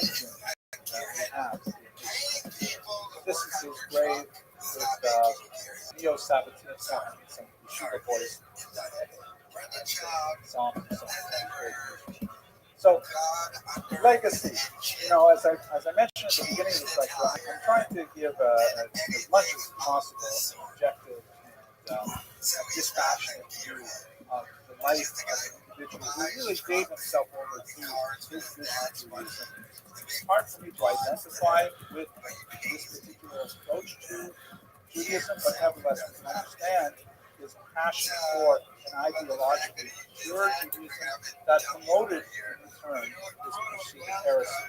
engine that we have. This is his grave with Neo-Sabbatean songs, some Yeshiva boys, psalms and so on. So, legacy. As I mentioned at the beginning of this lecture, I'm trying to give as much as possible an objective and dispassionate view of the life of an individual who really gave himself over to his vision of Judaism. It's hard for me to identify with this particular approach to Judaism, but nevertheless, we can understand his passion for an ideologically pure Judaism that promoted, in turn, this perceived heresy.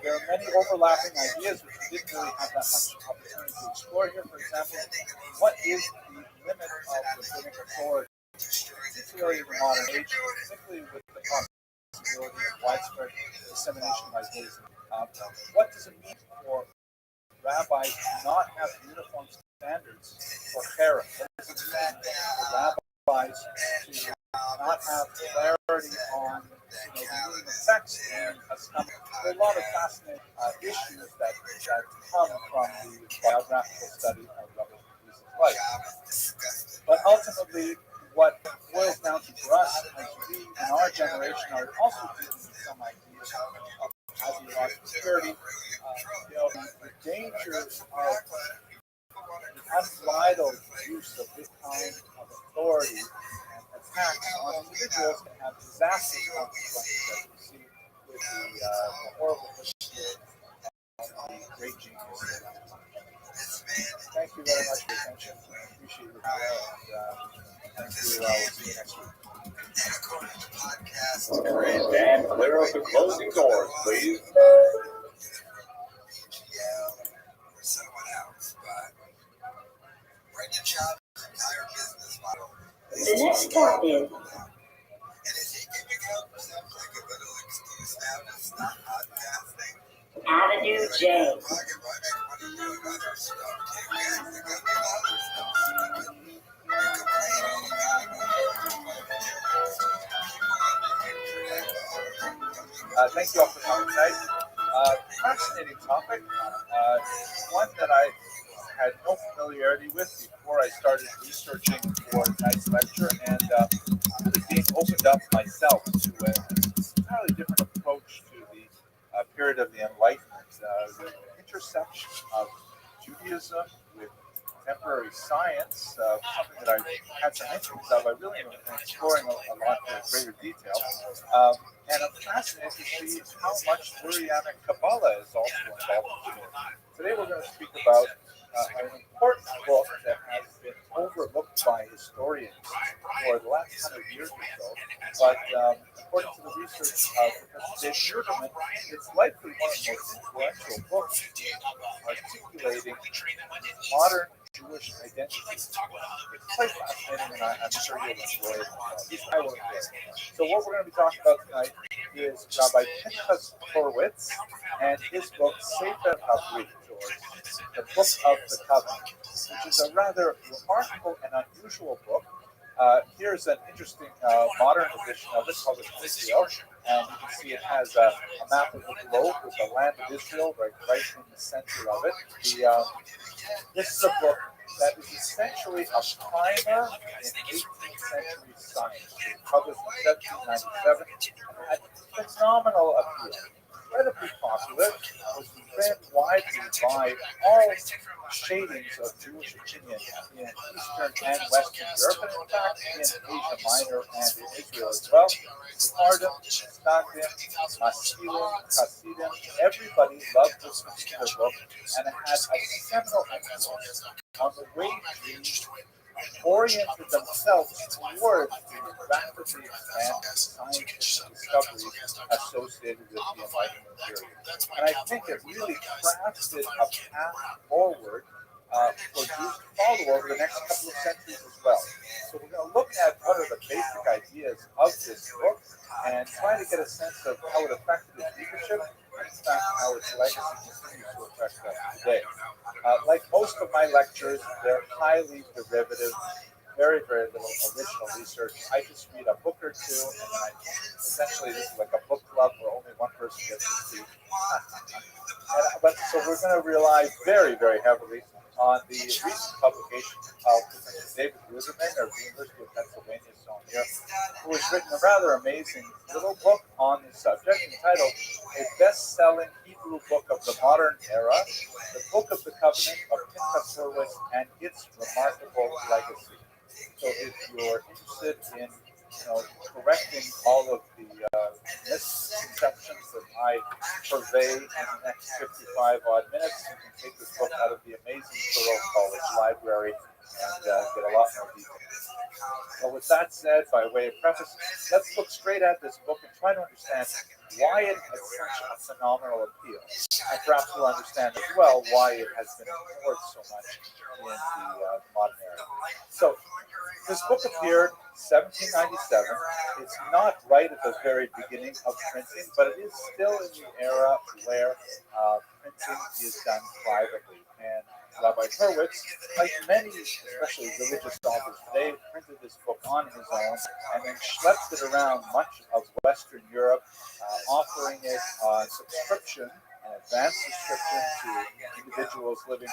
There are many overlapping ideas which we didn't really have that much opportunity to explore here. For example, what is the limit of rabbinic authority, particularly in the modern age, particularly with the possibility of widespread dissemination of Judaism? What does it mean for rabbis to not have uniform standards for Torah? What does it mean for rabbis to not have clarity on the meaning of text and assumption? There are a lot of fascinating issues that come from the biographical study of Rabbi life. But ultimately, what boils down to for us, and we in our generation are also dealing with some ideas of ideological purity, the dangers of the unbridled use of this kind of authority and attacks on individuals can have disastrous consequences, as we see with the horrible history of the great genius. Thank you very much for your attention. I appreciate your time, and thank you. We'll see you next week. Dan, clear up the closing doors, please. The next stop is Avenue J. Thank you all for coming tonight. Fascinating topic. One that I had no familiarity with before I started researching for tonight's lecture, and really being opened up myself to an entirely different approach to the period of the Enlightenment. The intersection of Judaism with contemporary science, something that I had some inklings of. I really am exploring a lot in greater detail. And I'm fascinated to see how much Lurianic Kabbalah is also involved in it. Today we're going to speak about an important book that has been overlooked by historians for the last 100 years or so. But according to the research of Professor Dave Sherman, it's likely one of the most influential books articulating modern Jewish identity. It's quite fascinating, and I'm sure you'll enjoy it. I will enjoy it. So what we're going to be talking about tonight is Rabbi Pinchas Horowitz and his book Sefer HaBrit, or the Book of the Covenant, which is a rather remarkable and unusual book. Here's an interesting modern edition of it called Israel, and you can see it has a map of the globe with the land of Israel right in the center of it. This is a book that is essentially a primer in 18th century science. It was published in 1797 and had phenomenal appeal. Incredibly popular, was read widely by all shadings of Jewish opinion in Eastern and Western Europe, and in fact in Asia Minor and in Israel as well. Sephardim, Stadim, Maskilim, Hasidim, everybody loved this particular book, and it had a seminal influence on the way Jews oriented themselves towards the rapidly advanced scientific discoveries associated with the Enlightenment period. And I think it really crafted a path forward for Jews to follow over the next couple of centuries as well. So we're going to look at what are the basic ideas of this book and try to get a sense of how it affected its readership and in fact how its legacy continues to affect us today. Like most of my lectures, they're highly derivative, very, very little original research. I just read a book or two and then I essentially this is like a book club where only one person gets to speak. But so we're going to rely very, very heavily on the recent publication of Professor David Ruderman of the University of Pennsylvania, Sonia, who has written a rather amazing little book on the subject entitled A Best-Selling Hebrew Book of the Modern Era, The Book of the Covenant of Pinchas Hurwitz and Its Remarkable Legacy. So if you're interested in correcting all of the misconceptions that I purvey in the next 55 odd minutes, you can take this book out of the amazing Thoreau College Library and get a lot more detail. Well, with that said, by way of preface, let's look straight at this book and try to understand why it has such a phenomenal appeal. And perhaps we'll understand as well why it has been ignored so much in the modern era. So, this book appeared 1797. It's not right at the very beginning of printing, but it is still in the era where printing is done privately. And Rabbi Hurwitz, like many, especially religious authors today, printed this book on his own and then schlepped it around much of Western Europe, offering it on subscription, an advanced subscription to individuals living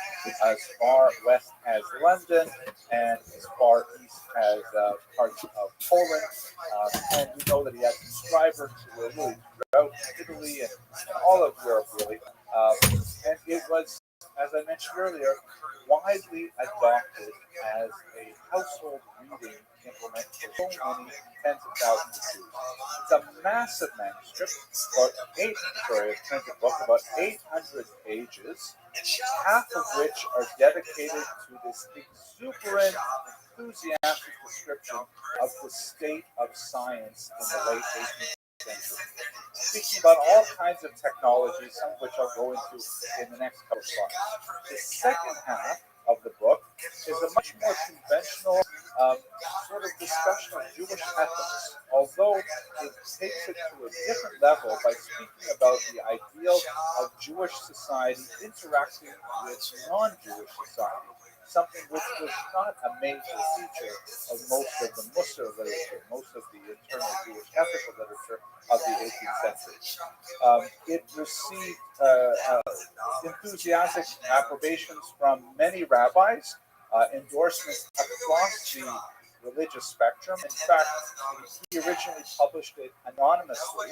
as far west as London and as far east as parts of Poland. And we know that he had subscribers who were really throughout Italy and all of Europe, really. And it was, as I mentioned earlier, widely adopted as a household reading implement for so many tens of thousands of Jews. It's a massive manuscript, a printed book, about 800 pages, half of which are dedicated to this exuberant, enthusiastic description of the state of science in the late 18th century. Speaking about all kinds of technologies, some of which I'll go into in the next couple of slides. The second half of the book is a much more conventional sort of discussion of Jewish ethics, although it takes it to a different level by speaking about the ideal of Jewish society interacting with non-Jewish society, something which was not a major feature of most of the Musar literature, most of the internal Jewish ethical literature of the 18th century. It received enthusiastic approbations from many rabbis, endorsements across the religious spectrum. In fact, he originally published it anonymously,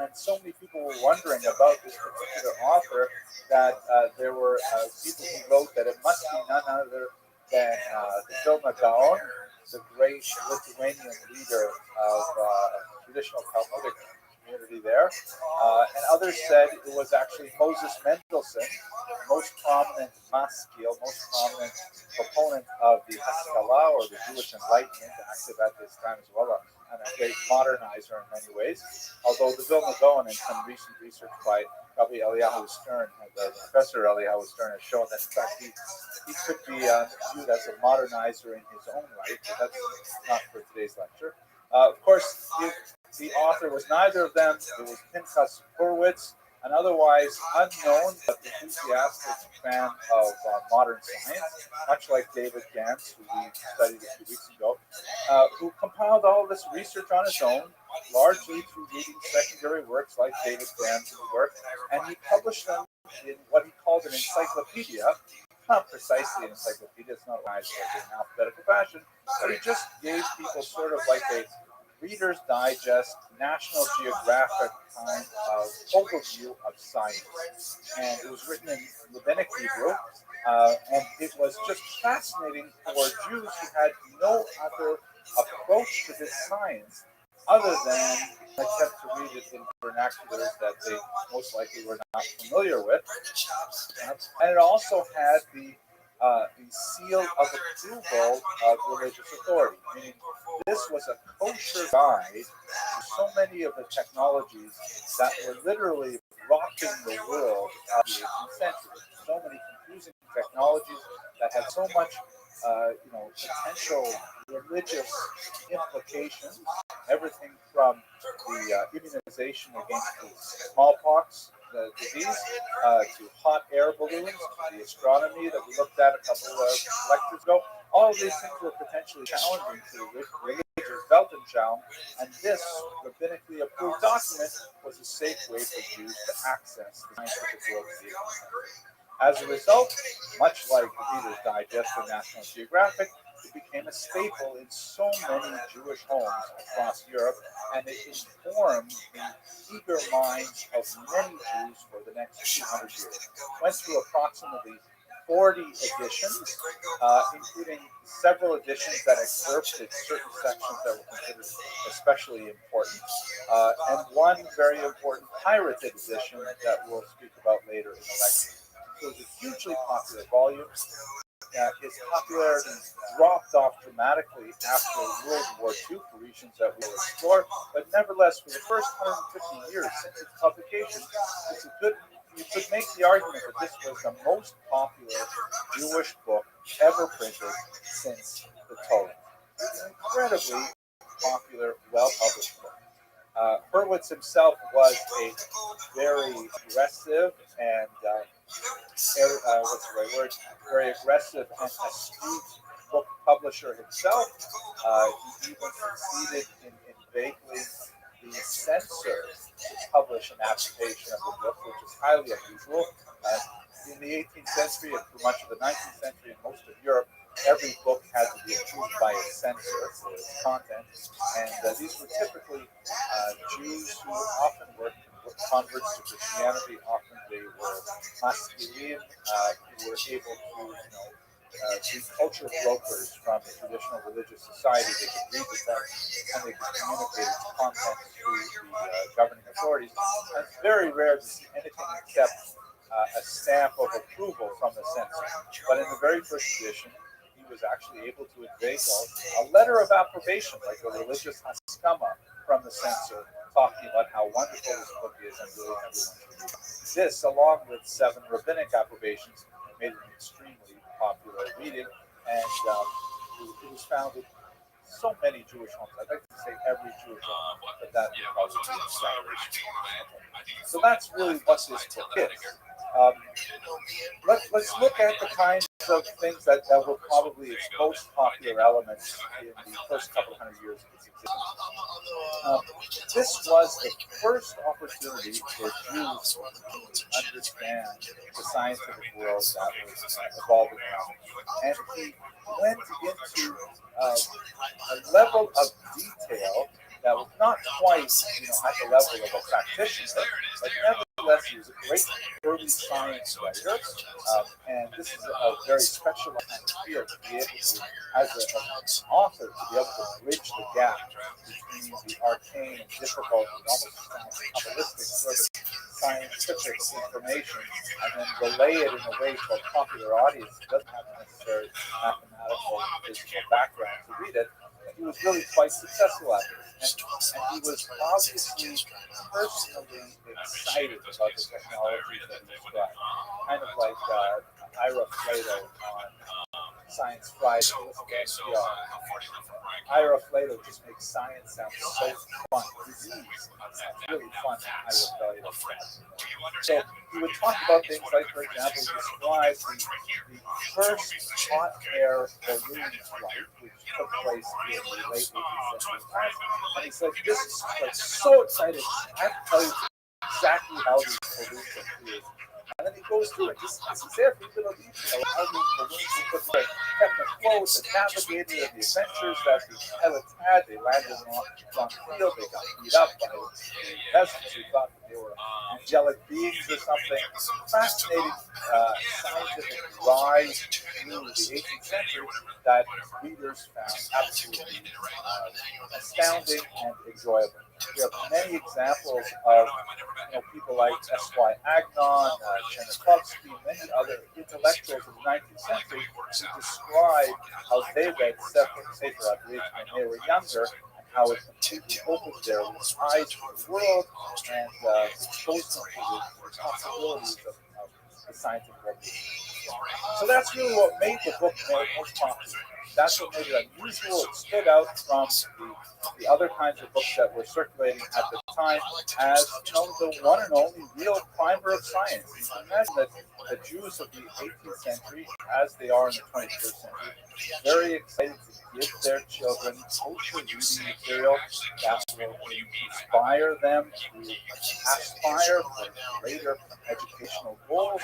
and so many people were wondering about this particular author that there were people who wrote that it must be none other than the Vilna Gaon, the great Lithuanian leader of traditional Talmudic community there, and others said it was actually Moses Mendelssohn, most prominent maskil, most prominent proponent of the Haskalah, or the Jewish Enlightenment, active at this time as well, and a great modernizer in many ways. Although the Vilna Gaon, in some recent research by Rabbi Eliyahu Stern, Professor Eliyahu Stern, has shown that in fact he could be viewed as a modernizer in his own right, but that's not for today's lecture. Of course, the author was neither of them. It was Pinchas Hurwitz, an otherwise unknown but enthusiastic fan of modern science, much like David Gans, who we studied a few weeks ago, who compiled all of this research on his own, largely through reading secondary works like David Gans' work, and he published them in what he called an encyclopedia. Not precisely an encyclopedia, it's not organized in an alphabetical fashion, but he just gave people sort of like a Reader's Digest, National Geographic kind of overview of science. And it was written in Rabbinic Hebrew, and it was just fascinating for Jews who had no other approach to this science other than attempt to read it in vernaculars that they most likely were not familiar with. And it also had the seal of approval of religious authority, meaning this was a kosher guide to so many of the technologies that were literally rocking the world of the 18th century. So many confusing technologies that had so much potential religious implications, everything from the immunization against the smallpox disease, to hot air balloons, to the astronomy that we looked at a couple of lectures ago. All of these things were potentially challenging to the religious development Rothschild, and this rabbinically approved document was a safe way for Jews to access the scientific world of the 18th century. As a result, much like the Reader's Digest or National Geographic, it became a staple in so many Jewish homes across Europe, and it informed the eager minds of many Jews for the next 200 years. It went through approximately 40 editions, including several editions that excerpted certain sections that were considered especially important, and one very important pirated edition that we'll speak about later in the lecture. So it was a hugely popular volume. Its popularity dropped off dramatically after World War II for reasons that we will explore, but nevertheless, for the first 150 years since its publication, you could make the argument that this was the most popular Jewish book ever printed since the Torah. It's an incredibly popular, well-published book. Hurwitz himself was a very aggressive and very aggressive and astute book publisher himself. He even succeeded in vaguely the censor to publish an adaptation of the book, which is highly unusual. In the 18th century and for much of the 19th century in most of Europe, every book had to be approved by a censor for its content, and these were typically Jews who often were converts to Christianity. Often they were masculine, who were able to, be culture brokers from the traditional religious society. They could read the text and they could communicate its content to the governing authorities. And it's very rare to see anything except a stamp of approval from the censor. But in the very first edition, he was actually able to inveigle a letter of approbation, like a religious haskama from the censor, talking about how wonderful this book is and really everyone should read it. This, along with 7 rabbinic approbations, made it an extremely popular reading, and it was found in so many Jewish homes. I'd like to say every Jewish home, but that would probably be an exaggeration. So that's really what this book is. Let's look at the kinds of things that were probably its most popular elements in the first couple hundred years of its existence. This was the first opportunity for Jews to understand the scientific world that was evolving around. And he went into a level of detail that was not quite, at the level of a practitioner, but nevertheless, he was a great early science writer, and this is a very specialized field to be able to, as an author, to be able to bridge the gap between the arcane and difficult and almost kabbalistic sort of scientific information, and then relay it in a way to a popular audience who doesn't have the necessary mathematical and physical background to read it. He was really quite successful at it. And he was obviously personally excited about the technology that he described. Kind of like Ira Flato on Science Friday. Ira Flato just makes science sound so fun. Disease sounds really fun. Ira Flato. So he would talk about things like, for example, he described the first hot air balloon flight, which took place in the late 18th century. And he said, this is like so exciting. I have to tell you exactly how these balloons are created. And then he goes through it. This is every little detail of how these balloons were put together, kept afloat, and navigated, and the adventures that the pilots had. They landed on the field. They got beat up by the peasants who thought that they were angelic beings or something. Fascinating scientific rise through the 18th century that readers found absolutely astounding and enjoyable. We have many examples of people like S.Y. Agnon, Chernyakhovsky, and many other intellectuals of the 19th century who describe how they read Sefer HaBrit when they were younger, and how it completely opened their eyes to the world and exposed them to the possibilities of the scientific revolution. So that's really what made the book most popular. that's what made it unusual. It stood out from the other kinds of books that were circulating at the time as the one and only real primer of science. You can imagine that the Jews of the 18th century, as they are in the 21st century, very excited to give their children kosher reading material that will inspire them to aspire for greater educational goals,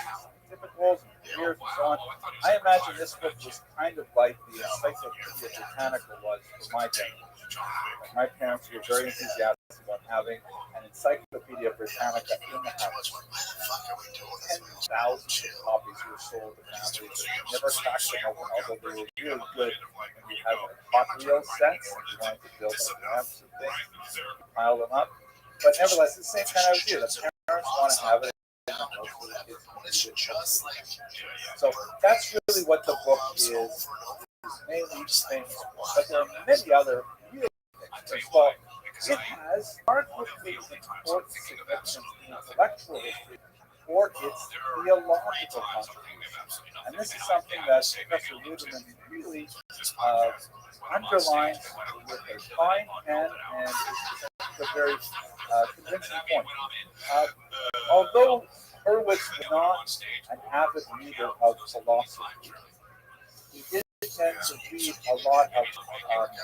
scientific goals, and careers, and so on. I imagine this book was kind of like the Encyclopedia Britannica was for my generation. My parents were very enthusiastic about having an Encyclopedia Britannica in the house. Tens of thousands of copies were sold to families that never cracked them open, although they were really good when you had Hot Wheels sets and you wanted to build ramps and things, pile them up. But nevertheless, it's the same kind of idea. The parents want to have it in the house so the kids can read it. So that's really what the book is mainly famous for. But there are many other really things. Well, it has arguably important significance in intellectual history for its theological contributions. And this is something that Professor Ruderman really underlines with a fine pen and is a very convincing point. Although Hurwitz was not an avid reader of philosophy, he did tend to read a lot of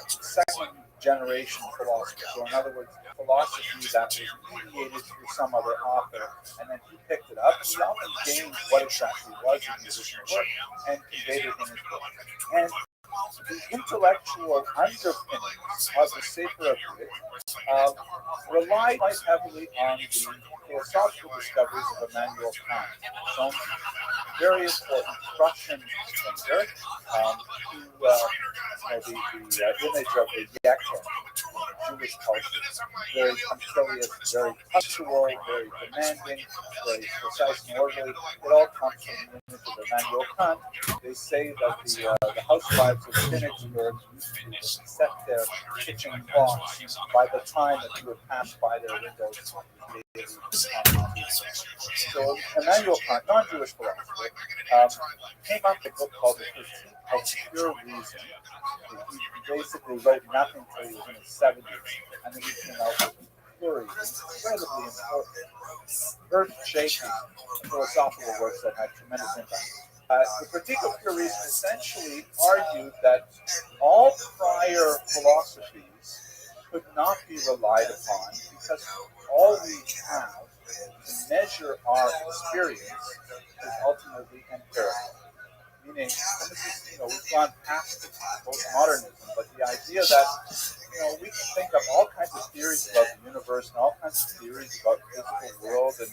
second generation philosophy. So, in other words, philosophy that was mediated through some other author, and then he picked it up. He often gained what exactly was in the original work and conveyed it in his book. And the intellectual underpinnings of the Sefer of Wit relied quite heavily on the philosophical discoveries of Immanuel Kant, some very important Prussian thinker, who the image of the Yekta, Jewish culture, very punctilious, very punctual, very demanding, very precise and orderly. It all comes from the image of Immanuel Kant. They say that the housewives of Königsberg used to set their kitchen clocks by the time that you would pass by their windows. So Immanuel Kant, non-Jewish philosopher, came up with a book called The Critique of Pure Reason. He basically wrote nothing until he was in his 70s, and then he came out with Pure Reason, incredibly important, earth-shaking philosophical works that had tremendous impact. The Critique of Pure Reason essentially argued that all prior philosophies could not be relied upon because all we have to measure our experience is ultimately empirical. Meaning, and this is, we've gone past postmodernism, but the idea that, we can think of all kinds of theories about the universe and all kinds of theories about the physical world and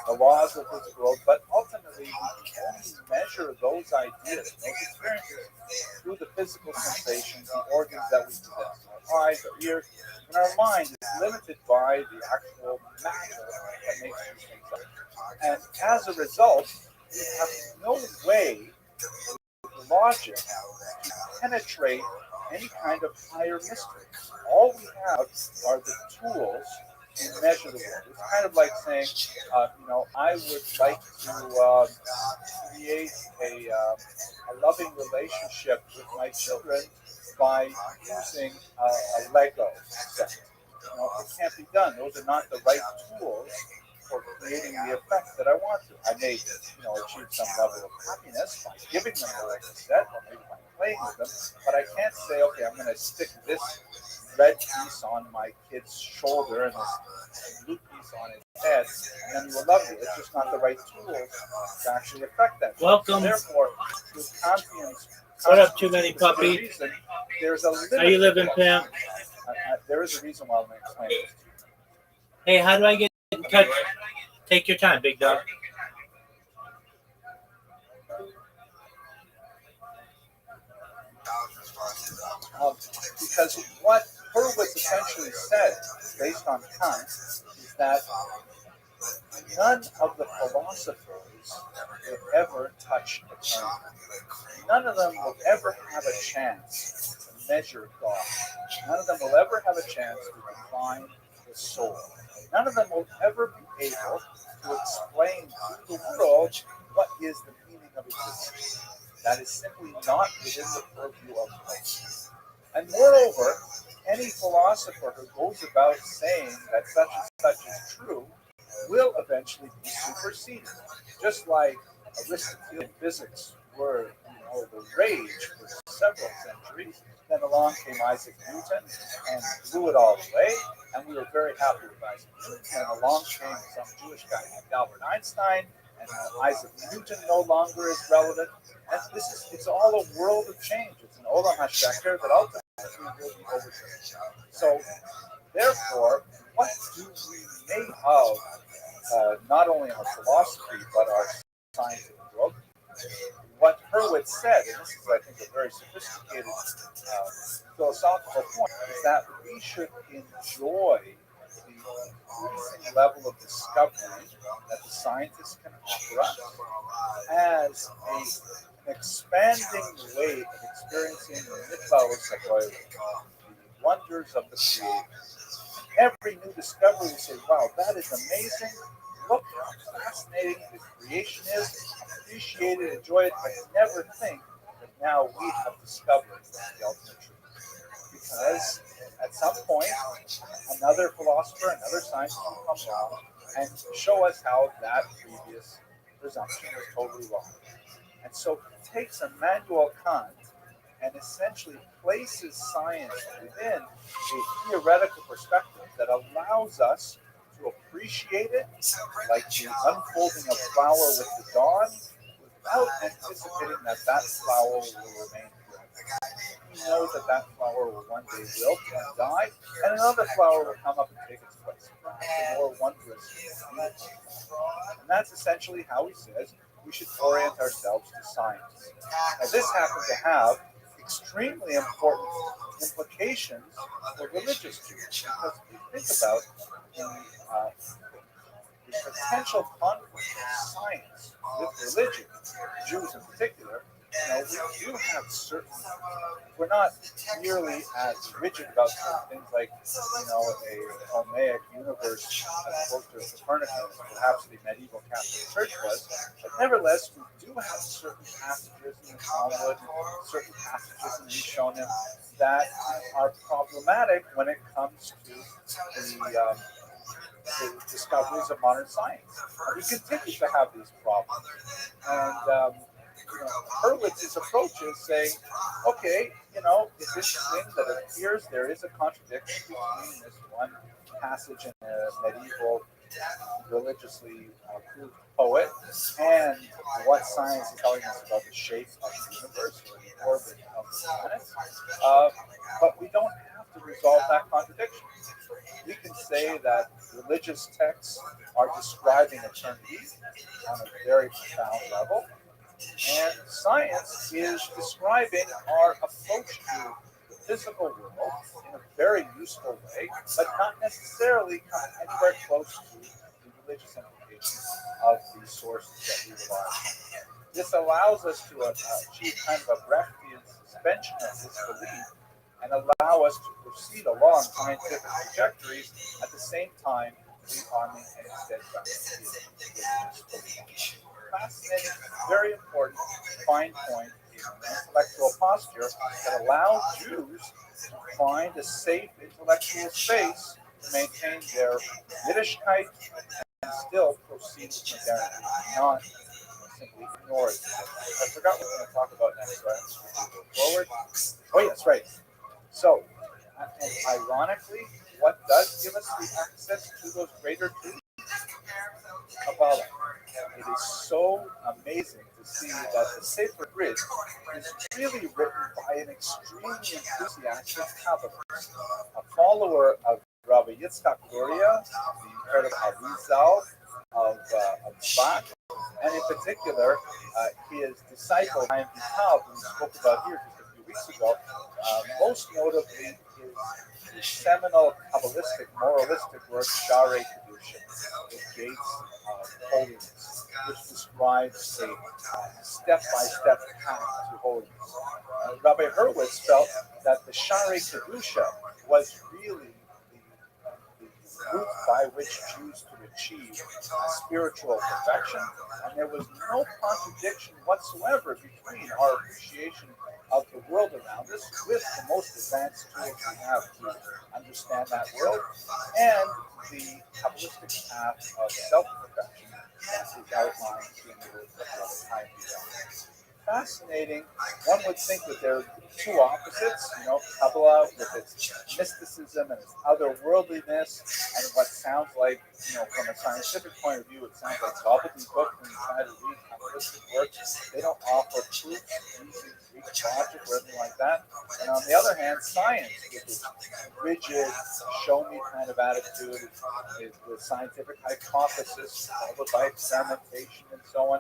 the laws of the physical world, but ultimately we can only measure those ideas, those experiences, through the physical sensations, the organs that we possess, our eyes, our ears, and our mind is limited by the actual matter that makes these things up. And as a result, we have no way with logic to penetrate any kind of higher mystery. All we have are the tools to measure the world. It's kind of like saying, I would like to create a loving relationship with my children by using a Lego set. It can't be done. Those are not the right tools for creating the effect that I want to. I may, achieve some level of happiness by giving them the Lego set, or maybe by playing with them, but I can't say, okay, I'm going to stick this red piece on my kid's shoulder and this blue piece on his head, and then he will love you. It's just not the right tool to actually affect that. Welcome. So therefore, with Kantian's what up, too many puppy? Reason, there's a limit. How you living, Pam? There is a reason why I'm explaining this to you. Hey, how do I get in touch? Take your time, big dog. Because what Hurwitz essentially said, based on Kant, is that none of the philosophers will ever touch eternity. None of them will ever have a chance to measure God. None of them will ever have a chance to define the soul. None of them will ever be able to explain to the world what is the meaning of existence. that is simply not within the purview of faith. And moreover, any philosopher who goes about saying that such and such is true will eventually be superseded. Just like Aristotelian physics were, the rage for several centuries. Then along came Isaac Newton and blew it all away, and we were very happy with Isaac Newton. And along came some Jewish guy named Albert Einstein, and Isaac Newton no longer is relevant. And it's all a world of change. It's an Olam HaSheker that ultimately will be overturned. So, therefore, what do we make of not only our philosophy but our scientific world? What Hurwitz said, and this is, I think, a very sophisticated philosophical point, is that we should enjoy the increasing level of discovery that the scientists can offer us as an expanding way of experiencing the mythos of the wonders of the Creator. Every new discovery, we say, wow, that is amazing. Look how fascinating the creation is. Appreciate it, enjoy it, but never think that now we have discovered the ultimate truth. Because at some point, another philosopher, another scientist will come along and show us how that previous presumption was totally wrong. And so he takes Immanuel Kant and essentially places science within a theoretical perspective that allows us to appreciate it like the unfolding of flower with the dawn without anticipating that flower will remain forever. We know that flower will one day wilt and die, and another flower will come up and take its place. Perhaps a more wondrous, beautiful flower. And that's essentially how he says we should orient ourselves to science. Now, this happens to have extremely important implications for religious truth, because if you think about the potential conflict of science with religion, Jews in particular, we do have certain, we're not nearly as rigid about certain things like, a Ptolemaic universe as opposed to a Copernican, as perhaps the medieval Catholic Church was. But nevertheless, we do have certain passages in the Talmud, certain passages in Rishonim that are problematic when it comes to the discoveries of modern science. And we continue to have these problems. And Hurwitz's approach is saying, okay, if this thing that appears there is a contradiction between this one passage in a medieval religiously approved poet and what science is telling us about the shape of the universe or the orbit of the planets, but we don't have to resolve that contradiction. We can say that religious texts are describing eternity on a very profound level, and science is describing our approach to the physical world in a very useful way, but not necessarily anywhere close to the religious implications of the sources that we rely on. This allows us to achieve kind of a Brechtian suspension of this belief and allow us to proceed along scientific trajectories at the same time we are maintaining steadfast belief. Fascinating, very important fine point in an intellectual posture that allows Jews to find a safe intellectual space to maintain their Yiddishkeit and still proceed with modernity, not simply ignore it. I forgot what we're going to talk about next, so I'm just going to go forward. Oh, yes, right. So, and ironically, what does give us the access to those greater truths? Kabbalah. It is so amazing to see that the Sefer Brit is really written by an extremely enthusiastic Kabbalist, a follower of Rabbi Yitzchak Luria, the incredible Arizal of Bach, and in particular, his disciple, Chaim Vital, who we spoke about here just a few weeks ago, most notably his seminal Kabbalistic, moralistic work, Sharei Kedusha, the Gates of Holiness, which describes a step-by-step path to holiness. Rabbi Hurwitz felt that the Sharei Kedusha was really the route by which Jews could achieve spiritual perfection, and there was no contradiction whatsoever between our appreciation of the world around us with the most advanced tools we have to understand that world and the Kabbalistic path of self-perfection that is outlined in the work of Rabbi. Fascinating. One would think that there are two opposites, Kabbalah with its mysticism and its otherworldliness, and what sounds like, from a scientific point of view, it sounds like gobbledygook when you try to read Kabbalistic works. They don't offer proof using Greek logic or anything like that. And on the other hand, science, with its rigid, show me kind of attitude, the scientific hypothesis, followed by experimentation and so on.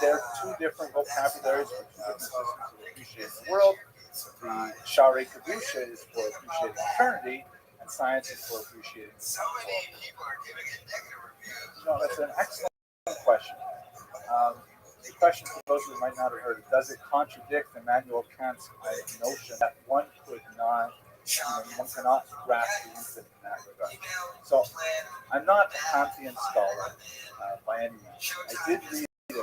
There are two different vocabularies for two different systems of appreciating the world. The Shari Kedusha is for appreciating eternity, and science is for appreciating the world. That's an excellent question. The question for those who might not have heard it, does it contradict Immanuel Kant's notion that one cannot grasp the infinite in that regard? So, I'm not a Kantian scholar by any means. I did read a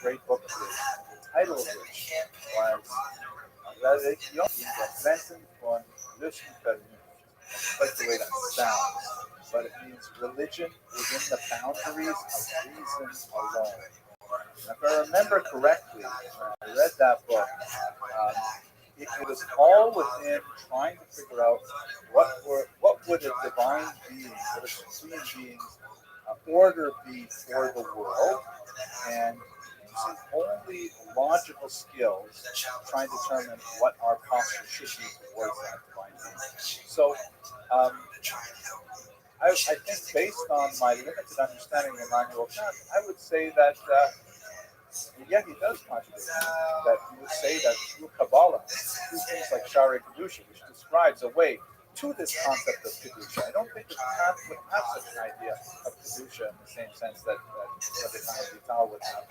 great book of his, the title of which was Religion von Lüstenvernunft. That's the way that sounds, but it means religion within the boundaries of reason alone. And if I remember correctly, when I read that book, it was all within trying to figure out what would a divine being, what a supreme being's order be for the world, and using only logical skills, trying to determine what our posture should be towards that divine being. So, I think based on my limited understanding of Immanuel Kant, I would say that, he does contradict that. He would say that through Kabbalah, through things like Shari Kedusha, which describes a way to this concept of Kedusha. I don't think that Kant would have such an idea of Kedusha in the same sense that Rabbi Vital would have.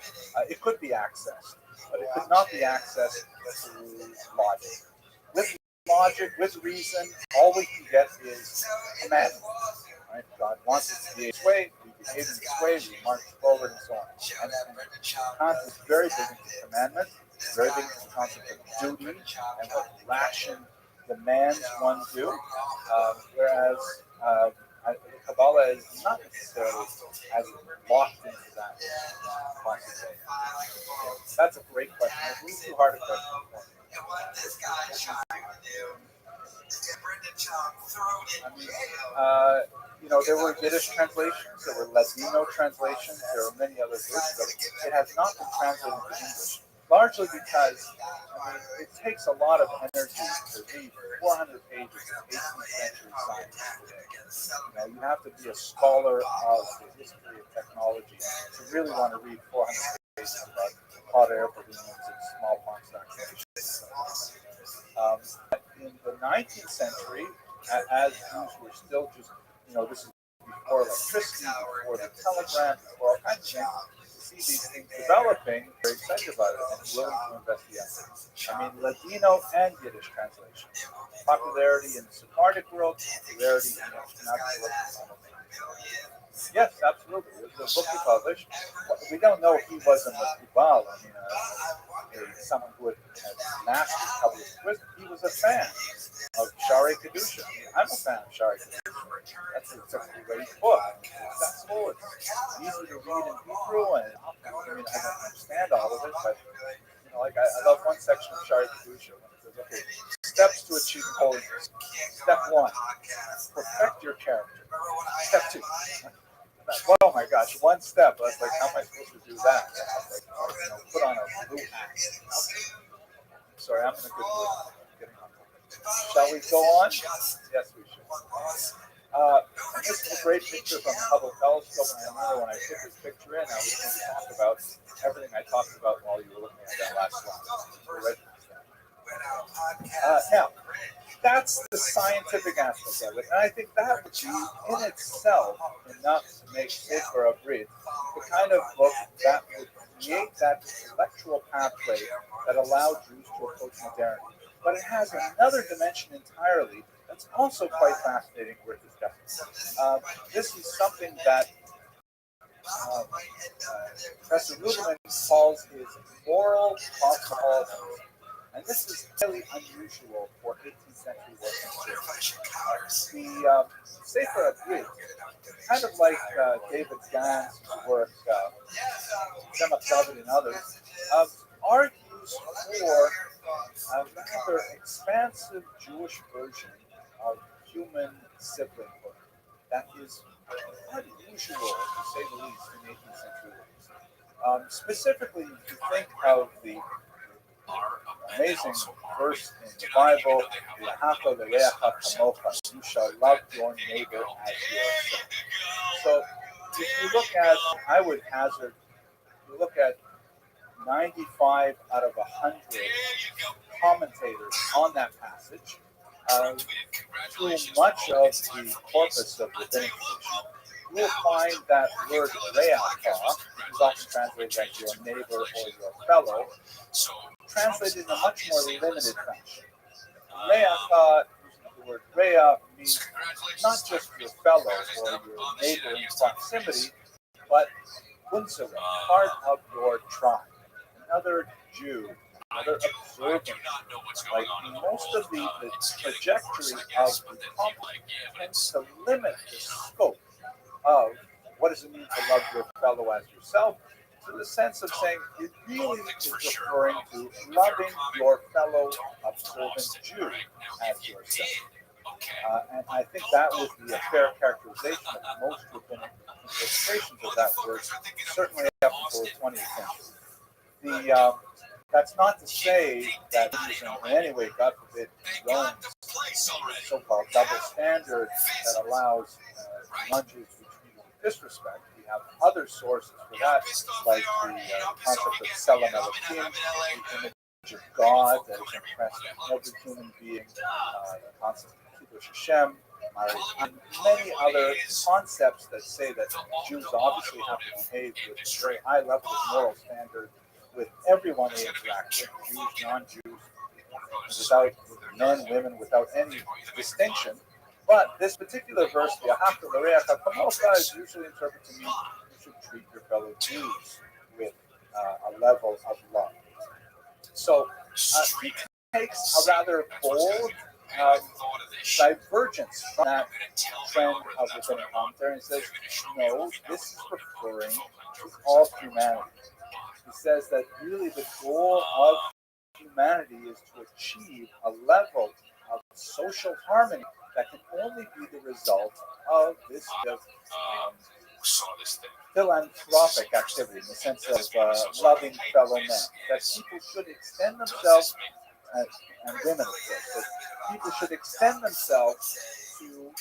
It could be accessed, but it could not be accessed through logic. With logic, with reason, all we can get is commandment. Right? God wants us to be this way, we behave in this way, we march forward, and so on. And Kant is very big into commandment, very big into the concept of duty and what ration demands one do, whereas Kabbalah is not necessarily as locked into that concept. That's a great question. It's a little too hard a question. There were Yiddish translations, there were Ladino translations, there are many other versions of it. It has not been translated into English, largely because it takes a lot of energy to read 400 pages of 18th century science. You have to be a scholar of the history of technology to really want to read 400 pages about hot air balloons and smallpox vaccinations. In the 19th century, as Jews were still just, this is before electricity, before the telegram, before all kinds of things, to see these things developing, very excited about it and willing to invest the effort. Ladino and Yiddish translation. Popularity in the Sephardic world, popularity in the Ashkenazi world. Yes, absolutely. It was a book he published. We don't know if he was a Makubal, someone who had mastered Kabbalist wisdom. He was a fan of Shari Kedusha. I'm a fan of Shari Kedusha. That's a great book. It's accessible. It's easy to read in Hebrew, and I don't understand all of it, but I love one section of Shari Kedusha when it says, okay, steps to achieving holiness. Step 1, perfect your character. Step 2. Oh my gosh, one step. I was like, how am I supposed to do that? Put on a blue hat. Sorry, I'm in a good mood. Shall we go on? Yes, we should. And this is a great picture from the Hubble telescope. And I remember when I took this picture in, I was going to talk about everything I talked about while you were looking at that last slide. Now, that's the scientific aspect of it. And I think that would be in itself enough to make Sefer Abrit the kind of book that would create that intellectual pathway that allowed Jews to approach modernity. But it has another dimension entirely, That's also quite fascinating worth discussing. This is something that Professor Rubenman calls his moral cosmopolitanism. And this is highly unusual for 18th century working. The Sefer Abrid, kind of like David Gann's work, Tzemach David and others, argues for a rather expansive Jewish version of human siblinghood that is unusual, to say the least, in 18th century ways. Specifically, if you think of the amazing verse in the Bible, "V'ahavta l'reacha kamocha," you shall love your neighbor as yourself. So, if you look at, I would hazard, you look at 95 out of 100 commentators on that passage, through much of the corpus of rabbinic tradition, you will find that word re'acha, which is often translated as your neighbor or your fellow, translated in a much more limited fashion. Re'acha, using the word re'a, means not just your fellow or your neighbor in proximity, but unsura, part of your tribe, another Jew, another observant. Like most of the trajectory of the conflict tends to limit the scope of what does it mean to love your fellow as yourself, to the sense of saying it really is referring to loving your fellow observant Jew as yourself. And I think that would be a fair characterization of most rabbinic interpretations of that word, certainly up until the 20th century. That's not to say that Judaism in any way, God forbid, condones so-called double standard that allows non-Jews to be treated with disrespect. We have other sources for that, like the concept of Selam Elohim, the image of God that is impressed on every human being, the concept of Kiddush Hashem, and many other concepts that say that Jews obviously have to behave with a very high level of moral standard with everyone they interact with, Jews, non-Jews, without men, women, without any distinction. But this particular verse, the "V'ahavta l'reacha kamocha," is usually interpreted to mean you should treat your fellow Jews with a level of love. So he takes a rather bold divergence from that trend of rabbinic commentary and says, no, this is referring to all humanity. He says that really the goal of humanity is to achieve a level of social harmony that can only be the result of this philanthropic activity in the sense of loving fellow men. That people should extend themselves, and women, of course, that people should extend themselves to,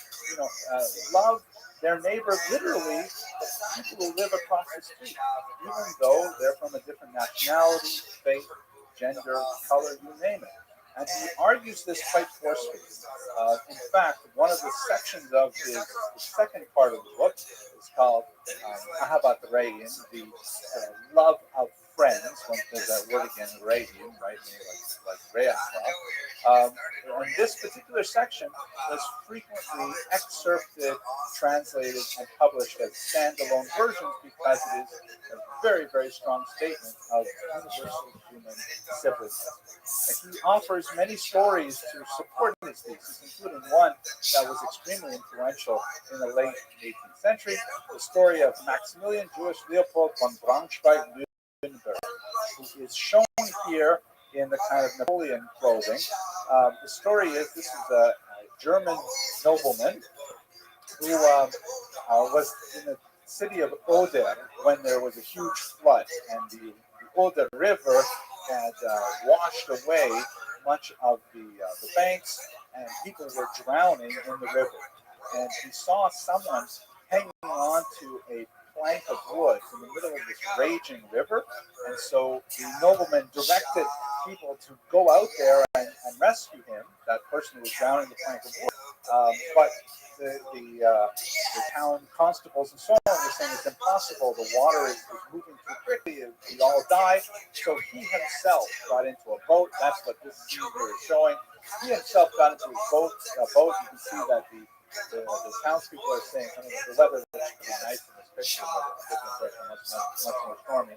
love their neighbor literally, the people who live across the street, even though they're from a different nationality, faith, gender, color, you name it. And he argues this quite forcefully. In fact, one of the sections of the second part of the book is called Ahavat Re'im, the love of friends. When there's that word again, Re'im, right? Like Re'ach. And this particular section was frequently excerpted, translated, and published as standalone versions because it is a very, very strong statement of universal human sibling. And he offers many stories to support his thesis, including one that was extremely influential in the late 18th century, the story of Maximilian Jewish Leopold von Braunschweig-Lüneburg, who is shown here in the kind of Napoleon clothing. The story is this is a German nobleman who was in the city of Oder when there was a huge flood, and the Oder River had washed away much of the banks, and people were drowning in the river. And he saw someone hanging on to a plank of wood in the middle of this raging river, and so the nobleman directed people to go out there and rescue him, that person who was drowning in the plank of wood. But the town constables and so on were saying it's impossible, the water is moving too quickly, we all die. So he himself got into a boat. That's what this scene here is showing. He himself got into his boat. You can see that the townspeople are saying, I mean, the weather looks pretty nice in this picture, but it's much more stormy.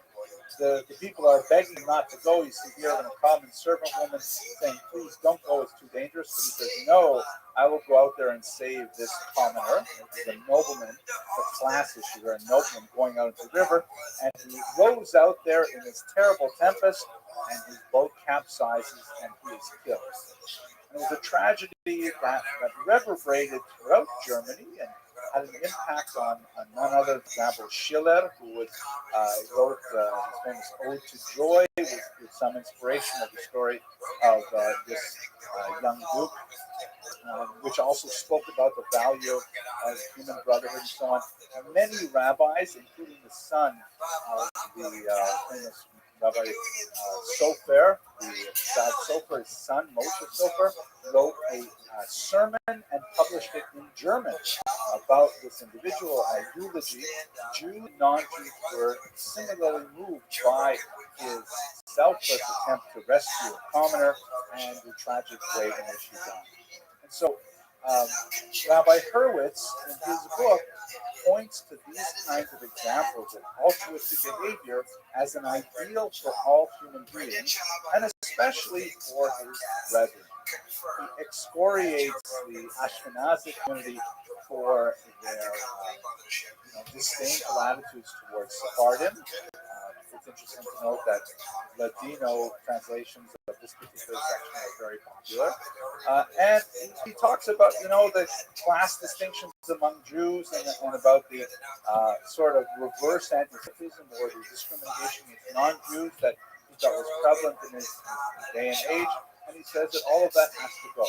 The people are begging him not to go. You see here in a common servant woman saying, please don't go, it's too dangerous. But he says, no, I will go out there and save this commoner. He's a nobleman, a class issue here, a nobleman going out into the river. And he rows out there in this terrible tempest, and his boat capsizes and he is killed. And it was a tragedy that reverberated throughout Germany and had an impact on none other, for example, Schiller, who wrote his famous Ode to Joy with some inspiration of the story of this young duke, which also spoke about the value of human brotherhood and so on. And many rabbis, including the son of the famous Rabbi Sofer, the Sad Sofer's son, Moshe Sofer, wrote a sermon and published it in German about this individual, a eulogy. Jews and non-Jews were similarly moved by his selfless attempt to rescue a commoner and the tragic way in which he died. And so Rabbi Hurwitz, in his book, points to these kinds of examples of altruistic behavior as an ideal for all human beings, and especially for his brethren. He excoriates the Ashkenazi community for their disdainful attitudes towards Sephardim. It's interesting to note that Ladino translations of this particular section are very popular. And he talks about, the class distinctions among Jews and about the sort of reverse anti-Semitism or the discrimination against non-Jews that he thought was prevalent in his day and age. And he says that all of that has to go.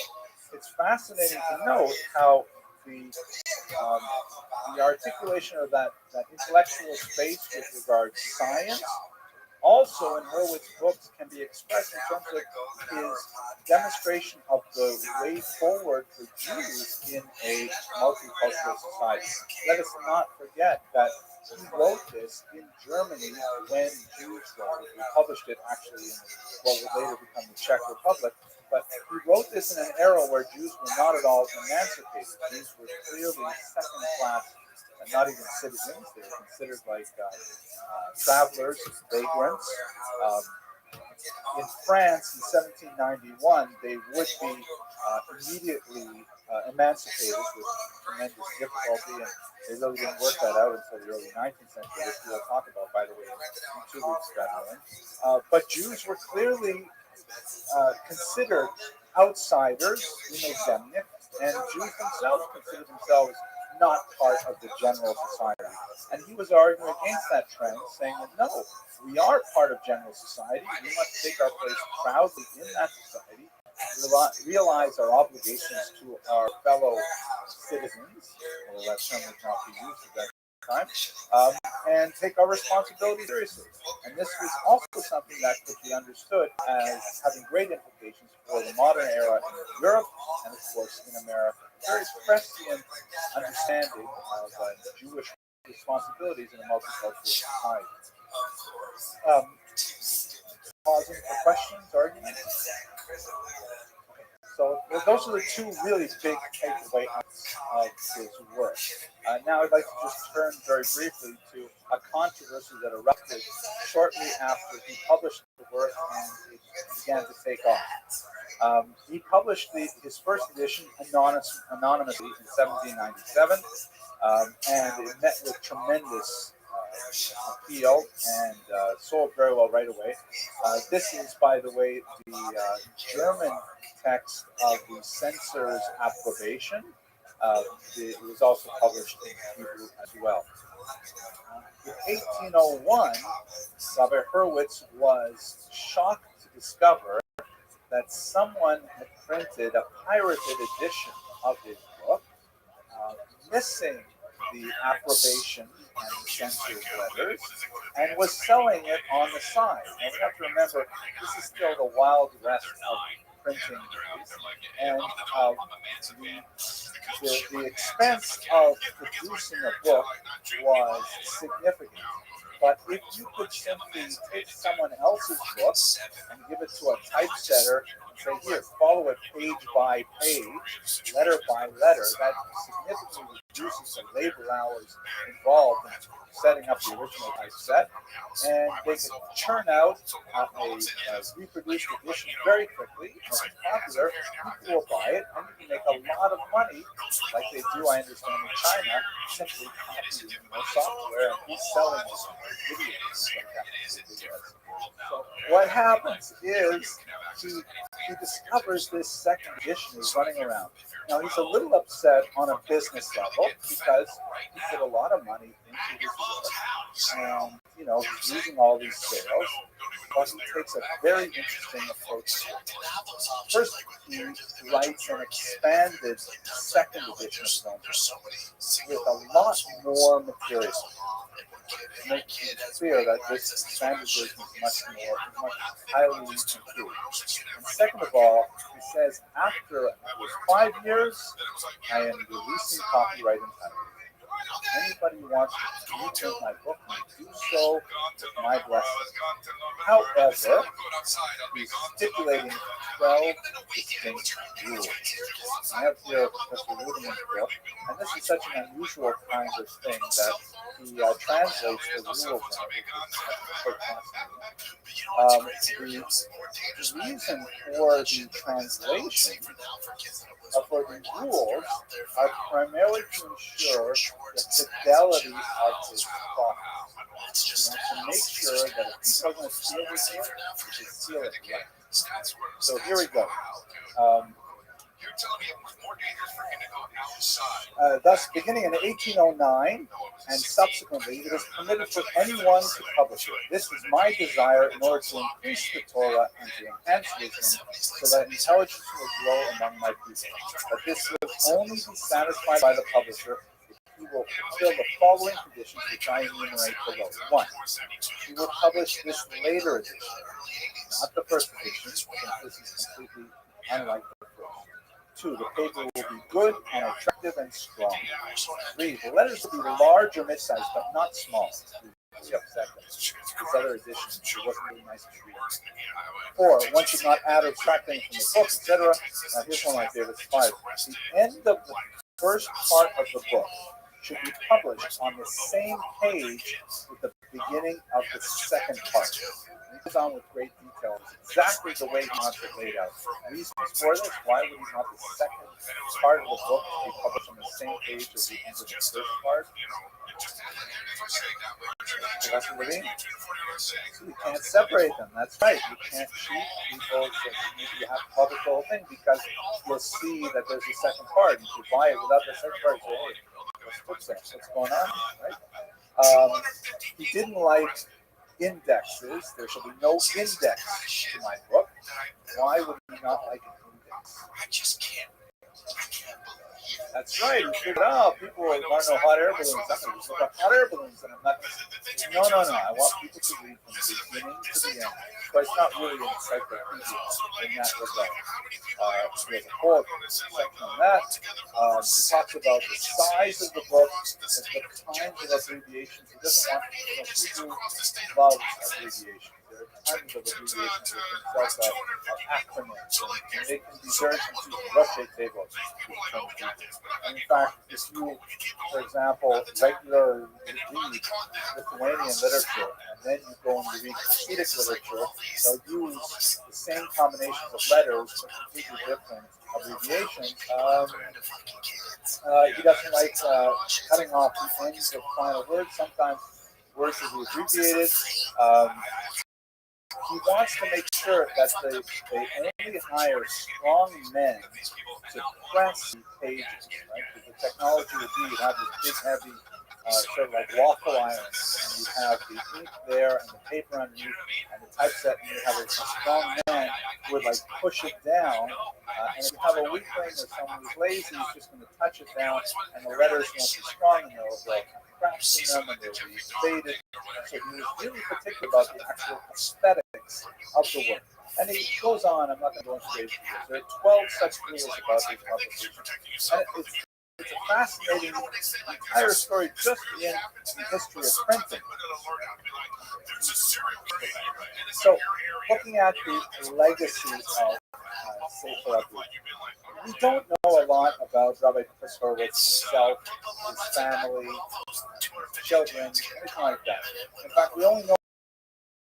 It's fascinating to note how the articulation of that intellectual space with regard to science also in Hurwitz's books can be expressed in terms of his demonstration of the way forward for Jews in a multicultural society. Let us not forget that he wrote this in Germany when Jews wrote it. He published it actually in what would later become the Czech Republic. But he wrote this in an era where Jews were not at all emancipated. Jews were clearly second class and not even citizens. They were considered like travelers, vagrants. In France in 1791, they would be immediately emancipated with tremendous difficulty, and they really didn't work that out until the early 19th century, which we'll talk about, by the way, in 2 weeks, but Jews were clearly considered outsiders, Inozemnik, and Jews themselves considered themselves not part of the general society. And he was arguing against that trend, saying that no, we are part of general society. We must take our place proudly in that society, realize our obligations to our fellow citizens, although that term would not be used at that time, and take our responsibility seriously. And this was also something that could be understood as having great implications for the modern era in Europe and, of course, in America. Very prescient understanding of Jewish responsibilities in a multicultural society. Pausing for questions, arguments? So those are the two really big takeaways of his work. Now I'd like to just turn very briefly to a controversy that erupted shortly after he published the work and it began to take off. He published his first edition anonymously in 1797, and it met with tremendous appeal and sold very well right away. This is, by the way, the German text of the censor's approbation. It was also published in Hebrew as well. In 1801, Rabbi Hurwitz was shocked to discover that someone had printed a pirated edition of his book, missing the approbation and the censor's letters, and was selling it on the side. Now we have to remember, this is still the wild west of printing days, and the expense of producing a book was significant. But if you could simply take someone else's book and give it to a typesetter and say, here, follow it page by page, letter by letter. That significantly reduces the labor hours involved in setting up the original typeset, and they can churn out a reproduced edition very quickly. And if it's popular, people will buy it, and you can make a lot of money, like they do, I understand, in China, simply copying more software and reselling videos like that. So what happens is he discovers this second edition is running around. Now he's a little upset on a business level because he put a lot of money into his book, and he's losing all these sales. But he takes a very interesting approach. First, he writes an expanded second edition of his own book with a lot more material. Make it clear that this expanded version is much highly improved. And second of all, he says after 5 years, I am releasing copyright and title. Anybody who wants to reprint my book may do so with my blessing. However, he's stipulating 12 distinct rules. I have here Professor Rudiman's book, and this is such an unusual kind of thing that he translates the rules in it, which is the reason for the translation for the rules are primarily to ensure the fidelity of his thought. He wants to make sure that if people are going to steal his book, they steal it right. So here we go. Thus, beginning in 1809 and subsequently, it is permitted for anyone to publish it. This is my desire in order to increase the Torah and to enhance wisdom, so that intelligence will grow among my people. But this will only be satisfied by the publisher if he will fulfill the following conditions, which I enumerate below. 1. He will publish this later edition, not the first edition, since this is completely unlike the first. 2. The paper will be good and attractive and strong. 3. The letters will be large or mid-sized, but not small. Really upset them. This other edition, it wasn't really nice to read. 4. One should not add or subtract things from the book, etc. Now here's one of my favorites. 5. The end of the first part of the book should be published on the same page with the beginning of the second part. And he goes on with great details, exactly the way he wants it laid out. Reasons for this: why would he want the second part of the book to be published on the same page as the end of the first part? Professor Levine. So you can't separate them. That's right. You can't cheat people. So you have to publish the whole thing because you'll see that there's a second part. And if you buy it without the second part, you say, hey, what's going on? Right? He didn't like indexes. There shall be no index to my book. Why would he not like an index? I just can't. That's right. You figured out people want to know hot air balloons. I'm going to just look up hot air balloons, and I'm not going to. No. I want people to read from the beginning to the end. So it's not really an encyclopedia in that regard. There's a whole section on that. He talks about the size of the book, the kinds of abbreviations. He doesn't want people love abbreviations. There are tons of abbreviations that can acronyms, and they can be very confusing. Rothschild tables. And in fact, if you, for example, regularly read Lithuanian literature, and then you go and read Hasidic literature, they'll use the same combinations of letters but completely different abbreviations. He doesn't like cutting off the ends of final words. Sometimes words will be abbreviated. He wants to make sure that they only hire strong men to press the pages, right? Because the technology would be you have this big, heavy, sort of like waffle iron, and you have the ink there and the paper underneath and the typeset, and you have a strong man who would like push it down. And if you have a weakling or someone who's lazy, he's just going to touch it down, and the letters won't be strong, and they'll have cracks in them, and they'll be faded. So he was really particular about the actual aesthetics of the work. And he goes on, I'm not going to go into details. There are 12 such rules about these publications. And it's a fascinating entire story just in the history of printing. So, looking at the legacy of Sefer Rabbi, we don't know a lot about Rabbi Christopher himself, his family, children, anything like that. In fact, we only know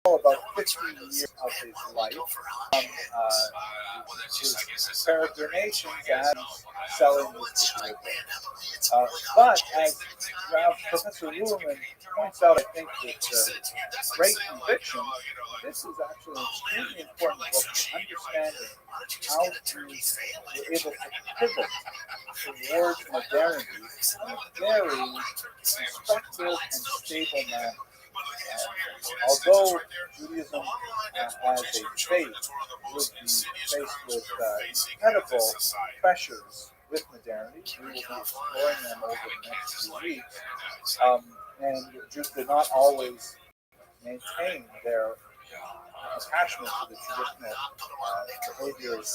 about 15 years of his life, his peregrinations and selling his book. But as Professor Ruhlman points out, I think with great conviction, this is actually an extremely important book for understanding how Jews were able to pivot towards modernity in a very constructive and stable manner. Although Judaism as a faith would be faced with incredible pressures with modernity, we will be exploring them over the next few weeks, and Jews did not always maintain their attachment to the traditional behaviors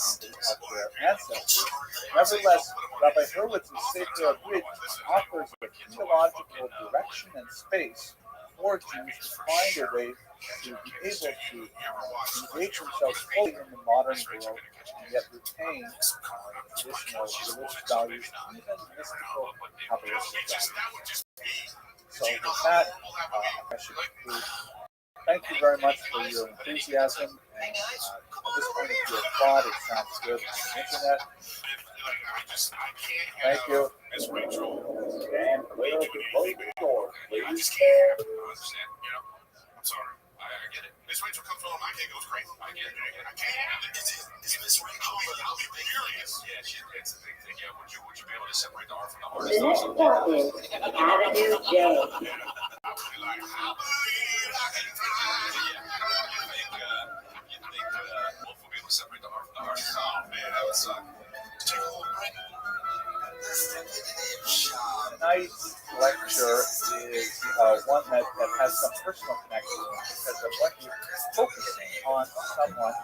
of their ancestors. Nevertheless, Rabbi Hurwitz's Sefer Abrid offers a theological direction and space for Jews to find a way to be able to engage themselves fully in the modern world and yet retain traditional religious values, even mystical Kabbalistic values. So with that, I should conclude. Thank you very much for your enthusiasm. And at this point, if you applaud, it sounds good on the internet. Thank you. And clear the closing doors, please. I'm sorry. I get it. Miss Rachel comes on, my kid goes crazy. I get it. I can't. Is Miss Rachel? I'll be furious. Yeah, it's a big thing. Yeah, would you be able to separate the art from the artist? The next stop is Avenue J. I would be like, I believe I can fly. You think both will be able to separate the art from the artist? Oh man, that would suck. Take a little break. Tonight's lecture is one that has some personal connection because I want you focusing on someone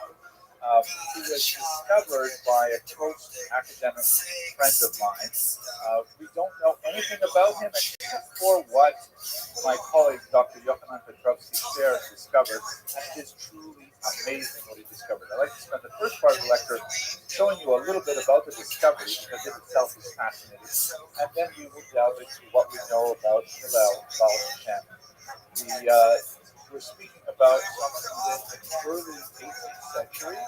who was discovered by a close academic friend of mine. We don't know anything about him except for what my colleague Dr. Yochanan Petrovsky Sher discovered, and it is truly amazing what he discovered. I'd like to spend the first part of the lecture showing you a little bit about the discovery because it itself is fascinating, and then we will delve into what we know about Hillel Baal Shem. We're speaking about someone who lived in the early 18th century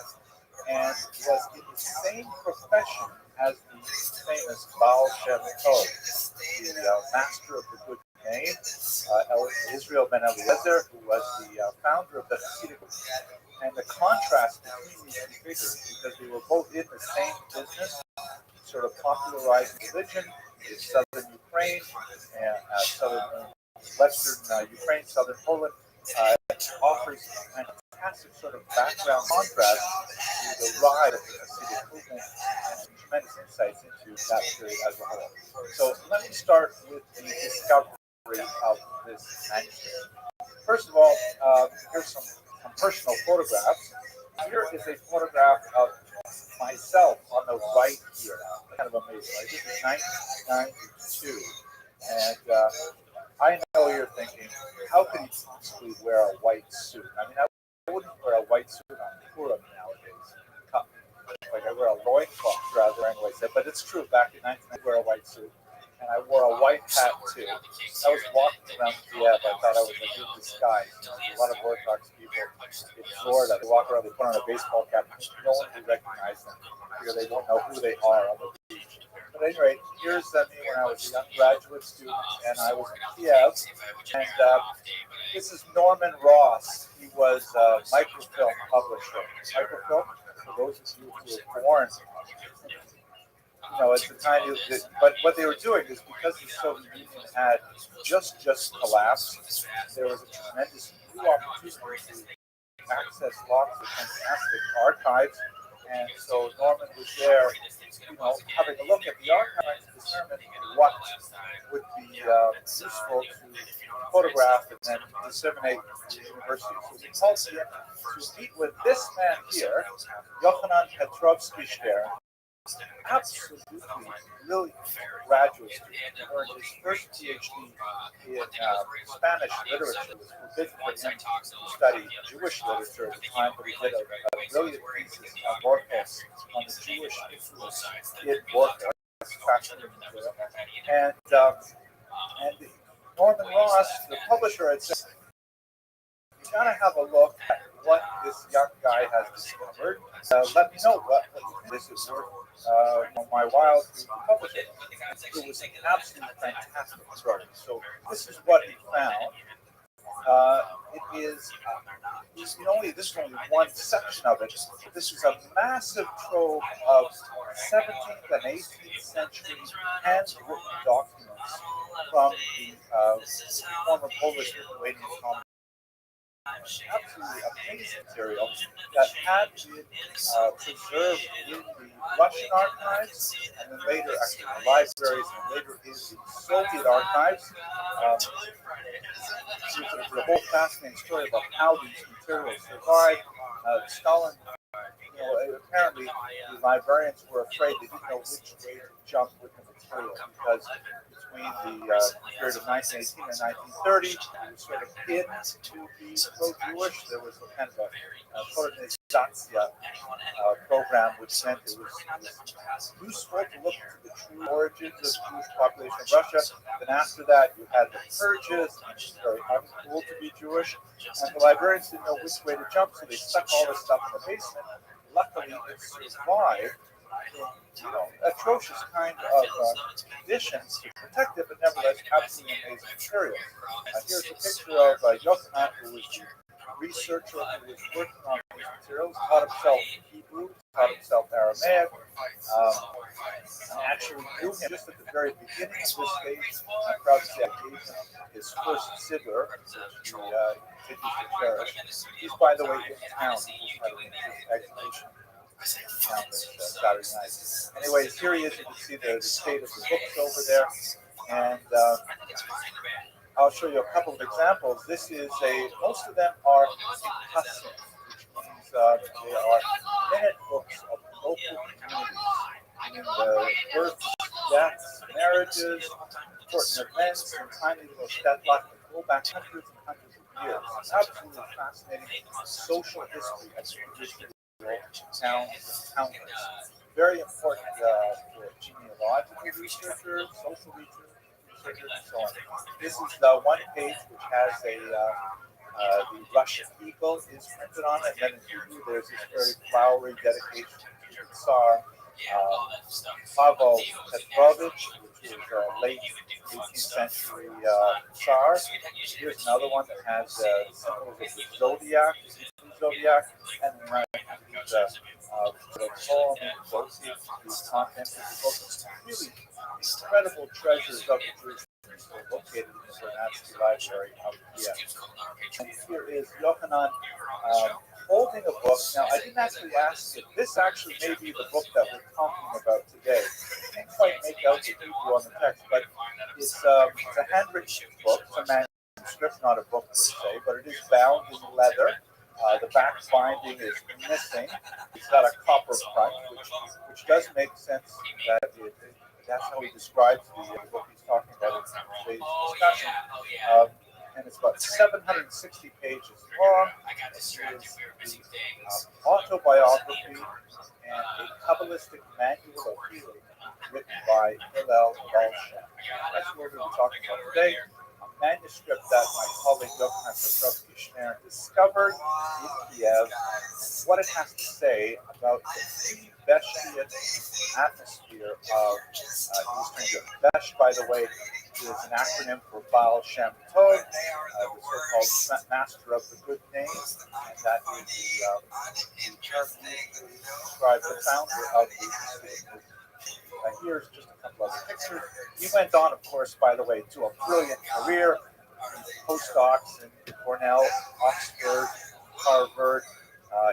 and was in the same profession as the famous Baal Shem Tov, the master of the good name, Israel ben Eliezer, who was the founder of the Hasidic. And the contrast between these two figures, because they were both in the same business, sort of popularizing religion in southern Ukraine, western Ukraine, southern Poland, offers a fantastic sort of background contrast to the rise of the Hasidic movement and some tremendous insights into that period as a whole. So let me start with the discovery of this manuscript. First of all, here's some personal photographs. Here is a photograph of myself on the right here. Kind of amazing. Right? This is 1992. And I know you're thinking, how could he possibly wear a white suit? I mean, I wouldn't wear a white suit on Purim nowadays. Like I wear a loincloth rather anyway. But it's true, back in 1990, I wear a white suit. And I wore a white hat too. I was walking around Kiev. I thought I was in good disguise. A lot of Orthodox people in Florida, they walk around, they put on a baseball cap. No one will recognize them because they won't know who they are on the beach. But at any rate, here's me when I was a young graduate student and I was in Kiev. And this is Norman Ross. He was a microfilm publisher. Microfilm, for those of you who were born, it's a tiny, but what they were doing is because the Soviet Union had just collapsed, there was a tremendous new opportunity to access lots of fantastic archives, and so Norman was there, having a look at the archives to determine what would be useful to photograph and then disseminate to the university. So he called me to meet with this man here, Yochanan Petrovsky Sher. absolutely brilliant graduate student. He earned his first PhD in Spanish literature. It was forbidden for him to study Jewish literature at the time, but he did a brilliant thesis on Borges, on the Jewish influence in Borges. Fascinating material. And Norman Ross, the publisher, had said, you gotta have a look at what this young guy has discovered. Let me know what you think. This is worth my while to publish it. It was an absolutely fantastic story. So this is what he found. It is this is only one section of it. This is a massive trove of 17th and 18th century handwritten documents from the former Polish Lithuanian colony. Absolutely amazing material that had been preserved in the Russian archives and then later actually in the libraries and later in the Soviet archives. There's a whole fascinating story about how these materials survived. Stalin, apparently the librarians were afraid they didn't know which way to jump with the material because between the period of 1918 and 1930, it was sort of hid to be pro-Jewish. There was a kind of a Polonizacja program, which meant it was useful to look into the true origins of the Jewish population of Russia. Then after that, you had the purges, and it was very uncool to be Jewish. And the librarians didn't know which way to jump, so they stuck all this stuff in the basement. Luckily, it survived in atrocious kind of conditions to protect it, but nevertheless absolutely amazing material. Here's a picture of Yochanan, who was the researcher who was working on these materials, taught himself Hebrew, taught himself Aramaic. I actually knew him just at the very beginning of this stage. I'm proud to say I gave him his first siddur, which he continues to cherish. He's, by the way, in town. He's having an exhibition. Saturday night. Anyways, here he is. You can see the state of the books over there, and I'll show you a couple of examples. This is most of them are Hassim, which means they are minute books of local communities, meaning the births, deaths, marriages, important events, and tiny little stadtblocks that go back hundreds and hundreds of years. It's absolutely fascinating social history of traditional towns and townlets. Very important for genealogical researchers, social researchers, and so on. This is the one page which has the Russian eagle is printed on it, and then in Hebrew there's this very flowery dedication to the Tsar Pavel Petrovich, which is a late 18th century Tsar. Here's another one that has symbols of the zodiac, and then the poem both the content of the book. Really incredible treasures of the Jewish people located in the Vernadsky Library of Kiev. And here is Yochanan holding a book. Now, I didn't actually ask if this actually may be the book that we're talking about today. I can't quite make out the Hebrew on the text, but it's a handwritten book. It's a manuscript, not a book per se, but it is bound in leather. The back binding is missing. It's got a copper front, which does make sense that that's how he describes the book he's talking about in today's discussion. And it's about 760 pages long. It is the autobiography and a Kabbalistic manual of healing written by Hillel Balshem. That's what we're talking about today. A manuscript that my colleague Yochanan Petrovsky-Schneier discovered in Kiev, what it has to say about the pre-Beshian atmosphere of Eastern Europe. Besh, by the way, is an acronym for Baal Shem Tov, the so-called master of the good name, and that is the term used to describe the founder of the Hasidic movement. Here's just a couple other pictures. He went on, of course, by the way, to a brilliant career, postdocs in Cornell, Oxford, Harvard,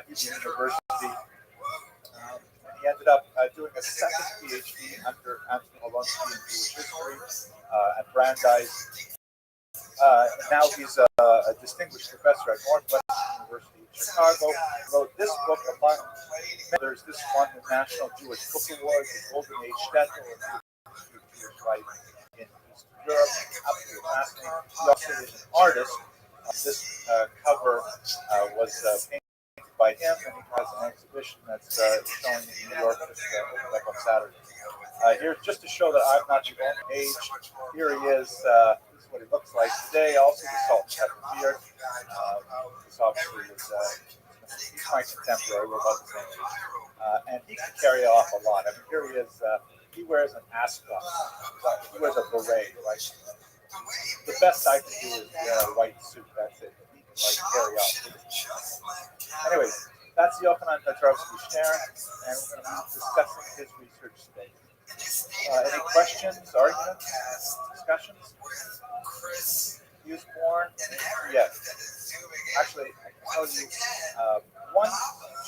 Hebrew University. And he ended up doing a second PhD under Anthony Polonsky in Jewish history at Brandeis. And now he's a distinguished professor at Northwestern University Chicago, wrote this book among there's this one, the National Jewish Book Award, the Golden Age Shtetl, and Jewish life in Eastern Europe. Absolutely fascinating. He also is an artist. This cover was painted by him, and he has an exhibition that's showing in New York just opened up on Saturday. Here, just to show that I'm not the only age, here he is. This is what he looks like today. Also, the salt and pepper beard. This obviously is he's my contemporary. We're about the same age, and he can carry off a lot. I mean, here he is. He wears an ascot. He wears a beret. Right. The best I can do is wear a white suit. That's it. He can carry off. Anyways, that's Yochanan Petrovsky Stern, and we're going to be discussing his research today. Any questions, arguments, discussions? He was born, yes. Actually, I can tell you one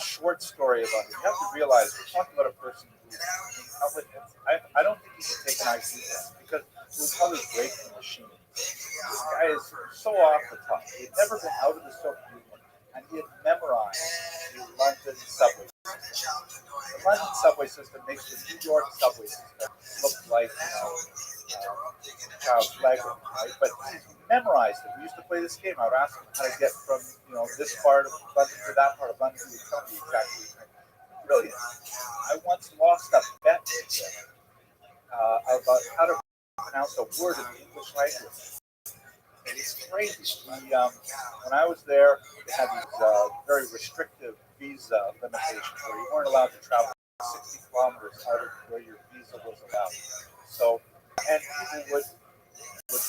short story about him. You have to realize we're talking about a person who's intelligent. I don't think he can take an IQ test because it would probably break the machine. This guy is so off the top. He had never been out of the Soviet Union, and he had memorized the London subway system. The London subway system makes the New York subway system look like, child flagrant, right? But he memorized it. We used to play this game. I would ask him how to get from, this part of London to that part of London. He would tell me exactly. Brilliant. I once lost a bet with him about how to pronounce a word in the English language. It's crazy. When I was there, they had these very restrictive visa limitations where you weren't allowed to travel 60 kilometers out of where your visa was allowed. So, and people would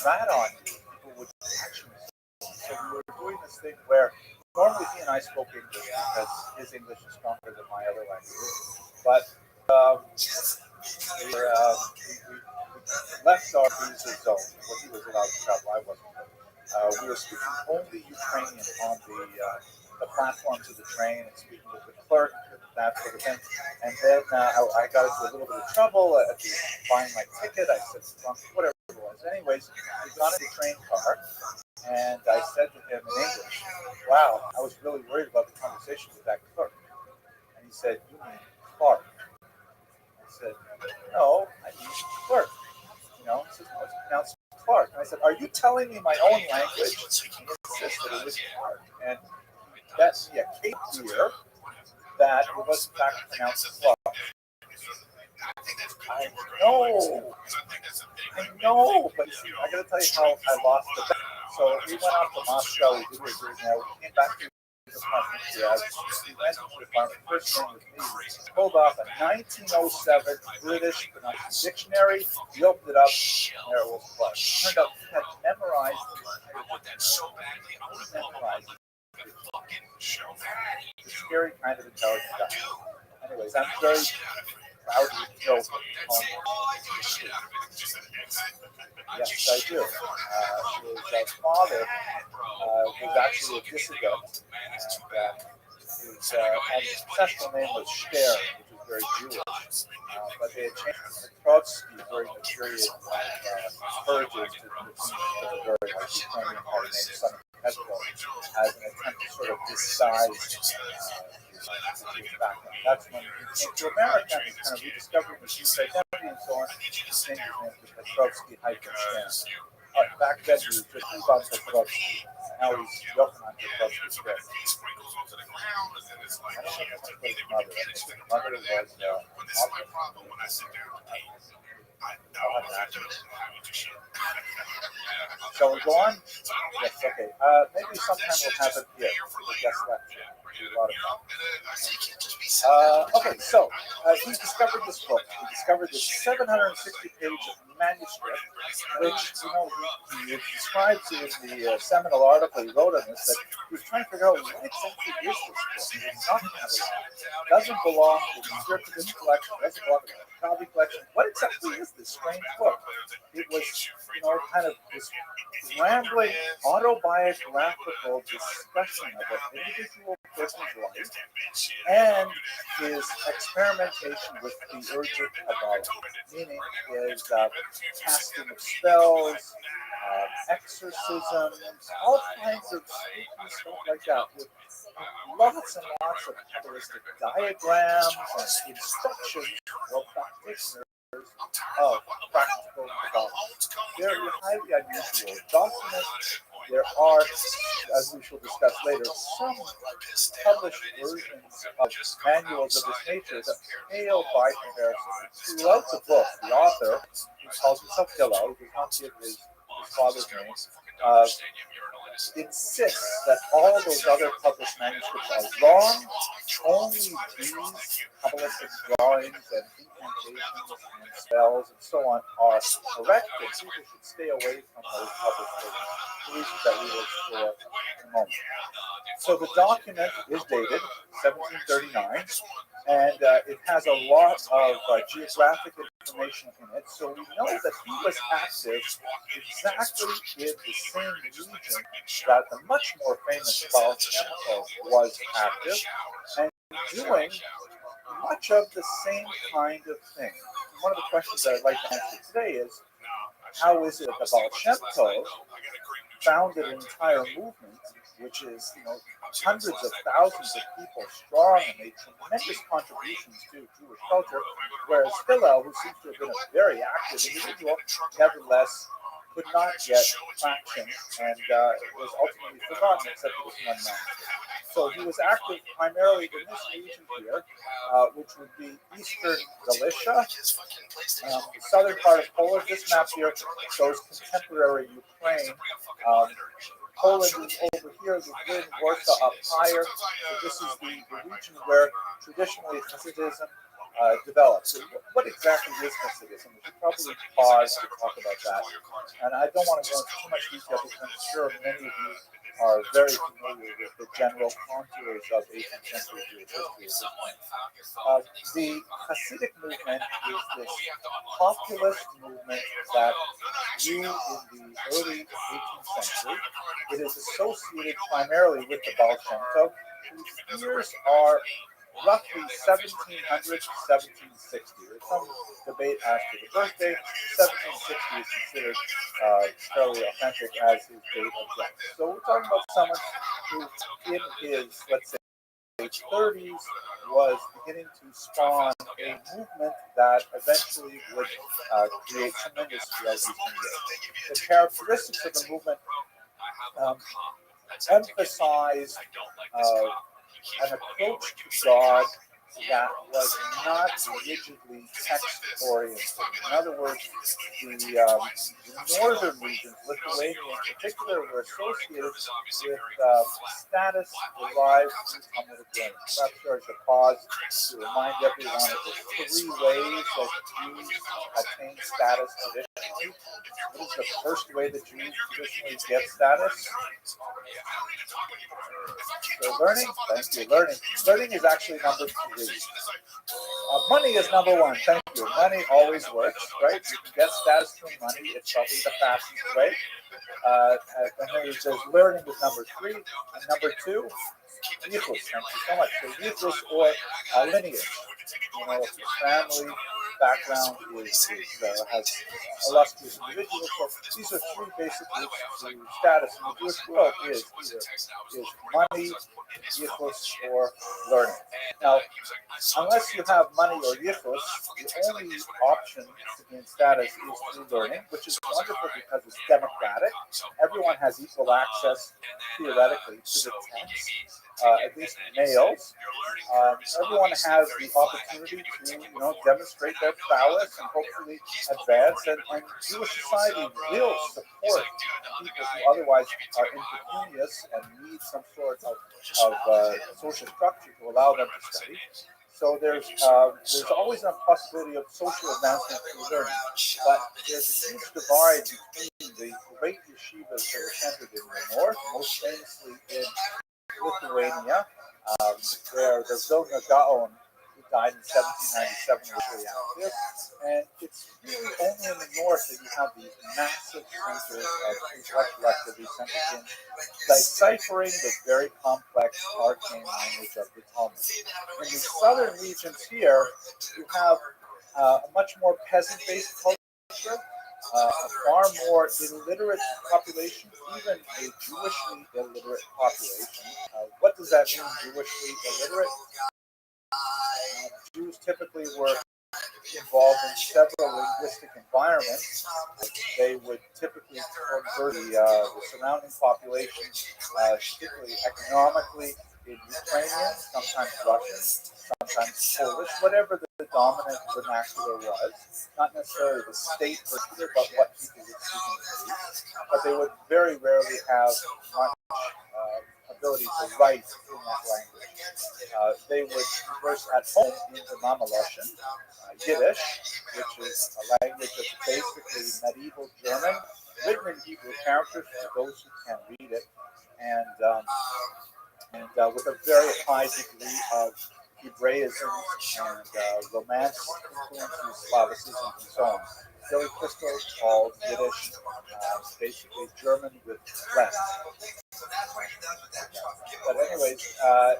rat on you. People would actually. So we were doing this thing where normally he and I spoke English because his English is stronger than my other languages. But we left our visa zone where he was allowed to travel. I wasn't. We were speaking only Ukrainian on the platforms of the train and speaking with the clerk and that sort of thing. And then I got into a little bit of trouble at buying my ticket. I said, whatever it was. Anyways, we got in the train car, and I said to him in English, wow, I was really worried about the conversation with that clerk. And he said, you mean Clark? I said, no, I mean clerk. He says, no, it's pronounced Clark. And I said, are you telling me my own language? He insisted it was Clark. And that's a cake here that it was in fact pronounced Clark. I know, but see, I gotta tell you how I lost the bet. So we went off to Moscow, we did what we were doing there, we came back to the conference, we went to the first thing with me, pulled off a 1907 British pronunciation dictionary, we opened it up, and there it was Clark. It turned out he had memorized the scary kind of intelligent guy. Anyways, I'm very proud to know yes, I do. His father was actually a dissident, and his ancestral name was Stern, which was very Jewish. But they had changed Trotsky during the period of purges to the very Ukrainian part named Son of Petro as an attempt to sort of disguise his background. That's when he came to America and he kind of rediscovered his Jewish identity and so on. He changed his name to Petrovsky Stern. Back then he was just Ivan Petrovsky. Now he's Yochanan Petrovsky Stern. I don't think that's what his mother. I think his mother was I'll have to ask you. Shall we go on? Yes, okay. Maybe sometime we'll have it here for the guest lecture. A lot of fun. Okay, so he discovered this book. He discovered this 760-page manuscript, which, he describes in the seminal article he wrote on this, that he was trying to figure out what exactly is this book. It's not cataloged. It doesn't belong to the Circuitous collection. It doesn't belong to Rabbi collection. What exactly is this strange book? It was, kind of this rambling, autobiographical discussion of an individual person's life and his experimentation with the urgent Kabbalah, meaning his casting of spells, exorcisms, all kinds of spooky stuff like that, with lots and lots of Kabbalistic diagrams and instructions for practitioners of practical Kabbalah. They're highly unusual documents. There are, as we shall discuss later, some published versions of manuals of this nature that pale by comparison. Throughout the book, the author, who calls himself Hillel, he does not give his father's name, insists that all those other published manuscripts are wrong. Only these Kabbalistic drawings and incantations and spells and so on are correct, and people should stay away from those published versions, for reasons that we will explore in a moment. So the document is dated 1739, and it has a lot of geographic information in it, so we know that he was active exactly in the same region that the much more famous Baal Shem Tov was active, and doing much of the same kind of thing. One of the questions that I'd like to answer today is, how is it that the Baal Shem Tov founded an entire movement, which is, hundreds of thousands of people strong and made tremendous contributions to Jewish culture, whereas Hillel, who seems to have been a very active individual, nevertheless could not get traction and was ultimately forgotten, except for this one man. So he was active primarily in this region here, which would be eastern Galicia, the southern part of Poland. This map here shows contemporary Ukraine. Poland is over here, the Grin, Warsaw up higher. So this is the region where traditionally Hasidism developed. So what exactly is Hasidism? We should probably pause to talk about that. And I don't want to go into too much detail because I'm sure many of you are very familiar with the general contours of 18th century Jewish history. The Hasidic movement is this populist movement that grew in the early 18th century. It is associated primarily with the Baal Shem Tov, whose years are roughly 1700 to 1760. There's some debate as to the birthday. 1760 is considered fairly authentic as his date of death. So we're talking about someone who, in his, let's say, 30s, was beginning to spawn a movement that eventually would create tremendous wealth. The characteristics of the movement emphasized an approach to God that was not rigidly text-oriented. In other words, the northern regions, Lithuania in particular, were associated with status derived from Talmudic learning. Perhaps there's a pause to remind everyone of the three ways that Jews attain status traditionally. What is the first way that Jews traditionally get status? So learning, thank you, learning. Learning is actually number 3. Money is number 1, thank you. Money always works, right? You can get status through money, it's probably the fastest way. And then there's learning is number 3, and number 2, yichus, thank you so much. So yichus or lineage. If your family background has illustrious individuals. So these are 3 basic roots to status in the Jewish world: is money, yichus, or learning. Now, unless you have money or yichus, the only option to gain status is through learning, which is wonderful because it's democratic. Everyone has equal access, theoretically, to the text. At least males. Everyone has the opportunity to, demonstrate their prowess and hopefully advance. And Jewish society will support people who otherwise are impecunious and need some sort of social structure to allow them to study. So there's always a possibility of social advancement through learning, but there's a huge divide between the great yeshivas that are centered in the north, most famously in Lithuania, where the Vilna Gaon, who died in 1797, really active. And it's really only in the north that you have these massive centers of intellectual activity centered in deciphering the very complex arcane language of the Talmud. In the southern regions here, you have a much more peasant-based culture, a far more illiterate population, even a Jewishly illiterate population. What does that mean, Jewishly illiterate? Jews typically were involved in several linguistic environments. They would typically convert the surrounding population, particularly economically, in Ukrainian, sometimes Russian, sometimes Polish, whatever the dominant vernacular was. Not necessarily the state vernacular, but what people would speak. But they would very rarely have much ability to write in that language. They would converse at home in the Mamaloshan, Yiddish, which is a language that's basically medieval German, written in Hebrew characters for those who can read it, and with a very high degree of Hebraism and Romance influences, Slavicism, and so on. Billy Crystal called Yiddish basically German with French. But anyways,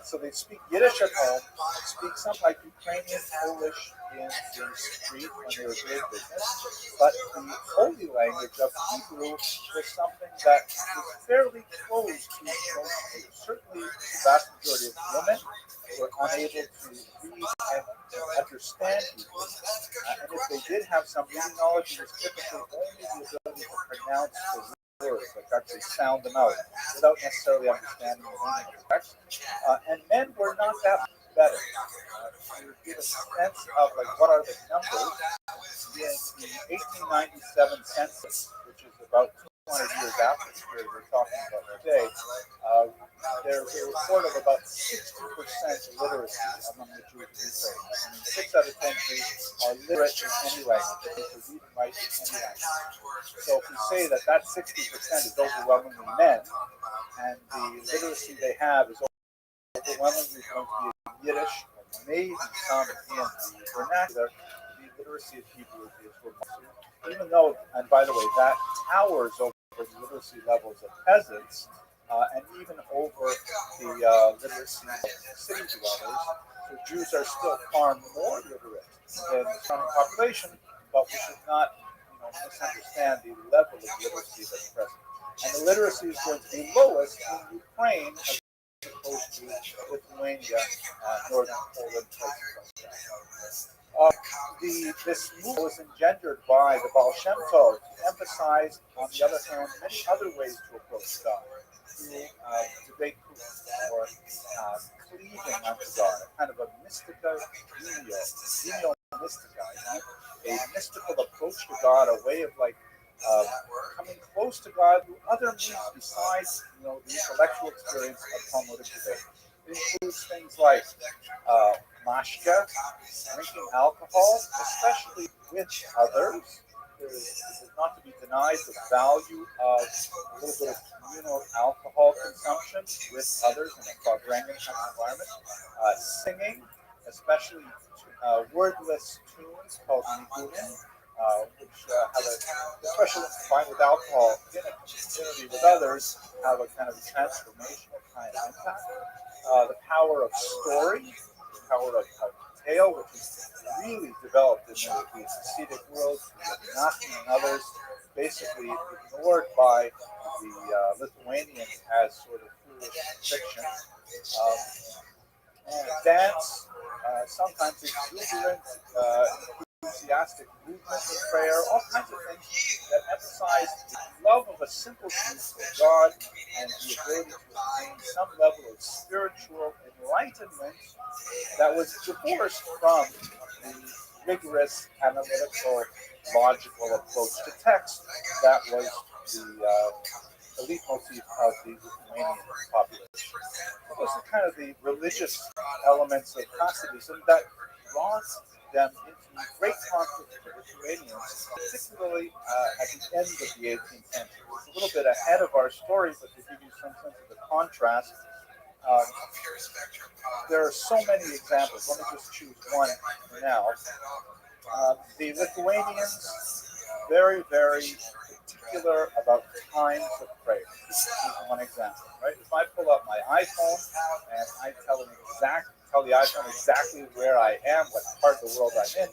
so they speak Yiddish at home, speak something like Ukrainian, Polish in the street when they were doing business. But the holy language of Hebrew was something that was fairly close to most people. Certainly the vast majority of women were unable to read and understand Hebrew. And if they did have some reading knowledge, it was typically only the ability to pronounce the words, like actually sound them out, without necessarily understanding the meaning of the text. And men were not that better. To give a sense of like what are the numbers, in the 1897 census, which is about 200 years after the period we're talking about today, there's a report of about 60% literacy among the Jews of Ukraine. I mean, 6 out of 10 Jews are literate in any language, they can read and write in any language. So if we say that that 60% is overwhelmingly men, and the literacy they have is overwhelmingly going to be in Yiddish, or maybe some in the vernacular, the literacy of Hebrew is remarkable. Even though, and by the way, that towers over the literacy levels of peasants, and even over the literacy of city dwellers. So Jews are still far more literate than the surrounding population, but we should not misunderstand the level of literacy that's present. And the literacy is going to be lowest in Ukraine as opposed to Lithuania, northern Poland, places like that. This movement was engendered by the Baal Shem Tov to emphasize, on the other hand, many other ways to approach God, through debate or cleaving unto God, a kind of a mystica unio mystica, a mystical approach to God, a way of like coming close to God through other means besides the intellectual experience of Talmudic debate. It includes things like mashka, drinking alcohol, especially with others. It is not to be denied the value of a little bit of communal alcohol consumption with others in a quadrangular kind of environment. Singing, especially wordless tunes called nigunim, which have especially when combined with alcohol in a community with others, have a kind of transformational kind of impact. The power of story, the power of tale, which is really developed in the Hasidic world, Menachem and others, basically ignored by the Lithuanians as sort of foolish fiction. And dance, sometimes exuberant, enthusiastic movement in prayer, all kinds of things that emphasize the love of a simple truth for God and the ability to attain some level of spiritual enlightenment that was divorced from the rigorous, analytical, logical approach to text that was the leitmotif of the Lithuanian population. So those are kind of the religious elements of Hasidism that brought them into great conflict with the Lithuanians, particularly at the end of the 18th century. It's a little bit ahead of our story, but to give you some sense of the contrast, Um, there are so many examples. Let me just choose one now. The Lithuanians, very, very particular about times of prayer. This is one example, right? If I pull up my iPhone and I tell the iPhone exactly where I am, what part of the world I'm in,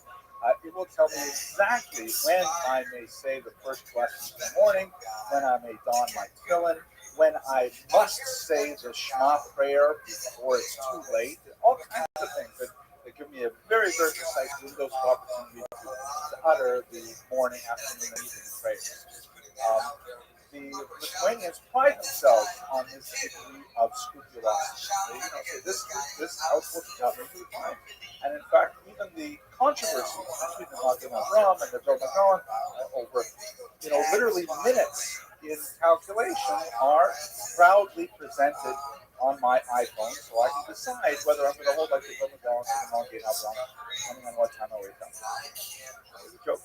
it will tell me exactly when I may say the first blessing in the morning, when I may don my tefillin, when I must say the Shema prayer before it's too late, all kinds of things that give me a very, very precise window of opportunity to utter the morning, afternoon, and evening prayers. Um, the Lithuanians pride themselves on this degree of scrupulosity. They say this house will be done every time. And in fact, even the controversy between the Magen Avraham and the Vilna over literally minutes in calculation are proudly presented on my iPhone, so I can decide whether I'm going to hold like the Vilna Gaon or the Magen Avraham, depending on what time I wake up. It was a joke.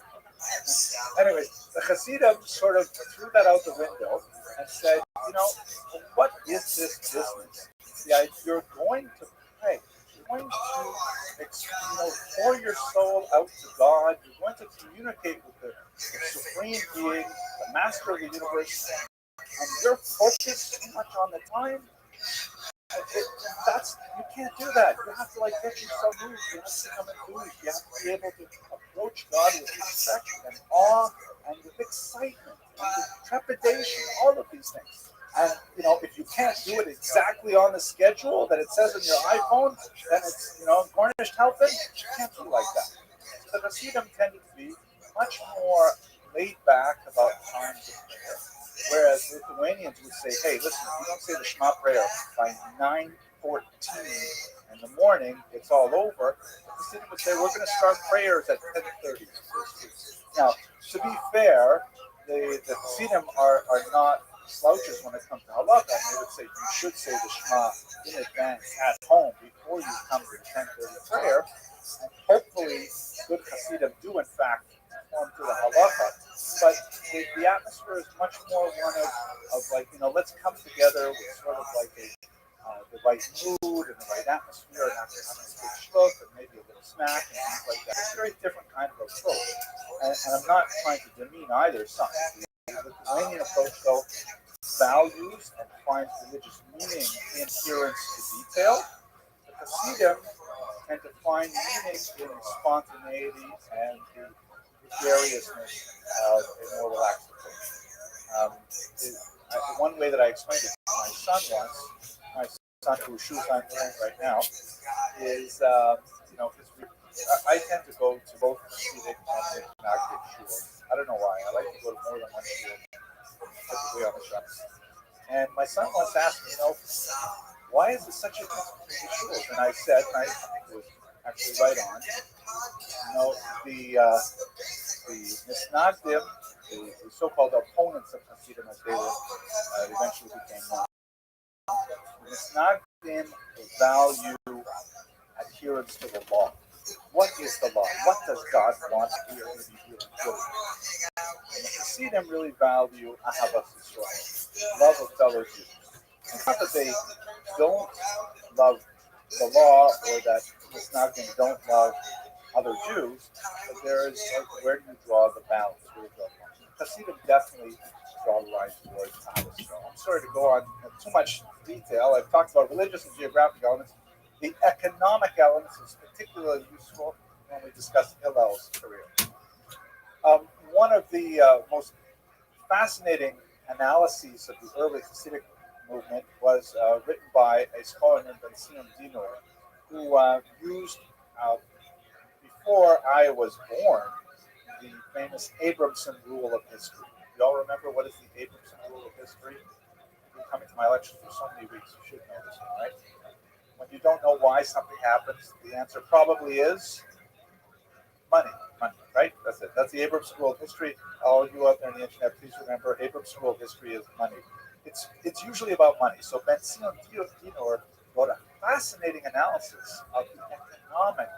Anyways, the Hasidim sort of threw that out the window and said, what is this business? You're going to pray. You're going to, pour your soul out to God. You're going to communicate with the supreme being, the master of the universe, and you're focused too much on the time. You can't do that. You have to get yourself moved. You have to become enthused. You have to be able to approach God with respect and awe and with excitement and with trepidation, all of these things. And if you can't do it exactly on the schedule that it says on your iPhone, then it's garnished helping. You can't be like that. So the Hasidim tended to be much more laid back about times of prayer. Whereas Lithuanians would say, hey, listen, if you don't say the Shema prayer by 9:14 in the morning, it's all over. The Hasidim would say, we're going to start prayers at 10:30. Now, to be fair, the Hasidim are not slouches when it comes to halakha. And they would say, you should say the Shema in advance at home before you come to the 10:30 prayer. And hopefully, good Hasidim do, in fact, conform to the halakha. But the atmosphere is much more one of let's come together with sort of the right mood and the right atmosphere, and after having a good shlook and maybe a little snack and things like that. It's a very different kind of approach. And I'm not trying to demean either side. The Lithuanian approach, though, values and finds religious meaning in adherence to detail. The Hasidim tend to find meaning in spontaneity and the gregariousness of a more relaxed approach. One way that I explained it to my son once, my son whose shoes I'm wearing right now, is, because I tend to go to both Hasidic and Agadic shuls. I don't know why. I like to go to more than one shul, typically on the Shabbos. And my son once asked me, why is there such a difference between the shuls? And I said, and I think it was actually right on, the Misnagdim, the so-called opponents of Hasidim, as they eventually became known, the Misnagdim value adherence to the law. What is the law? What does God want to be able to be doing? And the Hasidim really value Ahavas Yisrael, love of fellow Jews. It's not that they don't love the law or that Misnagdim don't love other Jews, but there is where do you draw the balance? Where do you draw the line? Hasidim definitely draw the line towards Ahavas Yisrael. I'm sorry to go on in too much detail. I've talked about religious and geographic elements. The economic elements is particularly useful when we discuss Hillel's career. One of the most fascinating analyses of the early Hasidic movement was written by a scholar named Ben Sion Dinor, who used, before I was born, the famous Abramson rule of history. You all remember what is the Abramson rule of history? You've been coming to my lectures for so many weeks, you should know this one, right? When you don't know why something happens, the answer probably is money, right? That's it. That's the Abrams School of History. All you out there on the internet, please remember, Abrams School of History is money. It's usually about money. So Ben Sion Dinor wrote a fascinating analysis of the economic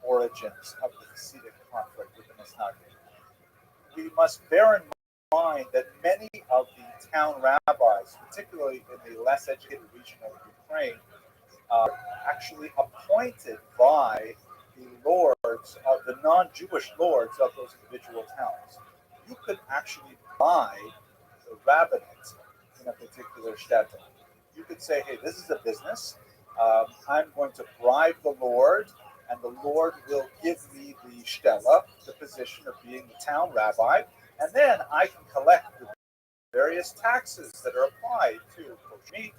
origins of the Hasidic conflict with the Misnagdim. We must bear in find that many of the town rabbis, particularly in the less educated region of Ukraine, are actually appointed by the lords of the non-Jewish lords of those individual towns. You could actually buy the rabbinate in a particular shtetl. You could say, hey, this is a business. I'm going to bribe the Lord, and the Lord will give me the shtela, the position of being the town rabbi, and then I can collect the various taxes that are applied to kosher meat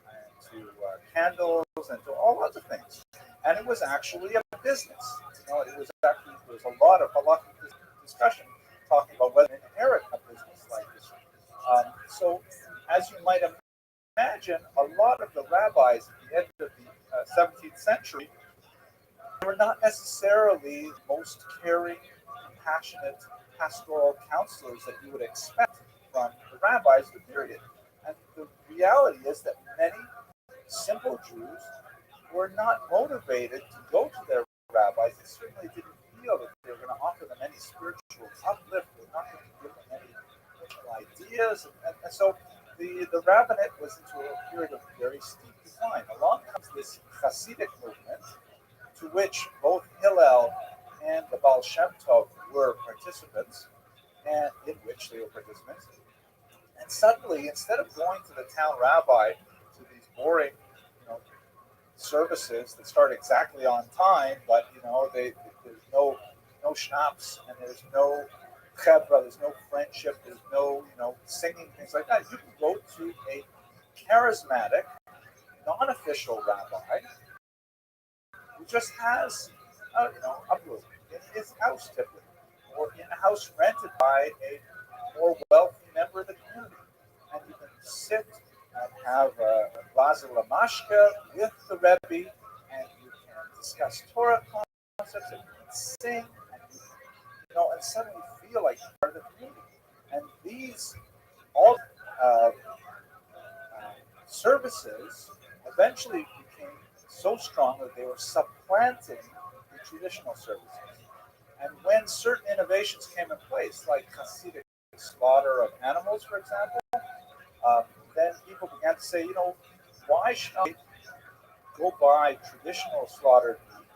and to candles and to all other things. And it was actually a business. It was actually there was a lot of discussion talking about whether to inherit a business like this. So, as you might imagine, a lot of the rabbis at the end of the 17th century were not necessarily the most caring, compassionate, pastoral counselors that you would expect from the rabbis of the period. And the reality is that many simple Jews were not motivated to go to their rabbis. They certainly didn't feel that they were going to offer them any spiritual uplift. They were not going to give them any ideas. And so the rabbinate was into a period of very steep decline. Along comes this Hasidic movement, to which both Hillel and the Baal Shem Tov were participants, and in which they were participants. And suddenly, instead of going to the town rabbi to these boring, services that start exactly on time, but there's no schnapps and there's no chevra, there's no friendship, there's no singing, things like that. You can go to a charismatic, non-official rabbi who just has a room in his house typically, or in a house rented by a more wealthy member of the community, and you can sit and have a glass of lamashka with the Rebbe, and you can discuss Torah concepts, and you can sing, and and suddenly feel like you're part of the community. And these all services eventually became so strong that they were supplanting the traditional services. And when certain innovations came in place, like Hasidic slaughter of animals, for example, then people began to say, why should I go buy traditional slaughtered meat,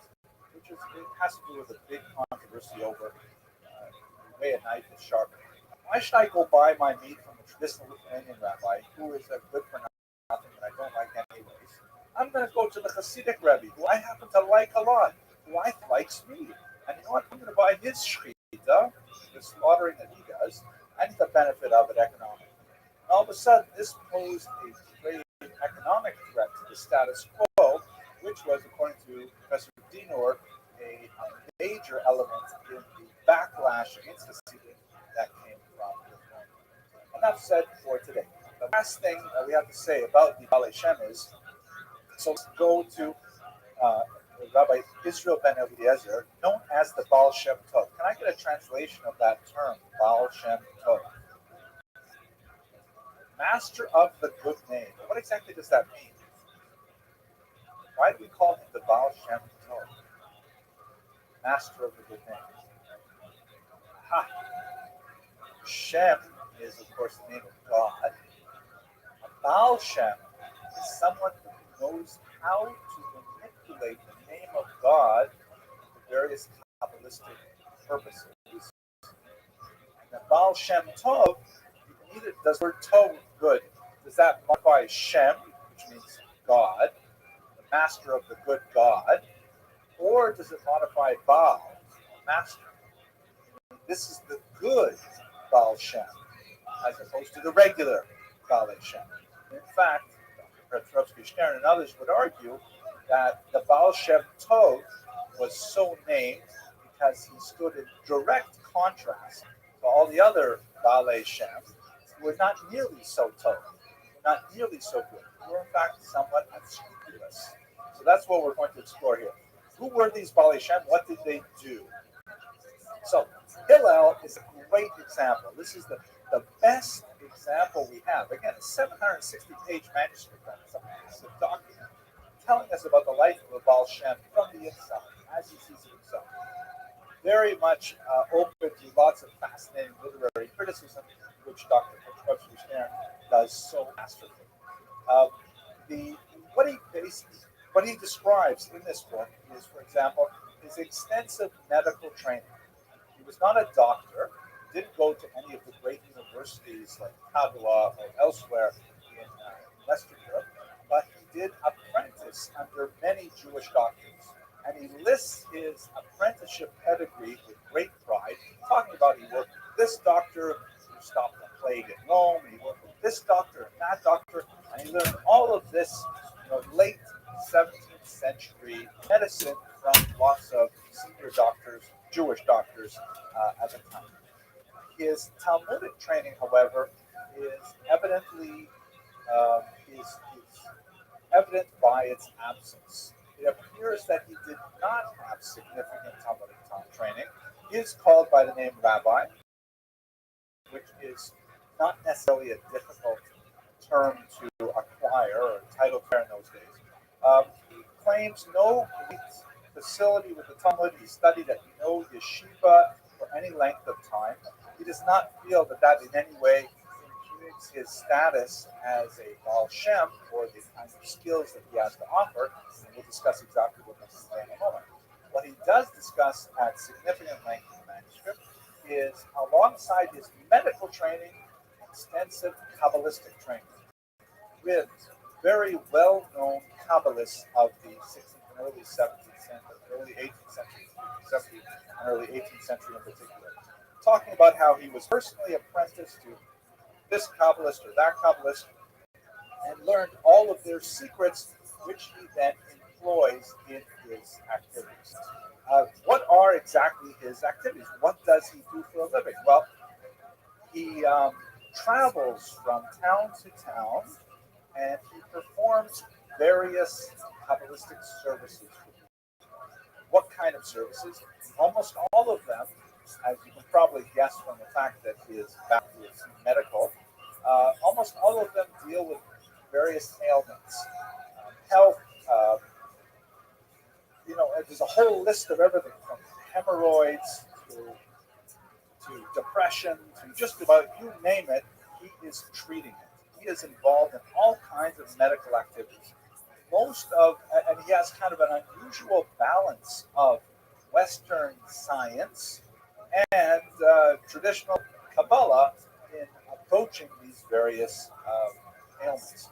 which it has to do with a big controversy over the way a knife is sharpened. Why should I go buy my meat from a traditional Lithuanian rabbi who is a good for nothing and I don't like anyways? I'm going to go to the Hasidic Rabbi, who I happen to like a lot, who I think likes meat. And you know what? I'm going to buy his shechita, the slaughtering that he does, and the benefit of it economically. All of a sudden, this posed a great economic threat to the status quo, which was, according to Professor Dinor, a major element in the backlash against the Hasidim that came from Lithuania. Enough said for today. The last thing that we have to say about the Balei Shem is, so let's go to Rabbi Israel ben Eliezer, known as the Baal Shem Tov. Can I get a translation of that term, Baal Shem Tov? Master of the good name. What exactly does that mean? Why do we call him the Baal Shem Tov? Master of the good name. Ha! Shem is, of course, the name of God. A Baal Shem is someone who knows how to manipulate the name of God for various Kabbalistic purposes. And the Baal Shem Tov, either does the word Tov, good, does that modify Shem, which means God, the master of the good God, or does it modify Baal, master? This is the good Baal Shem, as opposed to the regular Baal Shem. In fact, Dr. Petrovsky Stern and others would argue that the Baal Shem Tov was so named because he stood in direct contrast to all the other Baal Shem who were not nearly so Tov, not nearly so good, who were in fact somewhat unscrupulous. So that's what we're going to explore here. Who were these Baal Shem? What did they do? So Hillel is a great example. This is the best example we have. Again, a 760-page manuscript on some massive document telling us about the life of the Baal Shem from the inside, as he sees it himself. Very much open to lots of fascinating literary criticism, which Dr. Stern does so masterfully. Uh, the what he bases, what he describes in this book is, for example, his extensive medical training. He was not a doctor. He didn't go to any of the great universities like Padua or elsewhere in Western Europe, but he did apprentice under many Jewish doctors. And he lists his apprenticeship pedigree with great pride, talking about he worked with this doctor who stopped the plague in Rome, he worked with this doctor and that doctor, and he learned all of this, late 17th century medicine from lots of senior doctors, Jewish doctors at the time. His Talmudic training, however, is evidently is evident by its absence. It appears that he did not have significant Talmudic training. He is called by the name Rabbi, which is not necessarily a difficult term to acquire or title to in those days. He claims no great facility with the Talmud. He studied at no yeshiva for any length of time. He does not feel that in any way impugns his status as a Baal Shem or the kinds of skills that he has to offer. And we'll discuss exactly what this is in a moment. What he does discuss at significant length in the manuscript is, alongside his medical training, extensive Kabbalistic training with very well-known Kabbalists of the 16th and early 17th century, early 18th century, 17th and early 18th century in particular, talking about how he was personally apprenticed to this Kabbalist or that Kabbalist and learned all of their secrets, which he then employs in his activities. What are exactly his activities? What does he do for a living? Well, he travels from town to town and he performs various Kabbalistic services. What kind of services? Almost all of them, as you can probably guess from the fact that his background is medical, almost all of them deal with various ailments, health. There's a whole list of everything from hemorrhoids to depression to just about you name it. He is treating it. He is involved in all kinds of medical activities. And he has kind of an unusual balance of Western science and traditional Kabbalah in approaching these various ailments.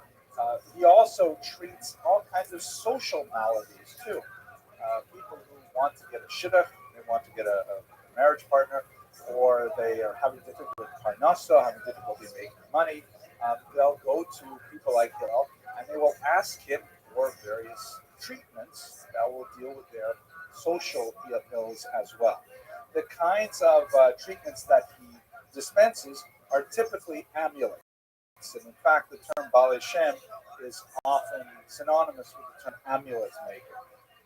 He also treats all kinds of social maladies too. People who want to get a shidduch, they want to get a marriage partner, or they are having difficulty with parnasa, having difficulty making money. They'll go to people like Hillel, and they will ask him for various treatments that will deal with their social ills as well. The kinds of treatments that he dispenses are typically amulets. And in fact, the term Baal Shem is often synonymous with the term amulet maker.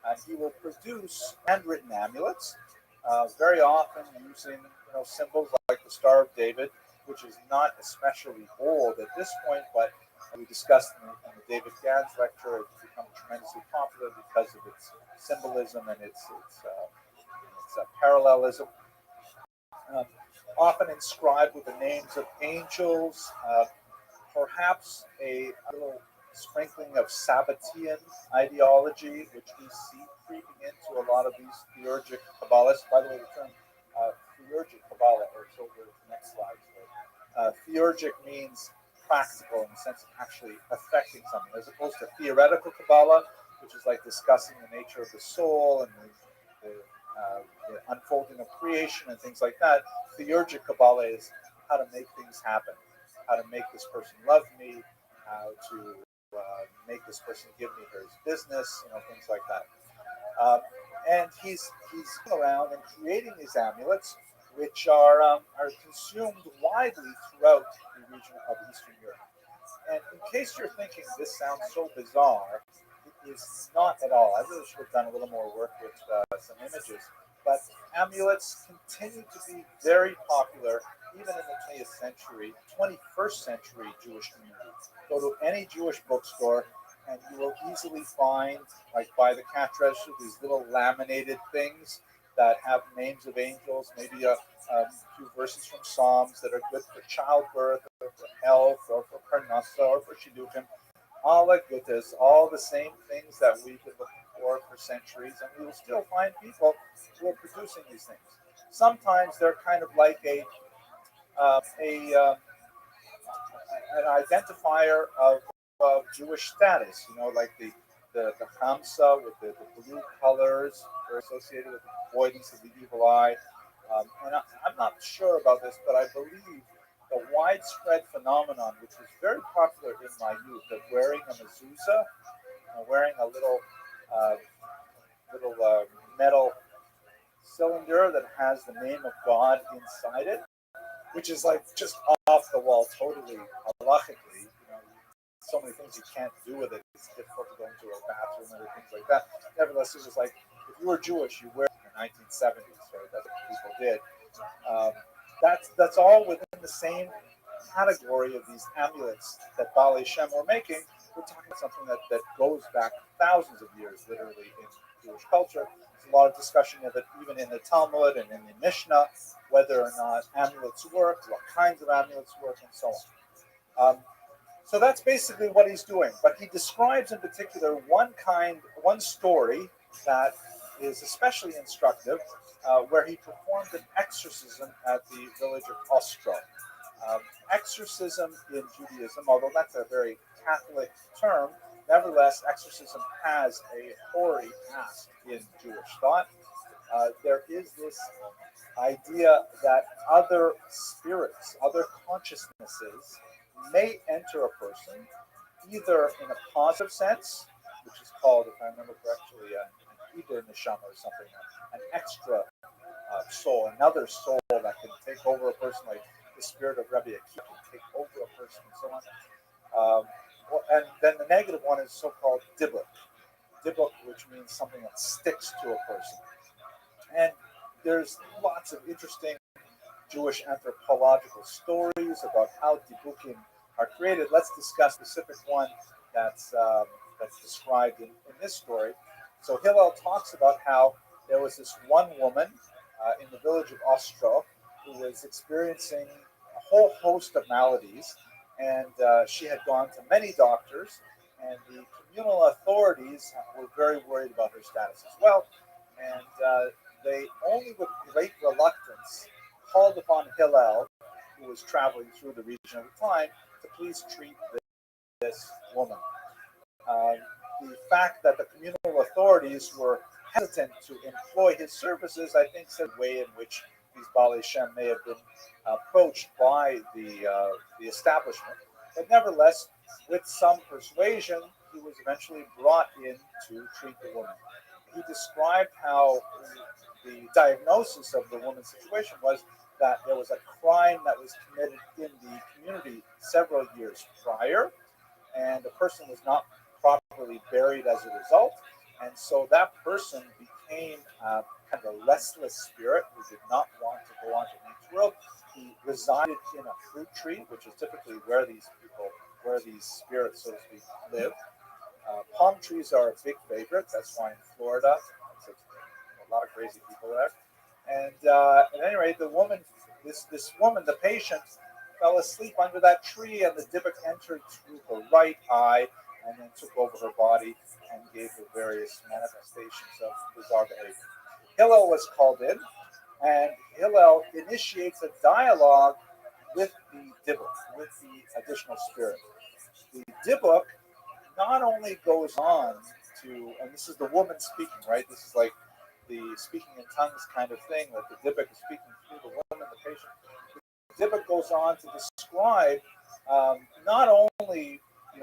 And he will produce handwritten amulets, very often using symbols like the Star of David, which is not especially old at this point, but we discussed in the David Gans lecture, it's become tremendously popular because of its symbolism and its parallelism. Often inscribed with the names of angels, perhaps a little sprinkling of Sabbatean ideology, which we see creeping into a lot of these theurgic Kabbalists. By the way, the term theurgic Kabbalah, or so the next slide. Theurgic means practical in the sense of actually affecting something, as opposed to theoretical Kabbalah, which is like discussing the nature of the soul and the unfolding of creation and things like that. Theurgic Kabbalah is how to make things happen, how to make this person love me, how to make this person give me his business, things like that. And he's going around and creating these amulets, which are consumed widely throughout the region of Eastern Europe. And in case you're thinking this sounds so bizarre, it is not at all. I really should have done a little more work with some images. But amulets continue to be very popular even in the 20th century, 21st century Jewish communities. Go to any Jewish bookstore and you will easily find, like by the cash register, these little laminated things that have names of angels, maybe a few verses from Psalms that are good for childbirth or for health or for parnasa or for shidduchim. All like goodness, all the same things that we've been looking for centuries, and we will still find people who are producing these things. Sometimes they're kind of like a an identifier of Jewish status. You know, like the Hamsa with the blue colors are associated with the avoidance of the evil eye. I'm not sure about this, but I believe the widespread phenomenon, which was very popular in my youth, of wearing a mezuzah, wearing a uh, little metal cylinder that has the name of God inside it, which is like just off the wall, totally halachically. You know, so many things you can't do with it. It's difficult to go into a bathroom and things like that. Nevertheless, it was like if you were Jewish, you wear it in the 1970s, right? That's what people did. Um, that's all within the same category of these amulets that Baalei Shem were making. We're talking about something that goes back thousands of years, literally, in Jewish culture. There's a lot of discussion of it, even in the Talmud and in the Mishnah, whether or not amulets work, what kinds of amulets work, and so on. So that's basically what he's doing. But he describes in particular one story that is especially instructive, where he performed an exorcism at the village of Ostro. Um, Exorcism in Judaism, although that's a very Catholic term, nevertheless, exorcism has a hoary past in Jewish thought. There is this idea that other spirits, other consciousnesses may enter a person either in a positive sense, which is called, if I remember correctly, an Iber Neshama or something, an extra soul, another soul that can take over a person, like the spirit of Rabbi can take over a person and so on. And then the negative one is so-called dibuk, which means something that sticks to a person. And there's lots of interesting Jewish anthropological stories about how dibukim are created. Let's discuss the specific one that's described in this story. So Hillel talks about how there was this one woman in the village of Ostro who was experiencing a whole host of maladies, and she had gone to many doctors, and the communal authorities were very worried about her status as well, and they only with great reluctance called upon Hillel, who was traveling through the region at the time, to please treat this woman. Uh, the fact that the communal authorities were hesitant to employ his services, I think, said the way in which these Baalei Shem may have been approached by the establishment. But nevertheless, with some persuasion, he was eventually brought in to treat the woman. He described how the diagnosis of the woman's situation was that there was a crime that was committed in the community several years prior, and the person was not properly buried as a result. And so that person became kind of a restless spirit who did not want to go on to the next world. He resided in a fruit tree, which is typically where these spirits, so to speak, live. Palm trees are a big favorite. That's why in Florida, it's a lot of crazy people there. And at any rate, the woman, this woman, the patient, fell asleep under that tree, and the Dybbuk entered through her right eye and then took over her body and gave her various manifestations of bizarre behavior. Hillel was called in, and Hillel initiates a dialogue with the Dybbuk, with the additional spirit. The Dybbuk not only goes on to, and this is the woman speaking, right? This is like the speaking in tongues kind of thing, that the Dybbuk is speaking through the woman, the patient. The Dybbuk goes on to describe not only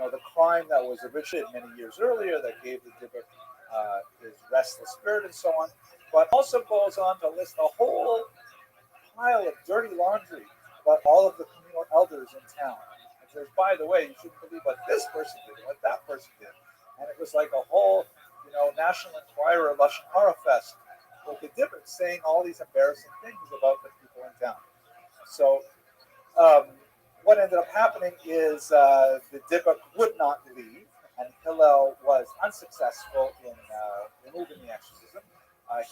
the crime that was originated many years earlier that gave the Dybbuk his restless spirit and so on, but also goes on to list a whole pile of dirty laundry about all of the communal elders in town. And says, by the way, you shouldn't believe what this person did, what that person did. And it was like a whole, National Enquirer Lashon Hara fest with the Dybbuk saying all these embarrassing things about the people in town. So what ended up happening is the Dybbuk would not leave, and Hillel was unsuccessful in removing the exorcism.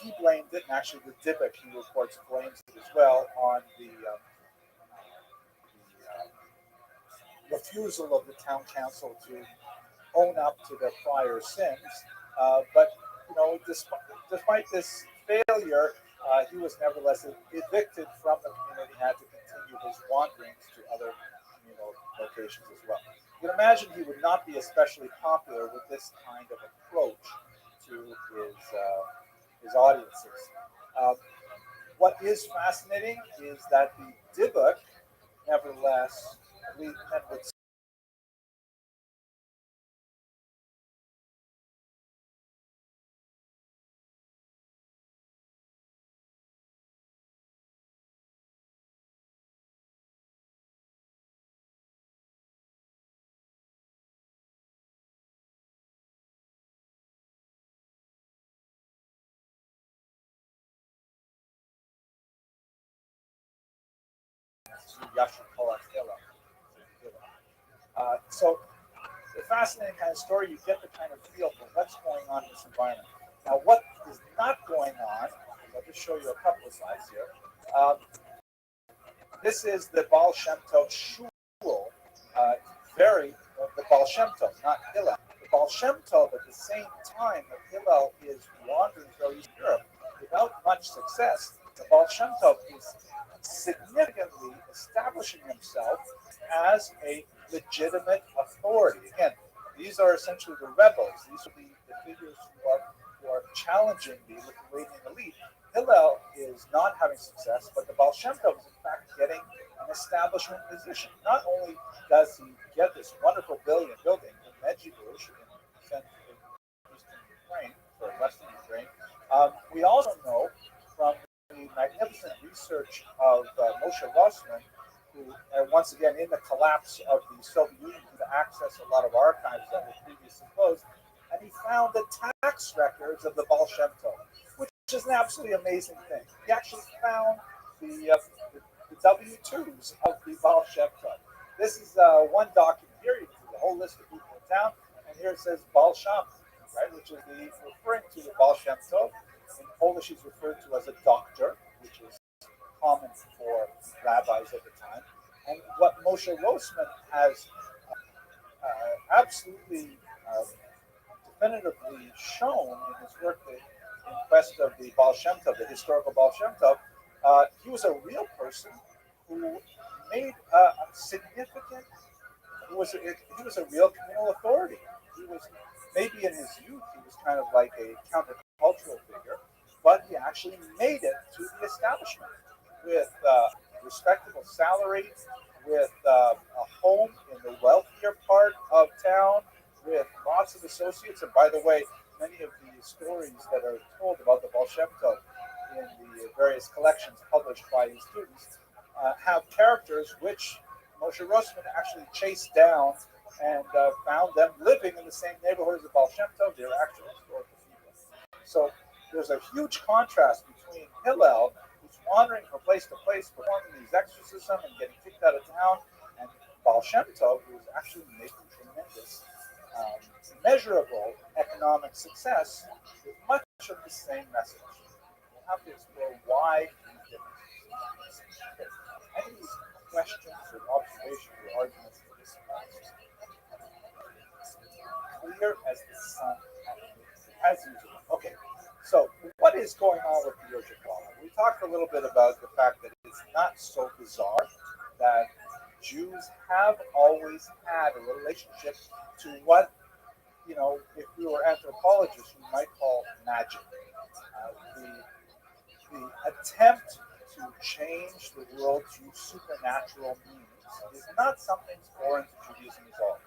He blamed it, and actually the Dybbuk, he reports, blames it as well refusal of the town council to own up to their prior sins. But despite this failure, he was nevertheless evicted from the community, had to continue his wanderings to other communal locations as well. You can imagine he would not be especially popular with this kind of approach to his audiences. Uh, what is fascinating is that the Dybbuk, nevertheless, we would so a fascinating kind of story. You get the kind of feel for what's going on in this environment. Now, what is not going on? I'll just show you a couple of slides here. This is the Baal Shem Tov Shul, the Baal Shem Tov, not Hillel. The Baal Shem Tov, at the same time that Hillel is wandering through Eastern Europe without much success, the Baal Shem Tov is significantly establishing himself as a legitimate authority. Again, these are essentially the rebels. These are the figures who are challenging the Lithuanian elite. Hillel is not having success, but the Baal Shem Tov is in fact getting an establishment position. Not only does he get this wonderful building in Medjugorje in eastern Ukraine, or western Ukraine, we also know from the magnificent research of Moshe Rothschild, who, once again, in the collapse of the Soviet Union, could access a lot of archives that were previously closed, and he found the tax records of the Baal Shem Tov, which is an absolutely amazing thing. He actually found the W-2s of the Baal Shem Tov. This is one document here. You can see the whole list of people in town, and here it says Baal Shem, right, which is referring to the Baal Shem Tov. In Polish, he's referred to as a doctor, which is common for rabbis at the time. And what Moshe Rothschild has absolutely definitively shown in his work in quest of the Baal Shem Tov, the historical Baal Shem Tov, he was a real person who made a significant. He was a real communal authority. He was maybe in his youth he was kind of like a countercultural figure, but he actually made it to the establishment with respectable salary, with a home in the wealthier part of town, with lots of associates. And by the way, many of the stories that are told about the Baal Shem Tov in the various collections published by his students have characters which Moshe Rothschild actually chased down and found them living in the same neighborhood as the Baal Shem Tov. They're actual historical people. So there's a huge contrast between Hillel, who's wandering from place to place, performing these exorcisms and getting kicked out of town, and Baal Shem Tov, who's actually making tremendous, measurable economic success with much of the same message. We'll have to explore why these differences. Any questions or observations or arguments for this class? Clear as the sun, as usual. Okay, so what is going on with the Yerushalayim? We talked a little bit about the fact that it's not so bizarre that Jews have always had a relationship to what, if we were anthropologists, we might call magic. The attempt to change the world through supernatural means is not something foreign to Judaism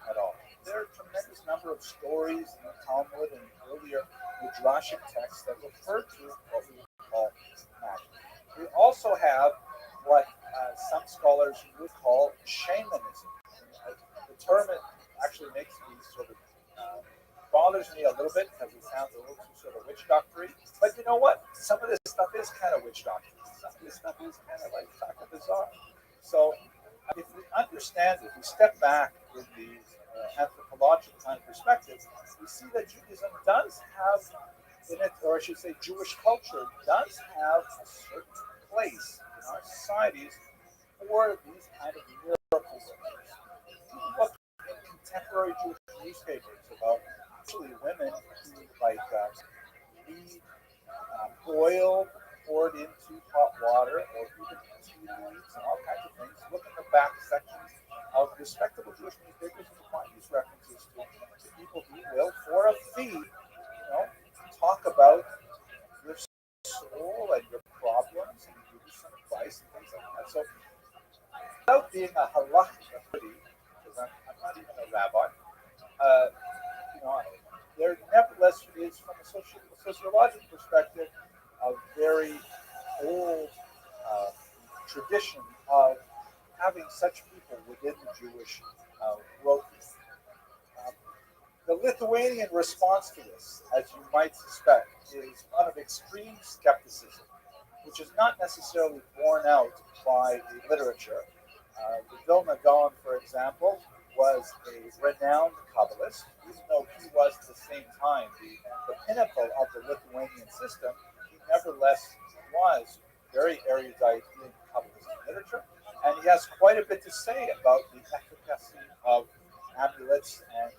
at all. There are a tremendous number of stories in the Talmud and earlier Midrashic texts that refer to what we would call magic. We also have what some scholars would call shamanism. The term actually makes me sort of bothers me a little bit because it sounds a little too sort of witch doctory. But you know what? Some of this stuff is kind of witch doctory. Some of this stuff is kind of like kind of bizarre. So if we understand it, we step back with the anthropological kind of perspective, we see that Judaism does have in it, or I should say Jewish culture does have a certain place in our societies for these kind of miracle workers. look in contemporary Jewish newspapers about actually women who read oil poured into hot water or even tea leaves and all kinds of things. Look in the back sections of respectable Jewish newspapers and find these references to people who will, for a fee, talk about your soul and your problems and give you some advice and things like that. So, without being a halachic authority, because I'm not even a rabbi, uh, you know, there nevertheless is, from a sociological perspective, a very old uh, tradition of having such people within the Jewish worldview. Um, the Lithuanian response to this, as you might suspect, is one of extreme skepticism, which is not necessarily borne out by the literature. The Vilna Gaon, for example, was a renowned Kabbalist, even though he was at the same time the pinnacle of the Lithuanian system. He nevertheless was very erudite in Kabbalistic literature, and he has quite a bit to say about the efficacy of amulets, and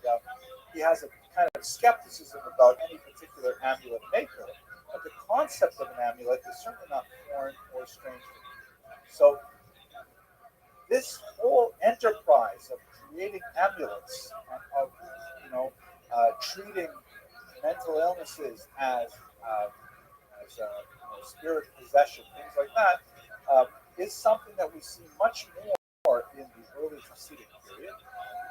he has a kind of skepticism about any particular amulet maker. But the concept of an amulet is certainly not foreign or strange to him. So this whole enterprise of creating amulets and of treating mental illnesses as spirit possession, things like that, is something that we see much more in the early Hasidic period,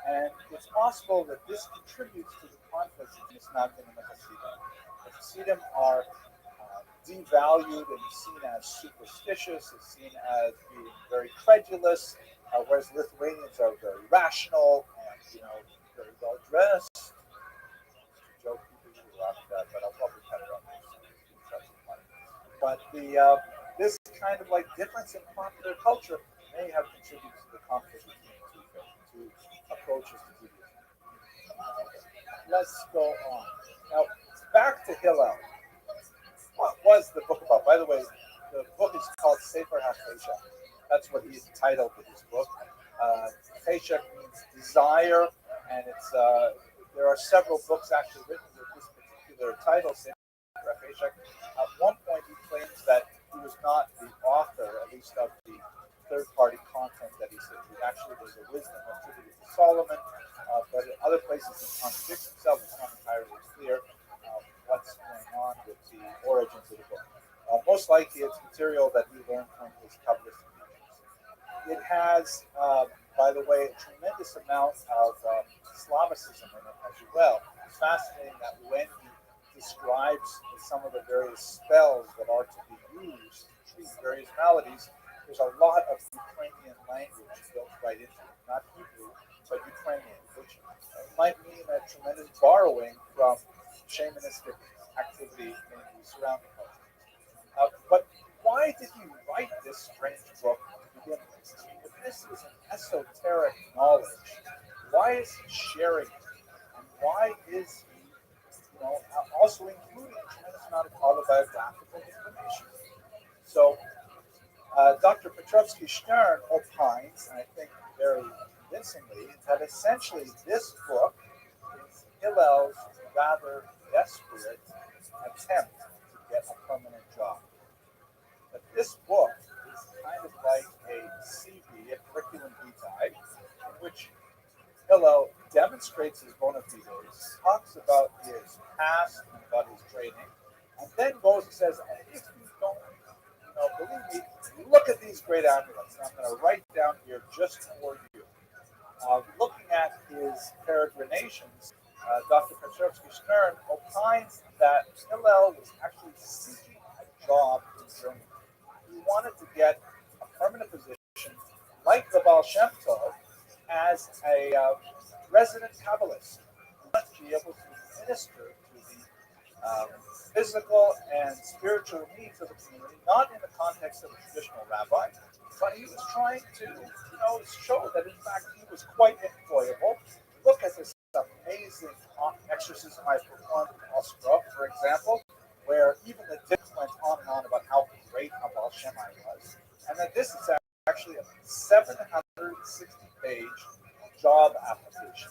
and it's possible that this contributes to the conflict between Ismanim and the Hasidim. The Hasidim are devalued and seen as superstitious, is seen as being very credulous, whereas Lithuanians are very rational and very well dressed. Joke people usually laugh at that, but I'll probably cut it on this. But this kind of difference in popular culture may have contributed to the conflict between the two approaches to Judaism. Let's go on. Now, back to Hillel. What was the book about? By the way, the book is called Sefer HaCheshek. That's what he titled his book. Cheshek means desire, and there are several books actually written with this particular title, Sefer HaCheshek. At one point, he claims that he was not the author, at least of the third-party content that he said. Actually, there's a wisdom attributed to Solomon, but in other places he contradicts himself. It's not entirely clear what's going on with the origins of the book. Most likely, it's material that he learned from his Kabbalistic teachings. It has, by the way, a tremendous amount of Slavicism in it as well. It's fascinating that when he describes some of the various spells that are to be used to treat various maladies, there's a lot of Ukrainian language built right into it. Not Hebrew, but Ukrainian, which might mean a tremendous borrowing from shamanistic activity in the surrounding culture. But why did he write this strange book to begin with? I mean, if this is an esoteric knowledge, why is he sharing it? And why is he, also including a tremendous amount of autobiographical information? So, Dr. Petrovsky Stern opines, and I think very convincingly, that essentially this book is Hillel's rather desperate attempt to get a permanent job. But this book is kind of like a CV, a curriculum vitae, in which Hillel demonstrates his bona fides, talks about his past and about his training, and then goes and says, if you don't believe me, look at these great amulets. And I'm going to write down here just for you. Looking at his peregrinations, Dr. Petrovsky Stern opines that Hillel was actually seeking a job in Germany. He wanted to get a permanent position, like the Baal Shem Tov, as a resident Kabbalist. He wanted to be able to minister to the physical and spiritual needs of the community, not in the context of a traditional rabbi, but he was trying to, show that in fact he was quite employable. Look at this amazing exorcism I performed in Austria, for example, where even the dicks went on and on about how great a Baal Shemai was, and that this is actually a 760-page job application.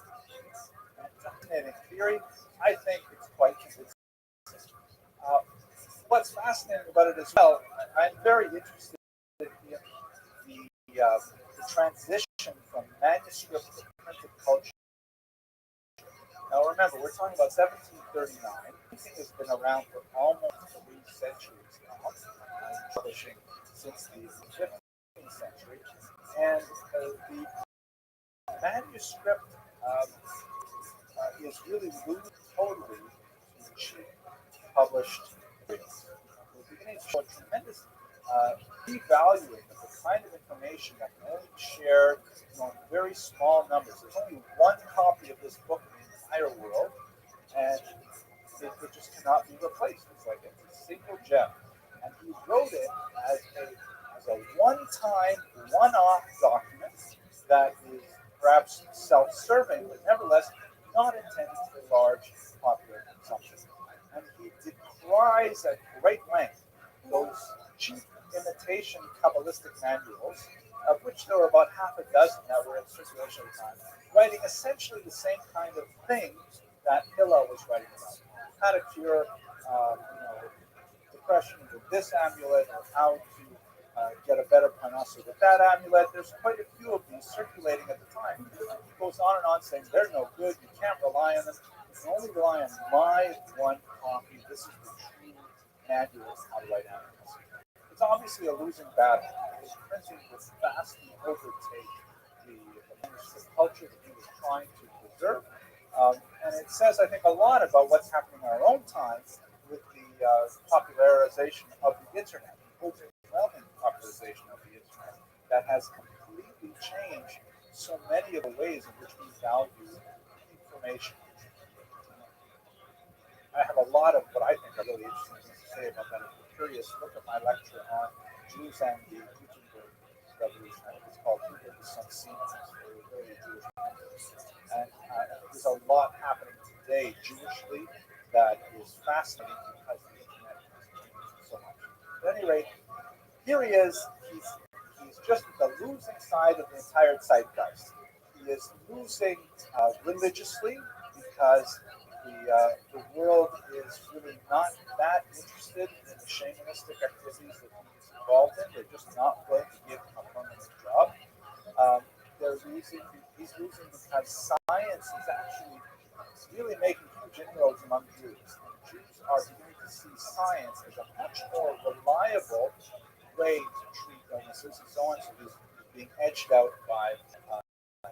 And fascinating theory. I think it's quite convincing. Uh, what's fascinating about it as well, I'm very interested in the transition from manuscript to printed culture. Now remember, we're talking about 1739. Printing has been around for almost 3 centuries now, publishing since the 15th century. And the manuscript is really moving totally to cheap published materials. We're beginning to show a tremendous devaluing of the kind of information that can only be shared in very small numbers. There's only one copy of this book in the entire world, and it just cannot be replaced. It's like it's a single gem. And he wrote it as a one-time, one-off document that is perhaps self-serving, but nevertheless not intended for large popular consumption. And he decries at great length those cheap imitation Kabbalistic manuals, of which there were about half a dozen that were in circulation at the time, writing essentially the same kind of things that Hillel was writing about. How to cure, depression with this amulet, or how to get a better prognosis with that amulet. There's quite a few of these circulating at the time. He goes on and on saying they're no good. You can't rely on them. You can only rely on my one copy. This is the true manual of how to write amulets. It's obviously a losing battle. His printing would vastly overtake the manuscript culture that he was trying to preserve. And it says, I think, a lot about what's happening in our own time with the popularization of the internet, the overwhelming popularization of the internet that has completely changed so many of the ways in which we value information. I have a lot of what I think are really interesting things to say about that. If you're curious, look at my lecture on Jews and the Gutenberg Revolution. It's called Who Did the Sun See? Very Jewish. And there's a lot happening today Jewishly that is fascinating because the internet has changed so much. At any rate, here he is. He's just at the losing side of the entire zeitgeist. He is losing religiously because the world is really not that interested in the shamanistic activities that he's involved in. They're just not willing to give him a permanent job. He's losing because science is actually really making huge inroads among Jews. Jews are beginning to see science as a much more reliable way to treat illnesses and so on. So he's being edged out by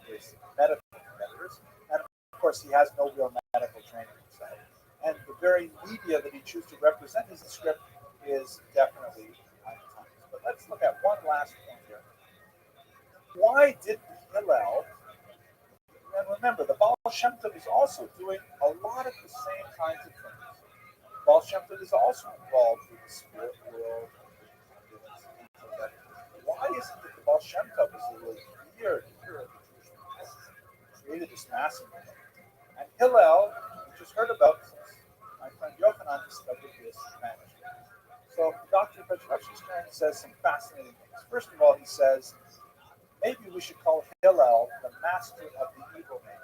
his medical competitors. And of course, he has no real medical training himself. And the very media that he chooses to represent his script is definitely untimed. But let's look at one last point here. Why did Hillel, and remember, the Baal Shem Tov is also doing a lot of the same kinds of things. Baal Shem Tov is also involved with the spirit world. Why is it that the Baal Shem Tov is a revered hero of the Jewish people, created this massive movement? And Hillel, we just heard about this. My friend Yochanan discovered this manuscript. So Dr. Petrovsky says some fascinating things. First of all, he says, maybe we should call Hillel the master of the evil name,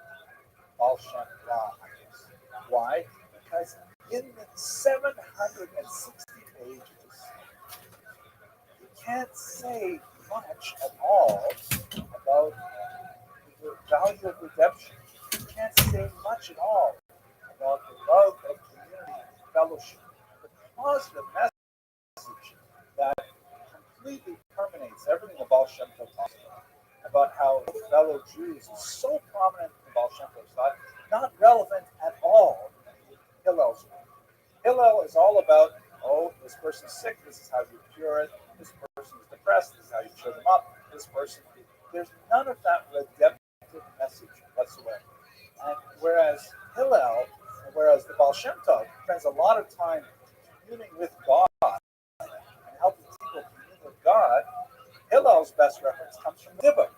Baal Shem Ra, I guess. Why? Because in the 760 pages, you can't say much at all about the value of redemption. You can't say much at all about the love of community and fellowship, the positive message that completely permeates everything the Baal Shem Tov talks about how fellow Jews is so prominent in the Baal Shem Tov's thought, not relevant at all in Hillel's work. Hillel is all about, this person's sick, this is how you cure it. This person is depressed, this is how you cheer them up. This person, there's none of that redemptive message whatsoever. And whereas the Baal Shem Tov spends a lot of time communing with God and helping people commune with God, Hillel's best reference comes from the book,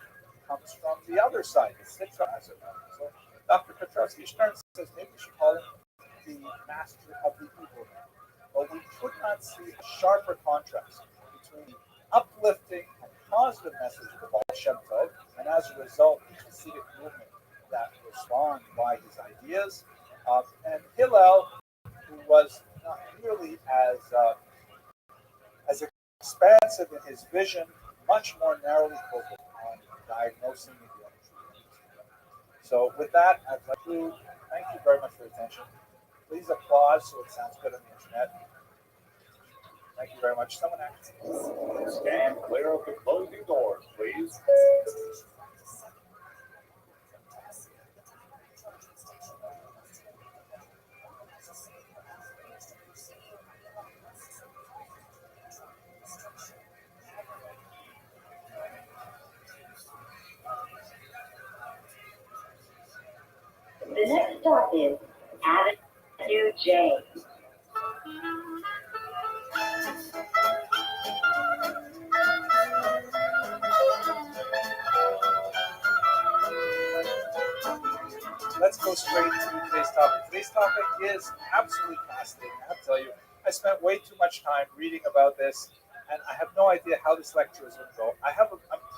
comes from the other side, the Sitra, as it were. So Dr. Petrovsky Stern says maybe we should call him the master of the evil man. But we could not see a sharper contrast between the uplifting and positive message of the Baal Shem Tov, and as a result, the Hasidic movement that were spawned by his ideas. And Hillel, who was not nearly as expansive in his vision, much more narrowly focused on diagnosing ideology. So, with that, I'd like to thank you very much for your attention. Please applaud so it sounds good on the internet. Thank you very much. Someone asked. Stand clear of the closing doors, please. The next stop is Avenue J. Let's go straight to today's topic. Today's topic is absolutely fascinating. I have to tell you, I spent way too much time reading about this, and I have no idea how this lecture is going to go. I'm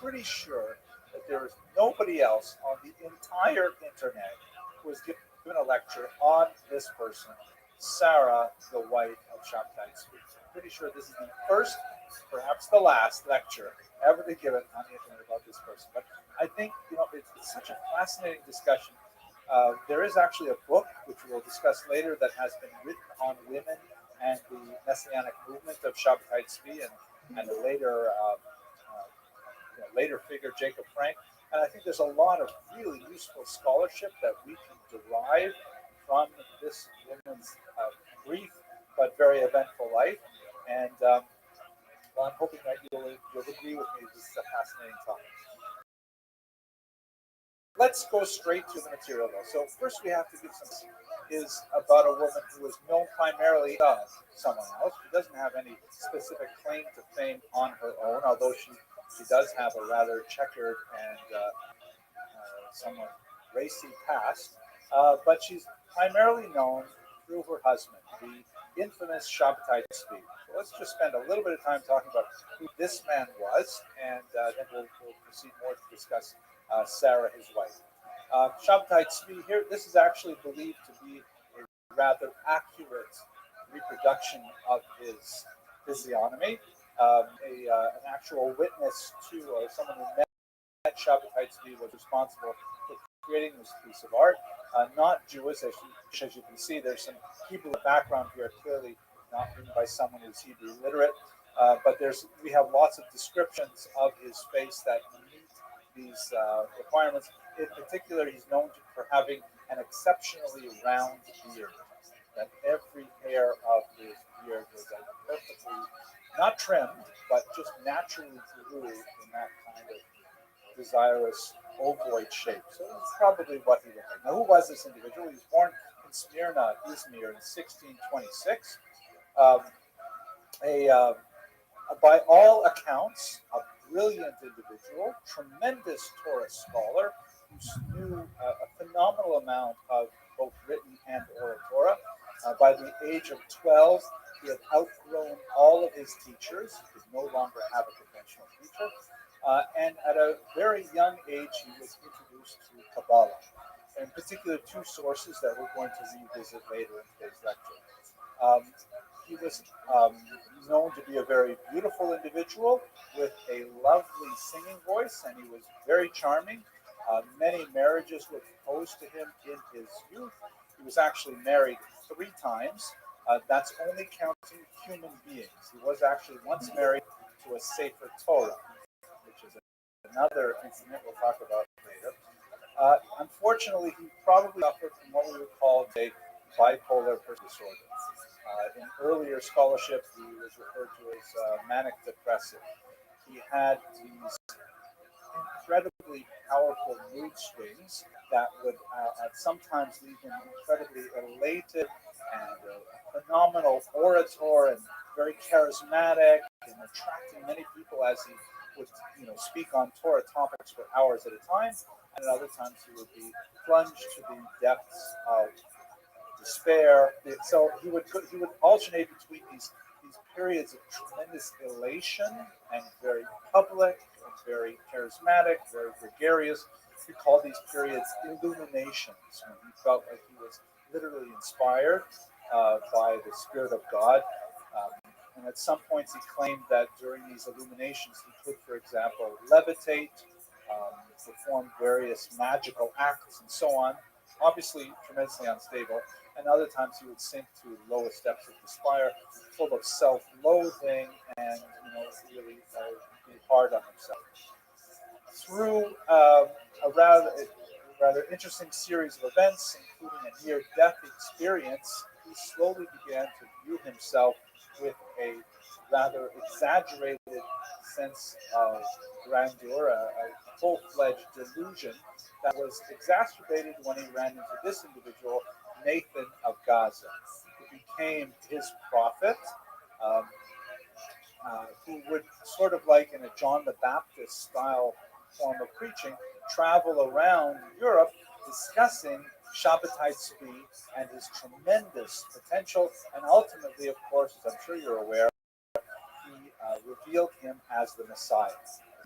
pretty sure that there is nobody else on the entire internet who has given a lecture on this person, Sarah, the wife of Shabtai Tzvi. I'm pretty sure this is the first, perhaps the last lecture ever to give it on the internet about this person. But I think it's such a fascinating discussion. There is actually a book, which we'll discuss later, that has been written on women and the messianic movement of Shabtai Tzvi and a later figure, Jacob Frank. And I think there's a lot of really useful scholarship that we can derive from this woman's brief but very eventful life. And well, I'm hoping that you'll agree with me. This is a fascinating topic. Let's go straight to the material, though. So first we have to give some is about a woman who is known primarily of someone else. She doesn't have any specific claim to fame on her own, although she does have a rather checkered and somewhat racy past. But she's primarily known through her husband, the infamous Shabtai Tzvi. So let's just spend a little bit of time talking about who this man was, and then we'll proceed more to discuss Sarah, his wife. Shabtai Tzvi here, this is actually believed to be a rather accurate reproduction of his physiognomy. An actual witness to, or someone who met Shabtai Tzvi was responsible for creating this piece of art. Not Jewish, as you can see, there's some Hebrew background here, clearly not written by someone who's Hebrew literate. But we have lots of descriptions of his face that meet these requirements. In particular, he's known for having an exceptionally round beard. That every hair of his beard was perfectly, not trimmed, but just naturally grew in that kind of desirous ovoid shape. So that's probably what he looked like. Now, who was this individual? He was born in Smyrna, Izmir, in 1626. By all accounts, a brilliant individual, tremendous Torah scholar, who knew a phenomenal amount of both written and oral Torah. By the age of 12, he had outgrown all of his teachers. He could no longer have a conventional teacher. And at a very young age, he was introduced to Kabbalah. In particular, two sources that we're going to revisit later in today's lecture. He was known to be a very beautiful individual with a lovely singing voice, and he was very charming. Many marriages were proposed to him in his youth. He was actually married 3 times. That's only counting human beings. He was actually once married to a Sefer Torah, which is another incident we'll talk about later. Unfortunately, he probably suffered from what we would call a bipolar disorder. In earlier scholarship, he was referred to as manic depressive. He had these incredibly powerful mood swings that would sometimes leave him incredibly elated and a phenomenal orator and very charismatic and attracting many people as he would speak on Torah topics for hours at a time, and at other times he would be plunged to the depths of despair. So he would alternate between these periods of tremendous elation and very public and very charismatic, very gregarious, He called these periods illuminations, when he felt like he was literally inspired by the Spirit of God. Um, and at some points, he claimed that during these illuminations, he could, for example, levitate, perform various magical acts, and so on. Obviously, tremendously unstable. And other times, he would sink to the lowest depths of despair, full of self-loathing, and really be hard on himself. Through a rather interesting series of events, including a near-death experience, he slowly began to view himself with a rather exaggerated sense of grandeur, a full-fledged delusion that was exacerbated when he ran into this individual, Nathan of Gaza, who became his prophet. Um, who would sort of like in a John the Baptist style form of preaching, travel around Europe discussing Shabbatai Tzvi and his tremendous potential. And ultimately, of course, as I'm sure you're aware, he revealed him as the Messiah,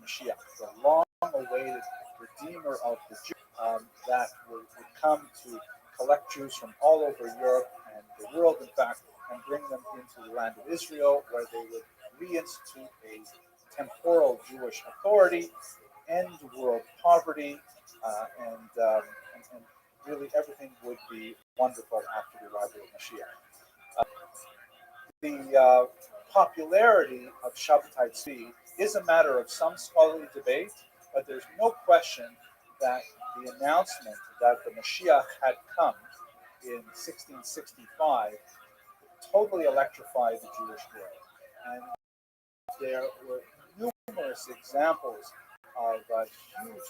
Mashiach, the long-awaited Redeemer of the Jews that would come to collect Jews from all over Europe and the world, in fact, and bring them into the land of Israel, where they would reinstitute a temporal Jewish authority, end world poverty, and really everything would be wonderful after the arrival of Mashiach. The popularity of Shabbatai Tzvi is a matter of some scholarly debate, but there's no question that the announcement that the Mashiach had come in 1665 totally electrified the Jewish world. And there were numerous examples of huge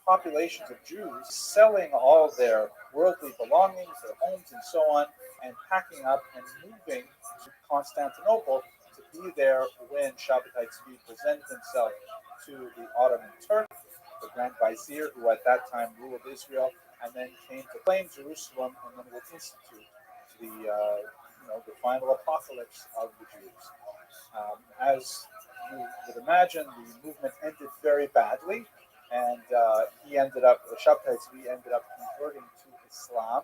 populations of Jews selling all their worldly belongings, their homes, and so on, and packing up and moving to Constantinople to be there when Shabbatai Tzvi presented himself to the Ottoman Turk, the Grand Vizier, who at that time ruled Israel, and then came to claim Jerusalem, and then would institute the final apocalypse of the Jews. As you would imagine, the movement ended very badly, and Shabtai Tzvi ended up converting to Islam,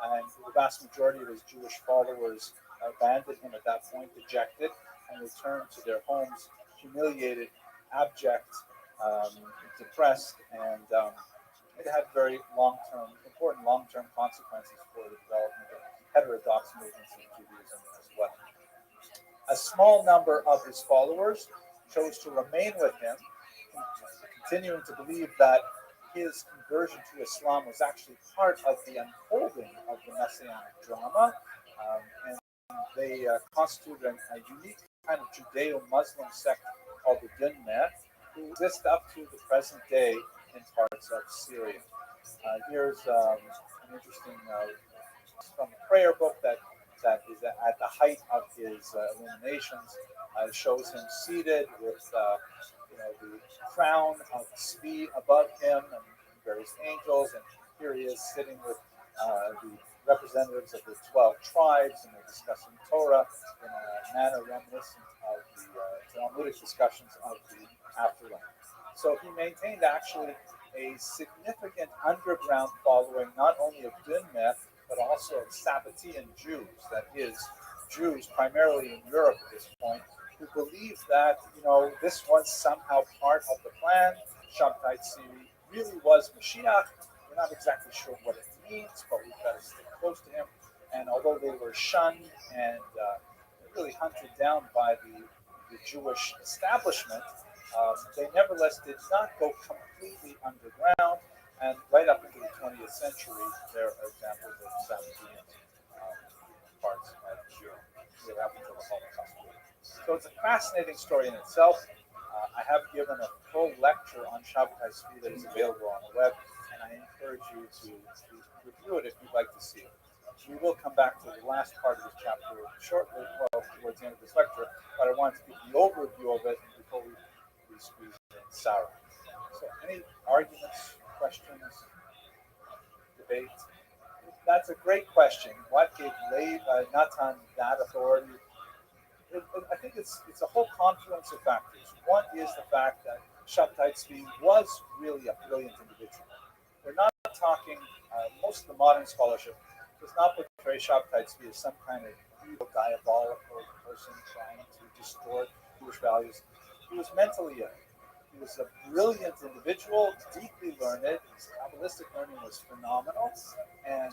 and the vast majority of his Jewish followers abandoned him at that point, dejected, and returned to their homes, humiliated, abject, depressed, and it had very important long-term consequences for the development of heterodox movements in Judaism as well. A small number of his followers chose to remain with him, continuing to believe that his conversion to Islam was actually part of the unfolding of the Messianic drama, and they constituted a unique kind of Judeo-Muslim sect called the Dinmeh, who exist up to the present day in parts of Syria. Here's an interesting from a prayer book that is at the height of his illuminations. Shows him seated with the crown of Tzvi above him and various angels, and here he is sitting with the representatives of the 12 tribes, and they're discussing Torah in a manner reminiscent of the Talmudic discussions of the afterlife. So he maintained actually a significant underground following, not only of Dinmeh, but also of Sabbatean Jews, that is, Jews primarily in Europe at this point, who believed that this was somehow part of the plan. Shabtai Tzvi really was Mashiach. We're not exactly sure what it means, but we've got to stick close to him. And although they were shunned and really hunted down by the Jewish establishment, they nevertheless did not go completely underground. And right up into the 20th century, there are examples of Sabbatean parts of Europe, right up until the Holocaust. So it's a fascinating story in itself. I have given a full lecture on Shabbatai Tzvi that is available on the web, and I encourage you to review it if you'd like to see it. We will come back to the last part of this chapter shortly, towards the end of this lecture, but I wanted to give the overview of it before we squeeze in Sarah. So any arguments, questions, debate? That's a great question. What gave Natan that authority? I think it's a whole confluence of factors. One is the fact that Shabtai Tzvi was really a brilliant individual. we're not talking, most of the modern scholarship does not portray Shabtai Tzvi as some kind of evil, diabolical person trying to distort Jewish values. He was mentally ill. He was a brilliant individual, deeply learned. His Kabbalistic learning was phenomenal, and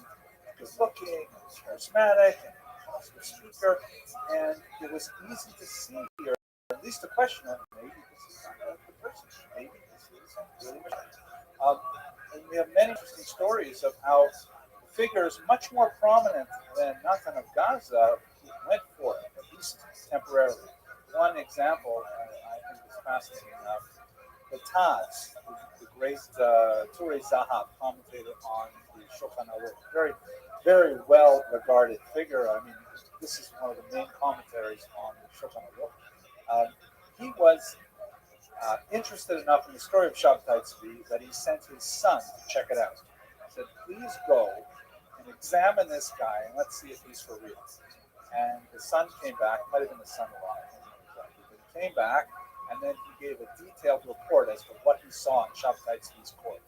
good looking, and charismatic, and a positive speaker. And it was easy to see, or at least to question him, maybe this is not a good person, maybe this is really much. And we have many interesting stories of how figures much more prominent than Nathan of Gaza went for it, at least temporarily. One example I think is fascinating enough. The Taz, the great Turei Zahab commentator on the Shulchan Aruch, very, very well regarded figure. I mean, this is one of the main commentaries on the Shulchan Aruch. He was interested enough in the story of Shabtai Tzvi that he sent his son to check it out. He said, please go and examine this guy and let's see if he's for real. And the son came back, might have been the son-in-law, but he came back, and then he gave a detailed report as to what he saw in Shabtai Tzvi's court.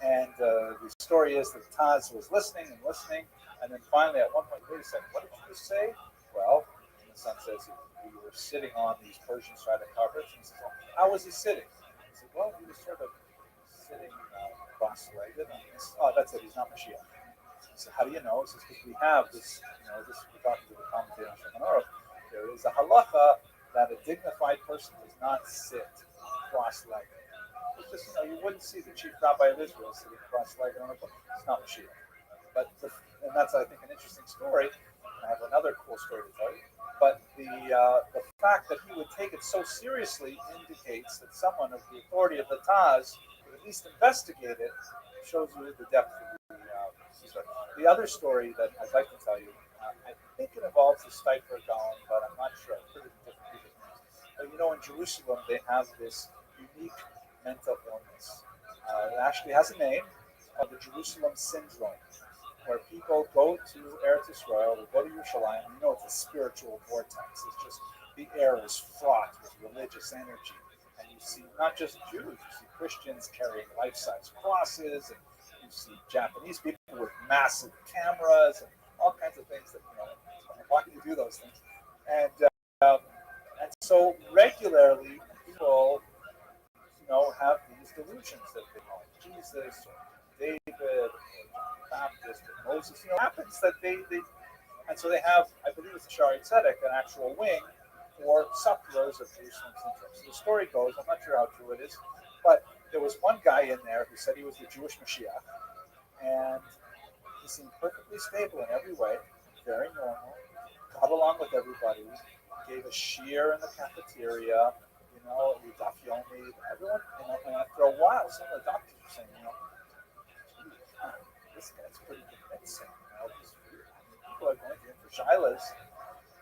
And the story is that Taz was listening and listening, and then finally at one point, wait a second, what did you just say? Well, the son says we were sitting on these Persian strata carpets, and he says, well, how was he sitting? He said, well, he was sort of sitting cross-legged. Oh, that's it, he's not Mashiach. So how do you know? He says, because we have this, this we're talking to the commentator on Shulchan Aruch, there is a halacha that a dignified person does not sit cross-legged. It's just, you wouldn't see the chief rabbi of Israel sitting cross-legged on a book. It's not Mashiach. And that's, I think, an interesting story. I have another cool story to tell you. But the fact that he would take it so seriously indicates that someone of the authority of the Taz would at least investigate it, shows you the depth of the story. The other story that I'd like to tell you, I think it involves the Steifer Gaon, but I'm not sure. I've heard it in different people's names. But in Jerusalem, they have this unique mental illness. It actually has a name. It's called the Jerusalem Syndrome, where people go to Eretz Israel, they go to Yerushalayim, it's a spiritual vortex. It's just, the air is fraught with religious energy. And you see not just Jews, you see Christians carrying life-size crosses, and you see Japanese people with massive cameras, and all kinds of things that, why do you do those things? And so regularly people, have these delusions that they call Jesus or David or Baptist or Moses. It happens that they and so they have, I believe it's a Shari Tzedek, an actual wing for sufferers of Jerusalem syndrome. So the story goes, I'm not sure how true it is, but there was one guy in there who said he was the Jewish Mashiach, and he seemed perfectly stable in every way, very normal, got along with everybody, gave a shear in the cafeteria, Daf Yomi, everyone, and after a while, some of the doctors were saying, this guy's pretty convincing, people are going to him for Shilas,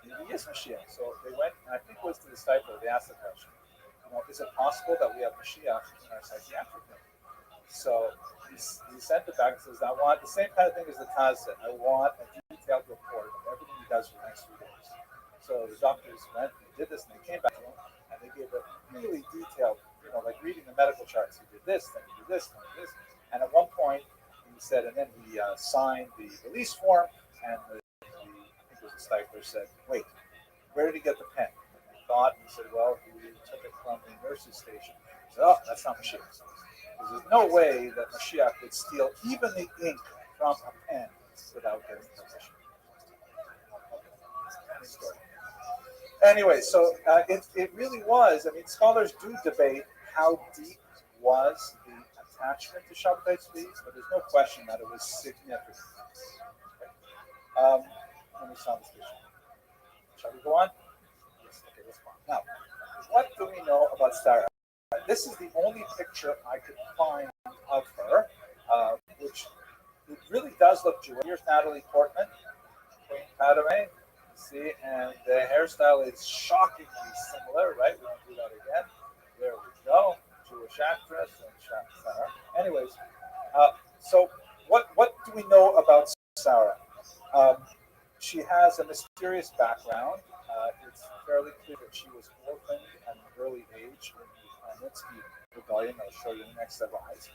maybe he is Mashiach. So they went, and I think it was to the disciple, they asked the question, is it possible that we have Mashiach in our psychiatric room? So he sent it back and says, I want the same kind of thing as the Taz said. I want a detailed report of everything he does for the next 3 days. So the doctors went and did this, and they came back to him, and they gave a really detailed, like reading the medical charts. He did this, then he did this, then he did this. And at one point, he said, and then he signed the release form, and I think it was a Stifler, said, wait, where did he get the pen? And he thought, and he said, well, he took it from the nurse's station. He said, oh, that's not Mashiach. There's no way that Mashiach would steal even the ink from a pen without getting permission. Anyway, so it really was. I mean, scholars do debate how deep was the attachment to Shabtai Tzvi, but there's no question that it was significant. Let me sound this vision. Shall we go on? Yes. Okay, let's go on. Now, what do we know about Sarah? This is the only picture I could find of her, which it really does look Jewish. Here's Natalie Portman, Queen Padme. See, and the hairstyle is shockingly similar, right? We don't do that again. There we go. Jewish actress and Sarah. Anyways, so what do we know about Sarah? She has a mysterious background. It's fairly clear that she was orphaned at an early age in the Mitzvah rebellion. I'll show you in the next set of eyes.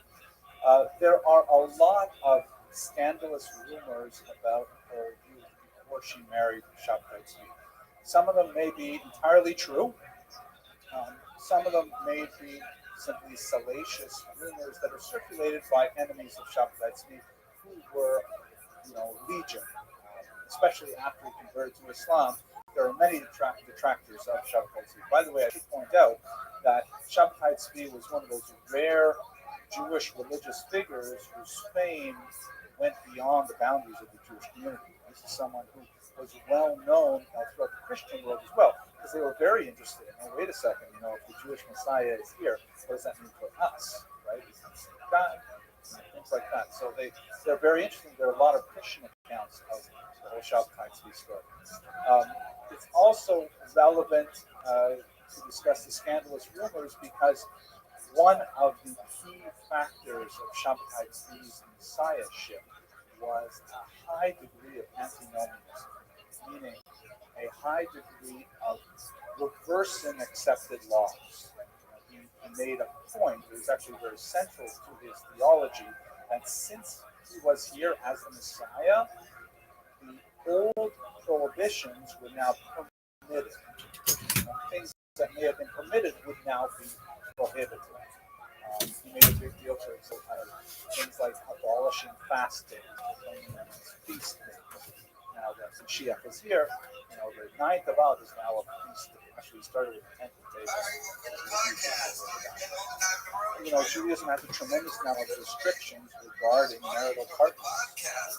There are a lot of scandalous rumors about her youth before she married Shabtai Tzvi. Some of them may be entirely true. Some of them may be simply salacious rumors that are circulated by enemies of Shabtai Tzvi who were, legion, especially after he converted to Islam. There are many detractors of Shabtai Tzvi. By the way, I should point out that Shabtai Tzvi was one of those rare Jewish religious figures whose fame went beyond the boundaries of the Jewish community. This is someone who was well known throughout the Christian world as well, because they were very interested. Now, wait a second, if the Jewish Messiah is here, what does that mean for us, right? God, things like that. So they're very interesting. There are a lot of Christian accounts of the whole Shabtai Tzvi story. It's also relevant to discuss the scandalous rumors because one of the key factors of Shabtai Tzvi's messiahship was a high degree of antinomianism, meaning a high degree of reversing accepted laws. He made a point, it was actually very central to his theology, that since he was here as the Messiah, the old prohibitions were now permitted. Things that may have been permitted would now be prohibited. He made a big deal, for example, out of things like abolishing fast days, feast days. Now that Mashiach is here, the 9th of Av is now a feast day. Actually, started with the 10th of Day. Judaism has a tremendous amount of restrictions regarding marital partners,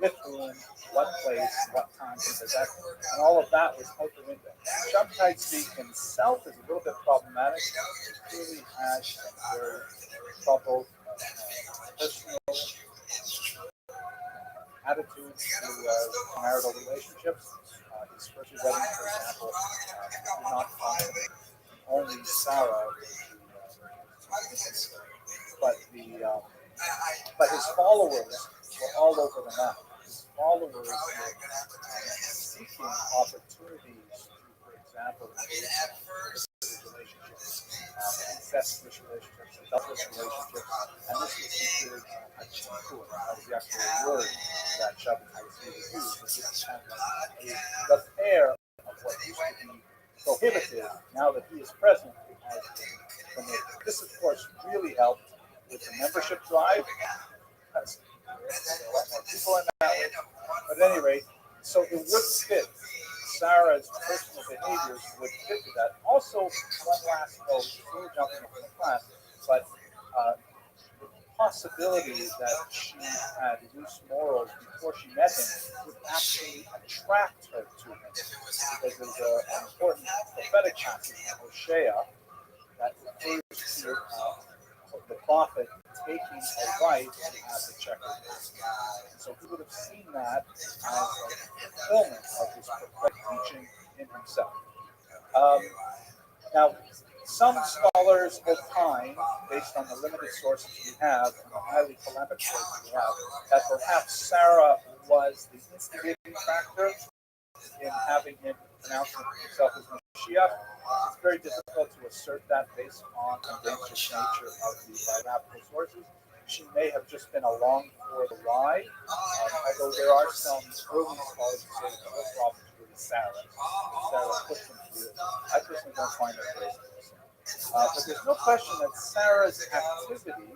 with whom, what place, what time, things like that. And all of that was out the window. Shabtai Tzvi himself is a little bit problematic. He clearly has some very troubled personal attitudes to marital relationships. His first wedding, for example, did not find only Sarah, but his followers were all over the map. His followers were seeking opportunities to, for example, relationships, incestuous relationships, adulterous relationships, and this was considered a chikkur. That was the actual word that Shabtai Tzvi used, which is the pair of what used to be prohibited, now that he is present, has been permitted. This, of course, really helped with the membership drive. That's a lot more people in that way. But at any rate, so it would fit. Sarah's personal behaviors would fit with that. Also, one last note, we're jumping from the class, but the possibility that she had loose morals before she met him would actually attract her to him. Because there's an important prophetic passage in Hosea that refers to the prophet taking a wife to have the checkered past. And so he would have seen that as a fulfillment of his prophetic teaching in himself. Now, some scholars opine, based on the limited sources we have and the highly polemic sources we have, that perhaps Sarah was the instigating factor in having him pronounce himself as Mashiach. It's very difficult to assert that based on the dangerous nature of the biographical sources. She may have just been along for the ride, although there are some early scholars who say that the problem is really Sarah. Sarah pushed him to do it. I personally don't find that very close. But there's no question that Sarah's activity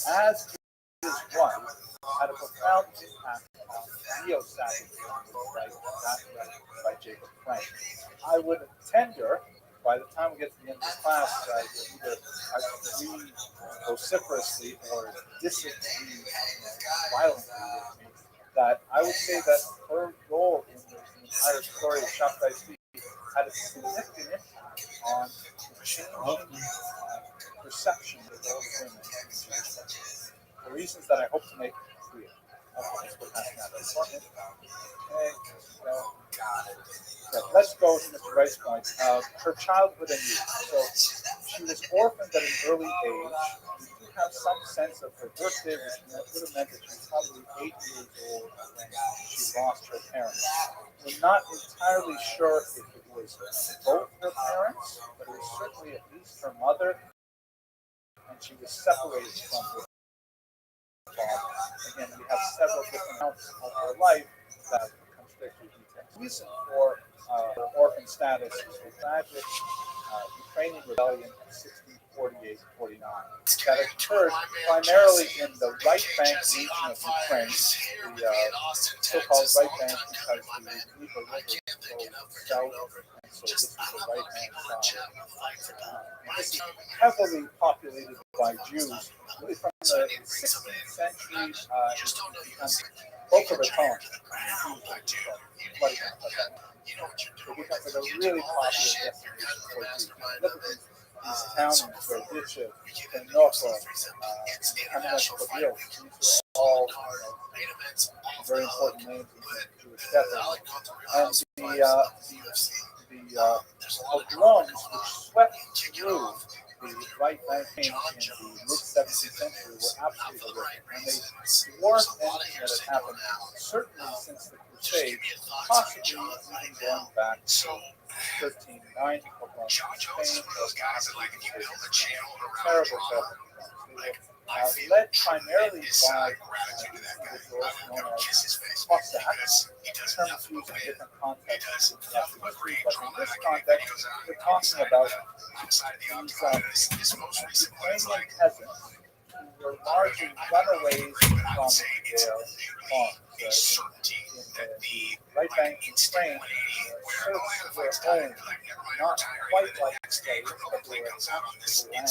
as his wife had a profound impact on neo-Sabbath, by Jacob Frank. I would tender, by the time we get to the end of this class, either agree vociferously or disagree violently with me, that I would say that her role in the entire story of Shabtai Tzvi had a significant impact on the changing perception of those women in Jewish life, for reasons that I hope to make clear. Okay, let's go past that. Let's go to Mr. Wright's point. Her childhood and youth. So she was orphaned at an early age. We do have some sense of her birthday, which would have meant that she was probably 8 years old when she lost her parents. We're not entirely sure if it was both her parents, but it was certainly at least her mother. And she was separated from her father. Again, we have several different accounts of her life that contradict the details. The reason for her orphan status is the tragic Ukrainian rebellion of 1648-49 that occurred primarily in the right bank region of Ukraine, the so-called right bank because the Dnieper River flows south, and so this is the right-hand side. This is heavily populated by Jews, really from the 16th century. Boca Raton, it becomes a really popular destination for Jews. Look at these towns, Berdichev, Ternopil, Kamenets-Podil. These are all very important names in Jewish death. And the pogroms which swept through the right bank in the mid-17th century were absolutely horrific. And they dwarfed anything that had happened, certainly since the Crusade, possibly even going back to 1390 pogroms in Spain. Terrible, led primarily by individuals known as Cossacks. Terms used in different contexts in Russian history, but in this context, we're talking about these Ukrainian peasants who were largely runaways from their farms. In the right bank in Spain, serfs were owned, not quite like slaves, but they were attached to the land,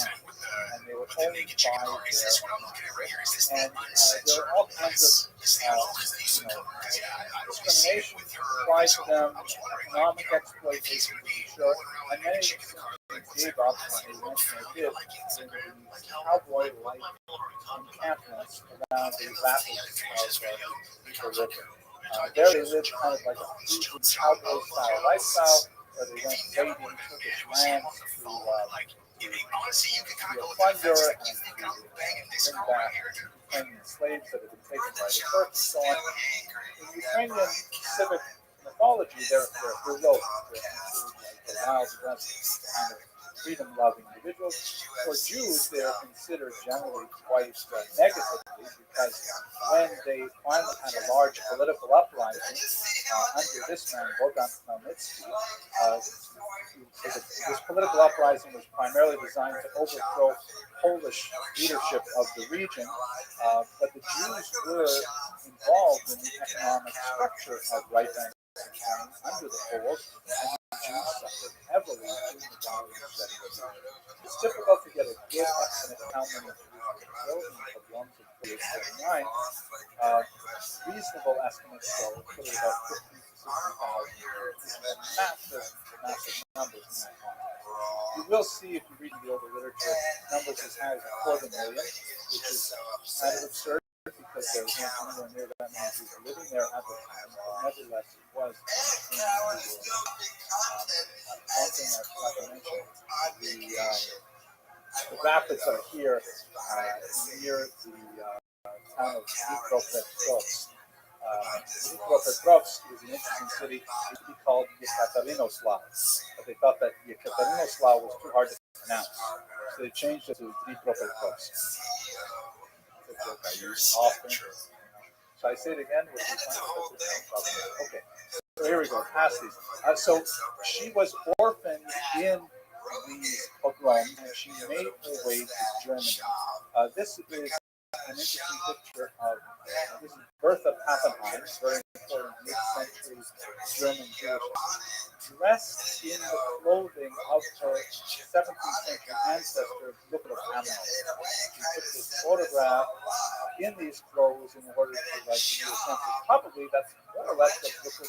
and they were owned by their people. And there were all kinds of discrimination applied to them, economic exploitation, sure, and many gave up when they went to did in the cowboy life encampments around the rapids of the river. There they lived kind of like a cowboy style lifestyle where they went raiding Turkish lands to plunder and to bring back Ukrainian slaves that had been taken by the Turks and so on. In Ukrainian civic mythology, they're heroic. They're like the wild west kind of freedom-loving individuals. For Jews, they're considered generally quite negatively because when they finally had a large political uprising under this man, Bogdan Khmelnytsky, this political uprising was primarily designed to overthrow Polish leadership of the region, but the Jews were involved in the economic structure of right bank under the Poles, and the Jews suffered heavily in the violence that ensued. It's difficult to get a good estimate of how many Jews were killed in the pogroms of 1939. Reasonable estimates, though, put it about 50 to 60,000, which is a massive numbers in that time. You will see, if you read the older literature, numbers as high as 250,000, which is kind of absurd because there was anywhere near that many Jews living there at the time. But nevertheless, it was one thing like I mentioned, the rapids are here near the town of Dnipropetrovsk. Dnipropetrovsk is an interesting city. It used to be called Yekaterinoslav, but they thought that Yekaterinoslav was too hard to pronounce, so they changed it to Dnipropetrovsk. I use often. So I say it again with the okay. So here we go. Past these. So she was orphaned in these pogroms, and she made her way to Germany. This is an interesting picture of this is Bertha Pappenheim, very important mid-century German Jewish, dressed in the clothing of her 17th century ancestor, Ludwig Hamel. She took this photograph in these clothes in order to give you a sense of probably that's more or less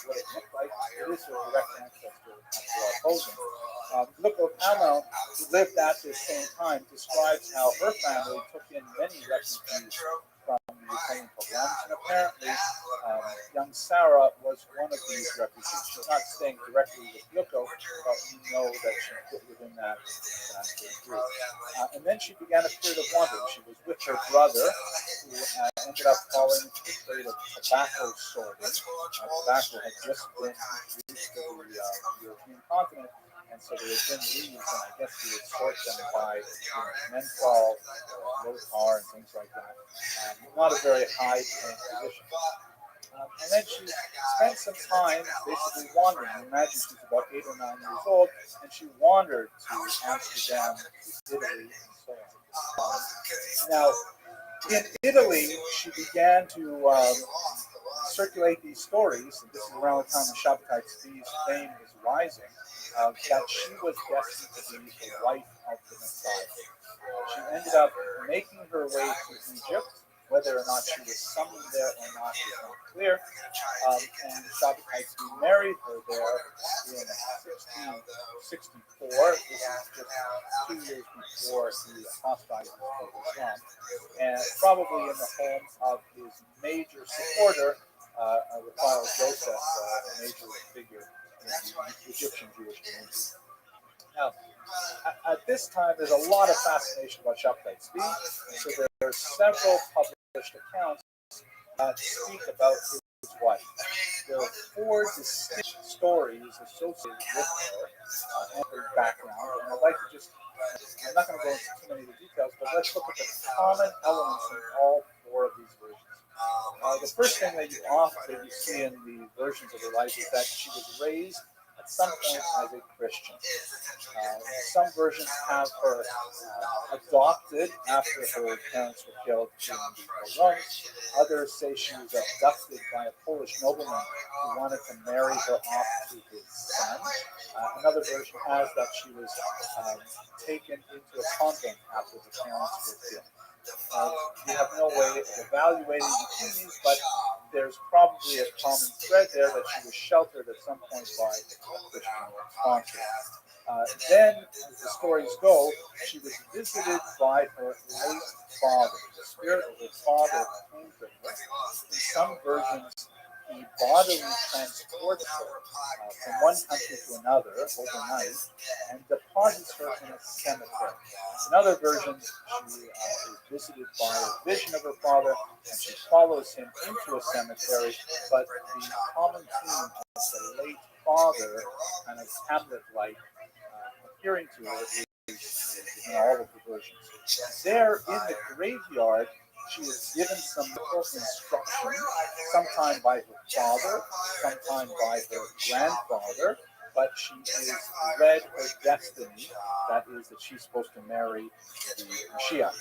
what it looked like. It is her direct ancestor after all clothing. Ludwig Hamel, who lived at this same time, describes how her family took in many refugees from the Ukrainian pogroms, and apparently young Sarah was one of these refugees. She's not staying directly with Yuko, but we know that she fit within that group. And then she began a period of wandering. She was with her brother, who ended up falling into the trade of tobacco sorting. Tobacco had just been introduced to the European continent, and so there had been leaves, and I guess he would sort them by menthol, low tar, and things like that. Not a very high paying position. And then she spent some time basically wandering. Imagine she's about 8 or 9 years old, and she wandered to Amsterdam, to Italy, and so on. Now, in Italy, she began to circulate these stories, and this is around the time when Shabbatai Tzvi's fame is rising, that she was destined to be the wife of the Messiah. She ended up making her way to Egypt. Whether or not she was summoned there or not is not clear. And Shabbatai Tzvi married her there in 1664. This is just 2 years before he apostatized from Islam, and probably in the home of his major supporter, Raphael Joseph, a major figure in the Egyptian Jewish community. Now, at this time, there's a lot of fascination about Shabbatai Tzvi, and so there are several published accounts that speak about his wife. There are 4 distinct stories associated with her and her background, and I'd like to just, I'm not going to go into too many of the details, but let's look at the common elements in all 4 of these versions. The first thing that you see in the versions of her life is that she was raised at some point as a Christian. Some versions have her adopted after her parents were killed in the Pogroms. Others say she was abducted by a Polish nobleman who wanted to marry her off to his son. Another version has that she was taken into a convent after the parents were killed. We have no way of evaluating between these, but there's probably a common thread there that she was sheltered at some point by a Christian sponsor. Then, as the stories go, she was visited by her late father. The spirit of her father came to her. In some versions, he bodily transports her from one country to another overnight and deposits her in a cemetery. In other versions, she is visited by a vision of her father, and she follows him into a cemetery, but the common theme of the late father, kind of Hamlet-like, appearing to her is in all of the versions. There in the graveyard, she is given some instruction, sometime by her father, sometime by her grandfather, but she is read her destiny, that is, that she's supposed to marry the Mashiach.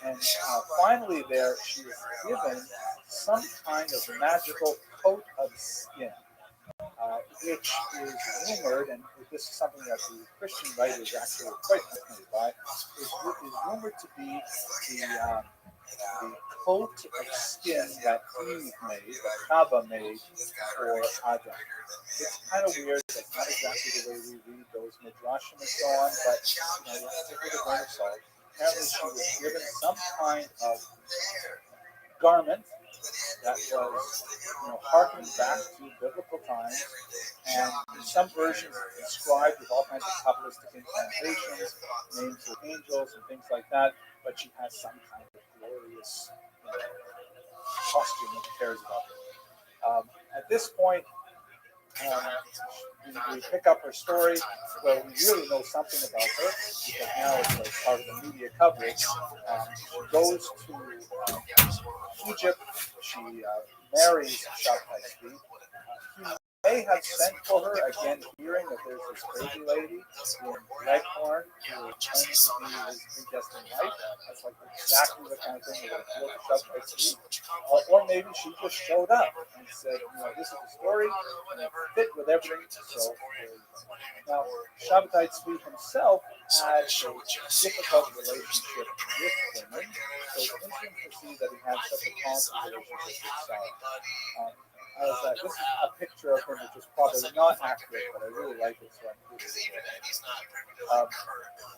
And finally there, she is given some kind of magical coat of skin, which is rumored, and this is something that the Christian writers actually are quite fascinated by, is rumored to be the coat of skin that Eve made, that Chava made for Adam. It's kind of weird. That's not exactly the way we read those midrashim and so on, but you have to take it with a grain of salt. Apparently, she was given some kind of garment that was, harkening back to biblical times, and in some versions inscribed with all kinds of Kabbalistic incantations, names of angels and things like that, but she has some kind of glorious costume that cares about her. At this point, we pick up her story where we really know something about her, because now it's like part of the media coverage. She goes to Egypt. She marries Shabbatai Tzvi. He may have sent for her, again, hearing that there's this crazy lady in Leghorn who claims to be his predestined wife. That's like exactly the kind of thing that would appeal to Shabbatai Tzvi. Or maybe she just showed up and said, this is the story, and it fit with everything. So, now, Shabbatai Tzvi himself had a difficult relationship with women, so it's interesting to see that he had such a constant relationship with Sarah. This is a picture of him, which is probably not accurate, but I really like it, so I'm including it.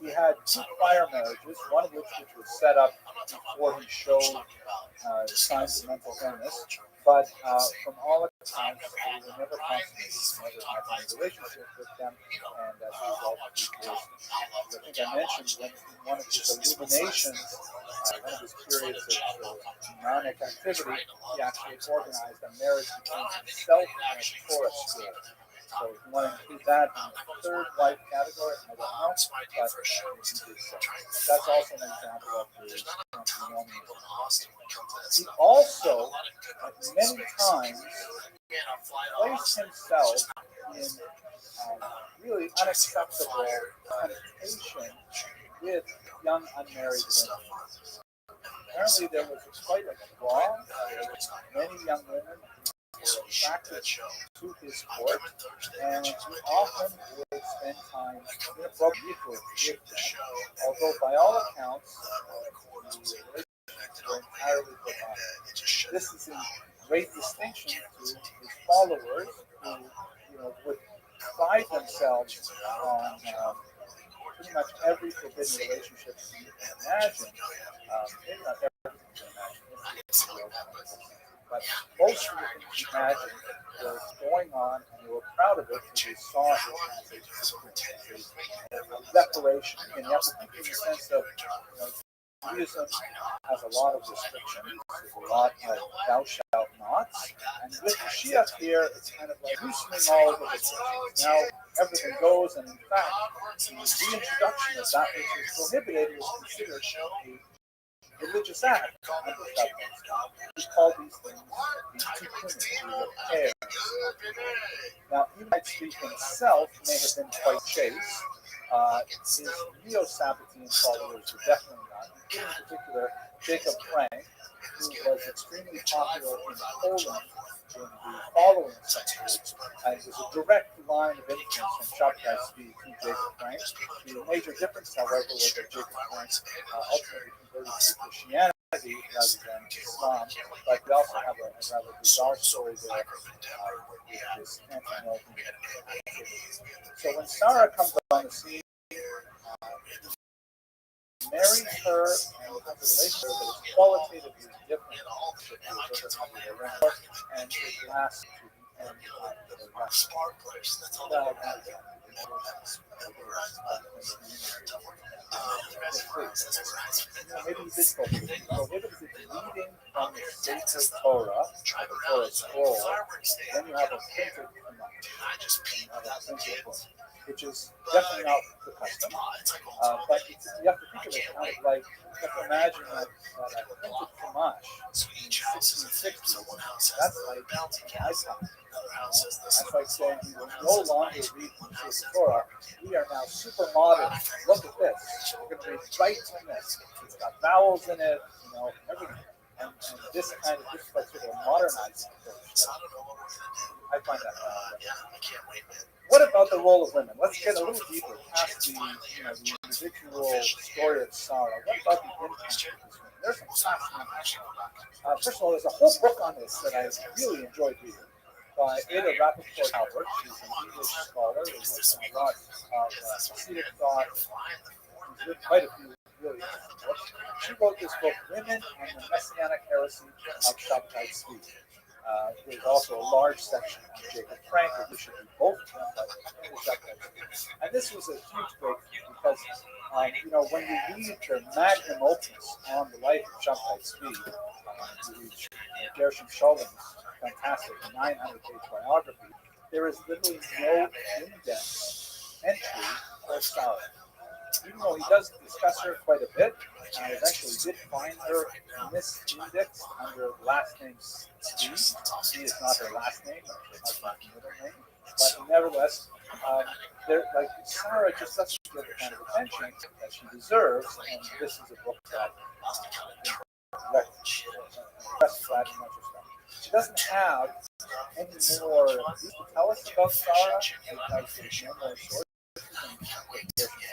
He had 2 prior marriages, one of which was set up before he showed signs of mental illness, but from all accounts, they were never consummated, never had any relationship with them, and as a result, he divorced them. I think I mentioned when in one of his illuminations, one of his periods of manic activity, he actually organized a marriage between himself and a Torah school. So if you want to include that in the third wife category, I don't know, but he did so. That's also an example of his antinomianism. He also, many times, placed himself in really unacceptable temptation with young unmarried women. Apparently, there was quite a draw. There were many young women who were attracted to his court, and he often would spend time inappropriately with them, although by all accounts, the relationships were entirely platonic. This is in great distinction to his followers who would pride themselves on pretty much every forbidden relationship you can imagine. Maybe not everything you can imagine, but most of the things you can imagine was going on, and they were proud of it because they saw it as a declaration. And you have to think in the sense of, Judaism has a lot of restrictions. There's a lot of thou shalt nots. And with Mashiach here, it's kind of like loosening all of the restrictions. Now everything goes, and in fact, the reintroduction of that which is prohibited was considered a religious act. We call these things the tikkunim, the repairs. Now, Eli Tzvi himself may have been quite chaste. His Neo-Sabbatean followers were definitely not, including in particular Jacob Frank, who was extremely popular in Poland in the following century, and it was a direct line of influence from Shabtai Tzvi to Jacob Frank. The major difference, however, was that Jacob Frank ultimately converted to Christianity rather than Islam, but we also have a rather bizarre story there with this anti-Melvin. So when Sarah comes on the scene, marries her and becomes a relationship that is qualitatively different and it lasts to the end of the last maybe he did prohibit reading from the sacred Torah, the Torah scroll, then you have a printed book, which is definitely not the custom. But you have to think of it kind of like, you have to imagine that a printed Chumash in 1660, that's like an icon. That's like saying we will no longer read from the Torah. We are now super modern. Look at this. We're going to read right from this. It's got vowels in it, everything. And this kind of sort of modernizing approach. I find that What about the role of women? Let's get a little deeper past the individual story of Sarah. What about the impact of this woman? There's some fascinating. First of all, there's a whole book on this that I really enjoyed reading by Ada Rappaport Albert. She's an English scholar who works on a lot of Hasidic thought. She's written quite a few really interesting books. She wrote this book, Women and the Messianic Heresy of Shabtai Tzvi. There's also a large section on Jacob Frank, which should be both of them, but and this was a huge breakthrough because, when you read the magnum opus on the life of Shabtai Tzvi, you read Gershom Sholom's fantastic 900-page biography, there is literally no index entry for Sarah. Even though he does discuss her quite a bit, and I eventually did find her misindexed under the last name Tzvi. Tzvi is not her last name, or her husband's middle name, but nevertheless, Sarah just doesn't get the kind of attention that she deserves, and this is a book that addresses that in much respect. She doesn't have any more to tell us about Sarah, because there's no more sources.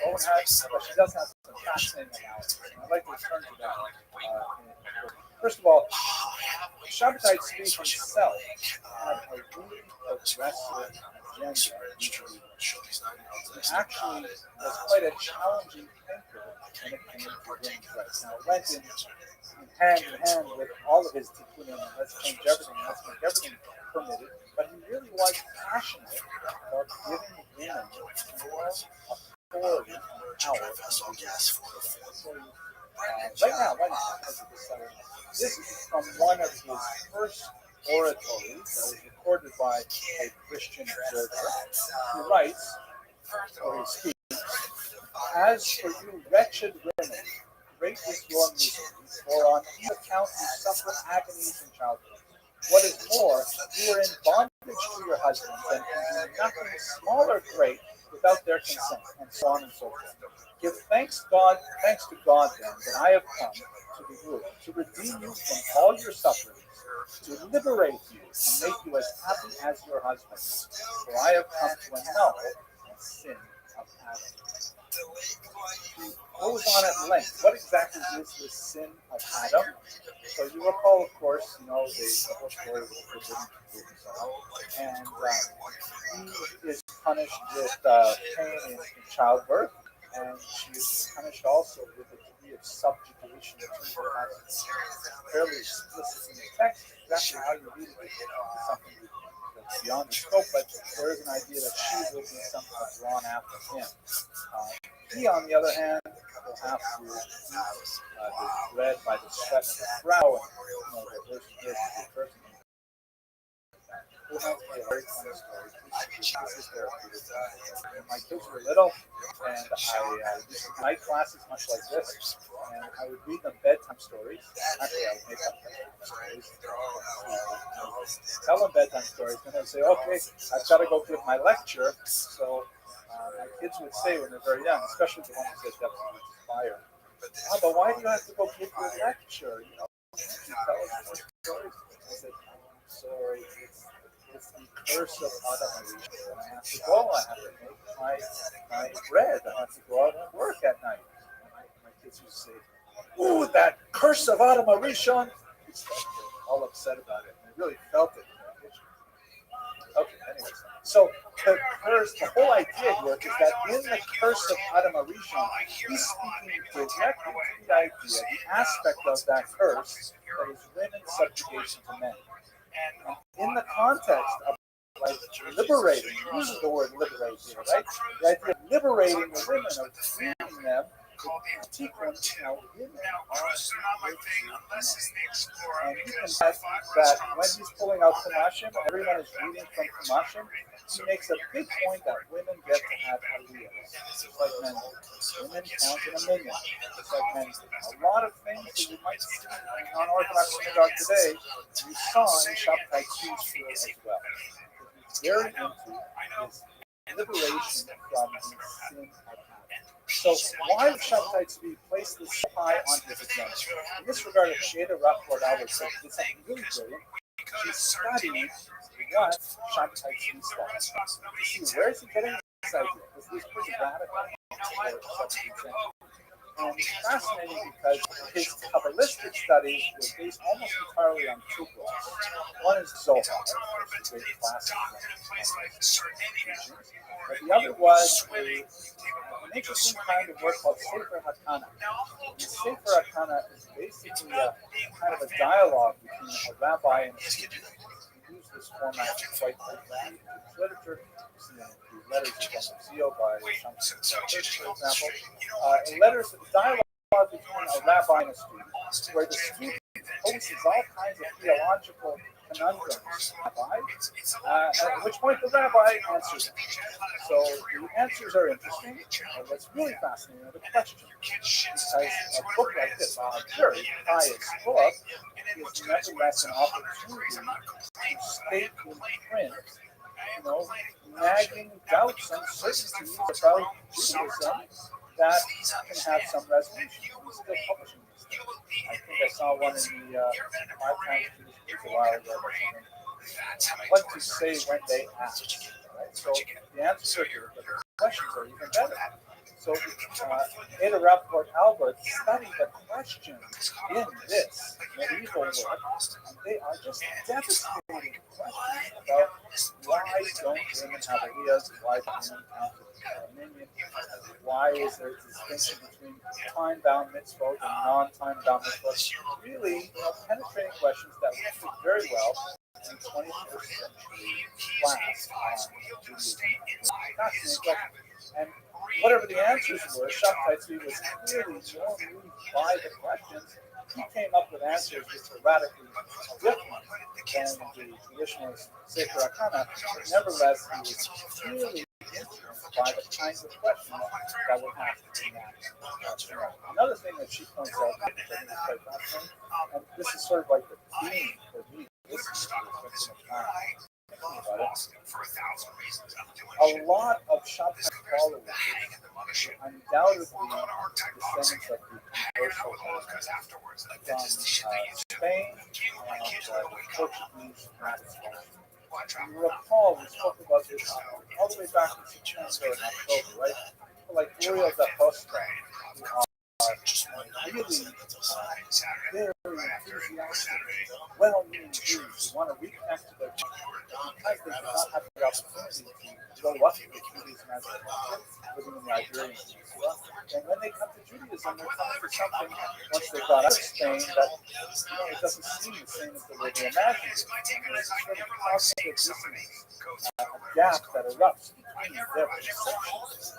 But she does have some fascinating analysis, and I'd like to return to that. First of all, Shabtai Tzvi himself had a really aggressive agenda. He actually was quite a challenging thinker when it came to women's rights. Now, it went in hand with all of his tikkunim, and let's change everything, let's make everything permitted, but he really was passionate about giving women more authority and power. Right now, this is from one of his first oratories that was recorded by a Christian observer. He writes, or he speaks, "As for you wretched women, great is your misery, for on each account you suffer agonies in childbirth. What is more, you are in bondage to your husbands and can do nothing small or great without their consent," and so on and so forth. "Give thanks to God then that I have come to the world to redeem you from all your sufferings, to liberate you and make you as happy as your husbands. For I have come to annul the sin of Adam." He goes on at length. What exactly is the sin of Adam? So you recall, of course, the whole story with the forbidden fruit, and he is punished with pain in childbirth, and she is punished also with a degree of subjugation to her husband. Fairly explicit in the text. Exactly how you read it is something that's beyond the scope, but there is an idea that she will be somehow drawn after him. He, on the other hand, will have to eat his bread by the sweat of his brow, and the verse is the person. It reminds me of a very funny story. This is therapeutic. When my kids were little, and I used to night classes much like this, and I would read them bedtime stories. Actually, I would make up bedtime stories. Tell them bedtime stories, and they'd say, "Okay, I've got to go give my lecture." So my kids would say when they're very young, especially the ones that definitely inspire, "But why do you have to go give your lecture? Tell us more stories." I said, "I'm sorry, it's the curse of Adam. I have to go. I have to make my bread. I have to go out and work at night." And my kids used to say, "Ooh, that curse of Adam Arishon." It's like they're all upset about it. And they really felt it in their kitchen. Okay, anyways. So the whole idea here is that in the curse of Adam Arishon, he's speaking directly to the idea, the aspect of that curse that is women's subjugation to men. And in the context of liberating, he uses the word liberate here, right? The idea of liberating the women, of freeing them, women and you can bet that when he's pulling out Kamashim, everyone is reading from Kamashim, he makes a big point that women get to have aliyahs, just like men do. Women count in a million, just like men do. A lot of things that you might see in non-Orthodox synagogue today, you saw in Shabtai Tzvi's school as well. Because he's very into his liberation from the sin of Adam. So why did Shabtai Tzvi place this so high on his agenda? In this regard, Ada Rothschild Albert said did something really brilliant. She studied what Shabtai Tzvi studied. See, where is he getting this idea? Because he's pretty radical for such an example. And it's fascinating because his Kabbalistic studies were based almost entirely on two books. One is Zohar, which is a great classic, but the other was an interesting kind of work called Sefer Hakana. And Sefer Hakana is basically a kind of a dialogue between a rabbi and a student. We use this format quite frequently in Jewish literature. You see the letters of Zio by Shamsi, for example. Dialogue between a rabbi and a student, where the student poses all kinds of theological conundrums. At which point the rabbi answers them. So the answers are interesting, and what's really fascinating are the questions. Because a book like this, a very pious book, is nevertheless an opportunity to state in print, nagging doubts and uncertainties about Judaism that can have some resolution. We're still publishing this thing. I think I saw one in the 5 Times Jewish News a while ago. What to say when they ask. Right? So the answers are here, but the questions are even better. So Ada Rappaport Albert studied the questions in this medieval work, and they are just devastating questions about why don't women have aliyahs, why don't women count as minion, why is there a distinction between time-bound mitzvot and non-time-bound mitzvot? Really penetrating questions that would fit very well in 21st century class on Judaism. Fascinating question. And whatever the answers were, Shabtai Tzvi was clearly more moved by the questions. He came up with answers which were radically different than the traditional Sefer HaKana, but nevertheless, he was clearly influenced by the kinds of questions that were asked in that scenario. Another thing that she points out, which I think is quite fascinating, and this is sort of like the theme for me, this is about it. A lot of Shabtai followers were undoubtedly descendants of the controversial from Spain and the Portuguese Rothschild. You recall we spoke about this all the way back in September and October, right? People like Uriel da Costa, who are really very enthusiastic, well-meaning Jews who want to reconnect to their culture because they did not have the opportunity to grow up with Judaism as a culture, living in the Iberian Peninsula. And when they come to Judaism, they're coming for something once they got out of Spain that it doesn't seem the same as the way they imagined it. And there's a sort of cognitive dissonance, a gap that erupts between their perception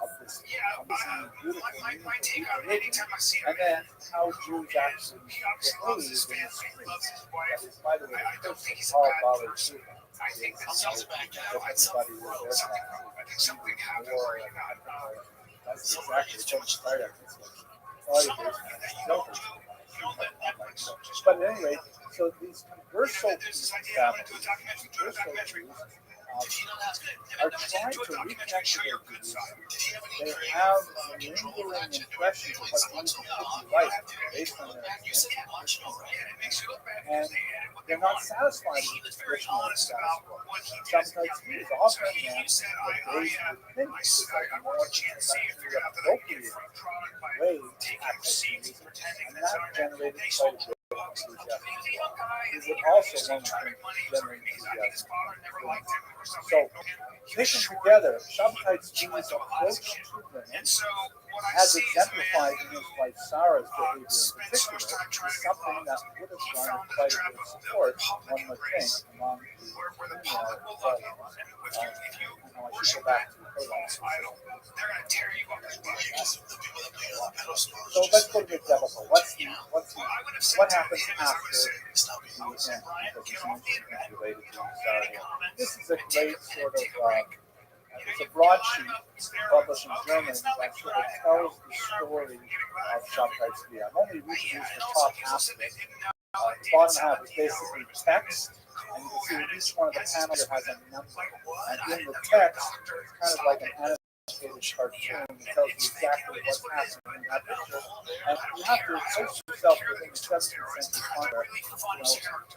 of this amazing, beautiful, meaningful religion and then how Jews actually behave in the streets. That is, by the way, the first of all Bali Shiva. Everybody was there war and that's exactly the same start. But at any rate, so these conversal families, are trying to reconnect to their Judaism. They have lingering impressions of what Judaism should be like based on their experience. And they're not satisfied with the traditional status quo. Sometimes it is often that they would think is like a more appropriate way to access Judaism, and that generated quite a bit of enthusiasm. It would also generate enthusiasm. So, taken together, Shabtai Tzvi's approach to women, as exemplified in his wife Sarah's behavior in particular, is something that would have garnered quite a bit of support, one would think, among the female followers. I should go back to her last. So let's go to the debacle. What happens after the end? Because it's related to Sarah. This is a great sort of it's a broadsheet published in German that sort of tells the story of Shabtai Tzvi. I'm only reproducing the top half of it. The bottom half is basically text, and you can see that each one of the panels has a number. And in the text, it's kind of like an animated cartoon that tells you exactly what's happening in that picture. And you have to place yourself within the 17th century complex pieces of information like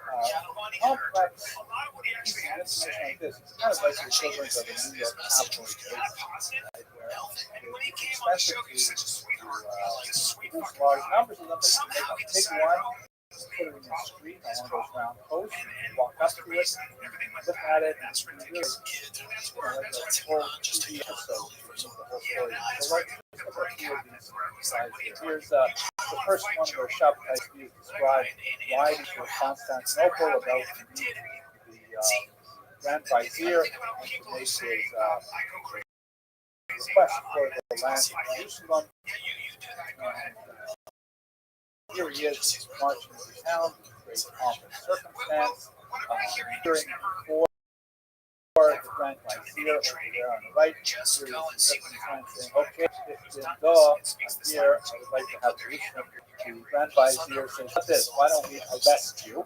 this. It's kind of like the equivalent of a New York tabloid case, right, where it's expensive to produce large numbers of them, but you can make a big one, put it in the street on one of those round posts, walk up to it, look at it, and really, like a whole TV episode for the whole story. So let's look at a few of these slides here. Here's the first one where Shabtai Tzvi is described riding to Constantinople about to meet the Grand Vizier and to make his request for the land of Jerusalem. And, here he is marching into town in great pomp and circumstance. During before the Grand Vizier over there on the right, here is the man saying, okay, if you go, I'm here, I would like to have Jerusalem. The Grand Vizier says, what's this? Why don't we arrest you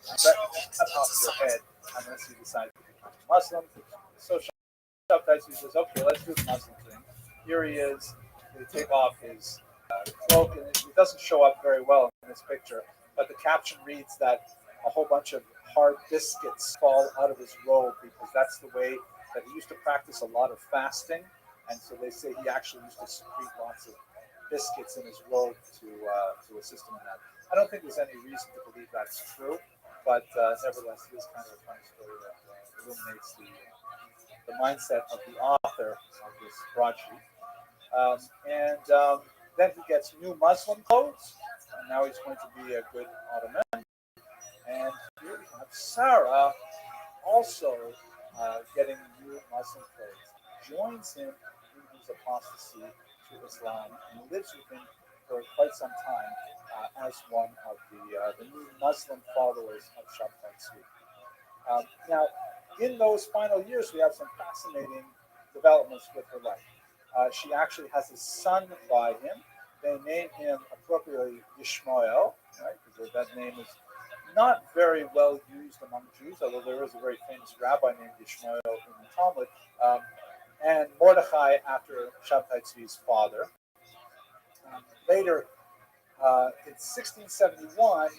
and cut off your head unless you decide to become Muslim? So Shabtai Tzvi says, okay, let's do the Muslim thing. Here he is. They take off his cloak, and it doesn't show up very well in this picture, but the caption reads that a whole bunch of hard biscuits fall out of his robe because that's the way that he used to practice a lot of fasting, and so they say he actually used to secrete lots of biscuits in his robe to assist him in that. I don't think there's any reason to believe that's true, but nevertheless, it is kind of a funny story that illuminates the mindset of the author of this broadsheet. Then he gets new Muslim clothes, and now he's going to be a good Ottoman. And here we have Sarah also getting new Muslim clothes. Joins him in his apostasy to Islam and lives with him for quite some time as one of the new Muslim followers of Shabtai Tzvi. Now, in those final years, we have some fascinating developments with her life. She actually has a son by him. They name him appropriately Yishmael, right? Because that name is not very well used among Jews, although there is a very famous rabbi named Yishmael in the Talmud, and Mordechai after Shabtai Tzvi's father. Later, in 1671,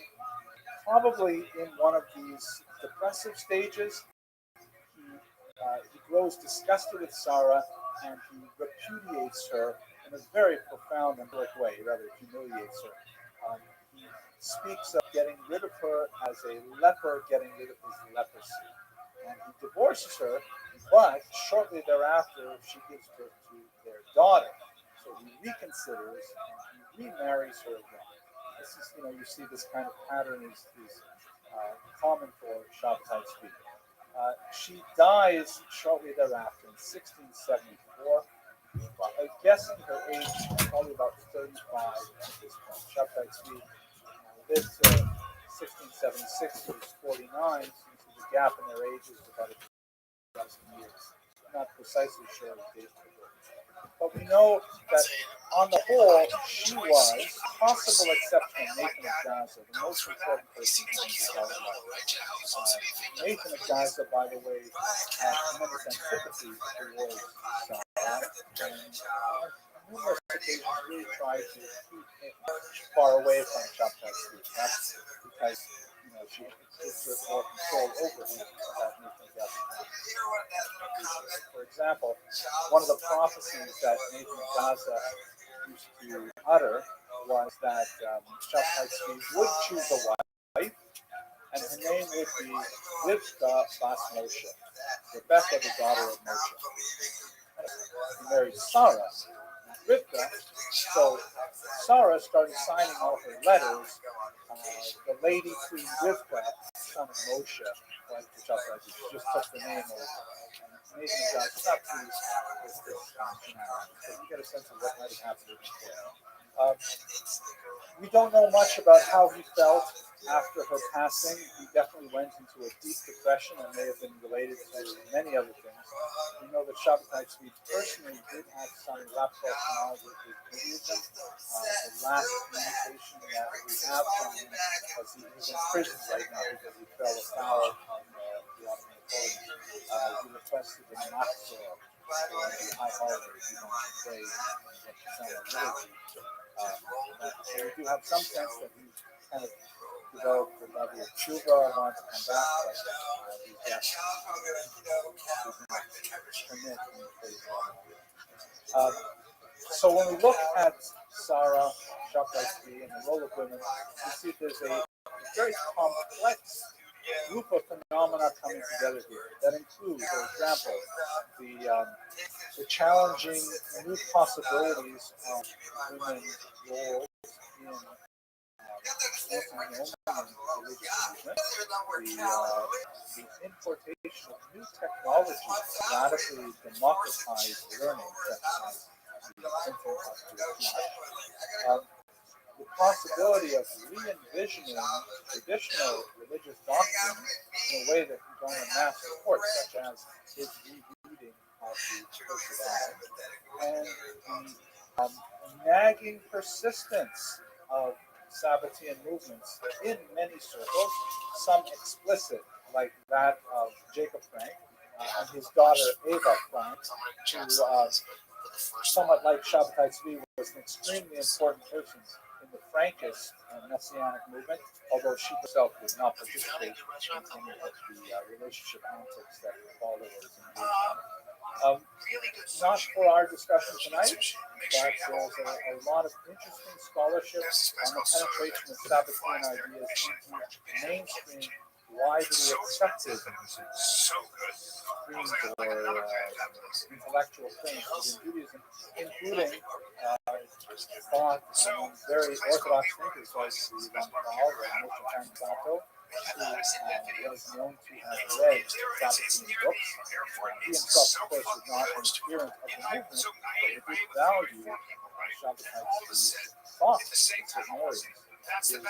probably in one of these depressive stages, he grows disgusted with Sarah and he repudiates her in a very profound and dark way. He rather humiliates her. He speaks of getting rid of her as a leper getting rid of his leprosy. And he divorces her, but shortly thereafter, she gives birth to their daughter. So he reconsiders and he remarries her again. This is, you see this kind of pattern is common for Shabtai Tzvi. She dies shortly thereafter in 1674. I'm guessing her age is probably about 35 at this point. Shabtai Tzvi lived to 1676, he was 49, so the gap in their ages is about a dozen years. I'm not precisely sure of the date of her birth. But we know that on the whole, she was, possible exception of Nathan of Gaza, the most important person in the Nathan of Gaza, by the way, had tremendous antipathy towards Sarah, and numerous occasions really tried to keep him far away from Shabtai Tzvi. That's because she exerted more control over him that Nathan of Gaza had. For example, one of the prophecies that Nathan of Gaza used to utter was that Shabtai Tzvi would choose a wife, and her name would be Rivka Bas Moshe, Rebecca, the daughter of Moshe. He married Sarah, not Rivka, so Sarah started signing all her letters. The lady Queen Rivka, son of Moshe, like the Shabtai Tzvi, she just took the name over. Nathan of Gaza not pleased with this functionality, so you get a sense of what might have happened before. We don't know much about how he felt after her passing. He definitely went into a deep depression and may have been related to many other things. We know that Shabtai Tzvi personally did have some rapprochement with Judaism. The last communication that we have from him was he's in prison right now because he fell afoul of the Ottoman authorities. He requested a matzah for the high holidays. He wanted to pray what you sound like liturgy. So we do have some sense that he kind of developed the level of tshuva, wanted to come back, but he's commit in the faith. So when we look at Sarah, Shabtai Tzvi, and the role of women, we see there's a very complex group of phenomena coming together here that include, for example, the challenging new possibilities of women's roles in anti-Roman religious movement, the importation of new technologies that radically democratize learning, such as the printing of the possibility of re-envisioning traditional religious doctrines in a way that can garner mass support, such as his rereading of the Church of Adam, and the nagging persistence of Sabbatean movements in many circles, some explicit, like that of Jacob Frank and his daughter Eva Frank, who somewhat like Shabtai Tzvi was an extremely important person in the Frankist Messianic movement, although she herself did not participate in any of the relationship antics that her followers engaged in. Not for our discussion tonight, but there's a lot of interesting scholarship on the penetration of Sabbatean ideas into mainstream, widely accepted streams or intellectual things within Judaism, including thought among very orthodox thinkers like the Ramchal or Moshe Chaim Sato, was known to have read Sabbatean books. He himself, of course, was not an adherent of the movement, but he did value Shabbatites' thought in certain areas. His main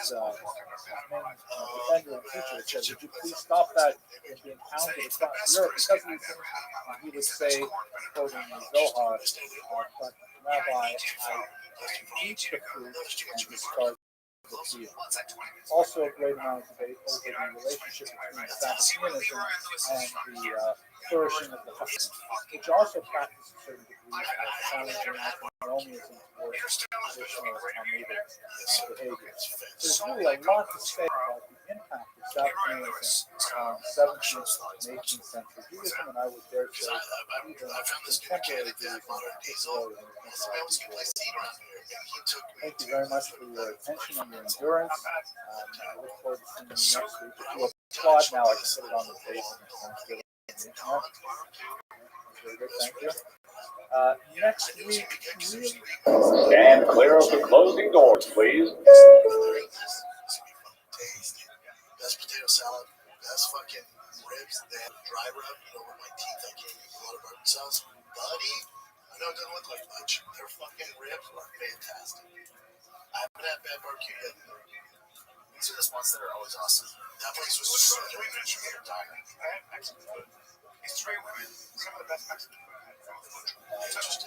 defender and teacher said, "Would you please stop that from being pounded across Europe because of these things?" And he would say, quoting the Zohar, "But Rabbi, I eat the fruit and discard the field." Also, a great amount of debate over the relationship between Sabbateanism and the flourishing of the Hasidim, which also practices certain degrees of challenging antinomianism towards traditional Talmudic behavior. There's really a lot to say about the impact of Sabbateanism on 17th and 18th century Judaism, and I would dare say even contemporary Judaism, particularly when it comes to Thank you very much for your attention and your endurance. I look forward to seeing you next week. If you applaud now, I can put it on the tape. Very good, thank you. Next week, really... Stand clear of the closing doors, please. Best potato salad, best fucking ribs, they have dry rub, with my teeth, I can't eat a lot of barbecue sauce. Buddy, I know it doesn't look like much. Their fucking ribs are fantastic. I haven't had bad barbecue yet. These are the spots that are always awesome. That place was so good. It's three women, some of the best Mexican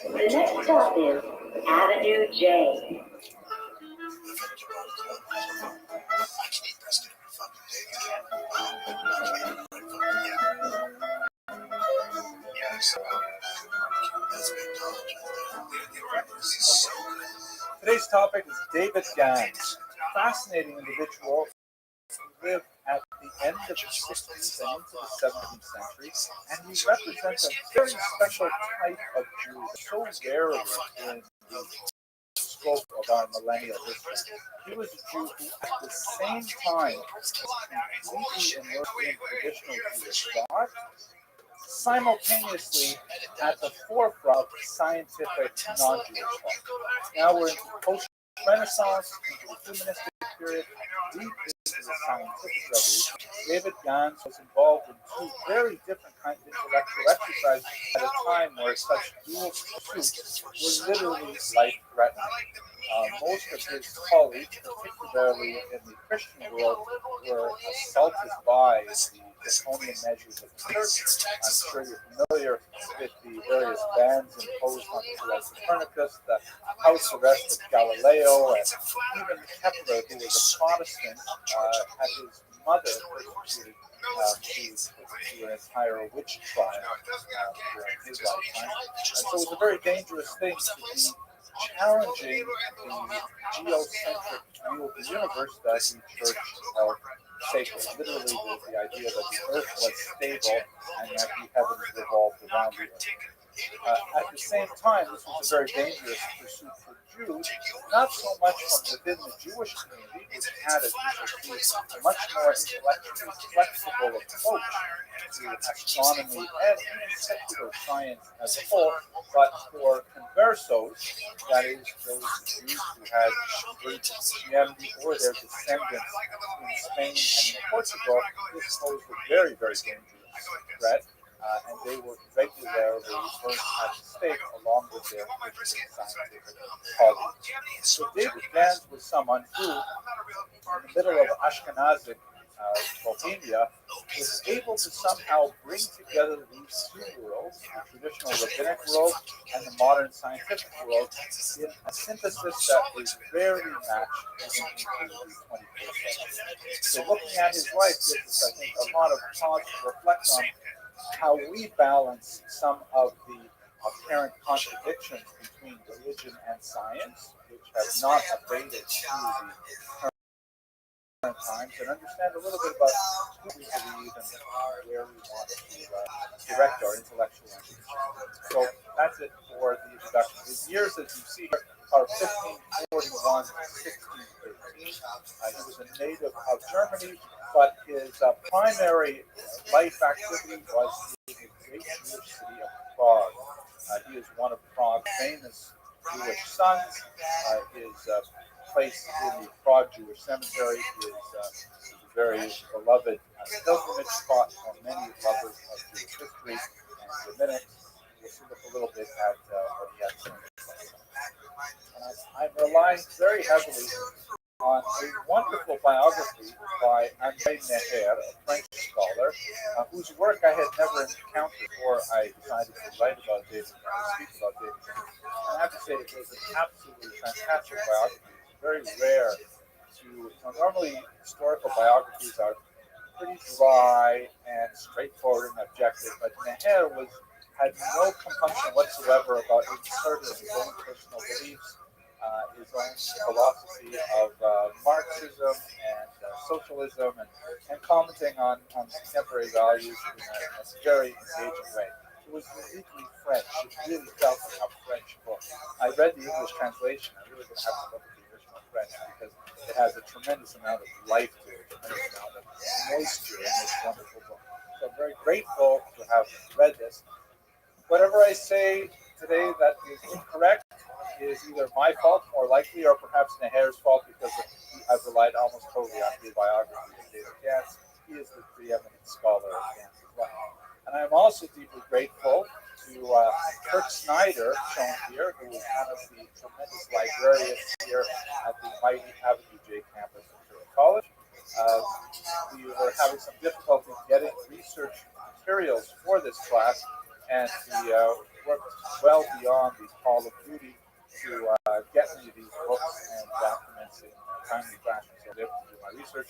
The next stop is Avenue J. I can eat brisket every fucking day. That's big dodge. Today's topic is David Gans, fascinating individual who lived at the end of the 16th and into the 17th century, and he represents a very special type of Jew, so rare in the scope of our millennial history. He was a Jew who, at the same time, completely immersed in traditional Jewish thought, simultaneously at the forefront of scientific non-Jewish thought. Now we're into post-Renaissance, into the humanistic period, deep into the scientific revolution. David Gans was involved in two very different kinds of intellectual exercises at a time where such dual pursuits were literally life-threatening. Most of his colleagues, particularly in the Christian world, were assaulted by the draconian measures of the church. I'm sure you're familiar with the various bans imposed on people like Copernicus, the house arrest of Galileo, and even Kepler, who was a Protestant, had his mother persecuted to an entire witch trial during his lifetime. And so it was a very dangerous thing to be challenging the geocentric view of the universe that the church held sacred. Literally, the idea that the earth was stable and that the heavens revolved around the earth. At the same time, this was a very dangerous pursuit for Jews, not so much from within the Jewish community, which had, as we shall see, a much more intellectually flexible approach to astronomy and even secular science as a whole, but for conversos, that is, those Jews who had Christianity or their descendants in Spain and in Portugal, this posed a very, very dangerous threat. And they were regularly burned at the stake along with their Christian scientific colleagues. So David Gans was someone who, in the middle of Ashkenazic Bohemia, was able to somehow bring together these two worlds, the traditional rabbinic world and the modern scientific world, in a synthesis that is rarely matched in the 21st century. So looking at his life gives us, I think, a lot of cause to reflect on how we balance some of the apparent contradictions between religion and science, which have not abated through the current times, and understand a little bit about who we believe and where we want to direct our intellectual energy. So that's it for the introduction. His years, as you see here, are 1541 to 1613. He was a native of Germany, but his primary life activity was in the great Jewish city of Prague. He is one of Prague's famous Jewish sons. His place in the Prague Jewish Cemetery is a very beloved pilgrimage spot for many lovers of Jewish history. And in a minute, we'll look a little bit at what he had to say. I'm relying very heavily on a wonderful biography by André Neher, a French scholar, whose work I had never encountered before I decided to write about David and speak about David. And I have to say, it was an absolutely fantastic biography. It's very rare to, normally historical biographies are pretty dry and straightforward and objective, but Neher had no compunction whatsoever about inserting his own personal beliefs, his own philosophy of Marxism and socialism, and commenting on contemporary values in a very engaging way. It was uniquely French. It really felt like a French book. I read the English translation. I'm really going to have to look at the original French because it has a tremendous amount of life to it, a tremendous amount of moisture in this wonderful book. So I'm very grateful to have read this. Whatever I say today that is incorrect is either my fault, more likely, or perhaps Neher's fault, because I've relied almost totally on his biography of David Gantz. He is the preeminent scholar of Gantz as well. And I'm also deeply grateful to Kirk Snyder, shown here, who is one of the tremendous librarians here at the mighty Avenue J campus of Imperial College. We were having some difficulty getting research materials for this class, and he worked well beyond the call of duty to get me these books and documents in a timely fashion so I was able to do my research.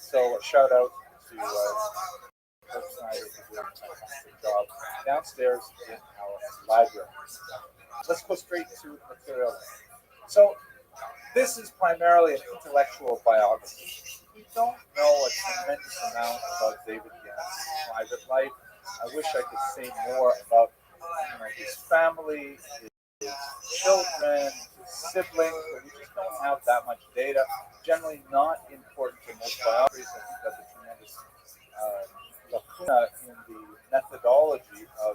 So a shout out to Kirk Snyder for doing a fantastic job downstairs in our library. Let's go straight to material. So this is primarily an intellectual biography. We don't know a tremendous amount about David Gantz's private life. I wish I could say more about his family, his children, his siblings, but we just don't have that much data. Generally not important to most biographies. I think that's a tremendous lacuna in the methodology of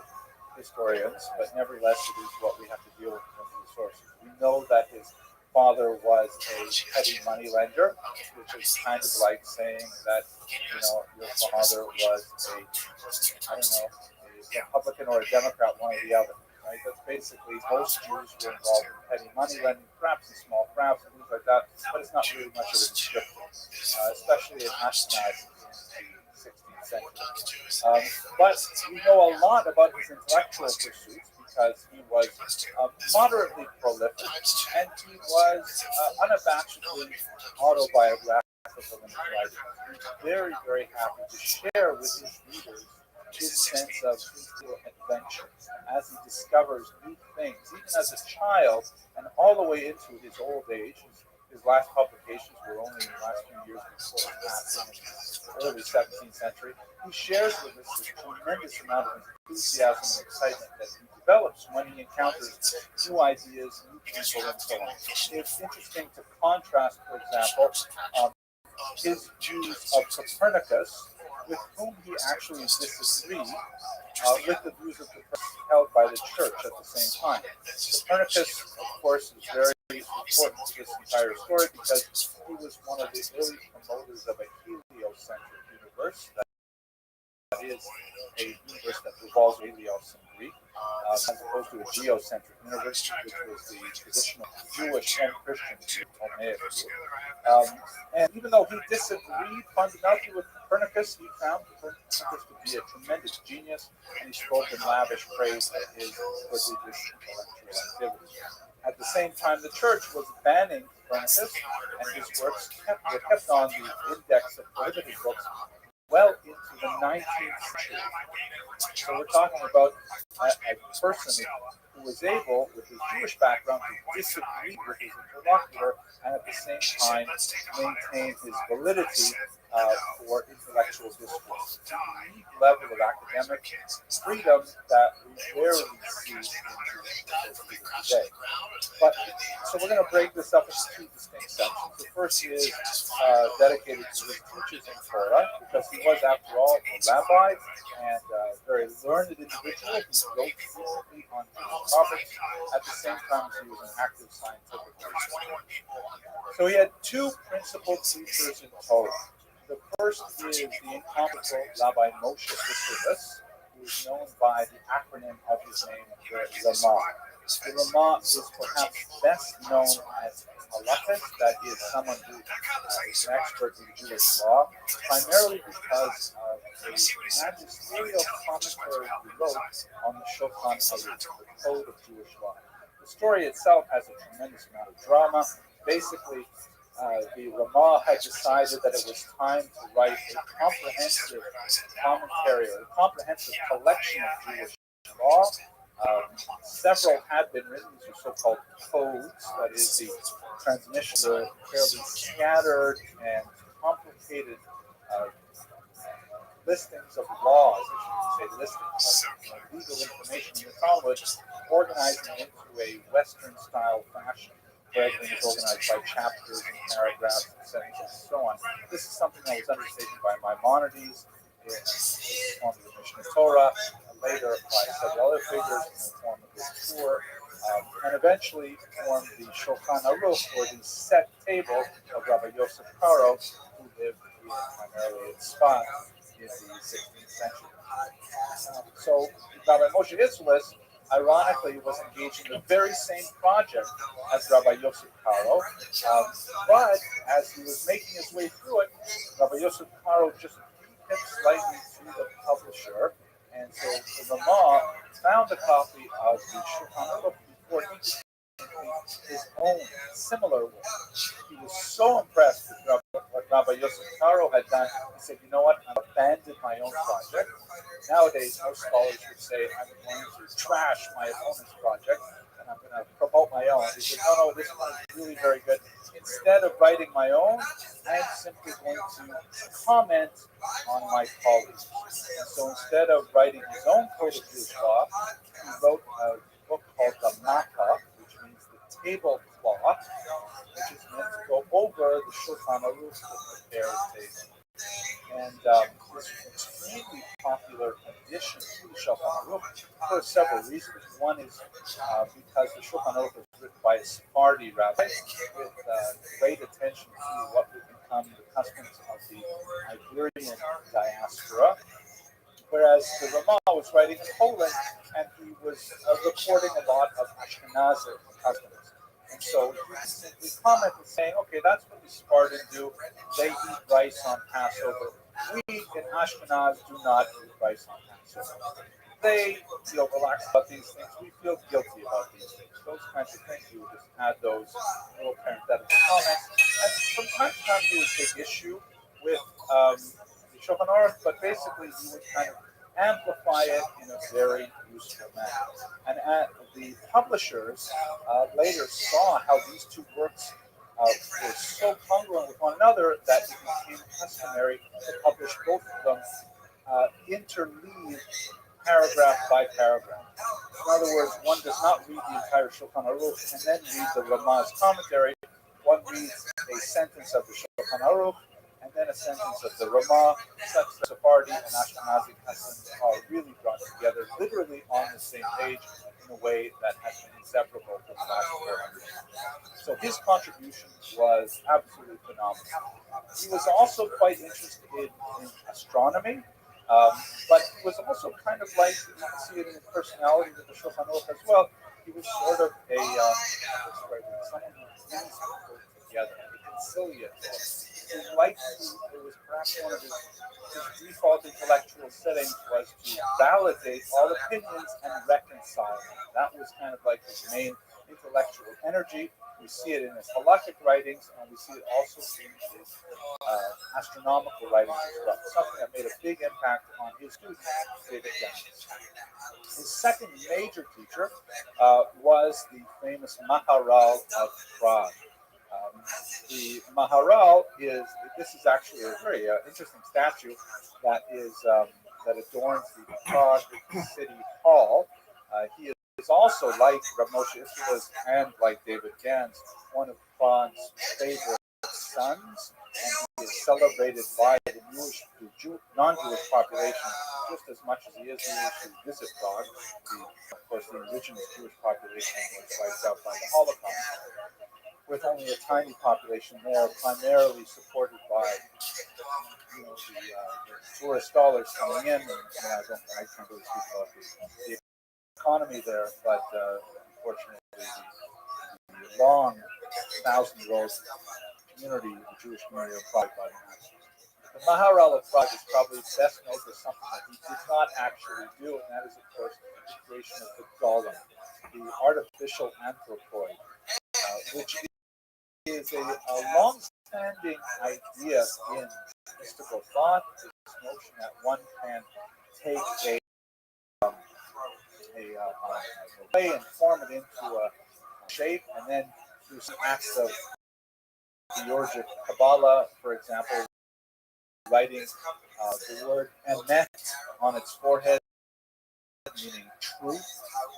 historians, but nevertheless it is what we have to deal with in terms of the sources. We know that his father was a petty money lender, which is kind of like saying that, your father was a Republican or a Democrat, one or the other. Right? That's basically most Jews were involved in petty money lending, perhaps in small crafts and things like that, but it's not really much of a descriptor, especially in Ashkenaz in the 16th century. But we know a lot about his intellectual pursuits because he was moderately prolific and he was unabashedly autobiographical in his writing. He was very, very happy to share with his readers his sense of adventure as he discovers new things, even as a child and all the way into his old age. His last publications were only in the last few years before he passed in the early 17th century. He shares with us this tremendous amount of enthusiasm and excitement that he develops when he encounters new ideas, new people, and so on. It's interesting to contrast, for example, his views of Copernicus, with whom he actually disagreed with the views of Copernicus held by the church at the same time. Copernicus, of course, is very important to this entire story because he was one of the early promoters of a heliocentric universe. That is a universe that revolves helios in Greek, as opposed to a geocentric universe, which was the traditional Jewish and Christian Ptolemaic view. And even though he disagreed fundamentally with Copernicus, he found Copernicus to be a tremendous genius, and he spoke in lavish praise of his prodigious intellectual activity. At the same time, the church was banning Copernicus, and his works were kept on the index of prohibited books well into the 19th century. So we're talking about a person who was able, with his Jewish background, to disagree with his interlocutor and at the same time maintain his validity for intellectual discourse. It's a unique level of academic freedom that we rarely see in today. But so we're going to break this up into two distinct sections. The first is dedicated to his teachers in Torah, because he was, after all, a rabbi and a very learned individual who wrote frequently on different topics at the same time as he was an active scientific researcher. So he had two principal teachers in Torah. The first is the incomparable Rabbi Moshe Isserles, who is known by the acronym of his name, the Ramah. The Ramah is perhaps best known as a halakhist, that is, someone who is an expert in Jewish law, primarily because of a magisterial commentary he wrote on the Shulchan Aruch, the Code of Jewish Law. The story itself has a tremendous amount of drama. Basically, the Ramah had decided that it was time to write a comprehensive commentary, or a comprehensive collection of Jewish law. Several had been written. These are so-called codes, that is, the transmission of fairly scattered and complicated listings of laws, I shouldn't say listings of legal information in the Talmud, organizing into a Western-style fashion, where everything is organized by chapters and paragraphs and sentences and so on. This is something that was undertaken by Maimonides in the form of the Mishnah Torah, and later by several other figures in the form of the Tur, and eventually formed the Shulchan Aruch, or the set table of Rabbi Yosef Karo, who lived primarily in Sfat in the 16th century. So Rabbi Moshe Isserles, ironically, was engaged in the very same project as Rabbi Yosef Karo, but as he was making his way through it, Rabbi Yosef Karo just beat him slightly to the publisher, and so the Ramah found a copy of the Shulchan Aruch before he could complete his own similar work. He was so impressed with what Rabbi Yosef Karo had done. He said, "You know what? I've abandoned my own project." Nowadays, most scholars would say, "I'm going to trash my opponent's project and I'm going to promote my own." He said, "No, this one is really very good. Instead of writing my own, I'm simply going to comment on my colleagues." And so instead of writing his own code of Jewish law, he wrote a book called the Makkah, which means the tablecloth, which is meant to go over the Shulchan Aruch, the prepared table. And this is an extremely popular addition to the Shulchan Aruch for several reasons. One is because the Shulchan Aruch was written by a Sephardi rabbi with great attention to what would become the customs of the Iberian diaspora, whereas the Ramah was writing in Poland, and he was recording a lot of Ashkenazic customs. And so he simply commented saying, "Okay, that's what the Spartans do. They eat rice on Passover. We in Ashkenaz do not eat rice on Passover. They feel relaxed about these things. We feel guilty about these things." Those kinds of things. He would just add those little parenthetical comments. And from time to time, he would take issue with the Shulchan Aruch, but basically he would kind of amplify it in a very useful manner. And the publishers later saw how these two works were so congruent with one another that it became customary to publish both of them interleaved paragraph by paragraph. In other words, one does not read the entire Shulchan Aruch and then read the Ramah's commentary. One reads a sentence of the Shulchan Aruch and then a sentence of the Ramah, such that Sephardi and Ashkenazi customs are really brought together, literally on the same page, in a way that has been inseparable for the last 400 years. So his contribution was absolutely phenomenal. He was also quite interested in astronomy, but he was also kind of like, you can see it in his personality with the Shulchan Aruch as well. He was sort of someone who brings people together, a conciliator. He liked to, it was perhaps one of his default intellectual settings was to validate all opinions and reconcile them. That was kind of like his main intellectual energy. We see it in his halakhic writings, and we see it also in his astronomical writings as well. Something that made a big impact on his student, David Gans. His second major teacher was the famous Maharal of Prague. The Maharal this is actually a very interesting statue that adorns the Prague City Hall. He is also, like Rabbi Moshe Isserles and like David Gans, one of Prague's favorite sons, and he is celebrated by the non-Jewish population just as much as he is Jewish who visit Prague. Of course, the indigenous Jewish population was wiped out by the Holocaust, with only a tiny population there, primarily supported by the tourist dollars coming in. And, I can't really speak about the economy there, but unfortunately, the long thousand-year-old community, the Jewish community, are probably by now. The Maharal of Prague is probably best known for something that he did not actually do, and that is, of course, the creation of the golem, the artificial anthropoid, which is a long-standing idea in mystical thought. This notion that one can take a way and form it into a shape, and then through some acts of Georgic Kabbalah, for example, writing the word emet on its forehead, meaning truth,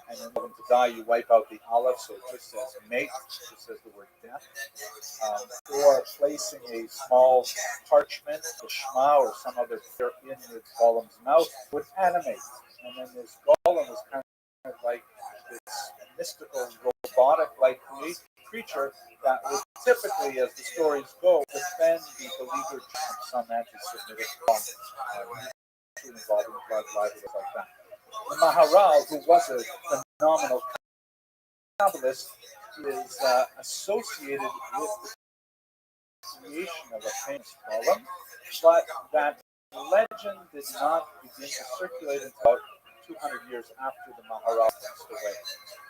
and then when to die, you wipe out the aleph, so it just says mate, it just says the word death. Or placing a small parchment, the Shema, or some other prayer in the golem's mouth would animate. And then this golem is kind of like this mystical, robotic-like creature that would typically, as the stories go, defend the beleaguered from some anti-Semitic wrong, involving blood libel like that. The Maharal, who was a phenomenal Kabbalist, is associated with the creation of a famous golem, but that legend did not begin to circulate until about 200 years after the Maharal passed away.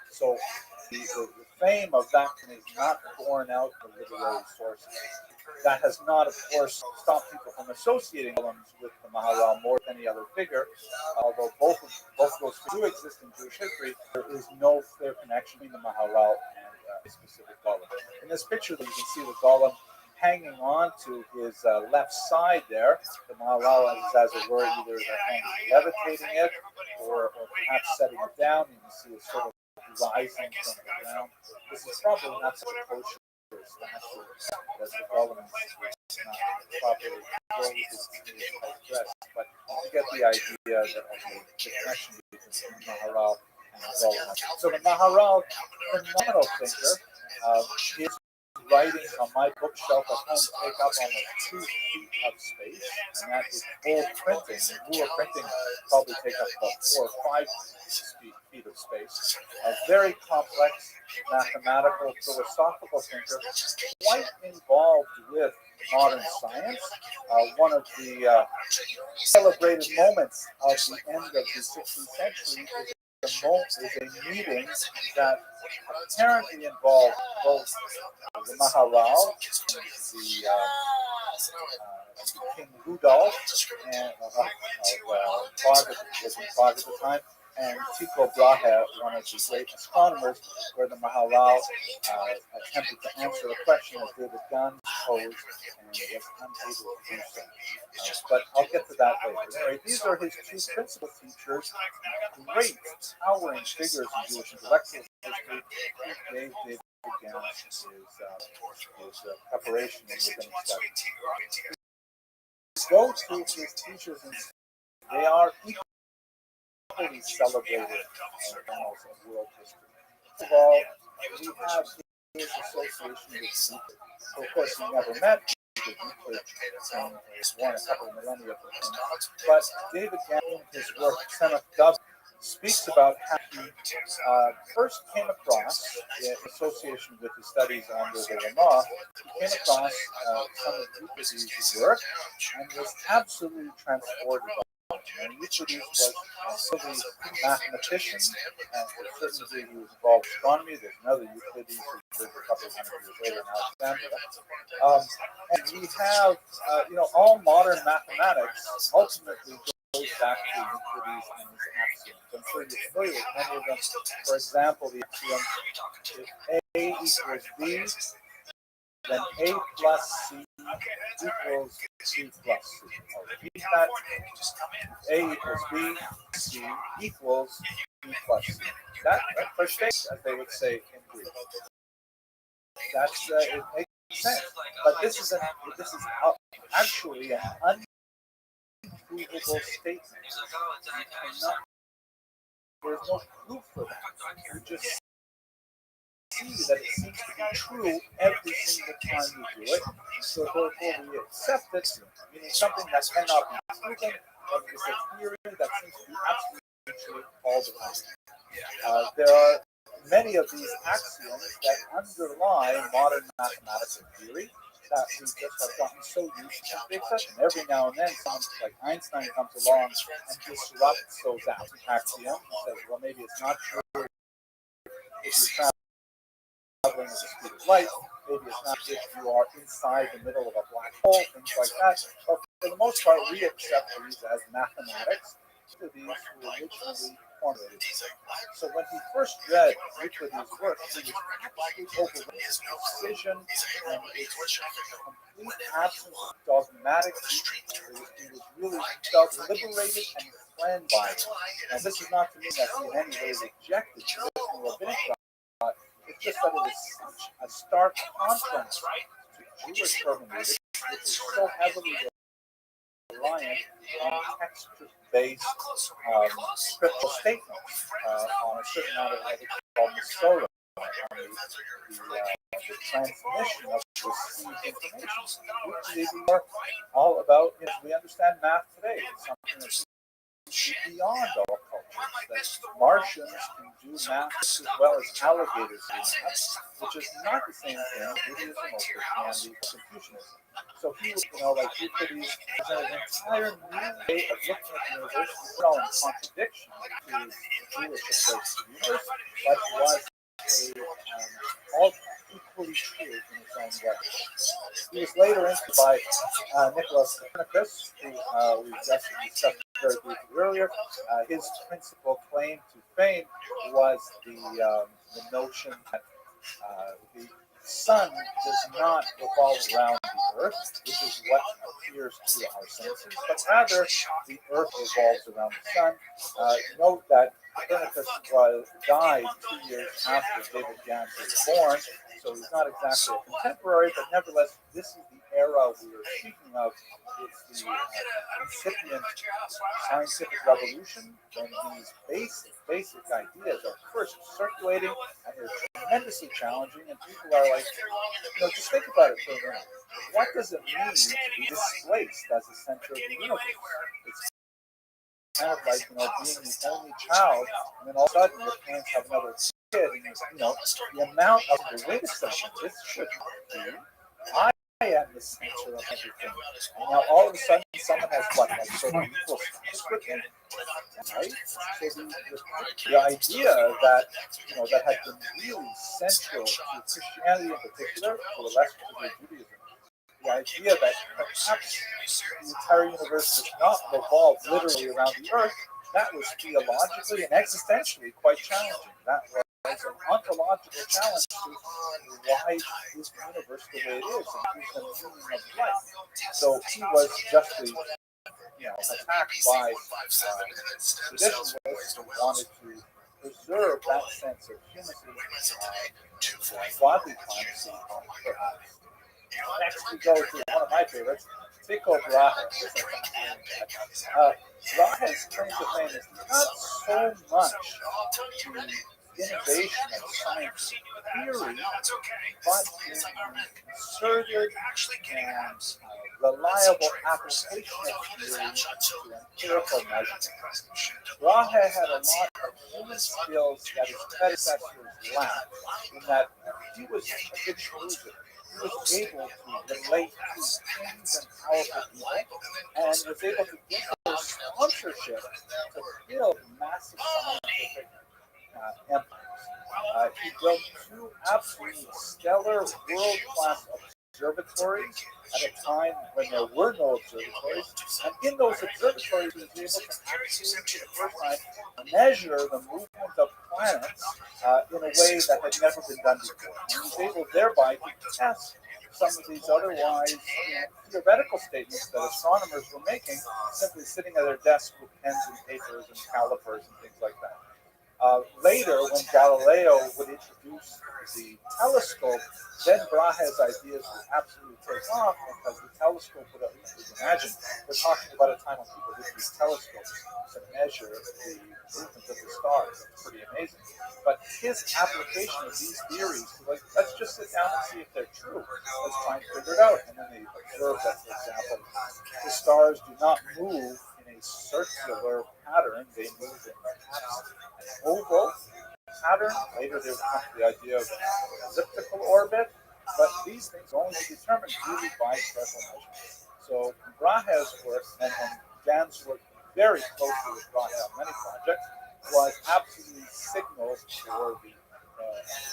So the fame of that is not borne out of literary sources. That has not, of course, stopped people from associating golems with the Maharal more than any other figure. Although both of those do exist in Jewish history, there is no clear connection between the Maharal and a specific golem. In this picture, you can see the golem hanging on to his left side there. The Maharal is, as it were, either levitating it or perhaps setting it down. You can see it sort of rising from the ground. This is probably not such a kosher statue, as the golem is not properly clothed in his dress. But you get the idea that the connection between the Maharal and the golem. So the Maharal, phenomenal thinker, his writings on my bookshelf at home take up almost 2 feet of space, and that is full printing. Newer printing probably take up about 4 or 5 feet of space. A very complex, mathematical, philosophical thinker, quite involved with modern science. One of the celebrated moments of the end of the 16th century is a meeting that apparently involved both the Maharal, the King Rudolph, and Prague, was in Prague at the time, and Tycho Brahe, one of the great astronomers, where the Maharal attempted to answer a question that David Gunn posed and was unable to do so. But I'll get to that later. Anyway, these are his 2 principal teachers, great, towering figures in Jewish intellectual history. David Gann's his preparation in rabbinic study. Go to his teachers, and they are equally celebrated annals of world history. First of all, we have his association with Euclid. So, of course, he never met Euclid. Euclid was born a couple of millennia before. But David Gann, in his work, Tzemach David, speaks about how he first came across, in association with his studies under the Ramah, he came across some of Euclid's work and was absolutely transported by it. And Euclid was a mathematician, and certainly he was involved in astronomy. There's another Euclid who lived a couple of hundred years later in Alexandria. And we have, all modern mathematics ultimately goes back to Euclid and his axioms. I'm sure you're familiar with many of them. For example, the axiom, if A equals B, then A plus C equals C plus C. Repeat that. A equals B, C equals B plus C. That first statement, as they would say in Greek. That's it makes sense. But this is actually an unprovable statement. There's no proof for that. You just see that it seems to be true every single time we do it. So therefore we accept it, meaning something that cannot be proven, but it's a theory that seems to be absolutely true all the time. There are many of these axioms that underlie modern mathematical theory that we just have gotten so used to the accepting. Every now and then, someone like Einstein comes along and disrupts those axioms and says, well, maybe it's not true if you're traveling at the speed of light. Maybe it's not if you are inside the middle of a black hole, things like that. But for the most part, we accept these as mathematics. To these who originally formulated. So when he first read Euclid's work, he was absolutely overwhelmed with precision and its complete absence of dogmatic. He was really felt liberated and cleansed by it. And this is not to mean that he in any way rejected traditional rabbinic thought. It's just that it is such a stark contrast to Jewish hermeneutics, which is so heavily reliant on text-based scriptural statements on a certain amount of what we call Masorah, the transmission of received information. We are all about, we understand math today. It's something that's beyond all cultures. That Martians can do math as well as alligators do math, which is not the same thing as Buddhism or Christianity or Confucianism. So he was, like Euclides presented an entire new way of looking at the universe, which all in contradiction to the Jewish approach to the universe, but was all equally true in its own way. He was later influenced by Nicholas Copernicus, who we just discussed very briefly earlier. His principal claim to fame was the notion that the sun does not revolve around the earth, which is what appears to our senses, but rather the earth revolves around the sun. Note that Copernicus died 2 years after David Gans was born, so he's not exactly a contemporary, but nevertheless, this is the era we are speaking of. It's the incipient scientific revolution, when these basic ideas are first circulating, and they're tremendously challenging, and people are like, just think about it for a minute. What does it mean to be displaced as the center of the universe? It's kind of like, being the only child, and then all of a sudden your parents have another kid, and the amount of wait a second, this shouldn't be. I am the center of everything. And now all of a sudden someone has what, like sort of equal status with me, right? So the idea that that had been really central to Christianity in particular, to a lesser degree Judaism, the idea that perhaps the entire universe does not revolve literally around the earth, that was theologically and existentially quite challenging. That was an ontological challenge to why is the universe the way it is and who's the meaning of life. So he was justly attacked by traditionalists who wanted to preserve that sense of humanism and godly primacy on earth. Next we go to one of my favorites, Tycho Brahe. Brahe's claim to fame is not so much the innovation of science theory, but the concerted and reliable application of theory to empirical measurement. Brahe had a lot of human skills that his predecessors lacked, in that he was a good cruiser. He was able to relate to kings and powerful people, and was able to get their sponsorship to build massive scientific empires. He built two absolutely stellar world-class observatories at a time when there were no observatories, and in those observatories he was able to actually, for the first time, measure the movement of planets in a way that had never been done before. And he was able thereby to test some of these otherwise theoretical statements that astronomers were making, simply sitting at their desks with pens and papers and calipers and things like that. Later, when Galileo would introduce the telescope, then Brahe's ideas would absolutely take off, because the telescope would, at least imagine, we're talking about a time when people would use telescopes to measure the movement of the stars. It's pretty amazing. But his application of these theories, like, let's just sit down and see if they're true. Let's try and figure it out. And then they observe that, for example, the stars do not move in a circular pattern; they move in perhaps an oval pattern. Later, they would come to the idea of an elliptical orbit. But these things are only determined really by careful measurement. So Brahe's work and Dan's work very closely with Brahe on many projects was absolutely signals for the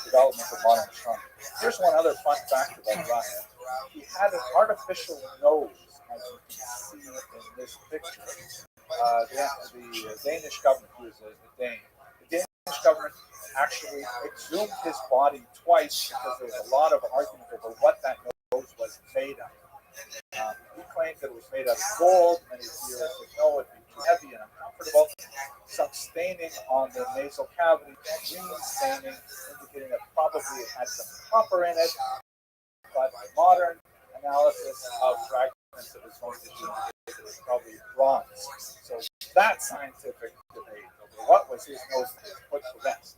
development of modern astronomy. Here's one other fun fact about Brahe. He had an artificial nose, as you can see in this picture. The Danish government, he was a Dane, the Danish government actually exhumed his body twice because there was a lot of argument over what that nose was made of. He claimed that it was made out of gold, and his theorists said no, it'd be too heavy and uncomfortable. Some staining on the nasal cavity, green staining, indicating that probably it had some copper in it, but modern analysis of fragments of his bone tissue indicated it was probably bronze. So that scientific debate over what was his nose put to rest.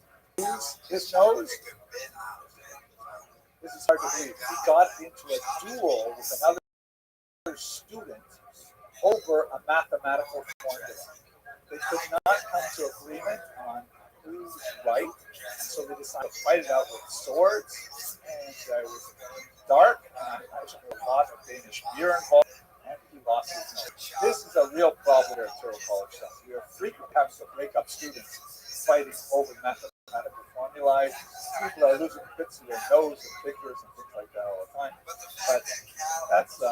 His nose, this is hard to believe, he got into a duel with another student over a mathematical formula. They could not come to agreement on who's right, and so they decided to fight it out with swords, and it was dark, and I imagine there was a lot of Danish beer involved, and he lost his nose. This is a real problem here at Touro College stuff. We are frequently having to break up students fighting over mathematical formulae. People are losing bits of their nose and fingers and things like that all the time. But that's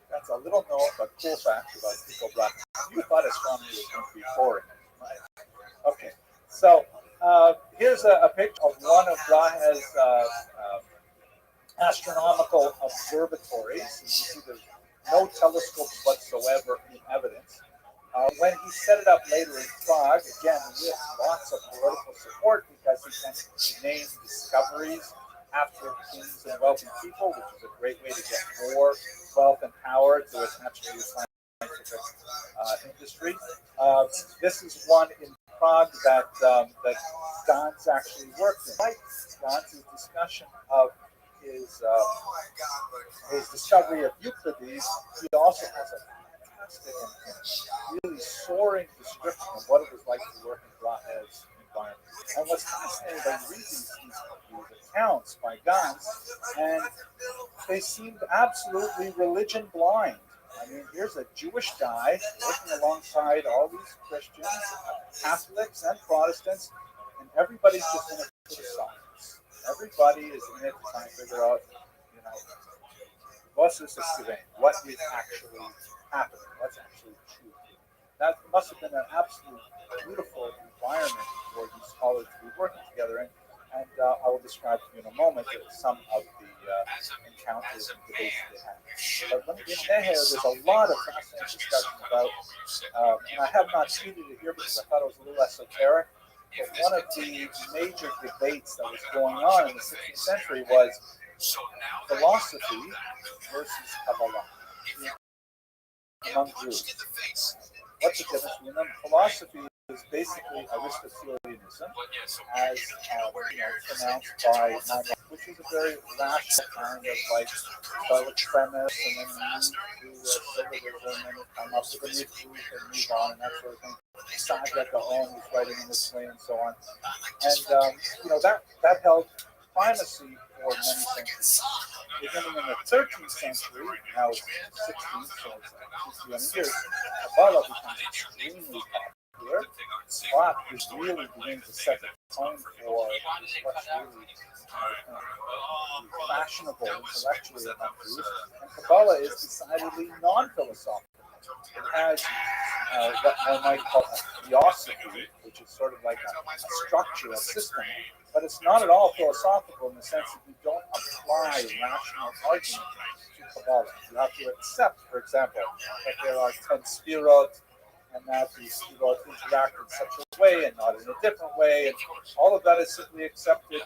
that's a little known but cool fact about Tycho Brahe. You thought astronomy was going to be boring, right? Okay, so here's a picture of one of Brahe's astronomical observatories. You see there's no telescopes whatsoever in evidence. When he set it up later in Prague, again with lots of political support because he can name discoveries after kings and wealthy people, which is a great way to get more wealth and power to attach to your scientific industry. This is one in Prague that Gans actually worked in. Like Gans' discussion of his discovery of Euclides, he also has a fantastic and really soaring description of what it was like to work in Brahe's environment. And what's fascinating when you read these accounts by Gans, and they seemed absolutely religion blind. I mean, here's a Jewish guy working alongside all these Christians, Catholics and Protestants, and everybody's just in it for the science. Everybody is in it to try and figure out, what is actually happening, what's actually true. That must have been an absolute beautiful environment for these scholars to be working together in. And I will describe to you in a moment some of the encounters and debates they had. But in Neher, there's a lot of fascinating discussion about, and I have not treated it here because I thought it was a little esoteric, but one of the major debates that was going on in the 16th century was philosophy versus Kabbalah among Jews. What's the difference between them? Philosophy is basically Aristotelianism, as pronounced by Maimonides, which is a very rational kind of like start with premise and then move to syllogism and come up with a new truth and move on and that sort of thing. Sajak Gaon was writing in this way and so on, and that held primacy for many centuries. Beginning in the 13th century, now it's 16th, so it's 200 years, Kabbalah becomes extremely popular. Spot is really beginning to set the tone for what's really fashionable intellectually among Jews. And Kabbalah is decidedly non-philosophical. It has what I might call a theosophy, which is sort of like a structure, a system, but it's not at all philosophical in the sense that you don't apply rational argument to Kabbalah. You have to accept, for example, that there are 10 spirot, and that these spirot interact in such a way and not in a different way, and all of that is simply accepted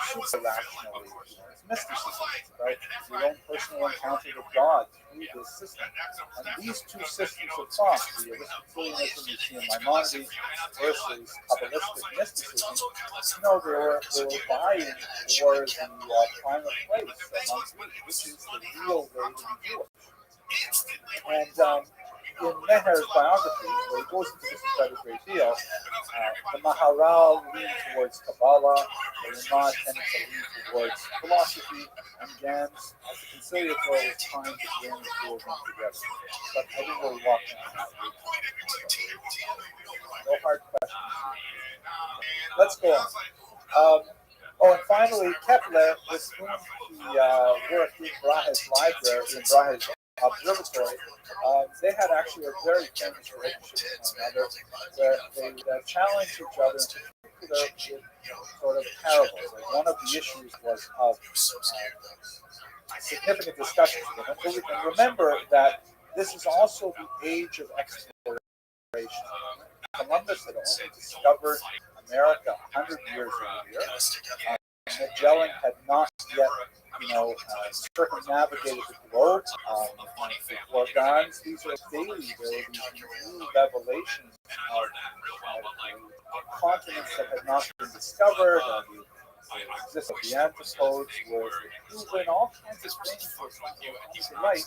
super rationally. It's mysticism, right? Your own personal encounter with God through this system. And these two systems of thought, the Aristotelianism you see in Maimonides versus Kabbalistic mysticism, they were vying for the prime of place among Greeks, which is the real way to be Jewish. And in Meher's biography, where he goes into this quite a great deal, the Maharal leans towards Kabbalah, the Ramah tends to lean towards philosophy, and Gans, as a conciliator, is trying to bring the two of them together. But I didn't really walk down that route. No hard questions. Let's go on. And finally, Kepler, with whom he worked in Brahe's library, in Brahe's observatory, they had actually a very famous relationship with one another, where they challenged each other, in particular with sort of parables. Like one of the issues was of significant discussions with them. And we can remember that this is also the age of exploration. Columbus had only discovered America 100 years earlier. Magellan had not yet, circumnavigated the globe. Organs, these are daily. There were these new revelations of continents that had not been discovered. The existence of the anthropodes was proven. All kinds of things were right.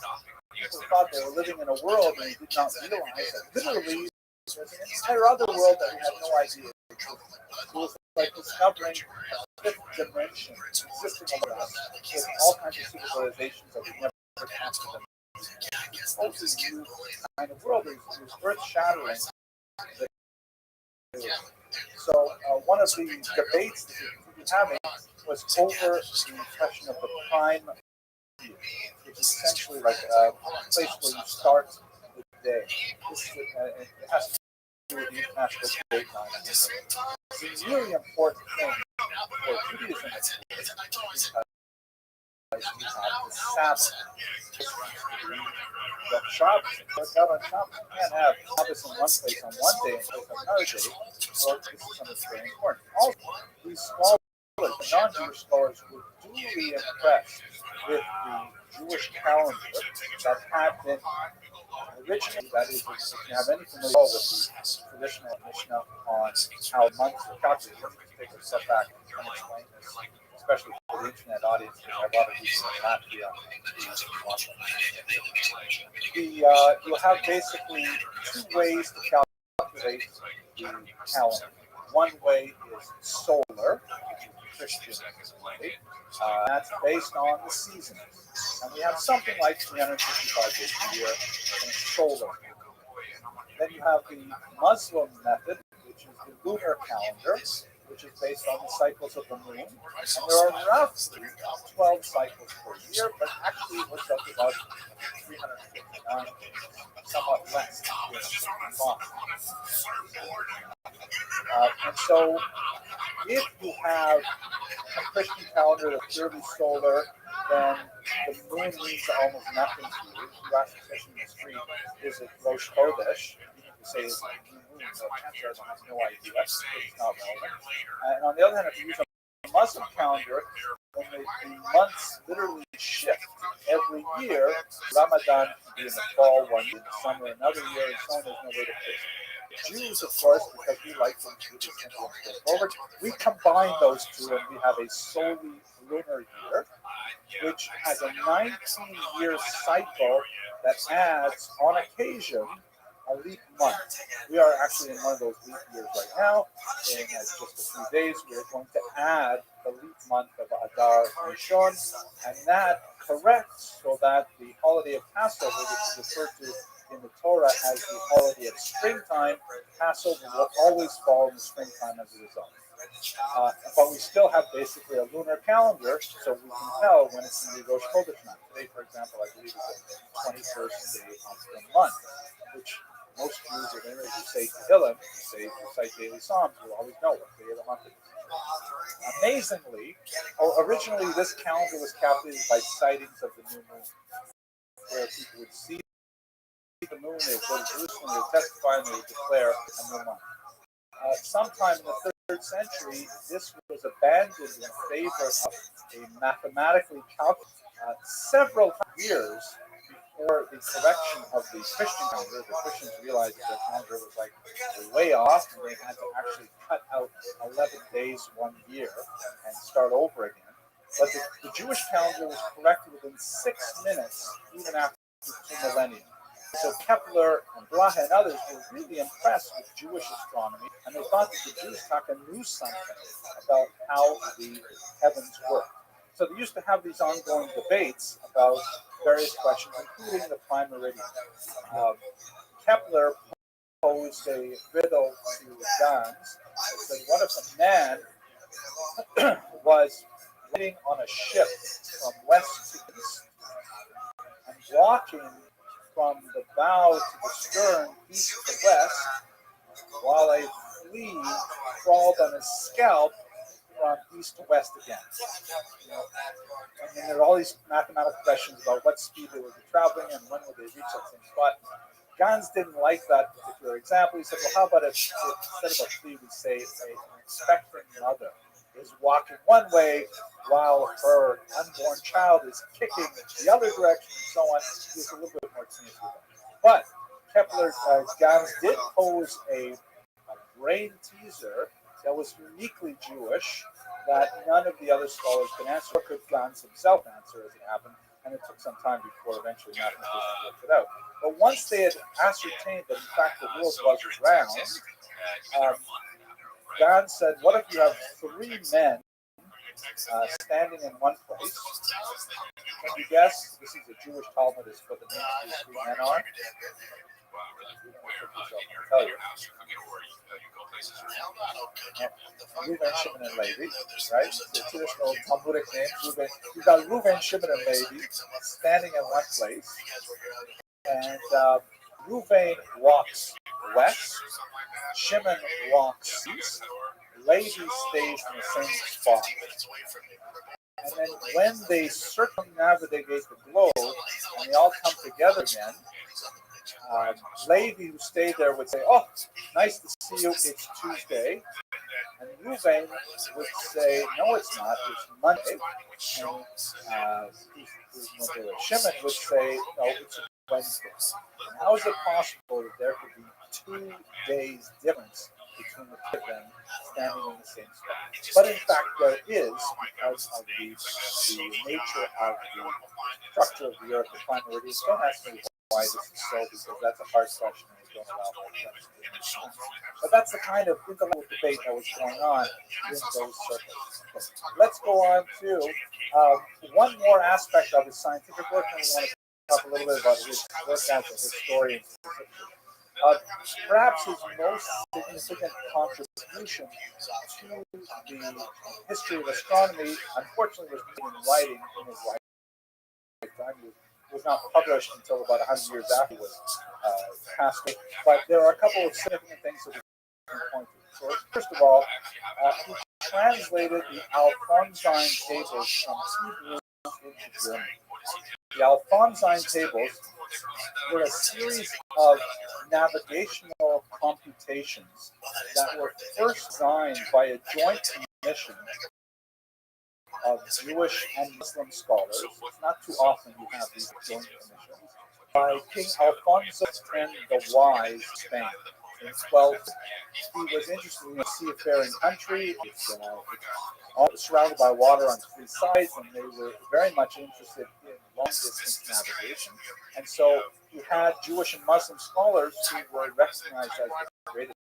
People thought they were living in a world, and they did not realize that literally there's an entire other world that we had no idea. It was like discovering a fifth dimension existing around us with all kinds of civilizations that we never tasted them. This new kind of world is earth-shattering. So one of the debates that we were having was over the question of the prime, which is essentially like a place where you start the day. It has to do with the international date line. It's a really important thing for Judaism because we have the Sabbath. The Shabbos, God on Shabbos, you can't have Shabbos in one place on one day and place on another day, or this is something very important. Also, these scholars, the non-Jewish scholars, were duly impressed with the Jewish calendar that had been originally, that is, if you have any familiarity with the traditional Mishnah on how months are calculated, let me just take a step back and explain this, especially for the internet audience, because I have a lot of people in Latvia. You have basically two ways to calculate the calendar. One way is solar, Christian, that's based on the seasons. And we have something like 365 days a year in solar. Then you have the Muslim method, which is the lunar calendar, which is based on the cycles of the moon. And there are roughly 12 cycles per year, but actually it works out to about 359, somewhat less than 365. And so if you have a Christian calendar that's purely solar, then the moon means almost nothing to you. You ask the question in the street, is it Rosh Chodesh? You say it's a new moon, so chances are I have no idea. It's not relevant. And on the other hand, if you use a Muslim calendar, when the months literally shift every year, Ramadan can be in the fall, one year in the summer, another year, and so on. There's no way to fix it. Jews, of course, because we like to keep it simple and straightforward, we combine those two and we have a solely lunar year, which has a 19-year cycle that adds, on occasion, a leap month. We are actually in one of those leap years right now. In just a few days, we are going to add the leap month of Adar Rishon, and that corrects so that the holiday of Passover, which is referred to in the Torah as the holiday of springtime, Passover will always fall in the springtime as a result. But we still have basically a lunar calendar, so we can tell when it's going to be Rosh Chodesh month. Today, for example, I believe is the 21st day of the month, which most Jews are going to say Tehillim, recite daily Psalms, will always know what day of the month it is. Amazingly, originally this calendar was calculated by sightings of the new moon, where people would see the moon, they would go to Jerusalem, they would testify, and they would declare a new month. Sometime in the 3rd century, this was abandoned in favor of a mathematically calculated several years before the correction of the Christian calendar. The Christians realized that their calendar was like way off, and they had to actually cut out 11 days 1 year and start over again. But the Jewish calendar was corrected within 6 minutes, even after 2 millennia. So Kepler and Brahe and others were really impressed with Jewish astronomy, and they thought that the Jews knew something about how the heavens work. So they used to have these ongoing debates about various questions, including the prime meridian. Kepler posed a riddle to Gans. He said, what if a man was riding on a ship from west to east and walking from the bow to the stern, east to west, while a flea crawled on his scalp from east to west again? And then there are all these mathematical questions about what speed they would be traveling and when would they reach that same spot. Gans didn't like that particular example. He said, well, how about if instead of a flea, we say an expectant mother is walking one way while her unborn child is kicking the other direction and so on. He was a little bit more tenacious with that. But Kepler, Gans did pose a brain teaser that was uniquely Jewish that none of the other scholars could answer, or could Gans himself answer as it happened, and it took some time before eventually mathematicians worked it out. But once they had ascertained that in fact the world was round, Gans said, what if you have 3 men standing in one place? Can you guess? This is a Jewish Talmudist, what the names of these 3 men are? I'll tell you. Reuben, Shimon, and Levi, right? The traditional Talmudic names. You've got Reuben, Shimon, and Levi standing in one place, and Reuben walks west, Shimon walks east, Levi stays in the same spot. And then when they circumnavigate the globe and they all come together again, Levi, who stayed there, would say, oh, nice to see you, it's Tuesday. And Reuben would say, no, it's not, it's Monday. And Shimon would say, no, it's Wednesday. And how is it possible that there could be 2 days difference between the two of them standing in the same spot? But in fact, there is, because of the nature of the structure of the earth, the prime meridian. Don't ask me why this is so, because that's a hard question and we don't allow for it. But that's the kind of intellectual debate that was going on in those circles. Okay. Let's go on to one more aspect of his scientific work, and we want to talk a little bit about his work as a historian specifically. Perhaps his most significant contribution to the history of astronomy, unfortunately, was made in writing in his lifetime. It was not published until about 100 years after he was passed away. But there are a couple of significant things that we can point to. So first of all, he translated the Alphonsine tables from Hebrew into German. The Alphonsine tables were a series of navigational computations that were first designed by a joint commission of Jewish and Muslim scholars. It's not too often you have these joint commissions. By King Alfonso X the Wise of Spain. In 12, he was interested in a seafaring country. It's all surrounded by water on 3 sides, and they were very much interested in long-distance navigation. And so he had Jewish and Muslim scholars who were recognized as the greatest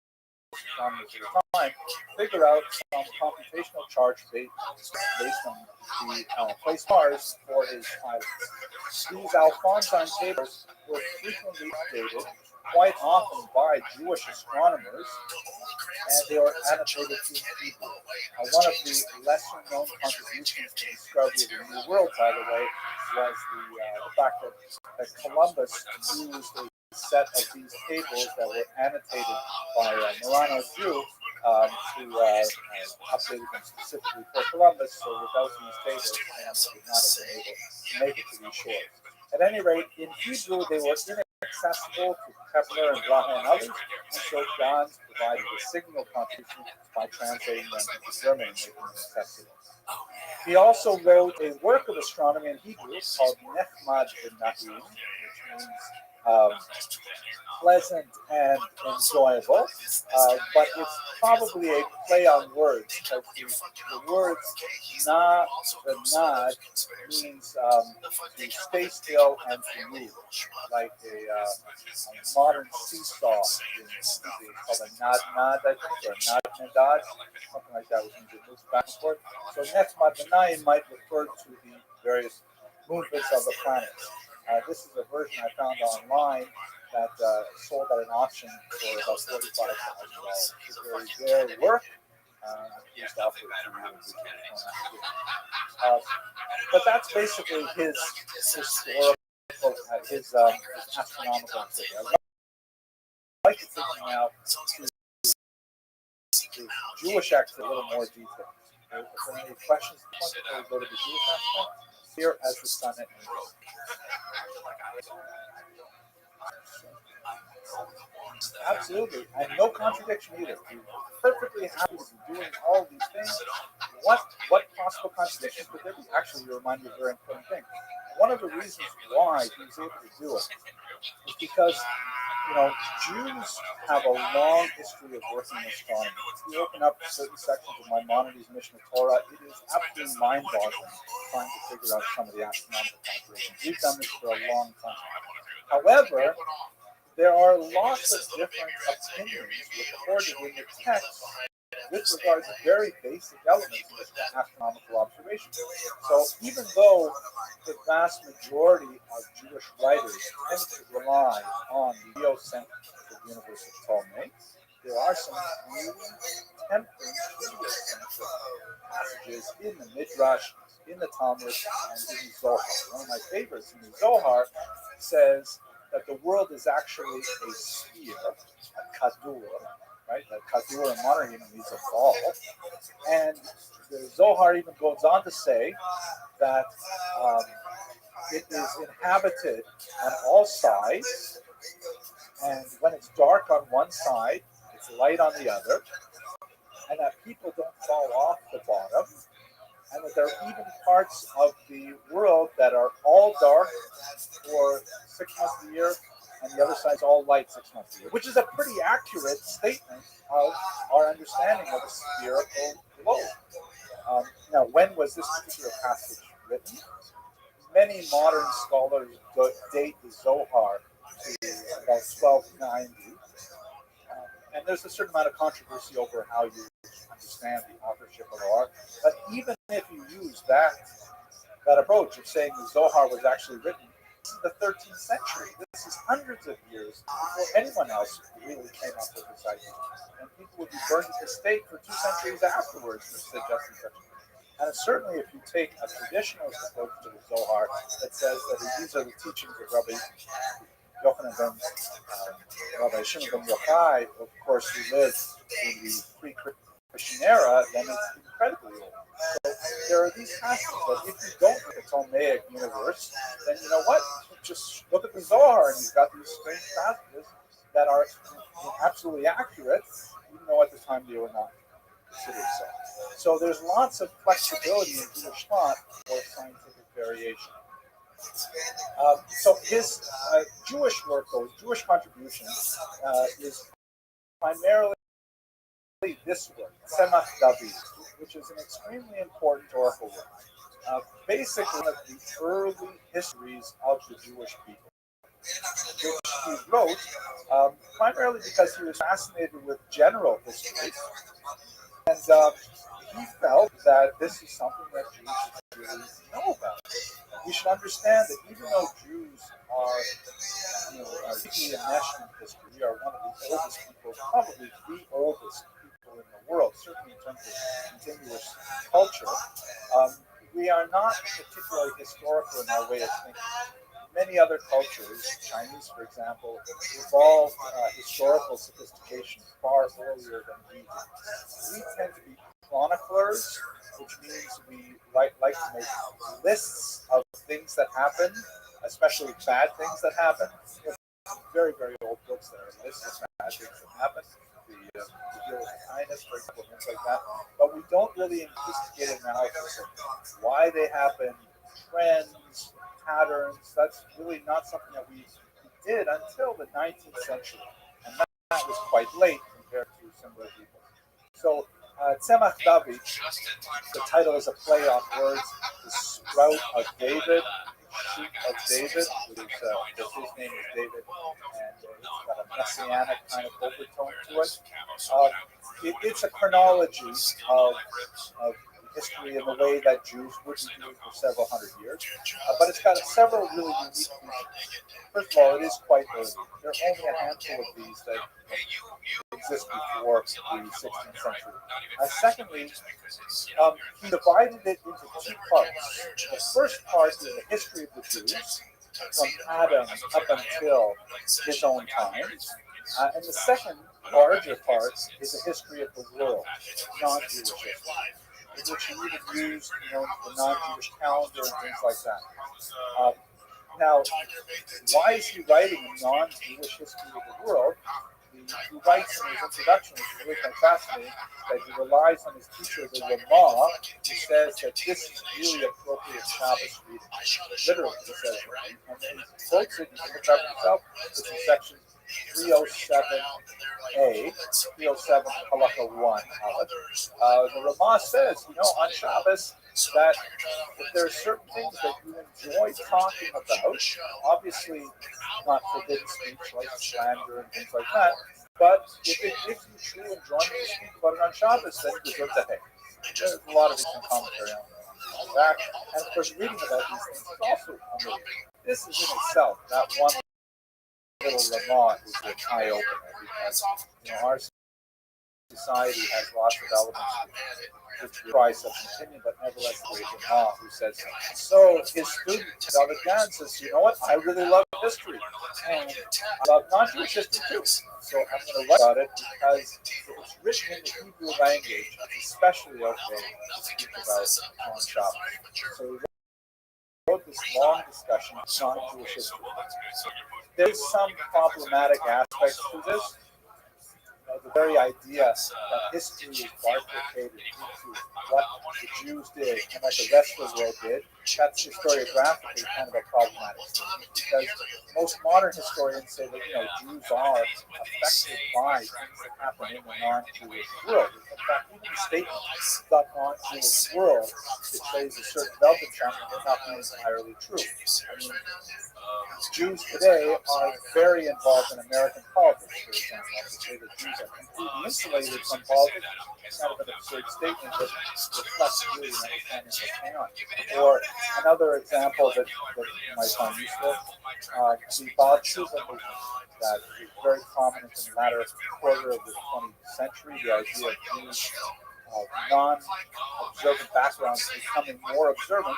astronomers of the time figure out some computational charge based on the place stars for his pilots. These Alphonsine tables were frequently updated, quite often by Jewish astronomers, and they were annotated in Hebrew. One of the lesser-known contributions to the discovery of the New World, by the way, was the fact that Columbus used a set of these tables that were annotated by Murano Jew to update them specifically for Columbus. So without these tables, Columbus would not have been able to make it to these shores. At any rate, in Hebrew, they were accessible to Kepler and Brahe and others, and so Gans provided a signal contribution by translating them into German and making them accessible. He also wrote a work of astronomy in Hebrew called Nechmad V'Na'im, which means pleasant and enjoyable, but it's probably a play on words, because the words na v'nad means to stay still and to move, like a modern seesaw, called a nad, I think, or a nad, something like that, which means it moves back and forth. So Nechmad V'Na'im might refer to the various movements of the planets. This is a version I found online that sold at an auction for about $45,000. Their work used offered but that's basically his historical, his astronomical activity. I'd like to think now the Jewish activity a little more detail. Are there any questions before we go to the Jewish aspect? Here as the sun at noon. Absolutely, and no contradiction either. He's perfectly happy to be doing all these things. What possible contradiction could there be? Actually, you remind me of a very important thing. One of the reasons why he was able to do it is because, Jews have a long history of working in astronomy. If you open up certain sections of Maimonides' Mishnah Torah, it is absolutely mind-boggling trying to figure out some of the astronomical calculations. We've done this for a long time. However, there are lots of different opinions recorded in the text with regard to very basic elements of astronomical observation. So even though the vast majority of Jewish writers tend to rely on the heliocentric universe of Ptolemy, there are some really tempting heliocentric passages in the Midrash, in the Talmud, and in the Zohar. One of my favorites in the Zohar says that the world is actually a sphere, a kadur, right? That kadur in modern Hebrew means a ball. And the Zohar even goes on to say that it is inhabited on all sides, and when it's dark on one side, it's light on the other, and that people don't fall off the bottom, and that there are even parts of the world that are all dark for 6 months of the year, and the other side is all light 6 months of the year, which is a pretty accurate statement of our understanding of a spherical globe. Now, when was this particular passage written? Many modern scholars date the Zohar to about 1290, and there's a certain amount of controversy over how you understand the authorship of the art. But even if you use that approach of saying the Zohar was actually written, this is the 13th century. This is hundreds of years before anyone else really came up with this idea. And people would be burned at the stake for 2 centuries afterwards for suggesting such a thing. And certainly if you take a traditionalist approach to the Zohar that says that these are the teachings of Rabbi Yochanan ben Rabbi Shimon ben Yochai, of course, who lived in the pre-Christian era, then it's incredibly old. So there are these passages that if you don't look at the Ptolemaic universe, then you know what? Just look at the Zohar and you've got these strange passages that are absolutely accurate, even though at the time they were not considered so. So there's lots of flexibility in Jewish thought for scientific variation. So his Jewish work, or Jewish contribution, is primarily this work, Tzemach David, which is an extremely important oracle work. Basically, one of the early histories of the Jewish people, which he wrote primarily because he was fascinated with general history, and he felt that this is something that Jews should really know about. We should understand that even though Jews are, deeply enmeshed in history, we are one of the oldest people, probably the oldest people in the world, certainly in terms of continuous culture. We are not particularly historical in our way of thinking. Many other cultures, Chinese, for example, evolved historical sophistication far earlier than we do. We tend to be chroniclers, which means we like to make lists of things that happen, especially bad things that happen. course, the bad things that happen. We deal with kindness, for example, things like that. But we don't really investigate analysis of why they happen, trends, patterns. That's really not something that we did until the 19th century. And that was quite late compared to similar people. So, Tzemach David, the title is a play on words, the sprout of David, shoot of David, which is, his name is David, and it's got a messianic kind of overtone to it. It's a chronology of history in the way that Jews would be doing for several hundred years, but it's got several really unique features. First of all, it is quite early. There are only a handful of these that exist before the 16th century. Secondly, he divided it into two parts. The first part is the history of the Jews, from Adam up until his own time. And the second, larger part, is the history of the world, non-Jewish history, in which he even used, the non-Jewish calendar and things like that. Now, why is he writing a non-Jewish history of the world? He writes in his introduction, which is really fascinating, that he relies on his teacher, the Ramah, who says that this is really appropriate Shabbos reading. Literally, he says it. And then he quotes it, you can look it up yourself. It's in section 307a, 307 Halakha 1. The Ramah says, on Shabbos, that if there are certain things that you enjoy talking about, obviously not forbidden speech like slander and things like that, but if it gives you true enjoyment to speak about it on Shabbos, then you deserve to hate. There's a lot of recent commentary on that, and of course reading about these things is also amazing. This is in itself, that one little Ramah is an eye-opener, because our society has lots of elements which try such an opinion, but nevertheless the great Ramah who says so. His student David Gann says, I really love history, and I love non-Jewish history too. So I'm going to write about it because it's written in the Hebrew language, especially okay to speak about on Shabbos. So we wrote this long discussion of non-Jewish history. There's some problematic aspects to this. The very idea that history is bifurcated into what the Jews did and what the rest of the world did, that's historiographically kind of a problematic thing, because most modern historians say that Jews are affected by things that happen in the non-Jewish world. In fact, even the statement "the non-Jewish world" betrays a certain Weltanschauung that may not be entirely true. I mean, Jews today are very involved in American politics, for example. To say that Jews are completely insulated from politics is kind of an absurd statement that reflects really an understanding of what's going on. Or another example that you might find useful, the Balchuva movement that is very prominent in the latter quarter of the 20th century, the idea of Jews non-observant backgrounds becoming more observant.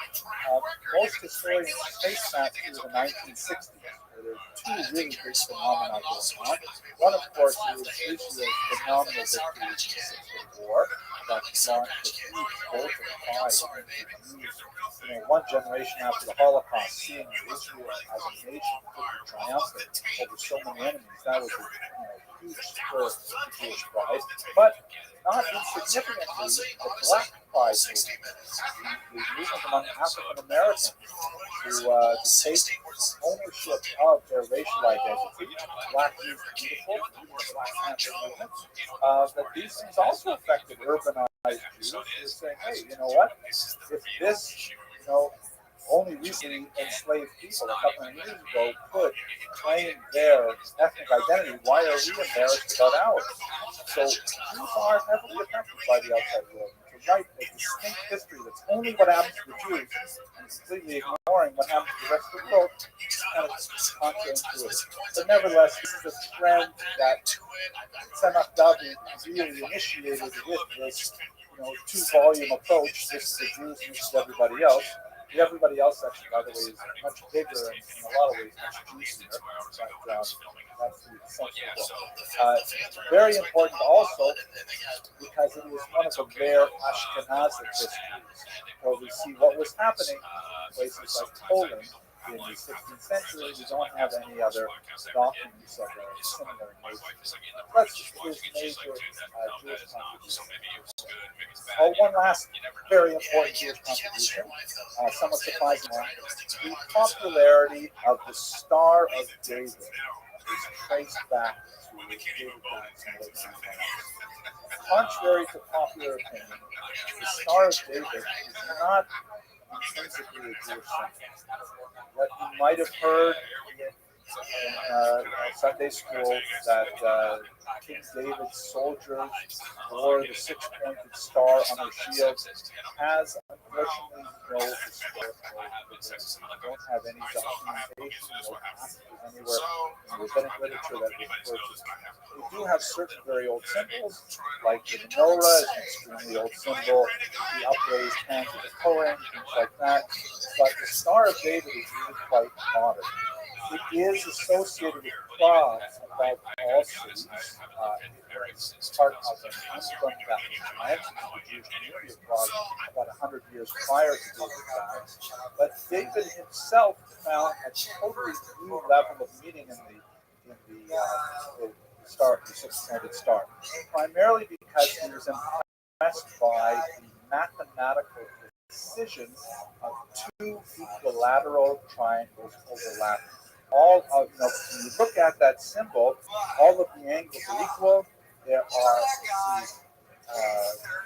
Most historians trace that to the 1960s, where there are two really big phenomena going on. One, of course, is Israel's phenomenal victory in the Six Day War that launched a huge bolt of pride into Jews. One generation after the Holocaust, seeing Israel as a nation triumphant over so many enemies, that was a huge spur to Jewish pride. But not insignificantly, the Black Pride movement, the movement among African Americans to take ownership of their racial identity, Black Youth Beautiful, the Black Panther movement, that these things also affected urbanized Jews who were saying, hey, you know what, if this, only recently enslaved people a couple of years ago could claim their ethnic identity, why are we embarrassed about ours? So Jews are heavily affected by the outside world. To write a distinct history that's only what happens to the Jews and completely ignoring what happens to the rest of the world is kind of counterintuitive. But nevertheless, this is a trend that Tzemach David really initiated with this two-volume approach. This is the Jews and this is everybody else. The everybody else section, by the way, is much bigger and in a lot of ways much juicier. But that's the essential book. Very important also because it is one of the rare Ashkenazic histories where we see what was happening in places like Poland in the 16th century, we don't have any other documents of a similar nature. That's his major Jewish contribution. Oh, one last very important Jewish contribution, somewhat surprising one. The popularity of the Star of David is traced back to David Gunn's more than anyone else. Contrary to popular opinion, the Star of David is not intrinsically a Jewish symbol. What you might have heard in Sunday school that King David's soldiers wore the six-pointed star on their shields has unfortunately no historical evidence. We don't have any documentation, no passages anywhere in rabbinic literature that refers to it. We do have certain very old symbols, like the menorah is an extremely old symbol, the upraised hands of the Kohen, things like that. But the Star of David is really quite modern. It is associated with Prague about all cities. It's part of an Muslim that was planted in the Jewish community of Prague about 100 years prior to David's time. But David himself found a totally new level of meaning in the star, the six-pointed star, primarily because he was impressed by the mathematical precision of two equilateral triangles overlapping. All of, when you look at that symbol, all of the angles are equal. There are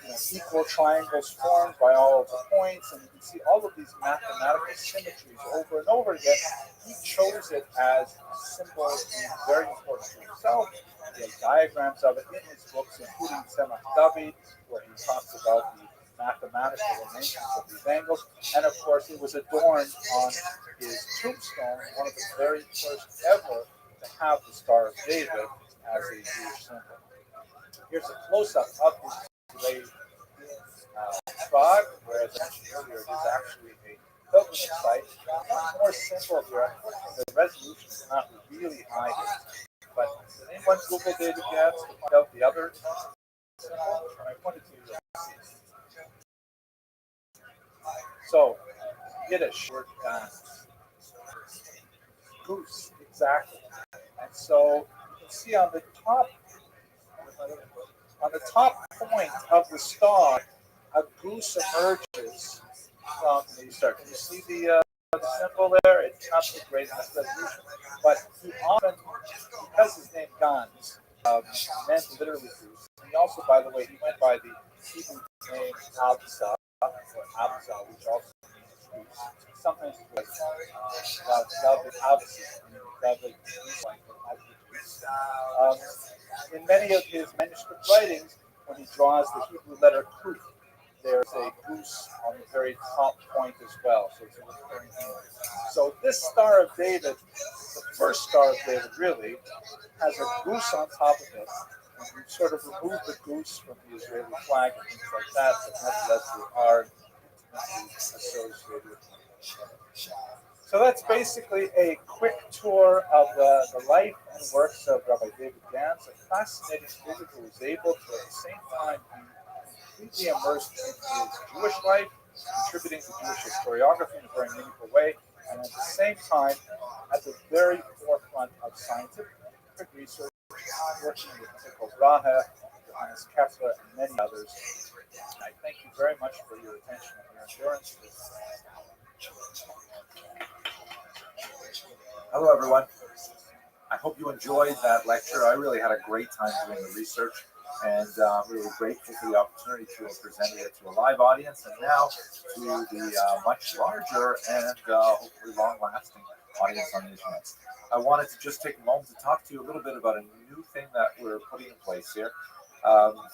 these equal triangles formed by all of the points, and you can see all of these mathematical symmetries over and over again. He chose it as a symbol being very important to himself. He has diagrams of it in his books, including Tzemach David, where he talks about the mathematical arrangements of these angles. And of course, it was adorned on his tombstone, one of the very first ever to have the Star of David as a Jewish symbol. Here's a close-up of his grave in Prague, where, as I mentioned earlier, it is actually a pilgrimage site. One more symbol here. Unfortunately, the resolution is not really high here. But did anyone Google David Gans to find out the other symbol? I wanted to So, Yiddish word goose, exactly. And so you can see on the top point of the star, a goose emerges from the star. Can you see the symbol there? It's not the greatest resolution, but he often, because his name Gans meant literally goose. He also, by the way, he went by the Hebrew name Abza, which also means goose. Sometimes it was David Absi, David goose. In many of his manuscript writings, when he draws the Hebrew letter Kuf, there's a goose on the very top point as well. So it's a recurring theme. So this Star of David, the first Star of David really, has a goose on top of it. And we sort of removed the goose from the Israeli flag and things like that, but nevertheless they are associated with it. So that's basically a quick tour of the life and works of Rabbi David Gans, a fascinating figure who was able to, at the same time, be completely immersed in his Jewish life, contributing to Jewish historiography in a very meaningful way, and at the same time, at the very forefront of scientific research, working with Tycho Brahe, Johannes Kepler, and many others. I thank you very much for your attention and your endurance. Hello, everyone. I hope you enjoyed that lecture. I really had a great time doing the research, and really grateful for the opportunity to present it to a live audience, and now to the much larger and hopefully long-lasting audience on the internet. I wanted to just take a moment to talk to you a little bit about a new thing that we're putting in place here.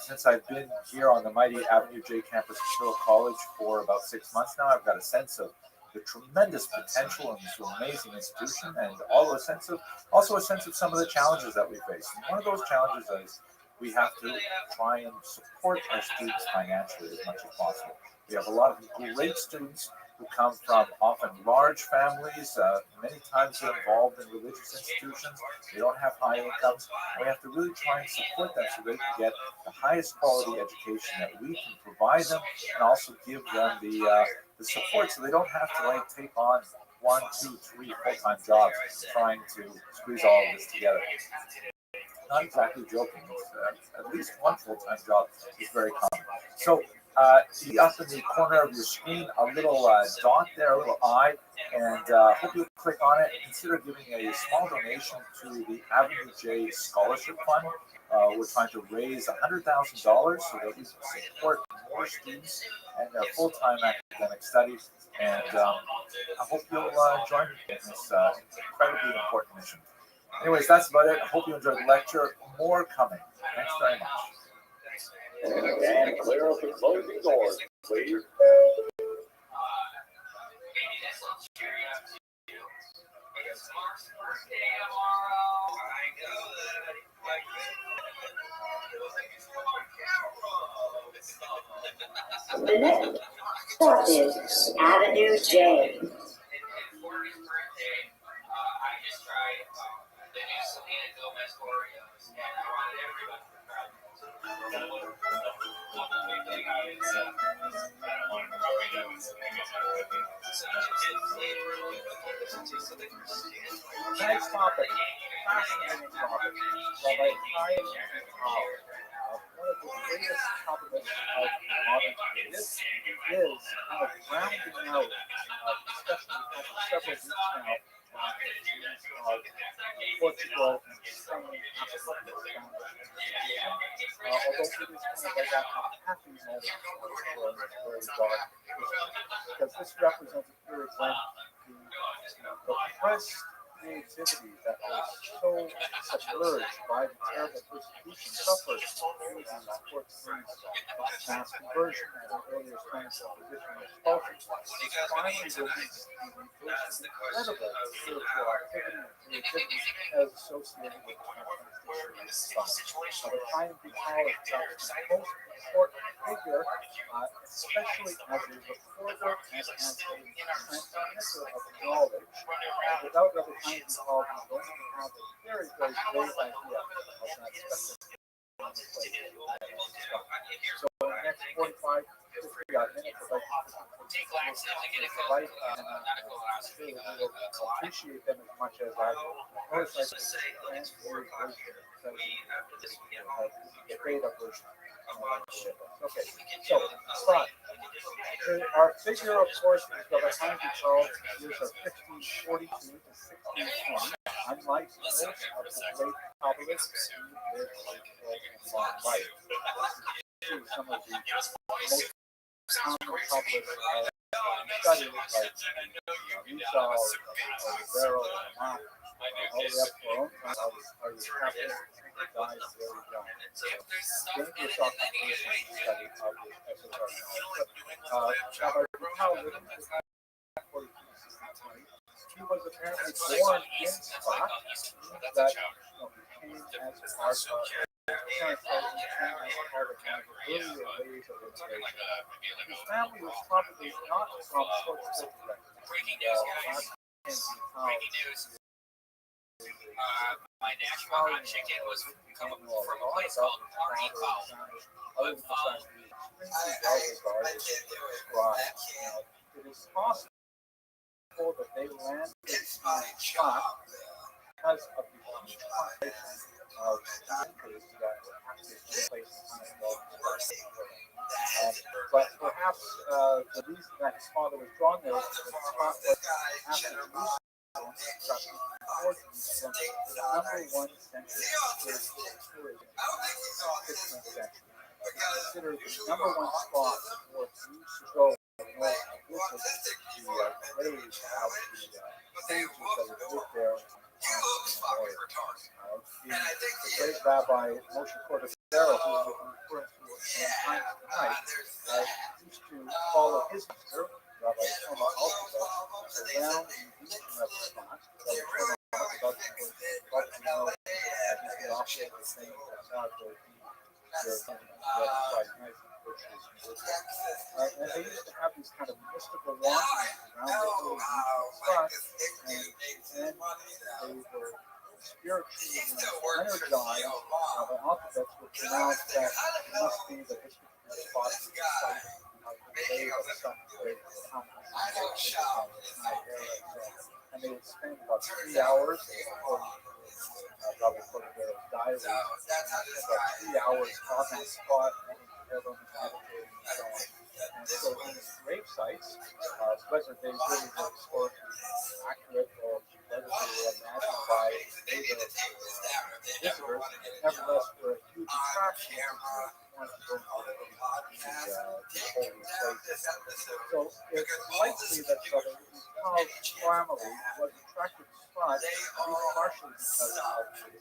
Since I've been here on the mighty Avenue J campus of Hill College for about 6 months now, I've got a sense of the tremendous potential in this amazing institution, and also a sense of some of the challenges that we face. And one of those challenges is we have to try and support our students financially as much as possible. We have a lot of great students who come from often large families. Many times they're involved in religious institutions. They don't have high incomes. And we have to really try and support them so they can get the highest quality education that we can provide them, and also give them the support so they don't have to take on 1, 2, 3 full-time jobs trying to squeeze all of this together. Not exactly joking. At least one full-time job is very common. So see up in the corner of your screen a little dot there, a little eye, and hope you click on it. Consider giving a small donation to the Avenue J Scholarship Fund. We're trying to raise $100,000 so that we can support more students and their full-time academic studies. And I hope you'll join me in this incredibly important mission. Anyways, that's about it. I hope you enjoyed the lecture. More coming. Thanks very much. And clear up the closing doors, please. The next stop is Avenue J. Next topic, fascinating topic. Rabbi Chaim Vital. One of the greatest topics of modern days is kind of rounding out, especially after several weeks now, of Portugal and Spain after the Spanish Inquisition. Although it is kind of like a happy moment for very dark history, because this represents a period when the oppressed creativity that was so submerged by the terrible persecution suffered through these Portuguese mass conversion and an earlier Spanish opposition and expulsion, finally released the incredible spiritual activity and creativity as associated with the constitution. The kind of Vital is perhaps the most important figure, especially as a reporter and as a transmitter of knowledge. Without Rabbi Chaim Vital, we don't have a very, very vague idea of that specific place. So in the next 45 to 50 minutes, I'd like to life and we will appreciate them as much as I do. Notice I say translation the beta version. Okay, so but our figure, of course, is Rabbi Chaim Vital. Years are 1542 to 1620. Unlike most of the great Kabbalists, he lived a long life. Some of the most common Kabbalists studies, like Rothschild, Zero, and Mach, all the way up to our own time, are the Catholics who died very young. Dangerous occupation study of the esoteric knowledge. Rabbi Vital lived in 42 to 1620. He was apparently born in Spa, that became as part of earlier ways of immigration. His family was probably not from Portugal directly. My national hot chicken was coming from a place called Party Call. It is possible that they landed in Scott because of the huge population of increase that took place but perhaps the reason that his father was drawn there was that Scott was after Jerusalem. The number one center for tourism in the 16th century. Considered the number one spot for Jews to go north of Jerusalem, the graves of the sages that had lived there. The great Rabbi Moshe Cordovero, who was referring to time tonight, used to follow his sister, Rabbi Shlomo Alphabet, around the region of the spot. And they used to have these kind of mystical wanderings around the whole region of spot, and they were spiritually energized. The alphabets were pronounced that it must be that this particular spot is the site of the day of some great accomplishment. whether they really were historically accurate or whether they were imagined by later visitors, nevertheless were a huge attraction to want to go to the holy places. So it's likely that Rabbi Yithal's family was attracted to Spot, at least partially because of the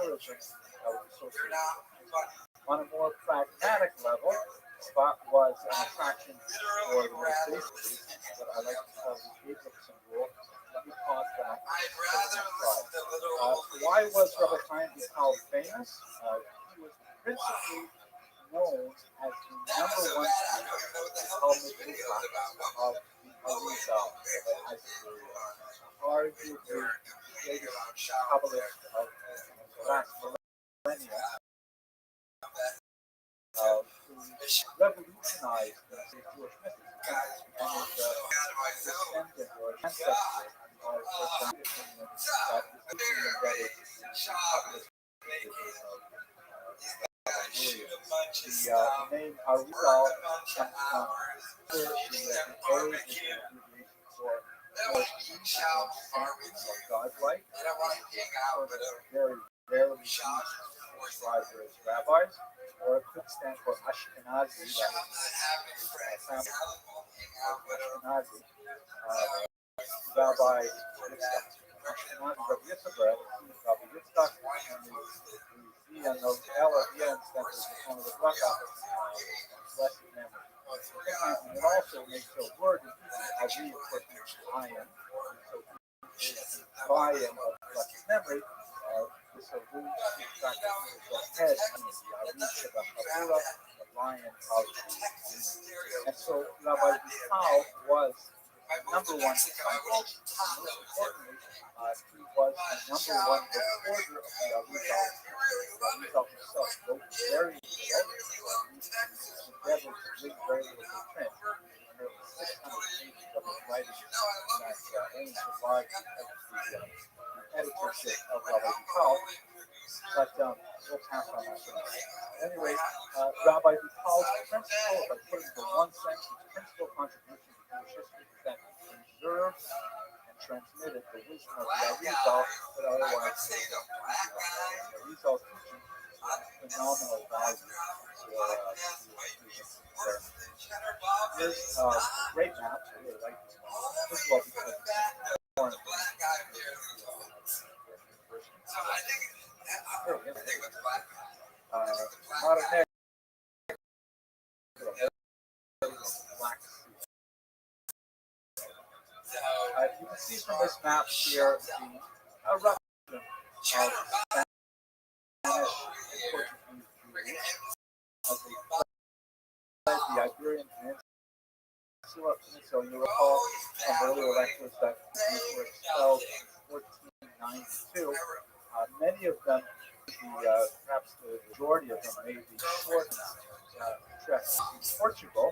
tourism that was associated with it. On a more pragmatic level, Spot was an attraction for the most basic reasons that I like to call the Abraham rule. Let me pause that. Why was Rabbi Chaim Vital famous? He was principally known as the number one Talmud of the Arizal, arguably the greatest Kabbalist of the last millennia, who revolutionized the Jewish mystics and his descendant or ancestor are the opinion that is deeply embedded in the Kabbalist tradition of the name Arizal comes from the A is the abbreviation for godlike, very rarely used to describe her as rabbis, or it could stand for Ashkenazi, that is family Ashkenazi, Rabbi Yitzchak. Ashkenazi Rabbi Yitzchak, Rabbi Yitzchak, and the and the L at the end stands for one of the bracha, blessed memory. And it also makes a word in Hebrew, Avi, of course, means lion. So lion of blessed memory. This alludes to the fact that he was the head of the Avi Shabbat, the lion of the. And so Rabbi Vital was number one disciple, and most importantly, he was the number one reporter of the Arizal. Arizal himself wrote very little. He endeavored to bring very little print. And there were 600 pages of his writing that only survived because of the editorship of Rabbi Vital. But we'll pass on that for now. Anyway, Rabbi Vital's principle, if I put it into one sentence, principal contribution to Jewish history is that he preserved and transmitted the wisdom of the Arizal that otherwise the Arizal's teaching is phenomenal value for Here's a great map. I really like this one. First of all, because it's foreign. Not a neck. You can see from this map here the rough of Spanish and Portuguese as they fled the Iberian Peninsula. So you recall from earlier lectures that these were expelled in 1492. Many of them, perhaps the majority of them, made the short trek to Portugal.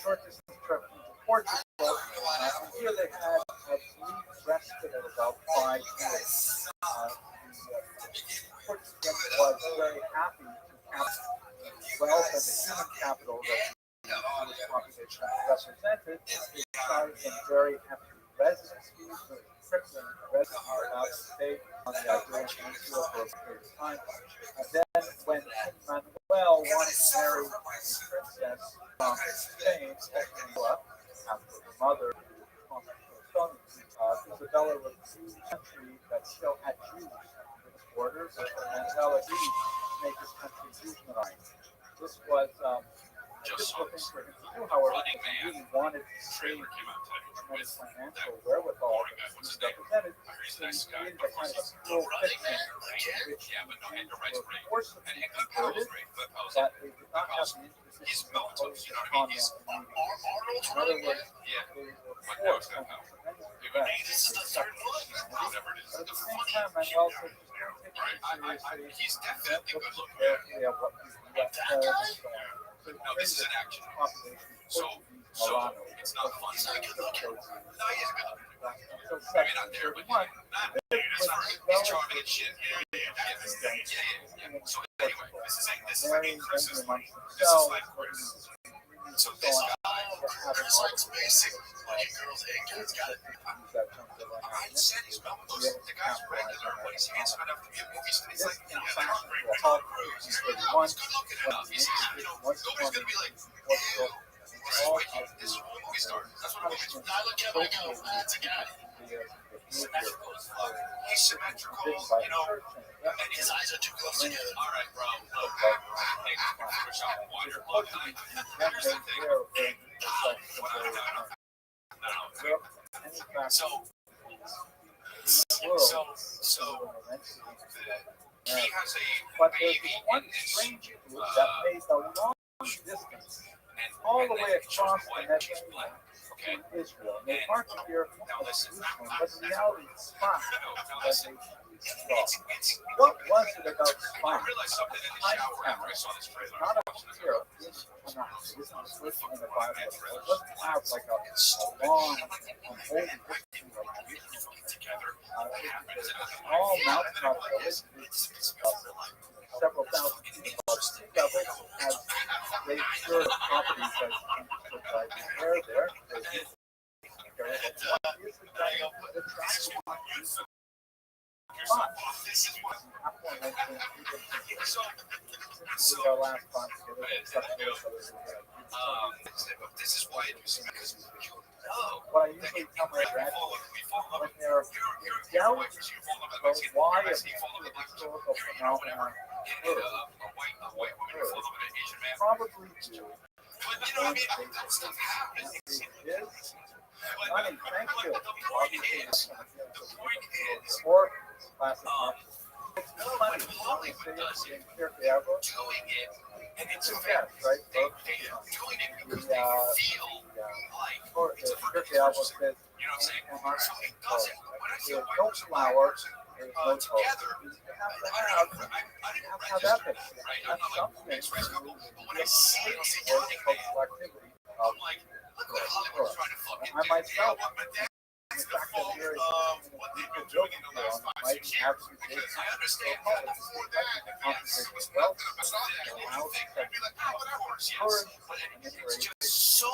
Short distance trip into Portugal, and here they had a brief respite of about 5 years. Portugal was very happy to have the wealth and the human capital that the English population represented. They charged them very hefty residence fees, so crippling residents were allowed to stay on the Iberian Peninsula for a period of time. And then when King Manuel wanted to marry a princess from Spain, after her mother, Isabella was a country that still had Jews in its borders, and Manuel agreed to make this country Jews-unite. This was a difficult thing for him to do, however, because he really wanted to save tremendous financial wherewithal that was represented, so he created a kind of a full fiction in which Jews were forcibly converted, but they did not have the Inquisition imposed upon them immediately. In other words, they were forced under tremendous duress to accept Christianity, but at the same time, Manuel said, just don't take it seriously, don't look carefully at what people do at home, and so on. So this is an action population. So it's not fun. He's not a good looker. No, he's a good looker. Maybe not there, but he's charming and shit. Yeah. So anyway, this is like Chris' this is like use So and this so on. guy, Having it's all like the basic benefits. fucking girls' egg guys got it. Use that term to run out. I said he's not Be looks. able to The guy's capitalize regular, on but that he's handsome economy. enough to be a movie star. He's This like, came yeah, fast they're into great. a halt He's in good 31. looking When enough. the He's, industry was nobody's gonna be like, Portugal, this all is of this is a movie the star. That's what movies. punishments I look at him, I go, that's a guy. Symmetrical as fuck. He's symmetrical, you know. And his eyes are too close together. All right, bro. Look, here's the thing. So he has a but there's baby one in this strange group that made the long distance all the way across the Mediterranean okay. to Israel. And they march here from Jerusalem, but in reality it's spot that they what was it about I spot? realized something in the shower after I saw this trailer. Not a picture of this Tanakh. This is written in the Bible. It doesn't have like a long, unholy history like Jerusalem. It's all mountain up village. It's several thousand people. Think of it as they serve properties as understood by the air there. This is why it was because What I usually tell my graduates when they're in doubt about why a historical phenomenon occurs, probably due but you know what I mean? That stuff happens. money, thank you. The point is, Or classic it's no, no but money. Hollywood does it, Santiago, doing it, and it's two fake. guests, right? They doing it because they feel like Or it's a Santiago says, you know what I'm saying? and So it doesn't. When I see a there's white no person, flower, there's no together, toast. You have to I have didn't ethics. right? Have I'm not like something express couple, to but when I see it, I'll see work Johnny Man. collectivity I'm like, look what Hollywood's trying to fucking I do. myself, But that's the fact that fault here of what they've been doing in the last 5-6 years. Because I understand that before that, yes, it was nothing about that. I'd be like, oh, that works, yes. But it's just so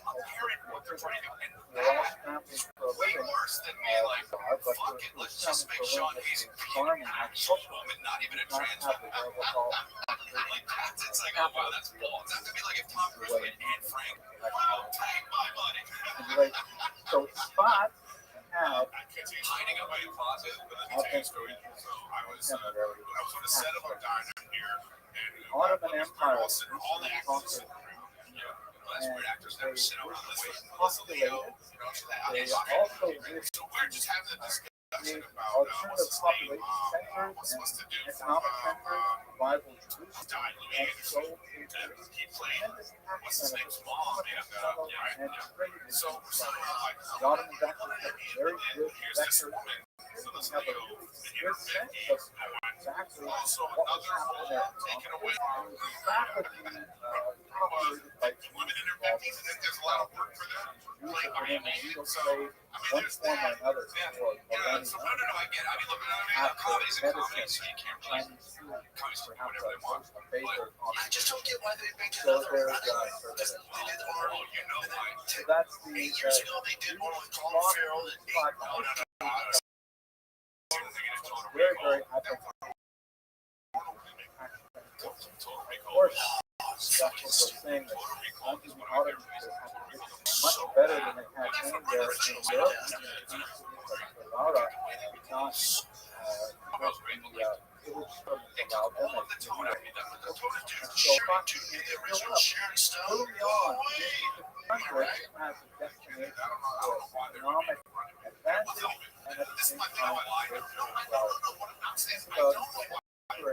apparent what they're trying to do. And that is way worse than being like, fuck it, let's just make Sean Hayes an actual woman, not even a trans woman. Like, it's like, oh, wow, that's balls. That could be like if Tom Cruise played Anne Frank. Wow, take my money. So Spot had Hiding up in a closet. Let me tell you a story. So I was on the set of a diner here, and Ottoman Empire. all the actors. That's weird. Actors never sit around this way. They also did So we're just having a discussion about alternative what's population centers supposed to and do economic centers, rival Jerusalem, Died Louis and so Anderson. He played what's his name's and mom, and traded so we're sitting around like, the Ottomans actually had very good here's this vectors. woman. So this Have a video really in good her sense 50s. of I went, exactly also what was another happening woman there. taken away. It was rapidly populated by Women in their 50s, and then there's a lot of work for them. Jews that were in the legal So, trade, one there's form or that. another Yeah, for yeah, so millennia. no, I get it. I mean, look, After comedy's a comedy, medicine, so you can't really Chinese food, comedies can do perhaps whatever they want. a favor on I just don't get why they make so another there's running. sort Because of they did Arnold. Oh, you know why? so that's the 8 years ago, they did one with Colin Farrell and very, very epic. Of course, that's what we're saying. That London Autumn is much better than it had been there in Europe. Laura did not it was from allowed them and so sharing stuff. early on, the country has a destination for economic advantage and at the same time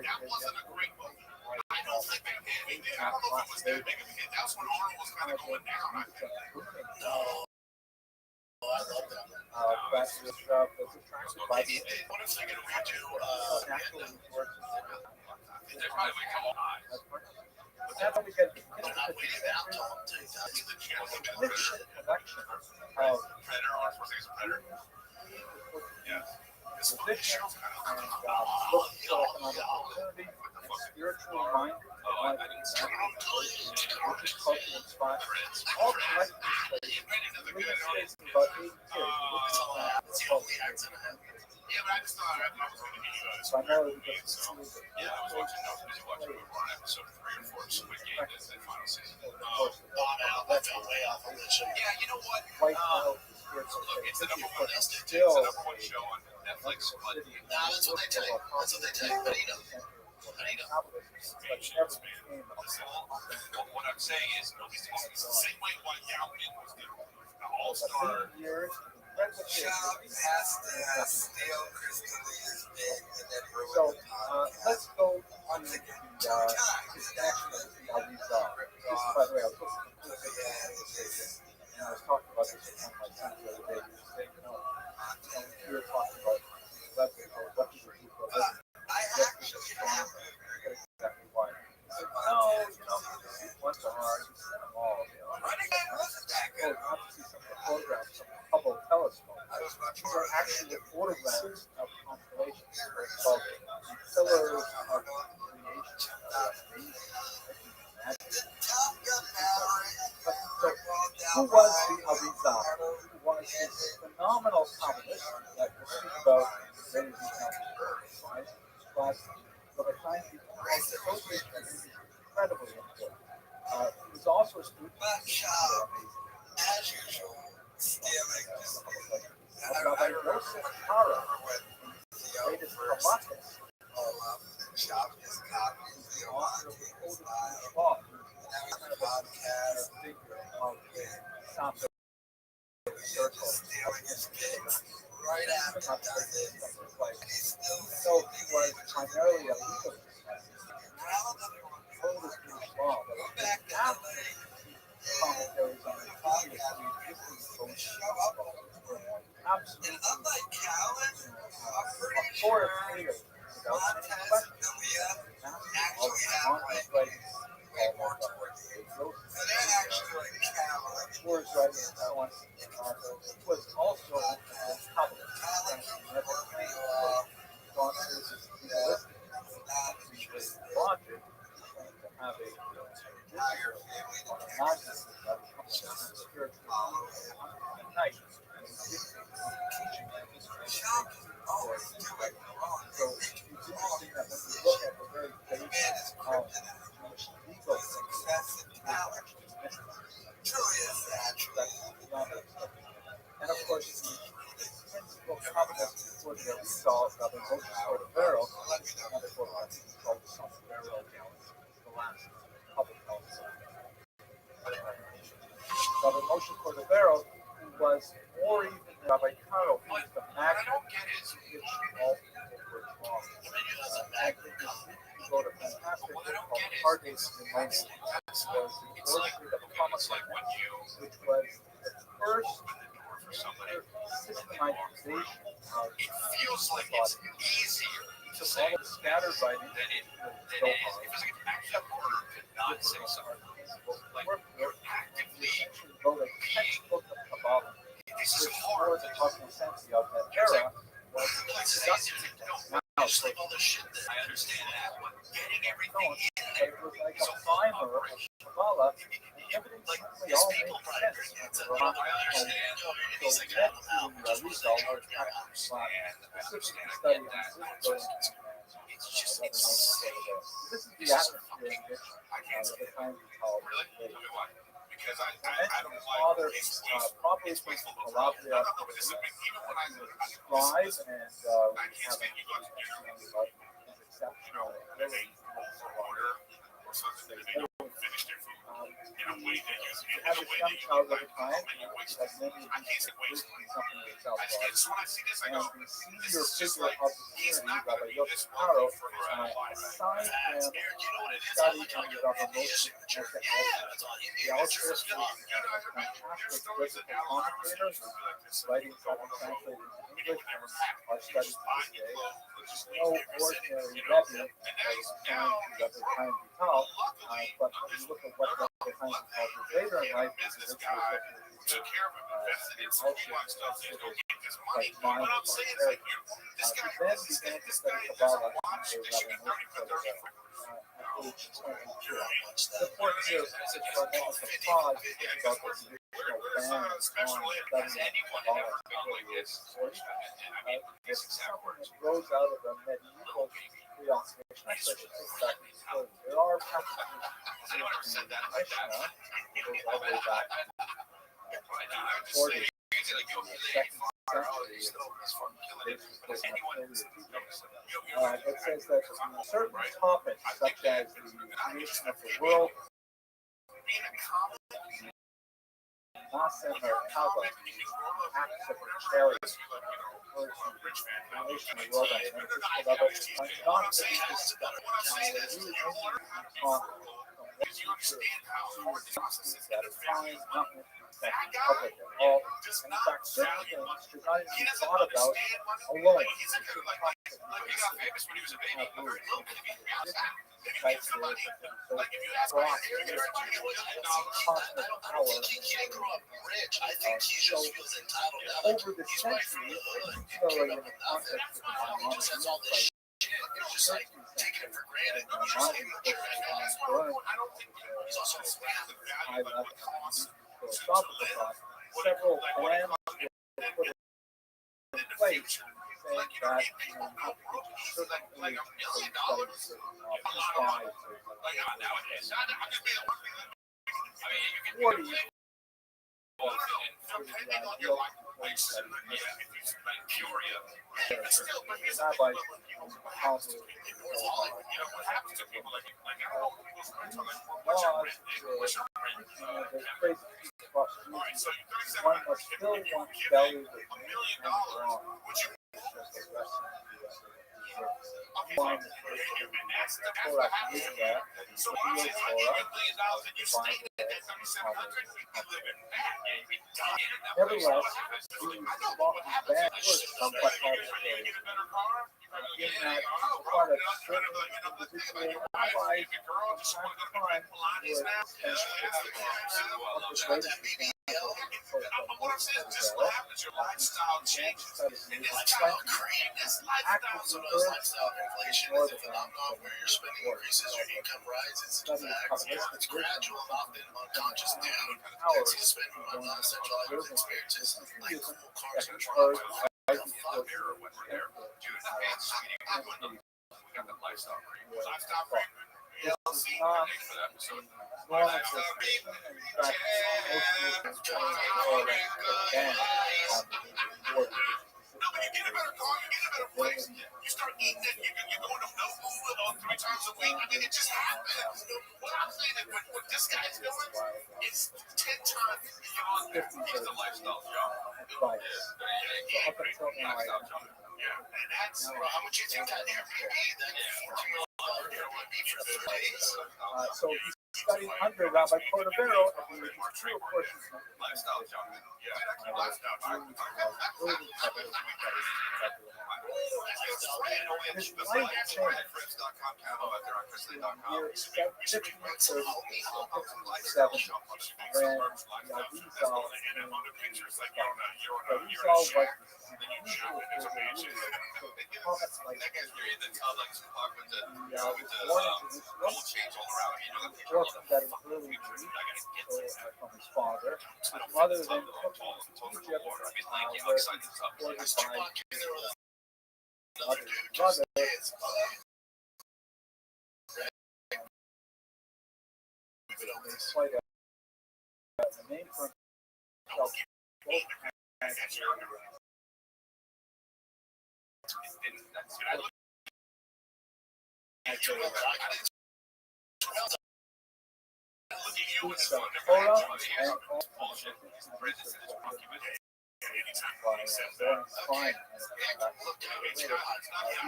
That wasn't a great movie. I don't think they did. I don't know if it was that big of a hit. That's when Arnold was kind of going down, I think. No. I love that. But this was attracted by the What if they're going to redo natural resources. they probably would come on. But that's how we get the They're not waiting out till I'm telling you that. It's the channel that been collection of Predator, or supposed to be Predator. Yeah. This position show's kind of and look for economic opportunity and spiritually minded, religious culture and spots, all collectively studied. Religious states in about 80 years. That's the only accent I have. Primarily because it's really the I fell way off on that show. white male spiritual faith. Still, That's what they tell you. That's what they tell you. But you know. What I'm saying is, it's the same way White Galvin was the all-star. So let's go on to the Arizal. This, by the way, I was looking at this and I was talking about this with one of my sons the other day. He was saying, we were talking about leverage or what do we do for a living. Yes, we should strong. Exactly why. Once are hard, you see them all. Not to see some of the photographs from the Hubble telescope. These are actually photographs of constellations. It's called the Pillars of Creation. Who was the Arizal? Who was this phenomenal communist that we'll speak about in very detail, right? But the kind of association is incredibly important. He was also a student of As usual, Rabbi Rothschild, the latest Colossus, author of the Code of Law, figure of the South Circle. right after So he was primarily a legal law, but commentaries on the communist absolutely authoritative without any question. Words writing and so on. Was also a Calvinist. Never claimed thought this is legalistic. He was logic to have a nonsense that comes from spiritual night. Teaching them is so it's interesting that when you look at the very base of legal success and talent, and of course, the principal communist for the Rothschild of the Rothschild barrel, another photograph called the Sombrero Galaxy, the last public health. Rabbi Moshe Cordovero, who was more even than Rabbi Caro, who was the magnet to which all people were drawn. And he wrote a fantastic book called Heartaches and Loneliness. It was the orchard of comic which was the first systematization of It feels like it's easier to say all the scattered writing than it feels like it's actually harder to not say something. Like you're actively wrote a textbook of Kabbalah, this is which hard. for the cognoscentia of that era was It's seductive. easier to Now, just leave all this shit there. I understand that, but getting everything in it there was like is a a full primer of operation. Kabbalah, and everything Like, suddenly his all people made probably sense. bring it to And I understand. He's like, I don't know. Result or specifically study on It's just this insane. is the atmosphere in which the time we call Really? Because I don't his like father it's probably it's was wasteful. Calabria, No, but even when I scribe, and I can't stand you go to his exceptional ability order or something that they don't finish their food. You know, wait, they use to have a young child at a time, that many of I can't these say waste. something themselves I just when I see this, I and go, the senior this is just figure like of the he's community, not going Rabbi to be this Yosef Caro, wealthy for his whole life. assigned him Eric, you know what it is? study I'm talking under about Rabbi his Moshe signature. Moshe Yeah, Elson. that's all. The Elson is a fantastic biblical commentator whose writings have been translated into English and are studied to this day. There's no ordinary Rebbe that was assigned to Rabbi Chaim Vital, but when you look at what Rabbi Chaim Vital did later in life, This guy took care of him, invested in some stuff, and go get this money. What I'm saying is like, this guy, this guy is a watch that should be $30,000 for The point here is for a moment to pause and think about the traditional ban on studying this is something that grows out of a medieval preoccupation. Actually, I should think back to the story. There are passages in the Mishnah that goes all the way back to 40s, second century. It says that certain topics, such as the creation of the world, Nasa or Kava, acts of charity, creation of the world on an interest level, are not to be discussed. That are fine, not public at all. In fact, certain things should not even be thought about alone. Over the centuries, particularly in the context of the Maimonides, just like taking it for granted that you're saying that you're he's also high level philosophical thought. Several plans were put in place saying that certainly one must still want values of meaning and wrong. Nevertheless, these bad words somewhat arbitrary in that part of certain individual allies from time to time were You start eating it, you're going to no food 3 times a week. I mean, it just happens. What I'm saying is what this guy's doing is 10 times beyond that. He's a lifestyle job. And that's how much you think that Airbnb, that $14 Airbnb for 3 days. So he's studying under Rabbi Cordovero at the age of 2, of course. Lifestyle job. Yeah, lifestyle job. His life changed when from his father. His mother then took him to Egypt, where he was supported by his mother. Quite a name for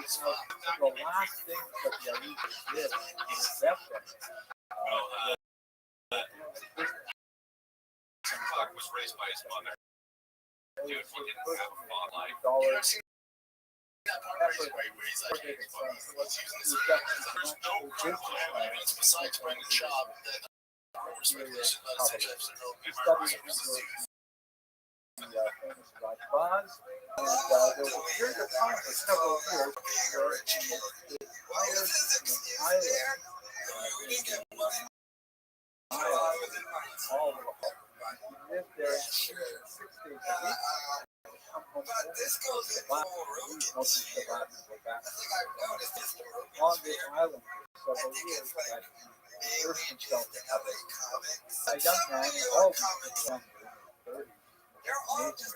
himself. The last thing that the elite did is accept stock was raised by his mother. Dude, he didn't have a fond life. Besides running the job, then famous Rothschild, and there was a period of time for several years where he hired an island all of it. He lived there 6 days a week. Come home mostly Shabbat and go back. On this island for several years that he immersed himself in others. A young man, all of these young, in their 30s,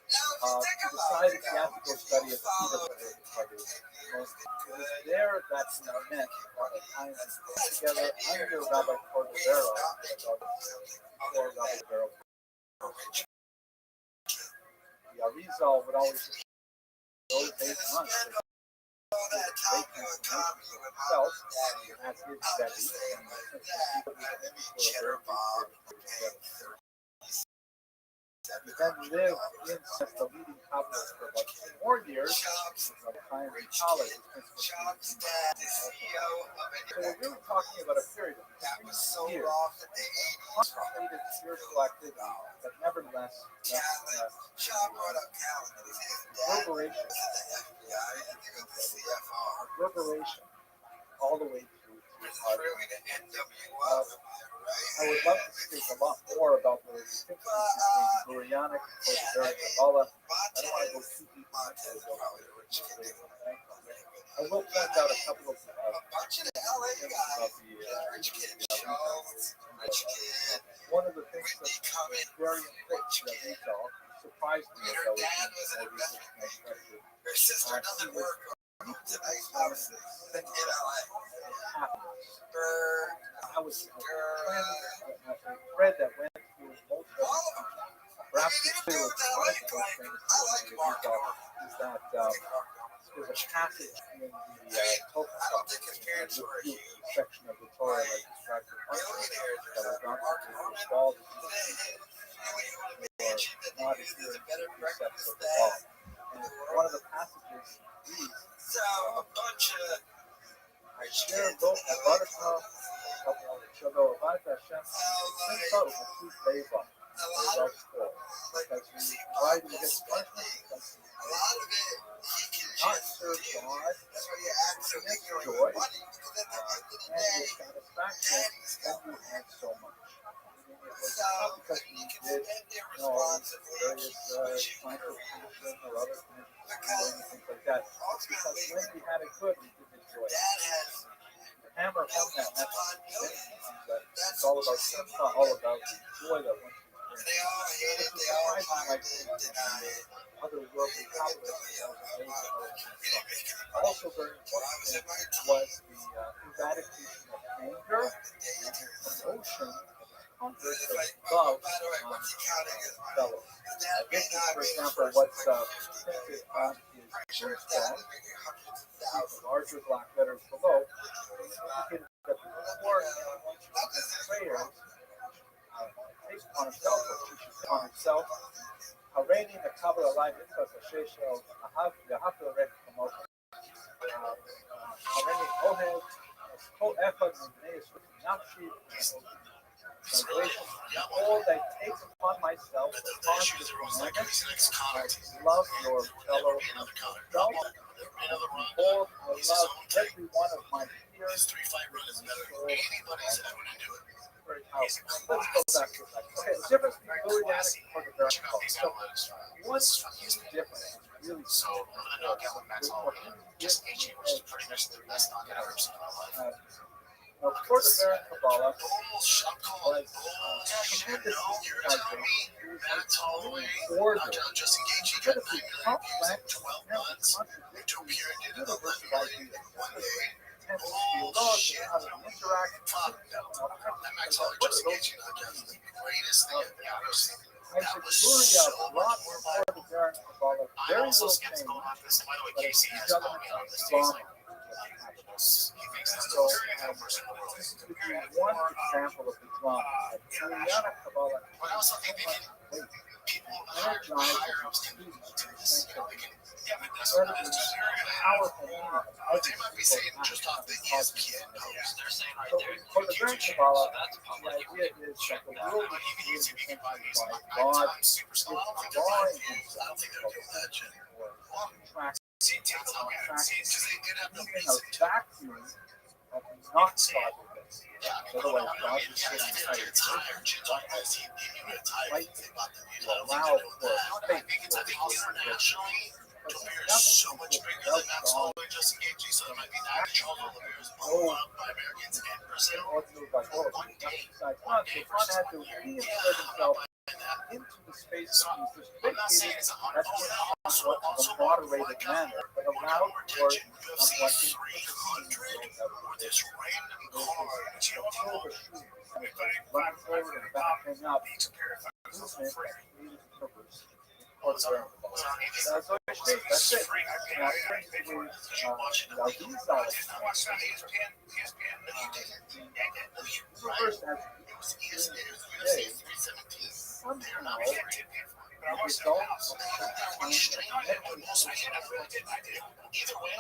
he decided he had to go study at the Peter. It was there that he met Rabbi Chaim together under Rabbi Cordovero, before Rabbi Cordovero. The Arizal would always those 8 months they himself as his study he then lived in the leading capital for about 2 more years by the time in college. So we're really talking about a period of 3 years concentrated spiritual activity, but nevertheless reverberation all the way through I would love to speak a lot more about the distinctions between Lurianic and Cordoveric Kabbalah. I don't want to go too deep into it. I will point out a couple of things about one of the things that is very important to Rizal surprised me as I was doing my research and my question. I was read that went through most of perhaps the clear was one of the most famous things is that there's a passage in the Torah section of the Torah that describes the punishment that was not installed or not adhering to the precepts of the law. And one of the passages reads, אשר לא עברת שלא עברת השם שמחה ובטוב ליבה. Because why do we get punishment? Because not serve God, make joy, and your satisfaction, and you had so much. It was not because we did all these various kinds of passion or other kinds of things like that. It's because when we had it good, we did enjoy it. The hammer home that message, but it's all about simcha, all about the joy that one can bring. It's surprising, like other worldly capitalists. Also very important was the eradication of anger and promotion of love on fellows. This is, for example, what's printed on his tombstone. The larger black letters below indicated that before prayer takes upon himself, or she should take on himself, Hareni the Kabbalah Live Mitzvah Sheshel Yahav Rek Kamot Hareni Ohed Kol Echad Mibnei Yisrael Nafshi. Translation: all I take upon myself the commandments, I love your fellow self. Or I love every one of my peers. Very powerful. Let's go back to that. Okay, the difference between Lurianic and Cordoveric Kabbalah. So, one huge difference is really just HE was pretty much the best non-universal in my life. Now, Cordoveric Kabbalah was tremendous order. Incredibly complex, I'm also skeptical about this. By the way, Casey has called me on this too. He thinks this is a very good person in the world. This would be one example of the drama. But I also think they can, people higher ups can do this. Yeah, but that's what it is. But they might be saying just off the ESPN post. They're saying right there, For the very Kabbalah, the idea is that the world is created by God. It's drawing himself. I don't think they're doing that shit. Track see TikTok, track see, because they did have no in a vacuum have not thought of this. Otherwise, God is saying, like to allow for space Internationally, Topia is so much bigger than that's all we just engaged you, so it might be that control over there is blown up by Americans and Brazil. One day, so John had to reinsert himself into the space that he's I'm not saying restricted it's a at hundred somewhat of a moderated manner, but allowed for somewhat UFC 300 with this random card, which you don't know. running forward and backing up movement that created the numbers. That's it. Now, universe as somehow Either way,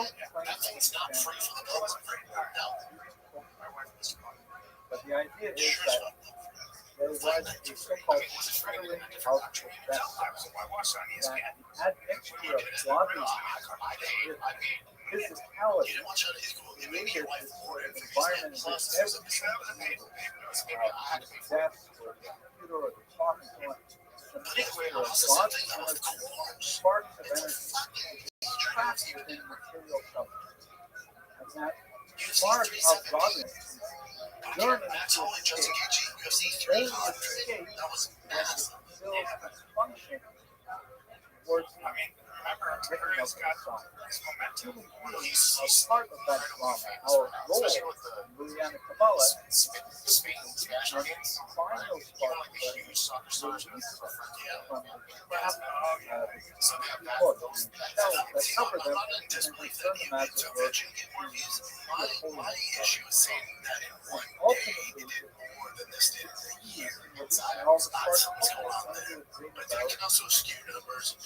nothing's not free for the public. but the idea is that there was a so-called settling of the vessel that had mixture of godliness with physicality created this sort of environment in which every desk or the computer or the talk and so on is a mixture of God's energy, sparks of energy, which is trapped within material substance. And that spark of godliness yearning to escape, only escape when it fulfills its function towards the breaking of the side. Human beings are part of that drama. Our role in Louisiana Kabbalah is to find those sparks and release them from the trap, the hook, the shells that cover them, and return them as it were to the holiness. Ultimately, all the sparks of holiness under the dream about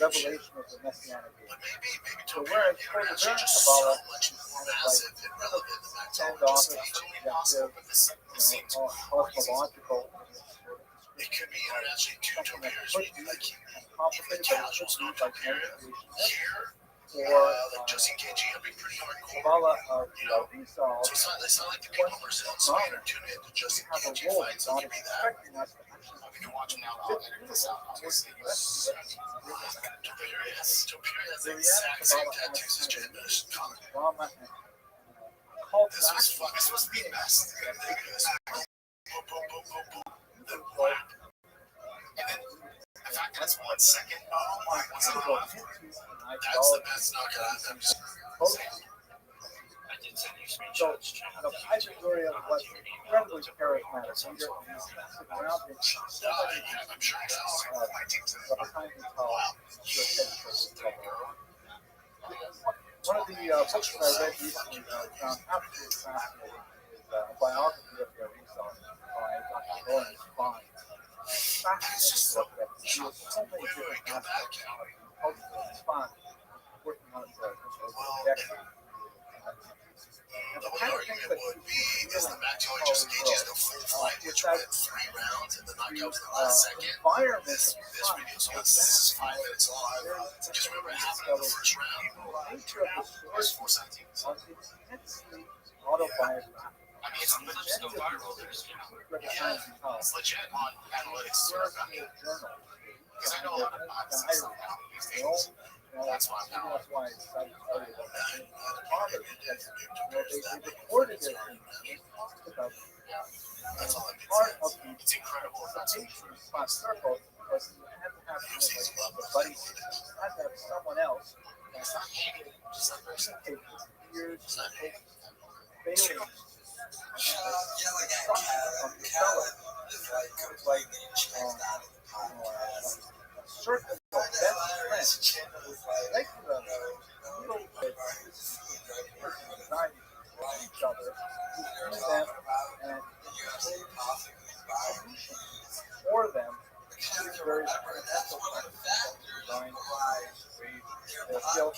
revelation of the Messianic age. So whereas for the Baron Kabbalah, it's kind of like standoffish, subjective, cosmological, it could be actually two Topias, like complicated, but it should be like meditation here. or Just in KG, I'll be pretty hardcore. Kabbalah of Rothschild. So it's not like the people in Brazil, so I tune in to just have a KG role. fights. God I'll give is you that. expecting us to actually We can watch them now. I'll edit this out. Obviously, the Topia has the exact same tattoos as Jen does. drama and call to This action. was the best. Boom, boom, boom, boom, boom. The whap. And then the fact that it's 1 second. Oh my god. That's the best knockout I've ever seen. I did send you screenshots. The Pythagorean was incredibly charismatic. Leader, and he's surrounded so many I'm sure it is. My team's in behind the tall. One of the books that I read recently that I found absolutely fascinating is a biography of the Rothschild by Dr. Lawrence Fine. Fascinating book that reveals so many different aspects of the cultural response working on it for a decade. The one argument would be is the Mateo just engages the full fight, which went 3 rounds, and the knockout was the last second. This video, so this is 5 minutes long. Just remember it happened in the first round. First 4 seconds. Intensely autobiographical. I mean, it's still viral. Yeah, it's legit on analytics. Because I know a lot of bots and stuff now these days. That's why I'm not. That's why I decided to study about father because they recorded it and they talked about That's all I can part say. of the It's incredible. presentation spot circle because you had to have like the buddy system. You had to have someone else that communicate with fears, failings, from the fellow. It's like a circle of best friends regular little bit anxiety each other to them and solutions for them to these various fundamental questions design, their guilt,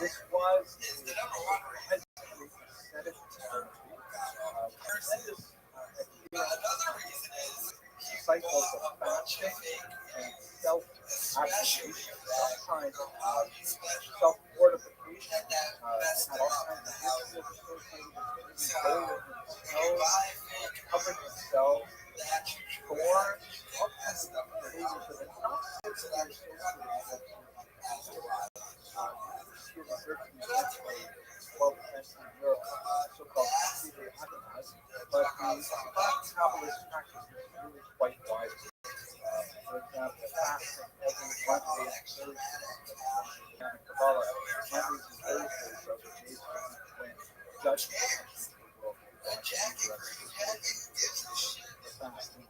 this was a tremendous cycles of fasting and self-application, sometimes self-fortification, rolling in snow, covering themselves in thorns, all kinds of behaviors that are not typically associated with human virtue, essentially 12th century Europe, so-called Cathedral Agonas, but the Kabbalist practice is really quite wide. For example, fasting every Monday and Thursday. And Kabbalah, Mondays and Thursdays are the days when judgment comes into the world. Fasting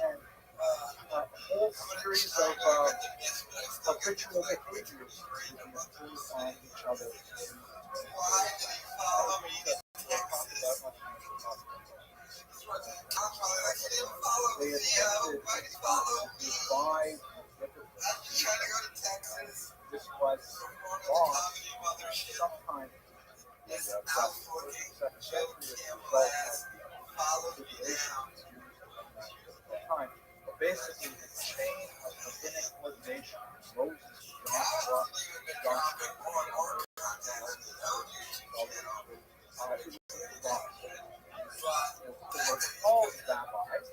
and a whole series of ritual behaviors to be imposed on each other. They attempted to divide this was wrong sometime in the 7th century as a result of the tribulations at the time. But basically, the chain of rabbinic ordination, Moses, Joshua, they were called rabbis,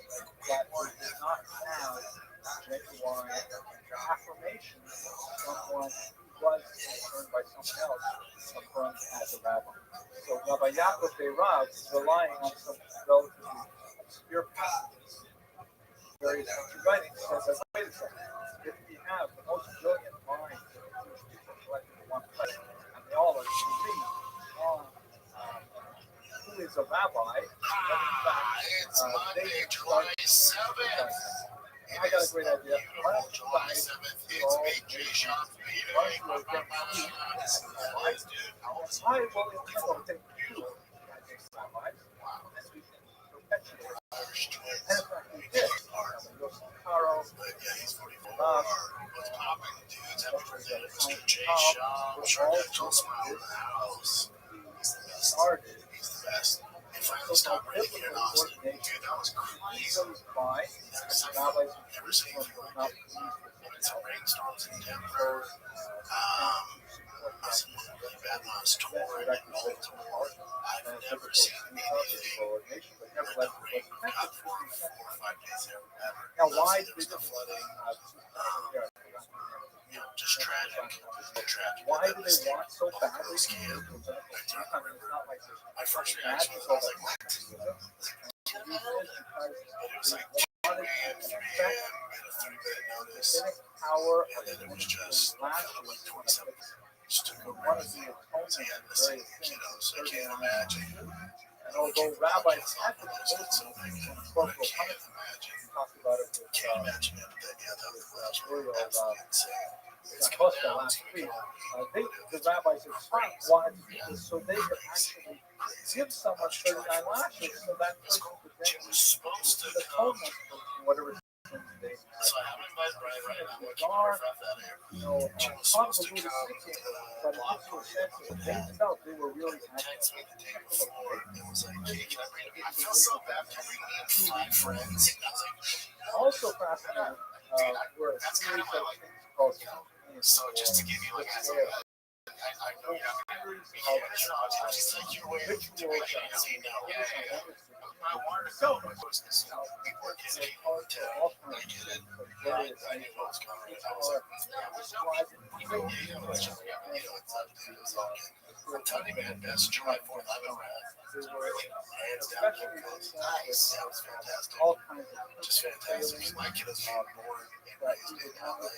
but we did not have genuine affirmation that someone who was concerned by someone else affirmed as a rabbi. So Rabbi Yaakov Rav is relying on some relatively obscure passages. Various writings says that, wait a second, if we have the most brilliant minds of the Jewish people collected in one place, and they all agree on who is a rabbi, then in fact, they July 7th. I got a great idea. Why don't you guys all I will intend you as rabbis, and we can perpetuate. And in fact, we did. Carl, Mr. J. Shaw, started. He's the best. If I was not really here in Austin, dude, that was crazy. Rabbis never seen before. Some rainstorms in Denver. Some really bad ones torn in Baltimore. I've never seen anything like the rain we got for 4 or 5 days there ever. Now, why did the flooding? Just tragic. Why do they want so badly? My first reaction was, I was like, what? But it was like 2 a.m., 3 a.m., and a 3-minute notice. And then it was just like 27. Just took over everything. So he had missing kiddos. I can't imagine. And although rabbis had been so big, but I can't imagine. Can't imagine it. Yeah, that was really insane. It's close to last week. The rabbis at Trump wanted to do this so they could actually give someone 39 lashes so that person could then receive the atonement for whatever sins they had. So I haven't invited right now. Convoluted thinking, but it gives you a sense of they felt they were really acting. It was like, hey, can I bring I feel so bad. Can we meet 5 friends? Also fascinating were a series of things called so just to give you like I know you're not going to be here. Just like your way of doing it. I wanted to go, but people are getting hotel. I get it. I knew what was coming. I was like, it's all good. I'm telling you, man, best July 4th I've ever had. Hands down, nice. That was fantastic. Just fantastic. My kid was born and raised in LA.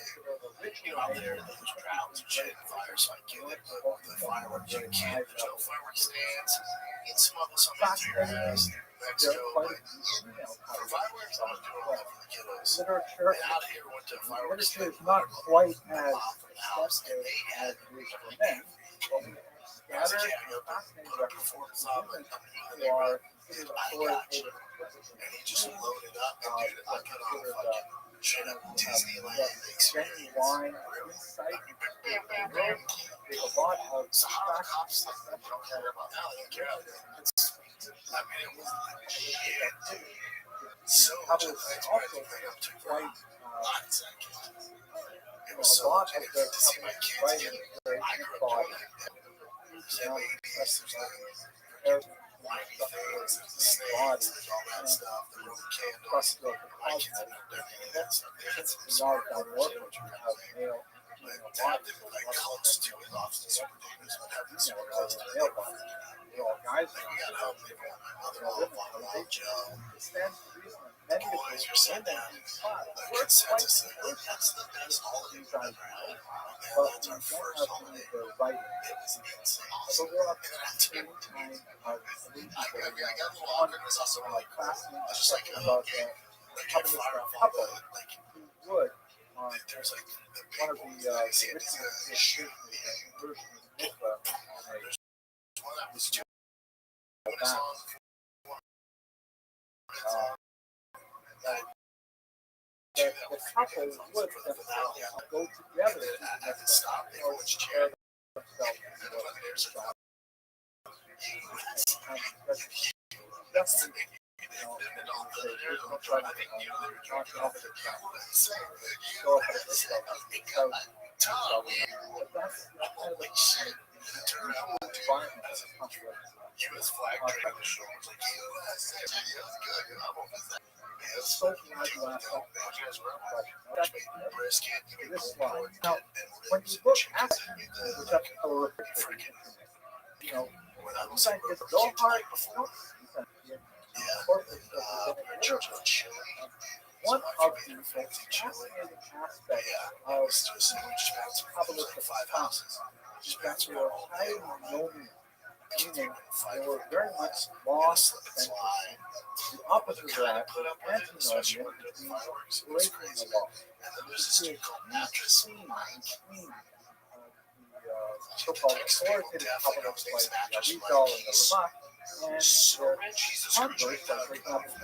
Out there, there's droughts and shit and fire, so I get it. But the fireworks, you can't. There's no fireworks stands. You can smuggle something through your ass. Mexico, but for fireworks, I was doing all for the kiddos. Literature out here went to fireworks. Literature is not quite as extensive as it is for men, but we have scattered fascinating records of women who are considered authoritative. And he just loaded up and dude, I put on fucking straight up Disneyland experience. Genuine insight into the world. There's a lot of facts that don't care about that. They don't care about that. I mean, it was like shit. So much of that also up to quite it was so much to see my kids get I grew up doing that. They made me there's like whiny things, there's the snakes, there's all that stuff, the Roman candles. My kids have never done any of that stuff. They had some screwdrivers, you know what you're kind of thing. But to have them with like cults to it, obviously super dangerous, but having super close to it, they were freaking out. Like we got home, they were my mother-in-law, father-in-law, Joe. The boys are sitting down. The consensus is like, that's the best holiday we've ever had. Man, that's our first holiday. It was insane. Awesome. And then I took I got a little awkward. It was also really cool. I was just like, oh, okay. Like, I fired off all the, like, there's like the big ones that I see it as a shoot me. There's one that was two. When I saw him before, the couple would go together at the stop. They go each chair. And then there's a that's the and all the there's no trying. I think they were trying to offer the so they got my tongue. Holy shit! Turn around and U.S. flag draped on the shoulders like USA. It was good. It was fucking last night. Brisket, This slide. Now, when you look at the freaking, inside this go hard before. One of the most fascinating aspects of Kabbalistic five houses is that they were highly nomian, meaning they were very much law-centered. The opposite of that, antinomian, means breaking the law. This is a scene between the so-called authoritative Kabbalists like the Rothschild and the Rabbi, and their converts, like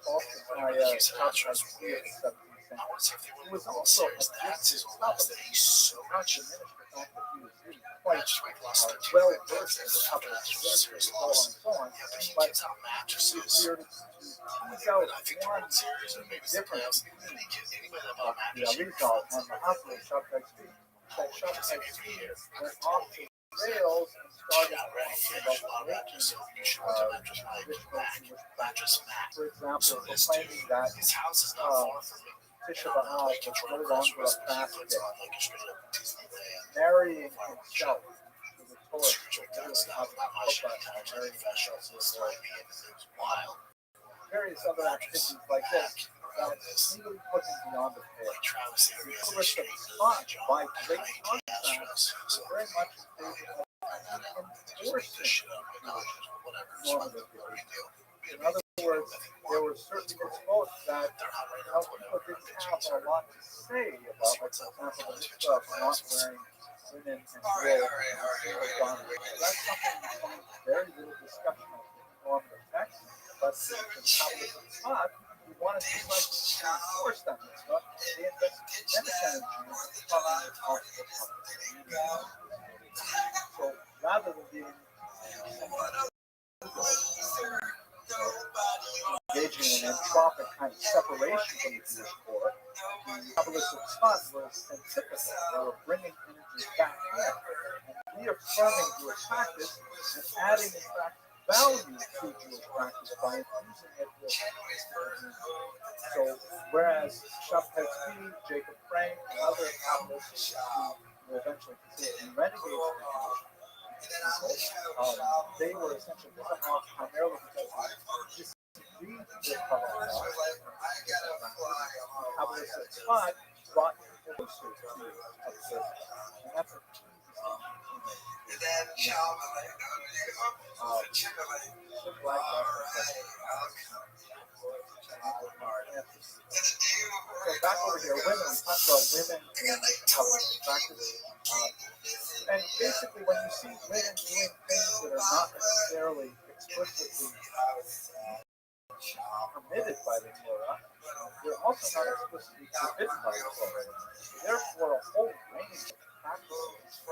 for example, here, the Boston Catholic Theater in the 17th century. It was also a gifted Kabbalist, not to diminish the fact that he was really quite well versed in the Kabbalah literature and so on and so on, but he appeared to tease out one difference between the Rothschild and the Happily Shabbat Tzvi. That Shabbat Tzvi went off the rails and started talking about for example, proclaiming that Tisha B'Av was no longer a fast day. Marrying himself to the Torah, various other activities like this that legally put him beyond the pale. The Tourist of Spot, by great contrast, was very much in favor of enforcing normative behavior. In other words, there were certain exposed that people didn't have a lot to say about, like, for example, the stuff not wearing linen and wool. That's something that finds very little discussion of in normative text, but in Kabbalistic thought, we wanted to enforce that mitzvah. They invested tremendous energy in telling the possible. So rather than being engaging in an entropic kind of separation from the Jewish core, the Kabbalistic thought was centripetal. They were bringing energy back in and reaffirming Jewish practice and adding, in fact, value to Jewish practice by infusing it with Christianity. So, whereas Shabbat Tzvi, Jacob Frank, and other Kabbalists who were eventually considered to be renegades of the they were essentially written off primarily because they disagreed with Kabbalah. Kabbalistic thought brought people closer to observance. And that's a key distinction. So back over here, women, we talked about women in Kabbalistic practice. And basically, when you see women doing things that are not necessarily explicitly permitted by the Torah, they're also not explicitly forbidden by the Torah. Therefore, a whole range of practices,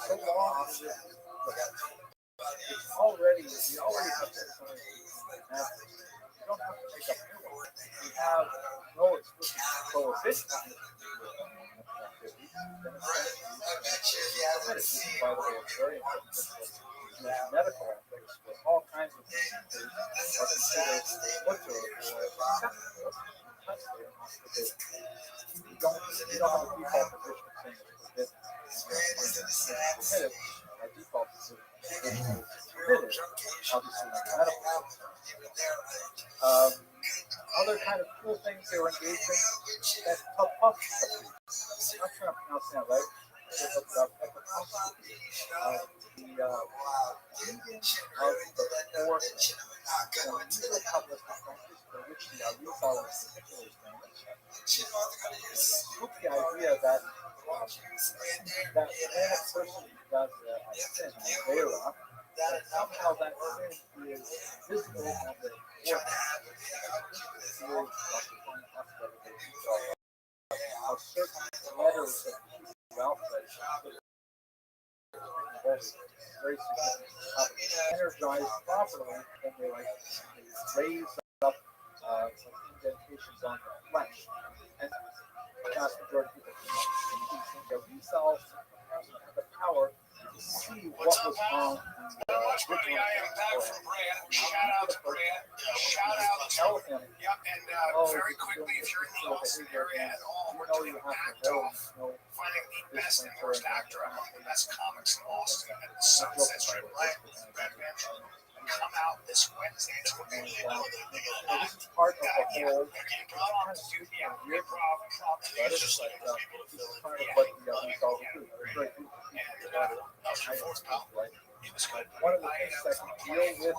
so long as it's already, we already have this kind of matters. You don't have to make up new ones. We have no explicit prohibition on this particular activity. Then it's permitted. By the way, it's very important. use medical ethics for all kinds of procedures are considered butcher or acceptable because they are not forbidden. You don't have a default position saying it's forbidden. Permitted, by default position is permitted, obviously in the medical system. Other kind of cool things they were engaged in, that's topography. I'm not sure I'm pronouncing that right. The reading of the four usually published practice for which the Rothschild is particularly famous. Took the idea that when a person does a sin, a vera, that somehow that sin is visible on the of certain letters of Hebrew alphabet very significant. Energized properly, then they raise up some indentations on the flesh. And the vast majority of people think that we self have the power to see what was on the Buddy, I am back from Brad. Shout out to Brad. Shout out to tell him. Yep, and very quickly, if you're in the Austin area at all, we're doing a backed off finding the best and worst actor among the best comics in Austin at the Sunset Strip, right? Red Mansion. Come out this Wednesday. It's going to be This is part of the whole improv. this is part of what the Rothschild do. They're very good one of the things that can deal with the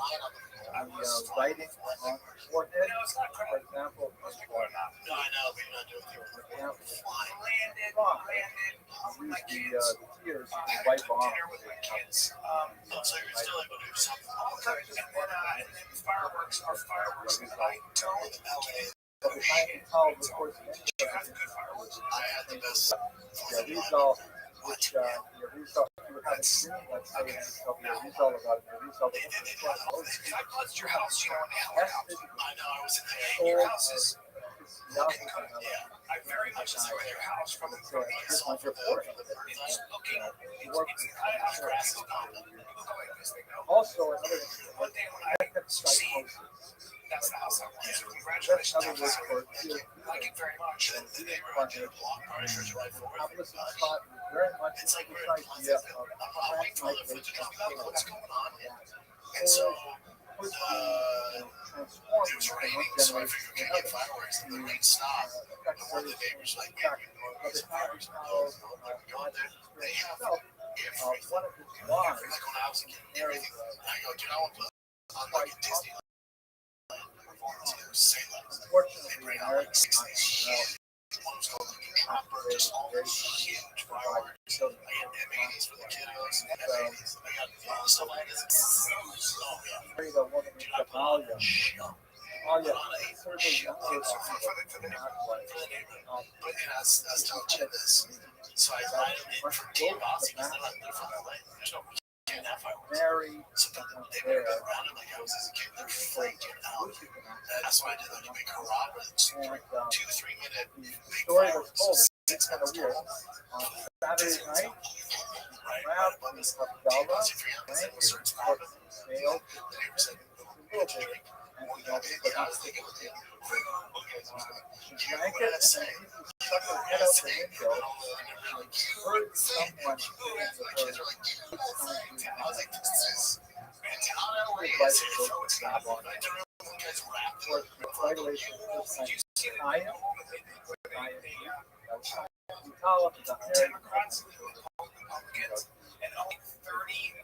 writing on the forehead, for example, use the tears to wipe off. So you're still able to do something. And then fireworks are fireworks at night. But if I can tell, of course, You have good fireworks. I had the best. Rothschild, which Rothschild, you would have a dream, let's say, Rothschild about it. Rothschild, I buzzed your house, you know, in the helicopter. I know, I was in there. Your house is looking good. Yeah, I very much enjoyed your house from the I saw for the It's looking. I have grasses on them. You look away because they know. also another One day when I succeed, that's the house I want. So That's congratulations. another word for Thank you very much. And then they were under a block party for July 4th. Publicist spot very much It's like this we're idea of I'm waiting for the food to come out. What's going on? And so push it was raining, so I figured, okay, get fireworks. And the rain stopped. And one of the neighbors was like, man, we're going to fireworks. They have everything. one of his Like wives, when I was a kid, everything. I go, dude, I want to on like a Disneyland performance here, Salem. They unfortunately, bring out like 6 of these huge. One was called like a trumper, just all these huge fireworks. I had M80s for the kiddos and F80s. I got all the stuff like this. Oh, yeah. married a woman named Amalia. Amalia, certainly younger For the neighborhood. But and I was telling Jim this. So I invited him in from Team Boss because they're from LA. There's no can't have fireworks. Mary, So they would have been around him like I was as a kid. They're freaking out. That's why I did like a big hurrah with and 2-3 minute the big story was told. fireworks. It's kind of weird. Saturday night, Right, Rab above was his up Java, Aussie for him, because Frank it was is certain out snail, The neighbor said, a little bit, and he got it, but I not was thinking, okay, she drank it, and he stuck her head out the window, and heard someone hitting the kids door. are like, It's time I was like, this is right away to the first time. Kaya, we call it the Mary. Democrats, Republicans, and only 30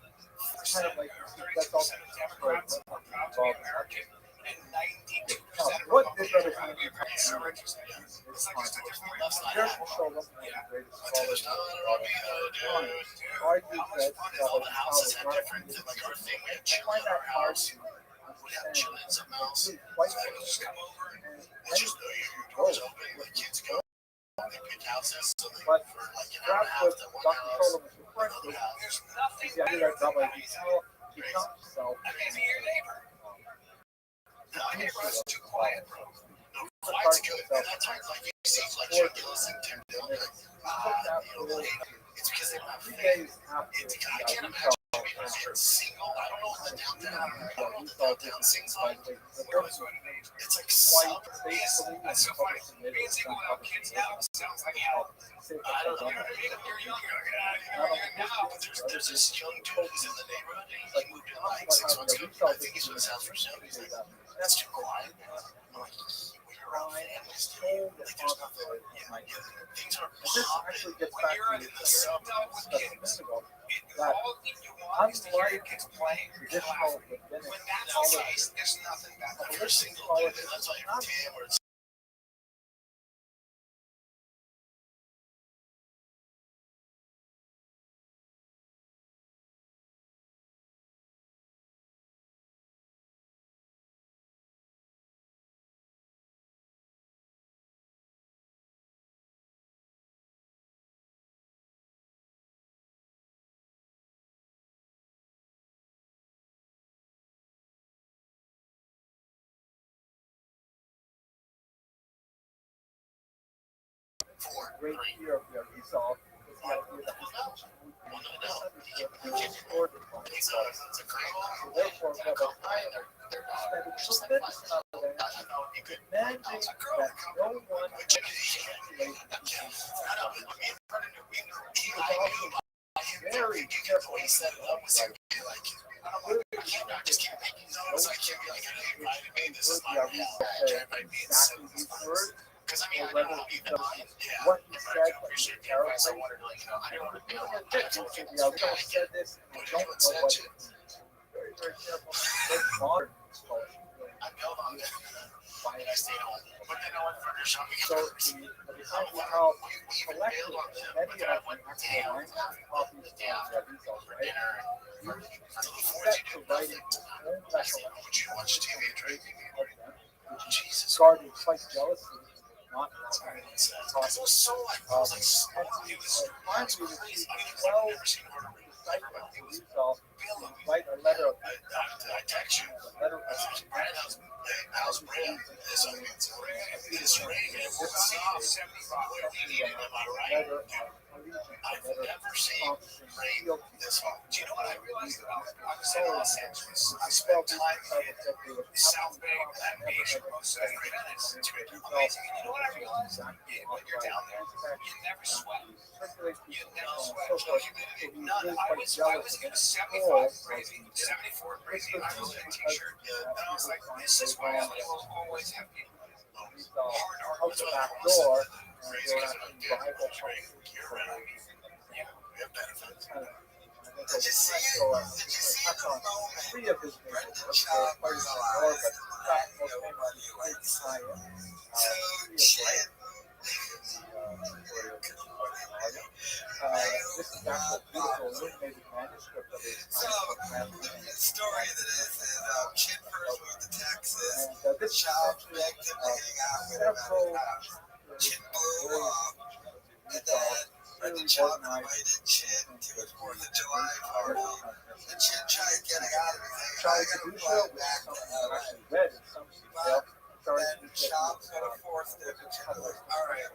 Kind of like that's 32% also of Democrats are proud to be American, and 92% what of did Republicans brother are Kennedy so interesting. It's like just a different way of Here's life. the show them the greatest There's scholars nothing argued that all the houses have different, like our thing, we have I chili find in that our hard house. to We have understand. chili and something else. It's quite So I can just come over and and it's just your doors open, the kids go, they pick houses, so they But for like an hour and a perhaps half what to one Dr. house, Solomon was referring to another house. There's nothing is the idea better that than Rabbi nice. becomes himself I mean, be your neighbor. My neighborhood's too quiet, bro. No, quiet's good. And that's why like you see like Chuck Gillis and Tim Dillon, like, you know, like, it's because they don't have 3 faith. days after I can't imagine being a single downtown scenes like it's like sub. That's so funny. Being single without kids now sounds like hell. I don't know. You're younger. Now, but there's this young dude who's in the neighborhood. And he moved in like 6 months ago. I think he's from his house for soon. He's like, that's too quiet. I'm like, when you're around families, like there's nothing. Things are popping. When you're in the sub with kids, unlike playing traditional, when that's the case, there's nothing better. If you're single, dude, that's all you're damn or it's Great fear of the result is the idea that misunderstood and distorted by the so therefore, we have a higher spend a tremendous amount of energy demanding that no one articulate very carefully set it up with I just can't make notes. I can't be like, I know you invited me. This is my reality. Everybody being so because I mean, I don't know even what you said, I'm pretty sure advice I wanted, like, I didn't want to be able to said this, and I don't know what it is. Very, very careful. Very modern culture. I built on that. And I stayed home. But then I went further shopping. So the how collected many of them actually align copies of the results, right? You set to writing your own recollection Would you watch TV and drink? of them, which is Jesus. guarded quite jealously, not Because it was so like, I was like, it was crazy. I've never seen her write a letter of I text you. a letter of Brad, how's Brad? It's raining. It was off 75. Am I right? I've never seen rain this hot. Do you know what I realized about it? I was in Los Angeles. I spent time in South Bay, that beach, for 7 minutes. It's amazing. And you know what I realized? When you're down there, you never sweat. You never sweat. No humidity. None. I was in 75 crazy, 74 crazy. I was in a t-shirt. And I was like, this is why I will always have people. out the back door, and they were actually Bible Did you see it? Did you see the moment? three of his major Brendan works, Schaub quite a was bit more, alive. but You know what he likes. So shit. This is actual beautiful illuminated manuscript of his So, the story that is Chin first moved to Texas. and this Schaub begged him to hang out with him at the house. Chin blew off. And then Brendan Schaub invited Chin to his 4th of July party. And Chin tried getting out of it. tried to do so, which back is to something LA. I actually read in some detail. But then Schaub's going to force them to Chin like, all right,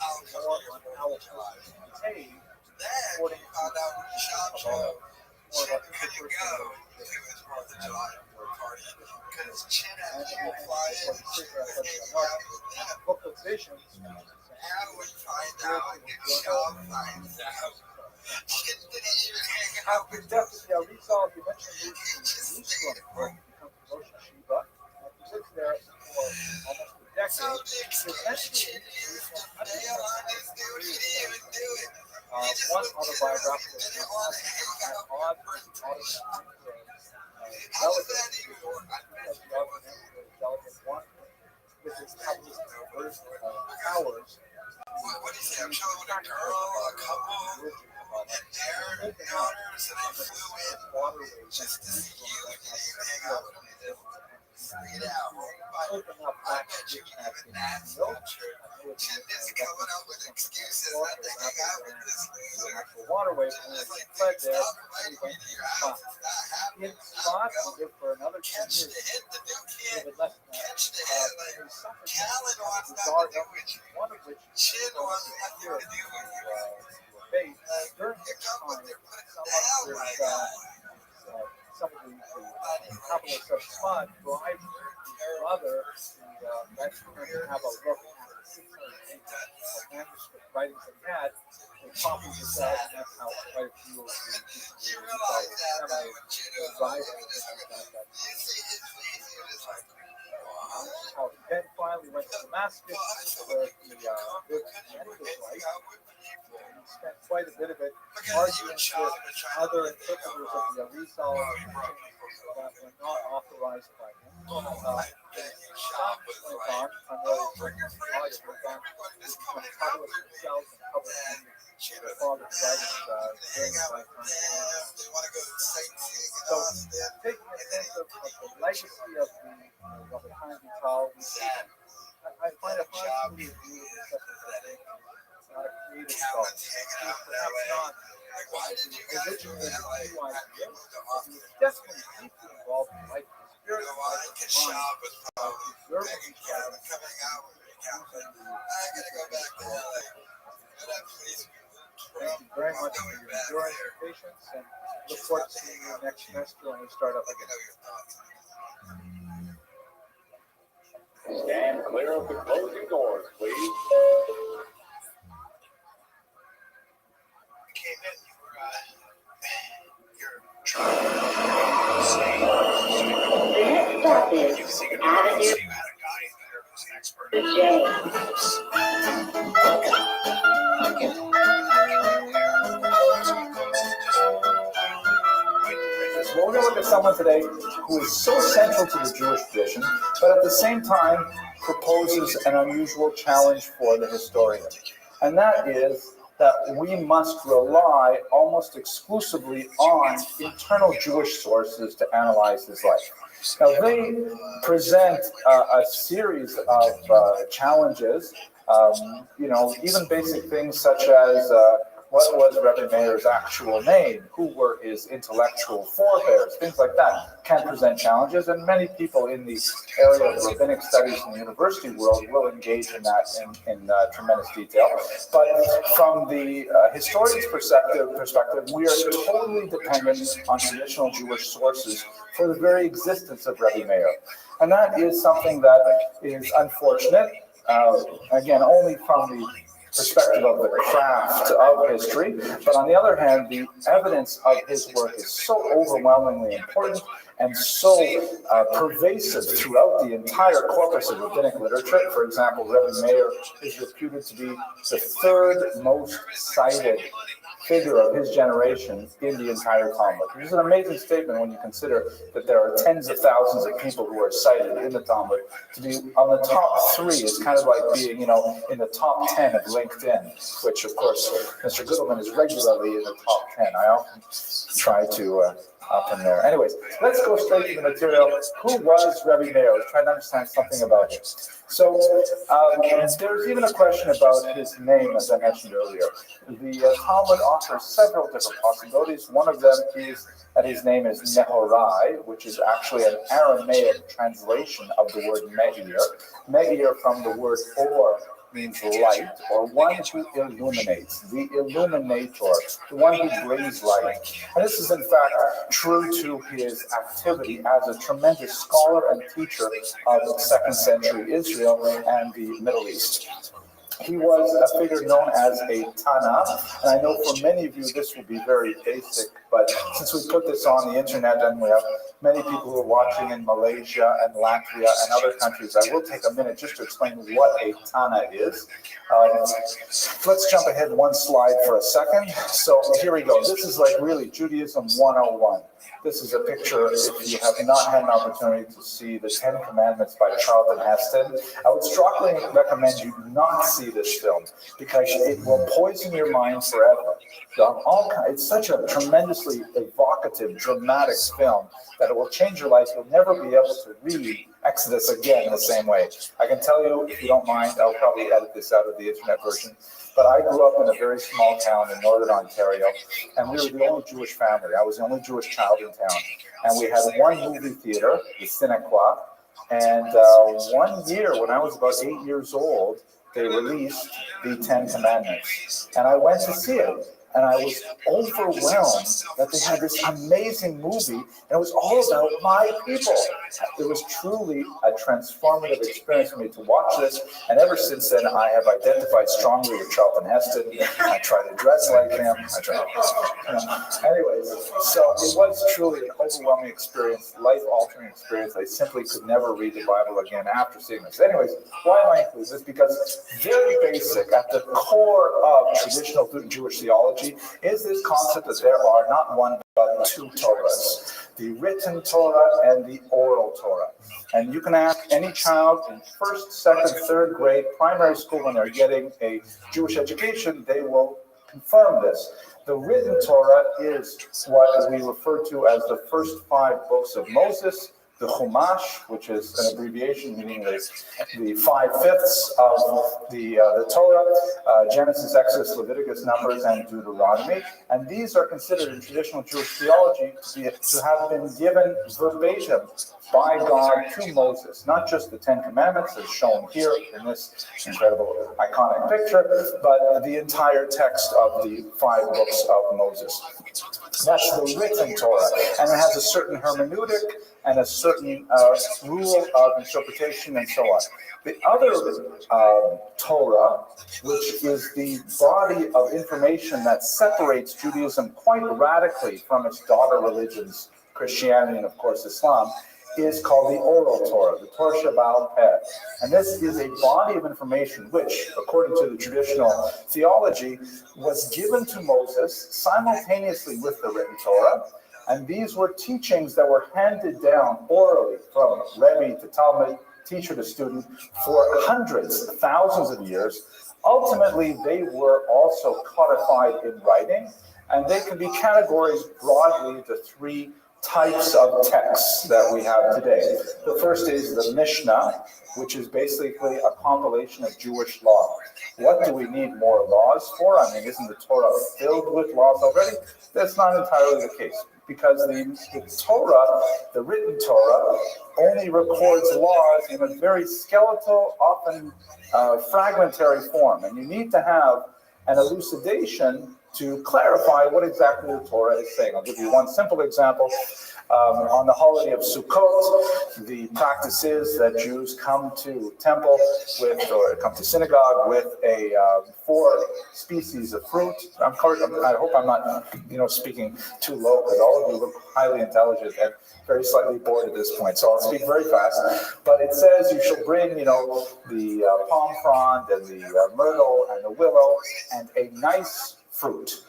I'll come more to on your how 4th it of July. was contained, Then according he found out when Schaub showed. more Chin about the couldn't person go to his 4th of July party because Chin had people fly in and Chin was hanging out with them. Book of Visions. How do we find out if Schaub finds out? Chin didn't even hang out with them. Definitely, Rizal eventually moved He to just Jerusalem stayed at where home. he becomes Rosh Hashiva, and he lived there for almost a So decade. the excuse Chin used to bail on this dude, he didn't even do it. He just One went to autobiographical and didn't want to hang out with odd the person. relative How does that even work? of the delegate one with his capitalist powers. What do you say? I'm chilling with a girl, a couple, and their daughters, and they flew in just to see you and you didn't even hang out with them. Freak it out. I bet you even that's not true. Chin is coming up with excuses not to hang out with this loser. Waterway Chin is like, fled dude, there. stop inviting me to your house. It's not happening. In I'm spot, going. he lived for another 10 Catch years. the hit. The dude can't Even less than that. catch the hit. Like, He suffered Callan wants bizarre nothing to do with you. one of which Chin wants nothing to do with you. faith. Like, During here this come what time, they're putting some down, of my his, guy. some of the Everybody Kabbalist of Spot drives his brother to Mexico to have a look at the 600 pages of manuscript writings that he had. They copied this out, and that's how quite a few of the people who arrived at that. How he then finally went to Damascus, where he lived the end of his life. He spent quite a bit of it arguing with other interpreters of the Arizal that were not authorized by him. His son went on, primarily went on to become Kabbalist themselves and publish their father's writings during his lifetime. So, taking a sense of the legacy of the Khan Vital, we see I find it hard to view such as not a creative scholar. Perhaps not originally a new idea, but he was definitely deeply involved in life, the spirit of life, the mind, preserving each other. Thank you very much for your endurance and patience, and look forward to seeing you next semester when we start up again. Stand clear of the closing doors, please. Came in, you're trying to say. Next up is Avenue You had a guy there who's an expert. J. We're going to look at someone today who is so central to the Jewish tradition, but at the same time proposes an unusual challenge for the historian. And that is that we must rely almost exclusively on internal Jewish sources to analyze his life. Now, they present a series of challenges, even basic things such as what was Rabbi Meir's actual name? Who were his intellectual forebears? Things like that can present challenges, and many people in the area of rabbinic studies in the university world will engage in that in tremendous detail. But from the historian's perspective, we are totally dependent on traditional Jewish sources for the very existence of Rabbi Meir. And that is something that is unfortunate, again, only from the perspective of the craft of history, but on the other hand, the evidence of his work is so overwhelmingly important and so pervasive throughout the entire corpus of rabbinic literature. For example, Rabbi Meir is reputed to be the third most cited figure of his generation in the entire Talmud, which is an amazing statement when you consider that there are tens of thousands of people who are cited in the Talmud. To be on the top three is kind of like being, in the top 10 of LinkedIn, which, of course, Mr. Goodleman is regularly in the top 10. I often try to up in there. Anyways, let's go straight to the material. Who was Rabbi Meir? Let's try to understand something about him. So there's even a question about his name, as I mentioned earlier. The Talmud offers several different possibilities. One of them is that his name is Nehorai, which is actually an Aramaic translation of the word Meir. Meir from the word or means light, or one who illuminates, the illuminator, the one who brings light. And this is in fact true to his activity as a tremendous scholar and teacher of 2nd century Israel and the Middle East. He was a figure known as a Tana, and I know for many of you this will be very basic, but since we put this on the internet and we have many people who are watching in Malaysia and Latvia and other countries, I will take a minute just to explain what a Tana is. Let's jump ahead one slide for a second. So here we go. This is like really Judaism 101. This is a picture, if you have not had an opportunity to see the 10 Commandments by Charlton Heston, I would strongly recommend you not see this film because it will poison your mind forever. It's such a tremendously evocative, dramatic film that it will change your life. You'll never be able to read Exodus again the same way. I can tell you, if you don't mind, I'll probably edit this out of the internet version. But I grew up in a very small town in northern Ontario, and we were the only Jewish family. I was the only Jewish child in town. And we had one movie theater, the Cinequa, and 1 year, when I was about 8 years old, they released the 10 Commandments. And I went to see it. and I was overwhelmed that they had this amazing movie, and it was all about my people. It was truly a transformative experience for me to watch this, and ever since then, I have identified strongly with Charlton Heston. I try to dress like him. Anyways, so it was truly an overwhelming experience, life-altering experience. I simply could never read the Bible again after seeing this. Anyways, why am I including this? Because very basic, at the core of traditional Jewish theology, is this concept that there are not one but two Torahs, the written Torah and the oral Torah. And you can ask any child in first, second, third grade primary school when they're getting a Jewish education, they will confirm this. The written Torah is what we refer to as the first 5 books of Moses, the Chumash, which is an abbreviation meaning the 5/5 of the Torah, Genesis, Exodus, Leviticus, Numbers, and Deuteronomy. And these are considered in traditional Jewish theology to have been given verbatim by God to Moses, not just the 10 Commandments as shown here in this incredible iconic picture, but the entire text of the 5 books of Moses. That's the written Torah, and it has a certain hermeneutic and a certain rule of interpretation and so on. The other Torah, which is the body of information that separates Judaism quite radically from its daughter religions, Christianity and, of course, Islam, is called the oral Torah, the Torah Shebaal Peh. And this is a body of information which, according to the traditional theology, was given to Moses simultaneously with the written Torah. And these were teachings that were handed down orally from Rabbi to Talmud, teacher to student, for hundreds, thousands of years. Ultimately, they were also codified in writing, and they can be categorized broadly into 3 types of texts that we have today. The first is the Mishnah, which is basically a compilation of Jewish law. What do we need more laws for? I mean, isn't the Torah filled with laws already? That's not entirely the case, because the Torah, the written Torah, only records laws in a very skeletal, often fragmentary form. And you need to have an elucidation to clarify what exactly the Torah is saying. I'll give you one simple example. On the holiday of Sukkot, the practice is that Jews come to temple with, or come to synagogue with 4 species of fruit. I hope I'm not, speaking too low, because all of you look highly intelligent and very slightly bored at this point. So I'll speak very fast. But it says you shall bring, the palm frond and the myrtle and the willow and a nice fruit.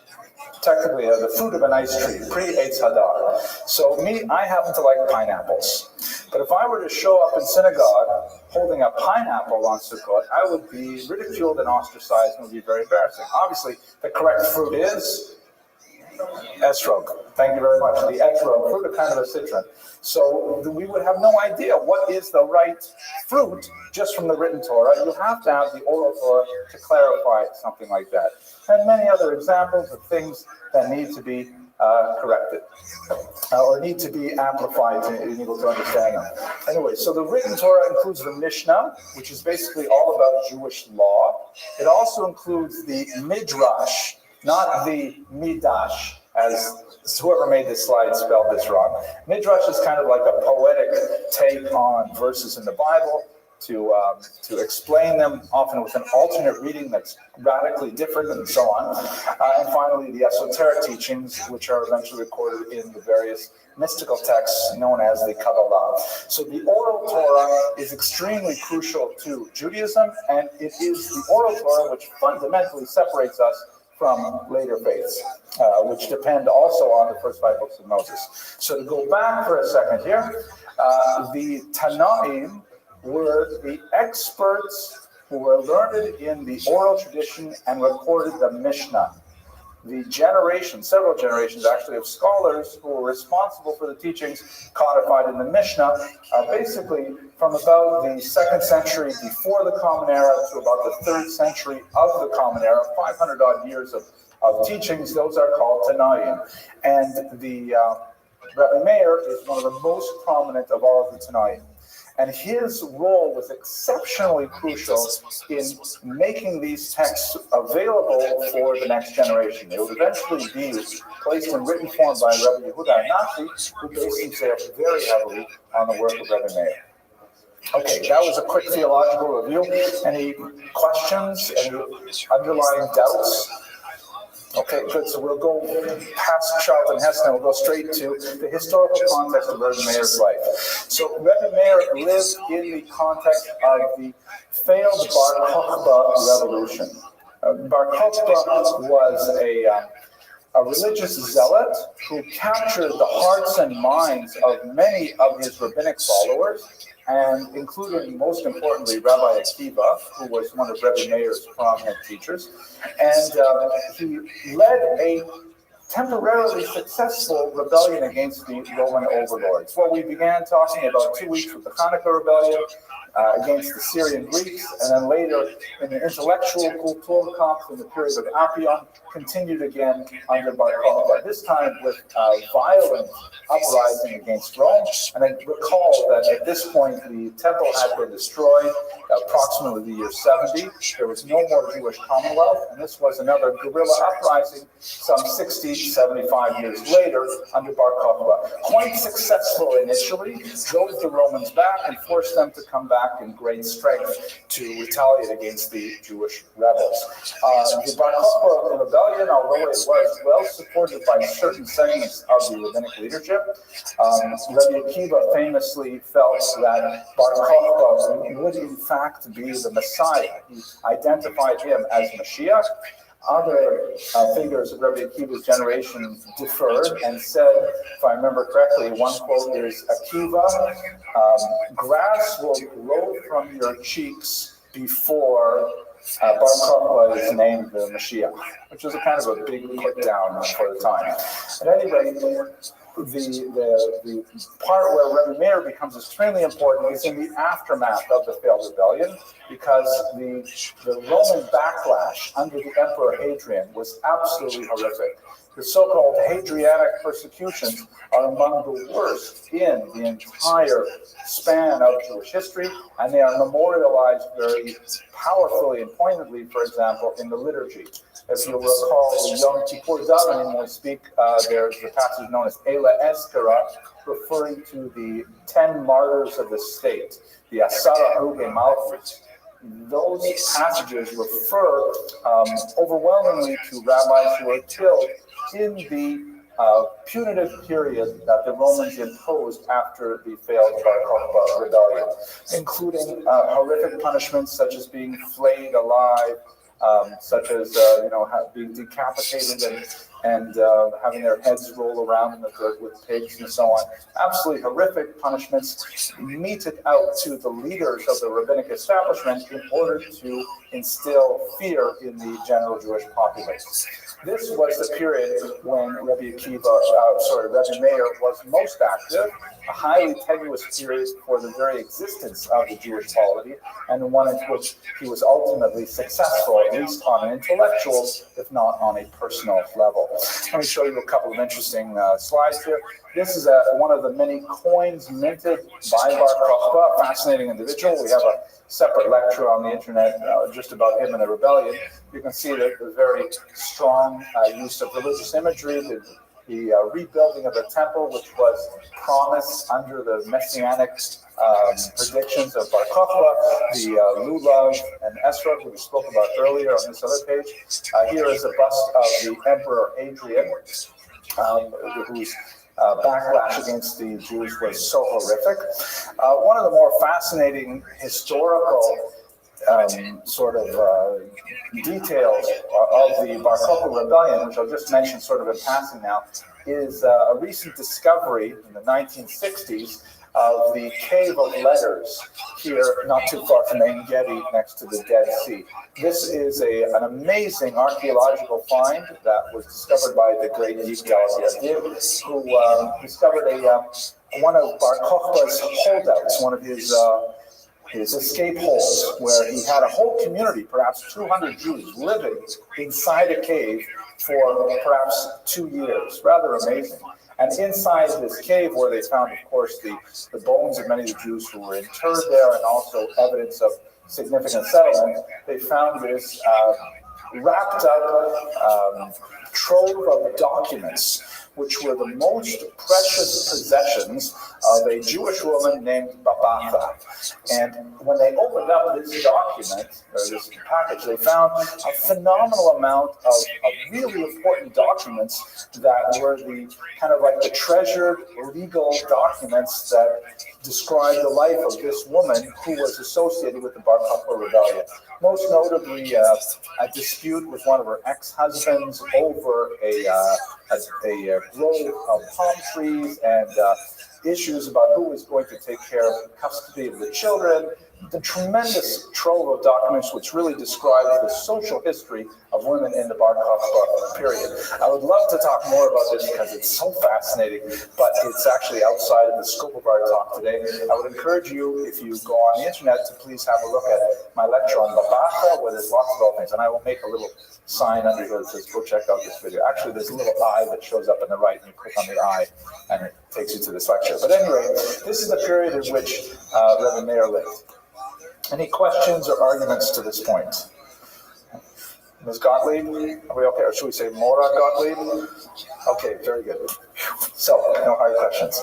Technically, the fruit of a nice tree, pre-Eitz Hadar. So I happen to like pineapples. But if I were to show up in synagogue holding a pineapple on Sukkot, I would be ridiculed and ostracized and would be very embarrassing. Obviously, the correct fruit is etrog. Thank you very much. The etrog, fruit of kind of a citron. So we would have no idea what is the right fruit just from the written Torah. You have to have the oral Torah to clarify something like that. And many other examples of things that need to be corrected or need to be amplified to be able to understand them. Anyway, so the written Torah includes the Mishnah, which is basically all about Jewish law. It also includes the Midrash, not the Midash, as whoever made this slide spelled this wrong. Midrash is kind of like a poetic take on verses in the Bible to explain them, often with an alternate reading that's radically different and so on. And finally, the esoteric teachings, which are eventually recorded in the various mystical texts known as the Kabbalah. So the oral Torah is extremely crucial to Judaism, and it is the oral Torah which fundamentally separates us from later faiths, which depend also on the first 5 books of Moses. So to go back for a second here, the Tanaim were the experts who were learned in the oral tradition and recorded the Mishnah. The several generations actually, of scholars who were responsible for the teachings codified in the Mishnah, basically from about the 2nd century before the Common Era to about the 3rd century of the Common Era, 500 odd years of teachings. Those are called Tanaim. And the Rabbi Meir is one of the most prominent of all of the Tanaim. And his role was exceptionally crucial in making these texts available for the next generation. They would eventually be placed in written form by Rabbi Yehuda Nafi, who based himself very heavily on the work of Rabbi Meir. Okay, that was a quick theological review. Any questions, any underlying doubts? Okay, good. So we'll go past Charlton Heston. We'll go straight to the historical context of Rabbi Meir's life. So Rabbi Meir lived in the context of the failed Bar Kokhba revolution. Bar Kokhba was a religious zealot who captured the hearts and minds of many of his rabbinic followers, and including, most importantly, Rabbi Akiva, who was one of Rabbi Meir's prominent teachers. And he led a temporarily successful rebellion against the Roman overlords. Well, we began talking about 2 weeks with the Hanukkah rebellion against the Syrian Greeks, and then later in the intellectual Kultur Kampf in the period of Appian, continued again under Bar Kokhba, this time with violent uprising against Rome. And I recall that at this point the temple had been destroyed, approximately the year 70. There was no more Jewish Commonwealth, and this was another guerrilla uprising some 60, 75 years later under Bar Kokhba. Quite successful initially, drove the Romans back and forced them to come back in great strength to retaliate against the Jewish rebels. The Bar Kokhba rebellion, although it was well supported by certain segments of the rabbinic leadership, Rabbi Akiva famously felt that Bar Kokhba would in fact be the Messiah. He identified him as Mashiach. Other figures of Rabbi Akiva's generation differed and said, if I remember correctly, one quote is, Akiva, grass will grow from your cheeks before Bar Kokhba is named the Mashiach, which was a kind of a big put down for the time. At any rate, the part where Rabbi Meir becomes extremely important is in the aftermath of the failed rebellion, because the Roman backlash under the Emperor Hadrian was absolutely horrific. The so-called Hadrianic persecutions are among the worst in the entire span of Jewish history, and they are memorialized very powerfully and poignantly, for example, in the liturgy. If you'll recall the Yom Kippur Davening, when we speak, there's the passage known as Ela Eskara, referring to the 10 martyrs of the state, the Asara Huge Malchus. Those passages refer overwhelmingly to rabbis who were killed in the punitive period that the Romans imposed after the failed Bar Kokhba rebellion, including horrific punishments such as being flayed alive, such as being decapitated and having their heads roll around in the dirt with pigs and so on. Absolutely horrific punishments meted out to the leaders of the rabbinic establishment in order to instill fear in the general Jewish population. This was the period when Rabbi Meir was most active, a highly tenuous period for the very existence of the Jewish polity, and one in which he was ultimately successful, at least on an intellectual, if not on a personal level. Let me show you a couple of interesting slides here. This is one of the many coins minted by Bar Kokhba, a fascinating individual. We have a separate lecture on the internet just about him and the rebellion. You can see that the very strong use of religious imagery, the rebuilding of the temple, which was promised under the messianic predictions of Bar Kokhba, the Lulav and Esrog, who we spoke about earlier on this other page. Here is a bust of the Emperor Hadrian, whose backlash against the Jews was so horrific. One of the more fascinating historical details of the Bar Kokhba rebellion, which I'll just mention sort of in passing now, is a recent discovery in the 1960s of the Cave of Letters here, not too far from En Gedi, next to the Dead Sea. This is an amazing archaeological find that was discovered by the great Yigal Yadid, who discovered one of Bar Kokhba's holdouts, one of his escape holes, where he had a whole community, perhaps 200 Jews, living inside a cave for perhaps 2 years. Rather amazing. And inside this cave, where they found, of course, the bones of many of the Jews who were interred there, and also evidence of significant settlement, they found this wrapped up trove of documents, which were the most precious possessions of a Jewish woman named Babatha. And when they opened up this document, or this package, they found a phenomenal amount of really important documents that were the kind of like the treasured legal documents that describe the life of this woman who was associated with the Bar Kokhba rebellion. Most notably, a dispute with one of her ex-husbands over a grove of palm trees, and issues about who was going to take care of the custody of the children. The tremendous trove of documents which really describes the social history of women in the Bar Kokhba period. I would love to talk more about this because it's so fascinating, but it's actually outside of the scope of our talk today. I would encourage you, if you go on the internet, to please have a look at my lecture on Babatha, where there's lots of other things, and I will make a little sign under here that says, go check out this video. Actually, there's a little eye that shows up on the right, and you click on the eye, and it takes you to this lecture. But anyway, this is the period in which Rabbi Meir lived. Any questions or arguments to this point? Ms. Gottlieb, are we okay? Or should we say Mora Gottlieb? Okay, very good. So, no hard questions.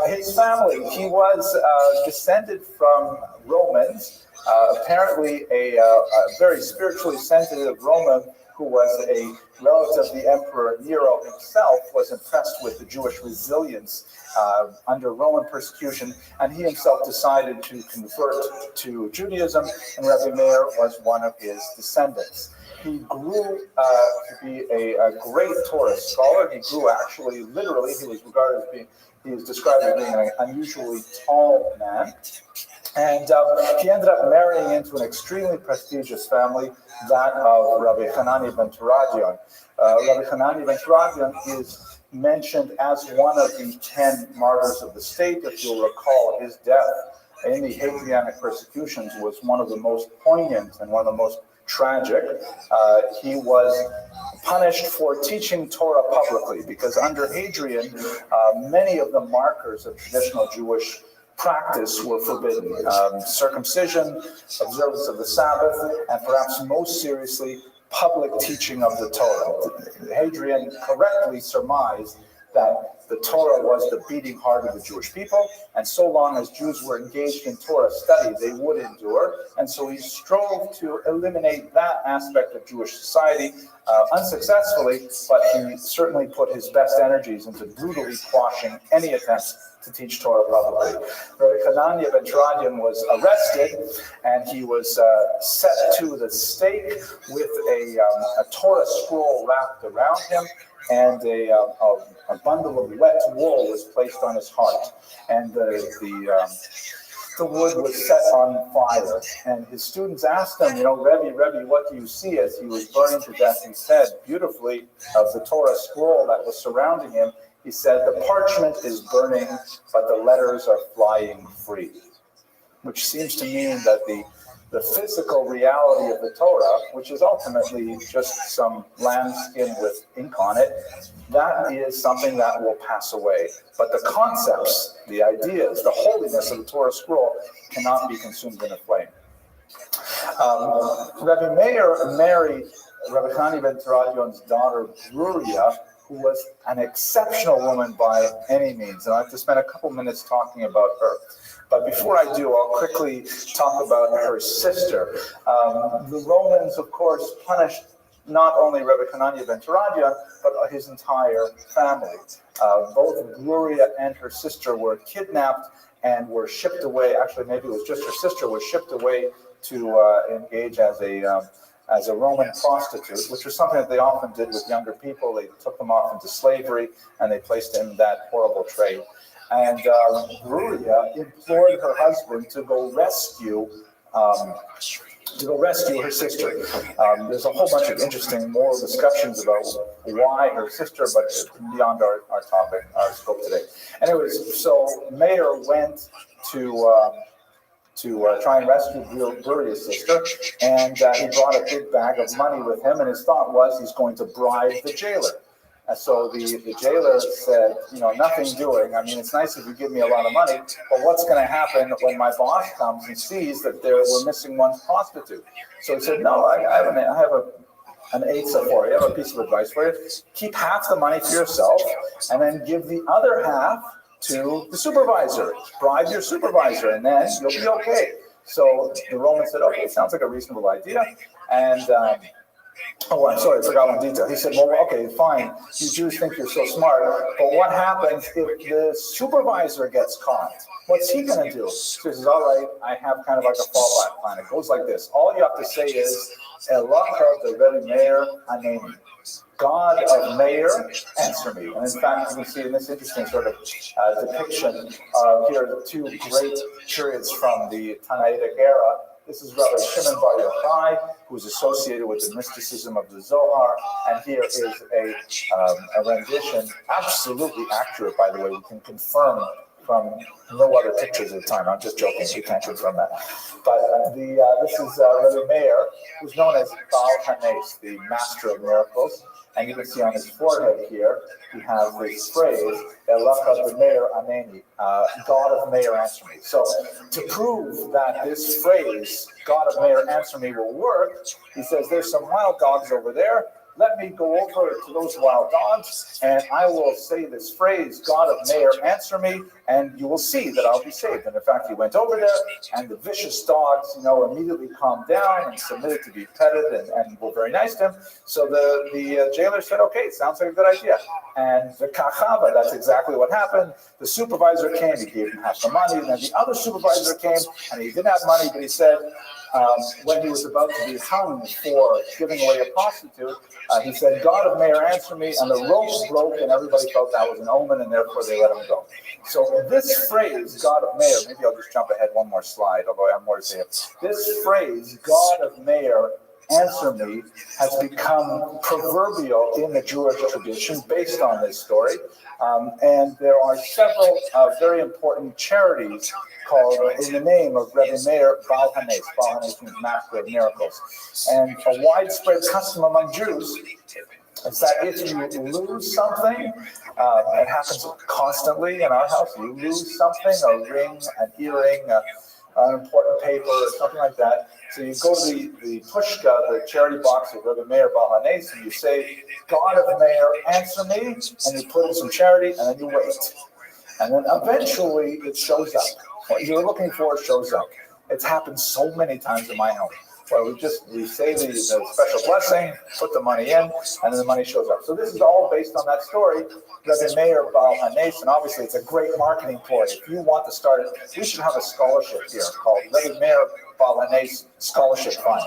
His family, he was descended from Romans, apparently a very spiritually sensitive Roman who was a relative of the Emperor Nero himself, was impressed with the Jewish resilience under Roman persecution, and he himself decided to convert to Judaism, and Rabbi Meir was one of his descendants. He grew to be a great Torah scholar. He grew actually, literally, he was regarded as being, he was described as being an unusually tall man. And he ended up marrying into an extremely prestigious family, that of Rabbi Hanani ben Teradion. Rabbi Hanani ben Teradion is mentioned as one of the 10 martyrs of the state. If you'll recall, his death in the Hadrianic persecutions was one of the most poignant and one of the most tragic. He was punished for teaching Torah publicly, because under Hadrian, many of the markers of traditional Jewish practice were forbidden. Circumcision, observance of the Sabbath, and perhaps most seriously, public teaching of the Torah. Hadrian correctly surmised that the Torah was the beating heart of the Jewish people, and so long as Jews were engaged in Torah study, they would endure. And so he strove to eliminate that aspect of Jewish society, unsuccessfully, but he certainly put his best energies into brutally quashing any attempts to teach Torah publicly. Rabbi Hanani ben Teradion was arrested, and he was set to the stake with a Torah scroll wrapped around him, and a bundle of wet wool was placed on his heart, and the wood was set on fire. And his students asked him, Rebbe, what do you see? As he was burning to death, he said beautifully of the Torah scroll that was surrounding him, he said, the parchment is burning, but the letters are flying free. Which seems to mean that the physical reality of the Torah, which is ultimately just some lambskin with ink on it, that is something that will pass away. But the concepts, the ideas, the holiness of the Torah scroll cannot be consumed in a flame. Rabbi Meir married Rabbi Hanani ben Teradion's daughter, Bruria, who was an exceptional woman by any means. And I have to spend a couple minutes talking about her. But before I do, I'll quickly talk about her sister. The Romans, of course, punished not only Rabbi Hanani ben Teradion, but his entire family. Both Bruria and her sister were kidnapped and were shipped away. Actually, maybe it was just her sister was shipped away to engage as a Roman prostitute, which was something that they often did with younger people. They took them off into slavery, and they placed them in that horrible trade. And Bruria implored her husband to go rescue her sister. There's a whole bunch of interesting moral discussions about why her sister, but beyond our topic, our scope today. Anyways, so Meir went to try and rescue Bruria's sister, and he brought a big bag of money with him, and his thought was he's going to bribe the jailer. And so the jailer said, nothing doing. I mean, it's nice if you give me a lot of money, but what's going to happen when my boss comes and sees that we're missing one prostitute? So he said, no, I have an eitzah for you. I have a piece of advice for you. Keep half the money for yourself, and then give the other half to the supervisor. Bribe your supervisor, and then you'll be okay. So the Roman said, okay, sounds like a reasonable idea. And I'm sorry, I forgot one detail. He said, well, okay, fine. You Jews think you're so smart, but what happens if the supervisor gets caught? What's he going to do? So he says, all right, I have kind of like a fallback plan. It goes like this. All you have to say is, Elaka the Rebbe Meir Aneni. God of Meir, answer me. And in fact, you can see in this interesting sort of depiction here are two great periods from the Tannaitic era. This is Rabbi Shimon Bar Yochai, who is associated with the mysticism of the Zohar, and here is a rendition, absolutely accurate, by the way. We can confirm from no other pictures at the time. I'm just joking. You can't confirm that. But this is Rabbi Meir, who's known as Baal Hanes, the master of miracles. And you can see on his forehead here, he has this phrase, Elaka Meir Aneni, God of Meir, answer me. So to prove that this phrase, God of Meir, answer me, will work, he says, there's some wild dogs over there. Let me go over to those wild dogs, and I will say this phrase, God of Meir, answer me, and you will see that I'll be saved. And in fact, he went over there, and the vicious dogs, immediately calmed down and submitted to be petted and were very nice to him. So the jailer said, okay, sounds like a good idea. And the kachava, that's exactly what happened. The supervisor came, he gave him half the money, and then the other supervisor came, and he didn't have money, but he said, when he was about to be hung for giving away a prostitute, he said, God of Meir, answer me, and the rope broke, and everybody felt that was an omen, and therefore they let him go. So this phrase, God of Meir, maybe I'll just jump ahead one more slide, although I have more to say. This phrase, God of Meir, answer me, has become proverbial in the Jewish tradition based on this story. And there are several very important charities called in the name of Rebbe Meir Baal Hanes. Baal Hanes means master of miracles. And a widespread custom among Jews is that if you lose something, it happens constantly in our house, you lose something, a ring, an earring, an important paper, or something like that. So you go to the pushka, the charity box of Rabbi Meir Baal Hanes, and you say, God of Meir, answer me, and you put in some charity, and then you wait. And then eventually it shows up. What you're looking for shows up. It's happened so many times in my home. Where we say the special blessing, put the money in, and then the money shows up. So this is all based on that story, Rabbi Meir Baal Hanes, and obviously it's a great marketing ploy. If you want to start it, we should have a scholarship here called Rabbi Meir Baal Hanes Scholarship Fund.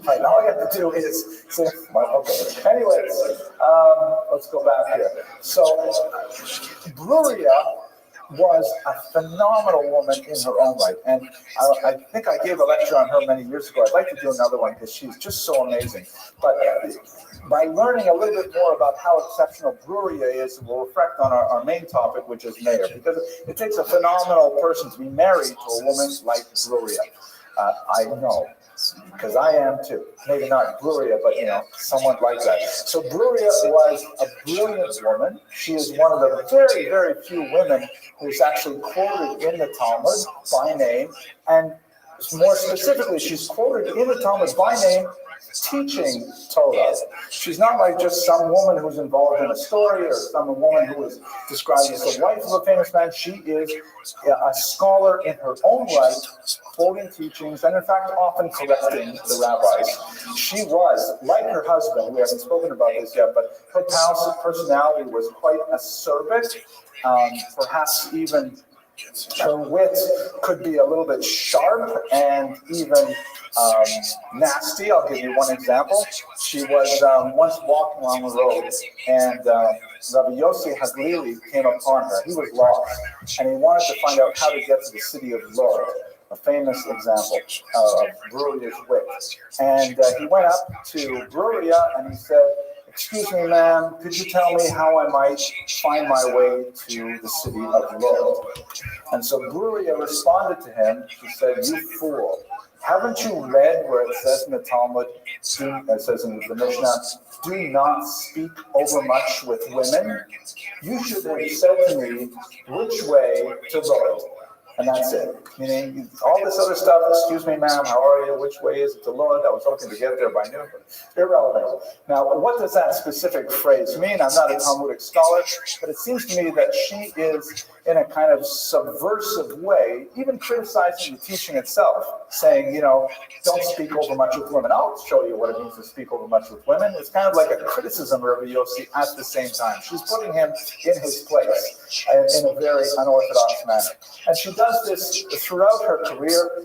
Right, all you have to do is say, okay. Anyways, let's go back here. So Bruria was a phenomenal woman in her own right. And I think I gave a lecture on her many years ago. I'd like to do another one because she's just so amazing. But by learning a little bit more about how exceptional Bruria is, we'll reflect on our main topic, which is Meir. Because it takes a phenomenal person to be married to a woman like Bruria. I know, because I am too. Maybe not Bruria, but someone like that. So Bruria was a brilliant woman. She is one of the very, very few women who's actually quoted in the Talmud by name, and more specifically, she's quoted in the Talmud by name teaching Torah. She's not like just some woman who's involved in a story or some woman who is described as the wife of a famous man. She is a scholar in her own right, quoting teachings, and in fact often correcting the rabbis. She was, like her husband, we haven't spoken about this yet, but her personality was quite acerbic, perhaps even her wit could be a little bit sharp and even nasty. I'll give you one example. She was once walking along the road, and Rabbi Yossi Haglili came upon her. He was lost, and he wanted to find out how to get to the city of Lod, a famous example of Bruria's wit. And he went up to Bruria and he said, excuse me, ma'am, could you tell me how I might find my way to the city of Lod? And so Bruria responded to him. She said, you fool, haven't you read where it says in the Talmud, it says in the Mishnah, do not speak overmuch with women? You should have said to me, which way to Lord? And that's it. Meaning, all this other stuff, excuse me, ma'am, how are you? Which way is it to Lord? I was hoping to get there by noon, but irrelevant. Now, what does that specific phrase mean? I'm not a Talmudic scholar, but it seems to me that she is, in a kind of subversive way, even criticizing the teaching itself, saying, don't speak over much with women. I'll show you what it means to speak over much with women. It's kind of like a criticism of Rabbi Yossi at the same time. She's putting him in his place in a very unorthodox manner. And she does this throughout her career,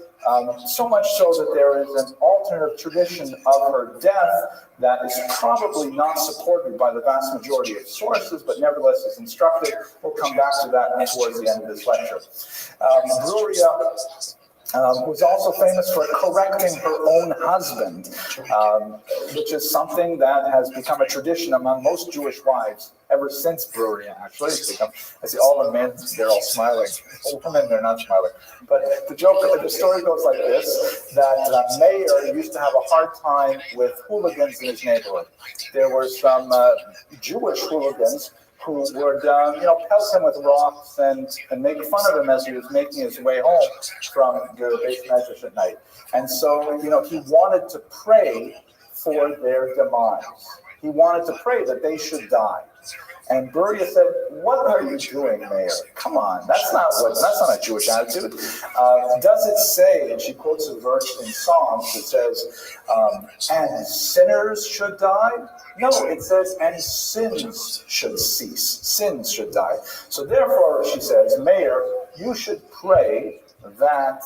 so much so that there is an alternative tradition of her death that is probably not supported by the vast majority of sources, but nevertheless is instructive. We'll come back to that towards the end of this lecture. Bruria was also famous for correcting her own husband, which is something that has become a tradition among most Jewish wives ever since Bruria, actually. I see all the men, they're all smiling. All women, they're not smiling. But the story goes like this, that Meir used to have a hard time with hooligans in his neighborhood. There were some Jewish hooligans who would, pelt him with rocks and make fun of him as he was making his way home from the base measures at night. And so, he wanted to pray for their demise. He wanted to pray that they should die. And Bruria said, "What are you doing, Meir? Come on, that's not a Jewish attitude. Does it say?" And she quotes a verse in Psalms that says, "And sinners should die." No, it says, "And sins should cease. Sins should die." So therefore, she says, "Meir, you should pray that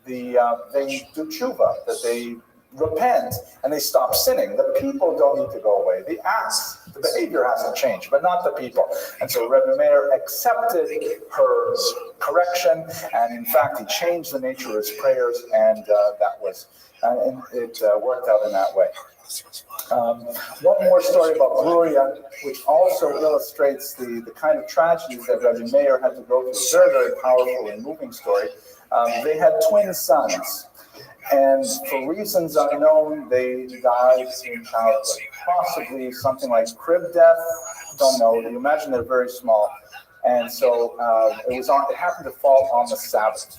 they do tshuva, that they repent and they stop sinning. The people don't need to go away. The acts, the behavior has to change, but not the people." And so Rabbi Meir accepted her correction, and in fact, he changed the nature of his prayers, and it worked out in that way. One more story about Bruria, which also illustrates the kind of tragedies that Rabbi Meir had to go through. A very, very powerful and moving story. They had twin sons. And for reasons unknown, they died in childhood. Possibly something like crib death. Don't know. You imagine they're very small. And so it happened to fall on the Sabbath.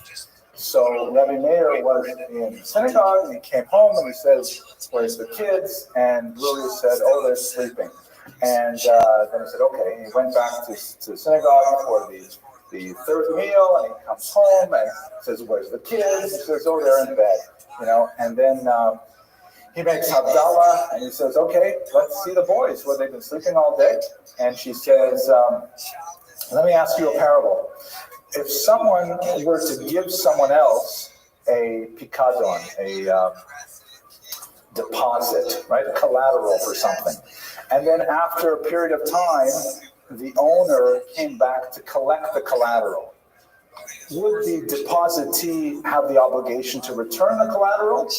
So Rabbi Meir was in synagogue, and he came home, and he says, "Where's the kids?" And Bruria said, "Oh, they're sleeping." And then he said, "Okay." He went back to synagogue for the third meal, and he comes home and says, "Where's the kids?" He says, "Oh, they're in bed." And then he makes Havdalah, and he says, "Okay, let's see the boys. Well, they've been sleeping all day." And she says, "Let me ask you a parable. If someone were to give someone else a pikadon, a deposit, right, collateral for something, and then after a period of time, the owner came back to collect the collateral, would the depositee have the obligation to return the collateral,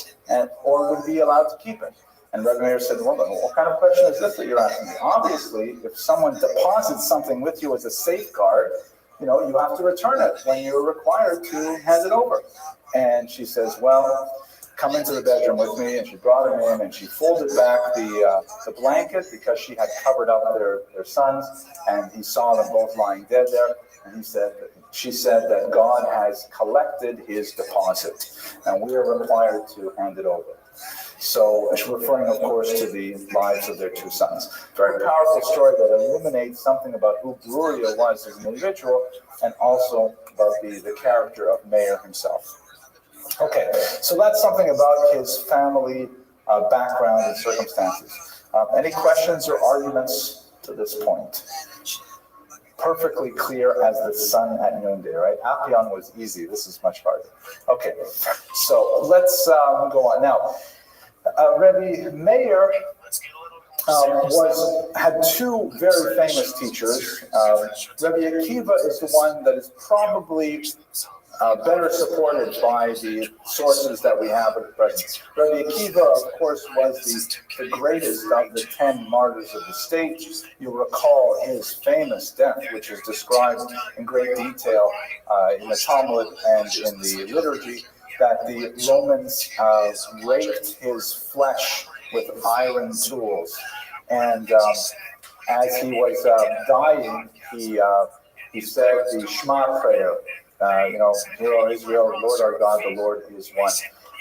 or would he be allowed to keep it?" And Rabbi Meir said, "Well, what kind of question is this that you're asking me? Obviously, if someone deposits something with you as a safeguard, you have to return it when you're required to hand it over." And she says, "Well, come into the bedroom with me." And she brought him in, and she folded back the blanket because she had covered up their sons, and he saw them both lying dead there. And she said that God has collected his deposit, and we are required to hand it over. So she's referring, of course, to the lives of their two sons. Very powerful story that illuminates something about who Bruria was as an individual, and also about the character of Meir himself. Okay, so that's something about his family background and circumstances. Any questions or arguments to this point? Perfectly clear as the sun at noonday, right? Apion was easy. This is much harder. Okay, so let's go on. Now, Rabbi Meir had two very famous teachers. Rabbi Akiva is the one that is probably better supported by the sources that we have at present. Rabbi Akiva, of course, was the greatest of the 10 martyrs of the state. You'll recall his famous death, which is described in great detail in the Talmud and in the liturgy, that the Romans raked his flesh with iron tools. And as he was dying, he said the Shema prayer, Hear, O Israel, the Lord our God, the Lord is one.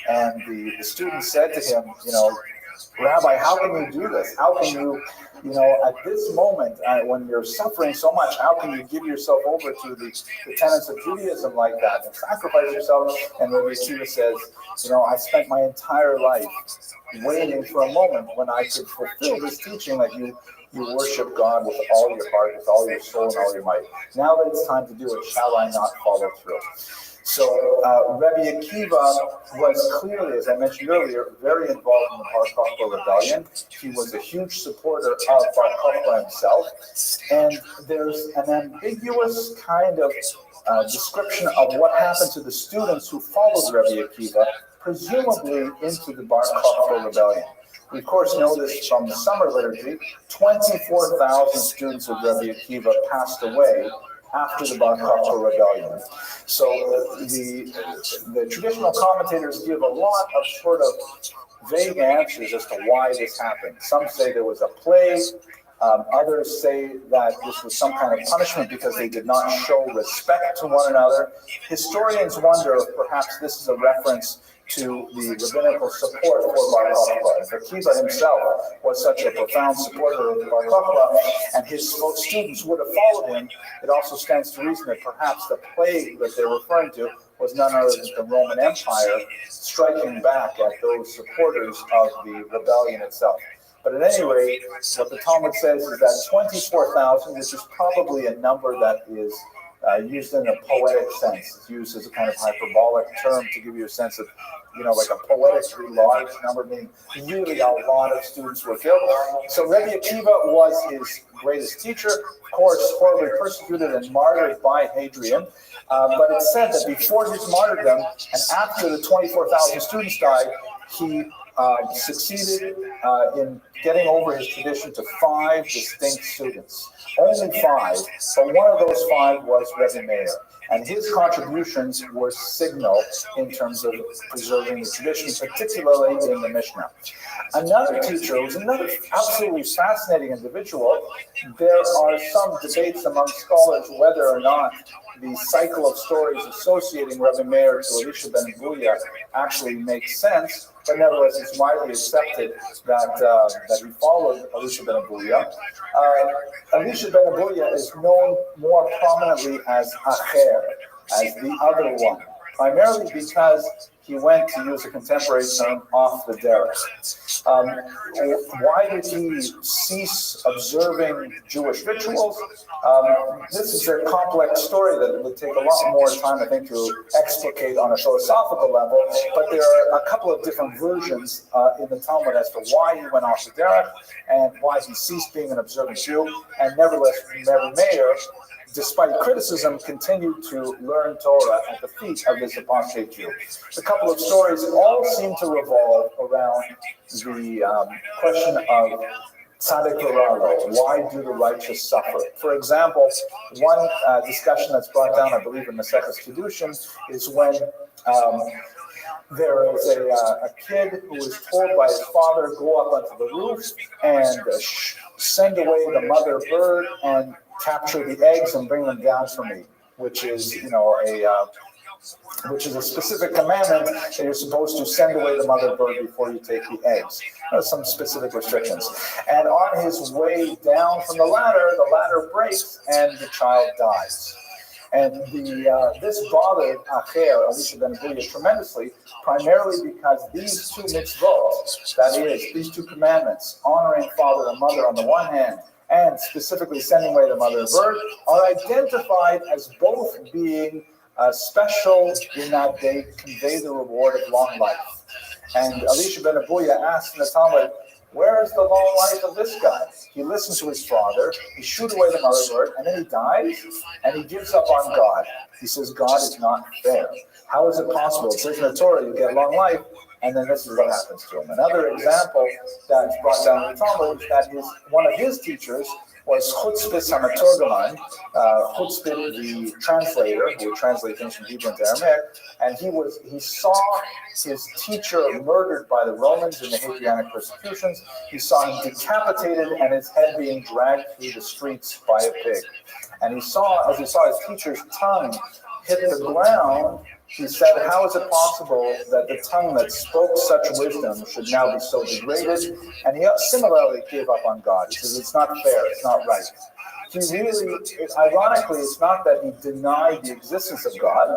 And the student said to him, Rabbi, how can you do this? How can you, at this moment, when you're suffering so much, how can you give yourself over to the tenets of Judaism like that and sacrifice yourself? And Rabbi Akiva says, I spent my entire life waiting for a moment when I could fulfill this teaching that you worship God with all your heart, with all your soul, and all your might. Now that it's time to do it, shall I not follow through? So Rabbi Akiva was clearly, as I mentioned earlier, very involved in the Bar Kokhba rebellion. He was a huge supporter of Bar Kokhba himself. And there's an ambiguous kind of description of what happened to the students who followed Rabbi Akiva, presumably into the Bar Kokhba rebellion. We, of course, know this from the summer liturgy. 24,000 students of Rabbi Akiva passed away after the Bar Kokhba rebellion. So the traditional commentators give a lot of sort of vague answers as to why this happened. Some say there was a plague. Others say that this was some kind of punishment because they did not show respect to one another. Historians wonder if perhaps this is a reference to the rabbinical support for Bar Kokhba. If Akiva himself was such a profound supporter of Bar Kokhba, and his students would have followed him, it also stands to reason that perhaps the plague that they're referring to was none other than the Roman Empire striking back at those supporters of the rebellion itself. But at any rate, what the Talmud says is that 24,000, which is probably a number that is used in a poetic sense. It's used as a kind of hyperbolic term to give you a sense of, like a poetically large number, meaning really a lot of students were killed. So Rabbi Akiva was his greatest teacher, of course, horribly persecuted and martyred by Hadrian. But it's said that before his martyrdom and after the 24,000 students died, he succeeded in getting over his tradition to 5 distinct students. Only 5, but one of those 5 was Rabbi Meir. And his contributions were signal in terms of preserving the tradition, particularly in the Mishnah. Another teacher was another absolutely fascinating individual. There are some debates among scholars whether or not the cycle of stories associating Rabbi Meir to Elisha ben Abuya actually makes sense, but nevertheless it's widely accepted that he followed Elisha ben Abuya. Elisha ben Abuya is known more prominently as Acher, as the other one, primarily because he went, to use a contemporary term, off the derech. Why did he cease observing Jewish rituals? This is a complex story that would take a lot more time, I think, to explicate on a philosophical level, but there are a couple of different versions in the Talmud as to why he went off the derech and why he ceased being an observant Jew, and nevertheless, Rabbi Meir, despite criticism, continued to learn Torah at the feet of this apostate Jew. A couple of stories all seem to revolve around the question of tzaddik v'ralo. Why do the righteous suffer? For example, one discussion that's brought down, I believe, in Maseches Kiddushin is when there is a kid who is told by his father, go up onto the roof and send away the mother bird and capture the eggs and bring them down for me, which is, which is a specific commandment that you're supposed to send away the mother bird before you take the eggs. There's some specific restrictions. And on his way down from the ladder breaks and the child dies. And this bothered Acher, Elisha ben Abuya, tremendously, primarily because these two mitzvot, that is, these two commandments, honoring father and mother on the one hand, and specifically sending away the mother bird, are identified as both being special in that they convey the reward of long life. And Elisha ben Abuya asked in the Talmud, where is the long life of this guy? He listens to his father, he shoots away the mother bird, and then he dies, and he gives up on God. He says, God is not fair. How is it possible? It says in the Torah, you get long life, and then this is what happens to him. Another example that's brought down in the Talmud is that one of his teachers was Chutzpit Hamaturgaman, Chutzpit the translator, who would translate things from Hebrew into Aramaic, and he saw his teacher murdered by the Romans in the Hadrianic persecutions. He saw him decapitated and his head being dragged through the streets by a pig. And as he saw his teacher's tongue hit the ground, he said, how is it possible that the tongue that spoke such wisdom should now be so degraded? And he similarly gave up on God. He says, it's not fair, it's not right. Ironically, it's not that he denied the existence of God,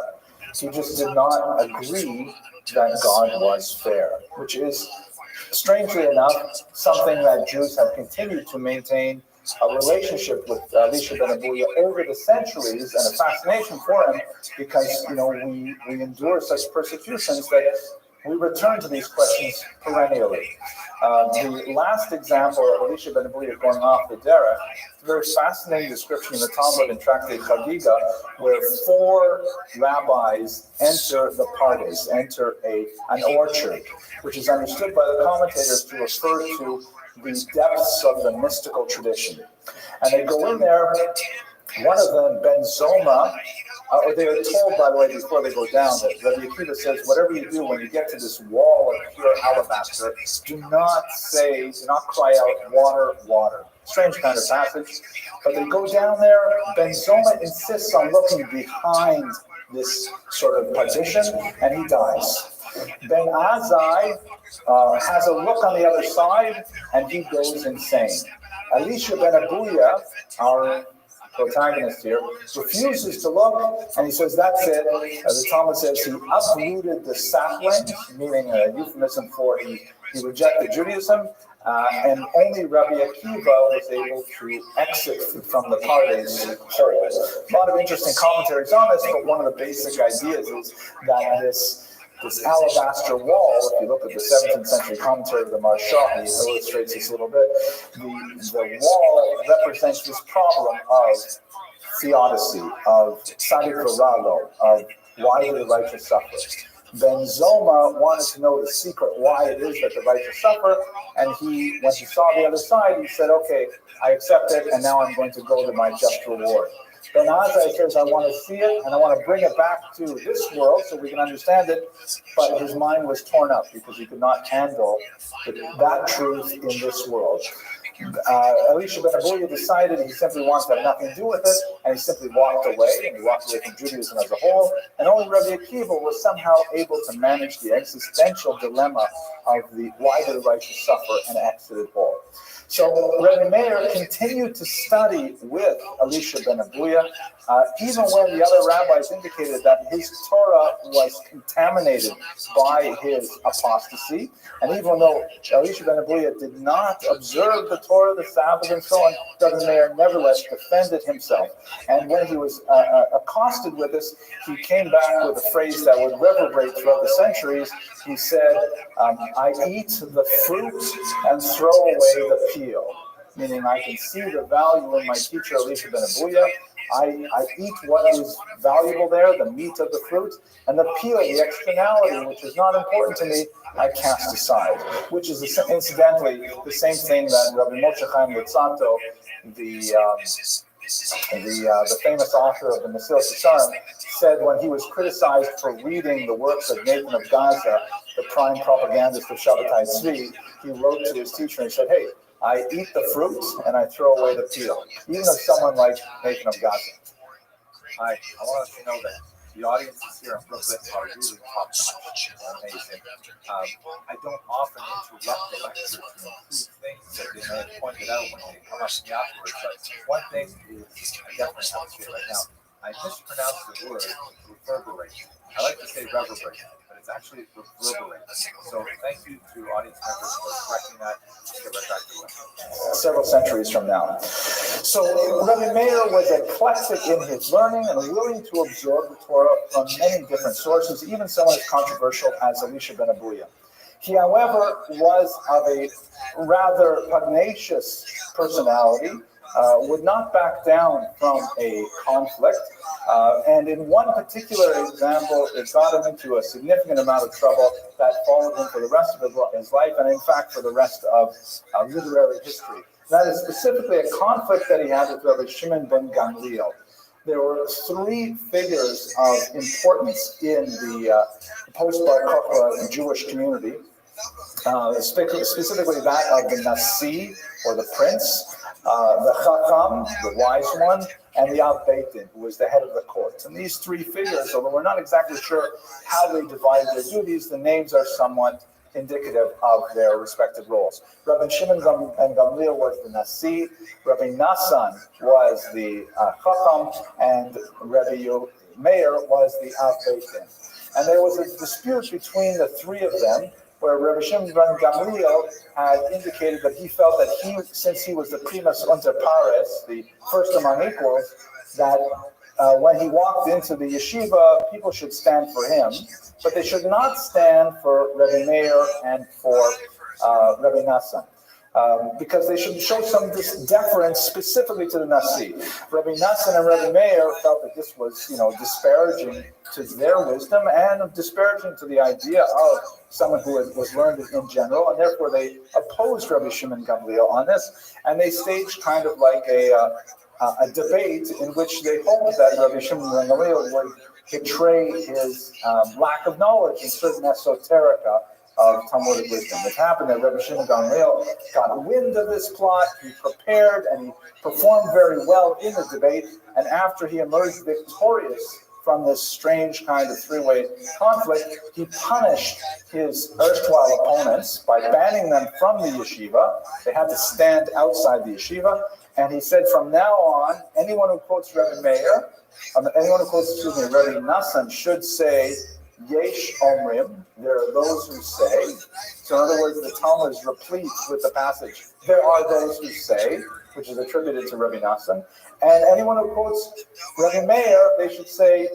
he just did not agree that God was fair, which is, strangely enough, something that Jews have continued to maintain a relationship with Elisha ben Abuya over the centuries, and a fascination for him, because we endure such persecutions that we return to these questions perennially. The last example of Elisha ben Abuya going off the derech, a very fascinating description in the Talmud in Tractate Chagiga, where 4 rabbis enter the pardes, enter an orchard, which is understood by the commentators to refer to the depths of the mystical tradition. And they go in there, one of them, Ben Zoma, they are told, by the way, before they go down, that Rabbi Akiva says, whatever you do when you get to this wall of pure alabaster, do not cry out, water, water. Strange kind of passage. But they go down there, Ben Zoma insists on looking behind this sort of partition, and he dies. Ben Azai has a look on the other side, and he goes insane. Elisha ben Abuya, our protagonist here, refuses to look, and he says, that's it. As the Talmud says, he uprooted the sapling, meaning a euphemism for he rejected Judaism, and only Rabbi Akiva was able to exit from the pardes whole. A lot of interesting commentaries on this, but one of the basic ideas is that this alabaster wall, if you look at the 17th century commentary of the Marsha, he illustrates this a little bit. The wall represents this problem of theodicy, of tzaddik v'ralo, of why do the righteous suffer. Ben Zoma wanted to know the secret why it is that the righteous suffer, and when he saw the other side, he said, okay, I accept it, and now I'm going to go to my just reward. Ben Azai says, I want to see it, and I want to bring it back to this world so we can understand it, but his mind was torn up because he could not handle that truth in this world. Elisha ben Abuya decided he simply wants to have nothing to do with it, and he simply walked away, and he walked away from Judaism as a whole, and only Rabbi Akiva was somehow able to manage the existential dilemma of the why do the righteous suffer and exited whole. So Rabbi Meir continued to study with Elisha ben Abuya, even when the other rabbis indicated that his Torah was contaminated by his apostasy. And even though Elisha ben Abuya did not observe the Torah, the Sabbath, and so on, Rabbi Meir nevertheless defended himself. And when he was accosted with this, he came back with a phrase that would reverberate throughout the centuries. He said, I eat the fruit and throw away the peel. Meaning I can see the value in my teacher Elisha ben Abuya. I eat what is valuable there, the meat of the fruit, and the peel, the externality, which is not important to me, I cast aside. Which is incidentally the same thing that Rabbi Moshe Chaim Luzzatto, the famous author of the Mesilas Yesharim, said when he was criticized for reading the works of Nathan of Gaza, the prime propagandist of Shabbatai Tzvi. He wrote to his teacher and said, hey, I eat the fruit and I throw away the peel, even of someone like Nathan of Gaza. Hi, I want to know that the audiences here in Brooklyn are really top-notch and amazing. I don't often interrupt the lectures to include things that they may have pointed out when they come up to me afterwards, but one thing is I definitely have to say right now, I mispronounced the word reverberate. I like to say reverberate, but it's actually reverberate. So thank you to audience members for correcting that. I'll get right back to it. Several centuries from now. So Rabbi Meir was eclectic in his learning and willing to absorb the Torah from many different sources, even someone as controversial as Elisha ben Abuya. He, however, was of a rather pugnacious personality, would not back down from a conflict. And in one particular example, it got him into a significant amount of trouble that followed him for the rest of his life, and in fact for the rest of literary history. That is specifically a conflict that he had with Rabbi Shimon ben Gamliel. There were three figures of importance in the post-Bar Kokhba Jewish community, specifically that of the Nasi, or the prince, the Chacham, the wise one, and the Av Beit Din, who was the head of the court. And these three figures, although we're not exactly sure how they divided their duties, the names are somewhat indicative of their respective roles. Rabbi Shimon ben Gamliel was the Nasi, Rabbi Nassan was the Chacham, and Rabbi Meir was the Av Beit Din. And there was a dispute between the three of them, where Rabbi Shimon ben Gamliel had indicated that he felt that since he was the primus inter pares, the first among equals, that when he walked into the yeshiva, people should stand for him, but they should not stand for Rabbi Meir and for Rabbi Nassan. Because they should show some deference specifically to the Nasi. Rabbi Nassan and Rabbi Meir felt that this was, disparaging to their wisdom and disparaging to the idea of someone who was learned in general, and therefore they opposed Rabbi Shimon Gamliel on this, and they staged kind of like a debate in which they hoped that Rabbi Shimon Gamliel would betray his lack of knowledge in certain esoterica of Talmudic wisdom. It happened that Rabbi Shimon Gamliel got wind of this plot, he prepared, and he performed very well in the debate, and after he emerged victorious from this strange kind of three-way conflict, he punished his erstwhile opponents by banning them from the yeshiva. They had to stand outside the yeshiva, and he said from now on, anyone who quotes Rabbi Meir, Rabbi Nassan should say, Yesh Omrim, there are those who say. So in other words, the Talmud is replete with the passage, there are those who say, which is attributed to Rabbi Nassan. And anyone who quotes Rabbi Meir, they should say,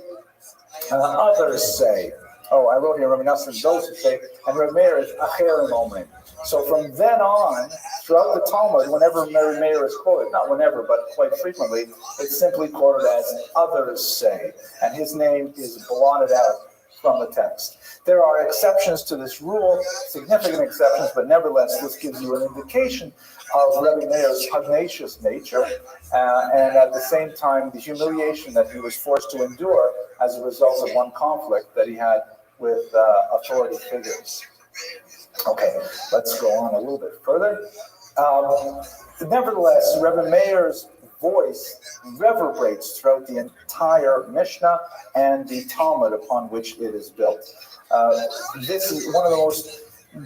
others say. Oh, I wrote here, Rabbi Nassan, those who say, and Rabbi Meir is Acherim Omrim. So from then on, throughout the Talmud, whenever Rabbi Meir is quoted, not whenever, but quite frequently, it's simply quoted as others say. And his name is blotted out from the text. There are exceptions to this rule, significant exceptions, but nevertheless, this gives you an indication of Rabbi Meir's pugnacious nature, and at the same time, the humiliation that he was forced to endure as a result of one conflict that he had with authority figures. Okay, let's go on a little bit further. Nevertheless, Rabbi Meir's voice reverberates throughout the entire Mishnah and the Talmud upon which it is built. This is one of the most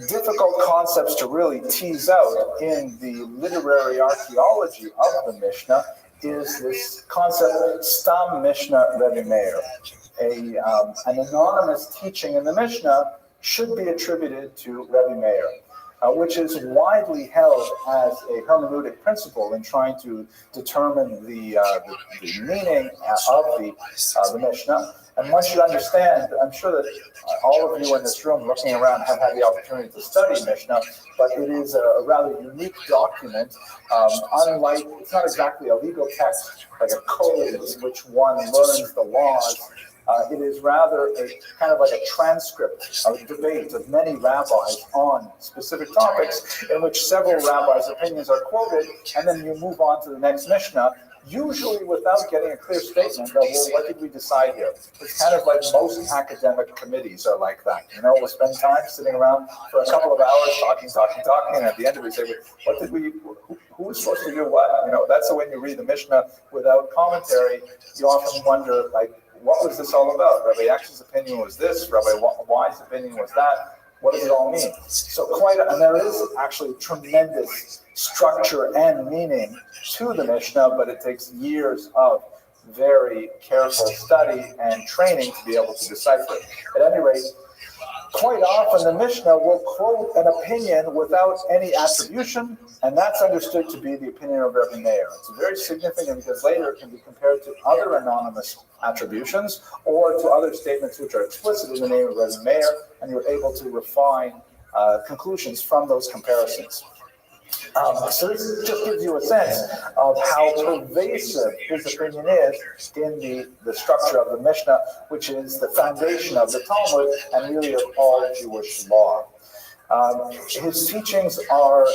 difficult concepts to really tease out in the literary archaeology of the Mishnah is this concept, Stam Mishnah Rabbi Meir. An anonymous teaching in the Mishnah should be attributed to Rabbi Meir. Which is widely held as a hermeneutic principle in trying to determine the meaning of the Mishnah. And one should understand, I'm sure that all of you in this room looking around have had the opportunity to study Mishnah, but it is a rather unique document. Unlike, it's not exactly a legal text, like a code in which one learns the laws. It is rather a kind of like a transcript of a debate of many rabbis on specific topics in which several rabbis' opinions are quoted, and then you move on to the next Mishnah, usually without getting a clear statement of, well, what did we decide here? It's kind of like most academic committees are like that. We'll spend time sitting around for a couple of hours talking, and at the end of it, say, what did we, who was supposed to do what? That's when you read the Mishnah without commentary, you often wonder, what was this all about? Rabbi Axel's opinion was this, Rabbi Y's opinion was that. What does it all mean? So and there is actually tremendous structure and meaning to the Mishnah, but it takes years of very careful study and training to be able to decipher it. At any rate, quite often the Mishnah will quote an opinion without any attribution, and that's understood to be the opinion of Rabbi Meir. It's very significant because later it can be compared to other anonymous attributions or to other statements which are explicit in the name of Rabbi Meir, and you're able to refine conclusions from those comparisons. So this just gives you a sense of how pervasive his opinion is in the structure of the Mishnah, which is the foundation of the Talmud and really of all Jewish law. His teachings are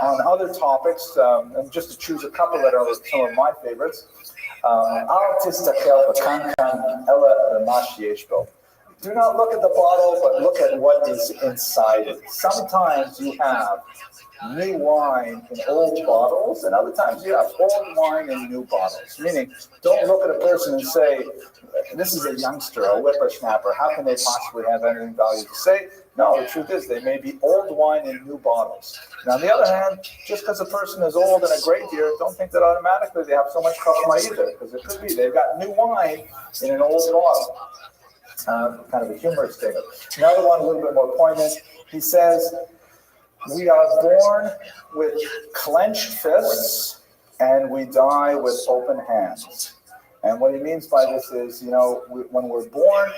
on other topics, and just to choose a couple that are some of my favorites. Al tistakel b'kankan ela b'ma sheyesh bo. Do not look at the bottle, but look at what is inside it. Sometimes you have new wine in old bottles, and other times you have old wine in new bottles. Meaning, don't look at a person and say, this is a youngster, a whippersnapper, how can they possibly have anything valuable to say? No, the truth is they may be old wine in new bottles. And on the other hand, just because a person is old and a gray deer, don't think that automatically they have so much chachma either, because it could be they've got new wine in an old bottle. Kind of a humorous statement. Another one, a little bit more poignant. He says, we are born with clenched fists and we die with open hands. And what he means by this is, when we're born,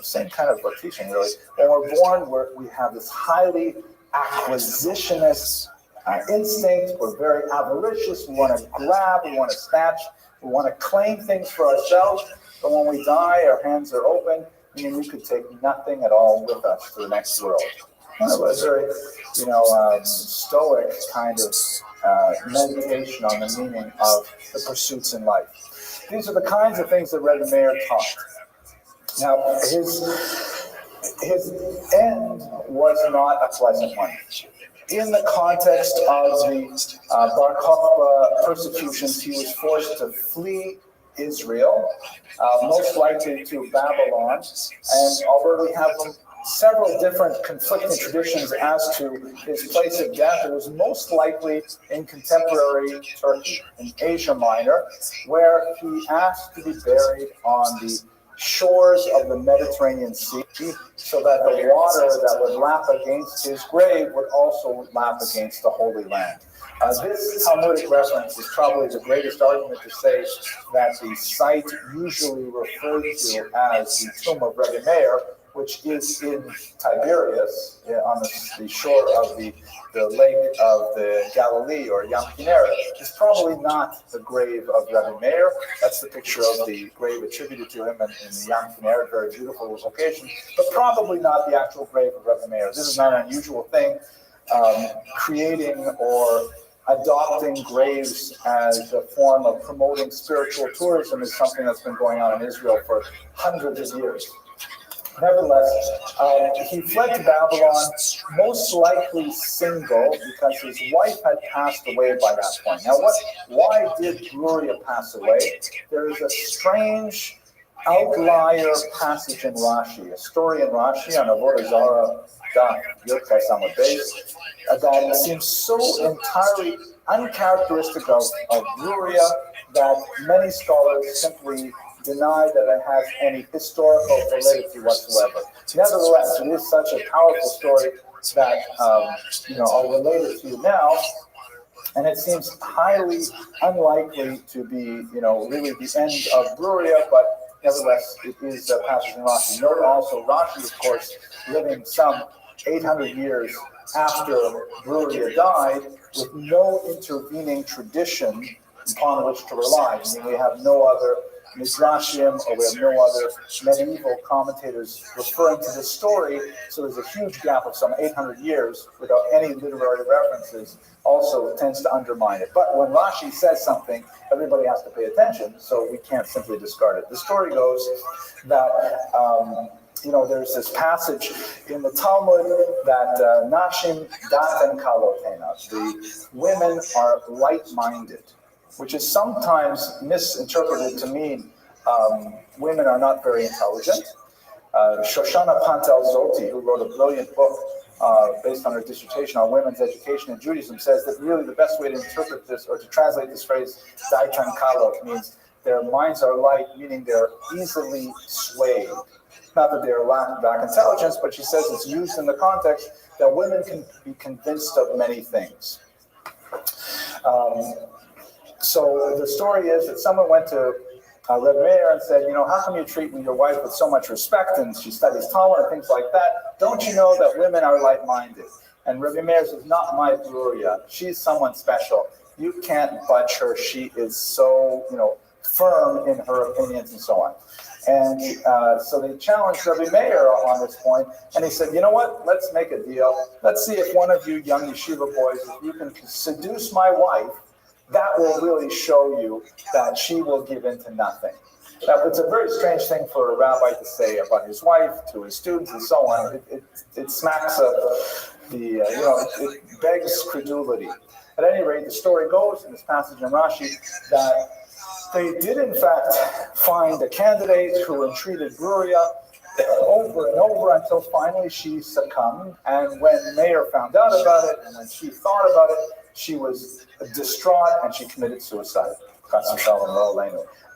same kind of teaching really. When we're born, we have this highly acquisitionist instinct. We're very avaricious. We want to grab, we want to snatch, we want to claim things for ourselves. But when we die, our hands are open, meaning we could take nothing at all with us to the next world. Kind of a very, stoic kind of meditation on the meaning of the pursuits in life. These are the kinds of things that Rabbi Meir taught. Now, his end was not a pleasant one. In the context of the Bar Kokhba persecutions, he was forced to flee Israel, most likely to Babylon. And although we have several different conflicting traditions as to his place of death, it was most likely in contemporary Turkey, in Asia Minor, where he asked to be buried on the shores of the Mediterranean Sea, so that the water that would lap against his grave would also lap against the Holy Land. This Talmudic reference is probably the greatest argument to say that the site usually referred to as the tomb of Rabbi Meir, which is in Tiberias, on the shore of the lake of the Galilee, or Yam Kinneret, is probably not the grave of Rabbi Meir. That's the picture of the grave attributed to him in the Yam Kinneret, very beautiful location, but probably not the actual grave of Rabbi Meir. This is not an unusual thing. Creating or adopting graves as a form of promoting spiritual tourism is something that's been going on in Israel for hundreds of years. Nevertheless, he fled to Babylon, most likely single, because his wife had passed away by that point. Now, why did Bruria pass away? There is a strange outlier passage in Rashi, a story in Rashi on Avodah Zarah, that seems so entirely uncharacteristic of Bruria that many scholars simply deny that it has any historical validity whatsoever. Nevertheless, it is such a powerful story that I'll relate it to you now, and it seems highly unlikely to be, really the end of Bruria, but nevertheless, it is a passage in Rashi. Note also, Rashi, of course, living some 800 years after Bruria died, with no intervening tradition upon which to rely. I mean, we have no other Midrashim, or we have no other medieval commentators referring to this story, so there's a huge gap of some 800 years without any literary references, also tends to undermine it. But when Rashi says something, everybody has to pay attention, so we can't simply discard it. The story goes that there's this passage in the Talmud that Nashim daten kalotena, the women are light-minded, which is sometimes misinterpreted to mean women are not very intelligent. Shoshana Pantel Zolti, who wrote a brilliant book based on her dissertation on women's education in Judaism, says that really the best way to interpret this, or to translate this phrase, daitan kalot, means their minds are light, meaning they're easily swayed. Not that they're lacking back intelligence, but she says it's used in the context that women can be convinced of many things. So the story is that someone went to Rabbi Meir and said, how come you treat your wife with so much respect, and she studies Talmud and things like that? Don't you know that women are light-minded? And Rabbi Meir says, not my Bruria. She's someone special. You can't budge her. She is so, firm in her opinions and so on. And so they challenged Rabbi Meir on this point, and he said, you know what, let's make a deal. Let's see if one of you young yeshiva boys, if you can seduce my wife, that will really show you that she will give in to nothing. Now, it's a very strange thing for a rabbi to say about his wife, to his students, and so on. It smacks of the, it begs credulity. At any rate, the story goes in this passage in Rashi that they did, in fact, find a candidate who entreated Bruria over and over until finally she succumbed. And when Meir found out about it, and when she thought about it, she was distraught and she committed suicide.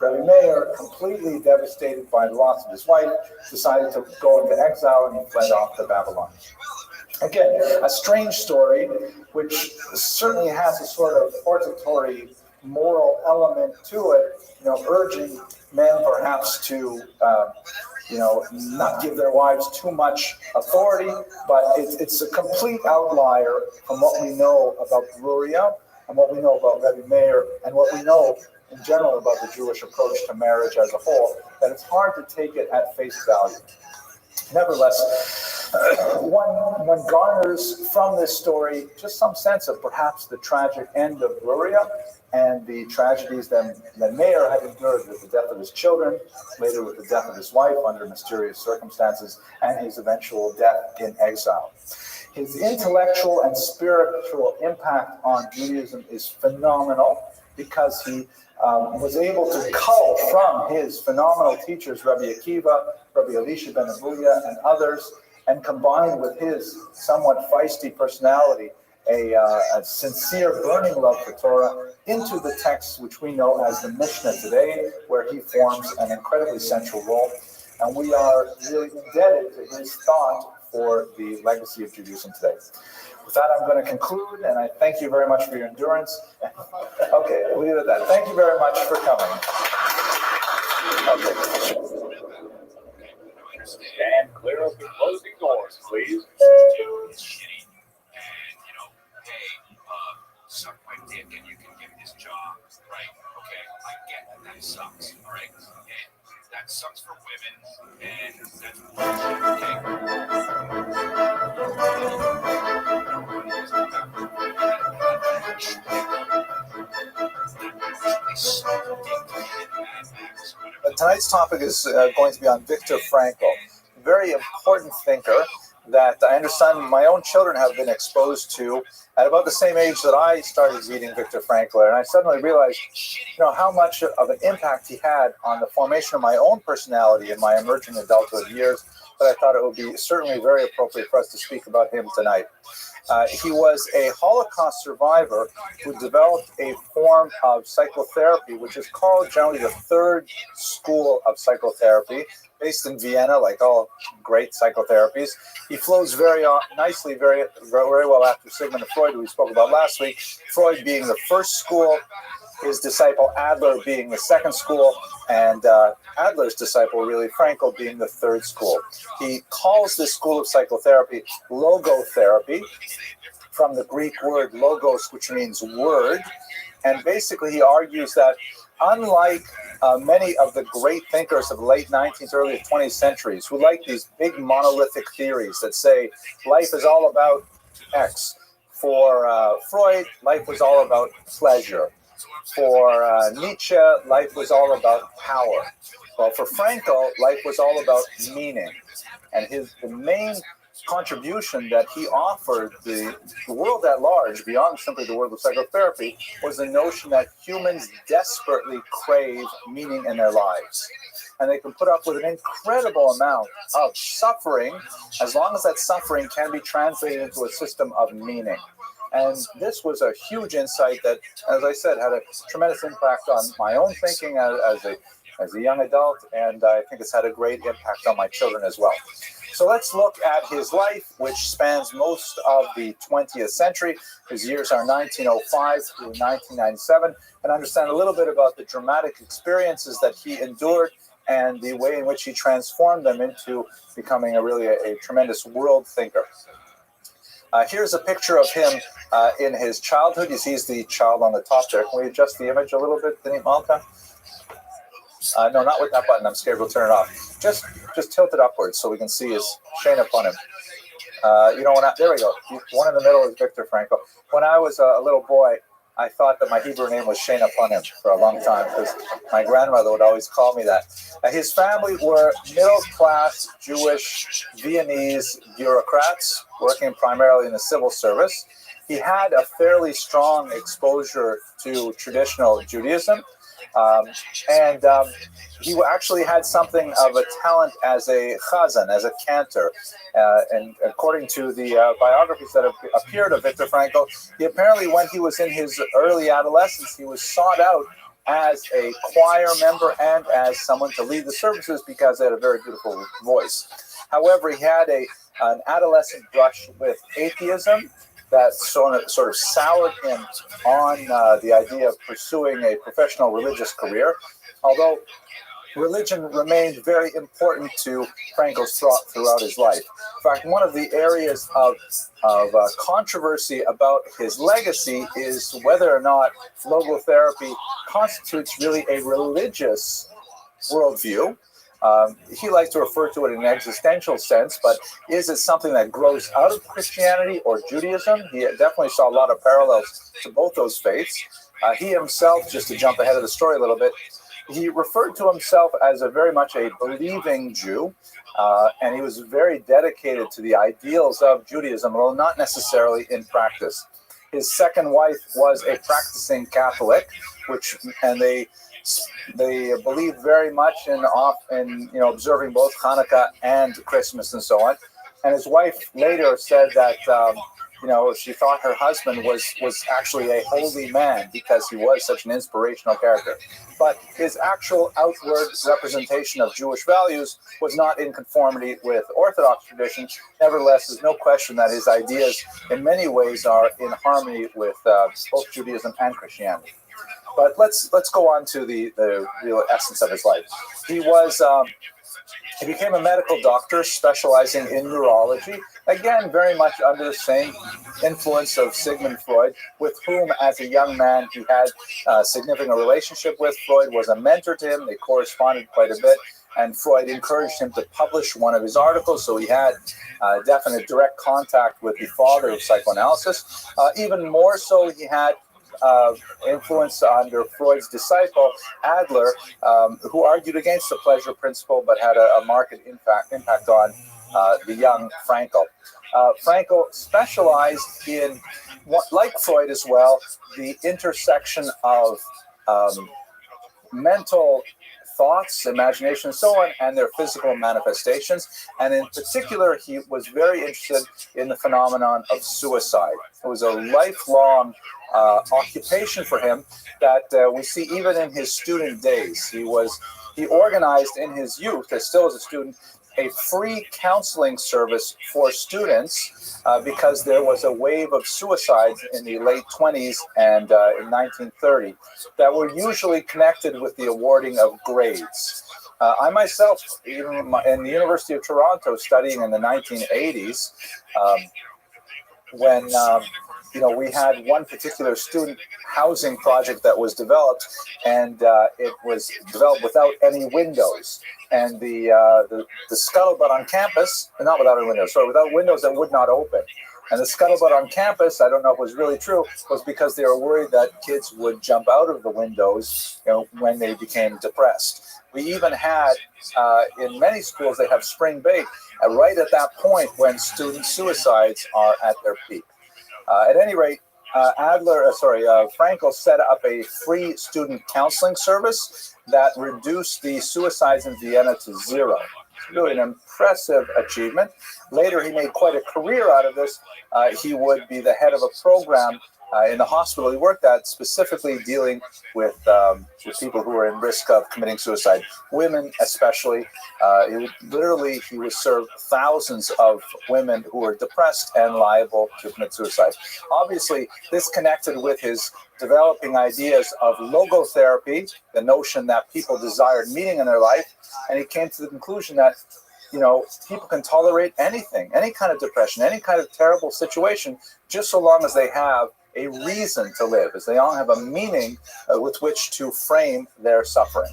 Rabbi Meir, completely devastated by the loss of his wife, decided to go into exile and he fled off to Babylon. Again, a strange story, which certainly has a sort of hortatory moral element to it, urging men perhaps to, not give their wives too much authority, but it's a complete outlier from what we know about Bruria and what we know about Rabbi Meir and what we know in general about the Jewish approach to marriage as a whole, that it's hard to take it at face value. Nevertheless, one garners from this story just some sense of perhaps the tragic end of Bruria and the tragedies that Meir had endured with the death of his children, later with the death of his wife under mysterious circumstances, and his eventual death in exile. His intellectual and spiritual impact on Judaism is phenomenal because he was able to cull from his phenomenal teachers, Rabbi Akiva, Rabbi Elisha ben Abuya, and others, and combined with his somewhat feisty personality, a sincere burning love for Torah, into the texts which we know as the Mishnah today, where he forms an incredibly central role. And we are really indebted to his thought for the legacy of Judaism today. With that, I'm going to conclude, and I thank you very much for your endurance. Okay, we'll leave it at that. Thank you very much for coming. Okay. Stand clear of the closing doors, please. Suck my dick and you can give this job, right? Okay, I get that sucks, all right? And that sucks for women, and that's Tonight's topic is going to be on Viktor Frankl, a very important thinker that I understand my own children have been exposed to at about the same age that I started reading Viktor Frankl. And I suddenly realized, how much of an impact he had on the formation of my own personality in my emerging adulthood years, that I thought it would be certainly very appropriate for us to speak about him tonight. He was a Holocaust survivor who developed a form of psychotherapy, which is called generally the third school of psychotherapy, based in Vienna, like all great psychotherapies. He flows very nicely, very well after Sigmund Freud, who we spoke about last week, Freud being the first school, his disciple Adler being the second school, and Adler's disciple, really, Frankl, being the third school. He calls this school of psychotherapy logotherapy, from the Greek word logos, which means word. And basically he argues that unlike many of the great thinkers of the late 19th, early 20th centuries, who like these big monolithic theories that say life is all about X. For Freud, life was all about pleasure. For Nietzsche, life was all about power. Well, for Frankl, life was all about meaning. And the main contribution that he offered the world at large, beyond simply the world of psychotherapy, was the notion that humans desperately crave meaning in their lives. And they can put up with an incredible amount of suffering as long as that suffering can be translated into a system of meaning. And this was a huge insight that, as I said, had a tremendous impact on my own thinking as a young adult, and I think it's had a great impact on my children as well. So let's look at his life, which spans most of the 20th century. His years are 1905 through 1997, and understand a little bit about the dramatic experiences that he endured and the way in which he transformed them into becoming a tremendous world thinker. Here's a picture of him in his childhood. You see he's the child on the top there. Can we adjust the image a little bit, Malka? No, not with that button. I'm scared we'll turn it off. Just tilt it upwards so we can see his Shane upon him. There we go. One in the middle is Viktor Frankl. When I was a little boy, I thought that my Hebrew name was Shane upon him for a long time because my grandmother would always call me that. His family were middle-class Jewish Viennese bureaucrats working primarily in the civil service. He had a fairly strong exposure to traditional Judaism. He actually had something of a talent as a chazan, as a cantor. And according to the biographies that have appeared of Viktor Frankl, he apparently, when he was in his early adolescence, he was sought out as a choir member and as someone to lead the services because he had a very beautiful voice. However, he had an adolescent brush with atheism that sort of soured him on the idea of pursuing a professional religious career, although religion remained very important to Frankl's thought throughout his life. In fact, one of the areas of controversy about his legacy is whether or not logotherapy constitutes really a religious worldview. He likes to refer to it in an existential sense, but is it something that grows out of Christianity or Judaism? He definitely saw a lot of parallels to both those faiths. He himself, just to jump ahead of the story a little bit, he referred to himself as very much a believing Jew, and he was very dedicated to the ideals of Judaism, although not necessarily in practice. His second wife was a practicing Catholic, and they believed very much in observing both Hanukkah and Christmas and so on. And his wife later said that she thought her husband was actually a holy man because he was such an inspirational character. But his actual outward representation of Jewish values was not in conformity with Orthodox tradition. Nevertheless, there's no question that his ideas in many ways are in harmony with both Judaism and Christianity. But let's go on to the real essence of his life. He became a medical doctor specializing in neurology, again, very much under the same influence of Sigmund Freud, with whom, as a young man, he had a significant relationship with. Freud was a mentor to him. They corresponded quite a bit, and Freud encouraged him to publish one of his articles, so he had definite direct contact with the father of psychoanalysis. Even more so, he had influence under Freud's disciple, Adler, who argued against the pleasure principle but had a marked impact on the young Frankl. Frankl specialized in, like Freud as well, the intersection of mental thoughts, imagination, and so on, and their physical manifestations. And in particular, he was very interested in the phenomenon of suicide. It was a lifelong occupation for him that we see even in his student days. He organized in his youth, still as a student, a free counseling service for students because there was a wave of suicides in the late 20s and in 1930 that were usually connected with the awarding of grades. I myself, even in the University of Toronto, studying in the 1980s, when we had one particular student housing project that was developed, and it was developed without any windows. And the scuttlebutt on campus, not without any windows, sorry, without windows that would not open. And the scuttlebutt on campus, I don't know if it was really true, was because they were worried that kids would jump out of the windows when they became depressed. We even had, in many schools, they have spring break right at that point when student suicides are at their peak. At any rate, Frankl set up a free student counseling service that reduced the suicides in Vienna to zero. It's really an impressive achievement. Later, he made quite a career out of this. He would be the head of a program in the hospital he worked at, specifically dealing with people who were in risk of committing suicide, women especially. He would serve thousands of women who were depressed and liable to commit suicide. Obviously, this connected with his developing ideas of logotherapy, the notion that people desired meaning in their life, and he came to the conclusion that people can tolerate anything, any kind of depression, any kind of terrible situation, just so long as they have a reason to live, as they all have a meaning with which to frame their suffering.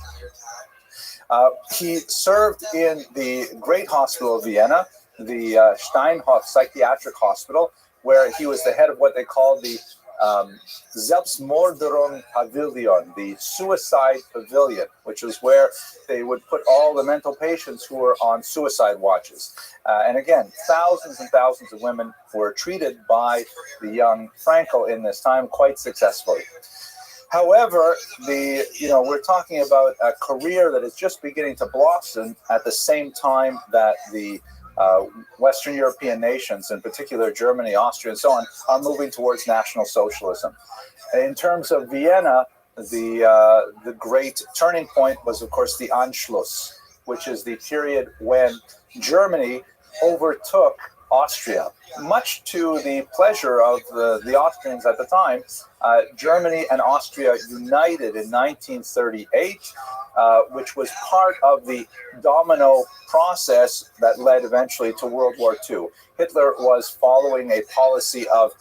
He served in the Great Hospital of Vienna, the Steinhoff Psychiatric Hospital, where he was the head of what they called the Selbstmorderung Pavilion, the suicide pavilion, which was where they would put all the mental patients who were on suicide watches. And again, thousands and thousands of women were treated by the young Frankl in this time quite successfully. However, we're talking about a career that is just beginning to blossom at the same time that the Western European nations, in particular Germany, Austria, and so on, are moving towards National Socialism. In terms of Vienna, the great turning point was, of course, the Anschluss, which is the period when Germany overtook Austria. Much to the pleasure of the Austrians at the time, Germany and Austria united in 1938, which was part of the domino process that led eventually to World War II. Hitler was following a policy of,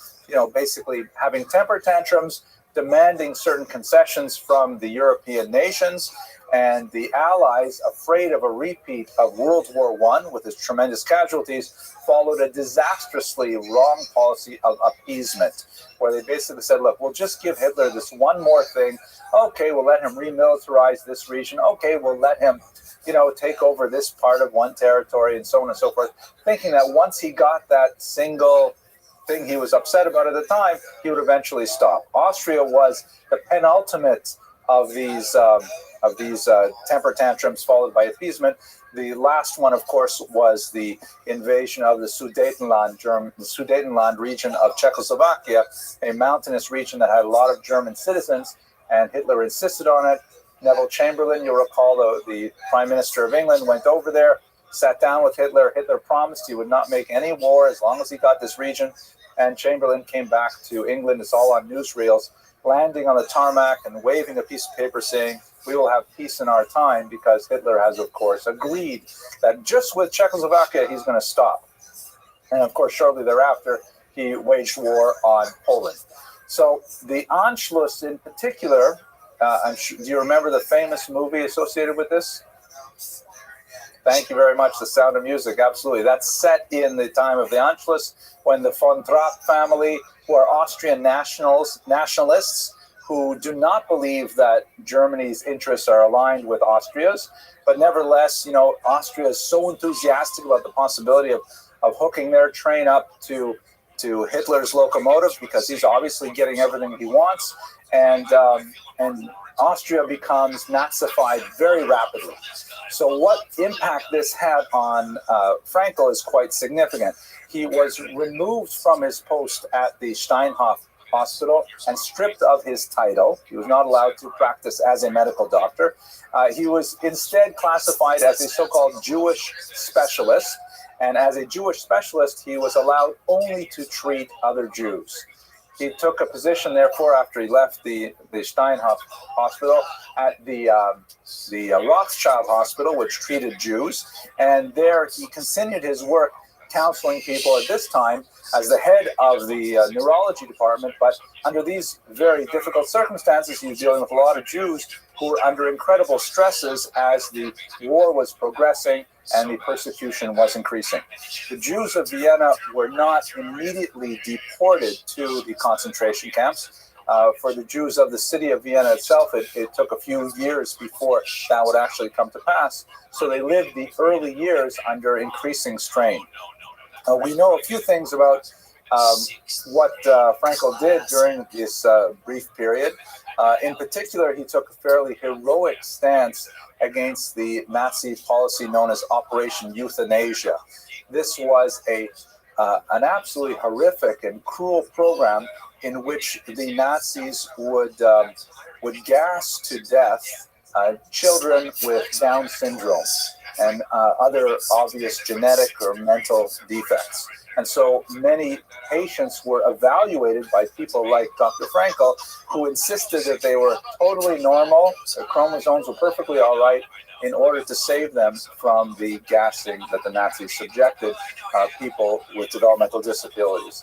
basically having temper tantrums, demanding certain concessions from the European nations, and the Allies, afraid of a repeat of World War I with its tremendous casualties, followed a disastrously wrong policy of appeasement, where they basically said, look, we'll just give Hitler this one more thing. Okay, we'll let him remilitarize this region. Okay, we'll let him, take over this part of one territory, and so on and so forth, thinking that once he got that single thing he was upset about at the time, he would eventually stop. Austria was the penultimate of these temper tantrums, followed by appeasement. The last one, of course, was the invasion of the Sudetenland region of Czechoslovakia, a mountainous region that had a lot of German citizens, and Hitler insisted on it. Neville Chamberlain, you'll recall, the Prime Minister of England, went over there, sat down with Hitler. Hitler promised he would not make any war as long as he got this region, and Chamberlain came back to England. It's all on newsreels, landing on the tarmac and waving a piece of paper saying, we will have peace in our time, because Hitler has, of course, agreed that just with Czechoslovakia, he's going to stop. And, of course, shortly thereafter, he waged war on Poland. So the Anschluss in particular, do you remember the famous movie associated with this? Thank you very much. The Sound of Music, absolutely. That's set in the time of the Anschluss, when the von Trapp family, who are Austrian nationalists, who do not believe that Germany's interests are aligned with Austria's, but nevertheless, Austria is so enthusiastic about the possibility of hooking their train up to Hitler's locomotive, because he's obviously getting everything he wants, and Austria becomes Nazified very rapidly. So what impact this had on Frankl is quite significant. He was removed from his post at the Steinhoff Hospital and stripped of his title. He was not allowed to practice as a medical doctor. He was instead classified as a so-called Jewish specialist. And as a Jewish specialist, he was allowed only to treat other Jews. He took a position, therefore, after he left the Steinhoff Hospital at the Rothschild Hospital, which treated Jews. And there he continued his work counseling people at this time as the head of the neurology department. But under these very difficult circumstances, he was dealing with a lot of Jews who were under incredible stresses as the war was progressing and the persecution was increasing. The Jews of Vienna were not immediately deported to the concentration camps. For the Jews of the city of Vienna itself, it took a few years before that would actually come to pass. So they lived the early years under increasing strain. We know a few things about what Frankl did during this brief period. In particular, he took a fairly heroic stance against the Nazi policy known as Operation Euthanasia. This was an absolutely horrific and cruel program in which the Nazis would gas to death children with Down syndrome and other obvious genetic or mental defects. And so many patients were evaluated by people like Dr. Frankl, who insisted that they were totally normal, their chromosomes were perfectly all right, in order to save them from the gassing that the Nazis subjected people with developmental disabilities.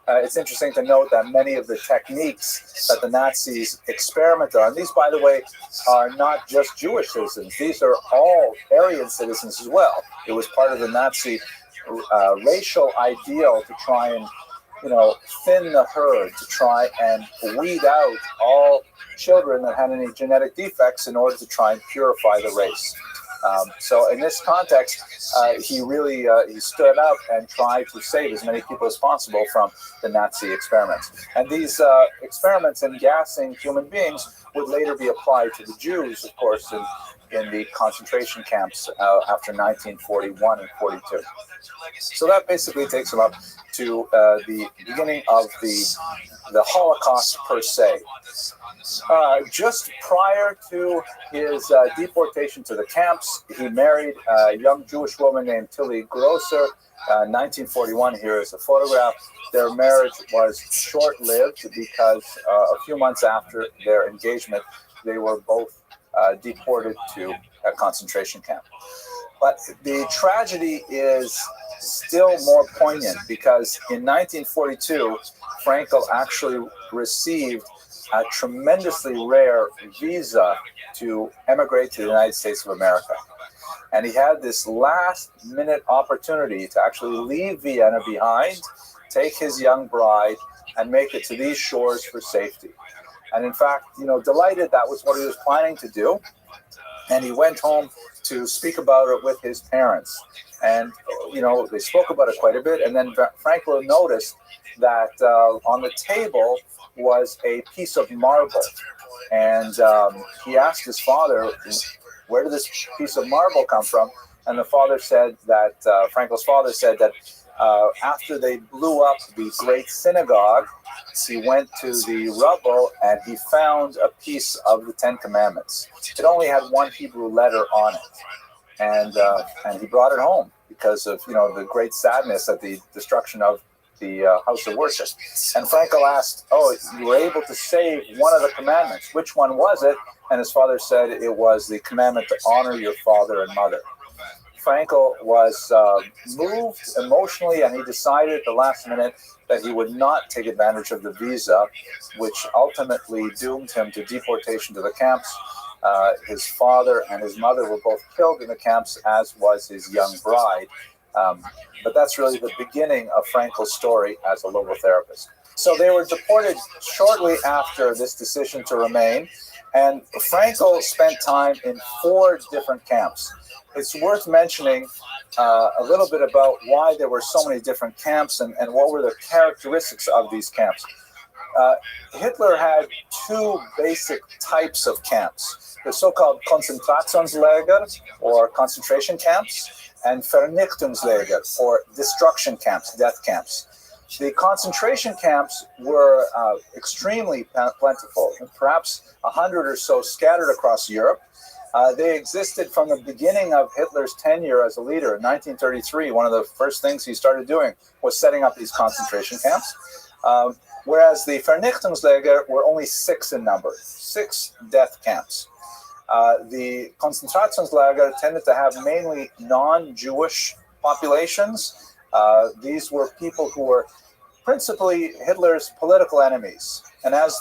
it's interesting to note that many of the techniques that the Nazis experimented on, these, by the way, are not just Jewish citizens. These are all Aryan citizens as well. It was part of the Nazi racial ideal to try and, thin the herd, to try and weed out all children that had any genetic defects in order to try and purify the race. So in this context, he really he stood up and tried to save as many people as possible from the Nazi experiments. And these experiments in gassing human beings would later be applied to the Jews, of course, in the concentration camps after 1941 and 42. So that basically takes him up to the beginning of the Holocaust per se. Just prior to his deportation to the camps, he married a young Jewish woman named Tilly Grosser. 1941, here is a photograph. Their marriage was short-lived because a few months after their engagement, they were both deported to a concentration camp. But the tragedy is still more poignant because in 1942, Frankel actually received a tremendously rare visa to emigrate to the United States of America. And he had this last-minute opportunity to actually leave Vienna behind, take his young bride, and make it to these shores for safety. And in fact, delighted that was what he was planning to do. And he went home to speak about it with his parents. And, they spoke about it quite a bit. And then Frankel noticed that on the table was a piece of marble. And he asked his father, where did this piece of marble come from? And the father said that, Frankel's father said that after they blew up the great synagogue, he went to the rubble and he found a piece of the Ten Commandments. It only had one Hebrew letter on it. And he brought it home because of, the great sadness at the destruction of the house of worship. And Frankel asked, you were able to save one of the commandments. Which one was it? And his father said it was the commandment to honor your father and mother. Frankel was moved emotionally, and he decided at the last minute that he would not take advantage of the visa, which ultimately doomed him to deportation to the camps. His father and his mother were both killed in the camps, as was his young bride. But that's really the beginning of Frankel's story as a logotherapist. So they were deported shortly after this decision to remain, and Frankel spent time in 4 different camps. It's worth mentioning a little bit about why there were so many different camps and what were the characteristics of these camps. Hitler had 2 basic types of camps. The so-called Konzentrationslager, or concentration camps, and Vernichtungslager, or destruction camps, death camps. The concentration camps were extremely plentiful, perhaps 100 or so scattered across Europe. They existed from the beginning of Hitler's tenure as a leader. In 1933, one of the first things he started doing was setting up these concentration camps, whereas the Vernichtungslager were only 6 in number, 6 death camps. The Konzentrationslager tended to have mainly non-Jewish populations. These were people who were principally Hitler's political enemies. And as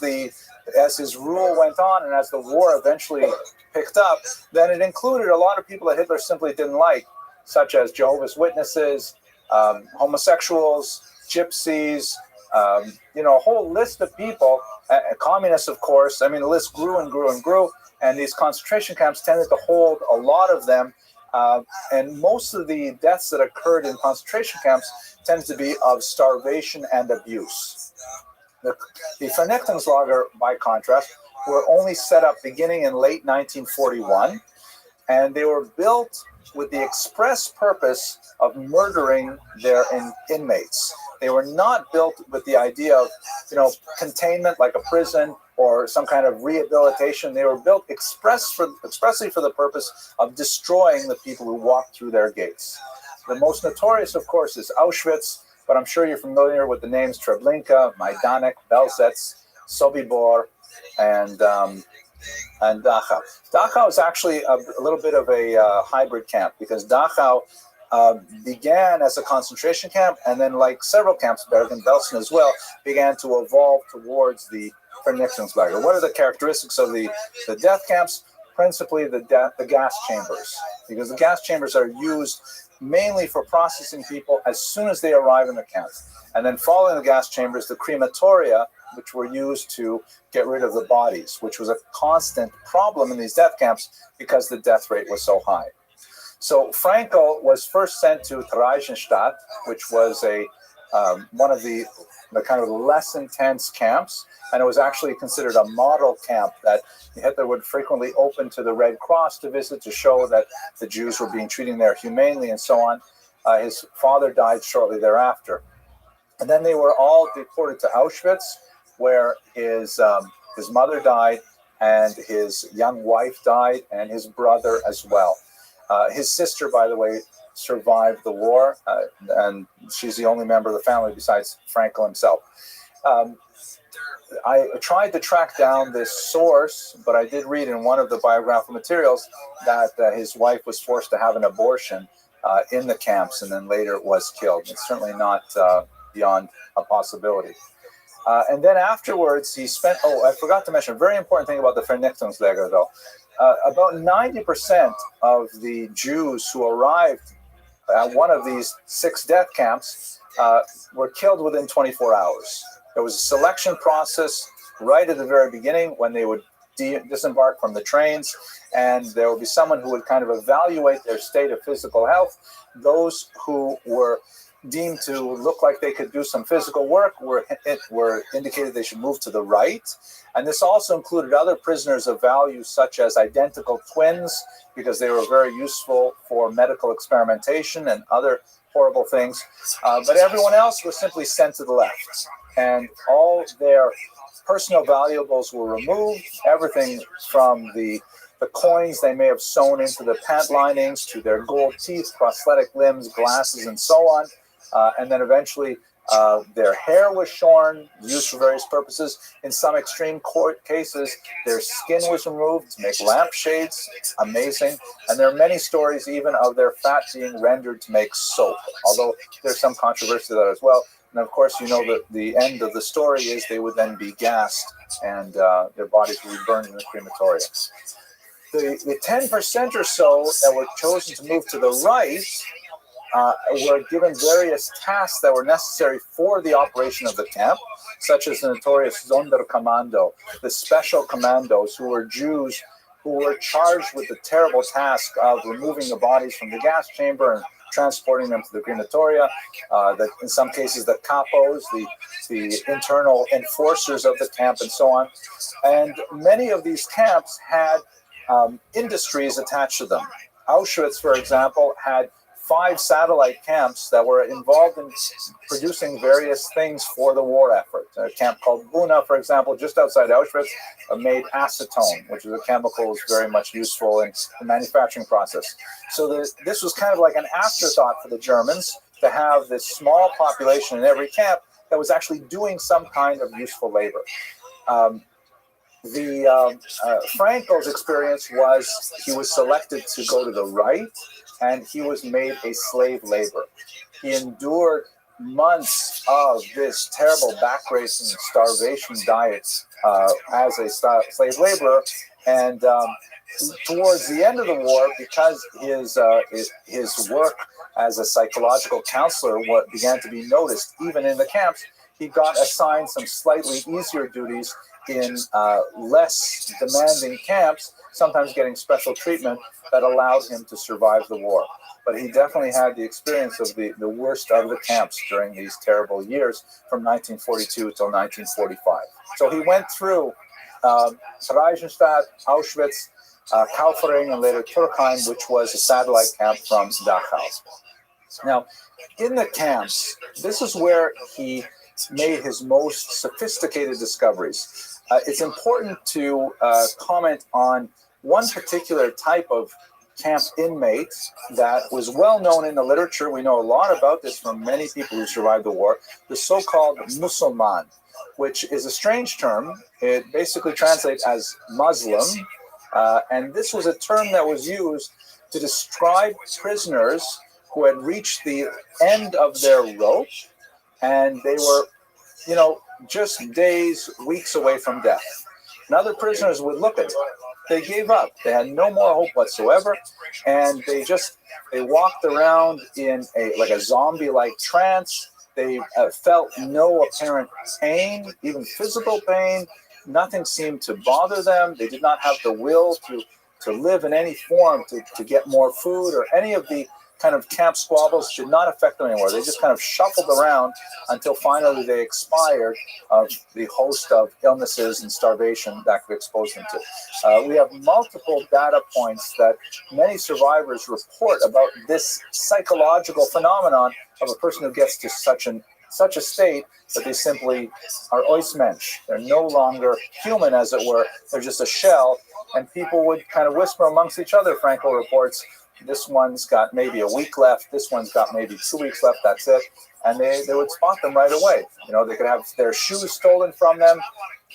his rule went on and as the war eventually picked up, then it included a lot of people that Hitler simply didn't like, such as Jehovah's Witnesses, homosexuals, gypsies, a whole list of people, communists, of course. I mean, the list grew and grew and grew. And these concentration camps tended to hold a lot of them. And most of the deaths that occurred in concentration camps tended to be of starvation and abuse. The Vernichtungslager, by contrast, were only set up beginning in late 1941. And they were built with the express purpose of murdering their inmates. They were not built with the idea of, containment like a prison or some kind of rehabilitation. They were built expressly for the purpose of destroying the people who walked through their gates. The most notorious, of course, is Auschwitz, but I'm sure you're familiar with the names Treblinka, Majdanek, Belzec, Sobibor, and Dachau. Dachau is actually a little bit of a hybrid camp, because Dachau began as a concentration camp, and then, like several camps, Bergen-Belsen as well, began to evolve towards the Vernichtungslager. What are the characteristics of the death camps? Principally the gas chambers, because the gas chambers are used mainly for processing people as soon as they arrive in the camps. And then following the gas chambers, the crematoria, which were used to get rid of the bodies, which was a constant problem in these death camps because the death rate was so high. So Franco was first sent to Theresienstadt, which was one of the kind of less intense camps, and it was actually considered a model camp that Hitler would frequently open to the Red Cross to visit to show that the Jews were being treated there humanely and so on. His father died shortly thereafter. And then they were all deported to Auschwitz, where his mother died, and his young wife died, and his brother as well. His sister, by the way, survived the war, and she's the only member of the family besides Franco himself. I tried to track down this source, but I did read in one of the biographical materials that his wife was forced to have an abortion in the camps and then later was killed. It's certainly not beyond a possibility. And then afterwards, he spent, I forgot to mention a very important thing about the Vernichtungslager, though. About 90% of the Jews who arrived at one of these 6 death camps were killed within 24 hours. There was a selection process right at the very beginning when they would disembark from the trains, and there would be someone who would kind of evaluate their state of physical health. Those who were deemed to look like they could do some physical work were indicated they should move to the right. And this also included other prisoners of value, such as identical twins, because they were very useful for medical experimentation and other horrible things. But everyone else was simply sent to the left. And all their personal valuables were removed, everything from the coins they may have sewn into the pant linings to their gold teeth, prosthetic limbs, glasses, and so on. And then eventually their hair was shorn, used for various purposes. In some extreme cases, their skin was removed to make lampshades. Amazing. And there are many stories even of their fat being rendered to make soap, although there's some controversy to that as well. And of course, you know that the end of the story is they would then be gassed and their bodies would be burned in the crematoria. The 10% or so that were chosen to move to the right were given various tasks that were necessary for the operation of the camp, such as the notorious Sonderkommando, the special commandos who were Jews who were charged with the terrible task of removing the bodies from the gas chamber and transporting them to the crematoria. In some cases, the capos, the internal enforcers of the camp, and so on. And many of these camps had industries attached to them. Auschwitz, for example, had 5 satellite camps that were involved in producing various things for the war effort. A camp called Buna, for example, just outside Auschwitz, made acetone, which is a chemical that's very much useful in the manufacturing process. So this was kind of like an afterthought for the Germans to have this small population in every camp that was actually doing some kind of useful labor. Franco's experience was he was selected to go to the right, and he was made a slave laborer. He endured months of this terrible back-racing starvation diet as a slave laborer, and towards the end of the war, because his work as a psychological counselor began to be noticed even in the camps, he got assigned some slightly easier duties in less demanding camps, sometimes getting special treatment that allowed him to survive the war. But he definitely had the experience of the worst of the camps during these terrible years from 1942 till 1945. So he went through Theresienstadt, Auschwitz, Kaufering, and later Turkheim, which was a satellite camp from Dachau. Now, in the camps, this is where he made his most sophisticated discoveries. It's important to comment on one particular type of camp inmate that was well known in the literature. We know a lot about this from many people who survived the war, the so-called Musulman, which is a strange term. It basically translates as Muslim, and this was a term that was used to describe prisoners who had reached the end of their rope, and they were, just days, weeks away from death. And other prisoners would look at it. They gave up. They had no more hope whatsoever, and they walked around in a zombie-like trance. They felt no apparent pain, even physical pain. Nothing seemed to bother them. They did not have the will to live in any form, to get more food, or any of the kind of camp squabbles did not affect them anymore. They just kind of shuffled around until finally they expired of the host of illnesses and starvation that could expose them to. We have multiple data points that many survivors report about this psychological phenomenon of a person who gets to such a state that they simply are oismensch. They're no longer human, as it were. They're just a shell. And people would kind of whisper amongst each other, Frankel reports, this one's got maybe a week left, this one's got maybe 2 weeks left, that's it. And they would spot them right away. They could have their shoes stolen from them,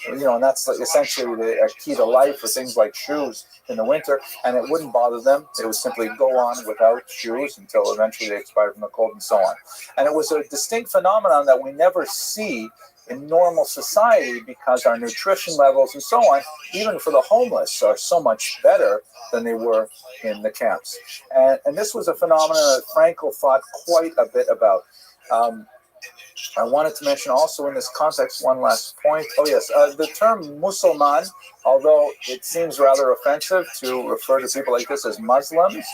and that's essentially a key to life for things like shoes in the winter, and it wouldn't bother them. They would simply go on without shoes until eventually they expired from the cold and so on. And it was a distinct phenomenon that we never see in normal society because our nutrition levels and so on, even for the homeless, are so much better than they were in the camps. And this was a phenomenon that Frankel thought quite a bit about. I wanted to mention also in this context one last point. Oh yes, the term Musulman, although it seems rather offensive to refer to people like this as Muslims,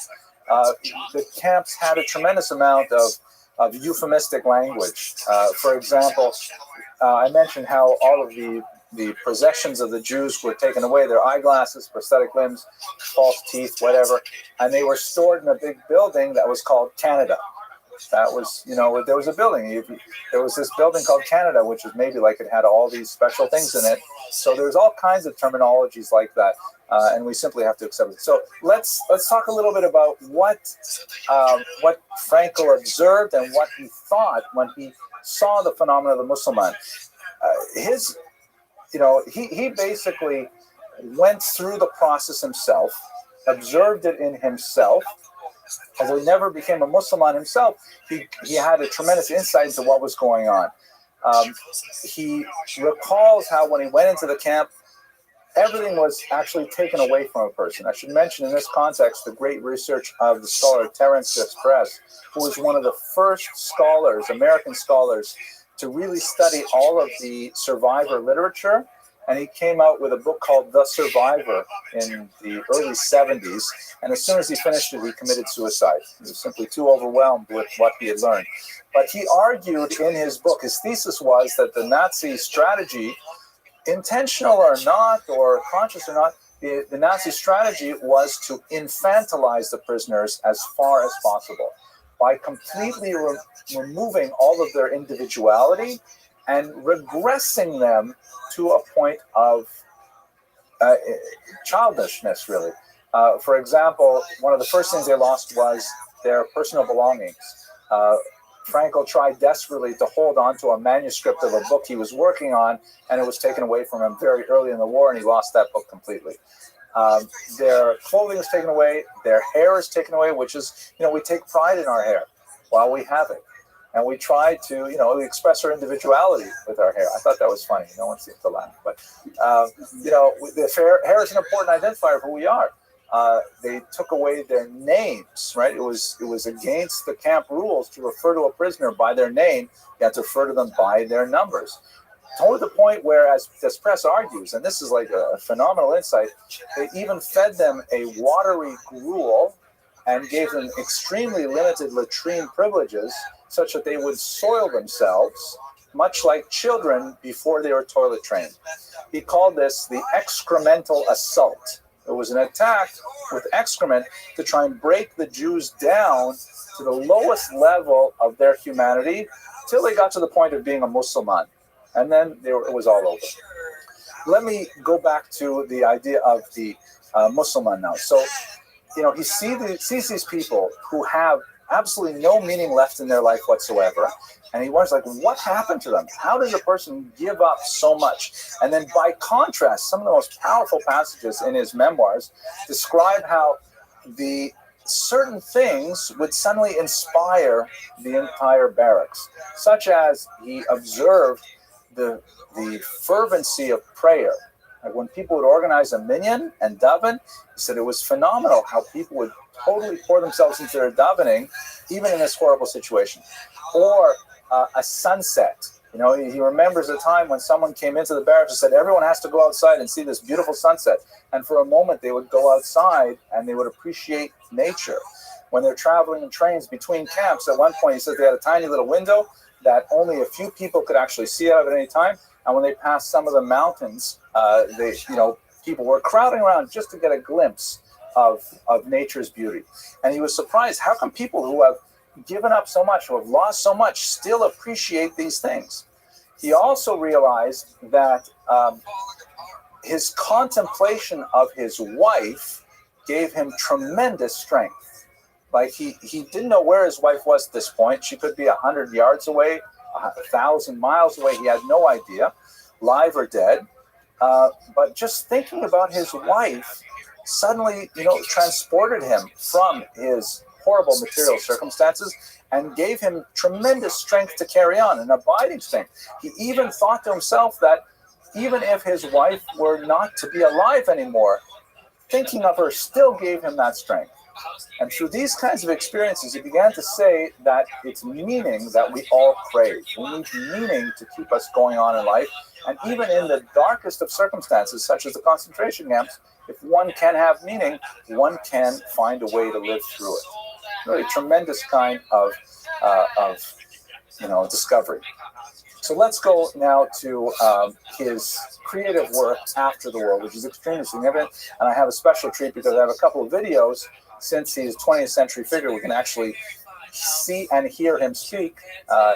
the camps had a tremendous amount of euphemistic language. For example, I mentioned how all of the possessions of the Jews were taken away, their eyeglasses, prosthetic limbs, false teeth, whatever, and they were stored in a big building that was called Canada. That was, there was a building. There was this building called Canada, which was maybe like it had all these special things in it. So there's all kinds of terminologies like that, and we simply have to accept it. So let's talk a little bit about what Frankel observed and what he thought when he saw the phenomenon of the Musulman. He basically went through the process himself, observed it in himself. Although he never became a Muslim himself, he had a tremendous insight into what was going on. He recalls how when he went into the camp, everything was actually taken away from a person. I should mention in this context the great research of the scholar Terence Desprez, who was one of the first scholars, American scholars, to really study all of the survivor literature. And he came out with a book called The Survivor in the early 70s. And as soon as he finished it, he committed suicide. He was simply too overwhelmed with what he had learned. But he argued in his book, his thesis was that the Nazi strategy, intentional or not, or conscious or not, the Nazi strategy was to infantilize the prisoners as far as possible by completely removing all of their individuality and regressing them to a point of childishness, really. For example, one of the first things they lost was their personal belongings. Frankel tried desperately to hold on to a manuscript of a book he was working on, and it was taken away from him very early in the war, and he lost that book completely. Their clothing is taken away, their hair is taken away, which is, we take pride in our hair while we have it. And we try to, we express our individuality with our hair. I thought that was funny. No one seemed to laugh. But, the hair is an important identifier for who we are. They took away their names, right? It was against the camp rules to refer to a prisoner by their name. You had to refer to them by their numbers. To the point where, as Desprez argues, and this is like a phenomenal insight, they even fed them a watery gruel and gave them extremely limited latrine privileges, such that they would soil themselves, much like children before they were toilet trained. He called this the excremental assault. It was an attack with excrement to try and break the Jews down to the lowest level of their humanity till they got to the point of being a Musulman. And then it was all over. Let me go back to the idea of the Musulman now. So, he sees these people who have absolutely no meaning left in their life whatsoever. And he wonders, what happened to them? How does a person give up so much? And then by contrast, some of the most powerful passages in his memoirs describe how the certain things would suddenly inspire the entire barracks, such as he observed the fervency of prayer. Like when people would organize a minyan and daven, he said it was phenomenal how people would totally pour themselves into their davening, even in this horrible situation. Or a sunset. You know, he remembers a time when someone came into the barracks and said, everyone has to go outside and see this beautiful sunset. And for a moment, they would go outside and they would appreciate nature. When they're traveling in trains between camps, at one point, he said they had a tiny little window that only a few people could actually see out at any time. And when they passed some of the mountains, people were crowding around just to get a glimpse of nature's beauty. And he was surprised, how come people who have given up so much, who have lost so much, still appreciate these things? He also realized that his contemplation of his wife gave him tremendous strength. Like he didn't know where his wife was at this point. She could be 100 yards away, 1,000 miles away. He had no idea, live or dead. But just thinking about his wife suddenly, transported him from his horrible material circumstances and gave him tremendous strength to carry on, an abiding strength. He even thought to himself that even if his wife were not to be alive anymore, thinking of her still gave him that strength. And through these kinds of experiences, he began to say that it's meaning that we all crave. We need meaning to keep us going on in life. And even in the darkest of circumstances, such as the concentration camps, if one can have meaning, one can find a way to live through it. Really tremendous kind of discovery. So let's go now to his creative work after the war, which is extremely significant. And I have a special treat because I have a couple of videos. Since he's a 20th century figure, we can actually see and hear him speak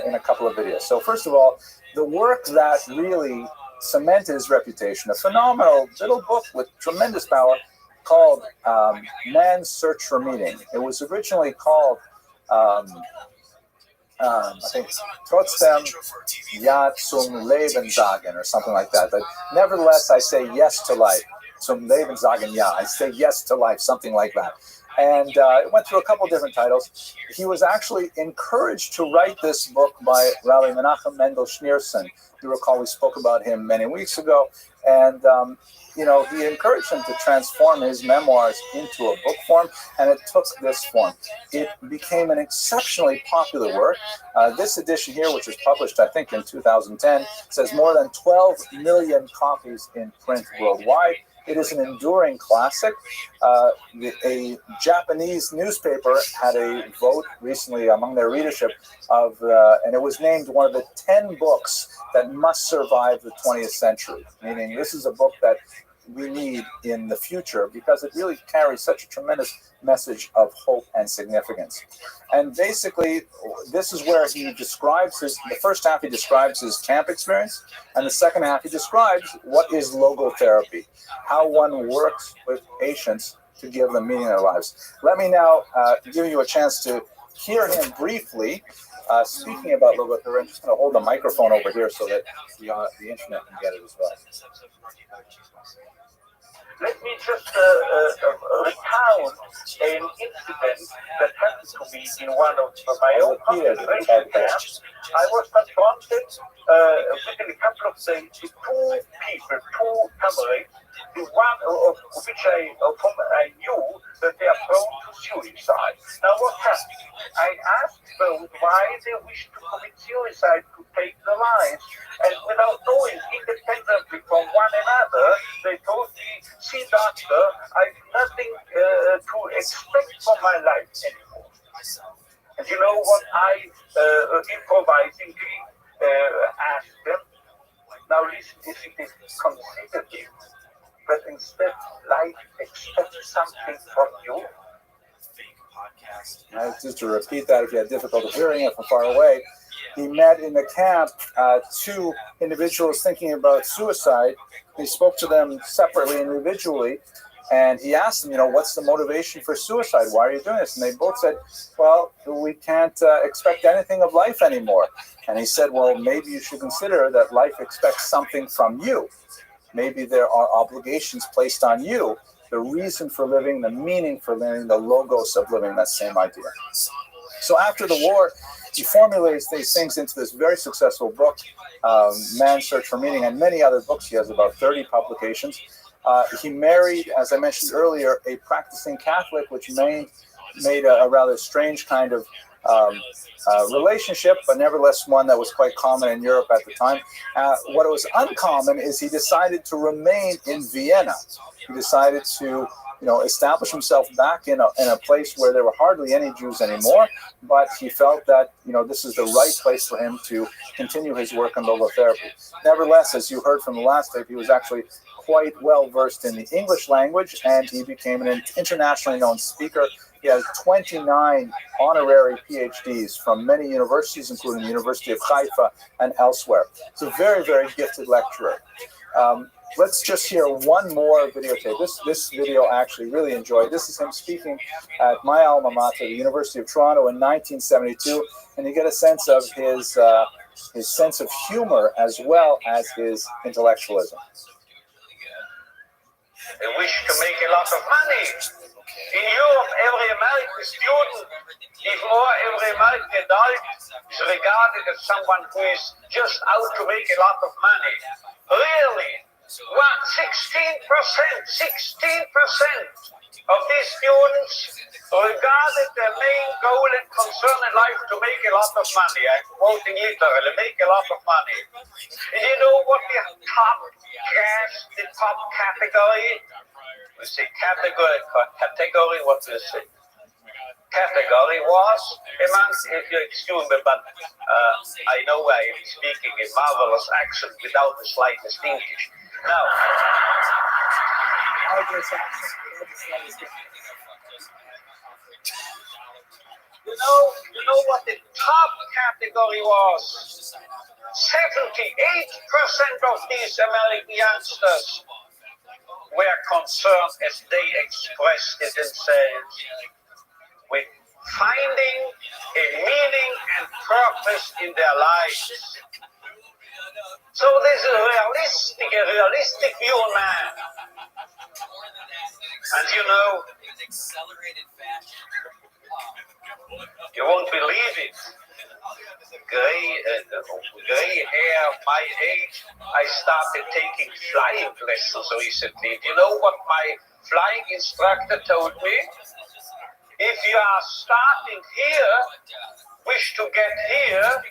in a couple of videos. So first of all, the work that really cemented his reputation, a phenomenal little book with tremendous power called Man's Search for Meaning. It was originally called, I think, Trotzdem Ja zum Leben sagen, or something like that. But nevertheless, I say yes to life. Zum Leben sagen ja. I say yes to life, something like that. And it went through a couple different titles. He was actually encouraged to write this book by Rabbi Menachem Mendel Schneerson. You recall we spoke about him many weeks ago. And, he encouraged him to transform his memoirs into a book form, and it took this form. It became an exceptionally popular work. This edition here, which was published, I think, in 2010, says more than 12 million copies in print worldwide. It is an enduring classic. A Japanese newspaper had a vote recently among their readership and it was named one of the 10 books that must survive the 20th century, meaning this is a book that we need in the future because it really carries such a tremendous message of hope and significance. And basically, this is where he describes the first half he describes his camp experience, and the second half he describes what is logotherapy, how one works with patients to give them meaning in their lives. Let me now give you a chance to hear him briefly speaking about logotherapy. I'm just going to hold the microphone over here so that the internet can get it as well. Let me just recount an incident that happened to me in one of my own concentration camps. I was confronted within a couple of days with two comrades, the one of whom I knew that they are prone to suicide. Now what happened? I asked them why they wished to commit suicide, to take their lives, and without knowing independently from one another, they told me, see doctor, I've nothing to expect from my life anymore. And you know what I improvisingly asked them? Now listen, isn't it considerable that instead life expects something from you? Just to repeat that, if you had difficulty hearing it from far away, he met in the camp two individuals thinking about suicide. He spoke to them separately and individually, and he asked them, what's the motivation for suicide? Why are you doing this? And they both said, well, we can't expect anything of life anymore. And he said, well, maybe you should consider that life expects something from you. Maybe there are obligations placed on you the reason for living, the meaning for living, the logos of living, that same idea. So after the war, he formulates these things into this very successful book, Man's Search for Meaning, and many other books. He has about 30 publications. He married, as I mentioned earlier, a practicing Catholic, which made a rather strange kind of relationship, but nevertheless one that was quite common in Europe at the time. What was uncommon is he decided to remain in Vienna. He decided to establish himself back in a place where there were hardly any Jews anymore, but he felt that this is the right place for him to continue his work in logotherapy. Nevertheless, as you heard from the last tape, he was actually quite well versed in the English language, and he became an internationally known speaker. He has 29 honorary PhDs from many universities, including the University of Haifa and elsewhere. He's a very, very gifted lecturer. Let's just hear one more videotape. This video I actually really enjoyed. This is him speaking at my alma mater, the University of Toronto, in 1972, and you get a sense of his sense of humor as well as his intellectualism. They wish to make a lot of money. In Europe, every American student, even more every American adult, is regarded as someone who is just out to make a lot of money. Really? 16% of these students regarded their main goal and concern in life to make a lot of money. I'm quoting literally, make a lot of money. And you know what the top class, the top category? We say category, what do you say? Category was amongst, if you excuse me, but I know I am speaking a marvelous accent without the slightest English. Now, you know what the top category was? 78% of these American youngsters were concerned, as they expressed it themselves, with finding a meaning and purpose in their lives. So there's a realistic view of man. And you won't believe it. Gray hair, my age, I started taking flying lessons recently. Do you know what my flying instructor told me? If you are starting here, wish to get here,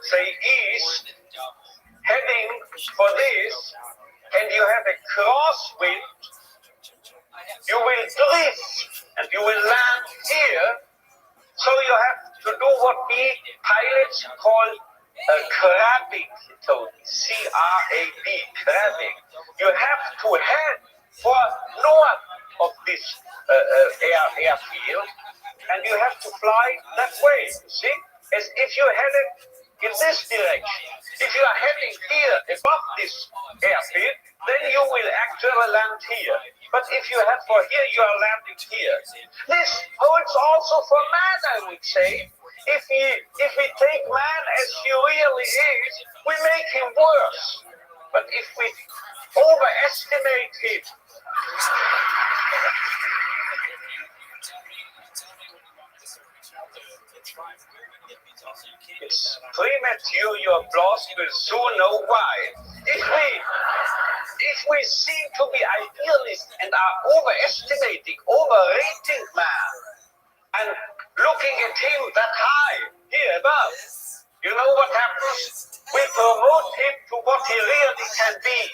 say east, heading for this, and you have a crosswind, you will drift and you will land here. So you have to do what we pilots call crabbing, C-R-A-B, crabbing. You have to head for north of this airfield, and you have to fly that way, see? As if you headed in this direction. If you are heading here above this airfield, then you will actually land here. But if you head for here, you are landing here. This holds also for man, I would say. If we take man as he really is, we make him worse. But if we overestimate him, it's premature, your applause will soon know why. If we seem to be idealists and are overestimating, overrating man, and looking at him that high, here above, you know what happens? We promote him to what he really can be.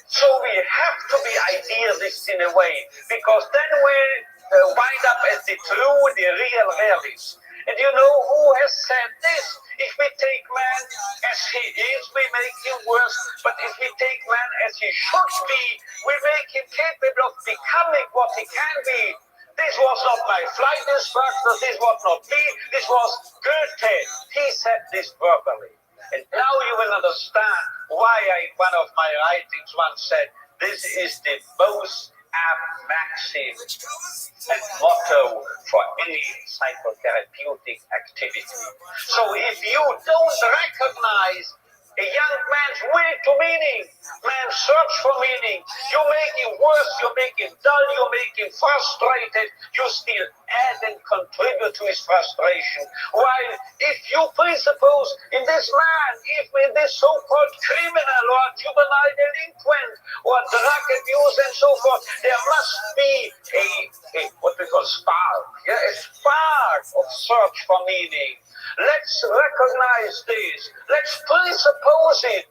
So we have to be idealists in a way, because then we'll wind up as the real realists. And you know who has said this? If we take man as he is, we make him worse. But if we take man as he should be, we make him capable of becoming what he can be. This was not my flight instructor, this was not me, this was Goethe. He said this verbally. And now you will understand why one of my writings once said, this is the most apt maxim and motto for any psychotherapeutic activity. So if you don't recognize A young man's will to meaning, man's search for meaning. You make it worse, you make it dull, you make him frustrated, you still add and contribute to his frustration. While if you presuppose in this man, if in this so-called criminal or juvenile delinquent or drug abuse and so forth, there must be a what we call spark, a spark of search for meaning. Let's recognize this. Let's presuppose it.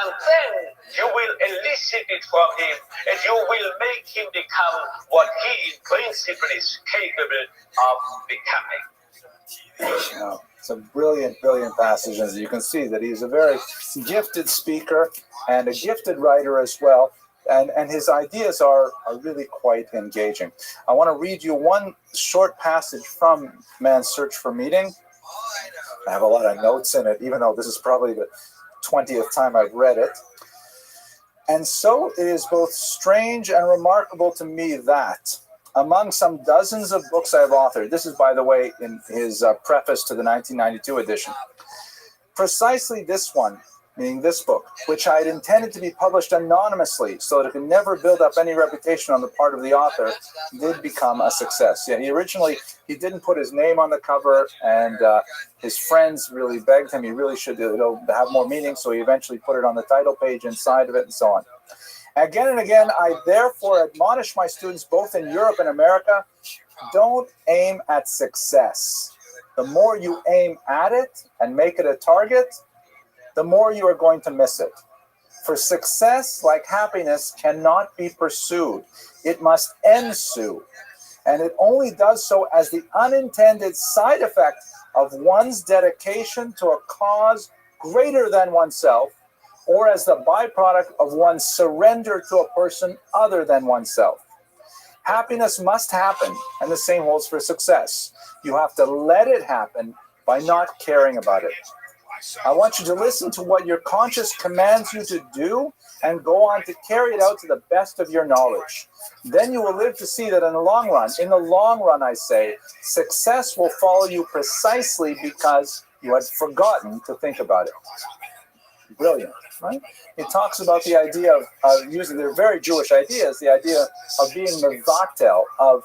And then you will elicit it from him, and you will make him become what he in principle is capable of becoming. Yeah, it's a brilliant, brilliant passage. As you can see, that he's a very gifted speaker and a gifted writer as well. And his ideas are really quite engaging. I want to read you one short passage from Man's Search for Meaning. I have a lot of notes in it, even though this is probably the 20th time I've read it. And so it is both strange and remarkable to me that among some dozens of books I have authored, this is, by the way, in his preface to the 1992 edition, precisely this one, meaning this book, which I had intended to be published anonymously so that it could never build up any reputation on the part of the author, did become a success. Yeah, he didn't put his name on the cover, and his friends really begged him he really should have more meaning, so he eventually put it on the title page inside of it and so on. Again and again, I therefore admonish my students both in Europe and America, don't aim at success. The more you aim at it and make it a target, the more you are going to miss it. For success, like happiness, cannot be pursued. It must ensue. And it only does so as the unintended side effect of one's dedication to a cause greater than oneself, or as the byproduct of one's surrender to a person other than oneself. Happiness must happen, and the same holds for success. You have to let it happen by not caring about it. I want you to listen to what your conscience commands you to do and go on to carry it out to the best of your knowledge. Then you will live to see that in the long run, I say, success will follow you precisely because you had forgotten to think about it. Brilliant, right? It talks about the idea of using their very Jewish ideas, the idea of being mevatel, of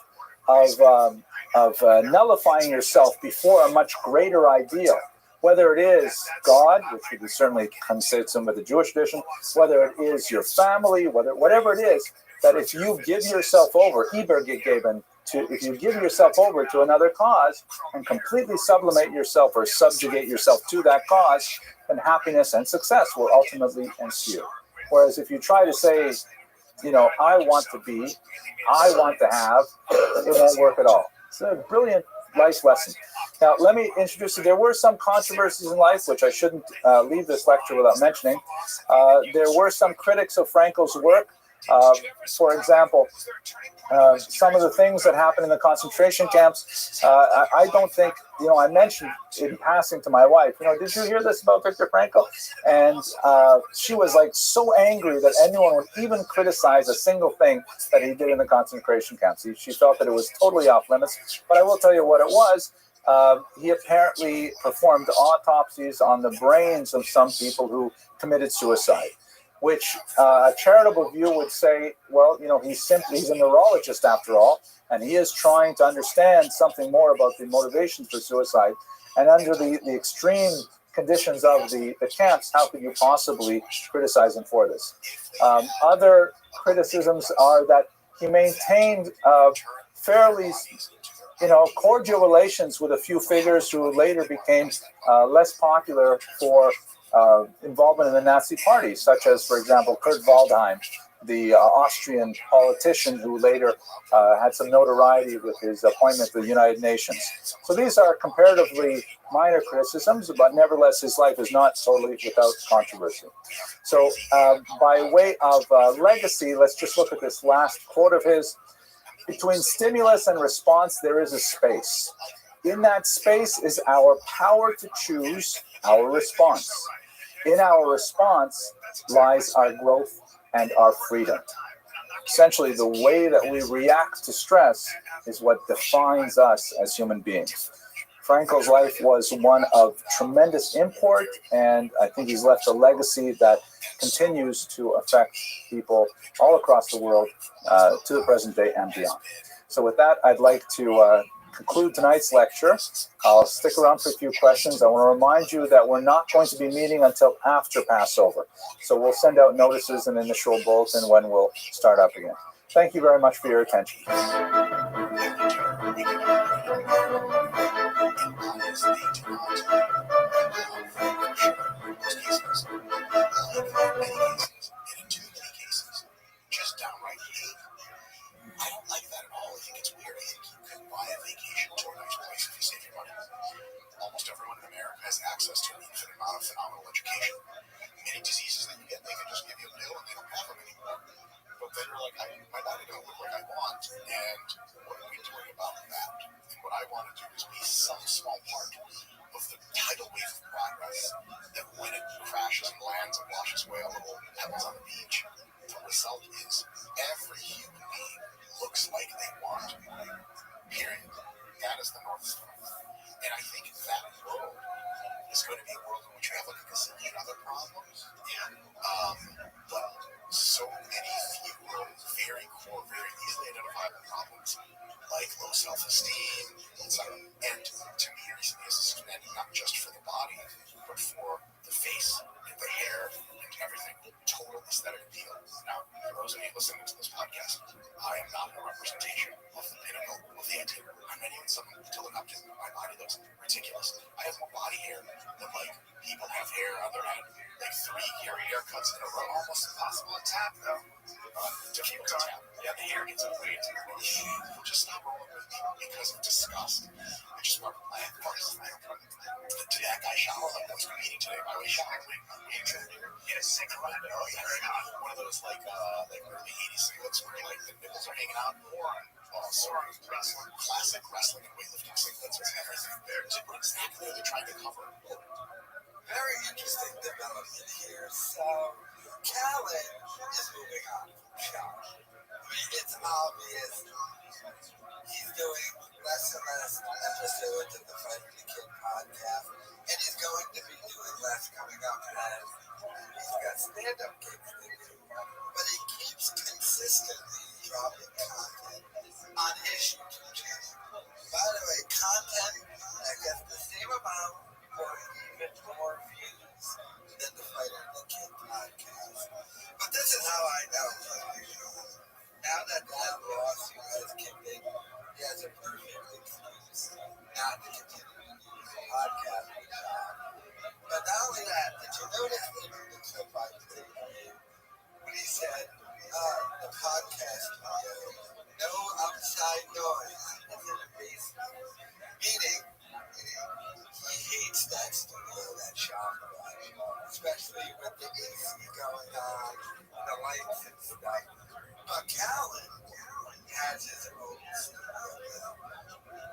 nullifying yourself before a much greater ideal. Whether it is God, which we certainly consider some of the Jewish tradition, whether it is your family, whatever it is, that if you give yourself over, if you give yourself over to another cause and completely sublimate yourself or subjugate yourself to that cause, then happiness and success will ultimately ensue. Whereas if you try to say, I want to be, I want to have, it won't work at all. It's a brilliant life lesson. Now, let me introduce you. There were some controversies in life, which I shouldn't leave this lecture without mentioning. There were some critics of Franco's work. For example, some of the things that happened in the concentration camps, I don't think, I mentioned in passing to my wife, did you hear this about Viktor Frankl? And she was like so angry that anyone would even criticize a single thing that he did in the concentration camps. She felt that it was totally off limits. But I will tell you what it was. He apparently performed autopsies on the brains of some people who committed suicide, which a charitable view would say, well, he's a neurologist after all, and he is trying to understand something more about the motivations for suicide. And under the extreme conditions of the camps, how could you possibly criticize him for this? Other criticisms are that he maintained fairly cordial relations with a few figures who later became less popular for involvement in the Nazi Party, such as, for example, Kurt Waldheim, the Austrian politician who later had some notoriety with his appointment to the United Nations. So these are comparatively minor criticisms, but nevertheless, his life is not totally without controversy. So by way of legacy, let's just look at this last quote of his. Between stimulus and response, there is a space. In that space is our power to choose our response. In our response lies our growth and our freedom. Essentially, the way that we react to stress is what defines us as human beings. Franco's life was one of tremendous import, and I think he's left a legacy that continues to affect people all across the world to the present day and beyond. So with that, I'd like to conclude tonight's lecture. I'll stick around for a few questions. I want to remind you that we're not going to be meeting until after Passover. So we'll send out notices and initial bulletin when we'll start up again. Thank you very much for your attention. Just downright hate. I don't like that at all. I think it's weird. I think you can buy a vacation to a nice place if you save your money. Almost everyone in America has access to an infinite amount of phenomenal education. Many diseases that you get, they can just give you a pill and they don't have them anymore. But then you're like, my body don't look like I want, and what are we doing about that? And what I want to do is be some small part of the tidal wave of progress that when it crashes and lands and washes away all the little pebbles on the beach, the result is every human being looks like they want. Period. That is the North Star. And I think that world is going to be a world in which we have like a gazillion other problems. But so many fewer, very core, very easily identifiable problems like low self-esteem, etc. And to me, recently, this is meant not just for the body, but for the face and the hair and everything. Total aesthetic appeal. Now, for those of you listening to this podcast, I am not a representation of the pinnacle of the ideal. I'm not even someone to look up to. My body looks ridiculous. I have more body hair than like people have hair on their head. Like 3 haircuts in a row. Almost impossible to tap though. Difficult to tap. Yeah, the hair gets way too close. People just stop rolling with me because of disgust. I just want to play. Today I got showered like I was competing today. I was showered in a single one. Oh yeah, one of those like early '80s singlets where like the nipples are hanging out. Sorry, wrestling, classic wrestling and weightlifting singlets with everything there. What exactly are they trying to cover? Very interesting development here. So, Callan is moving on from Shaw. I mean, it's obvious he's doing less and less episodes of the Fight the Kid podcast, and he's going to be doing less coming up as he's got stand-up gigs to do. But he keeps consistently dropping content on his YouTube channel. By the way, content that gets the same amount or even more views than the Fighter the Kid podcast. But this is how I know. Now that lawsuit has kicked in, he has a perfect excuse not to continue to use the podcast with John. But not only that, did you notice the clip I played when he said, the podcast studio, no outside noise, it's in the basement. Meaning, he hates that studio, that shop, especially with the AC going on, the lights and stuff. But Callan has his own studio,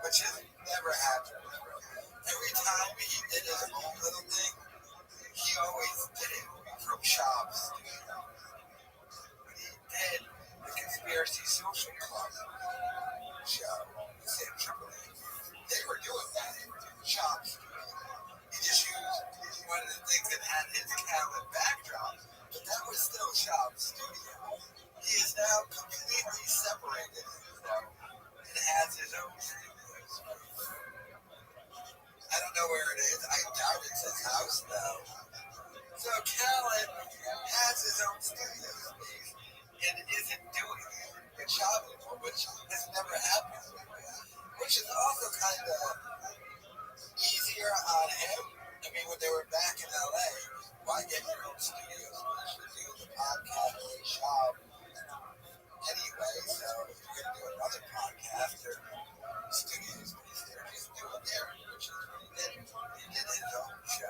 which has never happened before. Every time he did his own little thing, he always did it from Shop Studio. When he did the Conspiracy Social Club show, Sam Tripoli, they were doing that in Shop Studio. He just used one of the things that had his Callan backdrop, but that was still Shop Studio. He is now completely separated himself and has his own studios. I don't know where it is. I doubt it's his house, though. So Callan has his own studio space and isn't doing it in Shop anymore, which has never happened before. Which is also kind of easier on him. I mean, when they were back in LA, why get your own studio space to do the podcast in Shop? Anyway, so if you're going to do another podcast or studio space there, just do it there, which is what he did. He did his own show.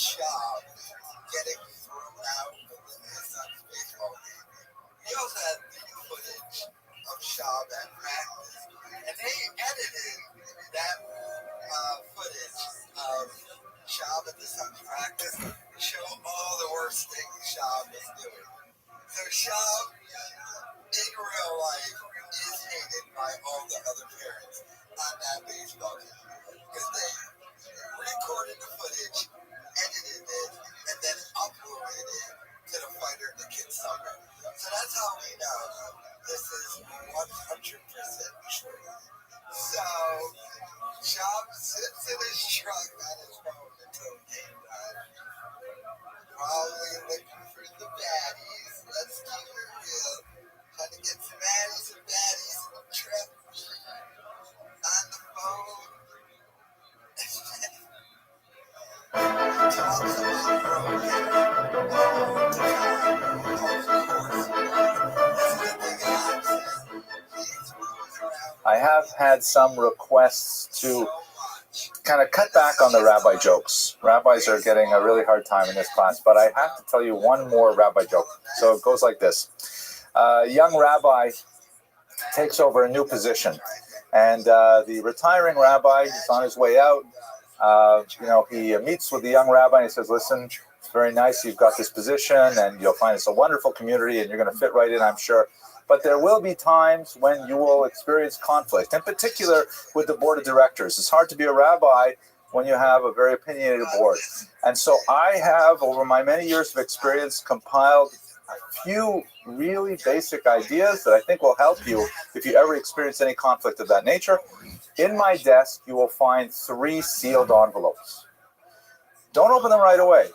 Shaw getting thrown out of his son's baseball game. He also had video footage of Shaw at practice, and they edited that footage of Shaw at the son's practice to show all the worst things Shaw was doing. So Shaw, in real life, is hated by all the other parents on that baseball team because they recorded the footage, edited it, and then uploaded it to the fighter in the kids' summer. So that's how we know this is 100% true. So Shaw sits in his truck on his phone until game time, probably looking for the baddies. Let's keep it real. Trying to get some baddies and baddies in the truck on the phone. Talks about broken all the time. Of course, this is the big option. He's moving around. I have had some requests to kind of cut back on the rabbi jokes. Rabbis are getting a really hard time in this class, but I have to tell you one more rabbi joke. So it goes like this. A young rabbi takes over a new position, and the retiring rabbi is on his way out. He meets with the young rabbi and he says, listen, it's very nice you've got this position and you'll find it's a wonderful community and you're going to fit right in, I'm sure. But there will be times when you will experience conflict, in particular with the board of directors. It's hard to be a rabbi when you have a very opinionated board. And so I have, over my many years of experience, compiled a few really basic ideas that I think will help you if you ever experience any conflict of that nature. In my desk, you will find 3 sealed envelopes. Don't open them right away.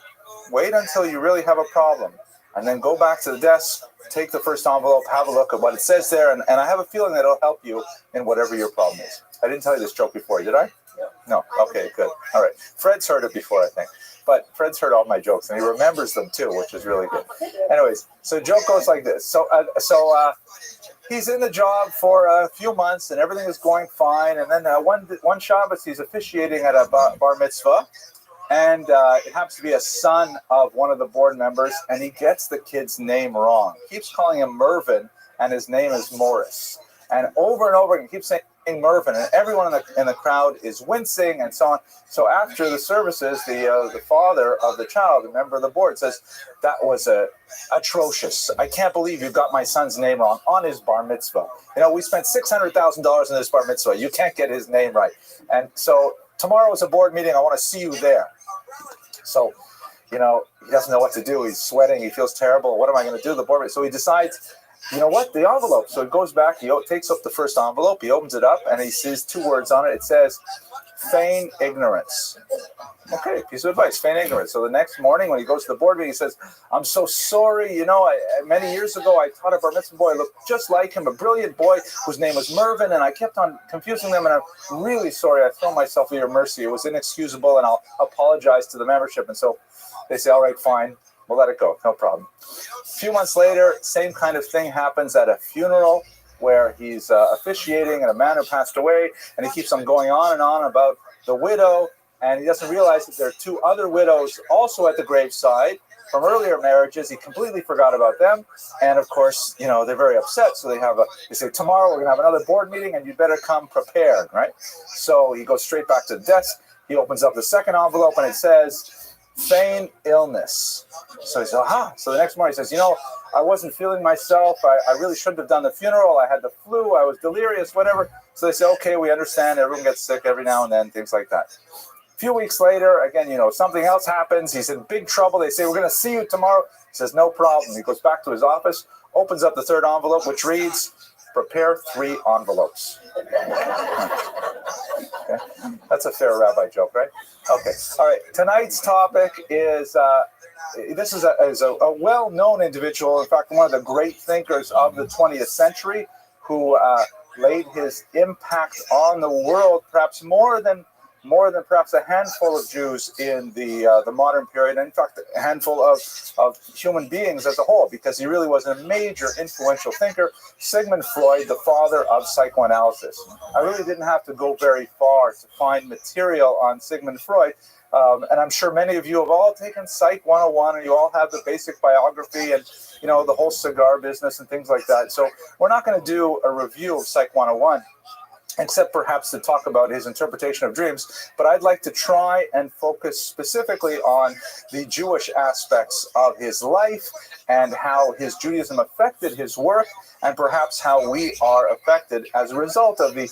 Wait until you really have a problem. And then go back to the desk, take the first envelope, have a look at what it says there, and I have a feeling that it'll help you in whatever your problem is. I didn't tell you this joke before, did I? No. Okay, good. All right. Fred's heard it before, I think. But Fred's heard all my jokes, and he remembers them too, which is really good. Anyways, so the joke goes like this. So he's in the job for a few months, and everything is going fine. And then one Shabbos, he's officiating at a bar mitzvah. And it happens to be a son of one of the board members, and he gets the kid's name wrong. He keeps calling him Mervin, and his name is Morris. And over again, he keeps saying Mervin, and everyone in the crowd is wincing and so on. So after the services, the father of the child, a member of the board, says, that was atrocious. I can't believe you got my son's name wrong on his bar mitzvah. We spent $600,000 in this bar mitzvah. You can't get his name right. And so tomorrow is a board meeting. I want to see you there. So, he doesn't know what to do. He's sweating. He feels terrible. What am I going to do? The board meeting. So he decides, you know what? The envelope. So he goes back. He takes up the first envelope. He opens it up, and he sees 2 words on it. It says, feign ignorance. Okay, piece of advice, feign ignorance. So the next morning when he goes to the board meeting, he says, I'm so sorry. Many years ago, I taught a bar mitzvah boy looked just like him, a brilliant boy whose name was Mervin, and I kept on confusing them, and I'm really sorry. I throw myself at your mercy. It was inexcusable, and I'll apologize to the membership. And so they say, all right, fine. We'll let it go. No problem. A few months later, same kind of thing happens at a funeral where he's officiating and a man who passed away, and he keeps on going on and on about the widow, and he doesn't realize that there are 2 other widows also at the graveside from earlier marriages. He completely forgot about them, and of course, they're very upset. So they say, tomorrow we're going to have another board meeting, and you better come prepared, right? So he goes straight back to the desk. He opens up the second envelope, and it says, feign illness. So he says, aha. So the next morning he says, I wasn't feeling myself. I really shouldn't have done the funeral. I had the flu. I was delirious, whatever. So they say, okay, we understand. Everyone gets sick every now and then, things like that. A few weeks later, again, something else happens. He's in big trouble. They say, we're going to see you tomorrow. He says, no problem. He goes back to his office, opens up the third envelope, which reads, prepare 3 envelopes. Okay. That's a fair rabbi joke, right? Okay. All right. Tonight's topic is, this is a well-known individual, in fact, one of the great thinkers of the 20th century, who laid his impact on the world perhaps more than more than perhaps a handful of Jews in the modern period, and in fact, a handful of human beings as a whole, because he really was a major influential thinker. Sigmund Freud, the father of psychoanalysis. I really didn't have to go very far to find material on Sigmund Freud. And I'm sure many of you have all taken Psych 101, and you all have the basic biography and, you know, the whole cigar business and things like that. So we're not going to do a review of Psych 101, except perhaps to talk about his interpretation of dreams. But I'd like to try and focus specifically on the Jewish aspects of his life and how his Judaism affected his work, and perhaps how we are affected as a result of the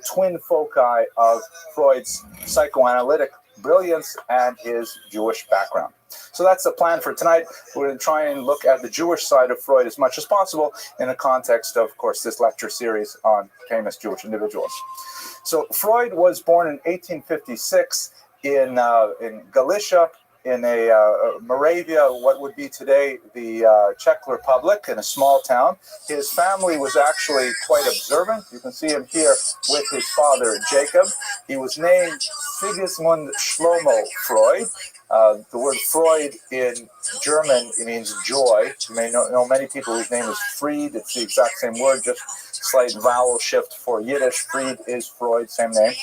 twin foci of Freud's psychoanalytic brilliance and his Jewish background. So that's the plan for tonight. We're going to try and look at the Jewish side of Freud as much as possible in the context of course, this lecture series on famous Jewish individuals. So Freud was born in 1856 in Galicia, in Moravia, what would be today the Czech Republic, in a small town. His family was actually quite observant. You can see him here with his father, Jacob. He was named Sigismund Shlomo Freud. The word Freud in German, it means joy. You may know many people whose name is Fried. It's the exact same word, just slight vowel shift for Yiddish. Fried is Freud, same name.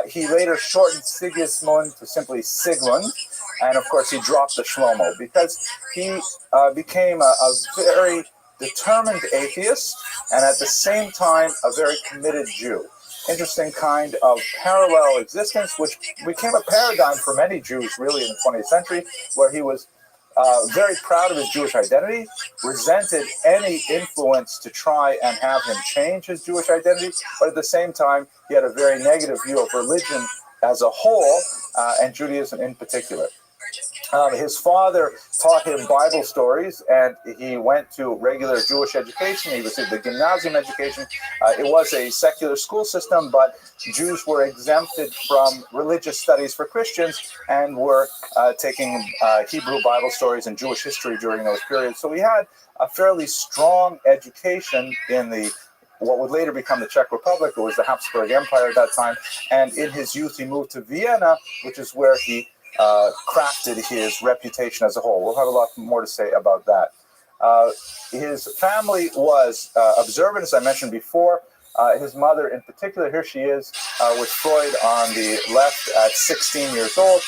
He later shortened Sigismund to simply Sigmund. And of course, he dropped the Shlomo because he became a very determined atheist and at the same time a very committed Jew. Interesting kind of parallel existence, which became a paradigm for many Jews really in the 20th century, where he was very proud of his Jewish identity, resented any influence to try and have him change his Jewish identity, but at the same time, he had a very negative view of religion as a whole, and Judaism in particular. His father taught him Bible stories, and he went to regular Jewish education. He received the gymnasium education. It was a secular school system, but Jews were exempted from religious studies for Christians and were taking Hebrew Bible stories and Jewish history during those periods. So he had a fairly strong education in the what would later become the Czech Republic. It was the Habsburg Empire at that time. And in his youth, he moved to Vienna, which is where he crafted his reputation as a whole. We'll have a lot more to say about that. His family was observant, as I mentioned before. His mother in particular, here she is with Freud on the left at 16 years old.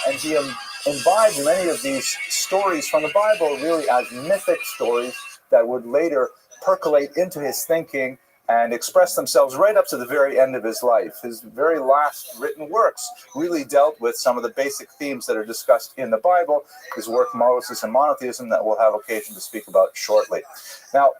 And he imbibed many of these stories from the Bible really as mythic stories that would later percolate into his thinking and express themselves right up to the very end of his life. His very last written works really dealt with some of the basic themes that are discussed in the Bible, his work Moses and Monotheism, that we'll have occasion to speak about shortly. Now,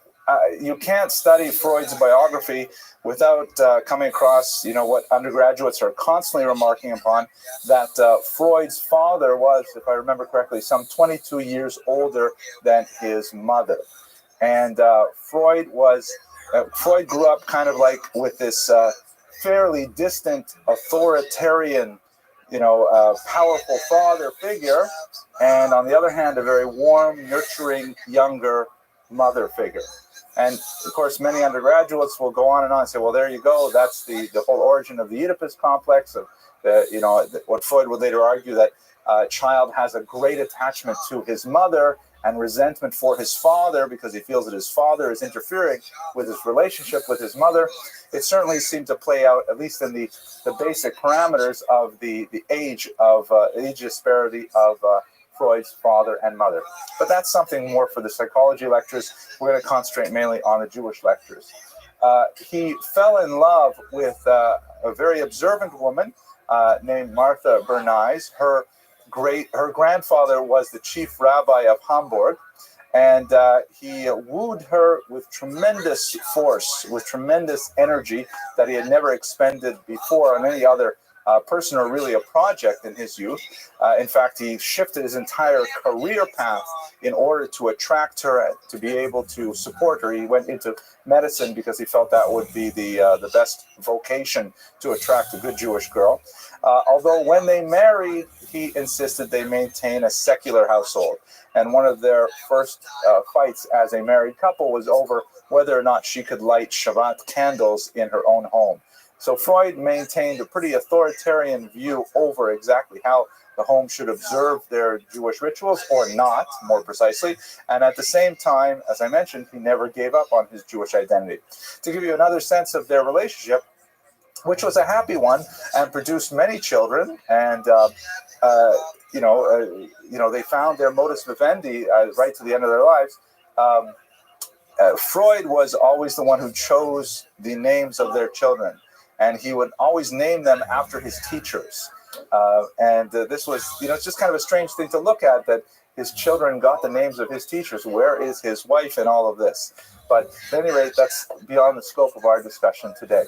you can't study Freud's biography without coming across, what undergraduates are constantly remarking upon, that Freud's father was, if I remember correctly, some 22 years older than his mother. And Freud grew up kind of like with this fairly distant, authoritarian, powerful father figure, and on the other hand, a very warm, nurturing, younger mother figure. And of course, many undergraduates will go on and say, well, there you go. That's the whole origin of the Oedipus complex of, what Freud would later argue, that a child has a great attachment to his mother and resentment for his father because he feels that his father is interfering with his relationship with his mother. It certainly seemed to play out, at least in the basic parameters of the age disparity of Freud's father and mother. But that's something more for the psychology lectures. We're going to concentrate mainly on the Jewish lectures. He fell in love with a very observant woman named Martha Bernays. Her grandfather was the chief rabbi of Hamburg, and he wooed her with tremendous force, with tremendous energy that he had never expended before on any other person or really a project in his youth. In fact, he shifted his entire career path in order to attract her, to be able to support her. He went into medicine because he felt that would be the best vocation to attract a good Jewish girl. Although when they married, he insisted they maintain a secular household. And one of their first fights as a married couple was over whether or not she could light Shabbat candles in her own home. So Freud maintained a pretty authoritarian view over exactly how the home should observe their Jewish rituals or not, more precisely. And at the same time, as I mentioned, he never gave up on his Jewish identity. To give you another sense of their relationship, which was a happy one and produced many children, and they found their modus vivendi right to the end of their lives. Freud was always the one who chose the names of their children, and he would always name them after his teachers. This was, it's just kind of a strange thing to look at, that his children got the names of his teachers. Where is his wife in all of this? But at any rate, that's beyond the scope of our discussion today.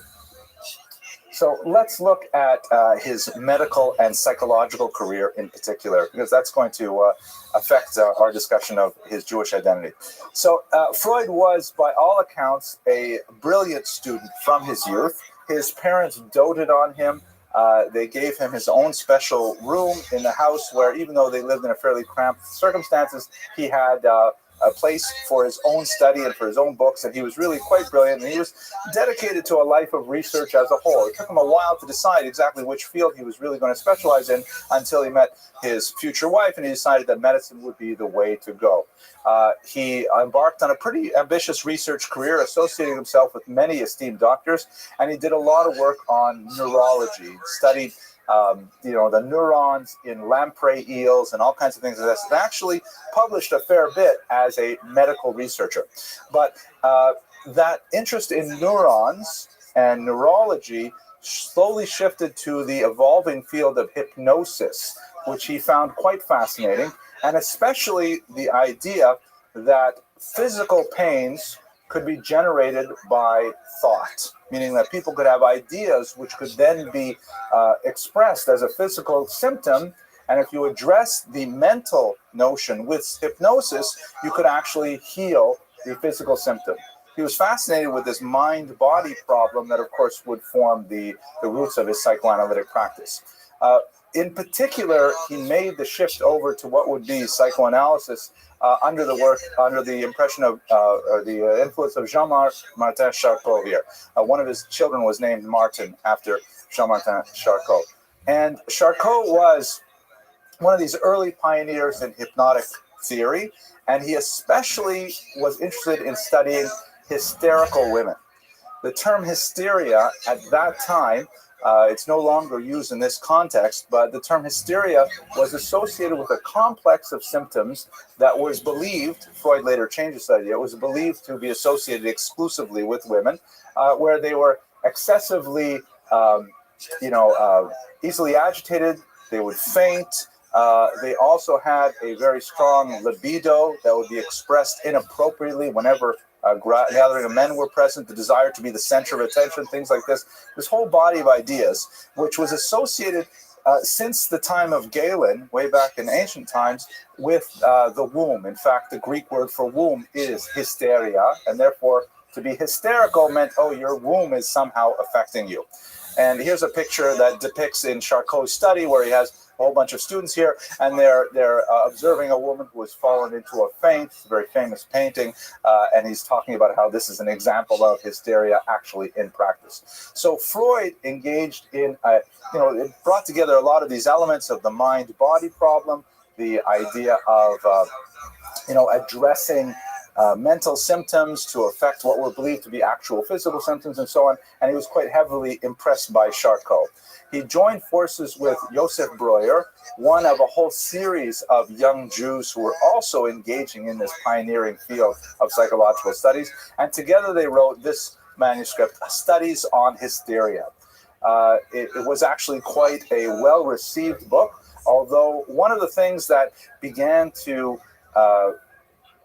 So let's look at his medical and psychological career in particular, because that's going to affect our discussion of his Jewish identity. So Freud was, by all accounts, a brilliant student from his youth. His parents doted on him. They gave him his own special room in the house where, even though they lived in a fairly cramped circumstances, he had a place for his own study and for his own books, and he was really quite brilliant, and he was dedicated to a life of research as a whole. It took him a while to decide exactly which field he was really going to specialize in until he met his future wife, and he decided that medicine would be the way to go. He embarked on a pretty ambitious research career, associating himself with many esteemed doctors, and he did a lot of work on neurology, studied the neurons in lamprey eels and all kinds of things like this. And actually published a fair bit as a medical researcher. But that interest in neurons and neurology slowly shifted to the evolving field of hypnosis, which he found quite fascinating, and especially the idea that physical pains could be generated by thought, meaning that people could have ideas which could then be expressed as a physical symptom. And if you address the mental notion with hypnosis, you could actually heal the physical symptom. He was fascinated with this mind-body problem that, of course, would form the roots of his psychoanalytic practice. In particular, he made the shift over to what would be psychoanalysis under the impression of the influence of Jean-Martin Charcot here. One of his children was named Martin after Jean-Martin Charcot. And Charcot was one of these early pioneers in hypnotic theory, and he especially was interested in studying hysterical women. The term hysteria at that time, it's no longer used in this context, but the term hysteria was associated with a complex of symptoms that was believed, Freud later changed this idea, it was believed to be associated exclusively with women, where they were excessively, easily agitated, they would faint. They also had a very strong libido that would be expressed inappropriately whenever gathering of men were present, the desire to be the center of attention, things like this. This whole body of ideas, which was associated since the time of Galen, way back in ancient times, with the womb. In fact, the Greek word for womb is hysteria, and therefore to be hysterical meant, oh, your womb is somehow affecting you. And here's a picture that depicts in Charcot's study where he has a whole bunch of students here, and they're observing a woman who has fallen into a faint. It's a very famous painting, and he's talking about how this is an example of hysteria actually in practice. So Freud engaged in, it brought together a lot of these elements of the mind-body problem, the idea of, addressing mental symptoms to affect what were believed to be actual physical symptoms and so on, and he was quite heavily impressed by Charcot. He joined forces with Joseph Breuer, one of a whole series of young Jews who were also engaging in this pioneering field of psychological studies, and together they wrote this manuscript, Studies on Hysteria. It was actually quite a well-received book, although one of the things that began to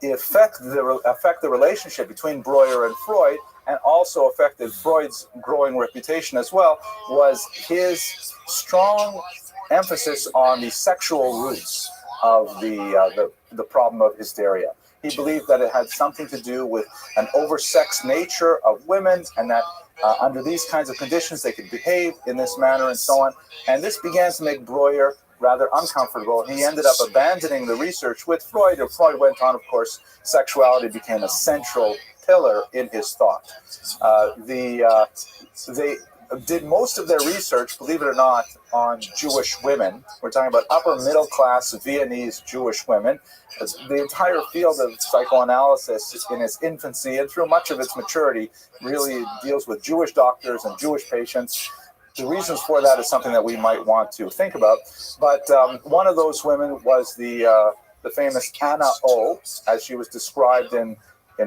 affect the relationship between Breuer and Freud, and also affected Freud's growing reputation as well, was his strong emphasis on the sexual roots of the problem of hysteria. He believed that it had something to do with an oversexed nature of women, and that under these kinds of conditions they could behave in this manner and so on. And this began to make Breuer rather uncomfortable. He ended up abandoning the research with Freud, and Freud went on, of course. Sexuality became a central pillar in his thought. did most of their research, believe it or not, on Jewish women. We're talking about upper middle class Viennese Jewish women. The entire field of psychoanalysis in its infancy and through much of its maturity really deals with Jewish doctors and Jewish patients. The reasons for that is something that we might want to think about. But one of those women was the famous Anna O, as she was described in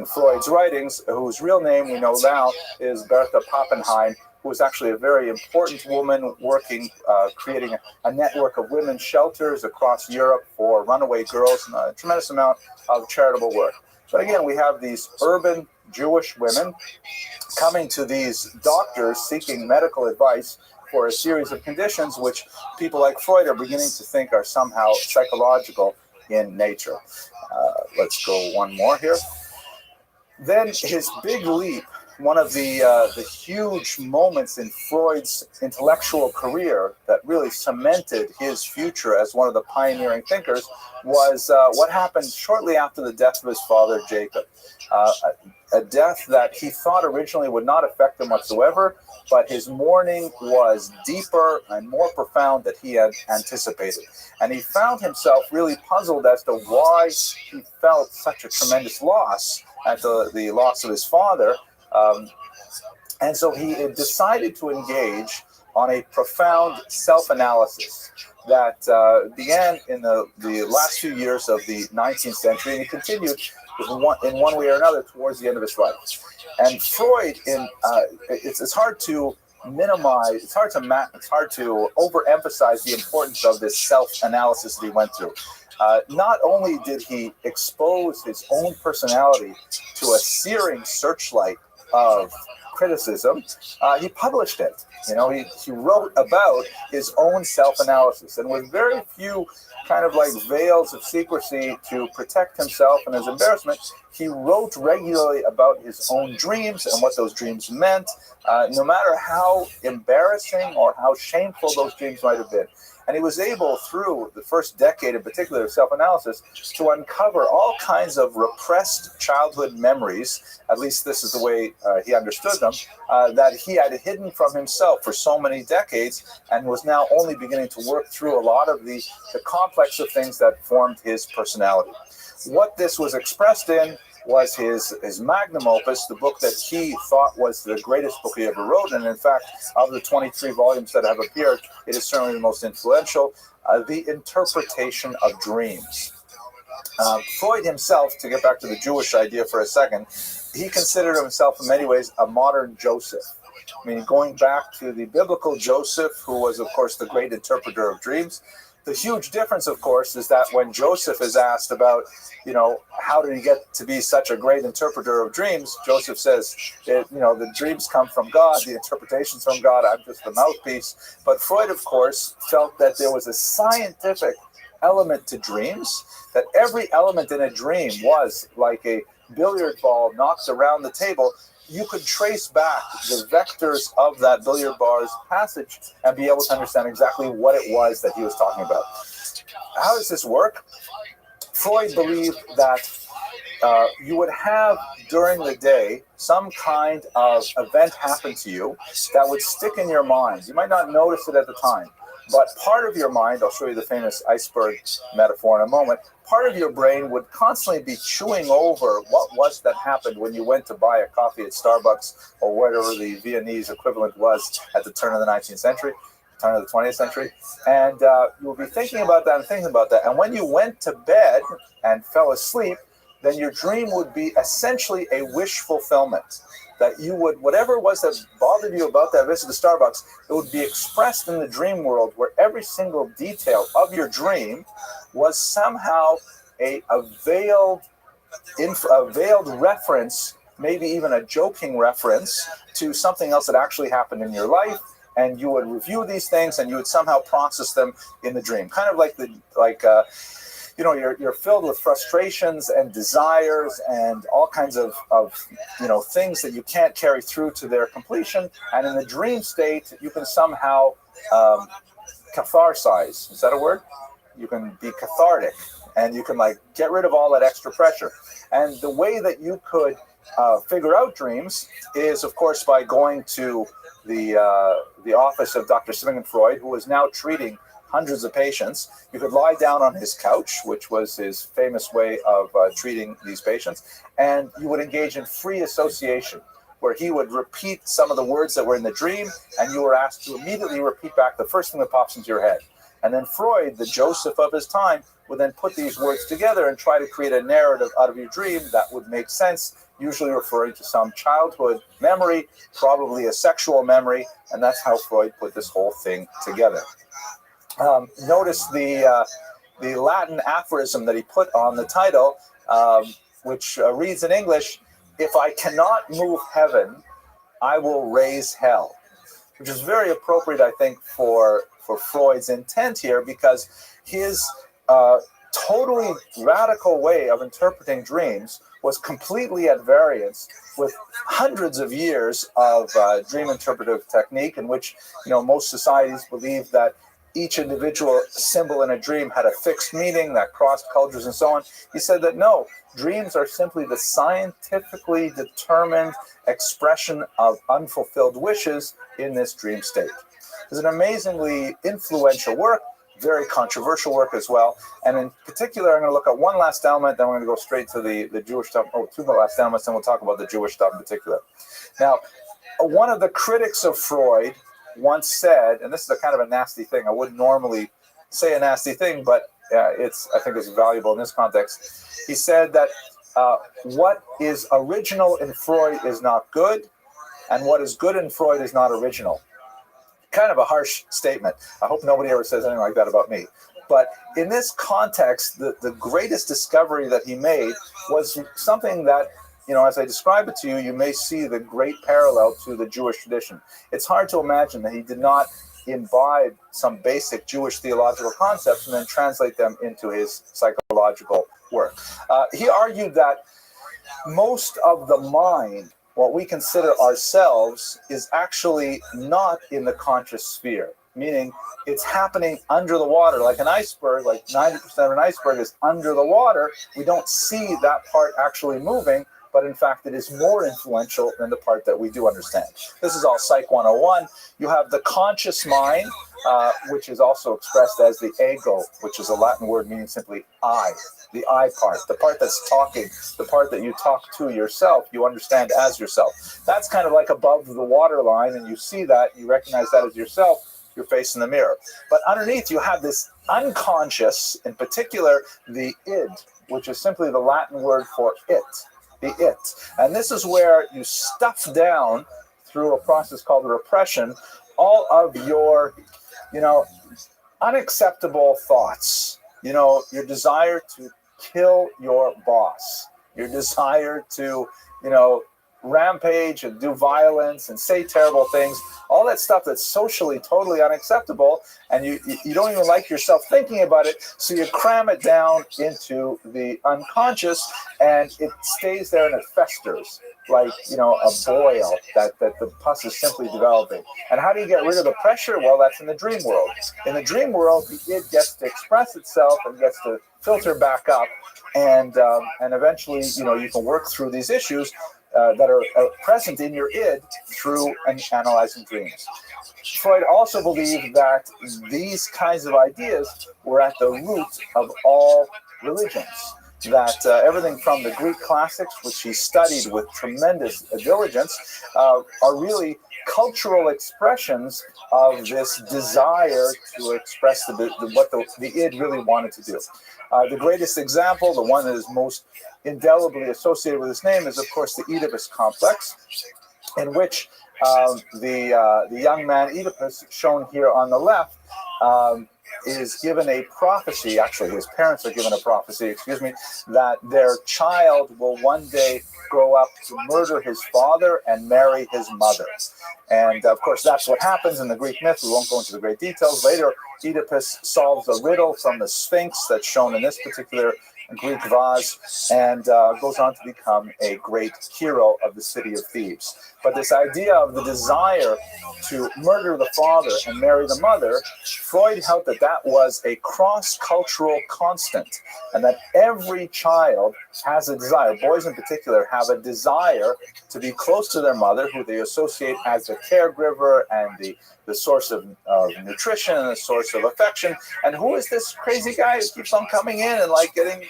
Freud's writings, whose real name we know now is Bertha Pappenheim, who was actually a very important woman working, creating a network of women's shelters across Europe for runaway girls and a tremendous amount of charitable work. But again, we have these urban Jewish women coming to these doctors seeking medical advice for a series of conditions which people like Freud are beginning to think are somehow psychological in nature. Let's go one more here. Then his big leap, one of the huge moments in Freud's intellectual career that really cemented his future as one of the pioneering thinkers, was what happened shortly after the death of his father, Jacob. A death that he thought originally would not affect him whatsoever, but his mourning was deeper and more profound than he had anticipated. And he found himself really puzzled as to why he felt such a tremendous loss at the loss of his father. And so he decided to engage on a profound self-analysis that began in the last few years of the 19th century, and he continued in one way or another towards the end of his life. And Freud, it's hard to minimize, it's hard to overemphasize the importance of this self-analysis that he went through. Not only did he expose his own personality to a searing searchlight of criticism, he published it. He wrote about his own self-analysis, and with very few kind of like veils of secrecy to protect himself and his embarrassment, he wrote regularly about his own dreams and what those dreams meant, no matter how embarrassing or how shameful those dreams might have been. And he was able, through the first decade in particular of self-analysis, to uncover all kinds of repressed childhood memories, at least this is the way he understood them, that he had hidden from himself for so many decades, and was now only beginning to work through a lot of the complex of things that formed his personality. What this was expressed in was his magnum opus, the book that he thought was the greatest book he ever wrote. And in fact, of the 23 volumes that have appeared, it is certainly the most influential, The Interpretation of Dreams. Freud himself, to get back to the Jewish idea for a second, he considered himself in many ways a modern Joseph. I mean, going back to the biblical Joseph, who was, of course, the great interpreter of dreams. The huge difference, of course, is that when Joseph is asked about, how did he get to be such a great interpreter of dreams, Joseph says, the dreams come from God, the interpretations from God, I'm just the mouthpiece. But Freud, of course, felt that there was a scientific element to dreams, that every element in a dream was like a billiard ball knocked around the table. You could trace back the vectors of that billiard ball's passage and be able to understand exactly what it was that he was talking about. How does this work? Freud believed that you would have during the day some kind of event happen to you that would stick in your mind. You might not notice it at the time, but part of your mind, I'll show you the famous iceberg metaphor in a moment, part of your brain would constantly be chewing over what was that happened when you went to buy a coffee at Starbucks or whatever the Viennese equivalent was at the turn of the 19th century, turn of the 20th century. And you'll be thinking about that and thinking about that. And when you went to bed and fell asleep, then your dream would be essentially a wish fulfillment. That you would, whatever it was that bothered you about that visit to Starbucks, it would be expressed in the dream world where every single detail of your dream was somehow a veiled reference, maybe even a joking reference to something else that actually happened in your life. And you would review these things and you would somehow process them in the dream. Kind of like you're filled with frustrations and desires and all kinds of things that you can't carry through to their completion. And in the dream state, you can somehow catharsize. Is that a word? You can be cathartic and you can get rid of all that extra pressure. And the way that you could figure out dreams is, of course, by going to the office of Dr. Sigmund Freud, who is now treating hundreds of patients. You could lie down on his couch, which was his famous way of treating these patients, and you would engage in free association, where he would repeat some of the words that were in the dream, and you were asked to immediately repeat back the first thing that pops into your head. And then Freud, the Joseph of his time, would then put these words together and try to create a narrative out of your dream that would make sense, usually referring to some childhood memory, probably a sexual memory, and that's how Freud put this whole thing together. Notice the Latin aphorism that he put on the title, which reads in English, "If I cannot move heaven, I will raise hell," which is very appropriate, I think, for Freud's intent here, because his totally radical way of interpreting dreams was completely at variance with hundreds of years of dream interpretive technique, in which most societies believe that each individual symbol in a dream had a fixed meaning that crossed cultures and so on. He said that no, dreams are simply the scientifically determined expression of unfulfilled wishes in this dream state. It's an amazingly influential work, very controversial work as well. And in particular, I'm going to look at one last element, then we're going to go straight to the Jewish stuff. Oh, two more last elements, and we'll talk about the Jewish stuff in particular. Now, one of the critics of Freud once said, and this is a kind of a nasty thing, I wouldn't normally say a nasty thing, but I think it's valuable in this context. He said that what is original in Freud is not good, and what is good in Freud is not original. Kind of a harsh statement. I hope nobody ever says anything like that about me. But in this context, the greatest discovery that he made was something that, as I describe it to you, you may see the great parallel to the Jewish tradition. It's hard to imagine that he did not imbibe some basic Jewish theological concepts and then translate them into his psychological work. He argued that most of the mind, what we consider ourselves, is actually not in the conscious sphere, meaning it's happening under the water, like an iceberg. Like 90% of an iceberg is under the water. We don't see that part actually moving, but in fact it is more influential than the part that we do understand. This is all Psych 101. You have the conscious mind, which is also expressed as the ego, which is a Latin word meaning simply I, the I part, the part that's talking, the part that you talk to yourself, you understand as yourself. That's kind of like above the water line, and you see that, you recognize that as yourself, your face in the mirror. But underneath you have this unconscious, in particular the id, which is simply the Latin word for it, the it. And this is where you stuff down, through a process called repression, all of your, unacceptable thoughts. Your desire to kill your boss, your desire to, rampage and do violence and say terrible things, all that stuff that's socially totally unacceptable, and you don't even like yourself thinking about it, so you cram it down into the unconscious, and it stays there and it festers like a boil that the pus is simply developing. And how do you get rid of the pressure? Well, that's in the dream world. In the dream world, the id gets to express itself and gets to filter back up, and eventually you can work through these issues that are present in your id through analyzing dreams. Freud also believed that these kinds of ideas were at the root of all religions, that everything from the Greek classics, which he studied with tremendous diligence, are really cultural expressions of this desire to express what the id really wanted to do. The greatest example, the one that is most indelibly associated with his name, is of course the Oedipus complex, in which the young man Oedipus, shown here on the left, is given a prophecy, actually his parents are given a prophecy, that their child will one day grow up to murder his father and marry his mother. And of course that's what happens in the Greek myth. We won't go into the great details. Later, Oedipus solves a riddle from the Sphinx that's shown in this particular Greek vase, and goes on to become a great hero of the city of Thebes. But this idea of the desire to murder the father and marry the mother, Freud held that that was a cross-cultural constant, and that every child has a desire, boys in particular have a desire to be close to their mother, who they associate as a caregiver and the source of nutrition and the source of affection. And who is this crazy guy who keeps on coming in and like getting,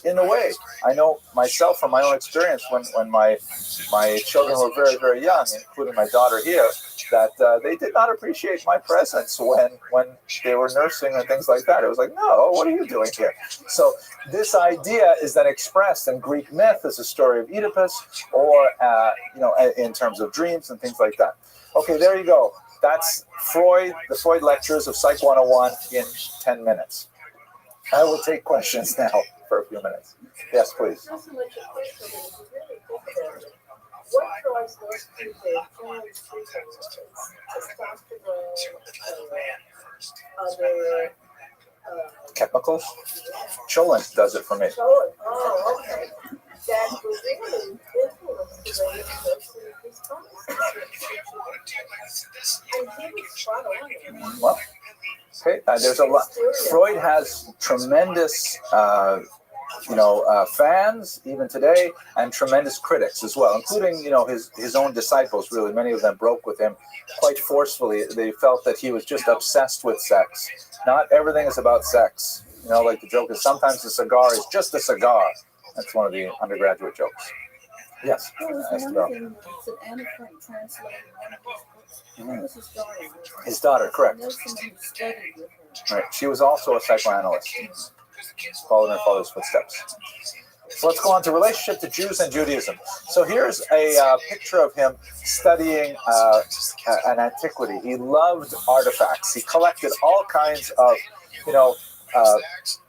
in the way? I know myself from my own experience when my children were very, very young, including my daughter here, that they did not appreciate my presence when they were nursing and things like that. It was like, no, what are you doing here? So this idea is then expressed in Greek myth as a story of Oedipus, or in terms of dreams and things like that. Okay, there you go. That's Freud, the Freud lectures of Psych 101 in 10 minutes. I will take questions now for a few minutes. Yes, please. Not so much a question, but if you really think about it, what drives those people to testosterone, other Chemicals? Cholent does it for me. Oh, okay. That will really influence the way a person responds. And he was spot on. Well, okay, there's a lot. Freud has tremendous, fans even today, and tremendous critics as well, including his own disciples. Really, many of them broke with him quite forcefully. They felt that he was just obsessed with sex. Not everything is about sex. Like the joke is sometimes a cigar is just a cigar. That's one of the undergraduate jokes. Yes. It's an Anne Frank translated one of his books. That was his daughter. His daughter, correct. There's someone who studied with her. Right. She was also a psychoanalyst. Followed in her father's footsteps. So let's go on to relationship to Jews and Judaism. So here's a picture of him studying an antiquity. He loved artifacts. He collected all kinds of,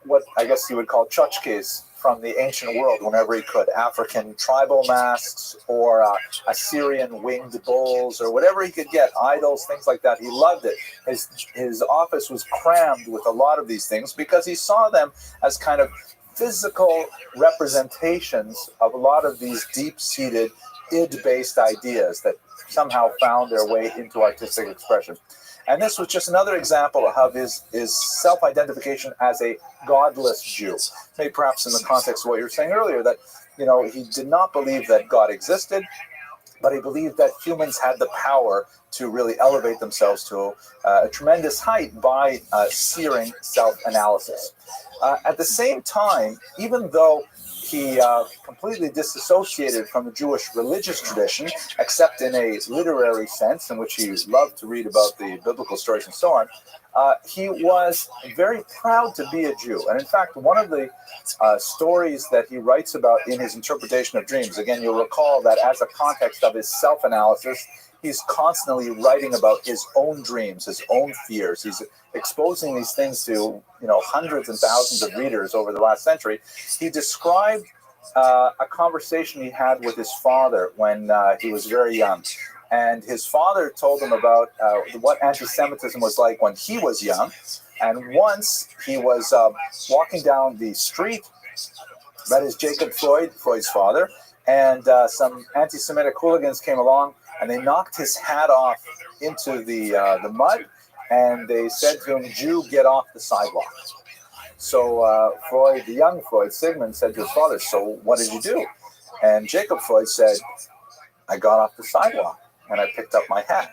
what I guess you would call tchotchkes from the ancient world whenever he could. African tribal masks or Assyrian winged bulls or whatever he could get, idols, things like that. He loved it. His office was crammed with a lot of these things because he saw them as kind of physical representations of a lot of these deep-seated id-based ideas that somehow found their way into artistic expression. And this was just another example of his self-identification as a godless Jew. Maybe perhaps in the context of what you were saying earlier, that he did not believe that God existed, but he believed that humans had the power to really elevate themselves to a tremendous height by searing self-analysis. At the same time, even though he completely disassociated from the Jewish religious tradition, except in a literary sense, in which he loved to read about the biblical stories and so on, he was very proud to be a Jew. And in fact, one of the stories that he writes about in his interpretation of dreams, again, you'll recall that as a context of his self-analysis, he's constantly writing about his own dreams, his own fears. He's exposing these things to hundreds and thousands of readers over the last century. He described a conversation he had with his father when he was very young. And his father told him about what anti-Semitism was like when he was young. And once he was walking down the street, that is Jacob Freud, Freud's father, and some anti-Semitic hooligans came along and they knocked his hat off into the mud, and they said to him, "Jew, get off the sidewalk." So Freud, the young Freud, Sigmund, said to his father, "So what did you do?" And Jacob Freud said, "I got off the sidewalk and I picked up my hat."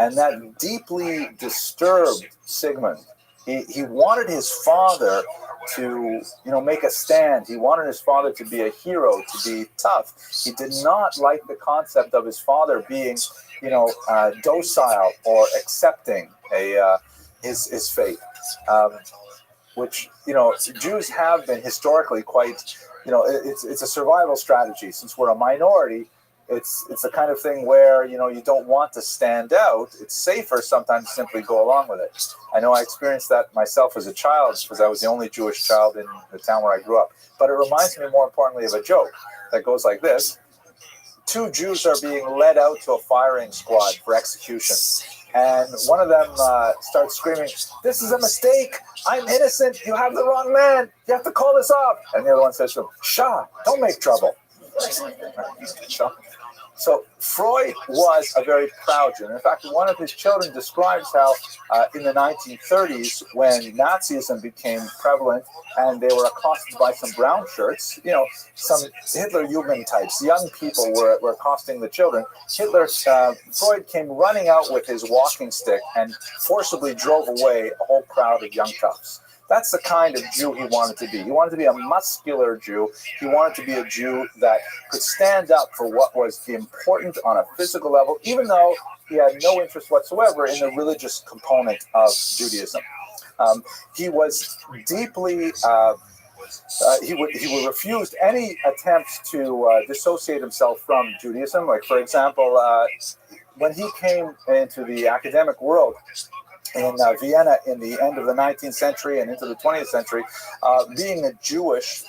And that deeply disturbed Sigmund. He wanted his father to, make a stand. He wanted his father to be a hero, to be tough. He did not like the concept of his father being, docile or accepting his fate, which, Jews have been historically quite, it's a survival strategy. Since we're a minority, it's the kind of thing where, you don't want to stand out. It's safer sometimes to simply go along with it. I know I experienced that myself as a child because I was the only Jewish child in the town where I grew up. But it reminds me more importantly of a joke that goes like this. 2 Jews are being led out to a firing squad for execution. And one of them starts screaming, "This is a mistake. I'm innocent. You have the wrong man. You have to call this off." And the other one says to him, "Shah, don't make trouble." So So Freud was a very proud Jew. In fact, one of his children describes how in the 1930s, when Nazism became prevalent and they were accosted by some brown shirts, some Hitler Jugend types, young people were accosting the children. Freud came running out with his walking stick and forcibly drove away a whole crowd of young toughs. That's the kind of Jew he wanted to be. He wanted to be a muscular Jew. He wanted to be a Jew that could stand up for what was important on a physical level, even though he had no interest whatsoever in the religious component of Judaism. He was deeply... he would refuse any attempts to dissociate himself from Judaism. Like, for example, when he came into the academic world, in Vienna in the end of the 19th century and into the 20th century, being Jewish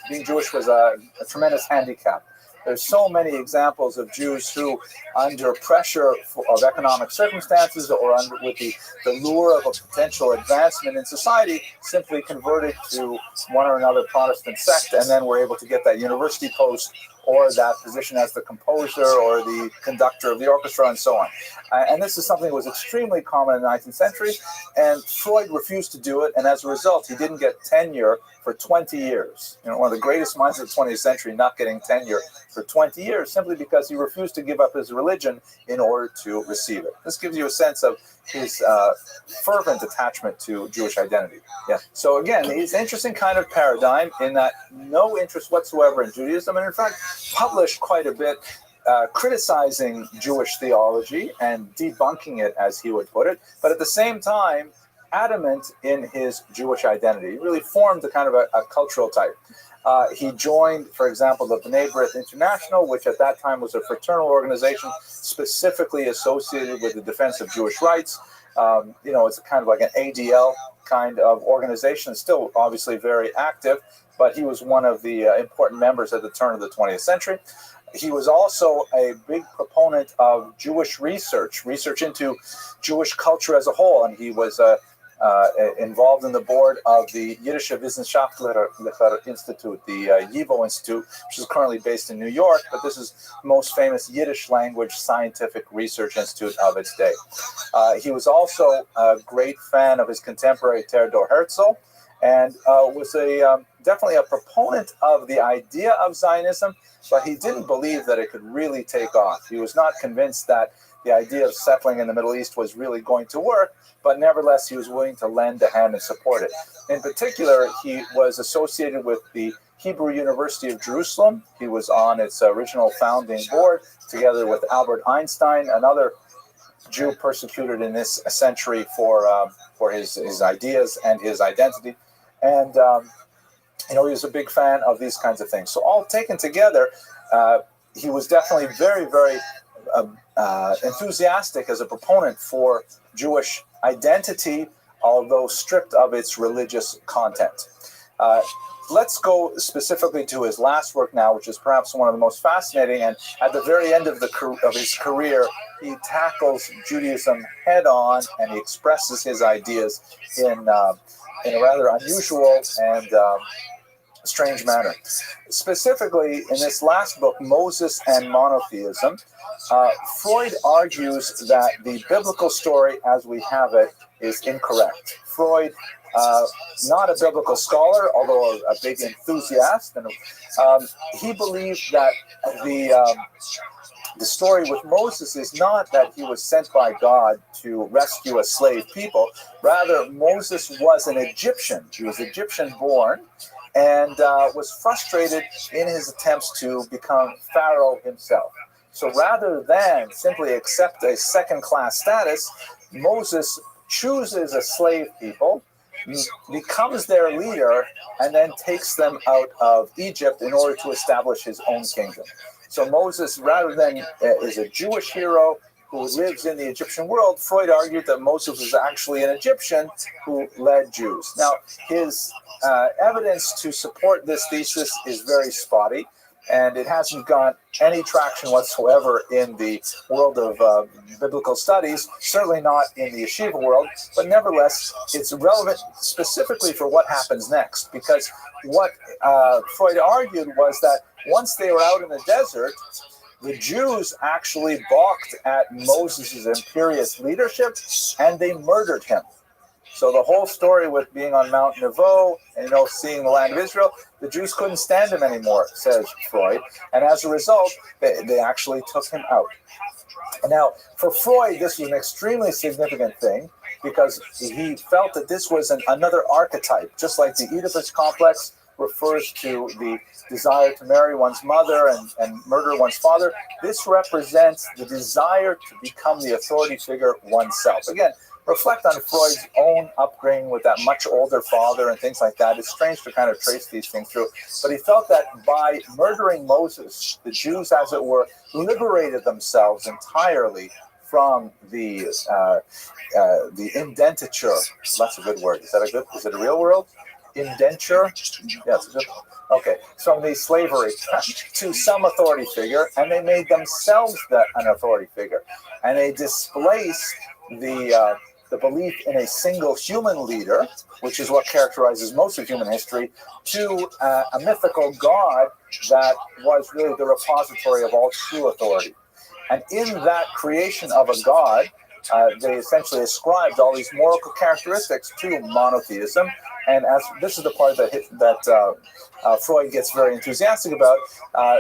was a tremendous handicap. There's so many examples of Jews who, under pressure of economic circumstances or with the lure of a potential advancement in society, simply converted to one or another Protestant sect and then were able to get that university post or that position as the composer or the conductor of the orchestra and so on. And this is something that was extremely common in the 19th century, and Freud refused to do it, and as a result, he didn't get tenure for 20 years. One of the greatest minds of the 20th century not getting tenure for 20 years simply because he refused to give up his religion in order to receive it. This gives you a sense of his fervent attachment to Jewish identity. Yeah. So again, he's an interesting kind of paradigm in that no interest whatsoever in Judaism, and in fact, published quite a bit criticizing Jewish theology and debunking it, as he would put it, but at the same time, adamant in his Jewish identity. He really formed a kind of a cultural type. He joined, for example, the B'nai B'rith International, which at that time was a fraternal organization specifically associated with the defense of Jewish rights. It's kind of like an ADL kind of organization, still obviously very active, but he was one of the important members at the turn of the 20th century. He was also a big proponent of Jewish research into Jewish culture as a whole, and he was involved in the board of the Yiddische Wissenschaftler Institute, the YIVO Institute, which is currently based in New York, but this is the most famous Yiddish language scientific research institute of its day. He was also a great fan of his contemporary Theodor Herzl, and was definitely a proponent of the idea of Zionism, but he didn't believe that it could really take off. He was not convinced that the idea of settling in the Middle East was really going to work, but nevertheless, he was willing to lend a hand and support it. In particular, he was associated with the Hebrew University of Jerusalem. He was on its original founding board, together with Albert Einstein, another Jew persecuted in this century for his ideas and his identity. And he was a big fan of these kinds of things. So all taken together, he was definitely very, very enthusiastic as a proponent for Jewish identity, although stripped of its religious content. Let's go specifically to his last work now, which is perhaps one of the most fascinating. And at the very end of his career, he tackles Judaism head on, and he expresses his ideas in a rather unusual and strange manner. Specifically, in this last book, Moses and Monotheism, Freud argues that the biblical story as we have it is incorrect. Freud, not a biblical scholar, although a big enthusiast, and he believed that the story with Moses is not that he was sent by God to rescue a slave people. Rather, Moses was an Egyptian. He was Egyptian born, and was frustrated in his attempts to become Pharaoh himself. So rather than simply accept a second-class status, Moses chooses a slave people, becomes their leader, and then takes them out of Egypt in order to establish his own kingdom. So Moses, rather than is a Jewish hero who lives in the Egyptian world, Freud argued that Moses was actually an Egyptian who led Jews. Now, his evidence to support this thesis is very spotty, and it hasn't got any traction whatsoever in the world of biblical studies, certainly not in the yeshiva world, but nevertheless, it's relevant specifically for what happens next, because what Freud argued was that once they were out in the desert, the Jews actually balked at Moses' imperious leadership, and they murdered him. So the whole story with being on Mount Nebo and seeing the land of Israel, the Jews couldn't stand him anymore, says Freud, and as a result, they actually took him out. Now, for Freud, this was an extremely significant thing because he felt that this was another archetype, just like the Oedipus complex refers to the desire to marry one's mother and murder one's father. This represents the desire to become the authority figure oneself. Again, reflect on Freud's own upbringing with that much older father and things like that. It's strange to kind of trace these things through. But he felt that by murdering Moses, the Jews, as it were, liberated themselves entirely from the indentature. That's a good word. Is it a real word? Indenture? Yeah, it's a good one. Okay, from the slavery to some authority figure, and they made themselves an authority figure. And they displaced the belief in a single human leader, which is what characterizes most of human history, to a mythical god that was really the repository of all true authority. And in that creation of a god, they essentially ascribed all these moral characteristics to monotheism. And as this is the part that Freud gets very enthusiastic about,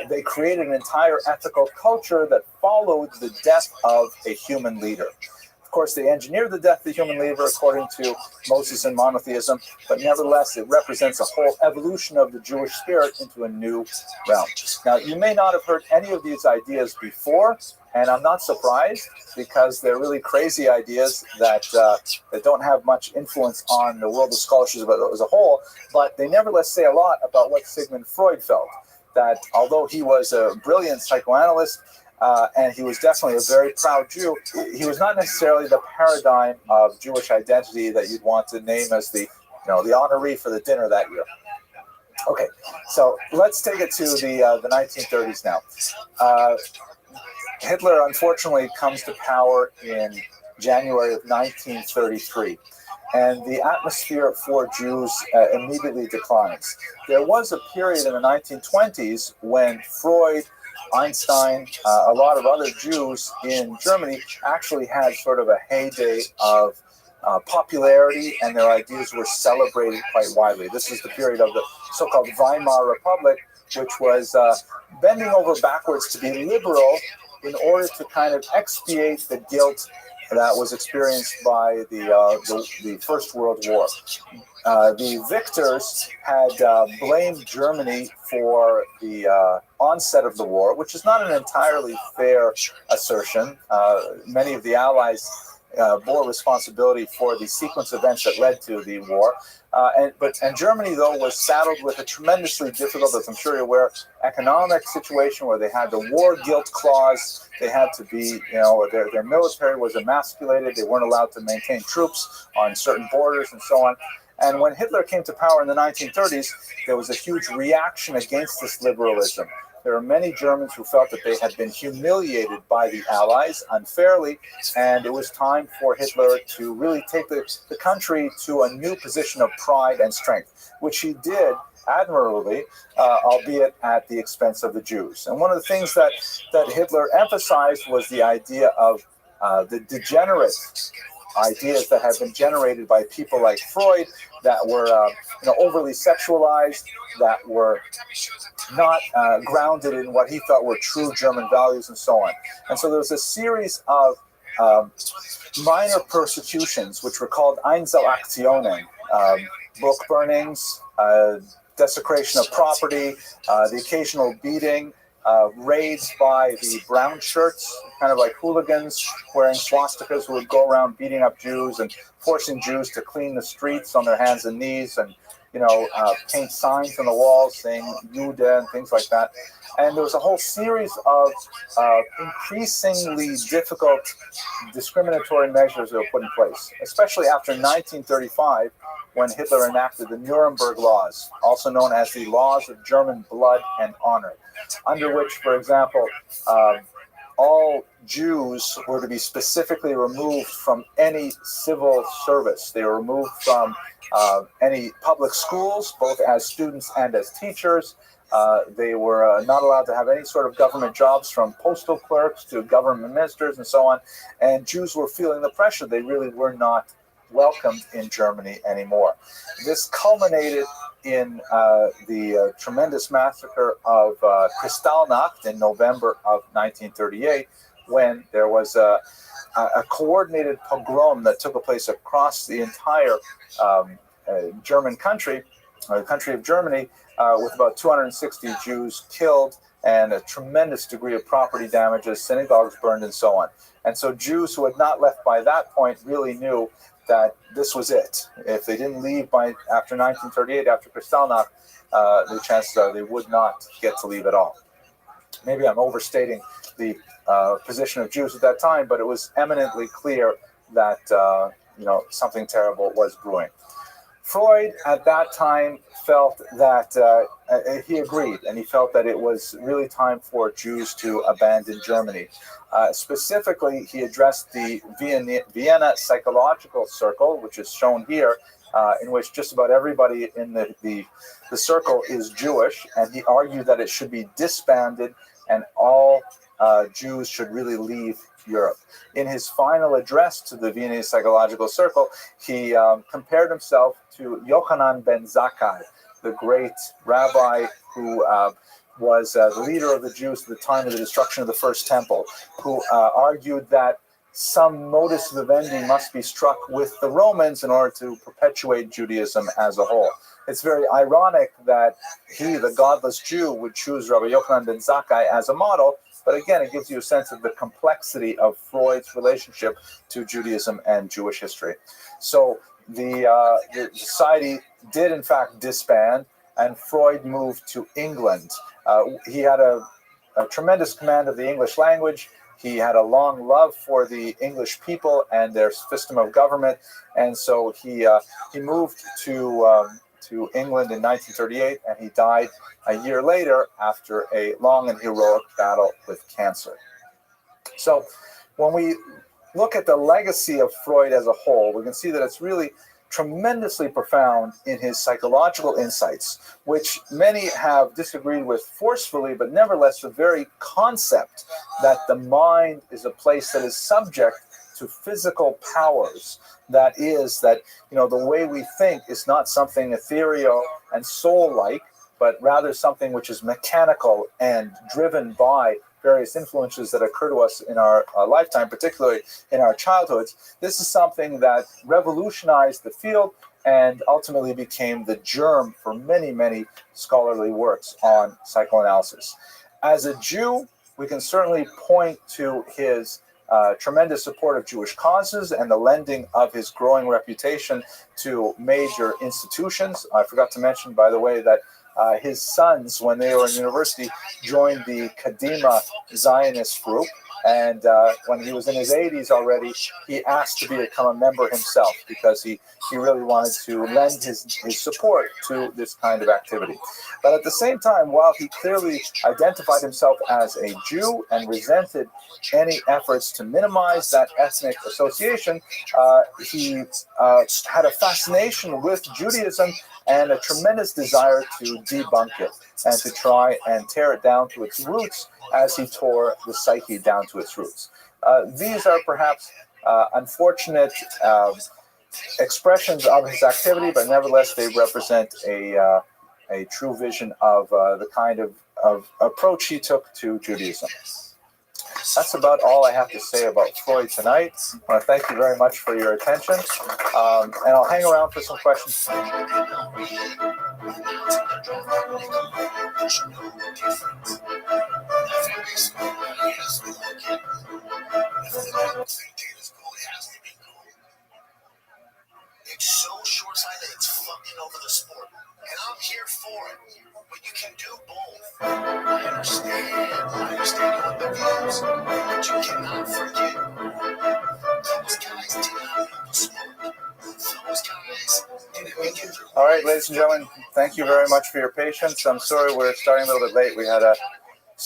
they created an entire ethical culture that followed the death of a human leader. Of course, they engineered the death of the human leader according to Moses and monotheism, but nevertheless, it represents a whole evolution of the Jewish spirit into a new realm. Now, you may not have heard any of these ideas before, and I'm not surprised because they're really crazy ideas that don't have much influence on the world of scholarship as a whole, but they nevertheless say a lot about what Sigmund Freud felt, that although he was a brilliant psychoanalyst, and he was definitely a very proud Jew, he was not necessarily the paradigm of Jewish identity that you'd want to name as the honoree for the dinner that year. Okay, so let's take it to the 1930s now. Hitler, unfortunately, comes to power in January of 1933, and the atmosphere for Jews immediately declines. There was a period in the 1920s when Freud, Einstein, a lot of other Jews in Germany actually had sort of a heyday of popularity, and their ideas were celebrated quite widely. This is the period of the so-called Weimar Republic, which was bending over backwards to be liberal in order to kind of expiate the guilt that was experienced by the First World War. The victors had blamed Germany for the onset of the war, which is not an entirely fair assertion. Many of the Allies bore responsibility for the sequence of events that led to the war. And Germany, though, was saddled with a tremendously difficult, as I'm sure you're aware, economic situation where they had the war guilt clause. They had to be, their military was emasculated. They weren't allowed to maintain troops on certain borders and so on. And when Hitler came to power in the 1930s, there was a huge reaction against this liberalism. There are many Germans who felt that they had been humiliated by the Allies unfairly, and it was time for Hitler to really take the country to a new position of pride and strength, which he did admirably, albeit at the expense of the Jews. And one of the things that Hitler emphasized was the idea of the degenerate ideas that had been generated by people like Freud that were overly sexualized, that were not grounded in what he thought were true German values and so on. And so there was a series of minor persecutions, which were called Einzelaktionen, book burnings, desecration of property, the occasional beating, raids by the brown shirts, kind of like hooligans wearing swastikas who would go around beating up Jews and forcing Jews to clean the streets on their hands and knees and paint signs on the walls saying Jude and things like that. And there was a whole series of increasingly difficult discriminatory measures that were put in place, especially after 1935, when Hitler enacted the Nuremberg Laws, also known as the Laws of German Blood and Honor, under which, for example, all Jews were to be specifically removed from any civil service. They were removed from any public schools, both as students and as teachers. They were not allowed to have any sort of government jobs, from postal clerks to government ministers and so on. And Jews were feeling the pressure. They really were not welcomed in Germany anymore. This culminated in the tremendous massacre of Kristallnacht in November of 1938, when there was a coordinated pogrom that took place across the entire German country, the country of Germany, with about 260 Jews killed and a tremendous degree of property damages, synagogues burned, and so on. And so Jews who had not left by that point really knew that this was it. If they didn't leave by after 1938, after Kristallnacht, the chances are they would not get to leave at all. Maybe I'm overstating the position of Jews at that time, but it was eminently clear that something terrible was brewing. Freud at that time felt that he agreed, and he felt that it was really time for Jews to abandon Germany. Specifically, he addressed the Vienna Psychological Circle, which is shown here, in which just about everybody in the circle is Jewish, and he argued that it should be disbanded and all Jews should really leave Europe. In his final address to the Vienna Psychological Circle, he compared himself to Yochanan ben Zakkai, the great rabbi who was the leader of the Jews at the time of the destruction of the First Temple, who argued that some modus vivendi must be struck with the Romans in order to perpetuate Judaism as a whole. It's very ironic that he, the godless Jew, would choose Rabbi Yochanan ben Zakkai as a model, but again, it gives you a sense of the complexity of Freud's relationship to Judaism and Jewish history. So the society did, in fact, disband, and Freud moved to England. He had a tremendous command of the English language. He had a long love for the English people and their system of government, and so he moved to England in 1938, and he died a year later after a long and heroic battle with cancer. So when we look at the legacy of Freud as a whole, we can see that it's really tremendously profound in his psychological insights, which many have disagreed with forcefully, but nevertheless the very concept that the mind is a place that is subject to physical powers, that the way we think is not something ethereal and soul-like, but rather something which is mechanical and driven by various influences that occur to us in our lifetime, particularly in our childhoods. This is something that revolutionized the field and ultimately became the germ for many, many scholarly works on psychoanalysis. As a Jew, we can certainly point to his tremendous support of Jewish causes and the lending of his growing reputation to major institutions. I forgot to mention, by the way, that his sons, when they were in university, joined the Kadima Zionist group. And when he was in his 80s already, he asked to become a member himself because he really wanted to lend his support to this kind of activity. But at the same time, while he clearly identified himself as a Jew and resented any efforts to minimize that ethnic association, he had a fascination with Judaism and a tremendous desire to debunk it and to try and tear it down to its roots as he tore the psyche down to its roots. These are perhaps unfortunate expressions of his activity, but nevertheless they represent a true vision of the kind of approach he took to Judaism. That's about all I have to say about Freud tonight. I want to thank you very much for your attention, and I'll hang around for some questions. It's so short-sighted, it's fucking over the sport. And I'm here for it. But you can do both. I understand you want the views. But you cannot forget. Those guys did not want the sport. Those guys didn't make it through. All right, ladies and gentlemen, thank you very much for your patience. I'm sorry we're starting a little bit late. We had a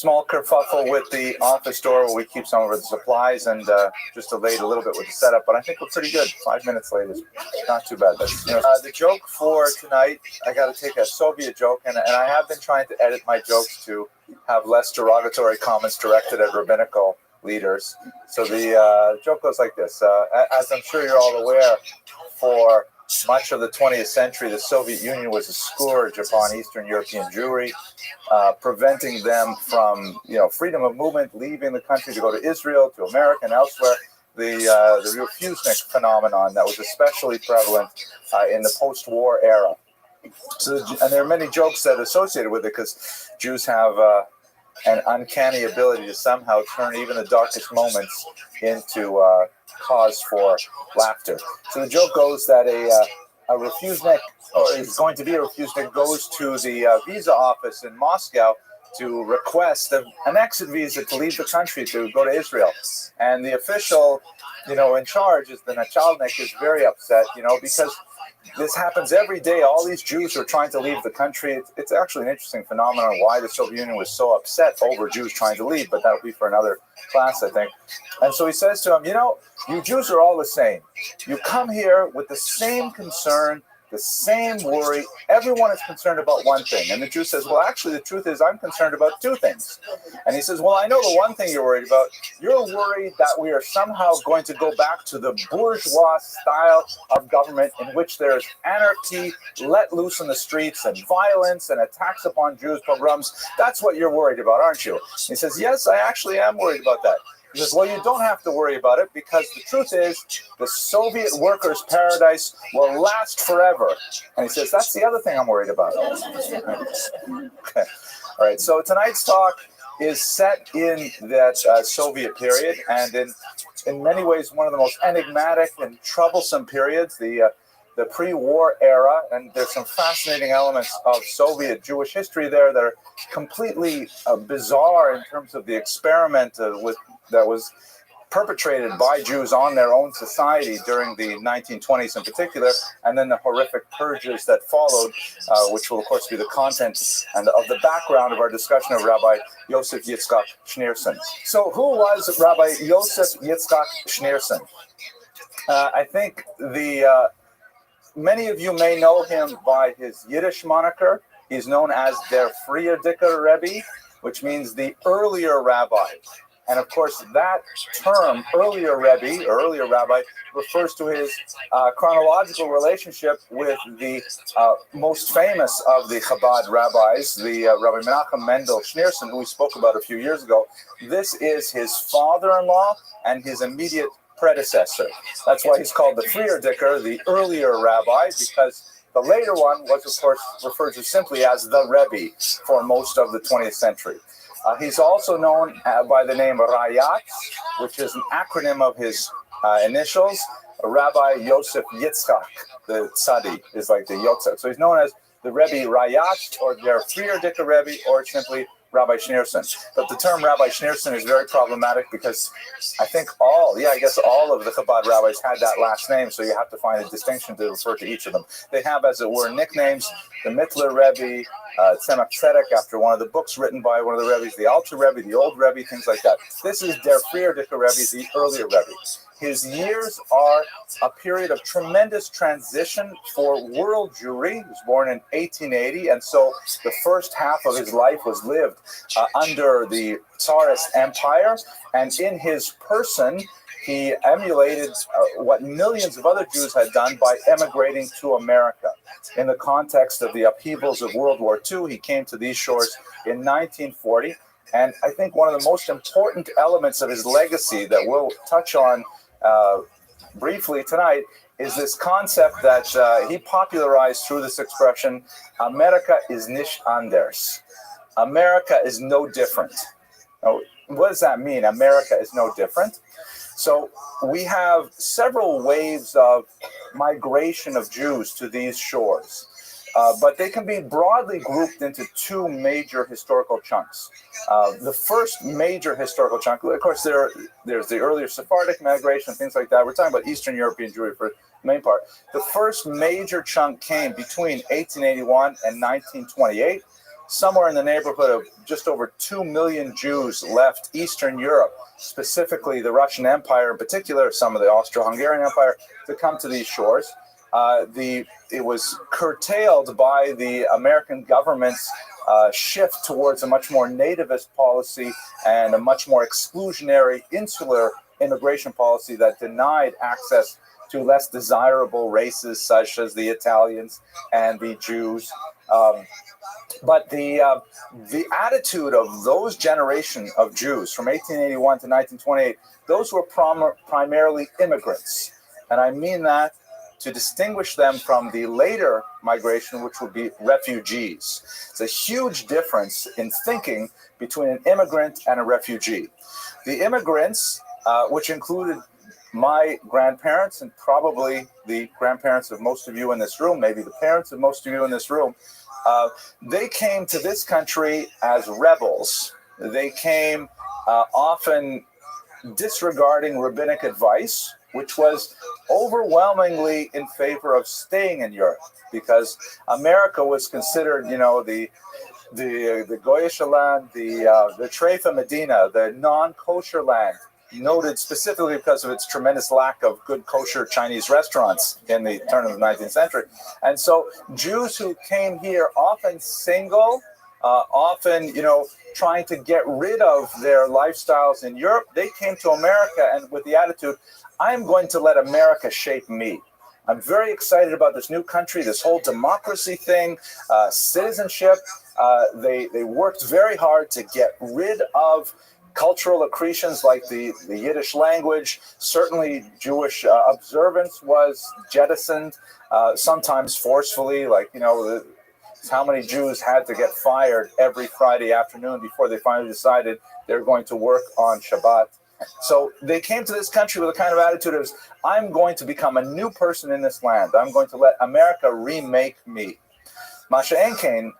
small kerfuffle with the office door where we keep some of our supplies, and just delayed a little bit with the setup, but I think we're pretty good. 5 minutes late is not too bad. That's, the joke for tonight, I got to take a Soviet joke, and I have been trying to edit my jokes to have less derogatory comments directed at rabbinical leaders. So the joke goes like this. As I'm sure you're all aware, for much of the 20th century, the Soviet Union was a scourge upon Eastern European Jewry, preventing them from, freedom of movement, leaving the country to go to Israel, to America, and elsewhere. The refusnik phenomenon that was especially prevalent in the post-war era. So, and there are many jokes that are associated with it, because Jews have an uncanny ability to somehow turn even the darkest moments into cause for laughter. So the joke goes that a refusnik, or is going to be a refusnik, goes to the visa office in Moscow to request an exit visa to leave the country to go to Israel. And the official, in charge, is the Nachalnik, is very upset, because this happens every day. All these Jews are trying to leave the country. It's actually an interesting phenomenon why the Soviet Union was so upset over Jews trying to leave, but that'll be for another class, I think. And so he says to him, you Jews are all the same. You come here with the same concern, the same worry. Everyone is concerned about one thing. And the Jew says, well, actually, the truth is I'm concerned about two things. And he says, well, I know the one thing you're worried about. You're worried that we are somehow going to go back to the bourgeois style of government in which there is anarchy let loose in the streets and violence and attacks upon Jews, pogroms. That's what you're worried about, aren't you? He says, yes, I actually am worried about that. He says, well, you don't have to worry about it, because the truth is the Soviet workers' paradise will last forever. And he says, that's the other thing I'm worried about. Okay. All right, so tonight's talk is set in that Soviet period, and in many ways one of the most enigmatic and troublesome periods, the pre-war era. And there's some fascinating elements of Soviet Jewish history there that are completely bizarre in terms of the experiment that was perpetrated by Jews on their own society during the 1920s in particular, and then the horrific purges that followed, which will, of course, be the content and of the background of our discussion of Rabbi Yosef Yitzchak Schneerson. So who was Rabbi Yosef Yitzchak Schneerson? I think many of you may know him by his Yiddish moniker. He's known as der Friediker Rebbe, which means the earlier rabbi. And of course, that term, earlier Rebbe, or earlier rabbi, refers to his chronological relationship with the most famous of the Chabad rabbis, the Rabbi Menachem Mendel Schneerson, who we spoke about a few years ago. This is his father-in-law and his immediate predecessor. That's why he's called the Friediker, the earlier rabbi, because the later one was, of course, referred to simply as the Rebbe for most of the 20th century. He's also known by the name Rayat, which is an acronym of his initials. Rabbi Yosef Yitzchak, the Tzadi, is like the Yotzek. So he's known as the Rebbe Rayat, or der Friediker Rebbe, or simply Rabbi Schneerson. But the term Rabbi Schneerson is very problematic, because I think all of the Chabad rabbis had that last name, so you have to find a distinction to refer to each of them. They have, as it were, nicknames: the Mittler Rebbe, Tzemach Tzedek, after one of the books written by one of the Rebbes, the Alter Rebbe, the Old Rebbe, things like that. This is der Friediker Rebbe, the earlier Rebbe. His years are a period of tremendous transition for world Jewry. He was born in 1880, and so the first half of his life was lived under the Tsarist Empire, and in his person, he emulated what millions of other Jews had done by emigrating to America. In the context of the upheavals of World War II, he came to these shores in 1940, and I think one of the most important elements of his legacy that we'll touch on briefly tonight is this concept that he popularized through this expression: America is nicht anders. America is no different. Now, what does that mean? America is no different. So we have several waves of migration of Jews to these shores, but they can be broadly grouped into two major historical chunks. The first major historical chunk, of course, there's the earlier Sephardic migration, things like that. We're talking about Eastern European Jewry for the main part. The first major chunk came between 1881 and 1928. somewhere in the neighborhood of just over 2 million Jews left Eastern Europe, specifically the Russian Empire in particular, some of the Austro-Hungarian Empire, to come to these shores. It was curtailed by the American government's shift towards a much more nativist policy and a much more exclusionary, insular immigration policy that denied access to less desirable races such as the Italians and the Jews. But the attitude of those generation of Jews from 1881 to 1928, those were primarily immigrants. And I mean that to distinguish them from the later migration, which would be refugees. It's a huge difference in thinking between an immigrant and a refugee. The immigrants, which included my grandparents and probably the grandparents of most of you in this room, maybe the parents of most of you in this room, they came to this country as rebels. They came often disregarding rabbinic advice, which was overwhelmingly in favor of staying in Europe, because America was considered, you know, the Goyish land, the Treifa Medina, the non-kosher land, noted specifically because of its tremendous lack of good kosher Chinese restaurants in the turn of the 19th century. And so Jews who came here, often single, often, you know, trying to get rid of their lifestyles in Europe, they came to America and with the attitude, I'm going to let America shape me. I'm very excited about this new country, this whole democracy thing, citizenship. They worked very hard to get rid of cultural accretions like the Yiddish language. Certainly Jewish observance was jettisoned, sometimes forcefully, like, you know, how many Jews had to get fired every Friday afternoon before they finally decided they're going to work on Shabbat. So they came to this country with a kind of attitude of, I'm going to become a new person in this land. I'm going to let America remake me. Masha Enkain,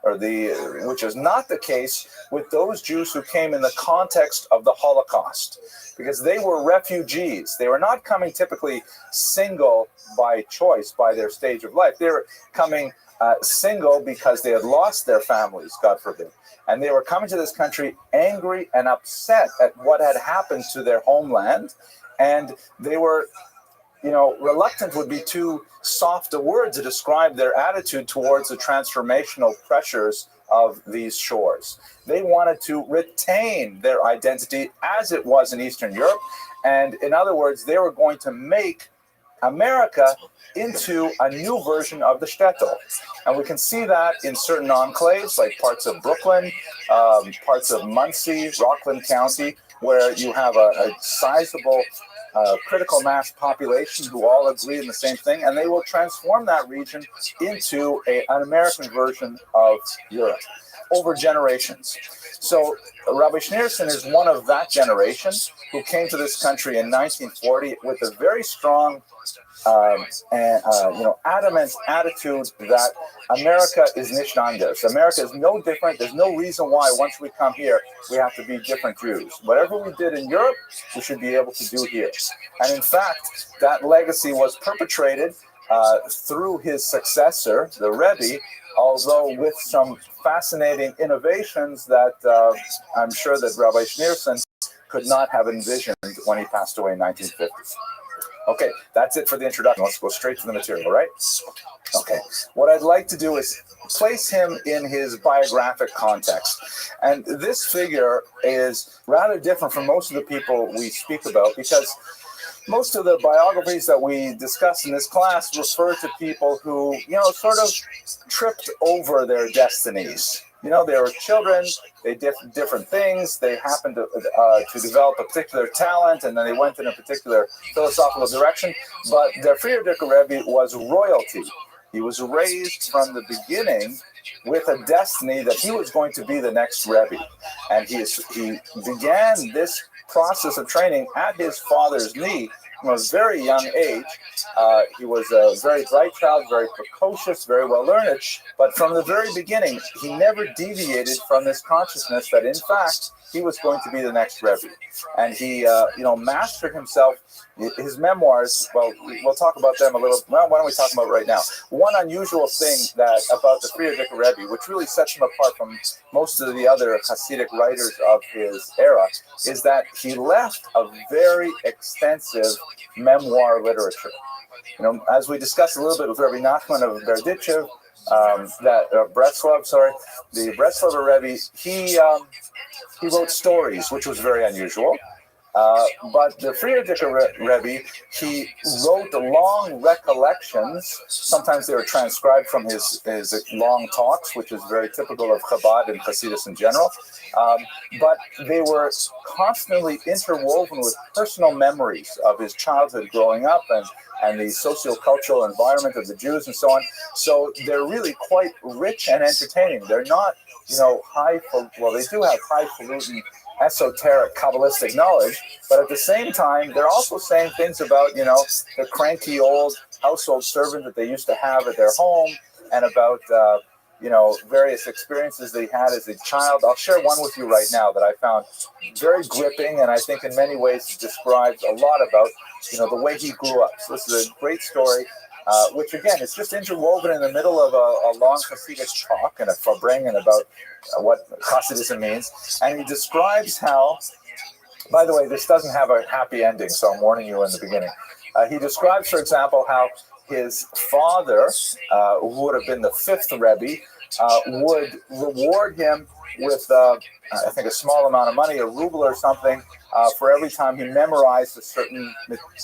which is not the case with those Jews who came in the context of the Holocaust, because they were refugees. They were not coming typically single by choice, by their stage of life. They were coming single because they had lost their families, God forbid. And they were coming to this country angry and upset at what had happened to their homeland. And they were, you know, reluctant would be too soft a word to describe their attitude towards the transformational pressures of these shores. They wanted to retain their identity as it was in Eastern Europe. And in other words, they were going to make America into a new version of the shtetl. And we can see that in certain enclaves, like parts of Brooklyn, parts of Muncie, Rockland County, where you have a sizable critical mass population who all agree in the same thing, and they will transform that region into an American version of Europe over generations. So Rabbi Schneerson is one of that generation who came to this country in 1940 with a very strong adamant attitude that America is nicht anders. America is no different. There's no reason why once we come here, we have to be different Jews. Whatever we did in Europe, we should be able to do here. And in fact, that legacy was perpetrated through his successor, the Rabbi, although with some fascinating innovations that I'm sure that Rabbi Schneerson could not have envisioned when he passed away in 1950. Okay, that's it for the introduction. Let's go straight to the material, right? Okay, what I'd like to do is place him in his biographic context. And this figure is rather different from most of the people we speak about, because most of the biographies that we discuss in this class refer to people who, you know, sort of tripped over their destinies. You know, they were children, they did different things, they happened to develop a particular talent, and then they went in a particular philosophical direction. But der Friedrich Rebbe was royalty. He was raised from the beginning with a destiny that he was going to be the next Rebbe. And he began this process of training at his father's knee from a very young age. He was a very bright child, very precocious, very well learned, but from the very beginning, he never deviated from this consciousness that in fact, he was going to be the next Rebbe. And he, mastered himself, his memoirs, well, we'll talk about them a little. Well, why don't we talk about it right now? One unusual thing that about the Frierdiker Rebbe, which really sets him apart from most of the other Hasidic writers of his era, is that he left a very extensive memoir literature. You know, as we discussed a little bit with Rabbi Nachman of Berdichev, the Breslauer Rebbe, he wrote stories, which was very unusual. But the Frierdiker Rebbe, he wrote long recollections. Sometimes they were transcribed from his long talks, which is very typical of Chabad and Hasidus in general. But they were constantly interwoven with personal memories of his childhood growing up and the socio-cultural environment of the Jews and so on. So they're really quite rich and entertaining. They're not, they do have highfalutin esoteric Kabbalistic knowledge, but at the same time, they're also saying things about, the cranky old household servant that they used to have at their home, and about, various experiences they had as a child. I'll share one with you right now that I found very gripping, and I think in many ways it describes a lot about, the way he grew up. So this is a great story, which again, is just interwoven in the middle of a long Hasidic talk and a farbrengen about what Hasidism means. And he describes how, by the way, this doesn't have a happy ending, so I'm warning you in the beginning. He describes, for example, how his father, who would have been the fifth Rebbe, would reward him with, I think, a small amount of money, a ruble or something, for every time he memorized a certain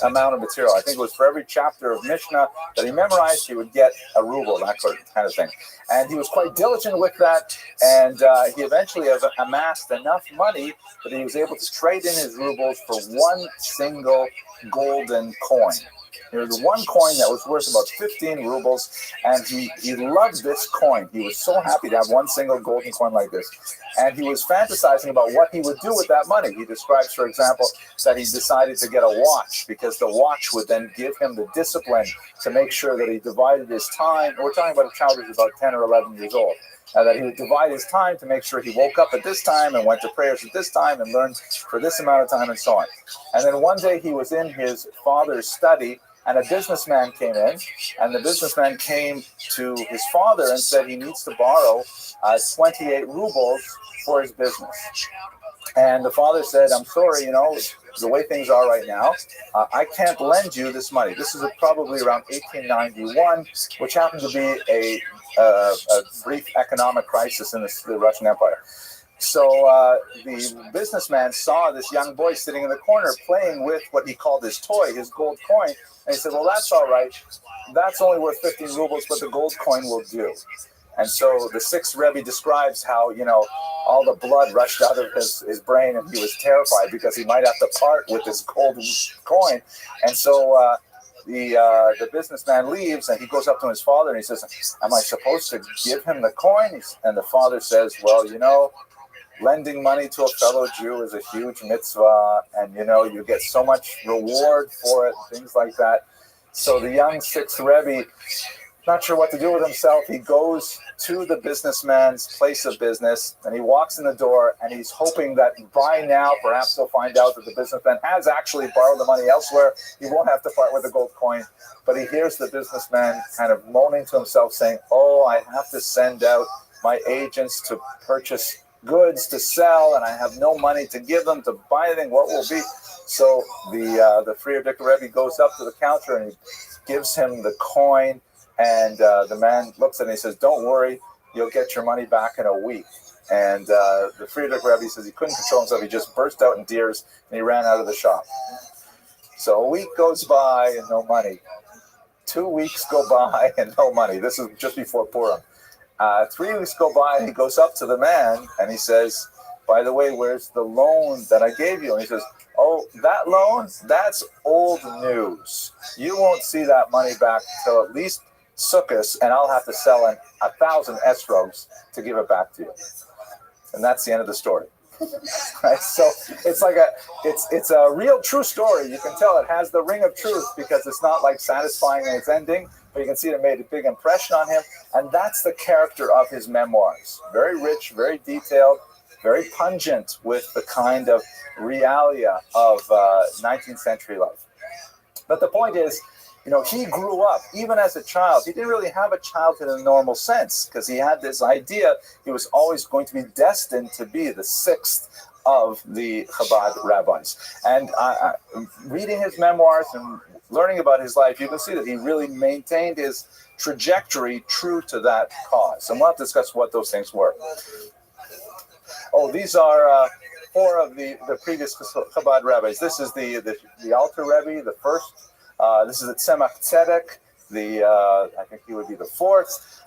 amount of material. I think it was for every chapter of Mishnah that he memorized, he would get a ruble, that kind of thing. And he was quite diligent with that, and he eventually amassed enough money that he was able to trade in his rubles for one single golden coin. There was one coin that was worth about 15 rubles, and he loved this coin. He was so happy to have one single golden coin like this. And he was fantasizing about what he would do with that money. He describes, for example, that he decided to get a watch because the watch would then give him the discipline to make sure that he divided his time. We're talking about a child who's about 10 or 11 years old. That he would divide his time to make sure he woke up at this time and went to prayers at this time and learned for this amount of time and so on. And then one day he was in his father's study, and a businessman came in, and the businessman came to his father and said he needs to borrow 28 rubles for his business. And the father said, I'm sorry, the way things are right now, I can't lend you this money. This is probably around 1891, which happened to be a brief economic crisis in the Russian Empire. So the businessman saw this young boy sitting in the corner playing with what he called his toy, his gold coin. And he said, well, that's all right. That's only worth 15 rubles, but the gold coin will do. And so the sixth Rebbe describes how, all the blood rushed out of his brain, and he was terrified because he might have to part with this gold coin. And so the businessman leaves, and he goes up to his father, and he says, am I supposed to give him the coin? And the father says, well, lending money to a fellow Jew is a huge mitzvah, and you get so much reward for it, things like that. So the young sixth Rebbe, not sure what to do with himself, he goes to the businessman's place of business, and he walks in the door, and he's hoping that by now perhaps he'll find out that the businessman has actually borrowed the money elsewhere. He won't have to part with the gold coin, but he hears the businessman kind of moaning to himself, saying, oh, I have to send out my agents to purchase goods to sell, and I have no money to give them to buy anything. What will be? So the Frierdiker Rebbe goes up to the counter, and he gives him the coin, and the man looks at it and he says, don't worry, you'll get your money back in a week. And the Frierdiker Rebbe says he couldn't control himself. He just burst out in tears, and he ran out of the shop. So a week goes by and no money. 2 weeks go by and no money. This is just before Purim. 3 weeks go by, and he goes up to the man, and he says, by the way, where's the loan that I gave you? And he says, oh, that loan, that's old news. You won't see that money back till at least Sukkot, and I'll have to sell 1,000 esrogs to give it back to you. And that's the end of the story. Right? So it's like it's a real true story. You can tell it has the ring of truth because it's not like satisfying in its ending, but you can see it made a big impression on him. And that's the character of his memoirs. Very rich, very detailed, very pungent with the kind of realia of 19th century life. But the point is, he grew up, even as a child. He didn't really have a childhood in a normal sense because he had this idea he was always going to be destined to be the sixth of the Chabad rabbis. And reading his memoirs and learning about his life, you can see that he really maintained his trajectory true to that cause. And we'll have to discuss what those things were. Oh, these are four of the previous Chabad rabbis. This is the Alter Rebbe, the first. This is the Tzemach Tzedek, I think he would be the fourth.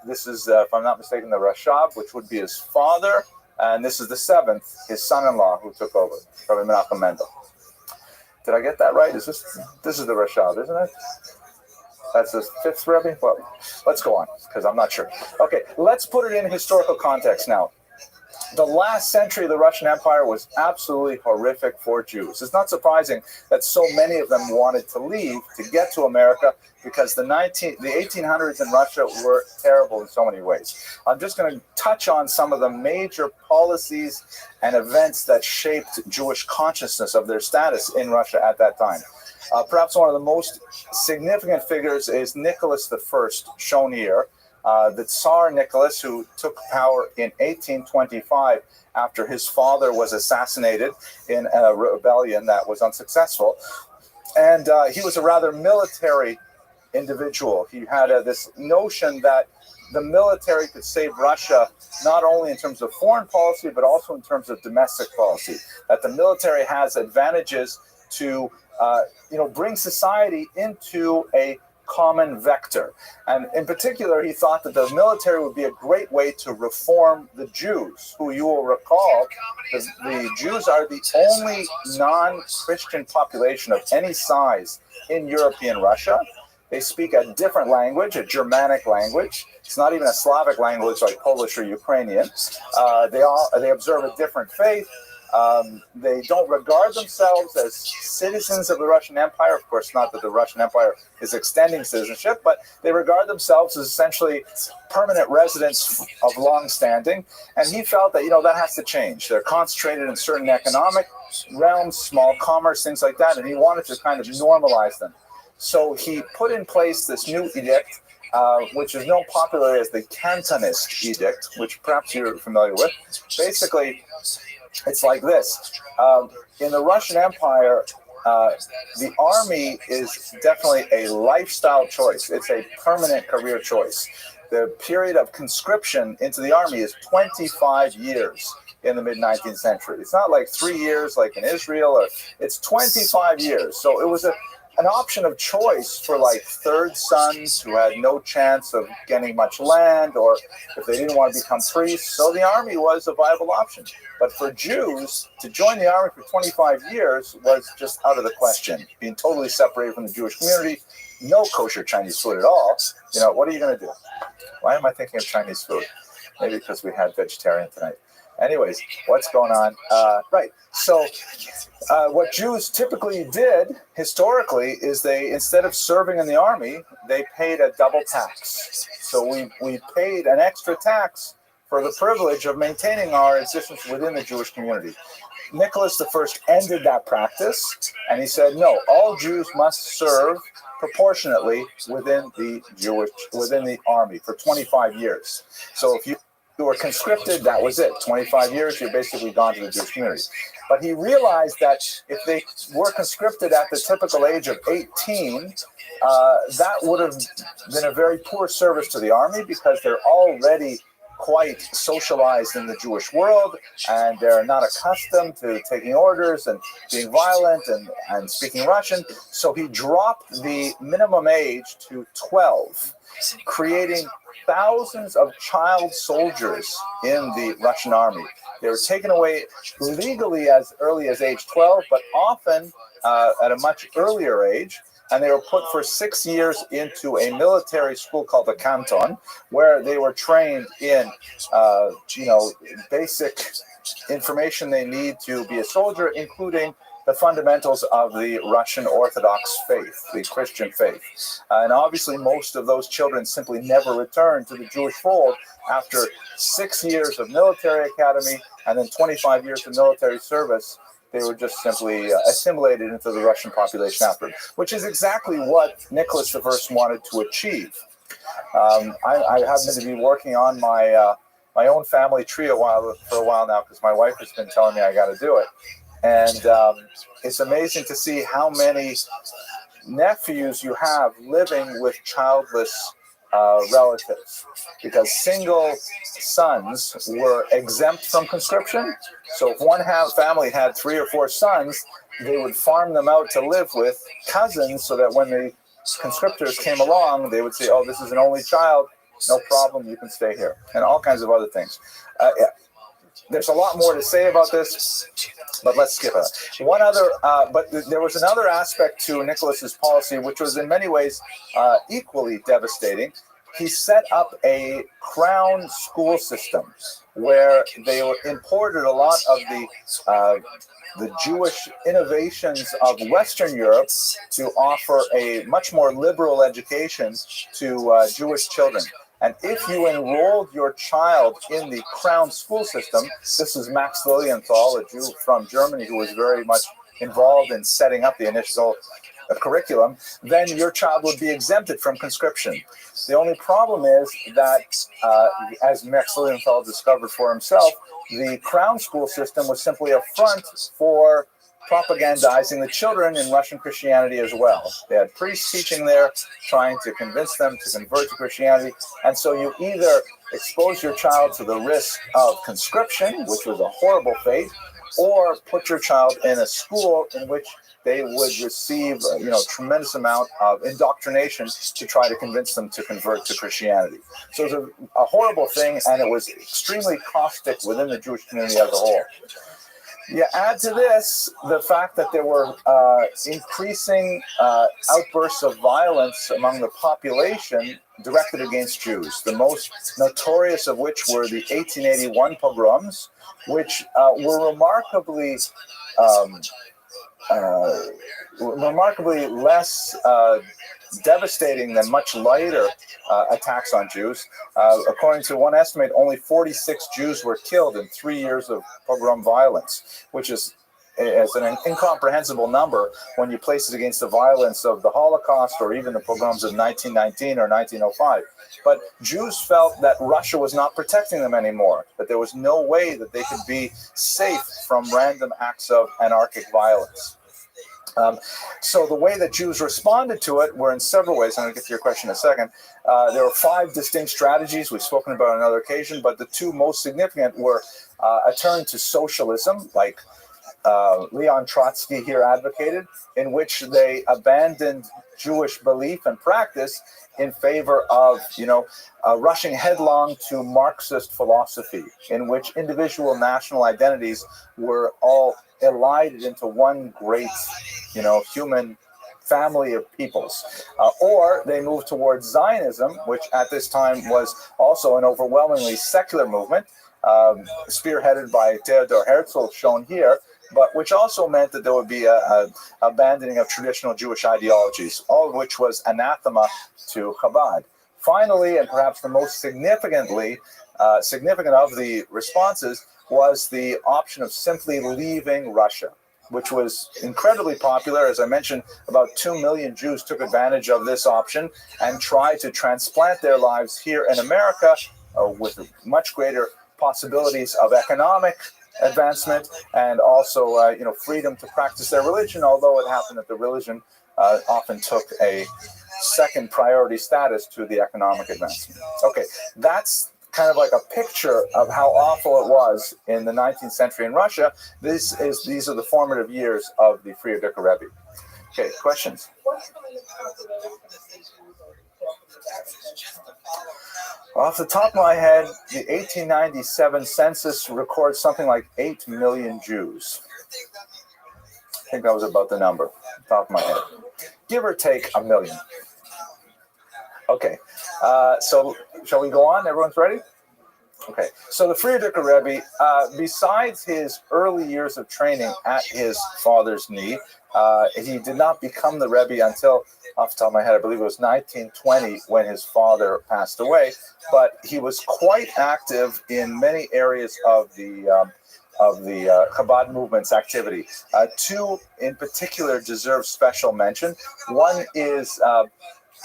This is, if I'm not mistaken, the Rashab, which would be his father. And this is the seventh, his son-in-law, who took over, Rabbi Menachem Mendel. Did I get that right? This is the Rothschild, isn't it? That's the fifth Rebbe? Well, let's go on, because I'm not sure. Okay, let's put it in historical context now. The last century of the Russian Empire was absolutely horrific for Jews. It's not surprising that so many of them wanted to leave to get to America because the 1800s in Russia were terrible in so many ways. I'm just going to touch on some of the major policies and events that shaped Jewish consciousness of their status in Russia at that time. Perhaps one of the most significant figures is Nicholas I, shown here. The Tsar Nicholas, who took power in 1825 after his father was assassinated in a rebellion that was unsuccessful. And he was a rather military individual. He had this notion that the military could save Russia not only in terms of foreign policy, but also in terms of domestic policy, that the military has advantages to bring society into a common vector. And in particular, he thought that the military would be a great way to reform the Jews, who you will recall, the Jews are the only non-Christian population of any size in European Russia. They speak a different language, a Germanic language. It's not even a Slavic language like Polish or Ukrainian. They observe a different faith. They don't regard themselves as citizens of the Russian Empire. Of course, not that the Russian Empire is extending citizenship, but they regard themselves as essentially permanent residents of long standing. And he felt that, that has to change. They're concentrated in certain economic realms, small commerce, things like that. And he wanted to kind of normalize them. So he put in place this new edict, which is known popularly as the Cantonist Edict, which perhaps you're familiar with. Basically, it's like this. In the Russian Empire, the army is definitely a lifestyle choice. It's a permanent career choice. The period of conscription into the army is 25 years in the mid-19th century. It's not like 3 years like in Israel. It's 25 years. So it was an option of choice for like third sons who had no chance of getting much land, or if they didn't want to become priests. So the army was a viable option. But for Jews, to join the army for 25 years was just out of the question. Being totally separated from the Jewish community, no kosher Chinese food at all. What are you going to do? Why am I thinking of Chinese food? Maybe because we had vegetarian tonight. Anyways, what's going on? Right. So what Jews typically did historically is they, instead of serving in the army, they paid a double tax. So we paid an extra tax for the privilege of maintaining our existence within the Jewish community. Nicholas I ended that practice, and he said, no, all Jews must serve proportionately within the army for 25 years. So if you were conscripted, that was it. 25 years, you're basically gone to the Jewish community. But he realized that if they were conscripted at the typical age of 18, that would have been a very poor service to the army because they're already quite socialized in the Jewish world, and they're not accustomed to taking orders and being violent and speaking Russian. So he dropped the minimum age to 12, creating thousands of child soldiers in the Russian army. They were taken away legally as early as age 12, but often at a much earlier age. And they were put for 6 years into a military school called the Canton, where they were trained in, basic information they need to be a soldier, including the fundamentals of the Russian Orthodox faith, the Christian faith. And obviously, most of those children simply never returned to the Jewish fold after 6 years of military academy and then 25 years of military service. They were just simply assimilated into the Russian population after, which is exactly what Nicholas I wanted to achieve. I happen to be working on my my own family tree for a while now, because my wife has been telling me I got to do it. And it's amazing to see how many nephews you have living with childless relatives, because single sons were exempt from conscription. So if one family had 3 or 4 sons, they would farm them out to live with cousins, so that when the conscriptors came along, they would say, oh, this is an only child, no problem, you can stay here, and all kinds of other things. Yeah. There's a lot more to say about this, but let's skip it. But there was another aspect to Nicholas's policy, which was in many ways equally devastating. He set up a crown school system where they imported a lot of the Jewish innovations of Western Europe to offer a much more liberal education to Jewish children. And if you enrolled your child in the crown school system, this is Max Lilienthal, a Jew from Germany who was very much involved in setting up the initial curriculum, then your child would be exempted from conscription. The only problem is that, as Max Lilienthal discovered for himself, the crown school system was simply a front for propagandizing the children in Russian Christianity as well. They had priests teaching there, trying to convince them to convert to Christianity. And so you either expose your child to the risk of conscription, which was a horrible fate, or put your child in a school in which they would receive tremendous amount of indoctrination to try to convince them to convert to Christianity. So it was a horrible thing, and it was extremely caustic within the Jewish community as a whole. You add to this the fact that there were increasing outbursts of violence among the population directed against Jews, the most notorious of which were the 1881 pogroms, which were remarkably less devastating than much lighter attacks on Jews. According to one estimate, only 46 Jews were killed in 3 years of pogrom violence, which is an incomprehensible number when you place it against the violence of the Holocaust or even the pogroms of 1919 or 1905. But Jews felt that Russia was not protecting them anymore, that there was no way that they could be safe from random acts of anarchic violence. So the way that Jews responded to it were in several ways. I'm going to get to your question in a second. There were 5 distinct strategies we've spoken about on another occasion, but the 2 most significant were a turn to socialism, like Leon Trotsky here advocated, in which they abandoned Jewish belief and practice in favor of, rushing headlong to Marxist philosophy, in which individual national identities were all elided into one great, human family of peoples. Or they moved towards Zionism, which at this time was also an overwhelmingly secular movement, spearheaded by Theodor Herzl, shown here, but which also meant that there would be a abandoning of traditional Jewish ideologies, all of which was anathema to Chabad. Finally, and perhaps the most significant of the responses, was the option of simply leaving Russia, which was incredibly popular. As I mentioned, about 2 million Jews took advantage of this option and tried to transplant their lives here in America with much greater possibilities of economic advancement and also, freedom to practice their religion, although it happened that the religion often took a second priority status to the economic advancement. Okay, that's kind of like a picture of how awful it was in the 19th century in Russia. These are the formative years of the Frierdiker Rebbe. Okay, questions? What kind of population issues are we talking about? Off the top of my head, the 1897 census records something like 8 million Jews. I think that was about the number, off the top of my head. Give or take 1 million. Okay, so shall we go on? Everyone's ready? Okay, so the Frierdiker Rebbe, besides his early years of training at his father's knee, he did not become the Rebbe until, off the top of my head, I believe it was 1920 when his father passed away. But he was quite active in many areas of the Chabad movement's activity. Two in particular deserve special mention. One is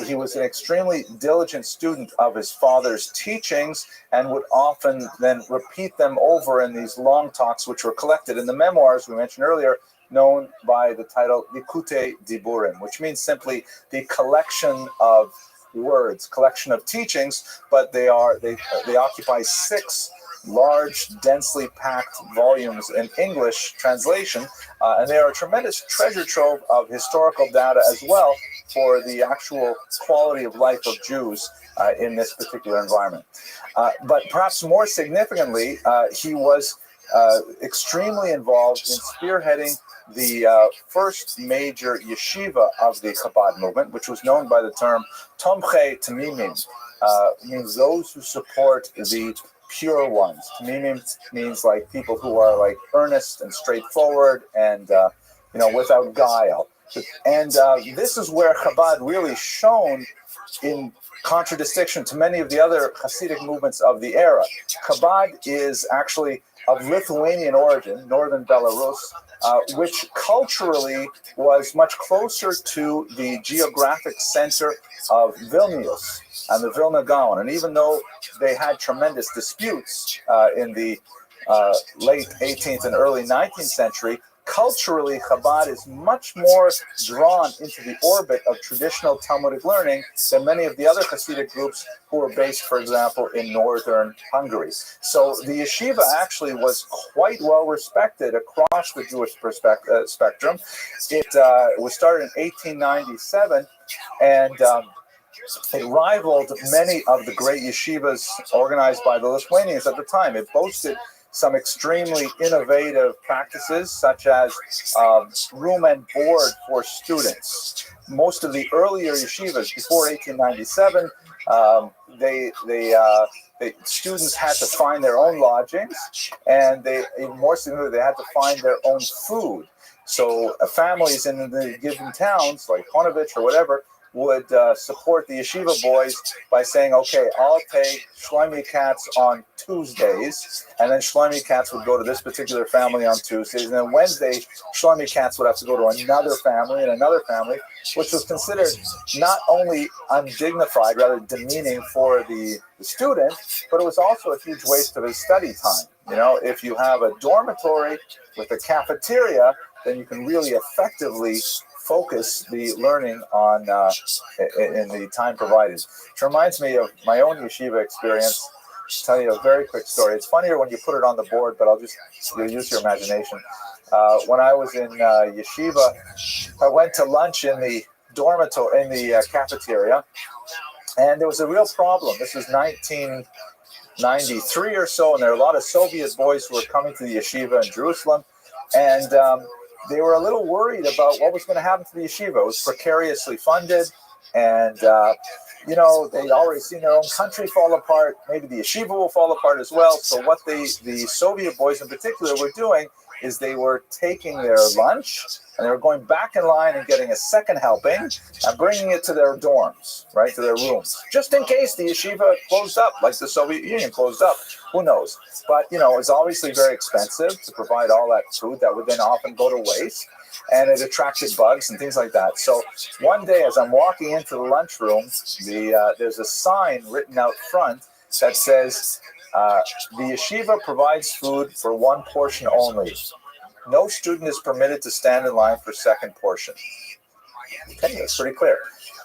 he was an extremely diligent student of his father's teachings and would often then repeat them over in these long talks, which were collected in the memoirs we mentioned earlier, known by the title Likutei Diburim, which means simply the collection of words, collection of teachings, but they occupy 6 large, densely packed volumes in English translation, and they are a tremendous treasure trove of historical data as well for the actual quality of life of Jews in this particular environment. But perhaps more significantly, he was extremely involved in spearheading the first major yeshiva of the Chabad movement, which was known by the term Tomchei Tamimim, means those who support the pure ones. Tamimim means like people who are like earnest and straightforward and without guile. And this is where Chabad really shone in contradistinction to many of the other Hasidic movements of the era. Chabad is actually of Lithuanian origin, northern Belarus, which culturally was much closer to the geographic center of Vilnius and the Vilna Gaon. And even though they had tremendous disputes in the late 18th and early 19th century, culturally, Chabad is much more drawn into the orbit of traditional Talmudic learning than many of the other Hasidic groups who were based, for example, in northern Hungary. So the yeshiva actually was quite well respected across the Jewish spectrum. It was started in 1897, and it rivaled many of the great yeshivas organized by the Lithuanians at the time. It boasted some extremely innovative practices, such as room and board for students. Most of the earlier yeshivas before 1897, students had to find their own lodgings, and even more significantly, they had to find their own food. So families in the given towns, like Honovich or whatever, would support the yeshiva boys by saying, okay, I'll take Shlomi Katz on Tuesdays, and then Shlomi Katz would go to this particular family on Tuesdays, and then Wednesday, Shlomi Katz would have to go to another family and another family, which was considered not only undignified, rather demeaning for the student, but it was also a huge waste of his study time. You know, if you have a dormitory with a cafeteria, then you can really effectively focus the learning on in the time provided. Which reminds me of my own yeshiva experience. I'll tell you a very quick story. It's funnier when you put it on the board, but you'll use your imagination. When I was in yeshiva, I went to lunch in the dormitory, in the cafeteria, and there was a real problem. This was 1993 or so, and there were a lot of Soviet boys who were coming to the yeshiva in Jerusalem, and they were a little worried about what was going to happen to the yeshiva. It was precariously funded, and they'd already seen their own country fall apart. Maybe the yeshiva will fall apart as well. So what the Soviet boys in particular were doing is they were taking their lunch and they were going back in line and getting a second helping and bringing it to their dorms, right, to their rooms, just in case the yeshiva closed up, like the Soviet Union closed up. Who knows? But, it's obviously very expensive to provide all that food that would then often go to waste, and it attracted bugs and things like that. So one day as I'm walking into the lunchroom, there's a sign written out front that says, the yeshiva provides food for one portion only. No student is permitted to stand in line for second portion. Okay, that's pretty clear.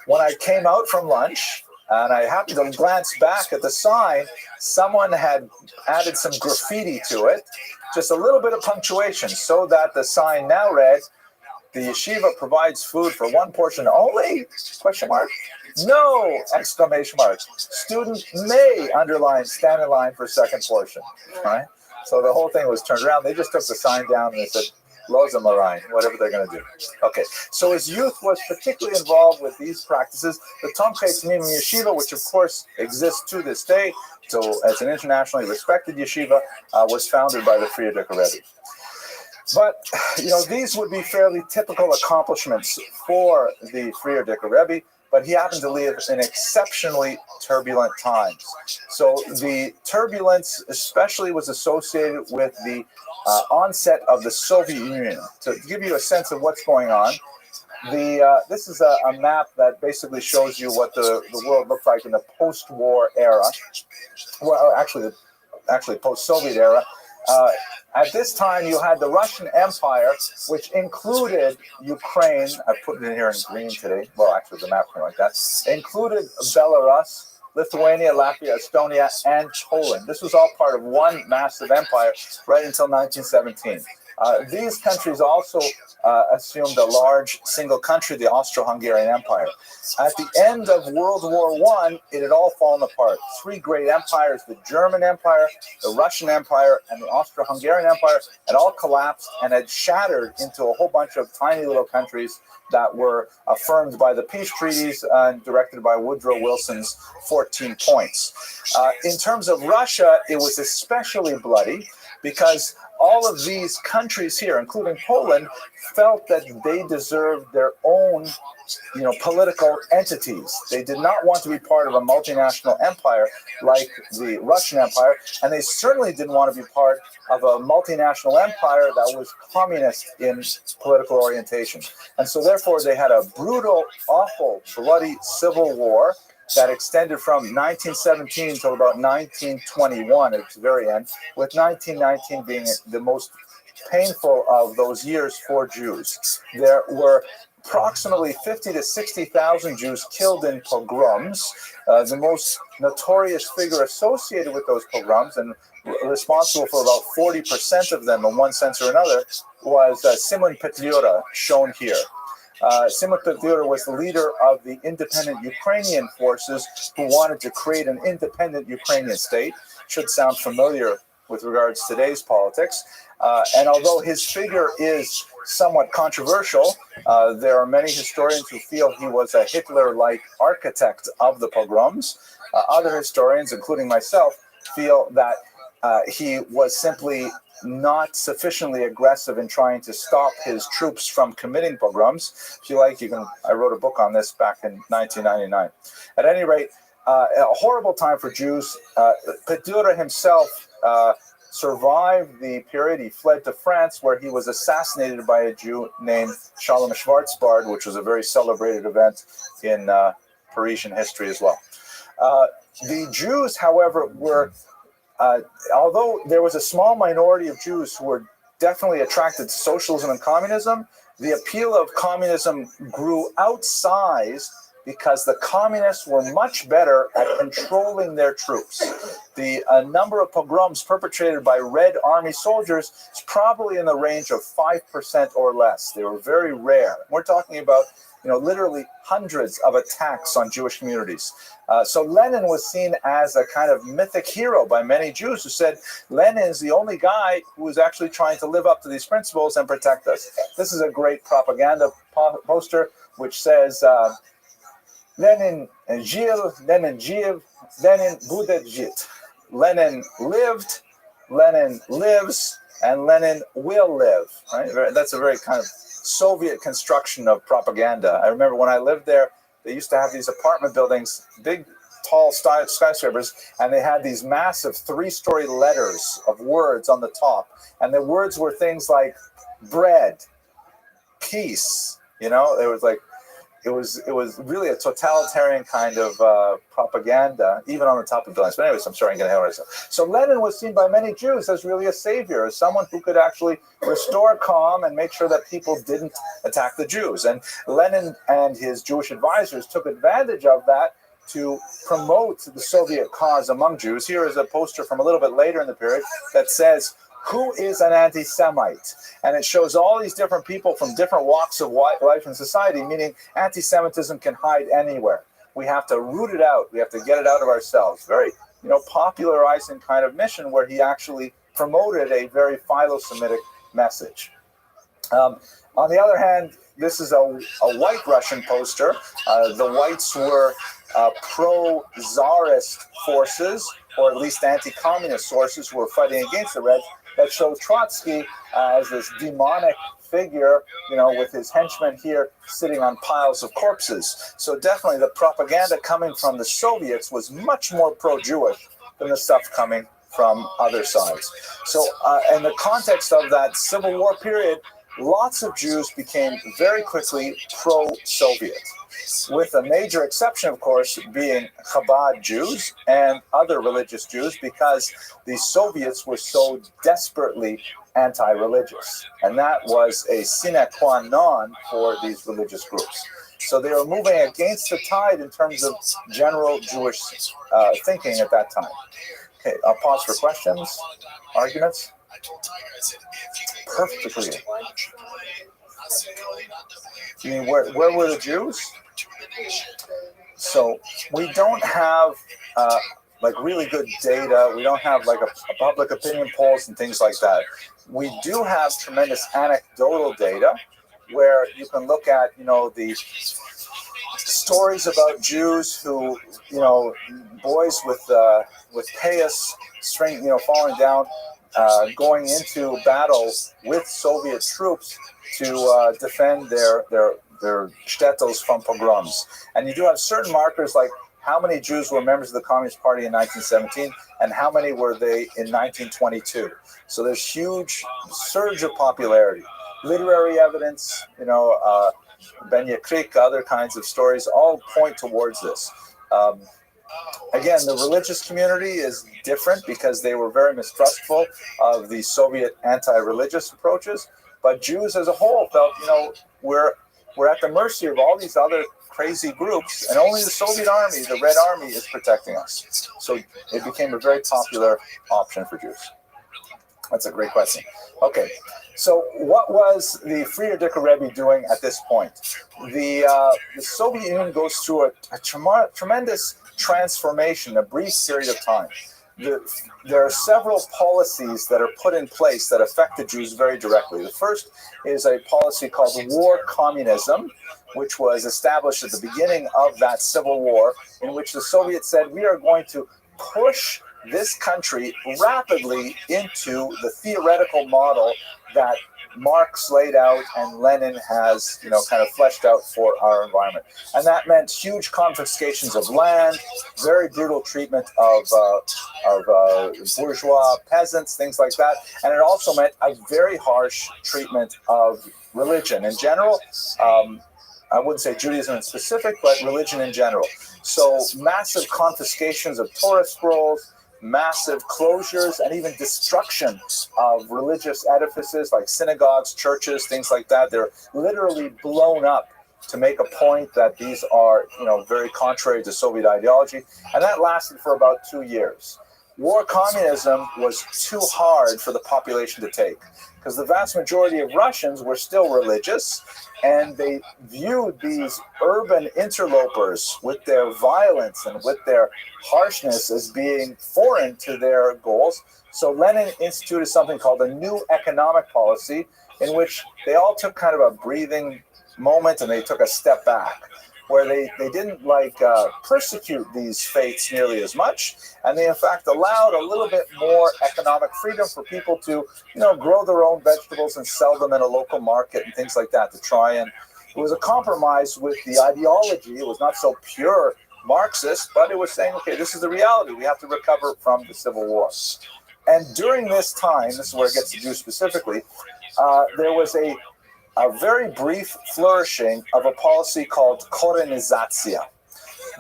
When I came out from lunch, and I happened to glance back at the sign, someone had added some graffiti to it, just a little bit of punctuation, so that the sign now read, the yeshiva provides food for one portion only? Question mark. No! Exclamation mark. Student may stand in line for second portion. Right? So the whole thing was turned around. They just took the sign down and they said, Loza Marain, whatever they're going to do. Okay, so his youth was particularly involved with these practices. The Tomchei Tamimim Yeshiva, which of course exists to this day, so as an internationally respected yeshiva, was founded by the Frierdiker Rebbe. But, these would be fairly typical accomplishments for the Frierdiker Rebbe, but he happened to live in exceptionally turbulent times. So the turbulence especially was associated with the onset of the Soviet Union. To give you a sense of what's going on, this is a map that basically shows you what the world looked like in the post-war era. Well, actually post-Soviet era. At this time, you had the Russian Empire, which included Ukraine. I put it in here in green today. Well, actually, the map came like that. Included Belarus, Lithuania, Latvia, Estonia, and Poland. This was all part of one massive empire right until 1917. These countries also assumed a large single country, the Austro-Hungarian Empire. At the end of World War I, it had all fallen apart. Three great empires, the German Empire, the Russian Empire, and the Austro-Hungarian Empire, had all collapsed and had shattered into a whole bunch of tiny little countries that were affirmed by the peace treaties and directed by Woodrow Wilson's 14 points. In terms of Russia, it was especially bloody because all of these countries here, including Poland, felt that they deserved their own, political entities. They did not want to be part of a multinational empire like the Russian Empire, and they certainly didn't want to be part of a multinational empire that was communist in political orientation. And so therefore they had a brutal, awful, bloody civil war that extended from 1917 until about 1921 at its very end, with 1919 being the most painful of those years for Jews. There were approximately 50 to 60,000 Jews killed in pogroms. The most notorious figure associated with those pogroms and responsible for about 40% of them in one sense or another was Simon Petlura, shown here. Simon Petlura was the leader of the independent Ukrainian forces who wanted to create an independent Ukrainian state. Should sound familiar with regards to today's politics. And although his figure is somewhat controversial, there are many historians who feel he was a Hitler-like architect of the pogroms. Other historians, including myself, feel that he was simply not sufficiently aggressive in trying to stop his troops from committing pogroms. If you like, I wrote a book on this back in 1999. At any rate, a horrible time for Jews. Petlura himself survived the period. He fled to France, where he was assassinated by a Jew named Shalom Schwarzbard, which was a very celebrated event in Parisian history as well. The Jews, however, were although there was a small minority of Jews who were definitely attracted to socialism and communism, the appeal of communism grew outsized because the communists were much better at controlling their troops. The number of pogroms perpetrated by Red Army soldiers is probably in the range of 5% or less. They were very rare. We're talking about literally hundreds of attacks on Jewish communities. So Lenin was seen as a kind of mythic hero by many Jews who said, Lenin is the only guy who is actually trying to live up to these principles and protect us. This is a great propaganda poster which says, Lenin жил, Lenin жив, Lenin будет жить. Lenin lived, Lenin lives, and Lenin will live. Right? That's a very kind of Soviet construction of propaganda. I remember when I lived there, they used to have these apartment buildings, big, tall skyscrapers, and they had these massive 3-story letters of words on the top. And the words were things like bread, peace. It was really a totalitarian kind of propaganda, even on the top of buildings. But anyways, I'm sorry, I'm getting ahead of myself. So Lenin was seen by many Jews as really a savior, as someone who could actually restore calm and make sure that people didn't attack the Jews. And Lenin and his Jewish advisors took advantage of that to promote the Soviet cause among Jews. Here is a poster from a little bit later in the period that says, "Who is an anti-Semite?" And it shows all these different people from different walks of life in society, meaning anti-Semitism can hide anywhere. We have to root it out. We have to get it out of ourselves. Very, popularizing kind of mission where he actually promoted a very philo-Semitic message. On the other hand, this is a white Russian poster. The whites were pro-Tsarist forces, or at least anti-communist sources who were fighting against the Reds, that showed Trotsky as this demonic figure, with his henchmen here sitting on piles of corpses. So definitely the propaganda coming from the Soviets was much more pro-Jewish than the stuff coming from other sides. So in the context of that Civil War period, lots of Jews became very quickly pro-Soviet, with a major exception, of course, being Chabad Jews and other religious Jews, because the Soviets were so desperately anti-religious. And that was a sine qua non for these religious groups. So they were moving against the tide in terms of general Jewish thinking at that time. Okay, I'll pause for questions, arguments. Perfectly. You mean where were the Jews? So we don't have like really good data. We don't have like a public opinion polls and things like that. We do have tremendous anecdotal data where you can look at, the stories about Jews who, boys with payas string, falling down, going into battle with Soviet troops to defend their shtetls from pogroms. And you do have certain markers like how many Jews were members of the Communist Party in 1917 and how many were they in 1922. So there's huge surge of popularity. Literary evidence, Ben Yakrik, other kinds of stories all point towards this. Again, the religious community is different because they were very mistrustful of the Soviet anti-religious approaches. But Jews as a whole felt, we're at the mercy of all these other crazy groups, and only the Soviet army, the Red Army, is protecting us. So it became a very popular option for Jews. That's a great question. Okay, so what was the Friedrich Rebbe doing at this point? The Soviet Union goes through a tremendous transformation, a brief period of time. There are several policies that are put in place that affect the Jews very directly. The first is a policy called war communism, which was established at the beginning of that civil war, in which the Soviets said, we are going to push this country rapidly into the theoretical model that Marx laid out and Lenin has, kind of fleshed out for our environment. And that meant huge confiscations of land, very brutal treatment of bourgeois peasants, things like that. And it also meant a very harsh treatment of religion in general. I wouldn't say Judaism in specific, but religion in general. So massive confiscations of Torah scrolls, massive closures, and even destruction of religious edifices like synagogues, churches, things like that. They're literally blown up to make a point that these are, very contrary to Soviet ideology. And that lasted for about 2 years. War communism was too hard for the population to take because the vast majority of Russians were still religious, and they viewed these urban interlopers with their violence and with their harshness as being foreign to their goals. So Lenin instituted something called a new economic policy, in which they all took kind of a breathing moment and they took a step back, where they didn't persecute these faiths nearly as much, and they in fact allowed a little bit more economic freedom for people to grow their own vegetables and sell them in a local market and things like that, to try and it was a compromise with the ideology. It was not so pure Marxist, but it was saying, okay, this is the reality. We have to recover from the Civil War. And during this time, this is where it gets to Jews specifically, there was a very brief flourishing of a policy called korenizatsiya.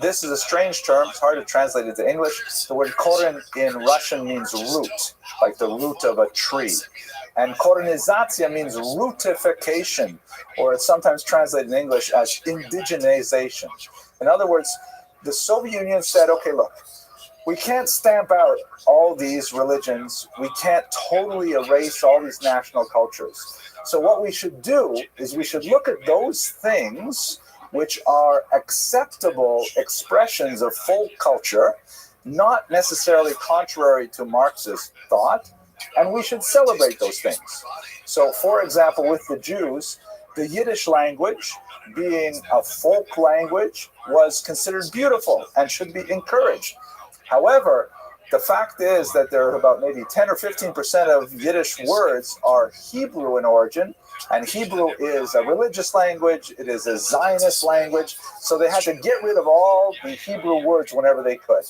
This is a strange term. It's hard to translate into English. The word koren in Russian means root, like the root of a tree. And korenizatsiya means rootification, or it's sometimes translated in English as indigenization. In other words, the Soviet Union said, okay, look, we can't stamp out all these religions. We can't totally erase all these national cultures. So what we should do is we should look at those things which are acceptable expressions of folk culture, not necessarily contrary to Marxist thought, and we should celebrate those things. So, for example, with the Jews, the Yiddish language, being a folk language, was considered beautiful and should be encouraged. However, the fact is that there are about maybe 10 or 15% of Yiddish words are Hebrew in origin, and Hebrew is a religious language, it is a Zionist language, so they had to get rid of all the Hebrew words whenever they could.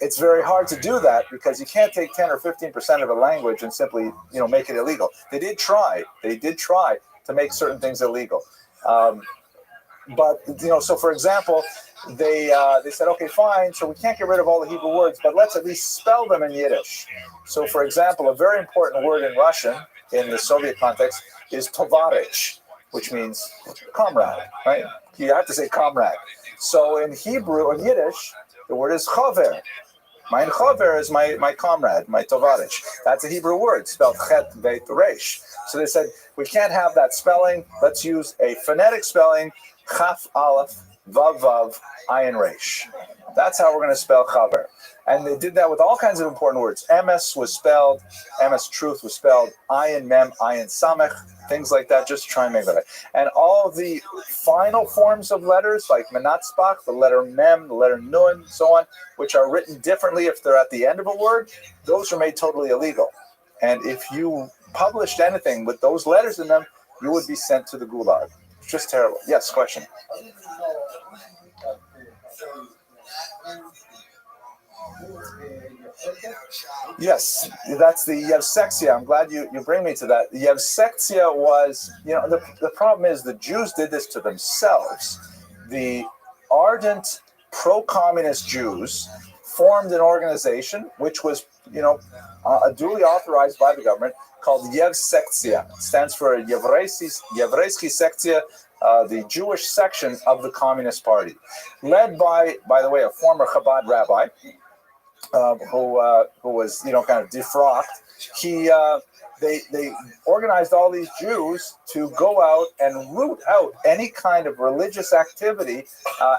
it's very hard to do that because you can't take 10 or 15% of a language and simply, make it illegal. They did try to make certain things illegal. But so for example, they said, okay, fine, so we can't get rid of all the Hebrew words, but let's at least spell them in Yiddish. So for example, a very important word in Russian, in the Soviet context, is tovarich, which means comrade, right? You have to say comrade. So in Hebrew or Yiddish, the word is chaver. Mein chaver is my comrade, my tovarich. That's a Hebrew word, spelled chet veit resh. So they said, we can't have that spelling. Let's use a phonetic spelling, chaf aleph, vav vav, ayin resh. That's how we're going to spell chaver. And they did that with all kinds of important words. MS truth was spelled ayin mem, ayin samech, things like that, just to try and make that right. And all of the final forms of letters, like menatzbach, the letter mem, the letter nun, so on, which are written differently if they're at the end of a word, those are made totally illegal. And if you published anything with those letters in them, you would be sent to the gulag. It's just terrible. Yes, question. Yes, that's the Yevsektia. I'm glad you bring me to that. The Yevsektia was, the problem is the Jews did this to themselves. The ardent pro-communist Jews formed an organization which was, duly authorized by the government called Yevsektia. It stands for Yevreisky Sektia, the Jewish section of the Communist Party, led by the way, a former Chabad rabbi, who was kind of defrocked. They organized all these Jews to go out and root out any kind of religious activity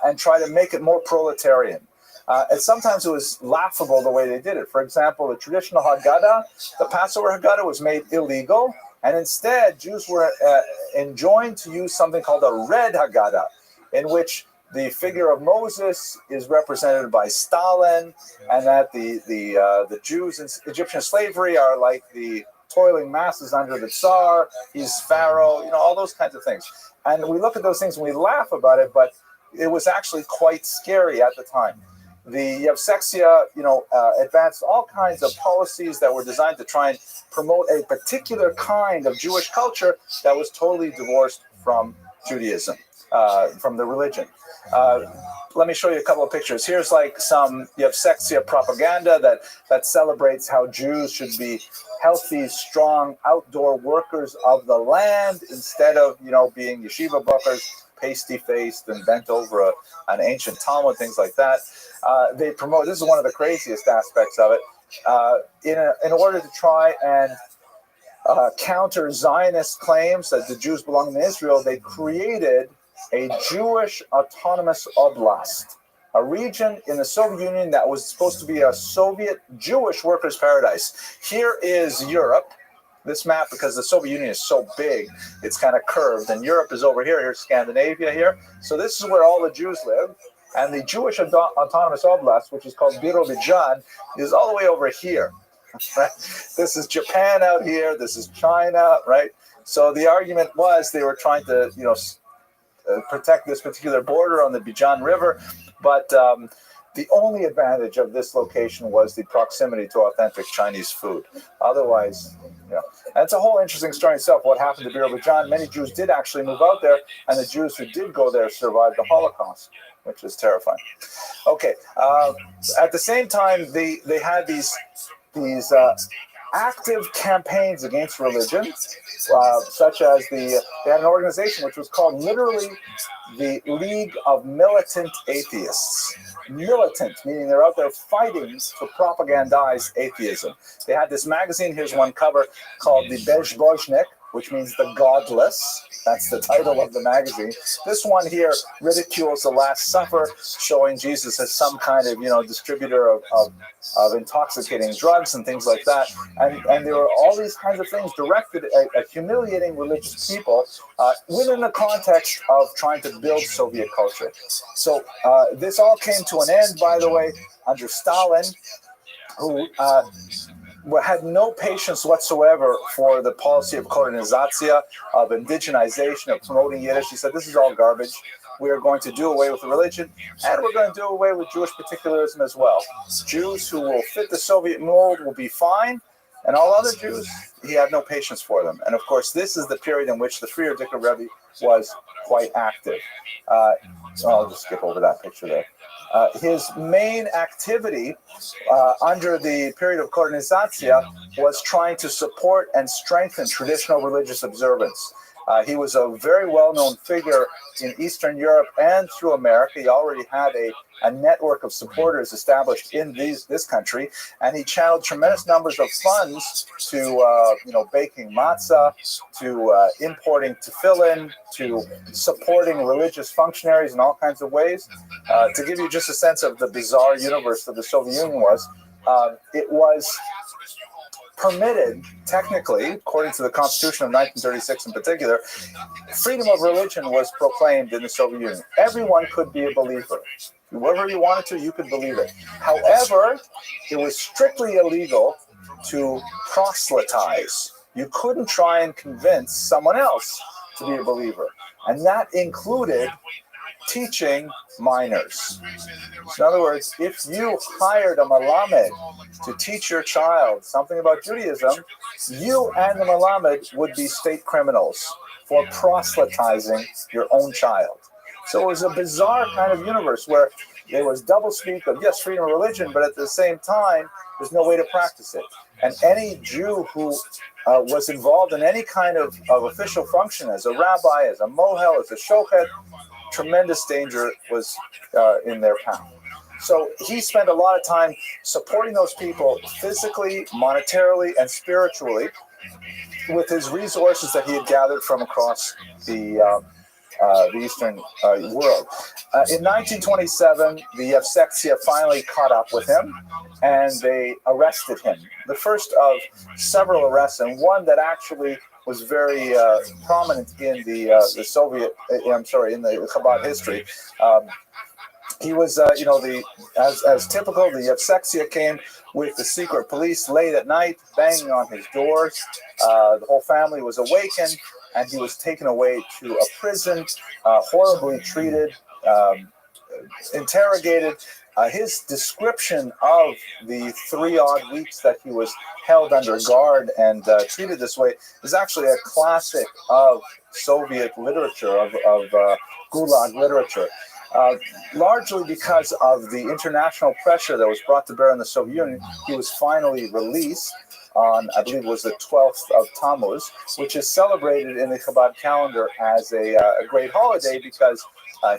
and try to make it more proletarian. And sometimes it was laughable the way they did it. For example, the traditional Haggadah, the Passover Haggadah, was made illegal, and instead Jews were enjoined to use something called a red Haggadah, in which the figure of Moses is represented by Stalin, and that the Jews in Egyptian slavery are like the toiling masses under the Tsar. He's Pharaoh, all those kinds of things. And we look at those things and we laugh about it, but it was actually quite scary at the time. The Yevsektia, advanced all kinds of policies that were designed to try and promote a particular kind of Jewish culture that was totally divorced from Judaism, from the religion. Let me show you a couple of pictures. Here's like some Yevsektia propaganda that celebrates how Jews should be healthy, strong, outdoor workers of the land instead of, being yeshiva buckers, pasty-faced and bent over an ancient Talmud, things like that. They promote, this is one of the craziest aspects of it, in order to try and counter Zionist claims that the Jews belong in Israel. They created a Jewish autonomous oblast, a region in the Soviet Union that was supposed to be a Soviet Jewish workers' paradise. Here is Europe. This map, because the Soviet Union is so big, it's kind of curved, and Europe is over here. Here's Scandinavia here. So this is where all the Jews live, and the Jewish autonomous oblast, which is called Birobidzhan, is all the way over here. Right? This is Japan out here. This is China, right? So the argument was they were trying to, protect this particular border on the Bijan River, but the only advantage of this location was the proximity to authentic Chinese food. Otherwise, that's a whole interesting story itself, what happened to Birobidzhan. Many Jews did actually move out there, and the Jews who did go there survived the Holocaust, which is terrifying. Okay, at the same time, they had these active campaigns against religion, such as they had an organization which was called literally the League of Militant Atheists. Militant, meaning they're out there fighting to propagandize atheism. They had this magazine, here's one cover, called the Bezbožnik, which means the godless. That's the title of the magazine. This one here ridicules the Last Supper, showing Jesus as some kind of, distributor of intoxicating drugs and things like that. And there were all these kinds of things directed at humiliating religious people within the context of trying to build Soviet culture. So this all came to an end, by the way, under Stalin, who had no patience whatsoever for the policy of kolonization, of indigenization, of promoting Yiddish. He said, this is all garbage. we are going to do away with the religion, and we're going to do away with Jewish particularism as well. Jews who will fit the Soviet mold will be fine, and all other Jews, he had no patience for them. And of course, this is the period in which the Frierdiker Rebbe was quite active. I'll just skip over that picture there. His main activity under the period of Korenizatsiya was trying to support and strengthen traditional religious observance. He was a very well-known figure in Eastern Europe and through America. He already had a network of supporters established in this country, and he channeled tremendous numbers of funds to baking matzah, to importing tefillin, to supporting religious functionaries in all kinds of ways. To give you just a sense of the bizarre universe that the Soviet Union was, it was permitted, technically, according to the Constitution of 1936 in particular, freedom of religion was proclaimed in the Soviet Union. Everyone could be a believer. Whoever you wanted to, you could believe it. However, it was strictly illegal to proselytize. You couldn't try and convince someone else to be a believer. And that included teaching minors. So in other words, if you hired a Malamed to teach your child something about Judaism, you and the Malamed would be state criminals for proselytizing your own child. So it was a bizarre kind of universe where there was doublespeak of, yes, freedom of religion, but at the same time, there's no way to practice it. And any Jew who was involved in any kind of official function as a rabbi, as a mohel, as a shochet, tremendous danger was in their path. So he spent a lot of time supporting those people physically, monetarily, and spiritually with his resources that he had gathered from across the Eastern world. In 1927, the Yevsektia finally caught up with him, and they arrested him. The first of several arrests, and one that actually was very prominent in the Soviet, in the Chabad history. He was, as typical, the Yevsektia came with the secret police late at night, banging on his doors. The whole family was awakened, and he was taken away to a prison, horribly treated, interrogated. His description of the 3-odd weeks that he was held under guard and treated this way is actually a classic of Soviet literature, of Gulag literature. Largely because of the international pressure that was brought to bear in the Soviet Union, he was finally released on, I believe it was the 12th of Tammuz, which is celebrated in the Chabad calendar as a great holiday because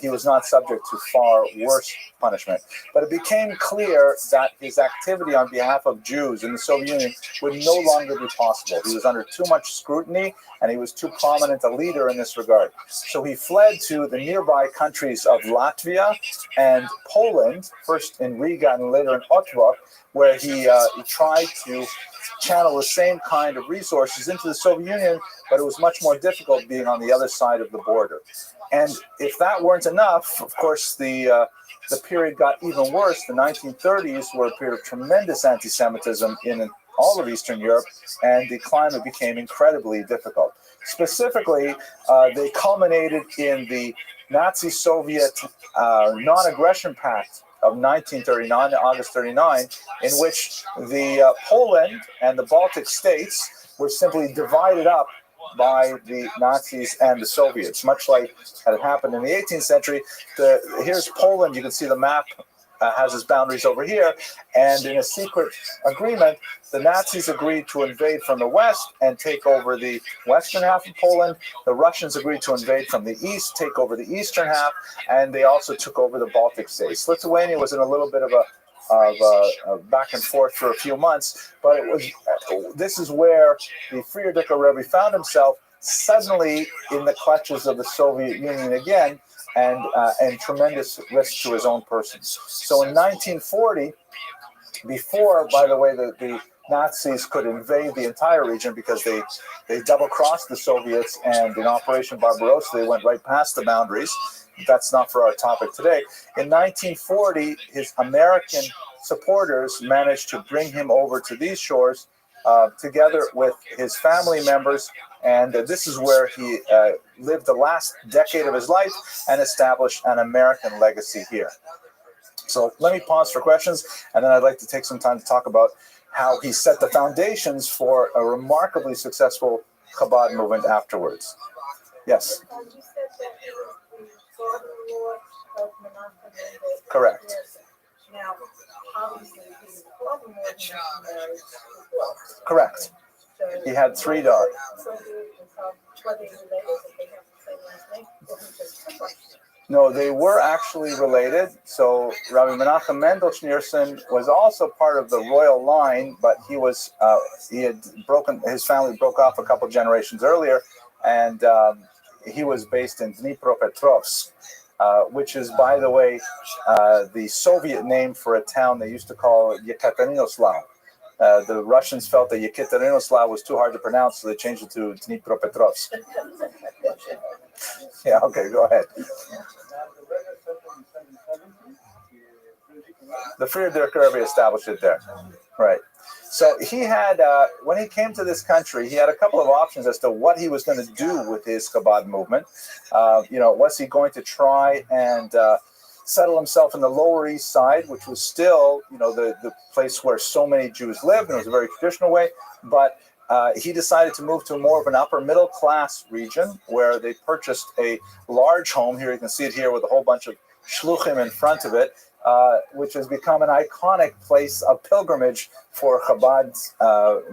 he was not subject to far worse punishment. But it became clear that his activity on behalf of Jews in the Soviet Union would no longer be possible. He was under too much scrutiny, and he was too prominent a leader in this regard. So he fled to the nearby countries of Latvia and Poland, first in Riga and later in Otwock, where he tried to channel the same kind of resources into the Soviet Union, but it was much more difficult being on the other side of the border. And if that weren't enough, of course, the period got even worse. The 1930s were a period of tremendous anti-Semitism in all of Eastern Europe, and the climate became incredibly difficult. Specifically, they culminated in the Nazi-Soviet non-aggression pact of 1939, August 39, in which the Poland and the Baltic states were simply divided up by the Nazis and the Soviets, much like had happened in the 18th century. Here's Poland. You can see the map has its boundaries over here. And in a secret agreement, the Nazis agreed to invade from the west and take over the western half of Poland. The Russians agreed to invade from the east, take over the eastern half, and they also took over the Baltic states. Lithuania was in a little bit of a back and forth for a few months, but this is where the Frierdiker Rebbe found himself suddenly in the clutches of the Soviet Union again, and tremendous risk to his own person. So in 1940, before, by the way, the Nazis could invade the entire region because they double-crossed the Soviets, and in Operation Barbarossa, they went right past the boundaries. That's not for our topic today. In 1940, his American supporters managed to bring him over to these shores together with his family members. And this is where he lived the last decade of his life and established an American legacy here. So let me pause for questions, and then I'd like to take some time to talk about how he set the foundations for a remarkably successful Chabad movement afterwards. Yes? You said that he was the father-in-law of Menachem Mendel. Correct. Now, obviously, he was the father-in-law of Menachem Mendel before. Correct. So, He had 3 daughters. so were they related? Did they have the same last name? Or was it different? No, they were actually related. So Rabbi Menachem Mendel Schneerson was also part of the royal line, but he had broken, his family broke off a couple generations earlier, and he was based in Dnipropetrovsk, which is, by the way, the Soviet name for a town they used to call Yekaterinoslav. The Russians felt that Yekaterinoslav was too hard to pronounce, so they changed it to Dnipropetrovsk. Yeah, okay, go ahead. The Friedrich Rebbe established it there. Right. So he had, when he came to this country, he had a couple of options as to what he was going to do with his Chabad movement. Was he going to try and settle himself in the Lower East Side, which was still, the place where so many Jews lived, and it was a very traditional way, but he decided to move to more of an upper middle class region where they purchased a large home. Here you can see it here with a whole bunch of shluchim in front of it, which has become an iconic place of pilgrimage for Chabad's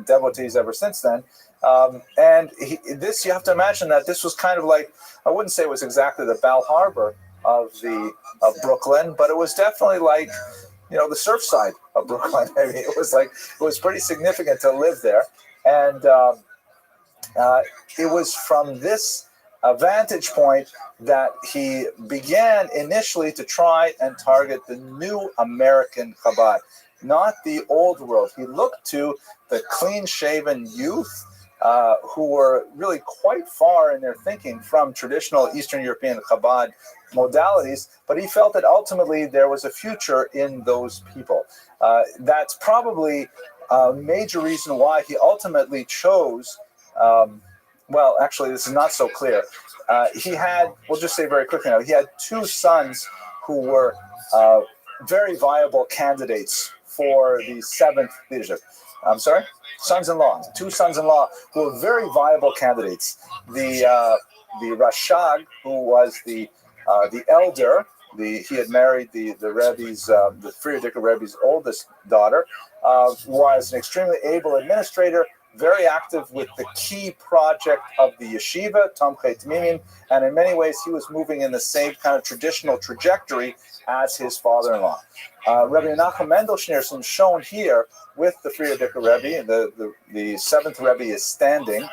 devotees ever since then. You have to imagine that this was kind of like, I wouldn't say it was exactly the Bal Harbor of Brooklyn, but it was definitely like, the surf side of Brooklyn. I mean, it was pretty significant to live there. And it was from this vantage point that he began initially to try and target the new American Chabad, not the old world. He looked to the clean-shaven youth who were really quite far in their thinking from traditional Eastern European Chabad modalities, but he felt that ultimately there was a future in those people. That's probably a major reason why he ultimately chose, actually this is not so clear. He had, we'll just say very quickly now, he had 2 sons who were very viable candidates for the 7th leadership. I'm sorry? Sons-in-law. 2 sons-in-law who were very viable candidates. The Rashag, who was the elder, he had married the Rebbe's, the Friedrich Rebbe's oldest daughter, was an extremely able administrator, very active with the key project of the yeshiva, Tomchei Tmimim, and in many ways he was moving in the same kind of traditional trajectory as his father-in-law. Rabbi Menachem Mendel Schneerson, shown here with the Friedrich Rebbe, the 7th Rebbe is standing,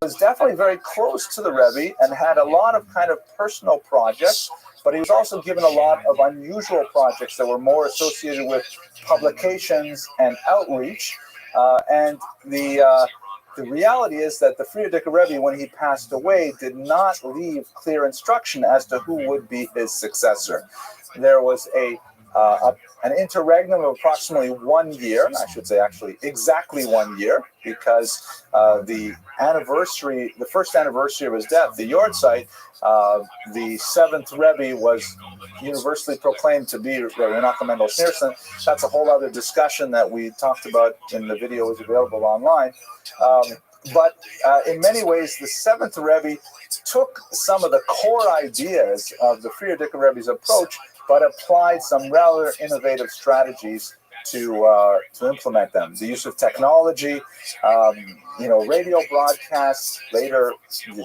was definitely very close to the Rebbe and had a lot of kind of personal projects, but he was also given a lot of unusual projects that were more associated with publications and outreach. And the reality is that the Friedrich Rebbe, when he passed away, did not leave clear instruction as to who would be his successor. There was an interregnum of approximately 1 year, I should say actually exactly 1 year, because the first anniversary of his death, the Yortzeit, the 7th Rebbe was universally proclaimed to be Rabbi Menachem Mendel Schneerson. That's a whole other discussion that we talked about in the video is available online. But in many ways, the 7th Rebbe took some of the core ideas of the Friedrich Rebbe's approach, but applied some rather innovative strategies to implement them. The use of technology, radio broadcasts. Later,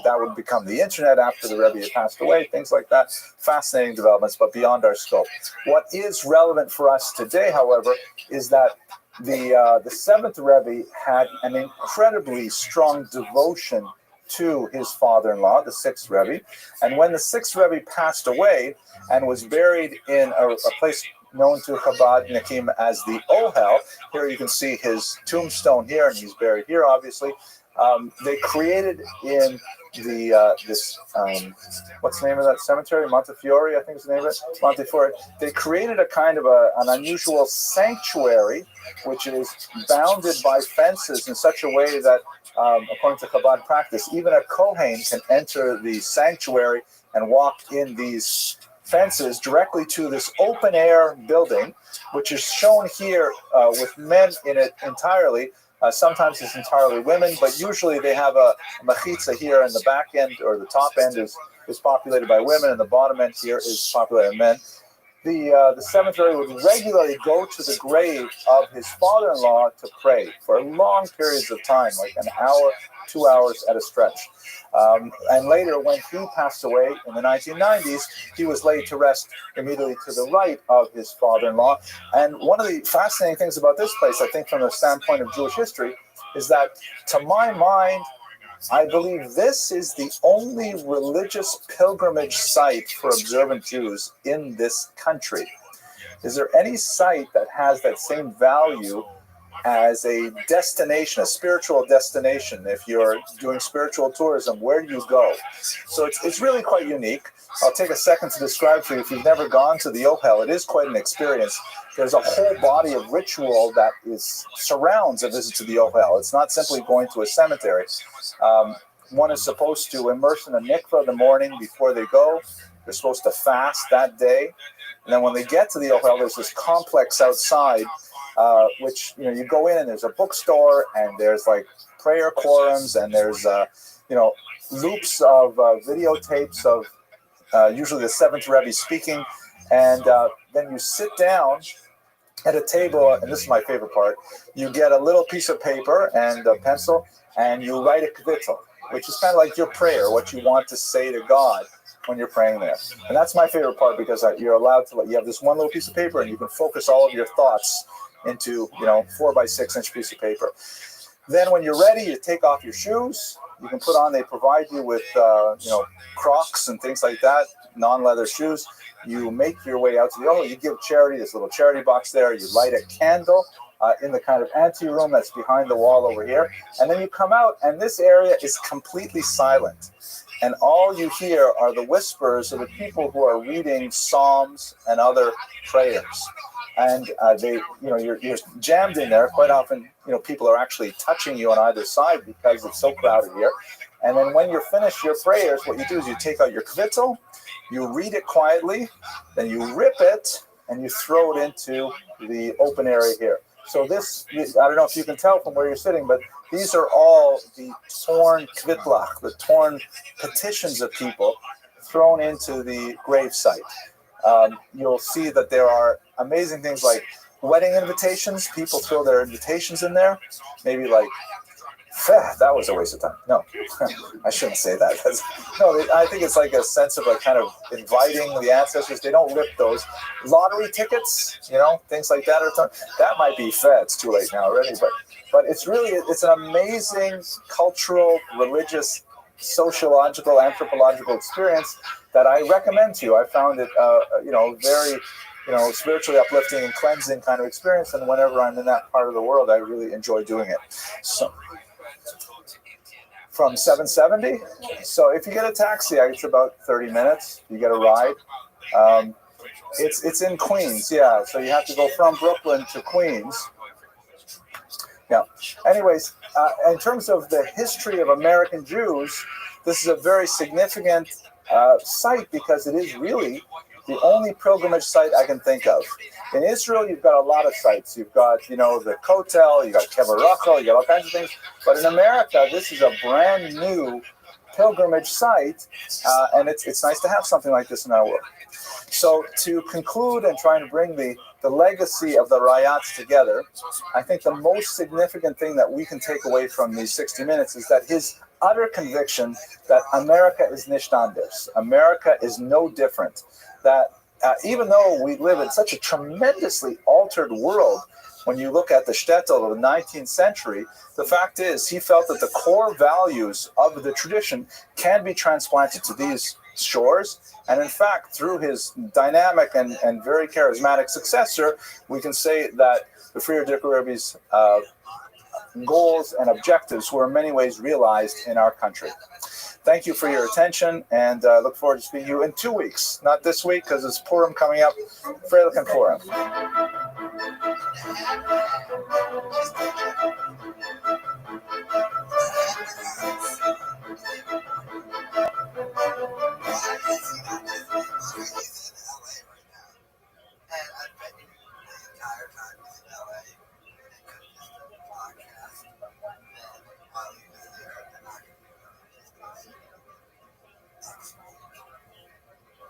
that would become the internet after the Rebbe had passed away. Things like that. Fascinating developments, but beyond our scope. What is relevant for us today, however, is that the 7th Rebbe had an incredibly strong devotion to his father-in-law, the 6th Rebbe. And when the 6th Rebbe passed away and was buried in a place known to Chabad Nakim as the Ohel, here you can see his tombstone here, and he's buried here, obviously. They created in the what's the name of that cemetery? Montefiore, I think is the name of it. Montefiore. They created a kind of an unusual sanctuary, which is bounded by fences in such a way that, according to Chabad practice, even a Kohen can enter the sanctuary and walk in these fences directly to this open air building, which is shown here with men in it entirely. Sometimes it's entirely women, but usually they have a machitza here, and the back end or the top end is populated by women, and the bottom end here is populated by men. The cemetery would regularly go to the grave of his father-in-law to pray for long periods of time, like an hour, 2 hours at a stretch. And later, when he passed away in the 1990s, he was laid to rest immediately to the right of his father-in-law. And one of the fascinating things about this place, I think from the standpoint of Jewish history, is that, to my mind, I believe this is the only religious pilgrimage site for observant Jews in this country. Is there any site that has that same value as a destination, a spiritual destination? If you're doing spiritual tourism, where do you go? So it's really quite unique. I'll take a second to describe for you. If you've never gone to the Ohel, it is quite an experience. There's a whole body of ritual that surrounds a visit to the Ohel. It's not simply going to a cemetery. One is supposed to immerse in a mikveh the morning before they go. They're supposed to fast that day. And then when they get to the Ohel, there's this complex outside, which, you go in and there's a bookstore and there's like prayer quorums and there's, loops of videotapes of usually the seventh Rabbi speaking. And then you sit down at a table, and this is my favorite part, you get a little piece of paper and a pencil, and you write a kvittel, which is kind of like your prayer, what you want to say to God when you're praying there. And that's my favorite part, because you're allowed to, you have this one little piece of paper and you can focus all of your thoughts into, 4 by 6 inch piece of paper. Then when you're ready, you take off your shoes. You can put on, they provide you with, Crocs and things like that, non-leather shoes. You make your way out to the Ohel. You give charity, this little charity box there. You light a candle in the kind of ante-room that's behind the wall over here. And then you come out, and this area is completely silent. And all you hear are the whispers of the people who are reading psalms and other prayers. And you're jammed in there. Quite often, people are actually touching you on either side because it's so crowded here. And then when you're finished your prayers, what you do is you take out your kvittel, you read it quietly, then you rip it, and you throw it into the open area here. So this, I don't know if you can tell from where you're sitting, but these are all the torn kvitlach, the torn petitions of people thrown into the grave site. You'll see that there are amazing things like wedding invitations. People throw their invitations in there. Maybe like, that was a waste of time. No, I shouldn't say that. No, I think it's like a sense of like kind of inviting the ancestors. They don't rip those. Lottery tickets, things like that. That might be it's too late now already. But it's an amazing cultural, religious, sociological, anthropological experience that I recommend to you. I found it, very, spiritually uplifting and cleansing kind of experience. And whenever I'm in that part of the world, I really enjoy doing it. So, from 770. So if you get a taxi, it's about 30 minutes. You get a ride. It's in Queens, yeah. So you have to go from Brooklyn to Queens. Yeah. Anyways, in terms of the history of American Jews, this is a very significant site because it is really the only pilgrimage site I can think of. In Israel, you've got a lot of sites. You've got, the Kotel, you've got Kever Rachel, you got all kinds of things. But in America, this is a brand new pilgrimage site, and it's nice to have something like this in our world. So to conclude and trying to bring the legacy of the Rayats together, I think the most significant thing that we can take away from these 60 minutes is that his utter conviction that America is nicht anders. America is no different. That even though we live in such a tremendously altered world, when you look at the shtetl of the 19th century, the fact is he felt that the core values of the tradition can be transplanted to these shores. And in fact, through his dynamic and very charismatic successor, we can say that the Friar Dick Rebbe's goals and objectives were in many ways realized in our country. Thank you for your attention, and look forward to speaking to you in 2 weeks. Not this week, because it's Purim coming up. Freilichen Purim.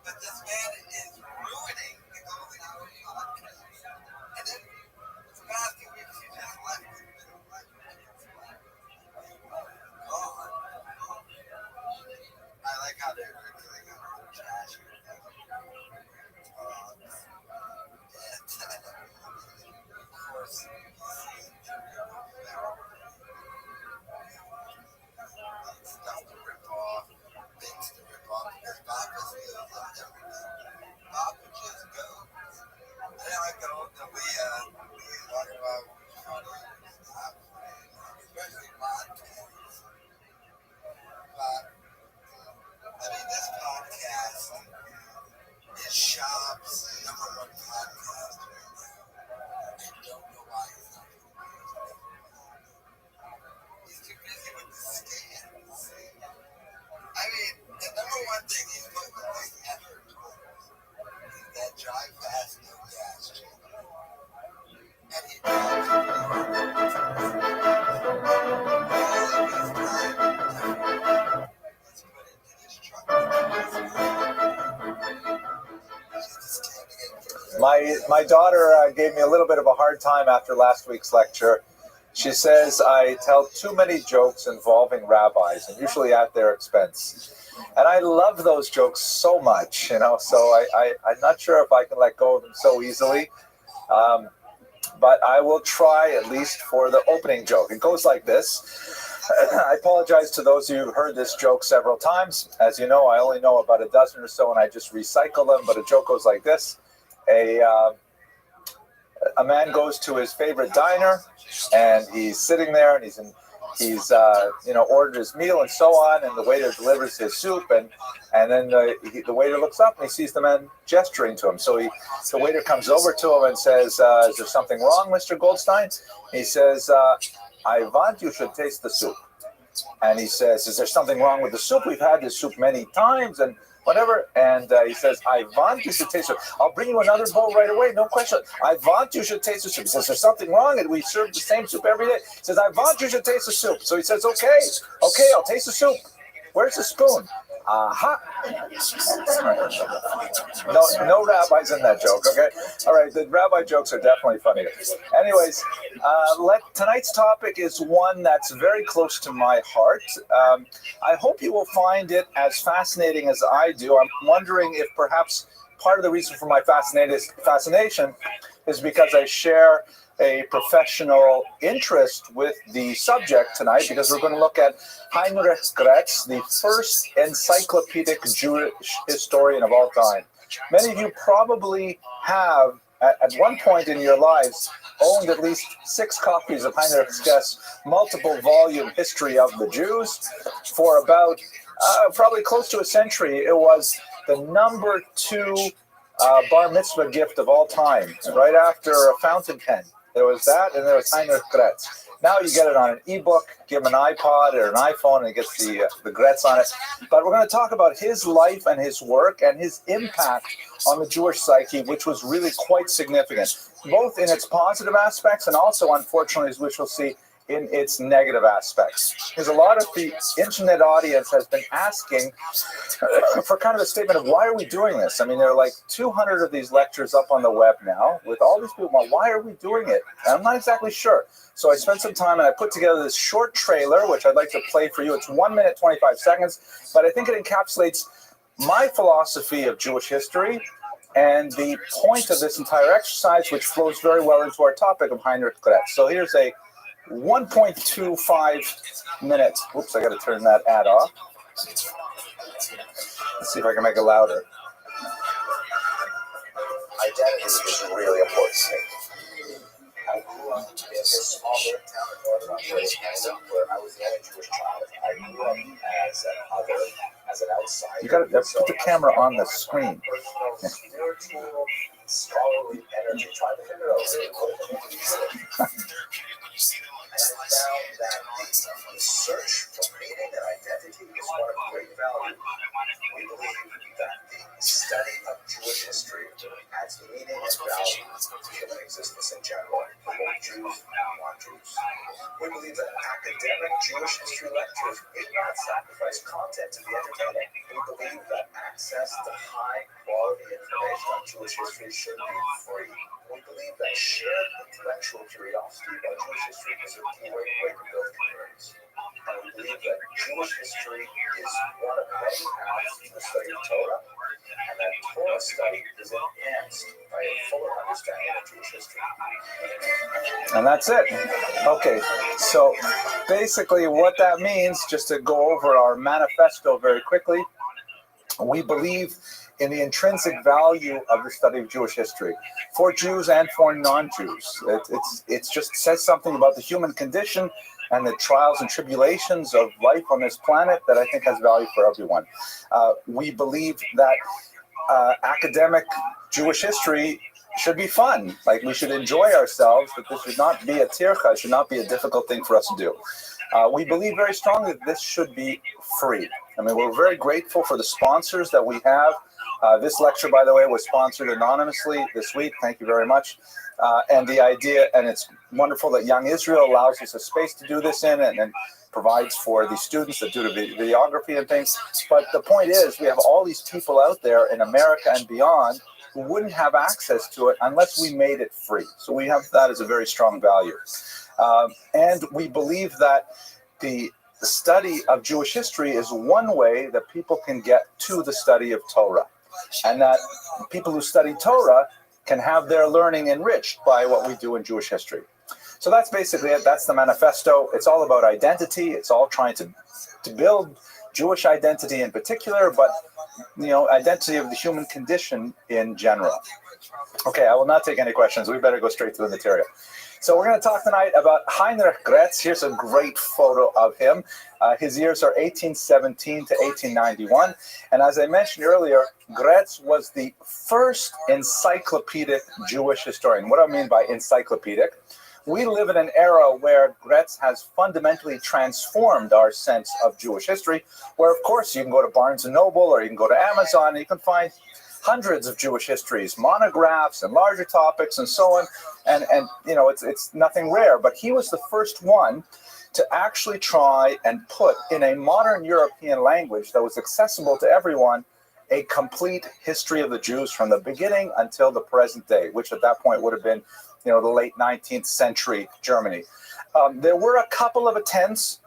But this man is ruining the Golden Hour podcast. And then for the past 2 weeks, he just left it. God. I like how they're doing it on trash. Of course, stuff to rip off, things to rip off, because Bob was feels like everything. Bob would just go. And then I go to Leah, talk about funny stuff, especially podcasts. But, I mean, this podcast is Shop's #1 podcast. I don't know why he's not doing it. He's too busy with the scans. I mean, the #1 thing he's put the most effort towards is that drive fast, no gas channel. And he drives all of his time is put into this truck. My daughter gave me a little bit of a hard time after last week's lecture. She says I tell too many jokes involving rabbis, and usually at their expense. And I love those jokes so much, so I'm not sure if I can let go of them so easily. But I will try, at least for the opening joke. It goes like this. I apologize to those of you who've heard this joke several times. As you know, I only know about a dozen or so, and I just recycle them. But a joke goes like this. A man goes to his favorite diner, and he's sitting there, and he's ordered his meal and so on, and the waiter delivers his soup, and then the waiter looks up and he sees the man gesturing to him. So the waiter comes over to him and says, "Is there something wrong, Mr. Goldstein?" He says, "I want you should taste the soup." And he says, "Is there something wrong with the soup? We've had this soup many times and whatever." And he says, "I want you should taste it. I'll bring you another bowl right away, no question. I want you should taste the soup." He says, "There's something wrong, and we serve the same soup every day." He says, "I want you should taste the soup." So he says, okay, I'll taste the soup. Where's the spoon?" Aha. No rabbis in that joke, okay? All right, the rabbi jokes are definitely funnier. Anyways, tonight's topic is one that's very close to my heart. I hope you will find it as fascinating as I do. I'm wondering if perhaps part of the reason for my fascination is because I share a professional interest with the subject tonight, because we're going to look at Heinrich Gretz, the first encyclopedic Jewish historian of all time. Many of you probably have, at one point in your lives, owned at least 6 copies of Heinrich Gretz's multiple-volume History of the Jews. For about probably close to a century, it was the number 2 bar mitzvah gift of all time, right after a fountain pen. There was that, and there was Heinrich Gretz. Now you get it on an ebook, give him an iPod or an iPhone, and it gets the Gretz on it. But we're going to talk about his life and his work and his impact on the Jewish psyche, which was really quite significant, both in its positive aspects and also, unfortunately, as which we'll see, in its negative aspects. Because a lot of the internet audience has been asking for kind of a statement of, why are we doing this? I mean, there are like 200 of these lectures up on the web now with all these people. Well, why are we doing it? And I'm not exactly sure. So I spent some time and I put together this short trailer, which I'd like to play for you. It's 1 minute, 25 seconds, but I think it encapsulates my philosophy of Jewish history and the point of this entire exercise, which flows very well into our topic of Heinrich Gretz. So here's a 1.25 minutes. Whoops, I got to turn that ad off. Let's see if I can make it louder. Identity is really important to me. I grew this small little town in northern Ontario where I was the only Jewish child. I grew up as an other, as an outsider. You got to put the camera on the screen. Personal, spiritual, scholarly energy trying to figure out what I found that the search for meaning and identity is one of great value. We believe that the study of Jewish history adds meaning and value to human existence in general, for both Jews and non-Jews. We believe that academic Jewish history lectures need not sacrifice content to be entertaining. We believe that access to high-quality information on Jewish history should be free. We believe that shared intellectual curiosity about Jewish history is a key way to build communities. And we believe that Jewish history is one of many paths to the study of Torah, and that Torah study is enhanced by a fuller understanding of Jewish history. And that's it. Okay, so basically what that means, just to go over our manifesto very quickly, we believe in the intrinsic value of the study of Jewish history for Jews and for non-Jews. It just says something about the human condition and the trials and tribulations of life on this planet that I think has value for everyone. We believe that academic Jewish history should be fun. Like, we should enjoy ourselves, but this should not be a tircha, it should not be a difficult thing for us to do. We believe very strongly that this should be free. I mean, we're very grateful for the sponsors that we have. This lecture, by the way, was sponsored anonymously this week. Thank you very much. And the idea, and it's wonderful that Young Israel allows us a space to do this in, and provides for the students that do the videography and things. But the point is, we have all these people out there in America and beyond who wouldn't have access to it unless we made it free. So we have that as a very strong value. And we believe that the study of Jewish history is one way that people can get to the study of Torah, and that people who study Torah can have their learning enriched by what we do in Jewish history. So that's basically it. That's the manifesto. It's all about identity. It's all trying to build Jewish identity in particular, but identity of the human condition in general. Okay, I will not take any questions. We better go straight to the material. So we're going to talk tonight about Heinrich Gretz. Here's a great photo of him. His years are 1817 to 1891. And as I mentioned earlier, Gretz was the first encyclopedic Jewish historian. What do I mean by encyclopedic? We live in an era where Gretz has fundamentally transformed our sense of Jewish history, where, of course, you can go to Barnes & Noble or you can go to Amazon and you can find hundreds of Jewish histories, monographs and larger topics and so on. And it's nothing rare, but he was the first one to actually try and put in a modern European language that was accessible to everyone a complete history of the Jews from the beginning until the present day, which at that point would have been the late 19th century Germany. There were a couple of attempts,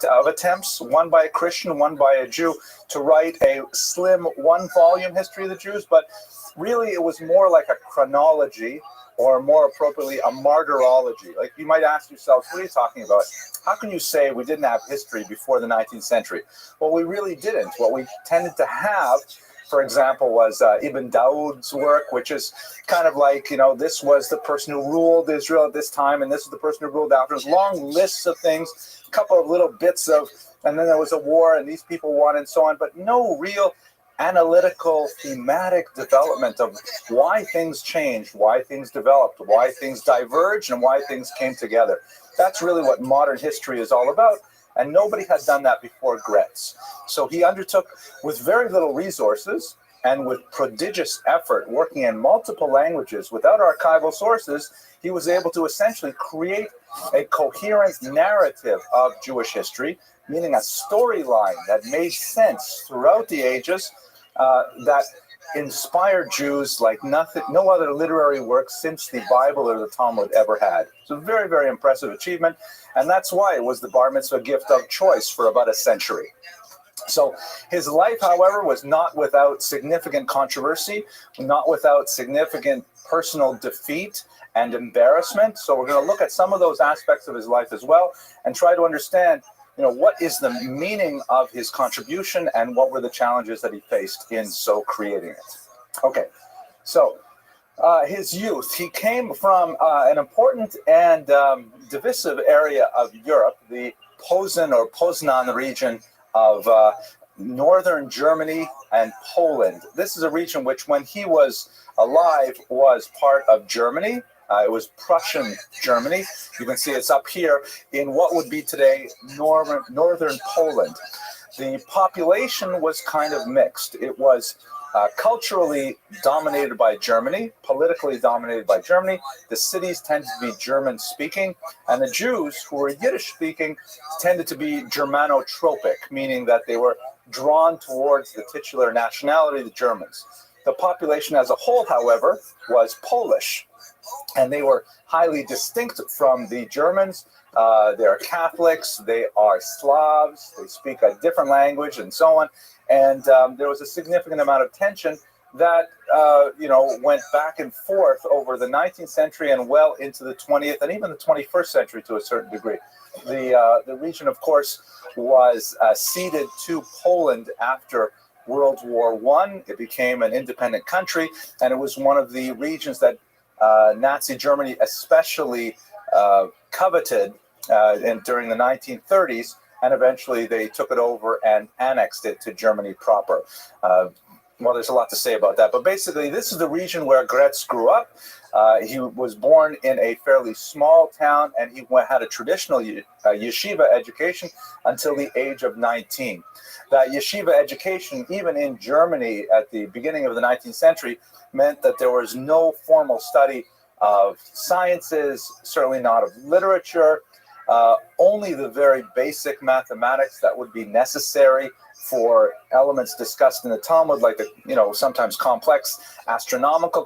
one by a Christian, one by a Jew, to write a slim one-volume history of the Jews, but really it was more like a chronology, or more appropriately, a martyrology. Like, you might ask yourself, what are you talking about? How can you say we didn't have history before the 19th century? Well, we really didn't. What we tended to have, for example, was Ibn Daud's work, which is kind of like, this was the person who ruled Israel at this time, and this is the person who ruled after. There's long lists of things, a couple of little bits of, and then there was a war, and these people won, and so on, but no real analytical, thematic development of why things changed, why things developed, why things diverged, and why things came together. That's really what modern history is all about. And nobody had done that before Gretz. So he undertook, with very little resources and with prodigious effort, working in multiple languages without archival sources, he was able to essentially create a coherent narrative of Jewish history, meaning a storyline that made sense throughout the ages, that inspired Jews like no other literary work since the Bible or the Talmud ever had. It's a very, very impressive achievement, and that's why it was the bar mitzvah gift of choice for about a century. So his life, however, was not without significant controversy, not without significant personal defeat and embarrassment. So we're going to look at some of those aspects of his life as well and try to understand what is the meaning of his contribution and what were the challenges that he faced in so creating it. Okay, so His youth. He came from an important and divisive area of Europe, the Posen or Poznan region of northern Germany and Poland. This is a region which, when he was alive, was part of Germany. It was Prussian Germany. You can see it's up here in what would be today northern Poland. The population was kind of mixed. It was culturally dominated by Germany, politically dominated by Germany. The cities tended to be German-speaking, and the Jews, who were Yiddish-speaking, tended to be Germanotropic, meaning that they were drawn towards the titular nationality, the Germans. The population as a whole, however, was Polish, and they were highly distinct from the Germans. They are Catholics, they are Slavs, they speak a different language, and so on. And there was a significant amount of tension that went back and forth over the 19th century and well into the 20th and even the 21st century to a certain degree. The region, of course, was ceded to Poland after World War I. It became an independent country, and it was one of the regions that Nazi Germany especially coveted during the 1930s, and eventually they took it over and annexed it to Germany proper. Well, there's a lot to say about that, but basically this is the region where Gretz grew up. He was born in a fairly small town, and he had a traditional yeshiva education until the age of 19. That yeshiva education, even in Germany at the beginning of the 19th century, meant that there was no formal study of sciences, certainly not of literature, only the very basic mathematics that would be necessary for elements discussed in the Talmud, like the sometimes complex astronomical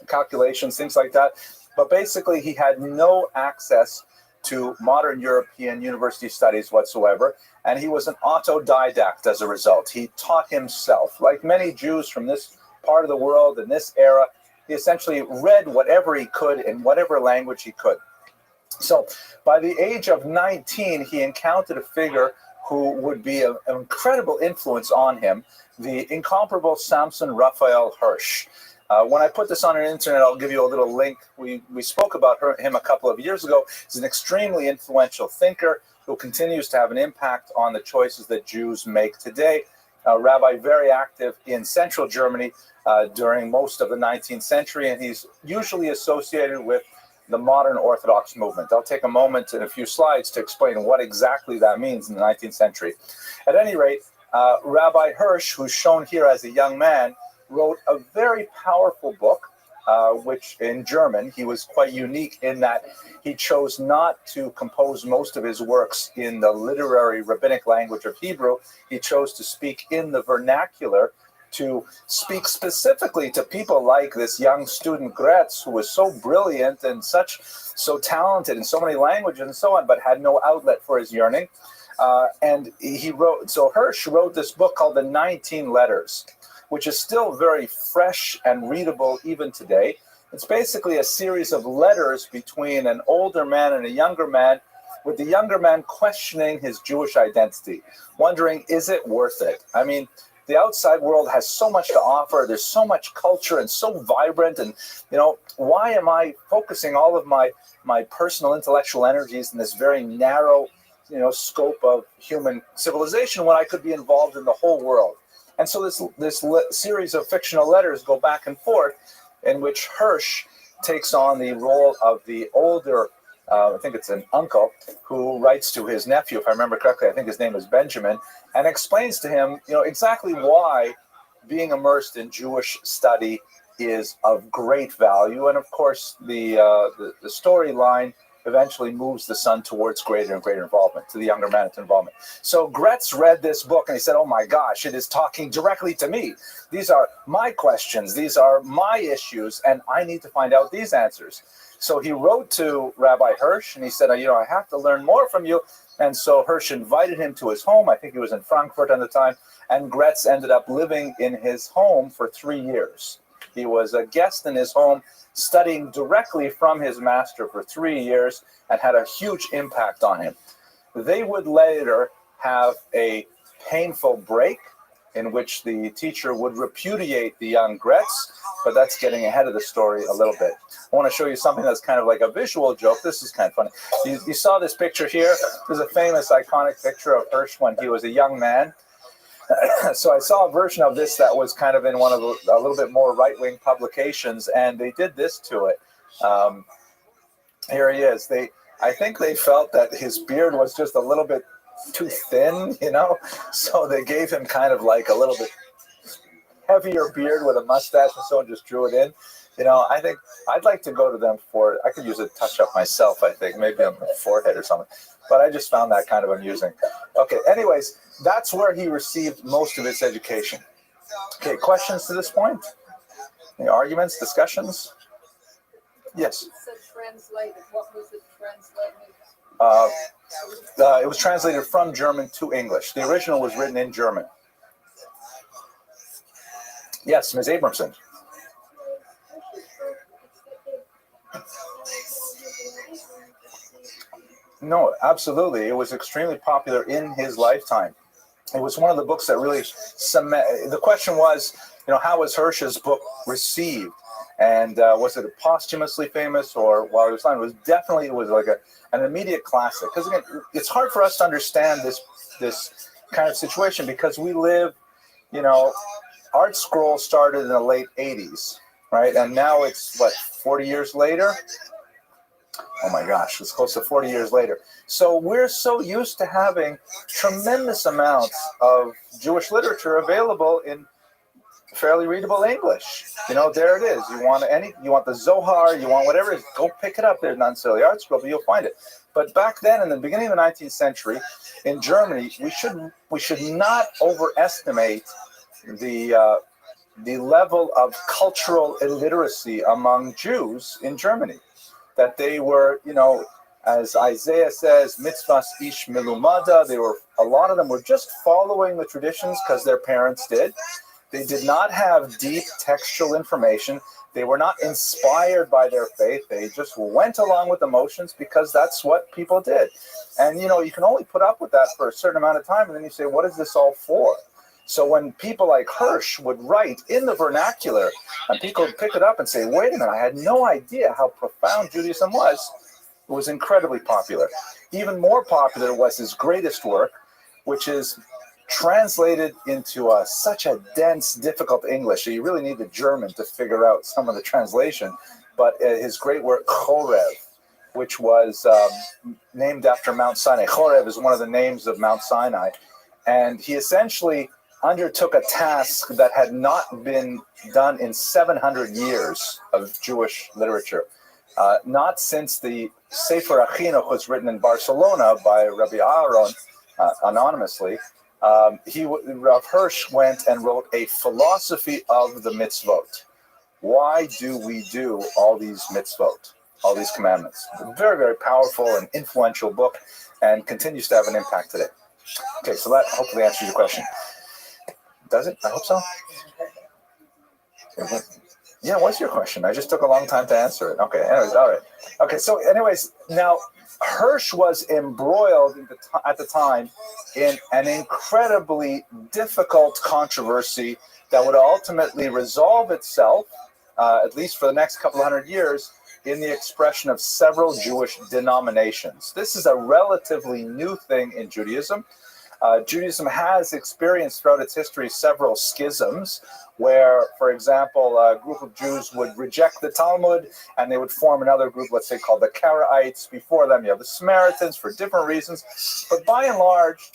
calculations, things like that. But basically, he had no access to modern European university studies whatsoever, and he was an autodidact as a result. He taught himself. Like many Jews from this part of the world in this era, he essentially read whatever he could in whatever language he could. So by the age of 19, he encountered a figure who would be an incredible influence on him, the incomparable Samson Raphael Hirsch. When I put this on the internet, I'll give you a little link. We spoke about him a couple of years ago. He's an extremely influential thinker who continues to have an impact on the choices that Jews make today. Rabbi, very active in central Germany during most of the 19th century, and he's usually associated with the modern Orthodox movement. I'll take a moment in a few slides to explain what exactly that means in the 19th century. At any rate, Rabbi Hirsch, who's shown here as a young man, wrote a very powerful book, which in German, he was quite unique in that he chose not to compose most of his works in the literary rabbinic language of Hebrew. He chose to speak in the vernacular, to speak specifically to people like this young student Gretz, who was so brilliant and so talented in so many languages and so on, but had no outlet for his yearning. And Hirsch wrote this book called The 19 Letters, which is still very fresh and readable even today. It's basically a series of letters between an older man and a younger man, with the younger man questioning his Jewish identity, wondering, is it worth it? I mean, the outside world has so much to offer. There's so much culture and so vibrant. And, why am I focusing all of my personal intellectual energies in this very narrow, scope of human civilization when I could be involved in the whole world? And so this series of fictional letters go back and forth, in which Hirsch takes on the role of the older, I think it's an uncle, who writes to his nephew, if I remember correctly, I think his name is Benjamin, and explains to him, exactly why being immersed in Jewish study is of great value. And of course, the storyline eventually moves the son towards greater and greater involvement, to the younger man's involvement. So Gretz read this book and he said, oh my gosh, it is talking directly to me. These are my questions. These are my issues, and I need to find out these answers. So he wrote to Rabbi Hirsch and he said, I have to learn more from you. And so Hirsch invited him to his home. I think he was in Frankfurt at the time. And Gretz ended up living in his home for 3 years. He was a guest in his home, studying directly from his master for 3 years, and had a huge impact on him. They would later have a painful break. in which the teacher would repudiate the young Gretz, but that's getting ahead of the story a little bit. I want to show you something that's kind of like a visual joke. This is kind of funny. You saw this picture here. There's a famous, iconic picture of Hirsch when he was a young man. So I saw a version of this that was kind of in one of a little bit more right-wing publications, and they did this to it. Here he is. I think they felt that his beard was just a little bit too thin, you know, so they gave him kind of like a little bit heavier beard with a mustache, and so just drew it in. You know, I think I'd like to go to them for, I could use a touch-up myself, I think, maybe on the forehead or something, but I just found that kind of amusing. Okay, anyways, that's where he received most of his education. Okay, questions to this point? Any arguments, discussions? Yes? It said translated. What was it translated? It was translated from German to English. The original was written in German. Yes, Ms. Abramson. No, absolutely. It was extremely popular in his lifetime. It was one of the books that really the question was, you know, how was Hirsch's book received? And was it posthumously famous or while he was alive? It was like an immediate classic. Because again, it's hard for us to understand this kind of situation because we live, you know, Art Scroll started in the late 80s, right? And now it's, 40 years later? Oh my gosh, it's close to 40 years later. So we're so used to having tremendous amounts of Jewish literature available in fairly readable English. You know, there it is. You want the Zohar, you want whatever it is, go pick it up. There's not necessarily Art Scroll, but you'll find it. But back then, in the beginning of the 19th century, in Germany, we should not overestimate the level of cultural illiteracy among Jews in Germany. That they were, you know, as Isaiah says, mitzvahs ish milumada. A lot of them were just following the traditions because their parents did. They did not have deep textual information. They were not inspired by their faith. They just went along with emotions because that's what people did. And, you know, you can only put up with that for a certain amount of time. And then you say, what is this all for? So when people like Hirsch would write in the vernacular and people would pick it up and say, wait a minute, I had no idea how profound Judaism was, it was incredibly popular. Even more popular was his greatest work, which is translated into such a dense, difficult English. So you really need the German to figure out some of the translation. But his great work, Chorev, which was named after Mount Sinai. Chorev is one of the names of Mount Sinai. And he essentially undertook a task that had not been done in 700 years of Jewish literature. Not since the Sefer Achinuch was written in Barcelona by Rabbi Aaron, anonymously. Rav Hirsch went and wrote a philosophy of the mitzvot. Why do we do all these mitzvot, all these commandments? A very, very powerful and influential book and continues to have an impact today. Okay, so that hopefully answers your question. Does it? I hope so. Yeah, what's your question? I just took a long time to answer it. Okay, anyways, all right. Okay, so anyways, now Hirsch was embroiled at the time in an incredibly difficult controversy that would ultimately resolve itself, at least for the next couple of hundred years, in the expression of several Jewish denominations. This is a relatively new thing in Judaism. Judaism has experienced throughout its history several schisms where, for example, a group of Jews would reject the Talmud and they would form another group, let's say, called the Karaites. Before them, you have the Samaritans for different reasons. But by and large,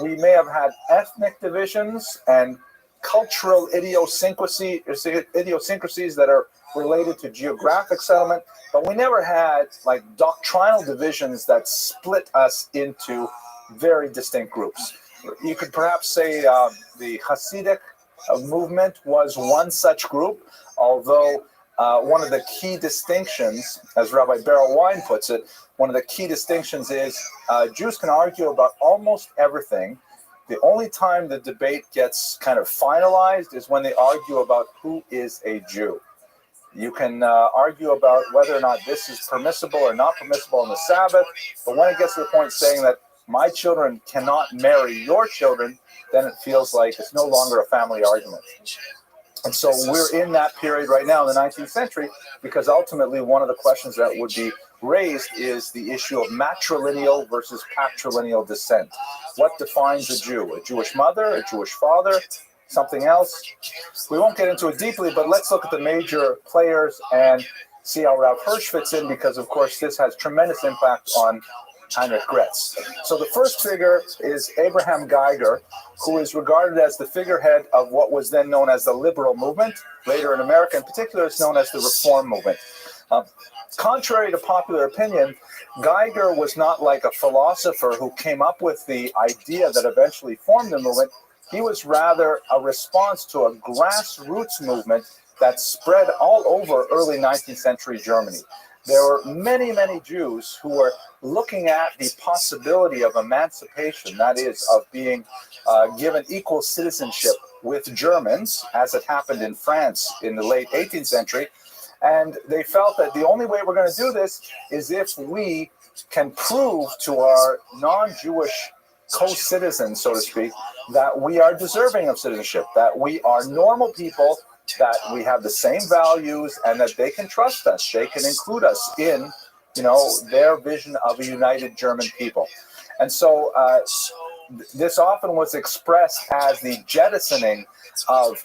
we may have had ethnic divisions and cultural idiosyncrasies that are related to geographic settlement, but we never had like doctrinal divisions that split us into very distinct groups. You could perhaps say the Hasidic movement was one such group, although one of the key distinctions, as Rabbi Beryl Wine puts it, one of the key distinctions is Jews can argue about almost everything. The only time the debate gets kind of finalized is when they argue about who is a Jew. You can argue about whether or not this is permissible or not permissible on the Sabbath, but when it gets to the point saying that my children cannot marry your children, then it feels like it's no longer a family argument. And so we're in that period right now in the 19th century, because ultimately one of the questions that would be raised is the issue of matrilineal versus patrilineal descent. What defines a Jew? A Jewish mother, a Jewish father, something else? We won't get into it deeply, but let's look at the major players and see how Rav Hirsch fits in, because of course this has tremendous impact on Heinrich Gretz. So the first figure is Abraham Geiger, who is regarded as the figurehead of what was then known as the liberal movement. Later in America in particular, it's known as the Reform movement. Contrary to popular opinion, Geiger was not like a philosopher who came up with the idea that eventually formed the movement. He was rather a response to a grassroots movement that spread all over early 19th century Germany. There were many, many Jews who were looking at the possibility of emancipation, that is, of being given equal citizenship with Germans, as it happened in France in the late 18th century. And they felt that the only way we're going to do this is if we can prove to our non-Jewish co-citizens, so to speak, that we are deserving of citizenship, that we are normal people, that we have the same values, and that they can trust us. They can include us in, their vision of a united German people. And so this often was expressed as the jettisoning of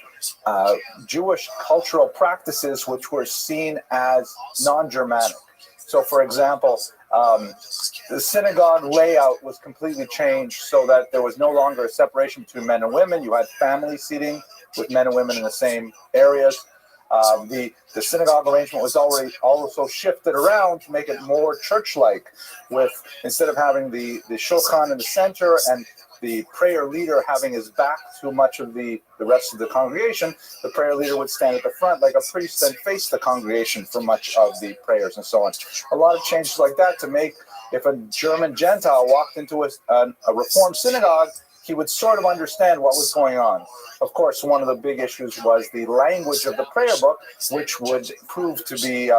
Jewish cultural practices which were seen as non-Germanic. So, for example, the synagogue layout was completely changed so that there was no longer a separation between men and women. You had family seating with men and women in the same areas. The synagogue arrangement was already also shifted around to make it more church-like, with instead of having the shulchan in the center and the prayer leader having his back to much of the rest of the congregation, the prayer leader would stand at the front like a priest and face the congregation for much of the prayers and so on. A lot of changes like that to make, if a German Gentile walked into a Reformed synagogue, he would sort of understand what was going on. Of course, one of the big issues was the language of the prayer book, which would prove to be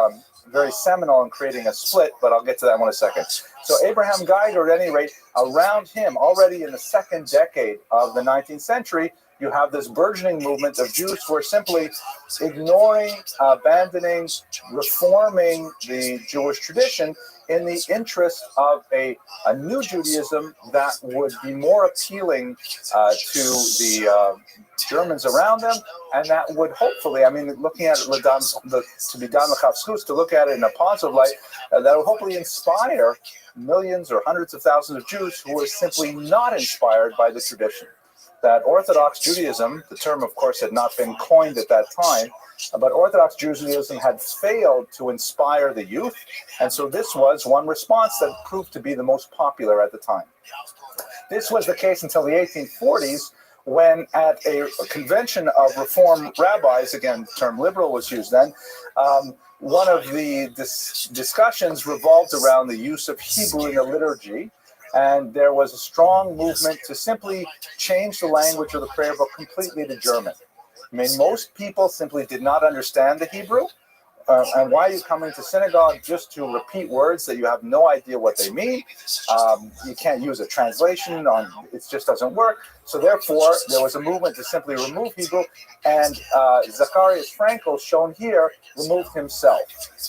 very seminal in creating a split, but I'll get to that in a second. So Abraham Geiger, at any rate, around him, already in the second decade of the 19th century, you have this burgeoning movement of Jews who are simply ignoring, abandoning, reforming the Jewish tradition in the interest of a new Judaism that would be more appealing to the Germans around them, and that would hopefully, looking at it to be done to look at it in a positive light, that would hopefully inspire millions or hundreds of thousands of Jews who were simply not inspired by the tradition. That Orthodox Judaism, the term of course had not been coined at that time, but Orthodox Judaism had failed to inspire the youth, and so this was one response that proved to be the most popular at the time. This was the case until the 1840s, when at a convention of Reform rabbis, again, the term liberal was used then, one of the discussions revolved around the use of Hebrew in the liturgy, and there was a strong movement to simply change the language of the prayer book completely to German. Most people simply did not understand the Hebrew. And why are you coming to synagogue just to repeat words that you have no idea what they mean? You can't use a translation, it just doesn't work. So therefore, there was a movement to simply remove Hebrew, and Zacharias Frankel, shown here, removed himself.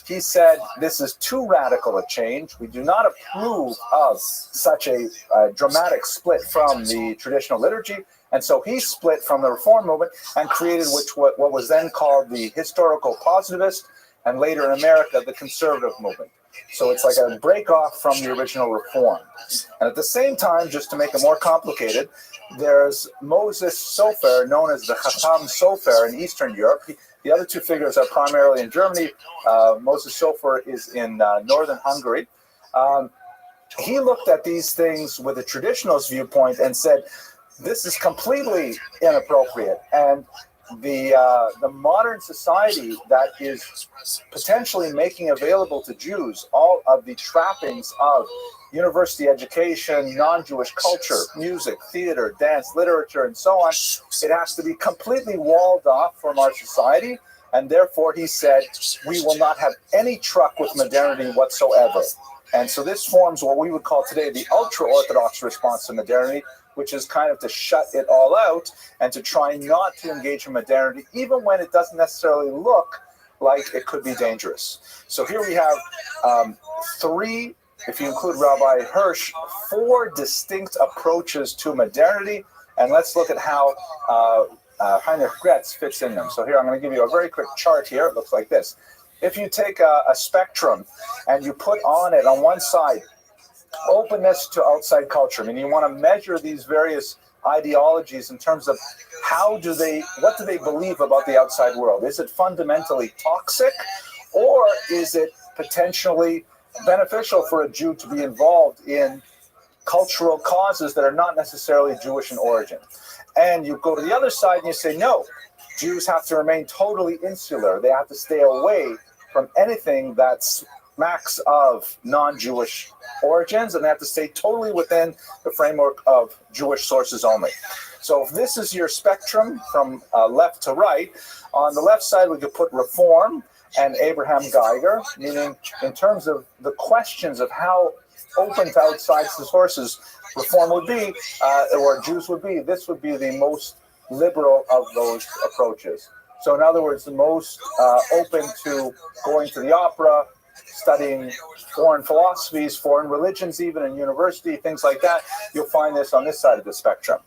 He said, this is too radical a change. We do not approve of such a dramatic split from the traditional liturgy. And so he split from the Reform movement and created what was then called the historical positivist, and later in America, the conservative movement. So it's like a break off from the original Reform. And at the same time, just to make it more complicated, there's Moses Sofer, known as the Chatam Sofer in Eastern Europe. The other two figures are primarily in Germany. Moses Sofer is in northern Hungary. He looked at these things with a traditionalist viewpoint and said, this is completely inappropriate. And the modern society that is potentially making available to Jews all of the trappings of university education, non-Jewish culture, music, theater, dance, literature, and so on, it has to be completely walled off from our society. And therefore, he said, we will not have any truck with modernity whatsoever. And so this forms what we would call today the ultra-Orthodox response to modernity, which is kind of to shut it all out and to try not to engage in modernity, even when it doesn't necessarily look like it could be dangerous. So here we have three, if you include Rabbi Hirsch, 4 distinct approaches to modernity. And let's look at how Heinrich Gretz fits in them. So here I'm going to give you a very quick chart here. It looks like this. If you take a spectrum and you put on it on one side openness to outside culture, I mean, you want to measure these various ideologies in terms of what do they believe about the outside world? Is it fundamentally toxic, or is it potentially beneficial for a Jew to be involved in cultural causes that are not necessarily Jewish in origin? And you go to the other side and you say, no, Jews have to remain totally insular. They have to stay away from anything that smacks of non-Jewish origins, and they have to stay totally within the framework of Jewish sources only. So if this is your spectrum from left to right, on the left side we could put Reform and Abraham Geiger, meaning in terms of the questions of how open to outside sources Reform would be, or Jews would be, this would be the most liberal of those approaches. So in other words, the most open to going to the opera, studying foreign philosophies, foreign religions, even in university, things like that. You'll find this on this side of the spectrum.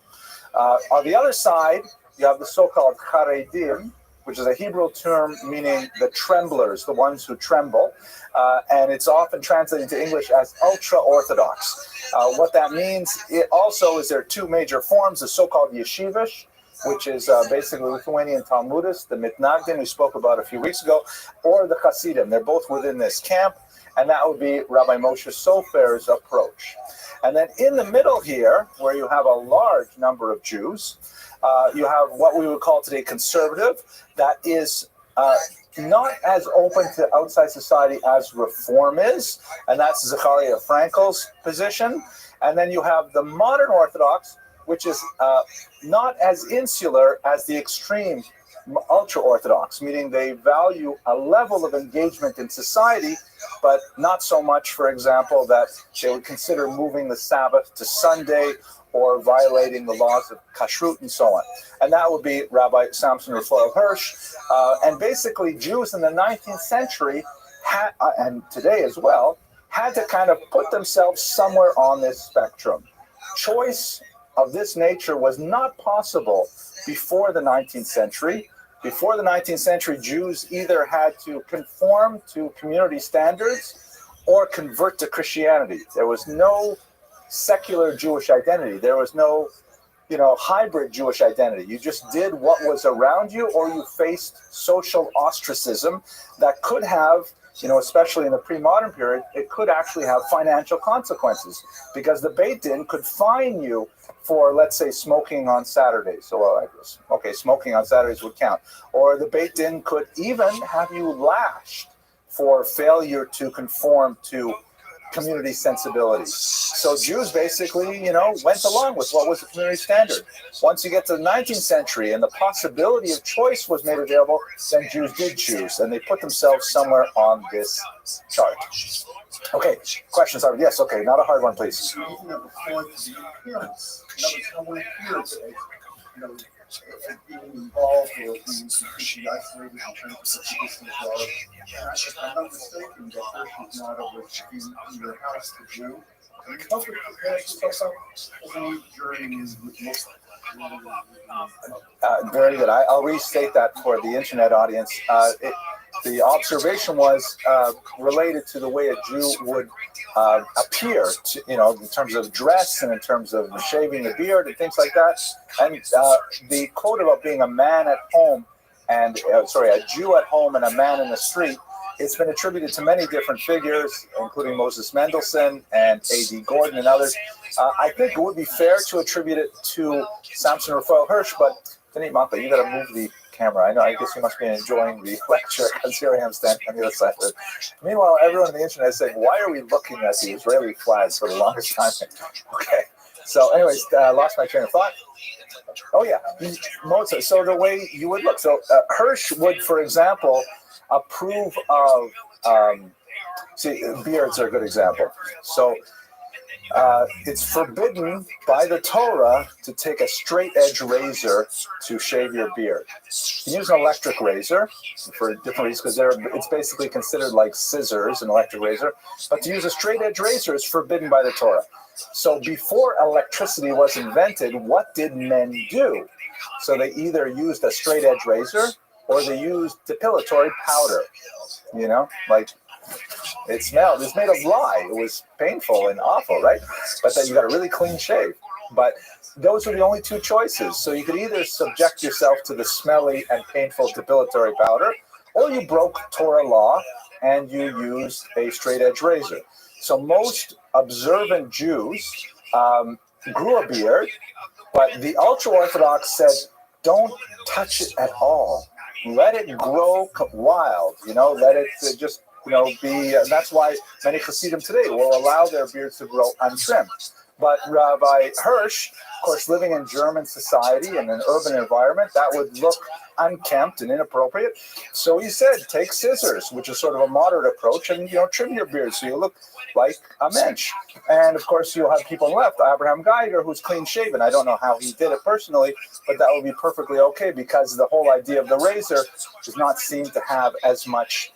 On the other side, you have the so-called Haredim, which is a Hebrew term meaning the tremblers, the ones who tremble. And it's often translated into English as ultra-Orthodox. What that means also is there are 2 major forms, the so-called yeshivish, which is basically Lithuanian Talmudists, the Mitnagdim we spoke about a few weeks ago, or the Hasidim. They're both within this camp, and that would be Rabbi Moshe Sofer's approach. And then in the middle here, where you have a large number of Jews, you have what we would call today conservative, that is not as open to outside society as Reform is, and that's Zechariah Frankel's position. And then you have the modern Orthodox, which is not as insular as the extreme ultra-Orthodox, meaning they value a level of engagement in society, but not so much, for example, that they would consider moving the Sabbath to Sunday or violating the laws of kashrut and so on. And that would be Rabbi Samson Raphael Hirsch. And basically, Jews in the 19th century, and today as well, had to kind of put themselves somewhere on this spectrum. Choice of this nature was not possible before the 19th century. Before the 19th century, Jews either had to conform to community standards or convert to Christianity. There was no secular Jewish identity. There was no, hybrid Jewish identity. You just did what was around you, or you faced social ostracism that could have, especially in the pre-modern period, it could actually have financial consequences, because the Beit Din could fine you for, let's say, smoking on Saturdays. So, smoking on Saturdays would count. Or the Beit Din could even have you lashed for failure to conform to community sensibilities. So Jews basically, went along with what was the community standard. Once you get to the 19th century and the possibility of choice was made available, then Jews did choose, and they put themselves somewhere on this chart. Okay, questions? Yes, okay, not a hard one, please. Being involved or being completely isolated in terms of the if I'm not mistaken, the person is not over in your house to Jew. Can you help with journey very good. I'll restate that for the internet audience. The observation was related to the way a Jew would appear, in terms of dress and in terms of shaving the beard and things like that. And the quote about being a man at home and, a Jew at home and a man in the street, it's been attributed to many different figures, including Moses Mendelssohn and A.D. Gordon and others. I think it would be fair to attribute it to Samson Raphael Hirsch, but Denise Manta, you got to move the camera. I guess you must be enjoying the lecture, because here I am standing on the other side of it. Meanwhile, everyone on the internet is saying, why are we looking at the Israeli flags for the longest time? Okay. So anyways, lost my train of thought. Oh, yeah. Mozart. So the way you would look. So Hirsch would, for example, approve of See, beards are a good example. So it's forbidden by the Torah to take a straight edge razor to shave your beard. You use an electric razor for different reasons, because it's basically considered like scissors, an electric razor. But to use a straight edge razor is forbidden by the Torah. So before electricity was invented, what did men do? So they either used a straight edge razor or they used depilatory powder. You know, like it smelled. It's made of lye. It was painful and awful, right? But then you got a really clean shave. But those were the only two choices. So you could either subject yourself to the smelly and painful depilatory powder, or you broke Torah law and you used a straight edge razor. So most observant Jews grew a beard, but the ultra-Orthodox said, don't touch it at all. Let it grow wild, let it just, be, that's why many Hasidim today will allow their beards to grow untrimmed. But Rabbi Hirsch, of course, living in German society in an urban environment, that would look unkempt and inappropriate. So he said, take scissors, which is sort of a moderate approach, and trim your beard so you look like a mensch. And of course, you'll have people left. Abraham Geiger, who's clean shaven. I don't know how he did it personally, but that would be perfectly okay, because the whole idea of the razor does not seem to have as much,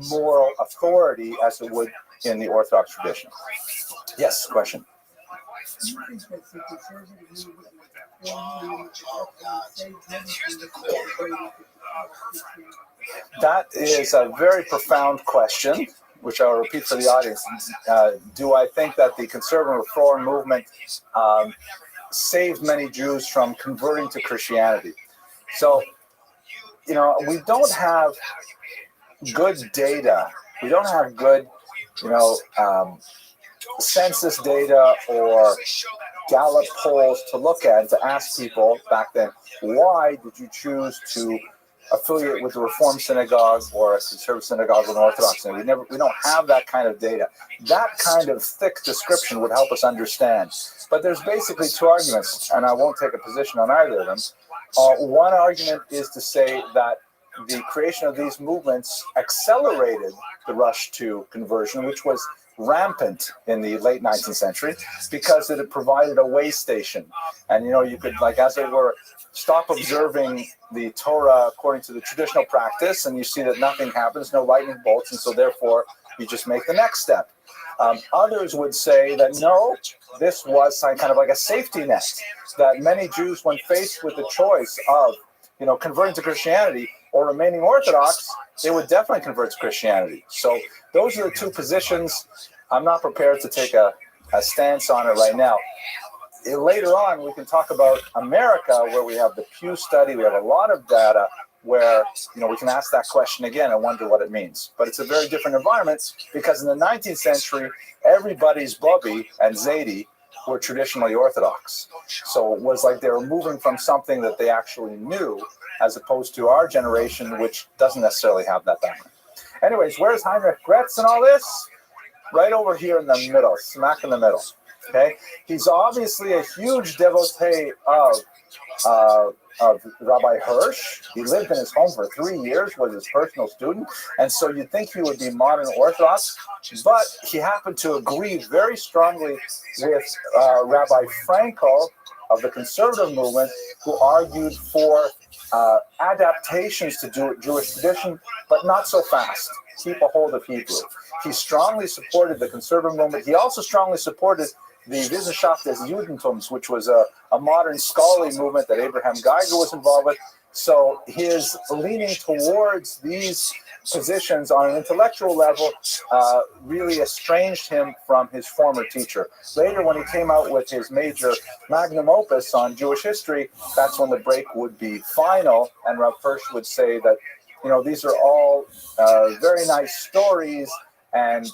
moral authority as it would in the Orthodox tradition. Yes, question. That is a very profound question, which I'll repeat for the audience. Do I think that the conservative reform movement saved many Jews from converting to Christianity? So, we don't have good data. We don't have good, census data or Gallup polls to look at, to ask people back then, why did you choose to affiliate with the Reform Synagogue or a conservative synagogue or an Orthodox synagogue? We don't have that kind of data. That kind of thick description would help us understand. But there's basically two arguments, and I won't take a position on either of them. One argument is to say that the creation of these movements accelerated the rush to conversion, which was rampant in the late 19th century, because it had provided a way station. And, you could, as it were, stop observing the Torah according to the traditional practice, and you see that nothing happens, no lightning bolts, and so therefore you just make the next step. Others would say that no, this was kind of like a safety net, that many Jews, when faced with the choice of, converting to Christianity or remaining Orthodox, they would definitely convert to Christianity. So those are the two positions. I'm not prepared to take a stance on it right now. Later on, we can talk about America, where we have the Pew study. We have a lot of data where, we can ask that question again and wonder what it means. But it's a very different environment, because in the 19th century, everybody's Bobby and Zaidi were traditionally Orthodox. So it was like they were moving from something that they actually knew, as opposed to our generation, which doesn't necessarily have that background. Anyways, where's Heinrich Gretz and all this? Right over here in the middle, smack in the middle. Okay, he's obviously a huge devotee of Rabbi Hirsch. He lived in his home for 3 years, was his personal student, and so you'd think he would be modern Orthodox, but he happened to agree very strongly with Rabbi Frankel of the conservative movement, who argued for adaptations to Jewish tradition, but not so fast. Keep a hold of Hebrew. He strongly supported the conservative movement. He also strongly supported the Wissenschaft des Judentums, which was a modern scholarly movement that Abraham Geiger was involved with. So his leaning towards these positions on an intellectual level really estranged him from his former teacher. Later, when he came out with his major magnum opus on Jewish history, that's when the break would be final, and Rav Hirsch would say that, these are all very nice stories and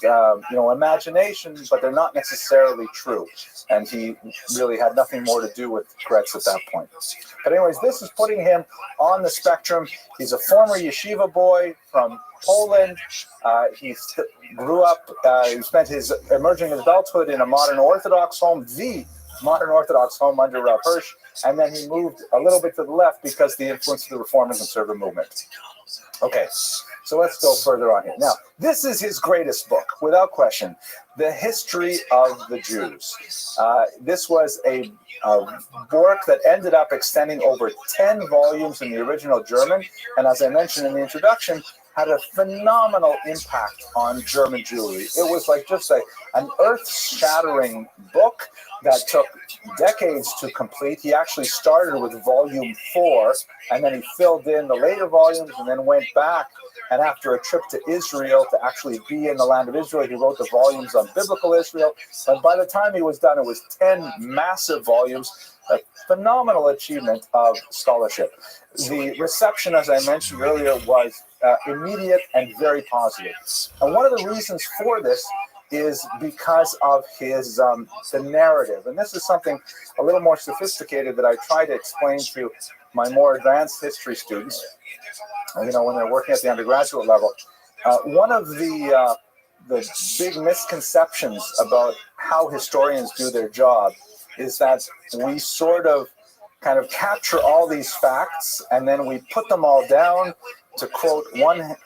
imagination, but they're not necessarily true. And he really had nothing more to do with Gretz at that point. But anyways, this is putting him on the spectrum. He's a former yeshiva boy from Poland. He grew up, he spent his emerging adulthood in a modern Orthodox home, the modern Orthodox home under Rav Hirsch, and then he moved a little bit to the left because of the influence of the Reform and Conservative movement. Okay, So let's go further on here. Now, this is his greatest book, without question, The History of the Jews. This was a work that ended up extending over 10 volumes in the original German, and as I mentioned in the introduction, had a phenomenal impact on German Jewry. It was like just an earth-shattering book that took decades to complete. He actually started with volume 4, and then he filled in the later volumes and then went back. And after a trip to Israel to actually be in the land of Israel, he wrote the volumes on biblical Israel. And by the time he was done, it was 10 massive volumes, a phenomenal achievement of scholarship. The reception, as I mentioned earlier, was immediate and very positive. And one of the reasons for this is because of his the narrative. And this is something a little more sophisticated that I try to explain to my more advanced history students, when they're working at the undergraduate level. One of the big misconceptions about how historians do their job is that we sort of kind of capture all these facts and then we put them all down. To quote one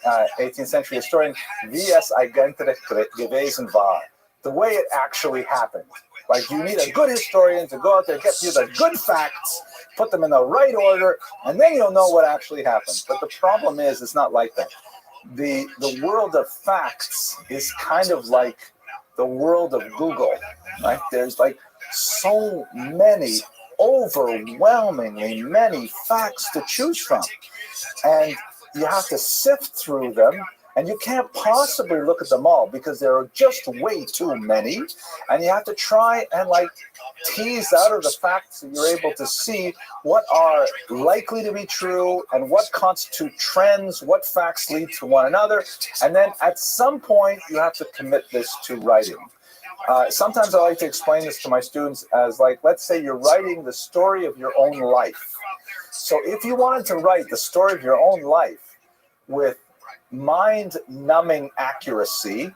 18th century historian, wie es eigentlich gewesen war, the way it actually happened. Like, you need a good historian to go out there, get you the good facts, put them in the right order, and then you'll know what actually happened. But the problem is, it's not like that. The world of facts is kind of like the world of Google, right? There's like so many, overwhelmingly many facts to choose from. And you have to sift through them, and you can't possibly look at them all because there are just way too many, and you have to try and tease out of the facts that you're able to see what are likely to be true and what constitute trends, what facts lead to one another, and then at some point you have to commit this to writing. Sometimes I like to explain this to my students as let's say you're writing the story of your own life. So if you wanted to write the story of your own life with mind-numbing accuracy,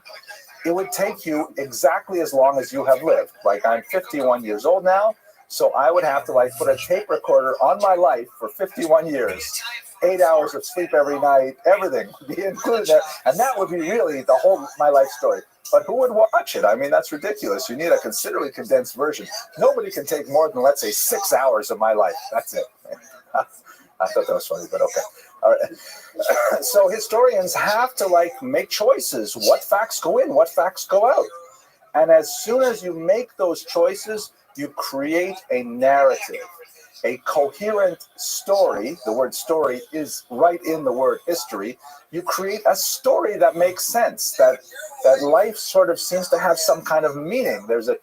it would take you exactly as long as you have lived. I'm 51 years old now, so I would have to put a tape recorder on my life for 51 years, 8 hours of sleep every night, everything would be included there, and that would be really the whole my life story. But who would watch it? I mean, that's ridiculous. You need a considerably condensed version. Nobody can take more than, let's say, 6 hours of my life. That's it. I thought that was funny, but okay. All right. So historians have to make choices. What facts go in? What facts go out? And as soon as you make those choices, you create a narrative, a coherent story. The word story is right in the word history. You create a story that makes sense, that life sort of seems to have some kind of meaning. There's a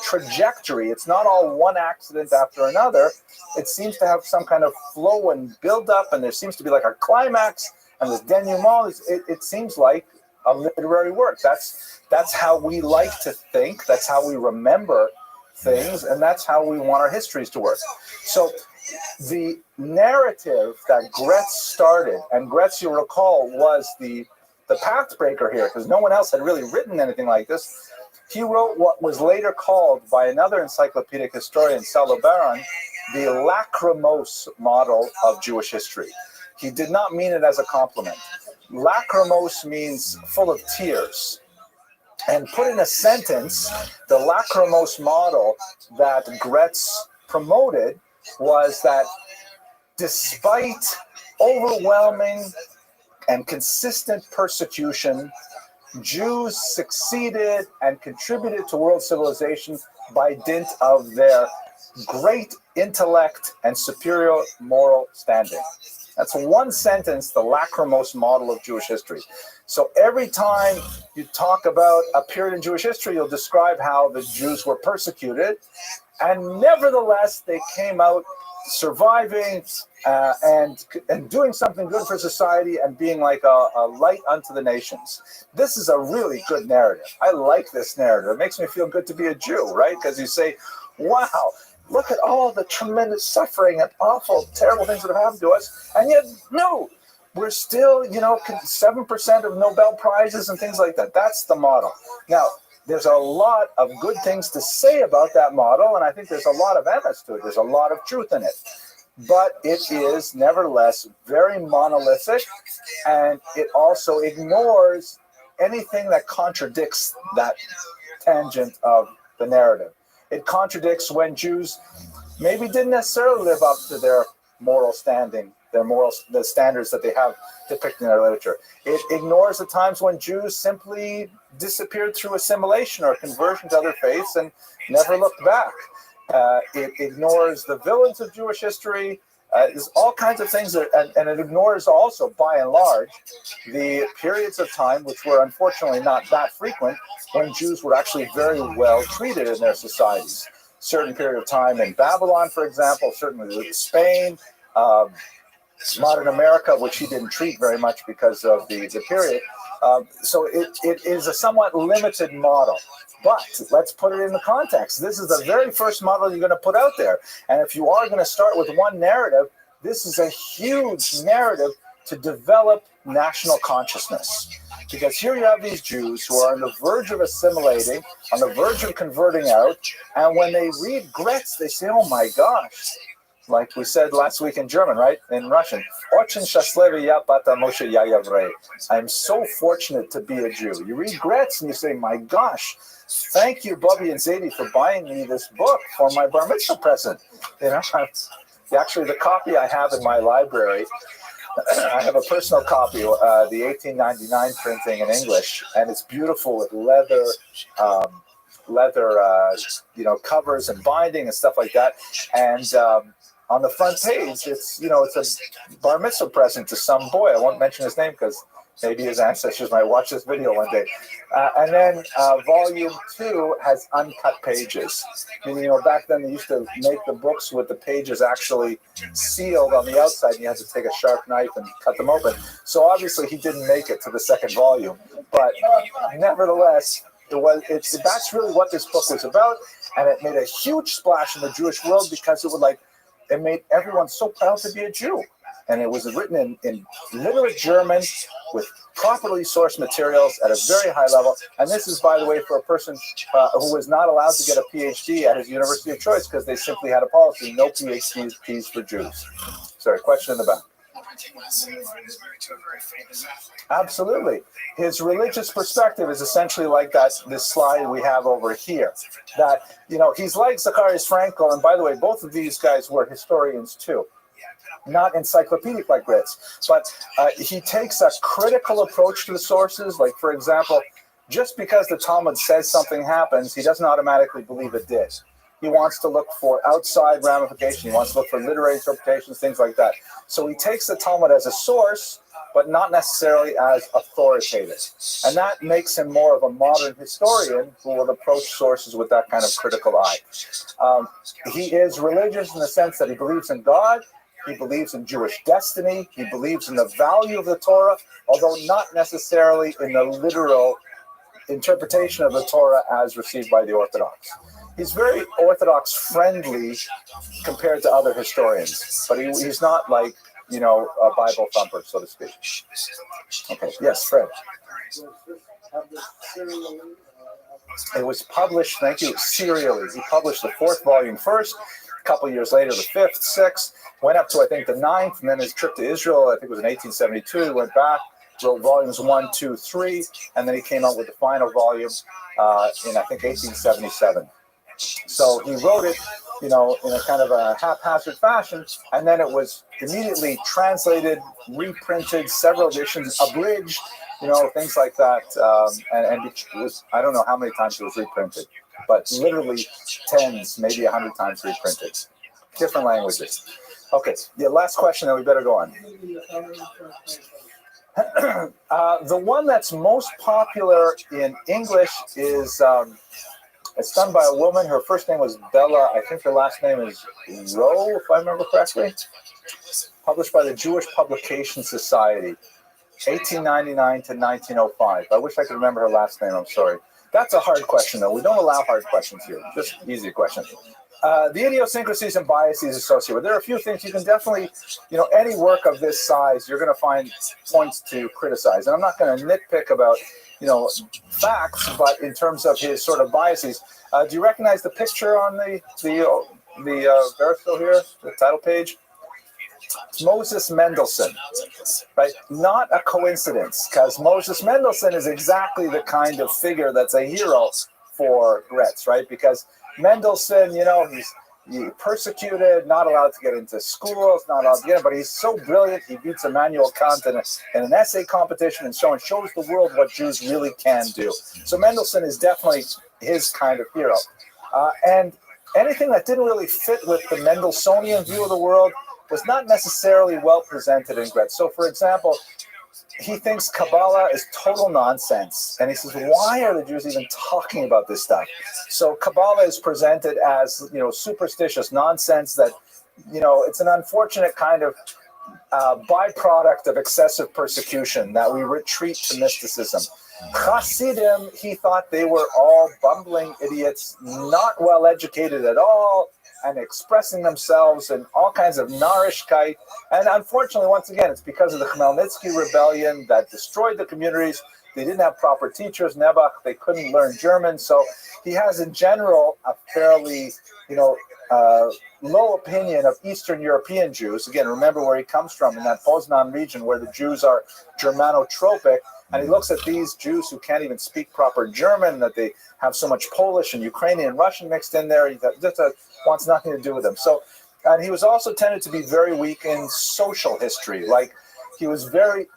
trajectory. It's not all one accident after another. It seems to have some kind of flow and build up, and there seems to be a climax and this denouement. It seems like a literary work. That's how we like to think. That's how we remember things, and that's how we want our histories to work. So the narrative that Gretz started, and Gretz, you'll recall, was the pathbreaker here, because no one else had really written anything like this. He wrote what was later called by another encyclopedic historian, Salobaron, the lachrymose model of Jewish history. He did not mean it as a compliment. Lachrymose means full of tears. And put in a sentence, the lachrymose model that Gretz promoted was that despite overwhelming and consistent persecution, Jews succeeded and contributed to world civilization by dint of their great intellect and superior moral standing. That's one sentence, the lachrymose model of Jewish history. So every time you talk about a period in Jewish history, you'll describe how the Jews were persecuted, and nevertheless they came out surviving and doing something good for society and being like a light unto the nations. This is a really good narrative. I like this narrative. It makes me feel good to be a Jew, right? Because you say, wow, look at all the tremendous suffering and awful, terrible things that have happened to us, and yet, no, we're still, 7% of Nobel Prizes and things like that. That's the model. Now, there's a lot of good things to say about that model, and I think there's a lot of evidence to it. There's a lot of truth in it. but it is nevertheless very monolithic, and it also ignores anything that contradicts that tangent of the narrative. It contradicts when Jews maybe didn't necessarily live up to their moral standing, the standards that they have depicted in their literature. It ignores the times when Jews simply disappeared through assimilation or conversion to other faiths and never looked back. It ignores the villains of Jewish history. There's all kinds of things, and it ignores also, by and large, the periods of time, which were unfortunately not that frequent, when Jews were actually very well treated in their societies. Certain period of time in Babylon, for example, certainly with Spain, modern America, which he didn't treat very much because of the period. So it is a somewhat limited model. But let's put it in the context. This is the very first model you're going to put out there. And if you are going to start with one narrative, this is a huge narrative to develop national consciousness. Because here you have these Jews who are on the verge of assimilating, on the verge of converting out, and when they read Gretz, they say, oh my gosh, like we said last week in German, right? In Russian, I'm so fortunate to be a Jew. You read Gretz and you say, my gosh, thank you, Bubby and Zadie, for buying me this book for my bar mitzvah present. You know, actually, the copy I have in my library, I have a personal copy, the 1899 printing in English, and it's beautiful with leather, covers and binding and stuff like that. And on the front page, it's a bar mitzvah present to some boy. I won't mention his name because maybe his ancestors might watch this video one day. And then volume 2 has uncut pages. Meaning, back then they used to make the books with the pages actually sealed on the outside, and you had to take a sharp knife and cut them open. So obviously he didn't make it to the second volume. But nevertheless, that's really what this book was about. And it made a huge splash in the Jewish world because it made everyone so proud to be a Jew. And it was written in literate German with properly sourced materials at a very high level. And this is, by the way, for a person who was not allowed to get a PhD at his university of choice because they simply had a policy, no PhDs for Jews. Sorry, question in the back. Absolutely. His religious perspective is essentially like this slide we have over here. That, he's like Zacharias Frankel, and by the way, both of these guys were historians too. Not encyclopedic like Gretz, but he takes a critical approach to the sources. Like, for example, just because the Talmud says something happens, he doesn't automatically believe it did. He wants to look for outside ramification. He wants to look for literary interpretations, things like that. So he takes the Talmud as a source, but not necessarily as authoritative. And that makes him more of a modern historian who will approach sources with that kind of critical eye. He is religious in the sense that he believes in God. He believes in Jewish destiny. He believes in the value of the Torah, although not necessarily in the literal interpretation of the Torah as received by the Orthodox. He's very Orthodox friendly compared to other historians, but he's not like, a Bible thumper, so to speak. Okay, yes, Fred. It was published, thank you, serially. He published the 4th volume first, a couple years later, the 5th, 6th, went up to, I think, the 9th, and then his trip to Israel, I think it was in 1872, he went back, wrote volumes 1, 2, 3, and then he came out with the final volume in, I think, 1877. So he wrote it, in a kind of a haphazard fashion, and then it was immediately translated, reprinted, several editions, abridged, things like that. And it was, I don't know how many times it was reprinted, but literally tens, maybe 100 times reprinted. Different languages. Okay, the last question, then we better go on. The one that's most popular in English is, it's done by a woman. Her first name was Bella. I think her last name is Rowe, if I remember correctly. Published by the Jewish Publication Society, 1899 to 1905. I wish I could remember her last name. I'm sorry. That's a hard question, though. We don't allow hard questions here. Just easy questions. The idiosyncrasies and biases associated with. There are a few things you can definitely, any work of this size, you're going to find points to criticize. And I'm not going to nitpick about, facts, but in terms of his sort of biases. Do you recognize the picture on the verso here, the title page? Moses Mendelssohn, right? Not a coincidence, because Moses Mendelssohn is exactly the kind of figure that's a hero for Gretz, right? Because Mendelssohn, he's persecuted, not allowed to get into schools, not allowed to get in, but he's so brilliant, he beats Immanuel Kant in an essay competition and so on, shows the world what Jews really can do. So Mendelssohn is definitely his kind of hero. And anything that didn't really fit with the Mendelssohnian view of the world was not necessarily well presented in Gretz. So, for example, he thinks Kabbalah is total nonsense. And he says, why are the Jews even talking about this stuff? So Kabbalah is presented as, superstitious nonsense that, it's an unfortunate kind of byproduct of excessive persecution, that we retreat to mysticism. Hasidim, he thought they were all bumbling idiots, not well educated at all, and expressing themselves in all kinds of narishkeit. And unfortunately, once again, it's because of the Khmelnytsky rebellion that destroyed the communities. They didn't have proper teachers, Nebuch, they couldn't learn German. So he has, in general, a fairly, low opinion of Eastern European Jews. Again, remember where he comes from, in that Poznan region where the Jews are Germanotropic. And he looks at these Jews who can't even speak proper German, that they have so much Polish and Ukrainian and Russian mixed in there. He just wants nothing to do with them. So, and he was also tended to be very weak in social history. Like, he was very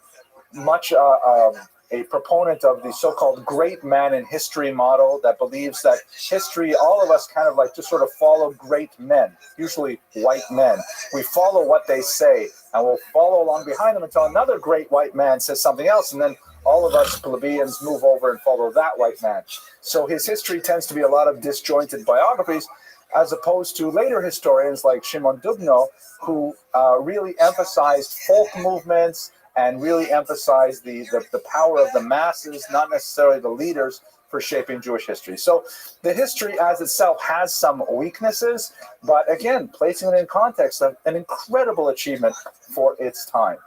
much a proponent of the so-called great man in history model that believes that history, all of us kind of like just sort of follow great men, usually white men. We follow what they say, and we'll follow along behind them until another great white man says something else, and then all of us plebeians move over and follow that white man. So his history tends to be a lot of disjointed biographies, as opposed to later historians like Shimon Dubno, who really emphasized folk movements and really emphasized the power of the masses, not necessarily the leaders, for shaping Jewish history. So the history as itself has some weaknesses, but again, placing it in context of an incredible achievement for its time.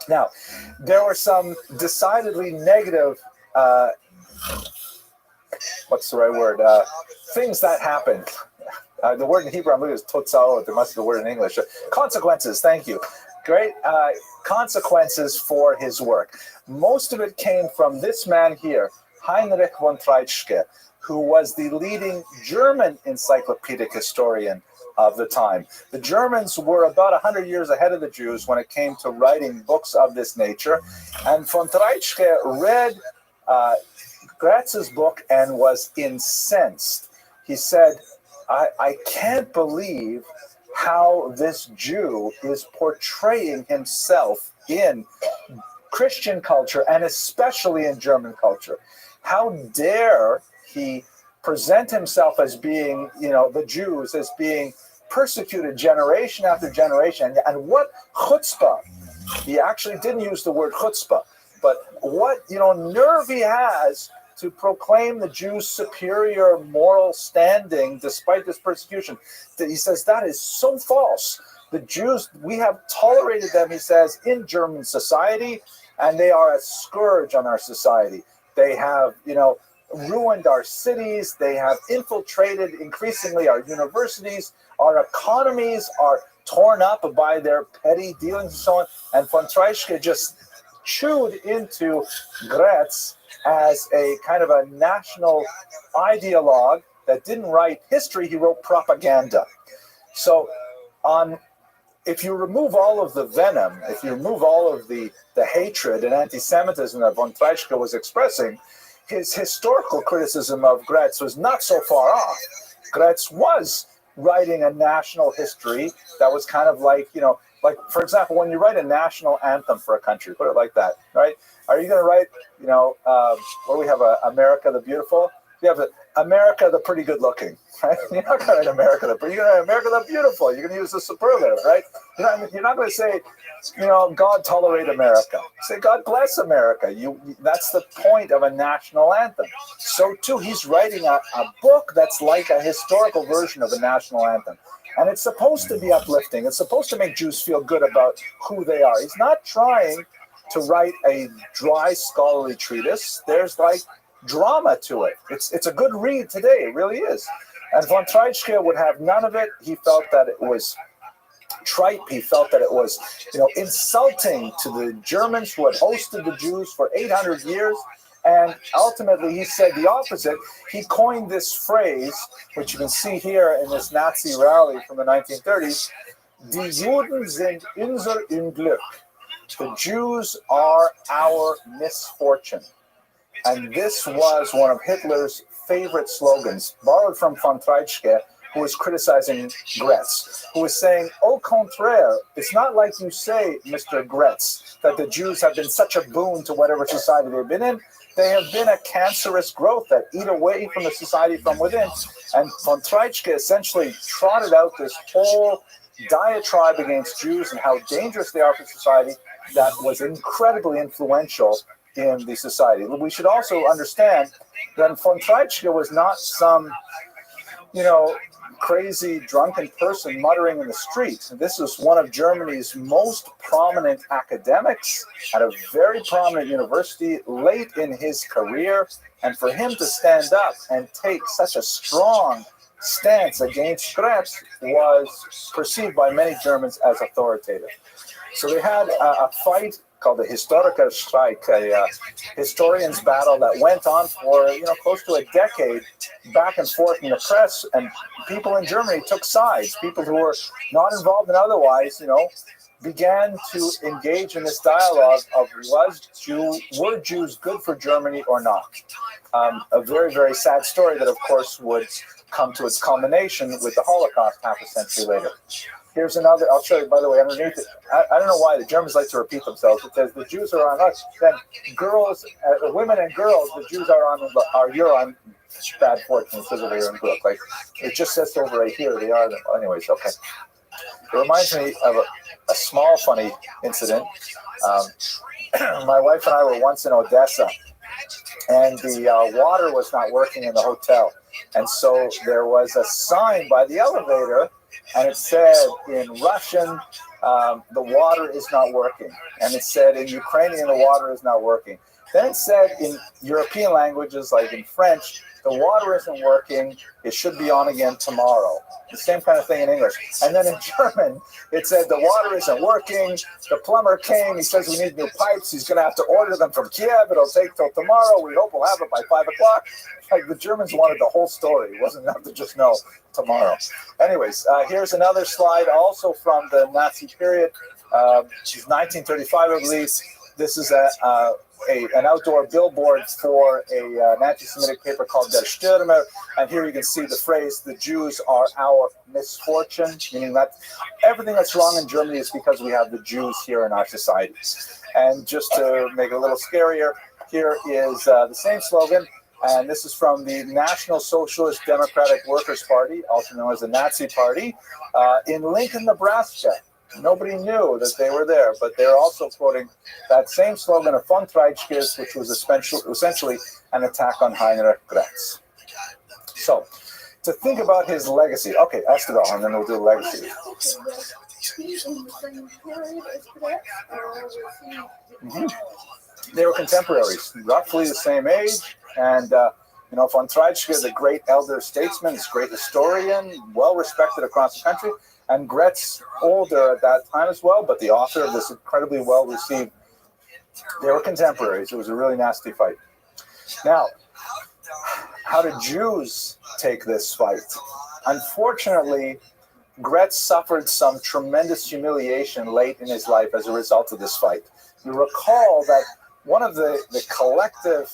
Now, there were some decidedly negative, what's the right word, things that happened. The word in Hebrew, I'm looking, is totzaot. There must be the word in English. Consequences, thank you. Great consequences for his work. Most of it came from this man here, Heinrich von Treitschke, who was the leading German encyclopedic historian of the time. The Germans were about 100 years ahead of the Jews when it came to writing books of this nature. And von Treitschke read Gratz's book and was incensed. He said, I can't believe how this Jew is portraying himself in Christian culture and especially in German culture. How dare he present himself as being, the Jews as being persecuted generation after generation. And what chutzpah, he actually didn't use the word chutzpah, but what, nerve he has to proclaim the Jews' superior moral standing despite this persecution. He says that is so false. The Jews, we have tolerated them, he says, in German society, and they are a scourge on our society. They have, ruined our cities. They have infiltrated increasingly our universities. Our economies are torn up by their petty dealings and so on. And von Treitschke just chewed into Gretz as a kind of a national ideologue that didn't write history, he wrote propaganda. So if you remove all of the venom, if you remove all of the hatred and anti-Semitism that von Treitschke was expressing, his historical criticism of Gretz was not so far off. Gretz was writing a national history that was kind of like, like, for example, when you write a national anthem for a country, put it like that, right? Are you going to write, what do we have, America the Beautiful? You have America the Pretty Good Looking, right? You're not going to write America the Pretty, you're going to write America the Beautiful. You're going to use the superlative, right? You're not going to say, God tolerate America. Say, God bless America. That's the point of a national anthem. So, too, he's writing a book that's like a historical version of a national anthem. And it's supposed to be uplifting. It's supposed to make Jews feel good about who they are. He's not trying to write a dry scholarly treatise. There's like drama to it. It's a good read today. It really is. And von Treitschke would have none of it. He felt that it was tripe. He felt that it was, insulting to the Germans who had hosted the Jews for 800 years. And ultimately, he said the opposite. He coined this phrase, which you can see here in this Nazi rally from the 1930s, Die Juden sind unser Unglück. The Jews are our misfortune. And this was one of Hitler's favorite slogans, borrowed from von Treitschke, who was criticizing Gretz, who was saying, au contraire, it's not like you say, Mr. Gretz, that the Jews have been such a boon to whatever society they've been in. They have been a cancerous growth that eat away from the society from within. And von Treitschke essentially trotted out this whole diatribe against Jews and how dangerous they are for society that was incredibly influential in the society. We should also understand that von Treitschke was not some, crazy drunken person muttering in the street. This was one of Germany's most prominent academics at a very prominent university late in his career. And for him to stand up and take such a strong stance against Gretz was perceived by many Germans as authoritative. So they had a fight called the Historikerstreik, a historian's battle that went on for close to a decade, back and forth in the press, and people in Germany took sides. People who were not involved in otherwise, began to engage in this dialogue of were Jews good for Germany or not? A very, very sad story that, of course, would come to its culmination with the Holocaust half a century later. Here's another, I'll show you, by the way, underneath it. I don't know why the Germans like to repeat themselves. It says, the Jews are on us, then girls, women and girls, the Jews you're on bad fortune, because of your book. Like, it just says over right here, they are, anyways, okay. It reminds me of a small funny incident. My wife and I were once in Odessa, and the water was not working in the hotel. And so there was a sign by the elevator, and it said in Russian, the water is not working. And it said in Ukrainian, the water is not working. Then it said in European languages, like in French, the water isn't working, it should be on again tomorrow. The same kind of thing in English. And then in German, it said the water isn't working, the plumber came, he says we need new pipes, he's going to have to order them from Kiev, it'll take till tomorrow, we hope we'll have it by 5 o'clock. Like, the Germans wanted the whole story, it wasn't enough to just know tomorrow. Anyways, here's another slide, also from the Nazi period, 1935, I believe. This is an outdoor billboard for an anti-Semitic paper called Der Stürmer, and here you can see the phrase, the Jews are our misfortune, meaning that everything that's wrong in Germany is because we have the Jews here in our society. And just to make it a little scarier, here is the same slogan, and this is from the National Socialist Democratic Workers' Party, also known as the Nazi Party, in Lincoln, Nebraska. Nobody knew that they were there, but they're also quoting that same slogan of von Treitschke's, which was essentially an attack on Heinrich Gretz. So, to think about his legacy, okay, that's the bell, and then we'll do the legacy. They were contemporaries, roughly the same age, and von Treitschke is a great elder statesman, he's a great historian, well respected across the country. And Gretz, older at that time as well, but the author of this incredibly well-received, they were contemporaries. It was a really nasty fight. Now, how did Jews take this fight? Unfortunately, Gretz suffered some tremendous humiliation late in his life as a result of this fight. You recall that one of the collective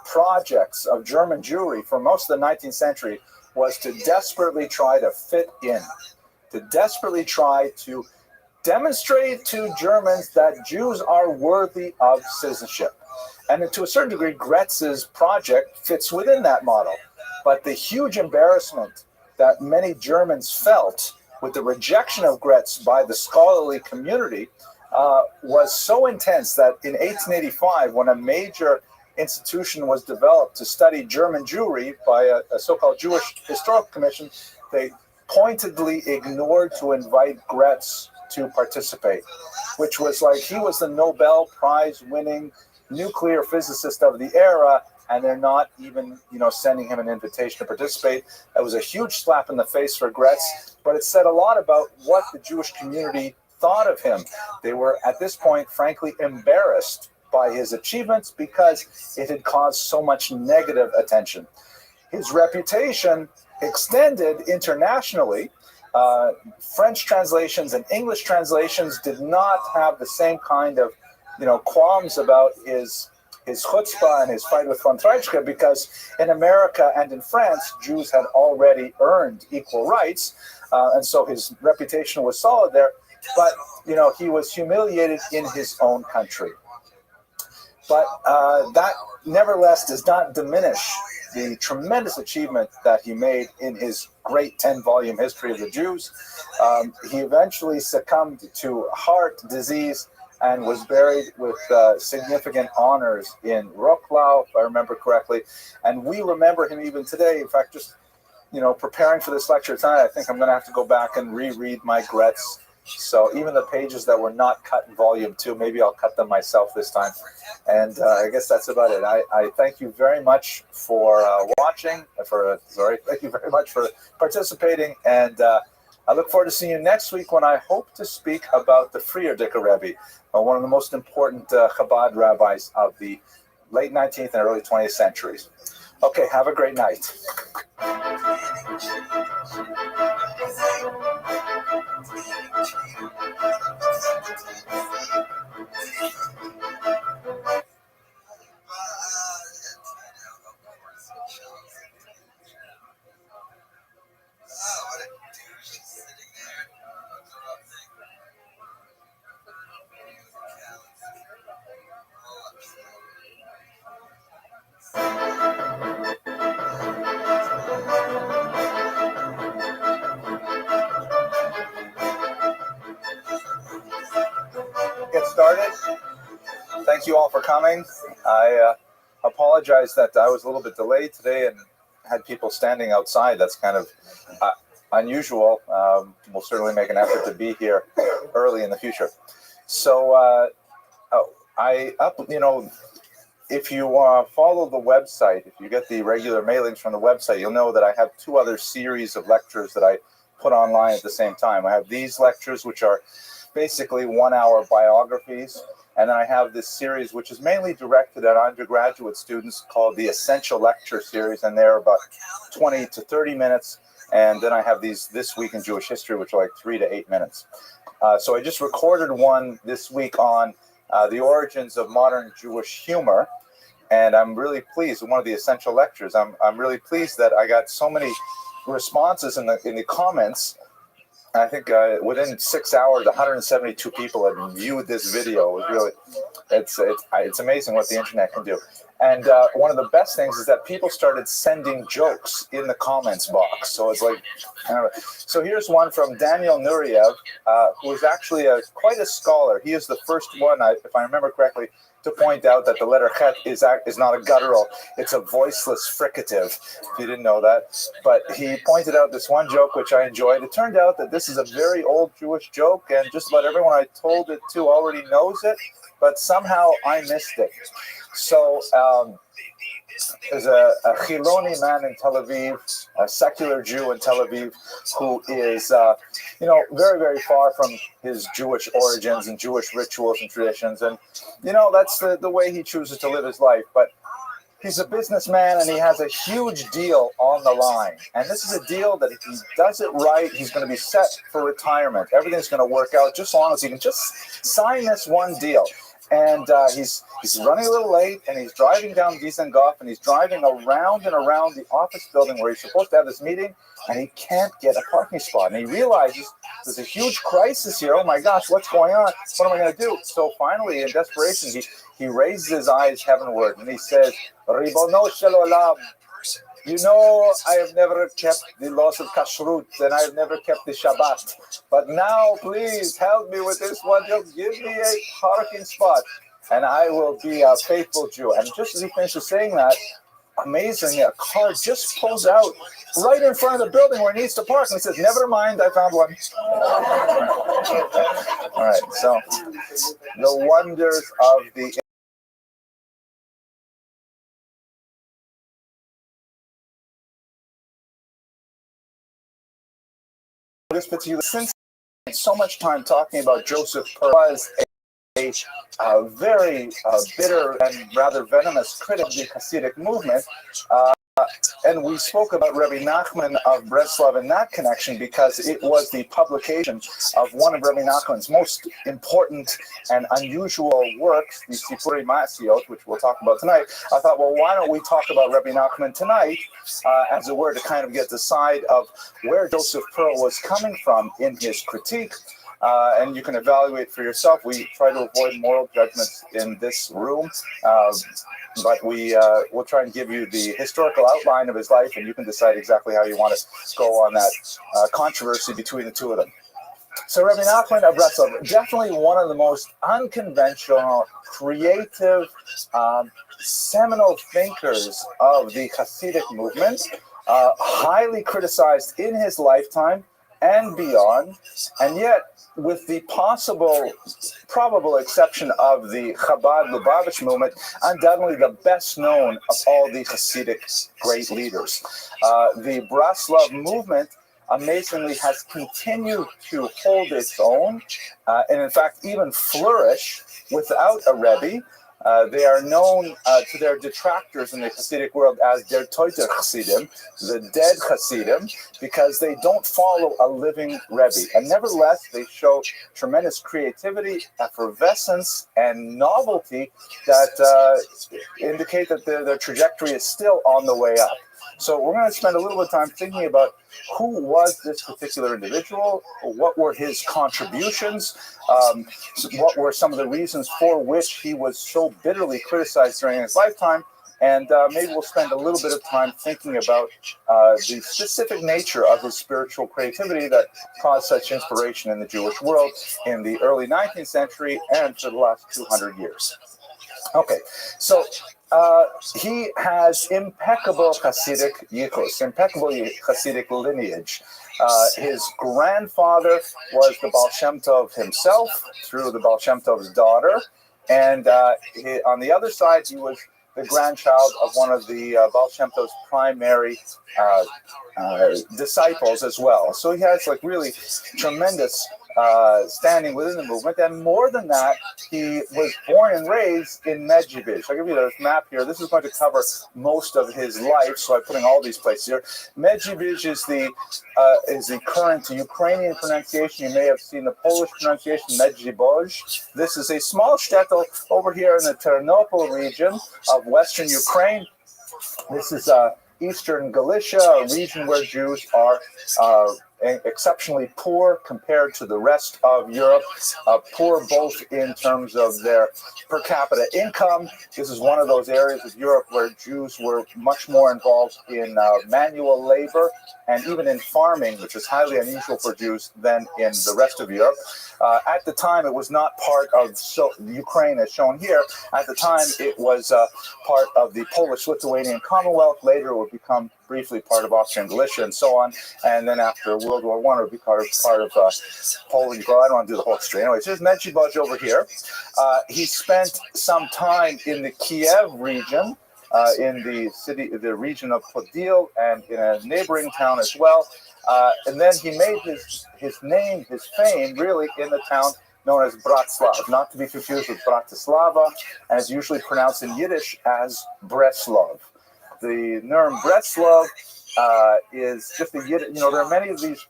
projects of German Jewry for most of the 19th century was to desperately try to fit in, to desperately try to demonstrate to Germans that Jews are worthy of citizenship. And to a certain degree, Gretz's project fits within that model. But the huge embarrassment that many Germans felt with the rejection of Gretz by the scholarly community was so intense that in 1885, when a major institution was developed to study German Jewry by a so-called Jewish Historical Commission, they pointedly ignored to invite Gretz to participate, which was like he was the Nobel Prize winning nuclear physicist of the era, and they're not even, sending him an invitation to participate. It was a huge slap in the face for Gretz, but it said a lot about what the Jewish community thought of him. They were, at this point, frankly, embarrassed by his achievements because it had caused so much negative attention. His reputation extended internationally. French translations and English translations did not have the same kind of, qualms about his chutzpah and his fight with von Treitschke, because in America and in France, Jews had already earned equal rights, and so his reputation was solid there. But, he was humiliated in his own country. But that, nevertheless, does not diminish the tremendous achievement that he made in his great 10-volume history of the Jews. He eventually succumbed to heart disease and was buried with significant honors in Rothschild, if I remember correctly. And we remember him even today. In fact, just, preparing for this lecture tonight, I think I'm going to have to go back and reread my Gretz. So even the pages that were not cut in volume 2, maybe I'll cut them myself this time. And I guess that's about it. I thank you very much for watching. Thank you very much for participating. And I look forward to seeing you next week when I hope to speak about the Friedrich Rebbe, one of the most important Chabad rabbis of the late 19th and early 20th centuries. Okay, have a great night. Get started. Thank you all for coming. I apologize that I was a little bit delayed today and had people standing outside. That's kind of unusual. We'll certainly make an effort to be here early in the future. So if you follow the website, if you get the regular mailings from the website, you'll know that I have 2 other series of lectures that I put online at the same time. I have these lectures, which are basically 1-hour biographies. And then I have this series, which is mainly directed at undergraduate students, called the Essential Lecture Series. And they're about 20 to 30 minutes. And then I have these This Week in Jewish History, which are like 3 to 8 minutes. So I just recorded one this week on the origins of modern Jewish humor. And I'm really pleased with one of the essential lectures. I'm really pleased that I got so many responses in the comments. I think within 6 hours, 172 people had viewed this video. It was really, it's amazing what the internet can do. And one of the best things is that people started sending jokes in the comments box. So it's like, so here's one from Daniel Nuriev, who is actually quite a scholar. He is the first one, if I remember correctly, to point out that the letter chet is not a guttural, it's a voiceless fricative, if you didn't know that. But he pointed out this one joke which I enjoyed. It turned out that this is a very old Jewish joke, and just about everyone I told it to already knows it, but somehow I missed it. So there's a Chiloni man in Tel Aviv, a secular Jew in Tel Aviv, who is, very, very far from his Jewish origins and Jewish rituals and traditions. And, that's the way he chooses to live his life. But he's a businessman, and he has a huge deal on the line. And this is a deal that if he does it right, he's going to be set for retirement. Everything's going to work out just as long as he can just sign this one deal. And he's running a little late, and he's driving down Dizengoff, and he's driving around and around the office building where he's supposed to have this meeting, and he can't get a parking spot. And he realizes there's a huge crisis here. Oh my gosh, what's going on? What am I going to do? So finally, in desperation, he raises his eyes heavenward, and he says, Ribono shel olam, I have never kept the laws of kashrut, and I have never kept the Shabbat. But now, please help me with this one. Just give me a parking spot, and I will be a faithful Jew. And just as he finishes saying that, amazingly, a car just pulls out right in front of the building where he needs to park. And he says, never mind, I found one. All right, so the wonders of the this particular, since so much time talking about Joseph Pearl, was a very bitter and rather venomous critic of the Hasidic movement. And we spoke about Rabbi Nachman of Breslov in that connection because it was the publication of one of Rabbi Nachman's most important and unusual works, the Sipurei Ma'asiot, which we'll talk about tonight. I thought, well, why don't we talk about Rabbi Nachman tonight, as it were, to kind of get the side of where Joseph Pearl was coming from in his critique. And you can evaluate for yourself. We try to avoid moral judgments in this room, but we'll try and give you the historical outline of his life, and you can decide exactly how you want to go on that controversy between the two of them. So Rabbi Nachman of Breslov, definitely one of the most unconventional, creative, seminal thinkers of the Hasidic movement, highly criticized in his lifetime and beyond, and yet with the probable exception of the Chabad-Lubavitch movement, undoubtedly the best known of all the Hasidic great leaders. The Breslov movement amazingly has continued to hold its own, and in fact even flourish without a Rebbe. They are known to their detractors in the Hasidic world as der Toter Hasidim, the dead Hasidim, because they don't follow a living Rebbe. And nevertheless, they show tremendous creativity, effervescence, and novelty that indicate that their trajectory is still on the way up. So we're going to spend a little bit of time thinking about who was this particular individual, what were his contributions, what were some of the reasons for which he was so bitterly criticized during his lifetime, and maybe we'll spend a little bit of time thinking about the specific nature of his spiritual creativity that caused such inspiration in the Jewish world in the early 19th century and for the last 200 years. Okay, so he has impeccable Hasidic yichus, impeccable Hasidic lineage. His grandfather was the Baal Shem Tov himself through the Baal Shem Tov's daughter, and on the other side, he was the grandchild of one of the Baal Shem Tov's primary disciples as well. So he has like really tremendous standing within the movement, and more than that, he was born and raised in Medjugorje. I'll give you this map here. This is going to cover most of his life, so I'm putting all these places here. Medjugorje is the current Ukrainian pronunciation. You may have seen the Polish pronunciation, Medjugorje. This is a small shtetl over here in the Ternopil region of western Ukraine. This is eastern Galicia, a region where Jews are exceptionally poor compared to the rest of Europe, poor both in terms of their per capita income. This is one of those areas of Europe where Jews were much more involved in manual labor and even in farming, which is highly unusual for Jews, than in the rest of Europe. At the time, it was not part of Ukraine as shown here. At the time, it was part of the Polish-Lithuanian Commonwealth. Later, it would become briefly part of Austrian Galicia and so on. And then after World War I, it would be part of Poland. Well, I don't want to do the whole history. Anyways, here's Medjugorje over here. He spent some time in the Kiev region, in the region of Podil, and in a neighboring town as well. And then he made his name, his fame, really in the town known as Bratslav, not to be confused with Bratislava, as usually pronounced in Yiddish as Breslov. The Nurem Breslov is just a Yiddish, there are many of these.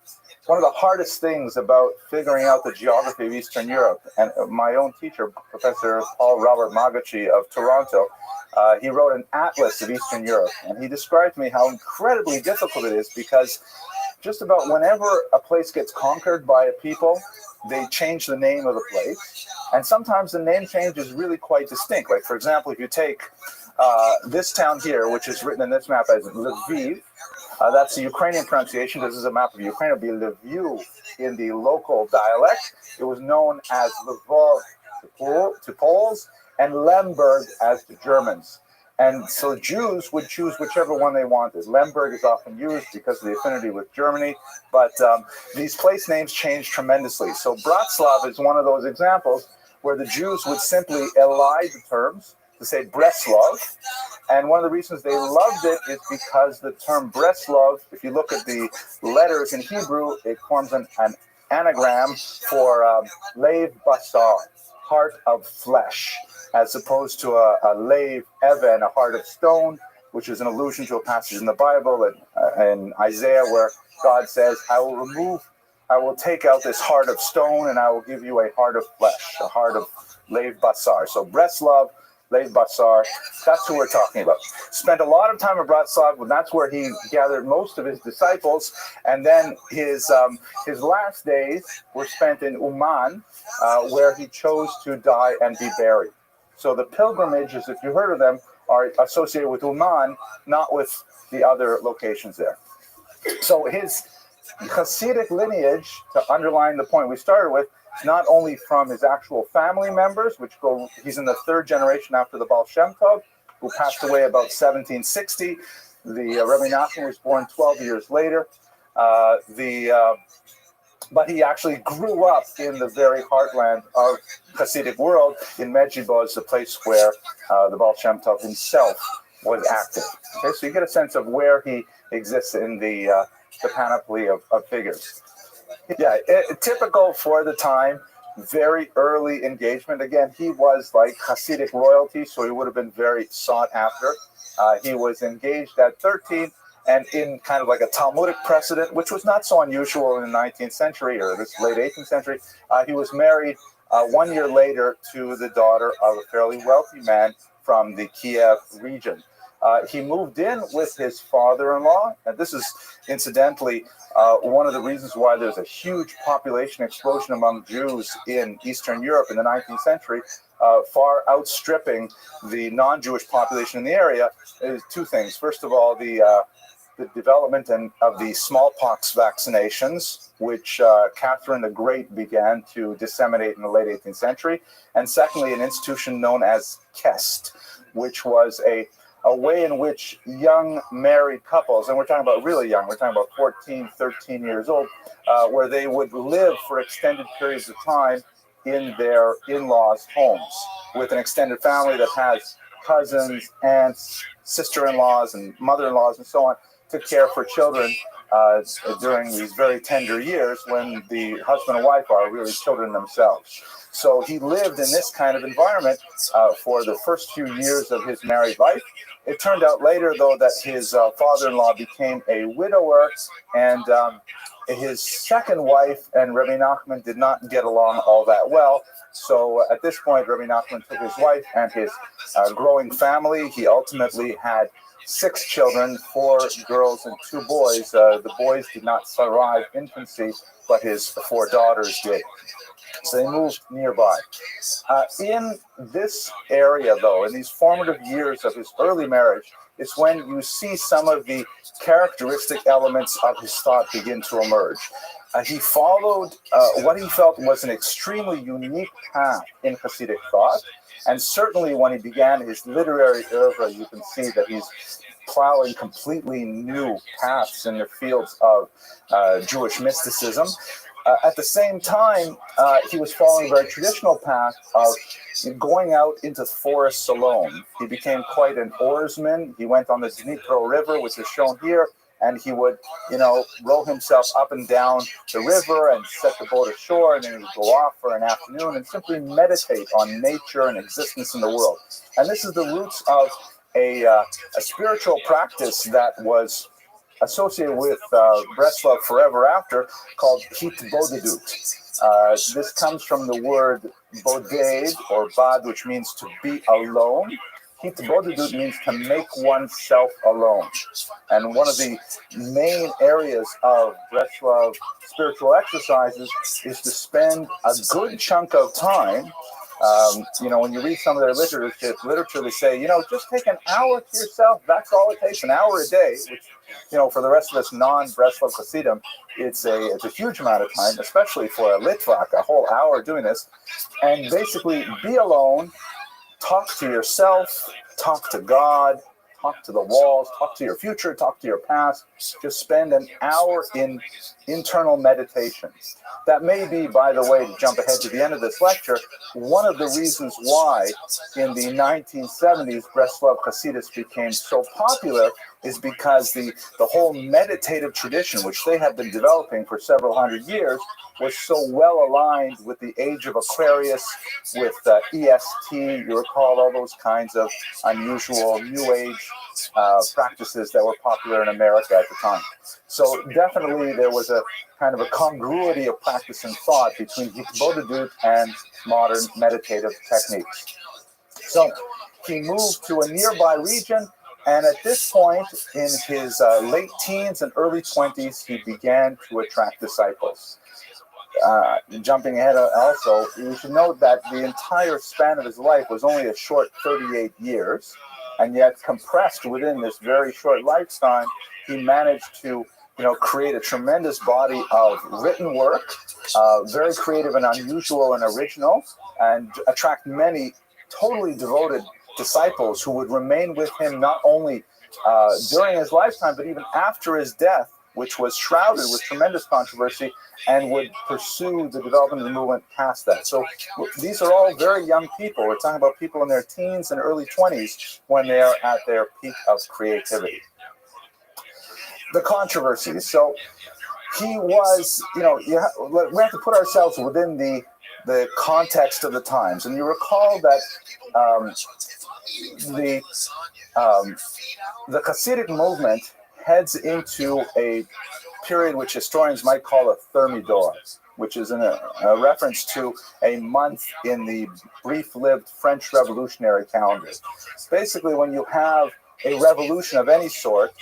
One of the hardest things about figuring out the geography of Eastern Europe, and my own teacher, Professor Paul Robert Magachi of Toronto, he wrote an atlas of Eastern Europe, and he described to me how incredibly difficult it is because just about whenever a place gets conquered by a people, they change the name of the place, and sometimes the name change is really quite distinct. Like, for example, if you take this town here, which is written in this map as Lviv, that's the Ukrainian pronunciation. This is a map of Ukraine. It would be Lviv in the local dialect. It was known as Lvov to Poles and Lemberg as to Germans. And so Jews would choose whichever one they wanted. Lemberg is often used because of the affinity with Germany, but these place names change tremendously. So Bratslav is one of those examples where the Jews would simply elide the terms to say Breslov. And one of the reasons they loved it is because the term Breslov, if you look at the letters in Hebrew, it forms an anagram for Lev Basar, heart of flesh, as opposed to a Lev Even, a heart of stone, which is an allusion to a passage in the Bible and Isaiah where God says, I will take out this heart of stone and I will give you a heart of flesh, a heart of Lev Basar. So Breslov, Lev Basar, that's who we're talking about. Spent a lot of time at Rothschild, and that's where he gathered most of his disciples. And then his last days were spent in Uman, where he chose to die and be buried. So the pilgrimages, if you heard of them, are associated with Uman, not with the other locations there. So his Hasidic lineage, to underline the point we started with, not only from his actual family members, he's in the third generation after the Baal Shem Tov, who passed away about 1760. The Rabbi Nachman was born 12 years later. But he actually grew up in the very heartland of Hasidic world in Medjugorje, the place where the Baal Shem Tov himself was active. Okay, so you get a sense of where he exists in the panoply of figures. Yeah, typical for the time, very early engagement. Again, he was like Hasidic royalty, so he would have been very sought after. He was engaged at 13, and in kind of like a Talmudic precedent, which was not so unusual in the 19th century or this late 18th century, he was married 1 year later to the daughter of a fairly wealthy man from the Kiev region. He moved in with his father-in-law, and this is incidentally one of the reasons why there's a huge population explosion among Jews in Eastern Europe in the 19th century, far outstripping the non-Jewish population in the area. Is two things. First of all, the development of the smallpox vaccinations, which Catherine the Great began to disseminate in the late 18th century, and secondly, an institution known as Kest, which was a way in which young married couples, and we're talking about really young, we're talking about 14, 13 years old, where they would live for extended periods of time in their in-laws' homes with an extended family that has cousins, aunts, sister-in-laws, and mother-in-laws, and so on, to care for children during these very tender years when the husband and wife are really children themselves. So he lived in this kind of environment for the first few years of his married life. It turned out later, though, that his father-in-law became a widower, and his second wife and Rabbi Nachman did not get along all that well. So at this point, Rabbi Nachman took his wife and his growing family. He ultimately had 6 children, 4 girls and 2 boys. The boys did not survive infancy, but his 4 daughters did. So they moved nearby. In this area, though, in these formative years of his early marriage, is when you see some of the characteristic elements of his thought begin to emerge. He followed what he felt was an extremely unique path in Hasidic thought, and certainly when he began his literary oeuvre, you can see that he's plowing completely new paths in the fields of Jewish mysticism. At the same time, he was following a very traditional path of going out into forests alone. He became quite an oarsman. He went on the Dnipro River, which is shown here, and he would, row himself up and down the river and set the boat ashore, and then he would go off for an afternoon and simply meditate on nature and existence in the world. And this is the roots of a spiritual practice that was associated with Breslov forever after, called Hitbodedut. This comes from the word boded, or bad, which means to be alone. Hitbodedut means to make oneself alone. And one of the main areas of Breslov spiritual exercises is to spend a good chunk of time. When you read some of their literature, they say, just take an hour to yourself. That's all it takes, an hour a day, which, for the rest of us non-Breslov Hasidim, it's a huge amount of time, especially for a Litvak, a whole hour doing this. And basically be alone, talk to yourself, talk to God, talk to the walls, talk to your future, talk to your past. Just spend an hour in internal meditation. That may be, by the way, to jump ahead to the end of this lecture, one of the reasons why in the 1970s Breslov Hasidus became so popular is because the whole meditative tradition, which they had been developing for several hundred years, was so well aligned with the age of Aquarius, with EST, you recall all those kinds of unusual New Age practices that were popular in America at the time. So definitely there was a kind of a congruity of practice and thought between Hitbodedut and modern meditative techniques. So he moved to a nearby region, and at this point in his late teens and early 20s, he began to attract disciples. Jumping ahead also, we should note that the entire span of his life was only a short 38 years, and yet compressed within this very short lifetime, he managed to create a tremendous body of written work, very creative and unusual and original, and attract many totally devoted disciples who would remain with him not only during his lifetime, but even after his death, which was shrouded with tremendous controversy, and would pursue the development of the movement past that. So these are all very young people. We're talking about people in their teens and early 20s when they are at their peak of creativity. The controversies. So he was, we have to put ourselves within the context of the times. And you recall that the Hasidic movement heads into a period which historians might call a thermidor, which is a reference to a month in the brief-lived French revolutionary calendar. Basically, when you have a revolution of any sort,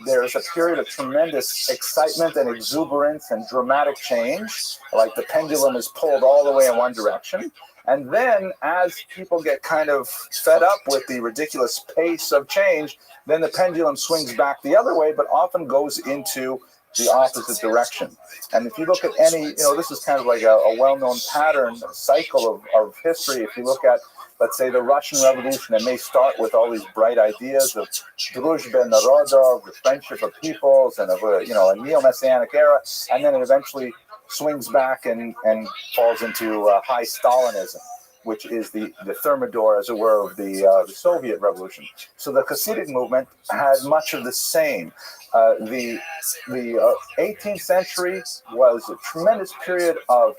there's a period of tremendous excitement and exuberance and dramatic change, like the pendulum is pulled all the way in one direction. And then as people get kind of fed up with the ridiculous pace of change, then the pendulum swings back the other way, but often goes into the opposite direction. And if you look at any, this is kind of like a well-known pattern, cycle of history. If you look at, let's say, the Russian Revolution, it may start with all these bright ideas of Druzhba Narodov, the friendship of peoples, and of a neo-messianic era, and then it eventually swings back and falls into high Stalinism, which is the thermidor, as it were, of the Soviet Revolution. So the Hasidic movement had much of the same. The 18th century was a tremendous period of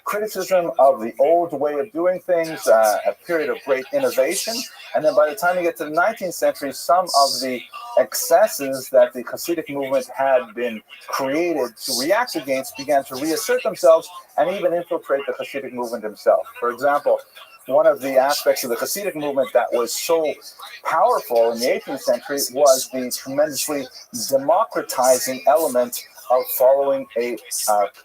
criticism of the old way of doing things, a period of great innovation. And then by the time you get to the 19th century, some of the excesses that the Hasidic movement had been created to react against began to reassert themselves and even infiltrate the Hasidic movement himself. For example, one of the aspects of the Hasidic movement that was so powerful in the 18th century was the tremendously democratizing element of following a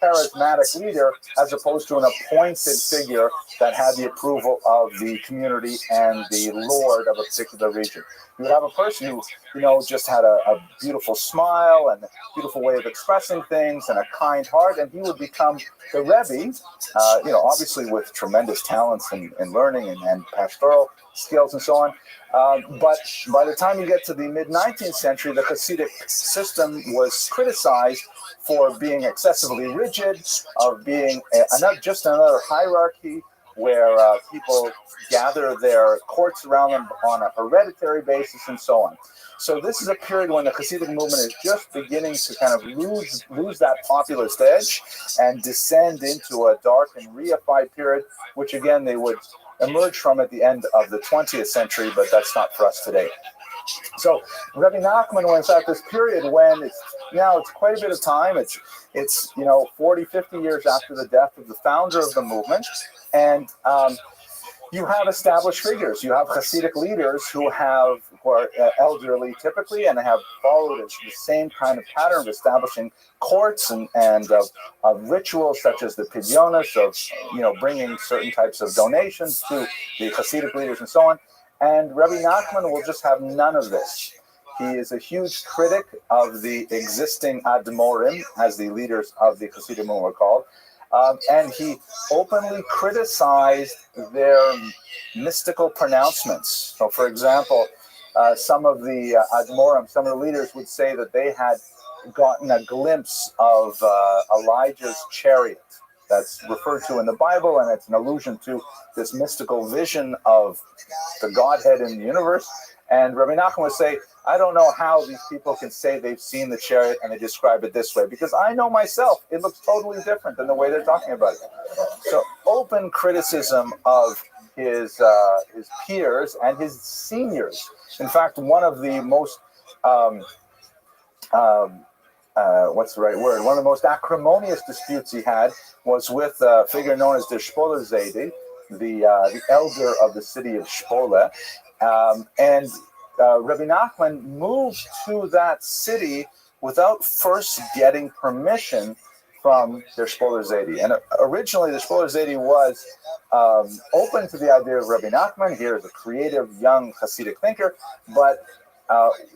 charismatic leader as opposed to an appointed figure that had the approval of the community and the lord of a particular region. You would have a person who, just had a beautiful smile and a beautiful way of expressing things and a kind heart, and he would become the Rabbi, obviously with tremendous talents in learning and pastoral skills and so on. But by the time you get to the mid-19th century, the Hasidic system was criticized for being excessively rigid, of being just another hierarchy where people gather their courts around them on a hereditary basis and so on. So this is a period when the Hasidic movement is just beginning to kind of lose that populist edge and descend into a dark and reified period, which again they would emerge from at the end of the 20th century, but that's not for us today. So Rabbi Nachman was at this period when it's quite a bit of time. It's 40, 50 years after the death of the founder of the movement, and you have established figures. You have Hasidic leaders who are elderly typically and have followed the same kind of pattern of establishing courts and of rituals such as the pidyonos, of bringing certain types of donations to the Hasidic leaders and so on. And Rabbi Nachman will just have none of this. He is a huge critic of the existing Admorim, as the leaders of the Hasidic movement were called. And he openly criticized their mystical pronouncements. So, for example, some of the Admorim, some of the leaders would say that they had gotten a glimpse of Elijah's chariot that's referred to in the Bible, and it's an allusion to this mystical vision of the Godhead in the universe. And Rabbi Nachman would say, I don't know how these people can say they've seen the chariot and they describe it this way, because I know myself, it looks totally different than the way they're talking about it. So open criticism of his peers and his seniors. In fact, one of the most what's the right word? One of the most acrimonious disputes he had was with a figure known as the Shpoler Zaydi, the elder of the city of Shpoler. And Rabbi Nachman moved to that city without first getting permission from the Shpoler Zaydi. And originally, the Shpoler Zaydi was open to the idea of Rabbi Nachman. Here is a creative, young Hasidic thinker, but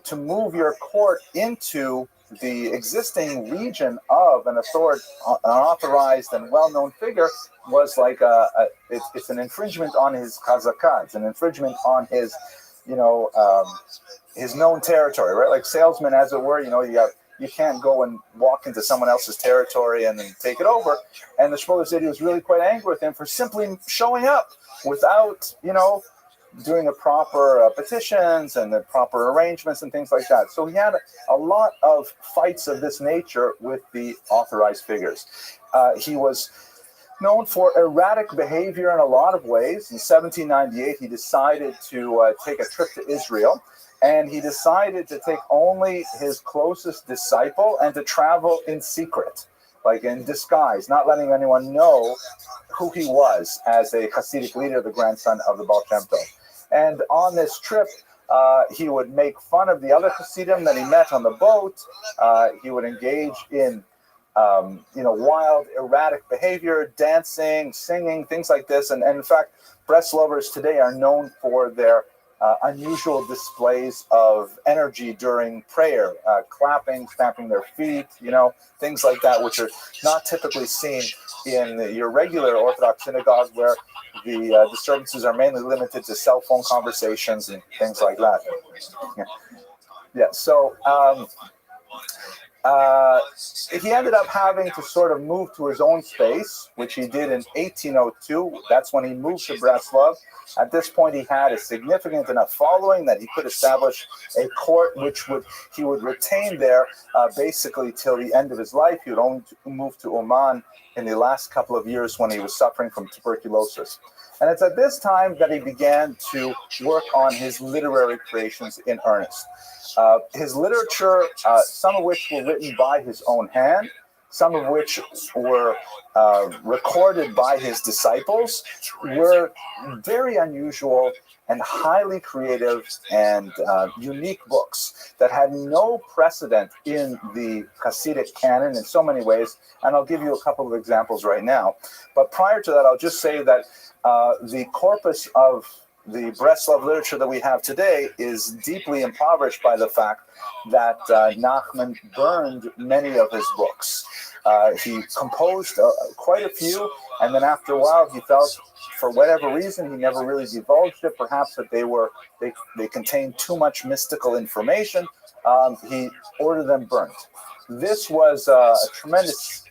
to move your court into the existing region of an authorized and well-known figure was like it's an infringement on his chazakah. It's an infringement on his, his known territory, right? Like salesmen, as it were. You can't go and walk into someone else's territory and then take it over. And the Shpoler Zaydi was really quite angry with him for simply showing up without, doing the proper petitions and the proper arrangements and things like that. So he had a lot of fights of this nature with the authorized figures. He was known for erratic behavior in a lot of ways. In 1798, he decided to take a trip to Israel, and he decided to take only his closest disciple and to travel in secret, like in disguise, not letting anyone know who he was as a Hasidic leader, the grandson of the Baal Shem Tov. And on this trip, he would make fun of the other Hasidim that he met on the boat. He would engage in, wild, erratic behavior, dancing, singing, things like this. And in fact, Breslovers today are known for their unusual displays of energy during prayer, clapping, stamping their feet, things like that, which are not typically seen in your regular Orthodox synagogue, where the disturbances are mainly limited to cell phone conversations and things like that. So he ended up having to sort of move to his own space, which he did in 1802. That's when he moved to Breslov. At this point, he had a significant enough following that he could establish a court he would retain there basically till the end of his life. He would only move to Oman in the last couple of years when he was suffering from tuberculosis. And it's at this time that he began to work on his literary creations in earnest. His literature, some of which were written by his own hand, some of which were recorded by his disciples, were very unusual and highly creative and unique books that had no precedent in the Hasidic canon in so many ways. And I'll give you a couple of examples right now. But prior to that, I'll just say that the corpus of the Breslov literature that we have today is deeply impoverished by the fact that Nachman burned many of his books. He composed quite a few, and then after a while he felt, for whatever reason, he never really divulged it, perhaps that they contained too much mystical information. He ordered them burnt. This was a tremendous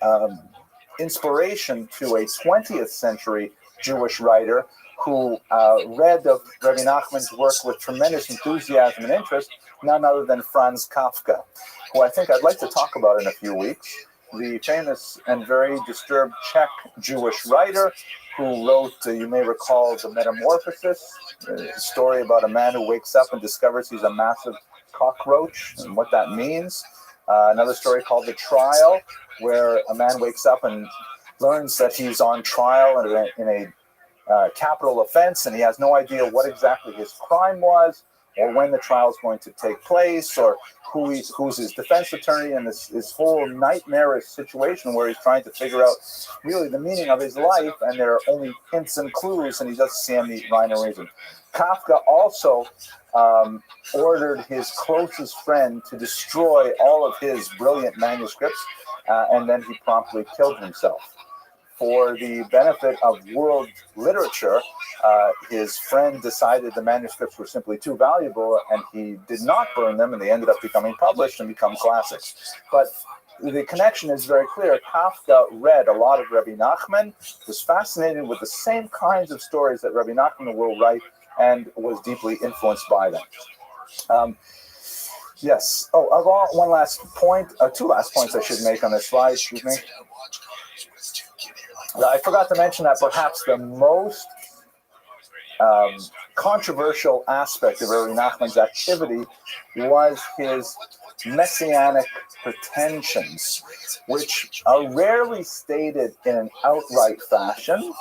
inspiration to a 20th century Jewish writer who read of Rabbi Nachman's work with tremendous enthusiasm and interest, none other than Franz Kafka, who I think I'd like to talk about in a few weeks. The famous and very disturbed Czech Jewish writer who wrote, you may recall, The Metamorphosis, a story about a man who wakes up and discovers he's a massive cockroach and what that means. Another story called The Trial, where a man wakes up and learns that he's on trial in a capital offense, and he has no idea what exactly his crime was, or when the trial is going to take place, or who's his defense attorney, and this whole nightmarish situation where he's trying to figure out really the meaning of his life, and there are only hints and clues, and he doesn't see any rhyme or reason. Kafka also ordered his closest friend to destroy all of his brilliant manuscripts, and then he promptly killed himself. for the benefit of world literature, his friend decided the manuscripts were simply too valuable, and he did not burn them, and they ended up becoming published and become classics. But the connection is very clear. Kafka read a lot of Rabbi Nachman, was fascinated with the same kinds of stories that Rabbi Nachman will write, and was deeply influenced by them. Yes. Oh, one last point, two last points I should make on this slide, excuse me. I forgot to mention that perhaps the most controversial aspect of Rabbi Nachman's activity was his messianic pretensions, which are rarely stated in an outright fashion,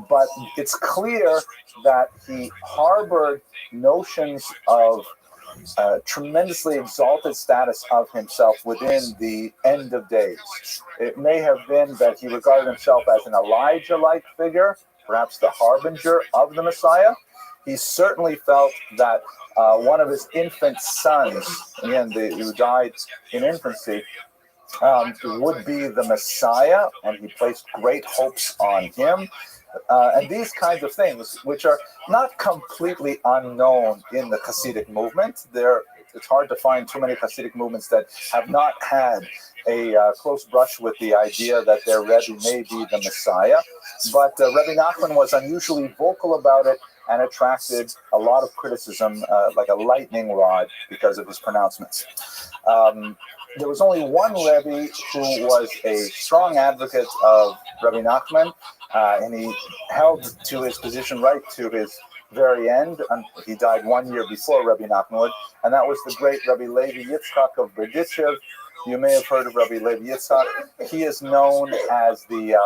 but it's clear that he harbored notions of tremendously exalted status of himself within the end of days. It may have been that he regarded himself as an Elijah-like figure, perhaps the harbinger of the Messiah. He certainly felt that one of his infant sons, again, who died in infancy, would be the Messiah, and he placed great hopes on him. And these kinds of things, which are not completely unknown in the Hasidic movement. It's hard to find too many Hasidic movements that have not had a close brush with the idea that their Rebbe may be the Messiah. But Rabbi Nachman was unusually vocal about it and attracted a lot of criticism, like a lightning rod, because of his pronouncements. There was only one Rebbe who was a strong advocate of Rabbi Nachman, and he held to his position right to his very end. He died 1 year before Rabbi Nachman, and that was the great Rabbi Levi Yitzchak of Berdichev. You may have heard of Rabbi Levi Yitzchak. He is known as the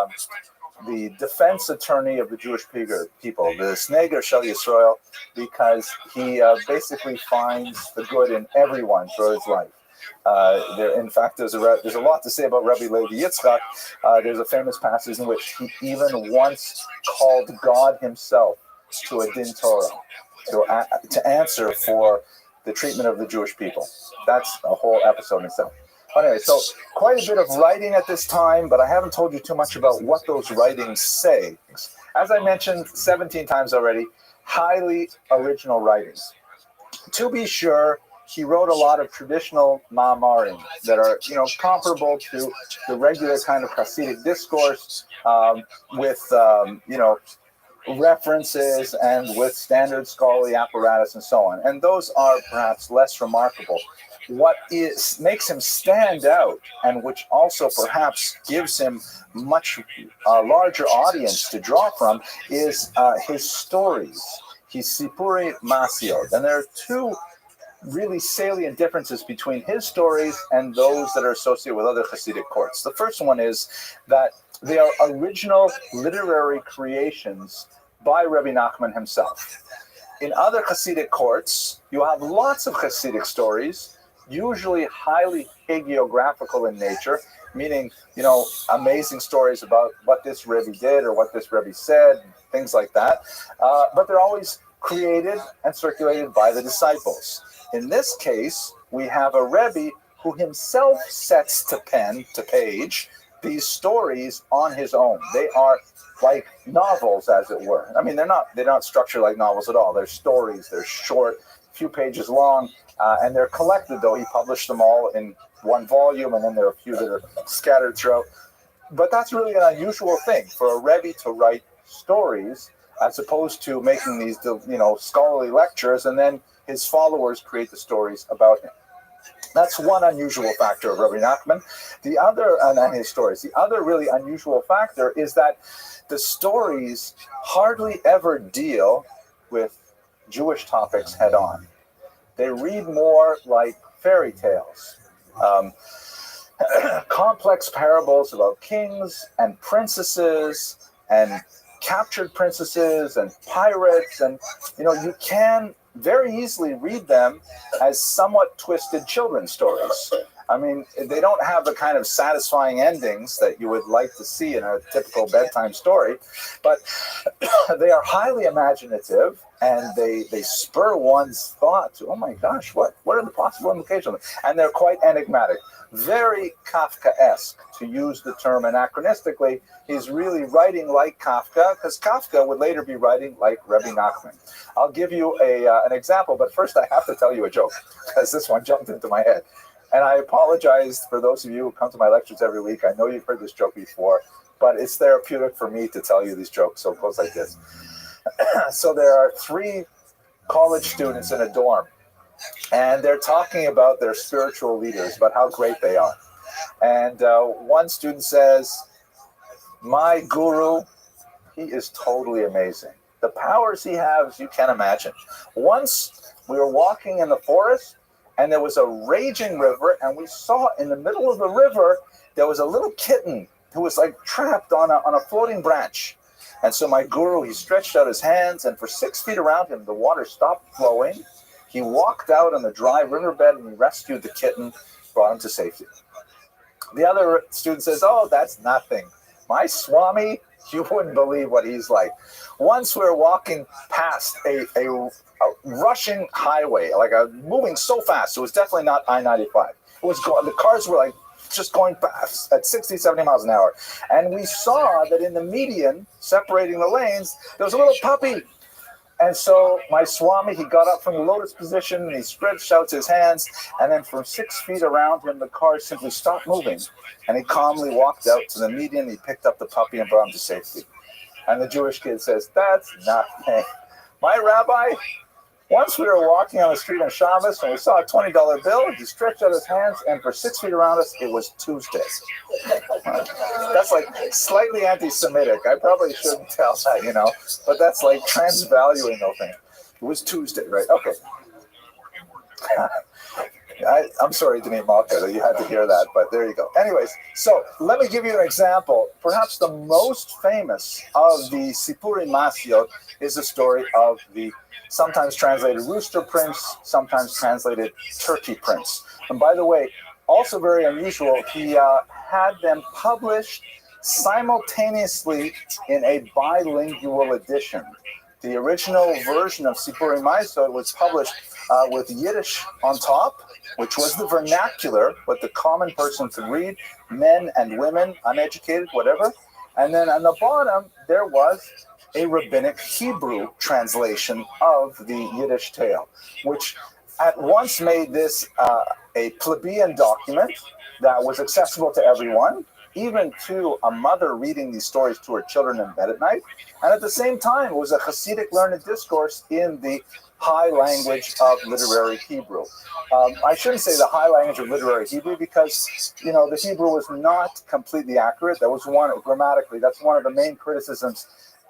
defense attorney of the Jewish people, the Sneger Shel Yisrael, because he basically finds the good in everyone throughout his life. In fact, there's a lot to say about Rabbi Levi Yitzchak. There's a famous passage in which he even once called God himself to a din Torah to answer for the treatment of the Jewish people. That's a whole episode in itself. Anyway, so quite a bit of writing at this time, but I haven't told you too much about what those writings say. As I mentioned 17 times already, highly original writings. To be sure, he wrote a lot of traditional ma'amarim that are, comparable to the regular kind of Hasidic discourse, with, references and with standard scholarly apparatus and so on. And those are perhaps less remarkable. What makes him stand out, and which also perhaps gives him much larger audience to draw from, is his stories, his Sipurei Masiot. And there are two really salient differences between his stories and those that are associated with other Hasidic courts. The first one is that they are original literary creations by Rabbi Nachman himself. In other Hasidic courts, you have lots of Hasidic stories, usually highly hagiographical in nature, meaning, amazing stories about what this Rebbe did or what this Rebbe said, things like that. But they're always created and circulated by the disciples. In this case, we have a Rebbe who himself sets to page, these stories on his own. They are like novels, as it were. I mean, they're not structured like novels at all. They're stories. They're short, few pages long, and they're collected, though he published them all in one volume, and then there are a few that are scattered throughout. But that's really an unusual thing for a Rebbe to write stories, as opposed to making these, scholarly lectures, and then his followers create the stories about him. That's one unusual factor of Rabbi Nachman. The other, and his stories, the other really unusual factor is that the stories hardly ever deal with Jewish topics head on. They read more like fairy tales, complex parables about kings and princesses and captured princesses and pirates, and you can very easily read them as somewhat twisted children's stories. I mean, they don't have the kind of satisfying endings that you would like to see in a typical bedtime story, but they are highly imaginative, and they spur one's thought to, oh my gosh, what are the possible implications? And they're quite enigmatic. very Kafkaesque, to use the term anachronistically. He's really writing like Kafka, because Kafka would later be writing like Rabbi Nachman. I'll give you an example, but first I have to tell you a joke, because this one jumped into my head. And I apologize for those of you who come to my lectures every week. I know you've heard this joke before, but it's therapeutic for me to tell you these jokes, so it goes like this. So there are 3 college students in a dorm, and they're talking about their spiritual leaders, about how great they are. And one student says, my guru, he is totally amazing. The powers he has, you can't imagine. Once we were walking in the forest, and there was a raging river, and we saw in the middle of the river, there was a little kitten who was like trapped on a floating branch. And so my guru, he stretched out his hands, and for 6 feet around him, the water stopped flowing. He walked out on the dry riverbed, and he rescued the kitten, brought him to safety. The other student says, oh, that's nothing. My Swami, you wouldn't believe what he's like. Once we were walking past a rushing highway, like moving so fast. It was definitely not I-95. It was going, the cars were like just going fast at 60, 70 miles an hour. And we saw that in the median, separating the lanes, there was a little puppy. And so my Swami, he got up from the lotus position, and he stretched out his hands, and then from 6 feet around him, the car simply stopped moving. And he calmly walked out to the median, he picked up the puppy and brought him to safety. And the Jewish kid says, that's nothing. My rabbi, once we were walking on the street on Shabbos, and we saw a $20 bill, he stretched out his hands, and for 6 feet around us, it was Tuesday. That's like slightly anti-Semitic. I probably shouldn't tell that, but that's like transvaluing the thing. It was Tuesday, right? Okay. I'm sorry, Denis Malka, that you had to hear that, but there you go. Anyways, so let me give you an example. Perhaps the most famous of the Sipurei Masiot is the story of the sometimes translated Rooster Prince, sometimes translated Turkey Prince. And by the way, also very unusual, he had them published simultaneously in a bilingual edition. The original version of Sipurei Masiot was published with Yiddish on top, which was the vernacular, what the common person could read, men and women, uneducated, whatever. And then on the bottom, there was a rabbinic Hebrew translation of the Yiddish tale, which at once made this a plebeian document that was accessible to everyone, even to a mother reading these stories to her children in bed at night. And at the same time, it was a Hasidic learned discourse in the high language of literary Hebrew. I shouldn't say the high language of literary Hebrew because, the Hebrew was not completely accurate. That was grammatically, that's one of the main criticisms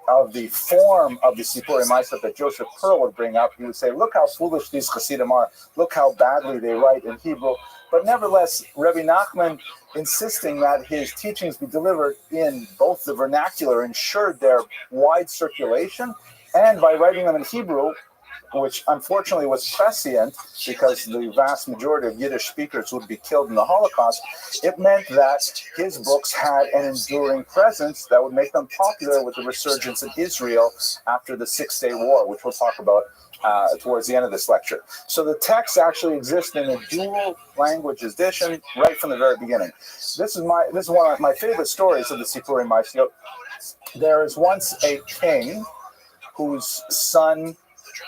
of the form of the Sipurei Masiot that Joseph Pearl would bring up. He would say, look how foolish these Hasidim are. Look how badly they write in Hebrew. But nevertheless, Rabbi Nachman, insisting that his teachings be delivered in both the vernacular, ensured their wide circulation, and by writing them in Hebrew, which unfortunately was prescient because the vast majority of Yiddish speakers would be killed in the Holocaust, it meant that his books had an enduring presence that would make them popular with the resurgence in Israel after the Six-Day War, which we'll talk about towards the end of this lecture. So the text actually exists in a dual language edition right from the very beginning. This is one of my favorite stories of the Sipurei Masiot. There is once a king whose son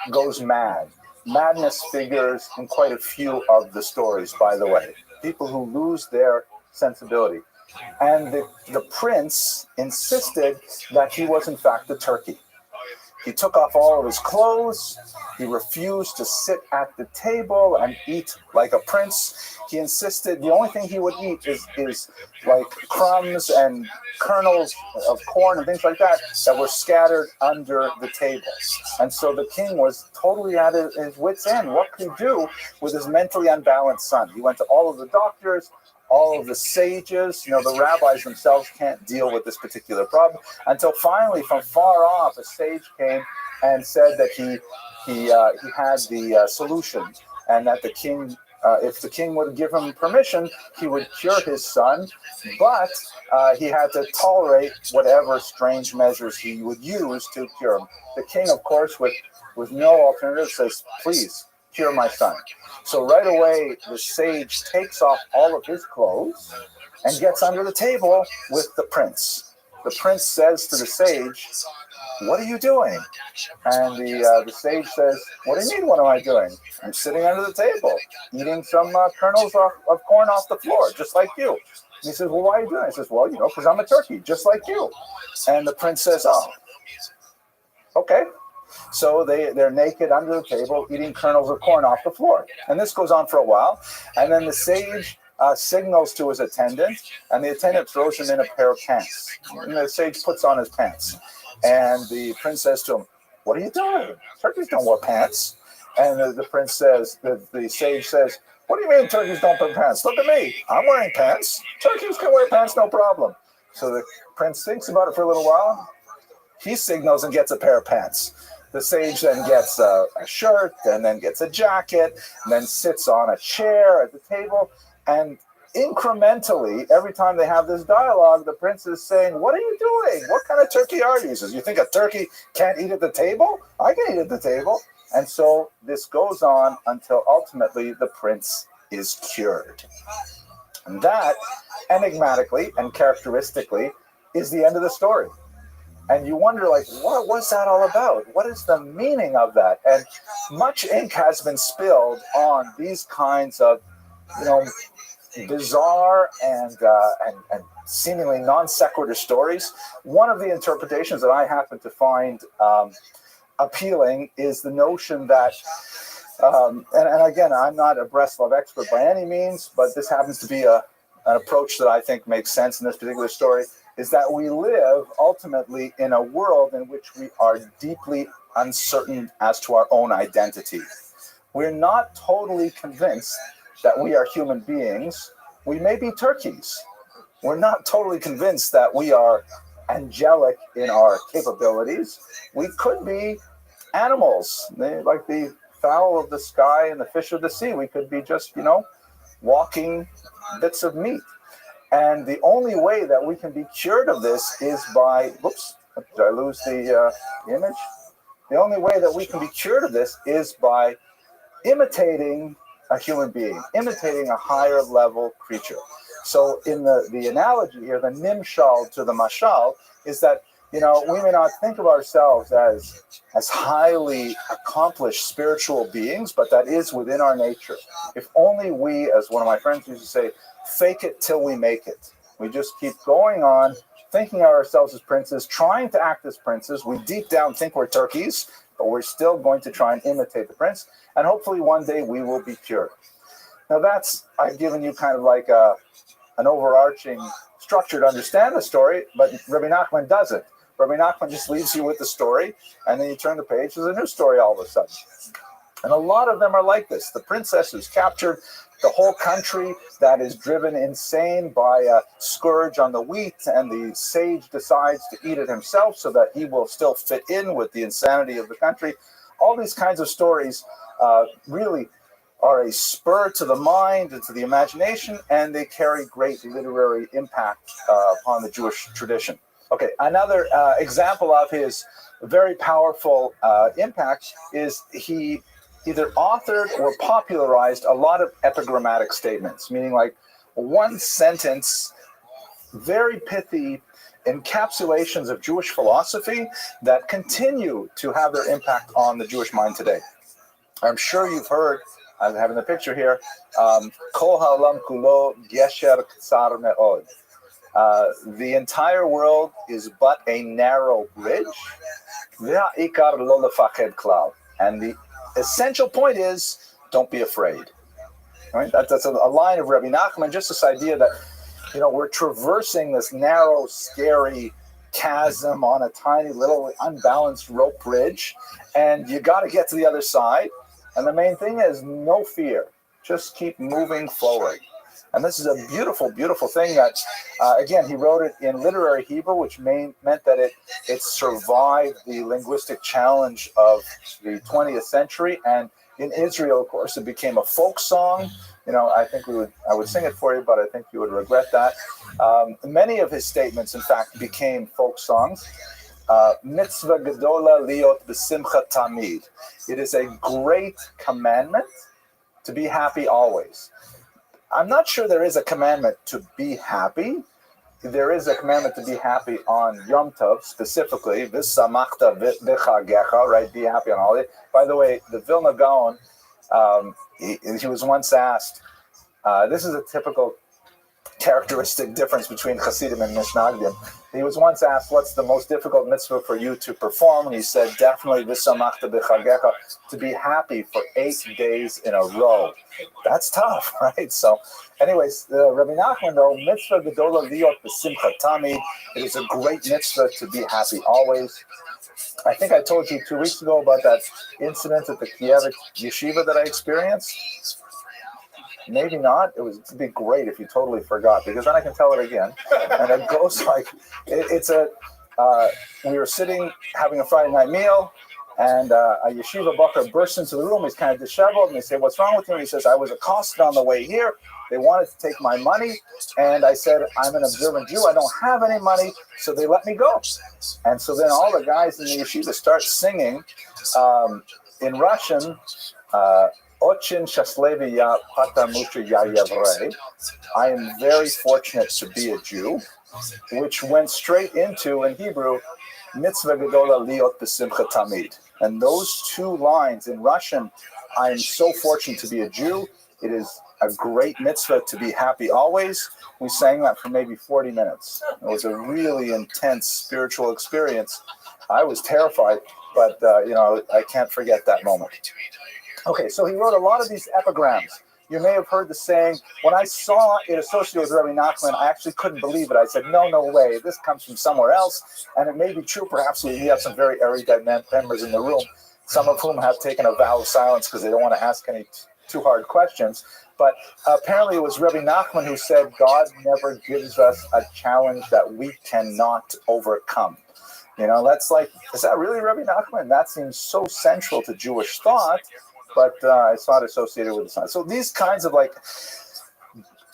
goes mad. Madness figures in quite a few of the stories, by the way. People who lose their sensibility. And the prince insisted that he was in fact a turkey. He took off all of his clothes. He refused to sit at the table and eat like a prince. He insisted the only thing he would eat is like crumbs and kernels of corn and things like that were scattered under the table. And so the king was totally at his wit's end. What could he do with his mentally unbalanced son? He went to all of the doctors, all of the sages. The rabbis themselves can't deal with this particular problem until finally, from far off, a sage came and said that he had the solution, and that the king, if the king would give him permission, he would cure his son, but he had to tolerate whatever strange measures he would use to cure him. The king, of course, with no alternative, says, please, cure my son. So right away, the sage takes off all of his clothes and gets under the table with the prince. The prince says to the sage, "What are you doing?" And the sage says, "What do you mean, what am I doing? I'm sitting under the table, eating some kernels of corn off the floor, just like you." And he says, "Well, why are you doing it?" He says, "Well, because I'm a turkey, just like you." And the prince says, "Oh, okay." So they're naked under the table, eating kernels of corn off the floor. And this goes on for a while. And then the sage signals to his attendant, and the attendant throws him in a pair of pants. And the sage puts on his pants. And the prince says to him, "What are you doing? Turkeys don't wear pants." And the prince says, the sage says, "What do you mean turkeys don't wear pants? Look at me. I'm wearing pants. Turkeys can wear pants, no problem." So the prince thinks about it for a little while. He signals and gets a pair of pants. The sage then gets a shirt, and then gets a jacket, and then sits on a chair at the table. And incrementally, every time they have this dialogue, the prince is saying, "What are you doing? What kind of turkey are you?" He says, "You think a turkey can't eat at the table? I can eat at the table." And so this goes on until ultimately the prince is cured. And that, enigmatically and characteristically, is the end of the story. And you wonder, like, what was that all about? What is the meaning of that? And much ink has been spilled on these kinds of, bizarre and seemingly non sequitur stories. One of the interpretations that I happen to find appealing is the notion that, and again, I'm not a Breslov expert by any means, but this happens to be an approach that I think makes sense in this particular story, is that we live ultimately in a world in which we are deeply uncertain as to our own identity. We're not totally convinced that we are human beings. We may be turkeys. We're not totally convinced that we are angelic in our capabilities. We could be animals, like the fowl of the sky and the fish of the sea. We could be just, walking bits of meat. And the only way that we can be cured of this is by, did I lose the image? The only way that we can be cured of this is by imitating a human being, imitating a higher level creature. So in the analogy here, the nimshal to the mashal is that, we may not think of ourselves as highly accomplished spiritual beings, but that is within our nature. If only we, as one of my friends used to say, fake it till we make it. We just keep going on, thinking of ourselves as princes, trying to act as princes. We deep down think we're turkeys, but we're still going to try and imitate the prince. And hopefully one day we will be cured. Now I've given you kind of like an overarching structure to understand the story, but Rabbi Nachman doesn't. Rabbi Nachman just leaves you with the story, and then you turn the page, there's a new story all of a sudden. And a lot of them are like this. The princess who's captured, the whole country that is driven insane by a scourge on the wheat, and the sage decides to eat it himself so that he will still fit in with the insanity of the country. All these kinds of stories really are a spur to the mind and to the imagination, and they carry great literary impact upon the Jewish tradition. Okay, another example of his very powerful impact is he either authored or popularized a lot of epigrammatic statements, meaning like one sentence, very pithy encapsulations of Jewish philosophy that continue to have their impact on the Jewish mind today. I'm sure you've heard, I'm having the picture here, Kol ha'olam kulo gesher ktsar me'od. The entire world is but a narrow bridge. Ve'ha'ikar lo lefached klal. And the essential point is, don't be afraid. Right? That's a line of Rabbi Nachman, just this idea that, we're traversing this narrow, scary chasm on a tiny little unbalanced rope bridge, and you got to get to the other side. And the main thing is no fear. Just keep moving forward. And this is a beautiful, beautiful thing that, again, he wrote it in literary Hebrew, which meant that it survived the linguistic challenge of the 20th century. And in Israel, of course, it became a folk song. I think I would sing it for you, but I think you would regret that. Many of his statements, in fact, became folk songs. Mitzvah gedola liot b'simcha tamid. It is a great commandment to be happy always. I'm not sure there is a commandment to be happy. There is a commandment to be happy on Yom Tov, specifically, v'samachta v'chagecha, right? Be happy on holiday. By the way, the Vilna Gaon, he was once asked, this is a typical characteristic difference between Hasidim and Mishnagdim. He was once asked, what's the most difficult mitzvah for you to perform? And he said, definitely v'samachta b'chagecha, to be happy for 8 days in a row. That's tough, right? So, anyways, Rabbi Nachman, though, mitzvah gedola liot b'simcha tamid. It is a great mitzvah to be happy always. I think I told you 2 weeks ago about that incident at the Kiev yeshiva that I experienced. Maybe not. It'd be great if you totally forgot, because then I can tell it again. And it goes like, we were sitting having a Friday night meal, and a yeshiva bacher bursts into the room. He's kind of disheveled, and they say, what's wrong with you? And he says, I was accosted on the way here. They wanted to take my money, and I said, I'm an observant Jew. I don't have any money, so they let me go. And so then all the guys in the yeshiva start singing in Russian, Ochin Shaslevi Ya Patamusha Ya Yevrei. I am very fortunate to be a Jew, which went straight into, in Hebrew, Mitzvah Gedola Liot B'Simcha Tamid. And those 2 lines in Russian, I am so fortunate to be a Jew. It is a great mitzvah to be happy always. We sang that for maybe 40 minutes. It was a really intense spiritual experience. I was terrified, but I can't forget that moment. Okay, so he wrote a lot of these epigrams. You may have heard the saying, when I saw it associated with Rabbi Nachman, I actually couldn't believe it. I said, no way, this comes from somewhere else. And it may be true, perhaps we have some very erudite members in the room, some of whom have taken a vow of silence because they don't want to ask any too hard questions. But apparently it was Rabbi Nachman who said, God never gives us a challenge that we cannot overcome. That's like, is that really Rabbi Nachman? That seems so central to Jewish thought. But it's not associated with the sun. So these kinds of like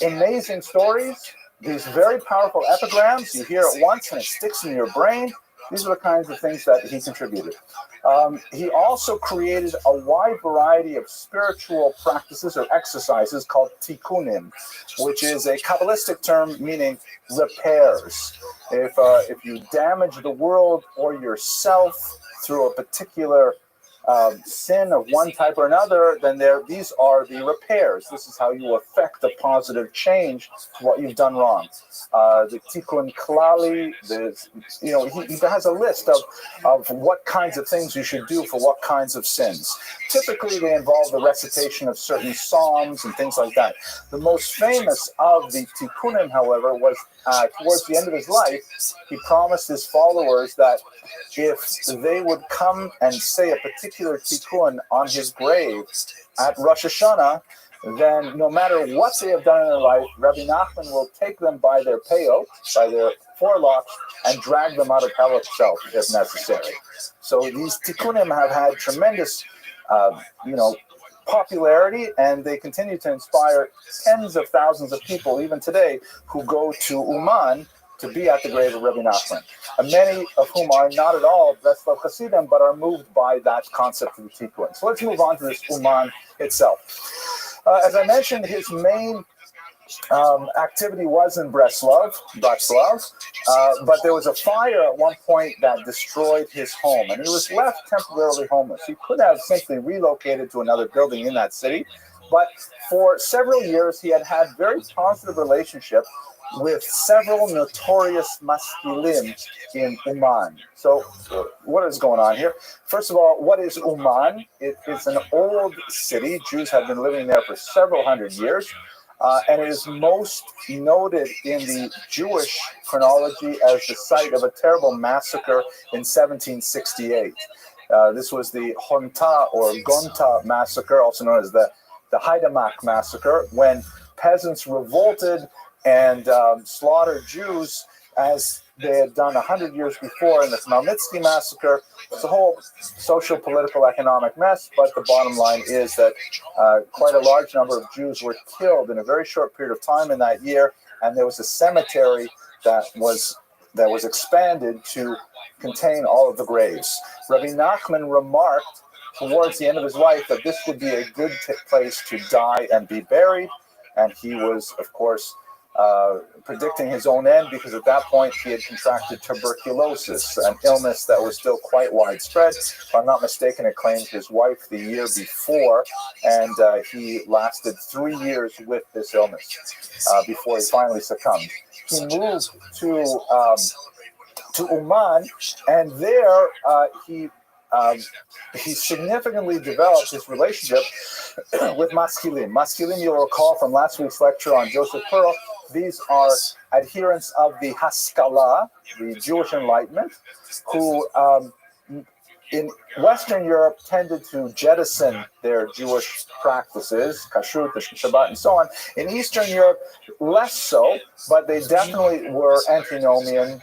amazing stories, these very powerful epigrams, you hear it once and it sticks in your brain. These are the kinds of things that he contributed. He also created a wide variety of spiritual practices or exercises called tikkunim, which is a Kabbalistic term meaning repairs. If you damage the world or yourself through a particular sin of one type or another, then these are the repairs. This is how you affect a positive change to what you've done wrong. The Tikkun Klali, he has a list of what kinds of things you should do for what kinds of sins. Typically, they involve the recitation of certain psalms and things like that. The most famous of the Tikkunim, however, was towards the end of his life, he promised his followers that if they would come and say a particular tikkun on his grave at Rosh Hashanah, then no matter what they have done in their life, Rabbi Nachman will take them by their peyot, by their forelocks, and drag them out of hell itself if necessary. So these tikkunim have had tremendous, popularity, and they continue to inspire tens of thousands of people, even today, who go to Uman to be at the grave of Rabbi Nachman, and many of whom are not at all Breslov Hasidim, but are moved by that concept of the tikkun. So let's move on to this Uman itself. As I mentioned, his main activity was in Breslov, but there was a fire at one point that destroyed his home, and he was left temporarily homeless. He could have simply relocated to another building in that city, but for several years he had very positive relationship with several notorious maskilim in Uman. So what is going on here? First of all, what is Uman? It's an old city. Jews have been living there for several hundred years. And it is most noted in the Jewish chronology as the site of a terrible massacre in 1768. This was the Honta or Gonta massacre, also known as the Haidamach massacre, when peasants revolted and slaughtered Jews as they had done 100 years before in the Khmelnytsky massacre. It's a whole social, political, economic mess, but the bottom line is that quite a large number of Jews were killed in a very short period of time in that year, and there was a cemetery that was that was expanded to contain all of the graves. Rabbi Nachman remarked towards the end of his life that this would be a good place to die and be buried, and he was, of course, predicting his own end, because at that point he had contracted tuberculosis, an illness that was still quite widespread. If I'm not mistaken, it claimed his wife the year before, and he lasted 3 years with this illness before he finally succumbed. He moved to Oman, and there he significantly developed his relationship with Maskilim. Maskilim, you'll recall from last week's lecture on Joseph Pearl, these are adherents of the Haskalah, the Jewish Enlightenment, who in Western Europe tended to jettison their Jewish practices, kashrut, Shabbat, and so on. In Eastern Europe, less so, but they definitely were antinomian,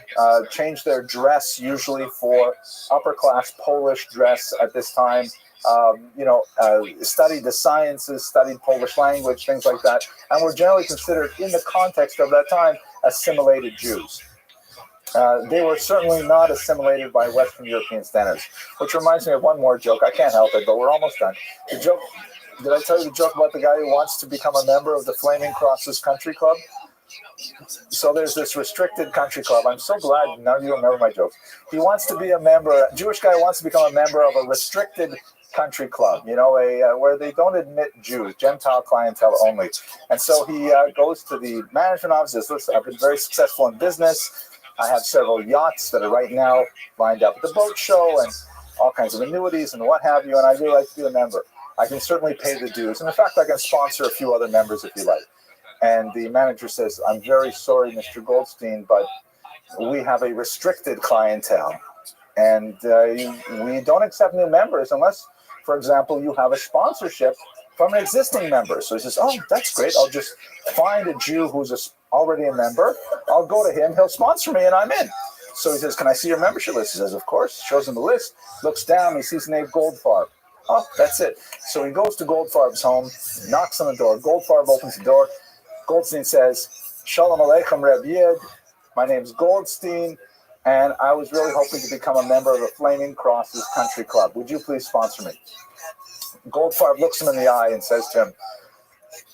changed their dress usually for upper-class Polish dress at this time, studied the sciences, studied Polish language, things like that, and were generally considered, in the context of that time, assimilated Jews. They were certainly not assimilated by Western European standards, which reminds me of one more joke. I can't help it, but we're almost done. The joke, did I tell you the joke about the guy who wants to become a member of the Flaming Crosses Country Club? So there's this restricted country club. I'm so glad none of you remember my jokes. He wants to be a member, a Jewish guy wants to become a member of a restricted country club, where they don't admit Jews, Gentile clientele only. And so he goes to the management office, says, listen, I've been very successful in business. I have several yachts that are right now lined up at the boat show and all kinds of annuities and what have you, and I'd really like to be a member. I can certainly pay the dues. And in fact, I can sponsor a few other members if you like. And the manager says, I'm very sorry, Mr. Goldstein, but we have a restricted clientele. And we don't accept new members unless, for example, you have a sponsorship from an existing member. So he says, oh, that's great. I'll just find a Jew who's already a member. I'll go to him. He'll sponsor me, and I'm in. So he says, can I see your membership list? He says, of course. Shows him the list. Looks down. He sees the name Goldfarb. Oh, that's it. So he goes to Goldfarb's home, knocks on the door. Goldfarb opens the door. Goldstein says, Shalom Aleichem, Reb Yid. My name's Goldstein, and I was really hoping to become a member of the Flaming Crosses Country Club. Would you please sponsor me? Goldfarb looks him in the eye and says to him,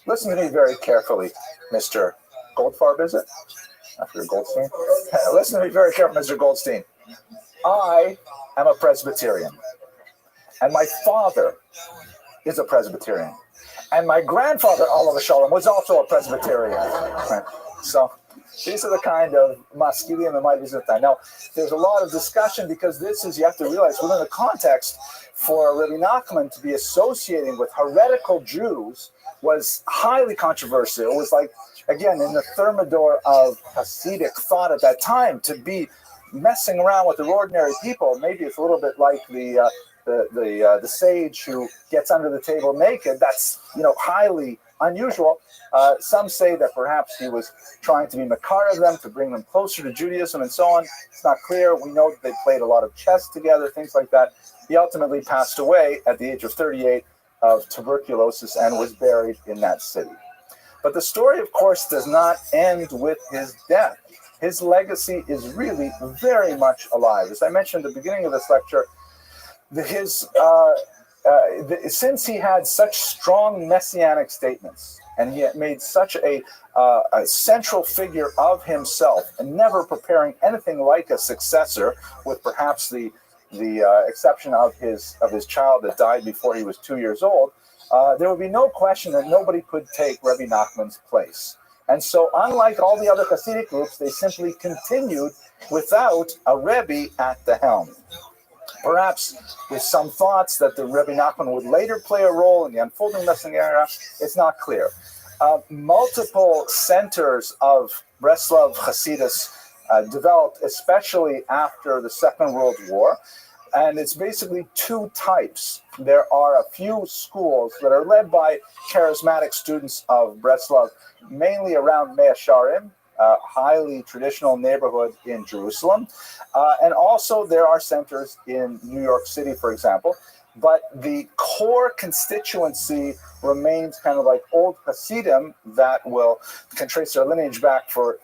listen to me very carefully, Mr. Goldfarb, is it? After Goldstein? Listen to me very carefully, Mr. Goldstein. I am a Presbyterian, and my father is a Presbyterian, and my grandfather, Olav Shalom, was also a Presbyterian. So these are the kind of maskilim that might visit that. Now, there's a lot of discussion because this is, you have to realize, within the context, for Rabbi Nachman to be associating with heretical Jews was highly controversial. It was like, again, in the thermidor of Hasidic thought at that time, to be messing around with the ordinary people. Maybe it's a little bit like the sage who gets under the table naked. That's highly unusual. Some say that perhaps he was trying to be makar of them, to bring them closer to Judaism and so on. It's not clear. We know that they played a lot of chess together, things like that. He ultimately passed away at the age of 38 of tuberculosis and was buried in that city. But the story, of course, does not end with his death. His legacy is really very much alive. As I mentioned at the beginning of this lecture, since he had such strong messianic statements, and he had made such a central figure of himself, and never preparing anything like a successor, with perhaps the exception of his child that died before he was 2 years old, there would be no question that nobody could take Rabbi Nachman's place. And so, unlike all the other Hasidic groups, they simply continued without a Rebbe at the helm. Perhaps with some thoughts that the Rabbi Nachman would later play a role in the unfolding Messianic era, it's not clear. Multiple centers of Breslov Hasidus developed, especially after the Second World War, and it's basically two types. There are a few schools that are led by charismatic students of Breslov, mainly around Mea Sharim, a highly traditional neighborhood in Jerusalem. And also there are centers in New York City, for example. But the core constituency remains kind of like old Hasidim that can trace their lineage back for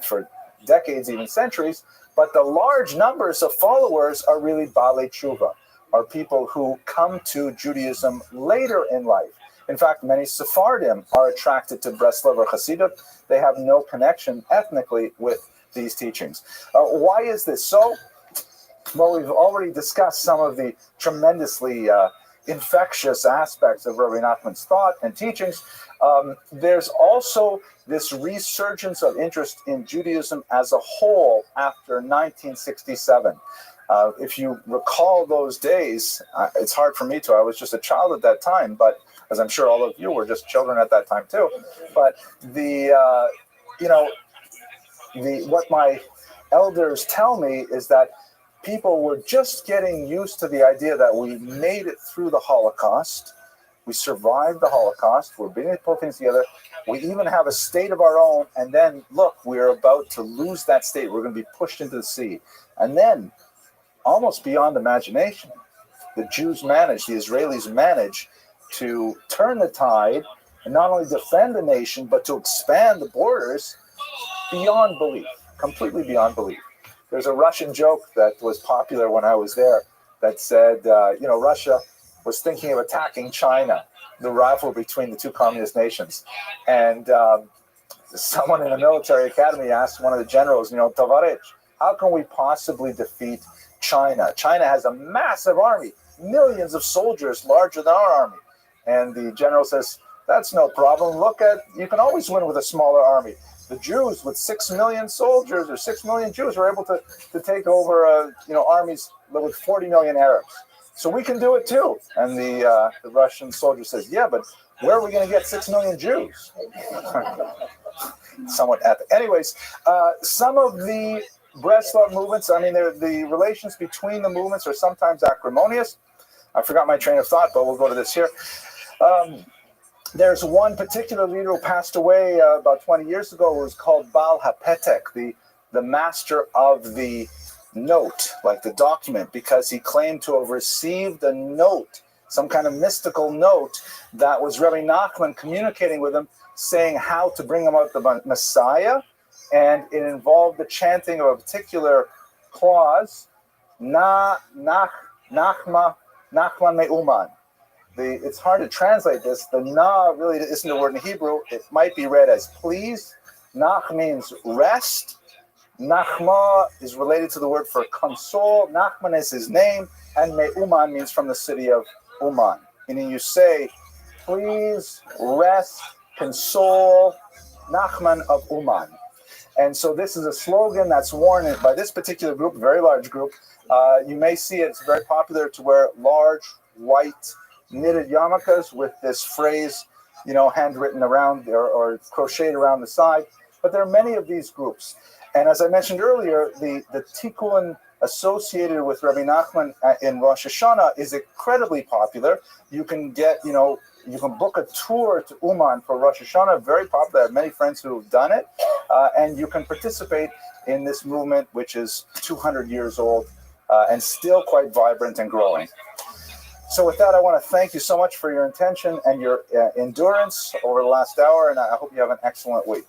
decades, even centuries. But the large numbers of followers are really Balei Tshuva, are people who come to Judaism later in life. In fact, many Sephardim are attracted to Breslov or Hasidut. They have no connection ethnically with these teachings. Why is this so? Well, we've already discussed some of the tremendously infectious aspects of Rabbi Nachman's thought and teachings. There's also this resurgence of interest in Judaism as a whole after 1967. If you recall those days, it's hard for me to. I was just a child at that time, but as I'm sure all of you were just children at that time too. But what my elders tell me is that people were just getting used to the idea that we made it through the Holocaust. We survived the Holocaust. We're beginning to pull things together. We even have a state of our own. And then, look, we're about to lose that state. We're going to be pushed into the sea. And then, almost beyond imagination, the Israelis manage to turn the tide and not only defend the nation, but to expand the borders beyond belief, completely beyond belief. There's a Russian joke that was popular when I was there that said, Russia was thinking of attacking China, the rival between the two communist nations. And someone in the military academy asked one of the generals, Tovarich, how can we possibly defeat China? China has a massive army, millions of soldiers larger than our army. And the general says, that's no problem. You can always win with a smaller army. The Jews with 6 million soldiers or 6 million Jews were able to take over, armies with 40 million Arabs. So we can do it too. And the Russian soldier says, yeah, but where are we going to get 6 million Jews? Somewhat epic. Anyways, some of the Breslov movements, the relations between the movements are sometimes acrimonious. I forgot my train of thought, but we'll go to this here. There's one particular leader who passed away about 20 years ago who was called Baal HaPetek, the master of the note, like the document, because he claimed to have received a note, some kind of mystical note that was Rabbi Nachman communicating with him, saying how to bring about the Messiah, and it involved the chanting of a particular clause, Nachman Me'uman. It's hard to translate this. The na really isn't a word in Hebrew. It might be read as please. Nach means rest. Nachma is related to the word for console. Nachman is his name. And Me'uman means from the city of Uman. Meaning you say, please rest, console, Nachman of Uman. And so this is a slogan that's worn by this particular group, a very large group. You may see it. It's very popular to wear large, white, knitted yarmulkes with this phrase, handwritten around or crocheted around the side. But there are many of these groups. And as I mentioned earlier, the tikkun associated with Rabbi Nachman in Rosh Hashanah is incredibly popular. You can get, you can book a tour to Uman for Rosh Hashanah, very popular. I have many friends who have done it. And you can participate in this movement, which is 200 years old and still quite vibrant and growing. So with that, I want to thank you so much for your attention and your endurance over the last hour, and I hope you have an excellent week.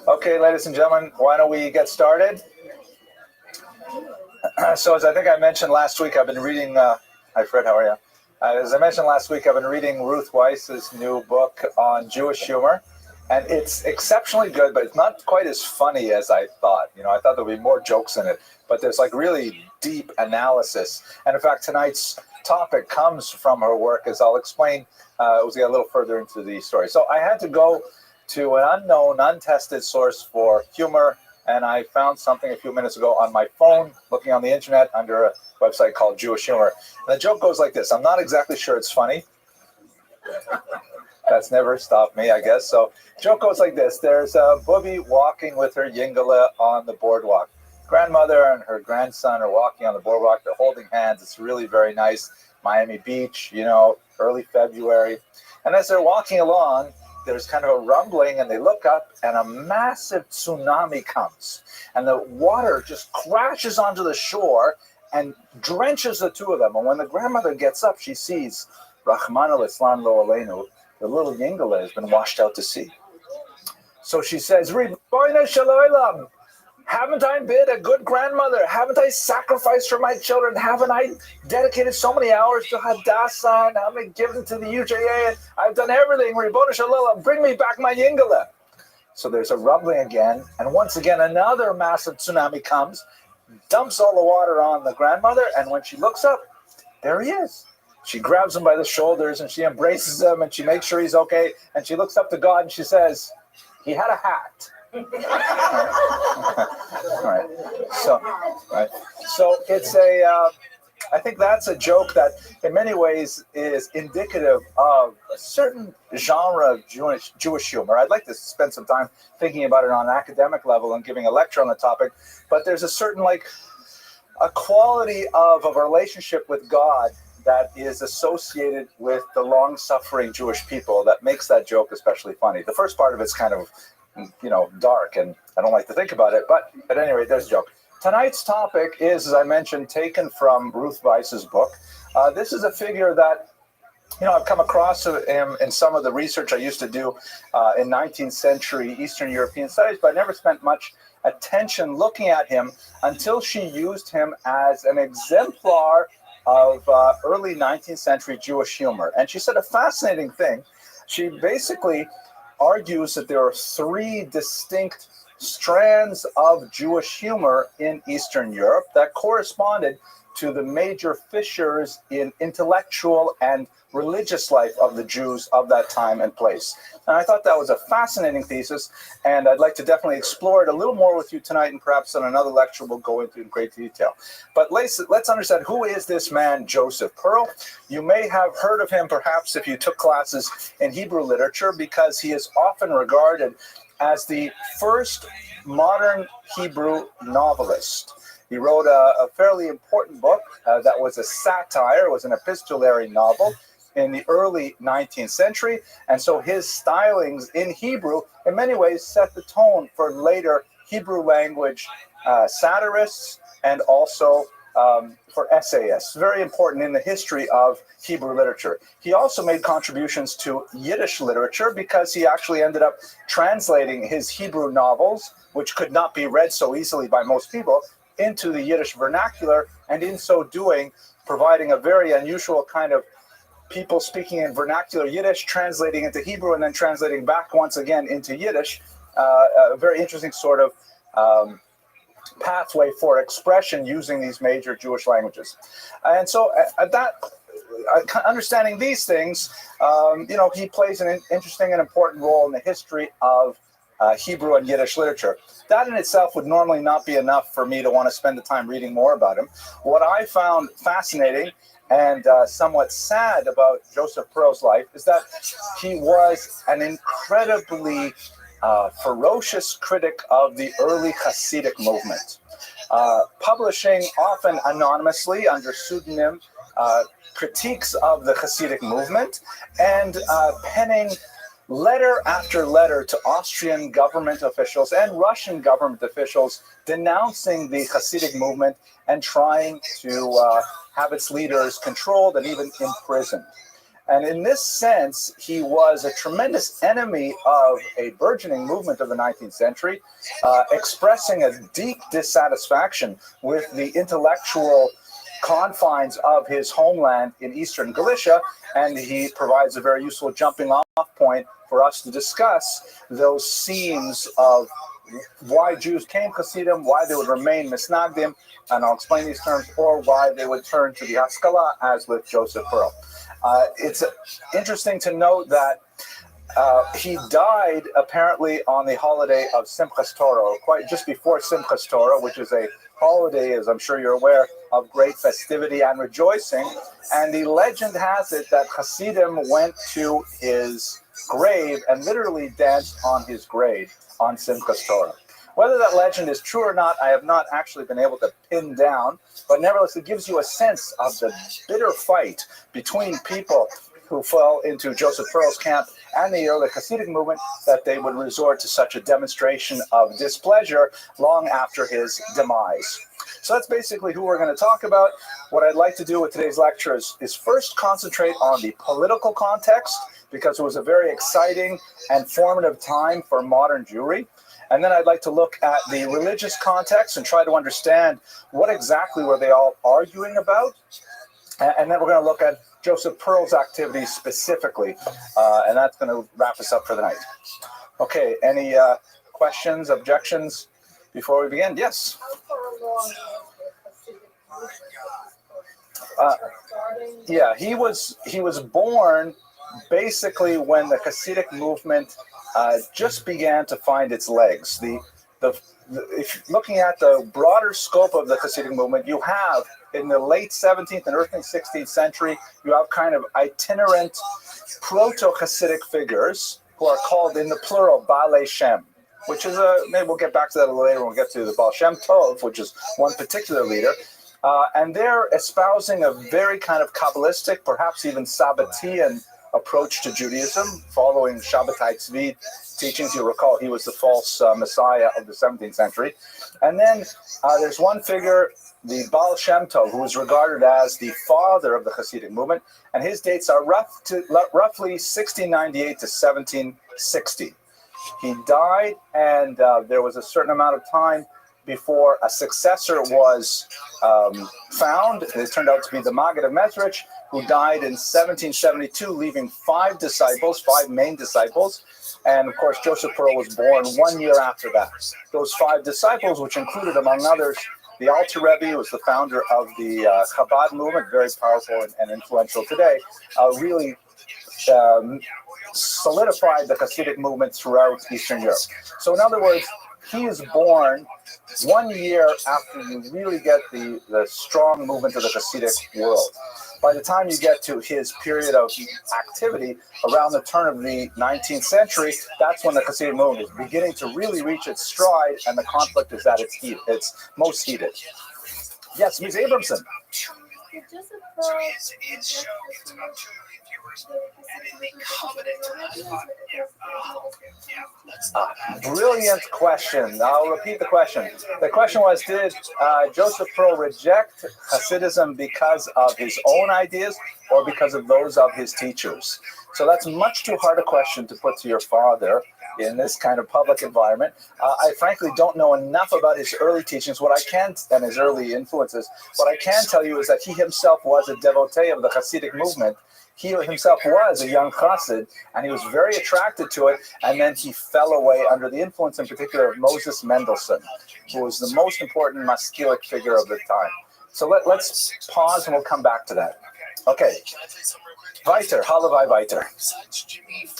Okay, ladies and gentlemen, why don't we get started? So as I think I mentioned last week, I've been reading, hi Fred, how are you? As I mentioned last week, I've been reading Ruth Weiss's new book on Jewish humor, and it's exceptionally good, but it's not quite as funny as I thought. I thought there'd be more jokes in it, but there's like really deep analysis. And in fact, tonight's topic comes from her work, as I'll explain as we get a little further into the story. So I had to go to an unknown, untested source for humor and I found something a few minutes ago on my phone, looking on the internet under a website called Jewish Humor. And the joke goes like this. I'm not exactly sure it's funny. That's never stopped me, I guess. So joke goes like this. There's a booby walking with her yingala on the boardwalk. Grandmother and her grandson are walking on the boardwalk. They're holding hands. It's really very nice. Miami Beach, you know, early February. And as they're walking along, there's kind of a rumbling, and they look up, and a massive tsunami comes. And the water just crashes onto the shore and drenches the two of them. And when the grandmother gets up, she sees Rahman al-Islam lo aleinu, the little yingala has been washed out to sea. So she says, Ribono shel olam, haven't I been a good grandmother? Haven't I sacrificed for my children? Haven't I dedicated so many hours to Hadassah? And haven't I given to the UJA? And I've done everything. Ribono shel olam, bring me back my yingala. So there's a rumbling again. And once again, another massive tsunami comes, dumps all the water on the grandmother. And when she looks up, there he is. She grabs him by the shoulders and she embraces him and she makes sure he's okay. And she looks up to God and she says, he had a hat. Right. So it's I think that's a joke that in many ways is indicative of a certain genre of Jewish humor. I'd like to spend some time thinking about it on an academic level and giving a lecture on the topic. But there's a certain a quality of a relationship with God that is associated with the long-suffering Jewish people that makes that joke especially funny. The first part of it's kind of, dark, and I don't like to think about it, but at any rate, there's a joke. Tonight's topic is, as I mentioned, taken from Ruth Weiss's book. This is a figure that, I've come across him in some of the research I used to do in 19th century Eastern European studies, but I never spent much attention looking at him until she used him as an exemplar of early 19th century Jewish humor. And she said a fascinating thing. She basically argues that there are three distinct strands of Jewish humor in Eastern Europe that corresponded to the major fissures in intellectual and religious life of the Jews of that time and place. And I thought that was a fascinating thesis, and I'd like to definitely explore it a little more with you tonight, and perhaps on another lecture we'll go into in great detail. But let's understand, who is this man, Joseph Pearl? You may have heard of him perhaps if you took classes in Hebrew literature, because he is often regarded as the first modern Hebrew novelist. He wrote a fairly important book that was a satire, was an epistolary novel in the early 19th century. And so his stylings in Hebrew, in many ways, set the tone for later Hebrew language satirists and also for essayists. Very important in the history of Hebrew literature. He also made contributions to Yiddish literature because he actually ended up translating his Hebrew novels, which could not be read so easily by most people, into the Yiddish vernacular, and in so doing, providing a very unusual kind of people speaking in vernacular Yiddish, translating into Hebrew, and then translating back once again into Yiddish. A very interesting sort of pathway for expression using these major Jewish languages. And so understanding these things, he plays an interesting and important role in the history of Hebrew and Yiddish literature. That in itself would normally not be enough for me to want to spend the time reading more about him. What I found fascinating and somewhat sad about Joseph Pearl's life is that he was an incredibly ferocious critic of the early Hasidic movement, publishing often anonymously under pseudonym critiques of the Hasidic movement, and penning letter after letter to Austrian government officials and Russian government officials denouncing the Hasidic movement and trying to have its leaders controlled and even imprisoned. And in this sense, he was a tremendous enemy of a burgeoning movement of the 19th century, expressing a deep dissatisfaction with the intellectual confines of his homeland in eastern Galicia, and he provides a very useful jumping off point for us to discuss those seams of why Jews came Hasidim, why they would remain Misnagdim, and I'll explain these terms, or why they would turn to the Haskalah, as with Joseph Pearl. It's interesting to note that He died apparently on the holiday of Simchas Torah, quite just before Simchas Torah, which is a holiday, as I'm sure you're aware, of great festivity and rejoicing. And the legend has it that Hasidim went to his grave and literally danced on his grave on Simchas Torah. Whether that legend is true or not, I have not actually been able to pin down, but nevertheless, it gives you a sense of the bitter fight between people who fell into Joseph Pearl's camp and the early Hasidic movement, that they would resort to such a demonstration of displeasure long after his demise. So that's basically who we're going to talk about. What I'd like to do with today's lecture is first concentrate on the political context, because it was a very exciting and formative time for modern Jewry. And then I'd like to look at the religious context and try to understand what exactly were they all arguing about. And then we're going to look at Joseph Pearl's activities specifically, and that's going to wrap us up for the night. Okay, any questions, objections before we begin? Yes? How far along is the Hasidic movement? Yeah, he was born basically when the Hasidic movement just began to find its legs. If looking at the broader scope of the Hasidic movement, you have in the late 17th and early 16th century, you have kind of itinerant proto-Hasidic figures who are called in the plural Baalei Shem, which is maybe we'll get back to that a little later when we get to the Baal Shem Tov, which is one particular leader. And they're espousing a very kind of Kabbalistic, perhaps even Sabbatian approach to Judaism, following Shabbatai Tzvi teachings. You'll recall he was the false messiah of the 17th century. And then there's one figure, the Baal Shem Tov, who is regarded as the father of the Hasidic movement, and his dates are roughly 1698 to 1760. He died, and there was a certain amount of time before a successor was found. It turned out to be the Maggid of Mezrich, who died in 1772, leaving five main disciples. And of course, Joseph Pearl was born 1 year after that. Those five disciples, which included, among others, the Alter Rebbe, who was the founder of the Chabad movement, very powerful and influential today, really solidified the Hasidic movement throughout Eastern Europe. So in other words, he is born 1 year after you really get the strong movement of the Hasidic world. By the time you get to his period of activity around the turn of the 19th century, that's when the Hasidic movement is beginning to really reach its stride, and the conflict is at its most heated. Yes, Ms. Abramson. Did Joseph Pearl reject Brilliant question. I'll repeat the question. The question was, did Joseph Pearl reject Hasidism because of his own ideas or because of those of his teachers? So that's much too hard a question to put to your father in this kind of public environment. I frankly don't know enough about his early teachings. And his early influences. What I can tell you is that he himself was a devotee of the Hasidic movement. He himself was a young Chassid, and he was very attracted to it, and then he fell away under the influence in particular of Moses Mendelssohn, who was the most important Maskilic figure of the time. So let's pause and we'll come back to that. Okay. Weiter, Halavai Weiter.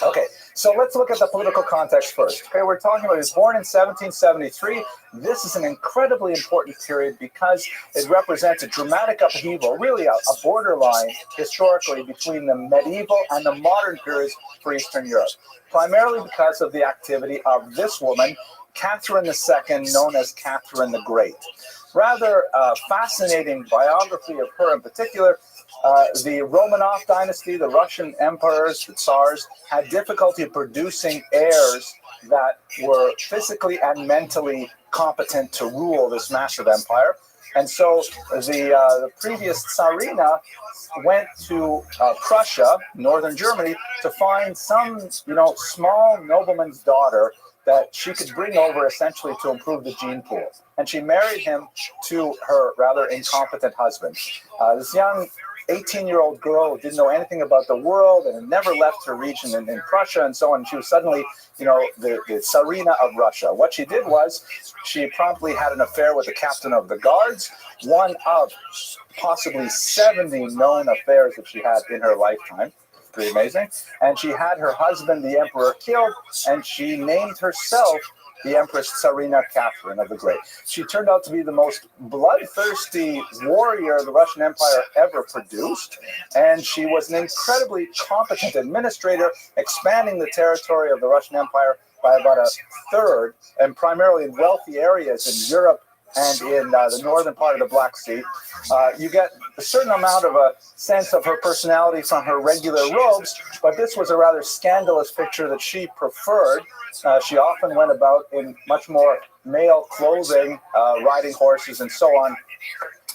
Okay, so let's look at the political context first. Okay, we're talking about he was born in 1773. This is an incredibly important period because it represents a dramatic upheaval, really a borderline historically between the medieval and the modern periods for Eastern Europe, primarily because of the activity of this woman, Catherine II, known as Catherine the Great. Rather fascinating biography of her in particular. The Romanov dynasty, the Russian emperors, the Tsars, had difficulty producing heirs that were physically and mentally competent to rule this massive empire. And so the previous Tsarina went to Prussia, northern Germany, to find some, small nobleman's daughter that she could bring over essentially to improve the gene pool. And she married him to her rather incompetent husband. This young 18-year-old girl who didn't know anything about the world and had never left her region in Prussia and so on. She was suddenly, the Tsarina of Russia. What she did was she promptly had an affair with the captain of the guards, one of possibly 70 known affairs that she had in her lifetime. pretty amazing. And she had her husband, the emperor, killed, and she named herself the Empress Tsarina Catherine of the Great. She turned out to be the most bloodthirsty warrior the Russian Empire ever produced, and she was an incredibly competent administrator, expanding the territory of the Russian Empire by about a third, and primarily in wealthy areas in Europe and in the northern part of the Black Sea. You get a certain amount of a sense of her personality from her regular robes, but this was a rather scandalous picture that she preferred. She often went about in much more male clothing, riding horses and so on.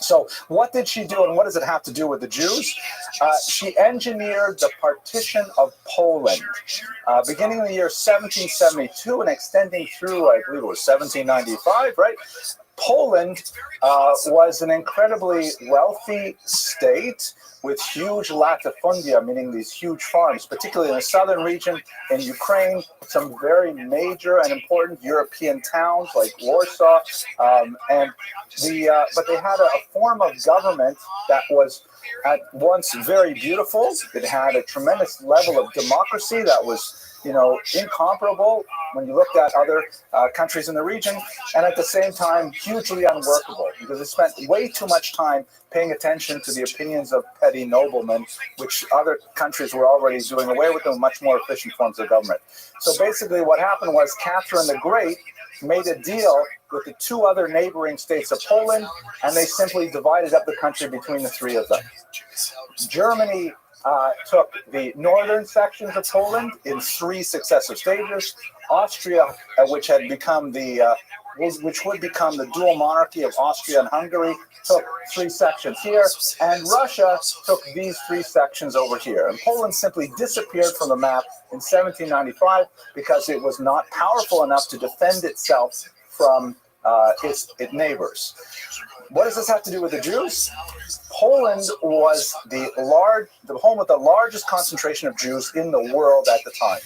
So what did she do, and what does it have to do with the Jews? She engineered the partition of Poland, beginning in the year 1772 and extending through, I believe it was 1795, right? Poland was an incredibly wealthy state with huge latifundia, meaning these huge farms, particularly in the southern region in Ukraine, some very major and important European towns like Warsaw, but they had a form of government that was at once very beautiful. It had a tremendous level of democracy that was, incomparable when you looked at other countries in the region, and at the same time, hugely unworkable because it spent way too much time paying attention to the opinions of petty noblemen, which other countries were already doing away with, them much more efficient forms of government. So basically what happened was Catherine the Great made a deal with the two other neighboring states of Poland, and they simply divided up the country between the three of them. Germany took the northern sections of Poland in 3 successive stages. Austria, which would become the dual monarchy of Austria and Hungary, took 3 sections here, and Russia took these 3 sections over here. And Poland simply disappeared from the map in 1795 because it was not powerful enough to defend itself from its neighbors. What does this have to do with the Jews? Poland was the home of the largest concentration of Jews in the world at the time.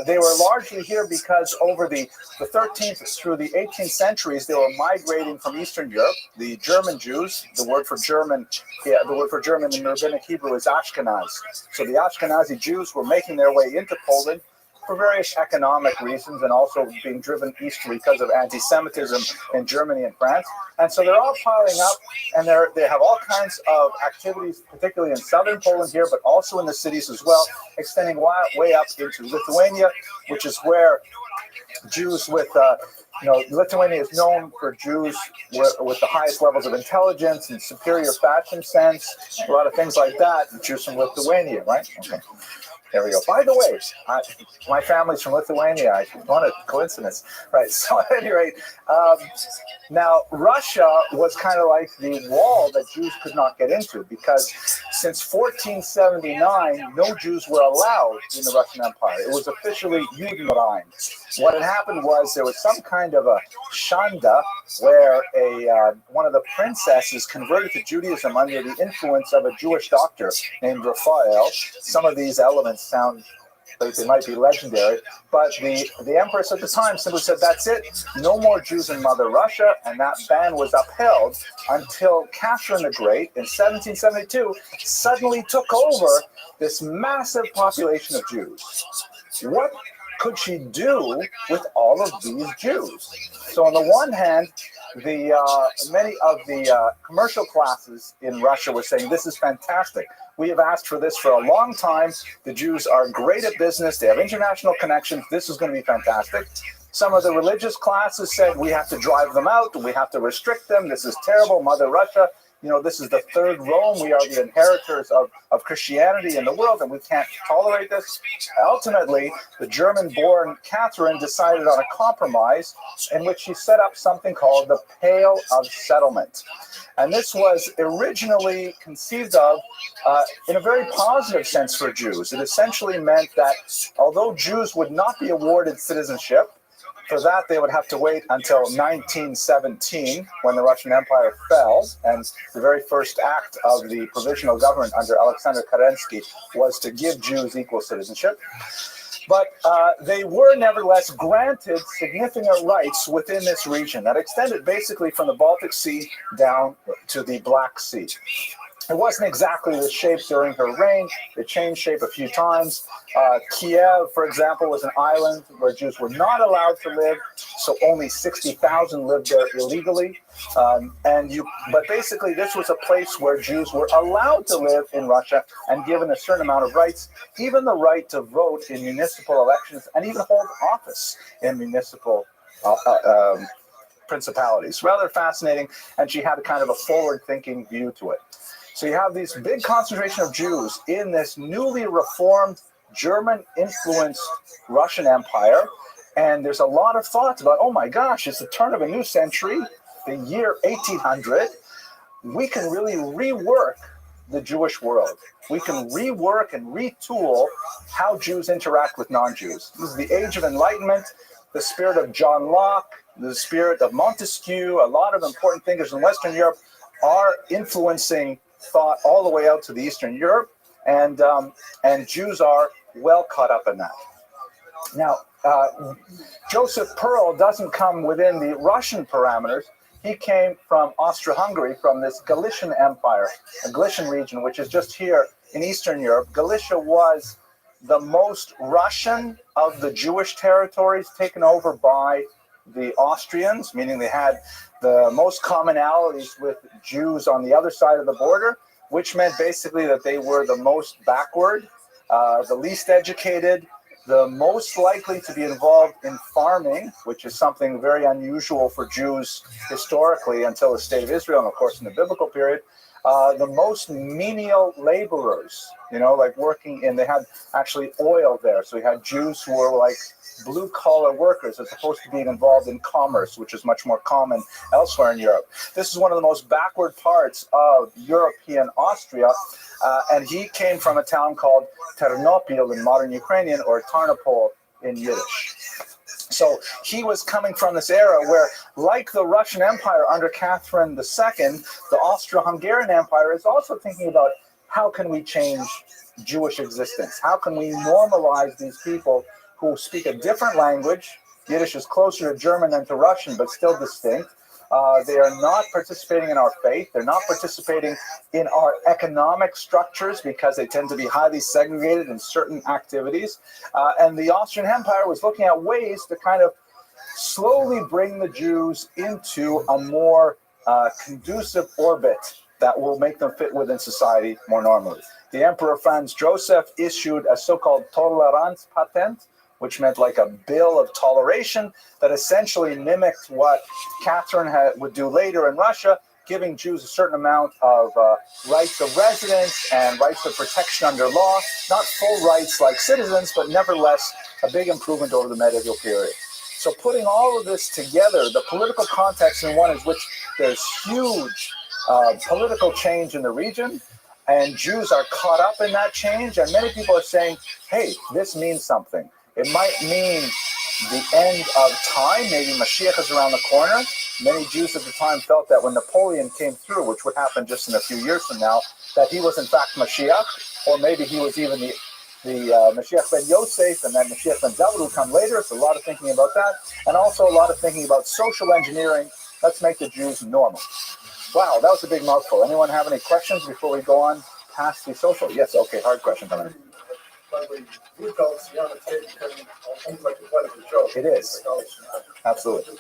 They were largely here because over the 13th through the 18th centuries, they were migrating from Eastern Europe. The German Jews, the word for German in Rabbinic Hebrew is Ashkenaz. So the Ashkenazi Jews were making their way into Poland for various economic reasons and also being driven east because of anti-Semitism in Germany and France. And so they're all piling up, and they have all kinds of activities, particularly in southern Poland here, but also in the cities as well, extending way up into Lithuania, which is where Jews with, Lithuania is known for Jews with the highest levels of intelligence and superior fashion sense, a lot of things like that. Jews from Lithuania, right? Okay. There we go. By the way, my family's from Lithuania. What a coincidence. Right. So at any rate, now Russia was kind of like the wall that Jews could not get into because since 1479, no Jews were allowed in the Russian Empire. It was officially Judenrein. What had happened was there was some kind of a shanda where one of the princesses converted to Judaism under the influence of a Jewish doctor named Raphael. Some of these elements sound like they might be legendary, but the empress at the time simply said, that's it, no more Jews in Mother Russia, and that ban was upheld until Catherine the Great in 1772 suddenly took over this massive population of Jews. What could she do with all of these Jews? So on the one hand, many of the commercial classes in Russia were saying, this is fantastic. We have asked for this for a long time. The Jews are great at business. They have international connections. This is going to be fantastic. Some of the religious classes said, we have to drive them out. We have to restrict them. This is terrible. Mother Russia, this is the third Rome. We are the inheritors of Christianity in the world, and we can't tolerate this. Ultimately, the German-born Catherine decided on a compromise in which she set up something called the Pale of Settlement. And this was originally conceived of in a very positive sense for Jews. It essentially meant that although Jews would not be awarded citizenship, for that they would have to wait until 1917 when the Russian Empire fell, and the very first act of the provisional government under Alexander Kerensky was to give Jews equal citizenship. But they were nevertheless granted significant rights within this region that extended basically from the Baltic Sea down to the Black Sea. It wasn't exactly the shape during her reign. It changed shape a few times. Kiev, for example, was an island where Jews were not allowed to live, so only 60,000 lived there illegally. But basically, this was a place where Jews were allowed to live in Russia and given a certain amount of rights, even the right to vote in municipal elections and even hold office in municipal principalities. Rather fascinating, and she had a kind of a forward-thinking view to it. So you have this big concentration of Jews in this newly reformed, German-influenced Russian Empire, and there's a lot of thoughts about, oh my gosh, it's the turn of a new century, the year 1800. We can really rework the Jewish world. We can rework and retool how Jews interact with non-Jews. This is the age of enlightenment, the spirit of John Locke, the spirit of Montesquieu. A lot of important thinkers in Western Europe are influencing thought all the way out to the Eastern Europe, and Jews are well caught up in that. Now, Joseph Pearl doesn't come within the Russian parameters. He came from Austria-Hungary, from this Galician Empire, a Galician region, which is just here in Eastern Europe. Galicia was the most Russian of the Jewish territories taken over by the Austrians, meaning they had the most commonalities with Jews on the other side of the border, which meant basically that they were the most backward, the least educated, the most likely to be involved in farming, which is something very unusual for Jews historically until the State of Israel, and of course in the biblical period. The most menial laborers, like working in, they had actually oil there. So we had Jews who were like blue collar workers as opposed to being involved in commerce, which is much more common elsewhere in Europe. This is one of the most backward parts of European Austria. And he came from a town called Ternopil in modern Ukrainian, or Tarnopol in Yiddish. So he was coming from this era where, like the Russian Empire under Catherine II, the Austro-Hungarian Empire is also thinking about how can we change Jewish existence? How can we normalize these people who speak a different language? Yiddish is closer to German than to Russian, but still distinct. They are not participating in our faith. They're not participating in our economic structures because they tend to be highly segregated in certain activities. And the Austrian Empire was looking at ways to kind of slowly bring the Jews into a more conducive orbit that will make them fit within society more normally. The Emperor Franz Joseph issued a so-called Toleranz patent, which meant like a bill of toleration that essentially mimicked what Catherine would do later in Russia, giving Jews a certain amount of rights of residence and rights of protection under law. Not full rights like citizens, but nevertheless a big improvement over the medieval period. So putting all of this together, the political context in one is which there's huge political change in the region, and Jews are caught up in that change, and many people are saying, hey, this means something. It might mean the end of time. Maybe Mashiach is around the corner. Many Jews at the time felt that when Napoleon came through, which would happen just in a few years from now, that he was in fact Mashiach, or maybe he was even the Mashiach ben Yosef, and then Mashiach ben David will come later. So a lot of thinking about that, and also a lot of thinking about social engineering. Let's make the Jews normal. Wow, that was a big mouthful. Anyone have any questions before we go on past the social? Yes, okay, hard question coming in. It is. Absolutely.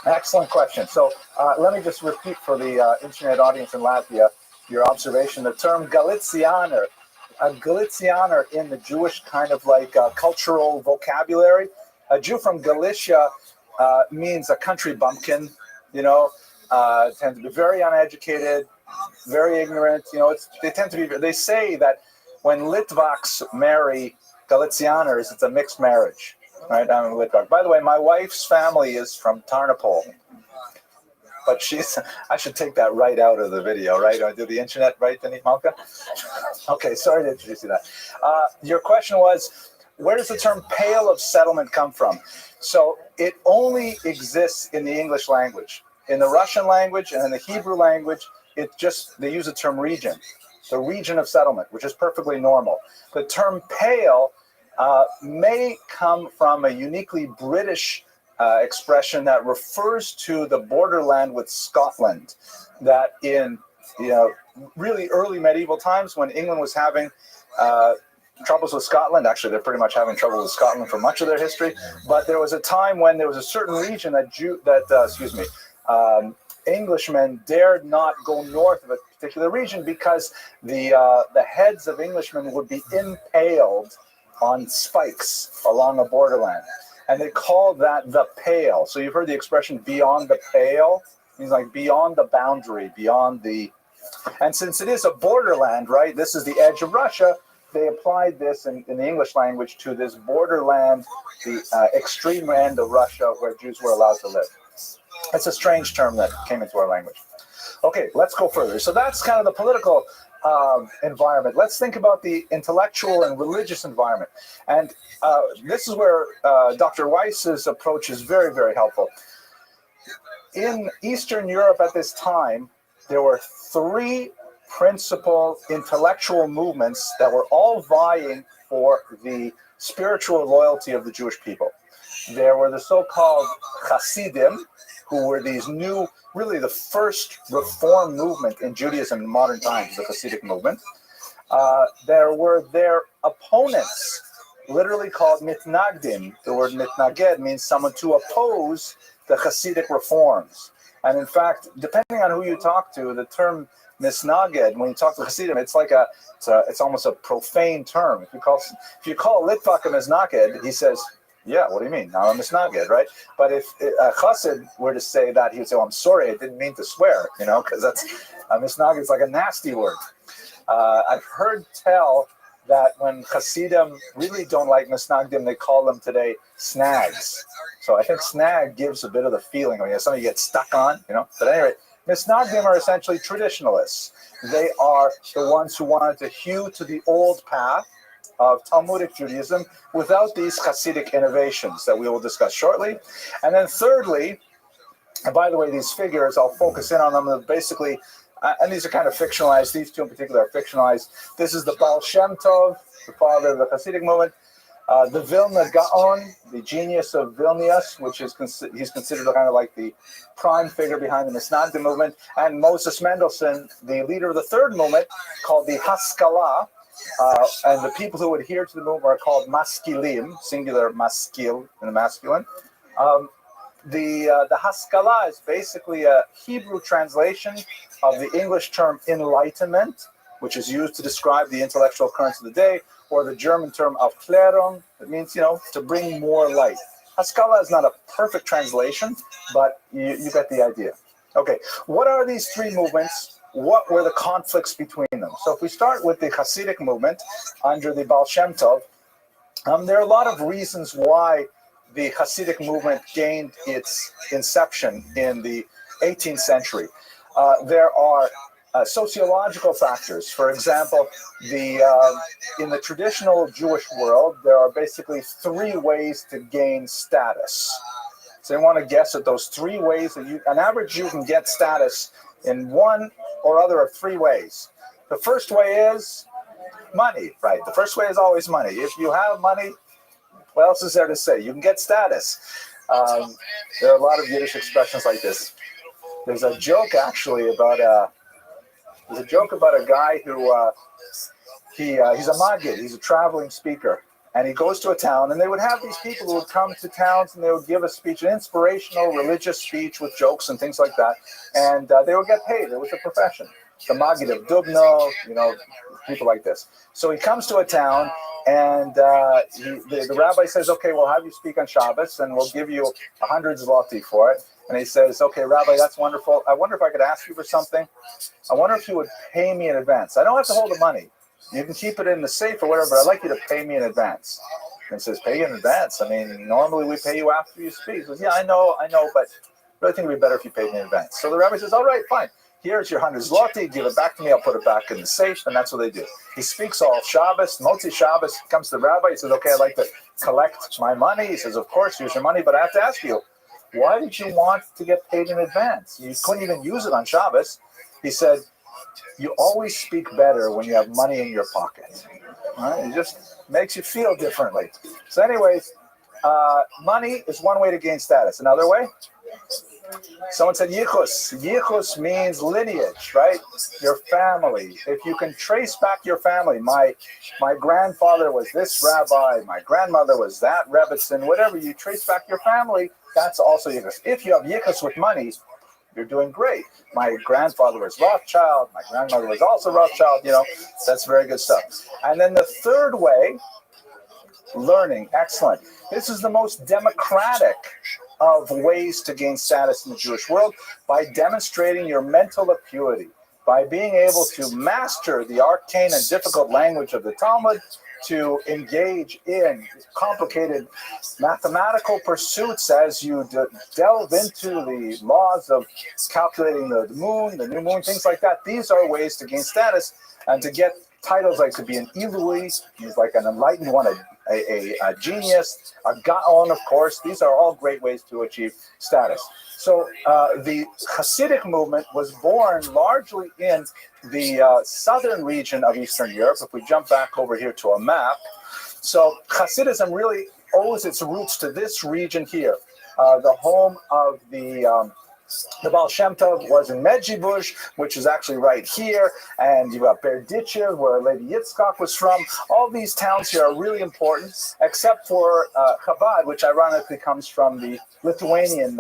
Excellent question. So let me just repeat for the internet audience in Latvia your observation. The term Galicianer, a Galicianer in the Jewish kind of like cultural vocabulary, a Jew from Galicia means a country bumpkin, tends to be very uneducated, very ignorant. They say that when Litvaks marry Galicianers, it's a mixed marriage, right? I'm a Litvak. By the way, my wife's family is from Tarnopol, but I should take that right out of the video, right? Do I do the internet right, Denny Malka? Okay, sorry to introduce you to that. Your question was, where does the term Pale of Settlement come from? So it only exists in the English language. In the Russian language and in the Hebrew language, they use the term region, the region of settlement, which is perfectly normal. The term pale may come from a uniquely British expression that refers to the borderland with Scotland, that in really early medieval times when England was having troubles with Scotland. Actually, they're pretty much having trouble with Scotland for much of their history. But there was a time when there was a certain region that Englishmen dared not go north of a particular region because the heads of Englishmen would be impaled on spikes along a borderland. And they called that the pale. So you've heard the expression beyond the pale. It means like beyond the boundary, beyond the... And since it is a borderland, right, this is the edge of Russia, they applied this in the English language to this borderland, the extreme end of Russia where Jews were allowed to live. It's a strange term that came into our language. Okay, let's go further. So that's kind of the political environment. Let's think about the intellectual and religious environment. And this is where Dr. Weiss's approach is very, very helpful. In Eastern Europe at this time, there were three principal intellectual movements that were all vying for the spiritual loyalty of the Jewish people. There were the so-called Hasidim, who were these new, really the first reform movement in Judaism in modern times, the Hasidic movement. There were their opponents, literally called mitnagdim. The word mitnaged means someone to oppose the Hasidic reforms. And in fact, depending on who you talk to, the term misnaged, when you talk to Hasidim, it's like it's almost a profane term. If you call a Litvak a misnaged, he says, yeah, what do you mean? Now I'm misnaged, right? But if a Chassid were to say that, he would say, oh, I'm sorry, I didn't mean to swear, because that's misnaged is like a nasty word. I've heard tell that when Hasidim really don't like misnagdim, they call them today snags. So I think snag gives a bit of the feeling of something you get stuck on, But anyway, misnagdim are essentially traditionalists. They are the ones who wanted to hew to the old path of Talmudic Judaism without these Hasidic innovations that we will discuss shortly. And then thirdly, and by the way, these figures, I'll focus in on them basically, and these are kind of fictionalized. These two in particular are fictionalized. This is the Baal Shem Tov, the father of the Hasidic movement. The Vilna Gaon, the genius of Vilnius, which is he's considered kind of like the prime figure behind the Misnagdim movement. And Moses Mendelssohn, the leader of the third movement, called the Haskalah. And the people who adhere to the movement are called maskilim, singular maskil in the masculine. The Haskalah is basically a Hebrew translation of the English term enlightenment, which is used to describe the intellectual currents of the day, or the German term Aufklärung. It means, to bring more light. Haskalah is not a perfect translation, but you get the idea. Okay, what are these three movements? What were the conflicts between them? So if we start with the Hasidic movement under the Baal Shem Tov, there are a lot of reasons why the Hasidic movement gained its inception in the 18th century. There are sociological factors. For example, in the traditional Jewish world, there are basically three ways to gain status. So you want to guess at those three ways that an average Jew can get status in one or other of three ways. The first way is money, right? The first way is always money. If you have money, what else is there to say? You can get status. There are a lot of Yiddish expressions like this. There's a joke actually about a guy who he's a maggid, he's a traveling speaker, and he goes to a town, and they would have these people who would come to towns and they would give a speech, an inspirational religious speech with jokes and things like that, and they would get paid. It was a profession. The maggid of Dubno, people like this. So he comes to a town, and the rabbi says, okay, we'll have you speak on Shabbos, and we'll give you 100 zloty for it. And he says, okay, Rabbi, that's wonderful. I wonder if I could ask you for something. I wonder if you would pay me in advance. I don't have to hold the money. You can keep it in the safe or whatever, but I'd like you to pay me in advance. And he says, pay you in advance? I mean, normally we pay you after you speak. He says, yeah, I know, but I really think it would be better if you paid me in advance. So the rabbi says, all right, fine. Here's your 100 zloty. Give it back to me. I'll put it back in the safe. And that's what they do. He speaks all Shabbos, Motzi Shabbos. Comes to the rabbi. He says, okay, I'd like to collect my money. He says, of course, here's your money, but I have to ask you, why did you want to get paid in advance? You couldn't even use it on Shabbos. He said, you always speak better when you have money in your pocket. Right? It just makes you feel differently. So anyways, money is one way to gain status. Another way? Someone said yichus. Yichus means lineage, right? Your family. If you can trace back your family, my grandfather was this rabbi, my grandmother was that rebbitzin, whatever, you trace back your family, that's also yichus. If you have yichus with money, you're doing great. My grandfather was Rothschild, my grandmother was also Rothschild, that's very good stuff. And then the third way, learning, excellent. This is the most democratic of ways to gain status in the Jewish world, by demonstrating your mental acuity, by being able to master the arcane and difficult language of the Talmud, to engage in complicated mathematical pursuits as you delve into the laws of calculating the moon, the new moon, things like that. These are ways to gain status and to get titles like to be an Ilui, he's like an enlightened one, a genius, a Gaon, of course. These are all great ways to achieve status. So the Hasidic movement was born largely in the southern region of Eastern Europe. If we jump back over here to a map, so Hasidism really owes its roots to this region here, the home of the Baal Shem Tov was in Medjugorje, which is actually right here, and you got Berdichev, where Lady Yitzchak was from. All these towns here are really important, except for Chabad, which ironically comes from the Lithuanian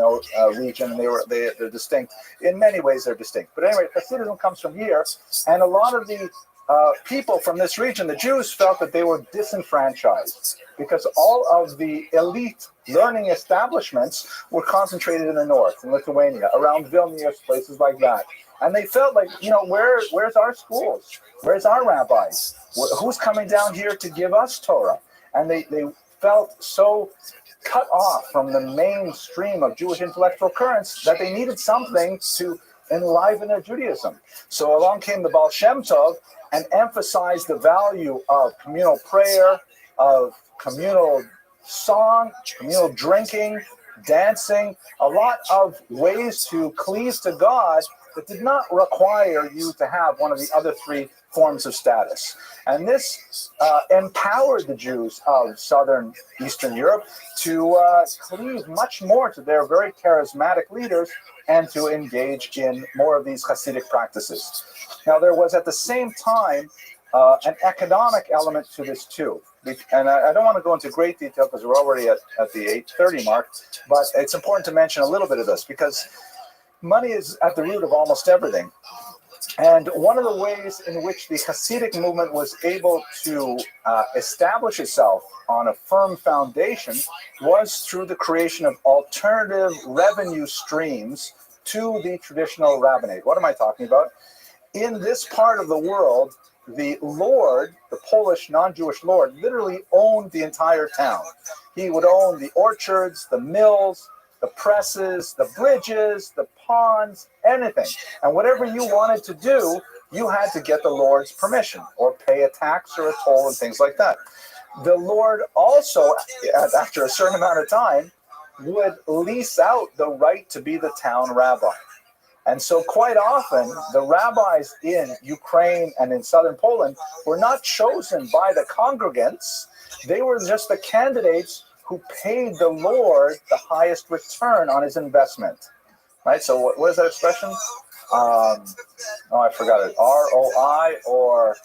region. They're distinct. In many ways, they're distinct. But anyway, Hasidism comes from here, and a lot of the people from this region, the Jews, felt that they were disenfranchised because all of the elite learning establishments were concentrated in the north, in Lithuania, around Vilnius, places like that. And they felt like, where's our schools? Where's our rabbis? Who's coming down here to give us Torah? And they felt so cut off from the mainstream of Jewish intellectual currents that they needed something to enliven their Judaism. So along came the Baal Shem Tov and emphasized the value of communal prayer, of communal song, communal drinking, dancing, a lot of ways to cleave to God that did not require you to have one of the other three forms of status. And this empowered the Jews of southern Eastern Europe to cleave much more to their very charismatic leaders and to engage in more of these Hasidic practices. Now, there was at the same time an economic element to this too. And I don't want to go into great detail because we're already at the 8:30 mark, but it's important to mention a little bit of this because money is at the root of almost everything. And one of the ways in which the Hasidic movement was able to establish itself on a firm foundation was through the creation of alternative revenue streams to the traditional rabbinate. What am I talking about? In this part of the world, the Lord, the Polish non-Jewish Lord, literally owned the entire town. He would own the orchards, the mills, the presses, the bridges, the ponds, anything. And whatever you wanted to do, you had to get the Lord's permission or pay a tax or a toll and things like that. The Lord also, after a certain amount of time, would lease out the right to be the town rabbi. And so quite often, the rabbis in Ukraine and in southern Poland were not chosen by the congregants. They were just the candidates who paid the Lord the highest return on his investment. Right? So what is that expression? I forgot it. ROI or...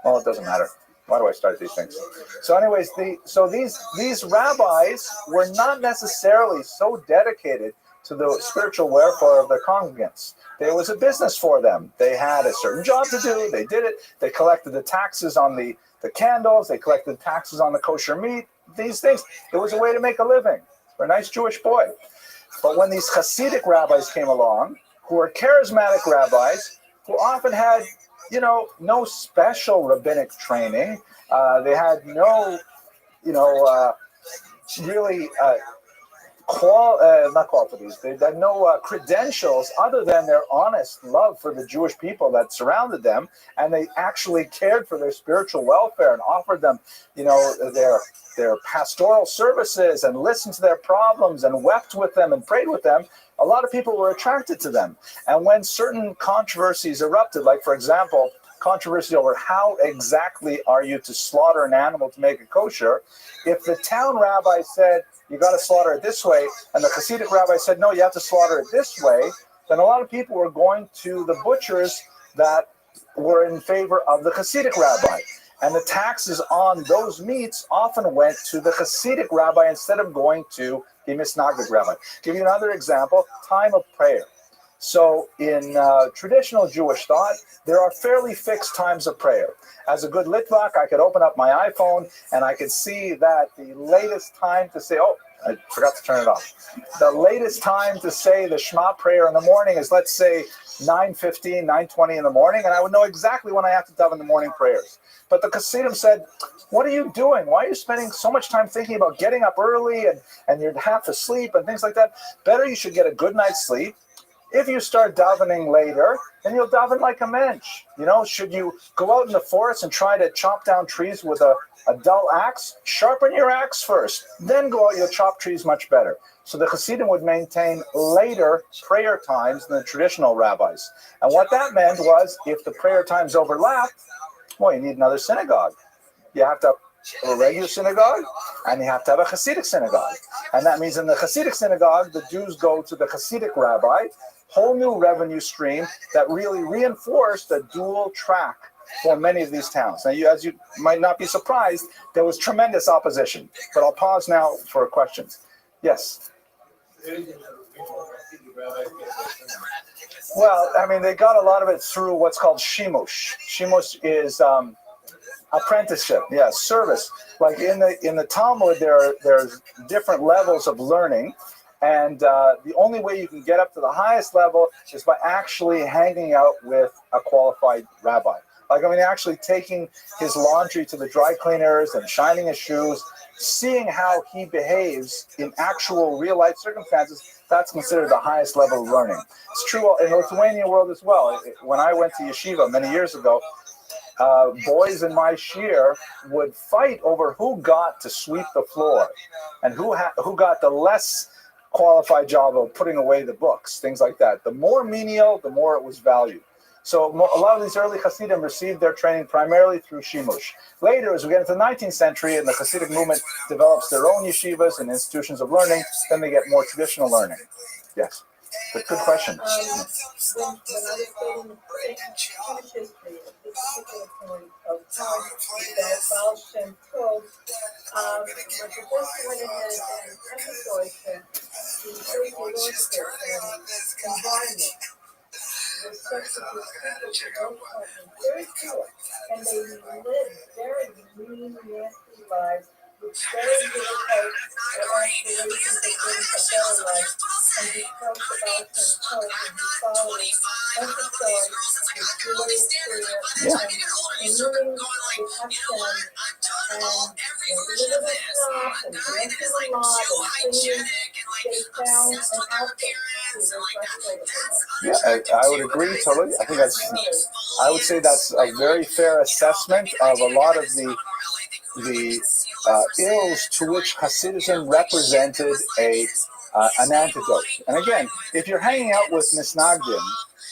Oh, it doesn't matter. Why do I start these things? So anyways, these rabbis were not necessarily so dedicated to the spiritual welfare of their congregants. There was a business for them. They had a certain job to do. They did it. They collected the taxes on the candles. They collected taxes on the kosher meat. These things. It was a way to make a living for a nice Jewish boy. But when these Hasidic rabbis came along, who were charismatic rabbis, who often had, no special rabbinic training, they had no, really not qualities. They had no credentials other than their honest love for the Jewish people that surrounded them, and they actually cared for their spiritual welfare and offered them, their pastoral services and listened to their problems and wept with them and prayed with them. A lot of people were attracted to them. And when certain controversies erupted, like, for example, controversy over how exactly are you to slaughter an animal to make it kosher. If the town rabbi said, you got to slaughter it this way, and the Hasidic rabbi said, no, you have to slaughter it this way, then a lot of people were going to the butchers that were in favor of the Hasidic rabbi. And the taxes on those meats often went to the Hasidic rabbi instead of going to the Misnagdic rabbi. Give you another example, time of prayer. So in traditional Jewish thought, there are fairly fixed times of prayer. As a good Litvak, I could open up my iPhone and I could see that the latest time to say, oh, I forgot to turn it off. The latest time to say the Shema prayer in the morning is, let's say, 9:15, 9:20 in the morning, and I would know exactly when I have to daven the morning prayers. But the Hasidim said, what are you doing? Why are you spending so much time thinking about getting up early and you'd have to sleep and things like that? Better you should get a good night's sleep. If you start davening later, then you'll daven like a mensch. You know, should you go out in the forest and try to chop down trees with a dull axe? Sharpen your axe first, then go out, you'll chop trees much better. So the Hasidim would maintain later prayer times than the traditional rabbis. And what that meant was, if the prayer times overlapped, well, you need another synagogue. You have to have a regular synagogue, and you have to have a Hasidic synagogue. And that means in the Hasidic synagogue, the Jews go to the Hasidic rabbi, whole new revenue stream that really reinforced a dual track for many of these towns. Now, as you might not be surprised, there was tremendous opposition. But I'll pause now for questions. Yes? Well, I mean, they got a lot of it through what's called shimush. Shimush is apprenticeship, service. Like in the Talmud, there's different levels of learning. And the only way you can get up to the highest level is by actually hanging out with a qualified rabbi. Like, I mean, actually taking his laundry to the dry cleaners and shining his shoes, seeing how he behaves in actual real life circumstances, that's considered the highest level of learning. It's true in the Lithuanian world as well. When I went to yeshiva many years ago, boys in my shir would fight over who got to sweep the floor and who got the less qualified job of putting away the books, things like that. The more menial, the more it was valued. So a lot of these early Hasidim received their training primarily through shimush. Later, as we get into the 19th century and the Hasidic movement develops their own yeshivas and institutions of learning, then they get more traditional learning. Yes. Good question. When I was studying Jewish history, this particular point of time that Baal Shem Tov, my professor went ahead and emphasized that the sociological environment was such that the people were very poor, and they lived very mean, nasty lives with very little hope or aspirations of living a better life. And because the Baal Shem Tov and his followers emphasized the joyous prayer and living with Hashem and living with love and dancing a lot and singing, they found an outlet to their frustration. Yeah, I would agree totally. I would say that's a very fair assessment of a lot of the ills to which Hasidism represented an antidote. And again, if you're hanging out with Misnagdim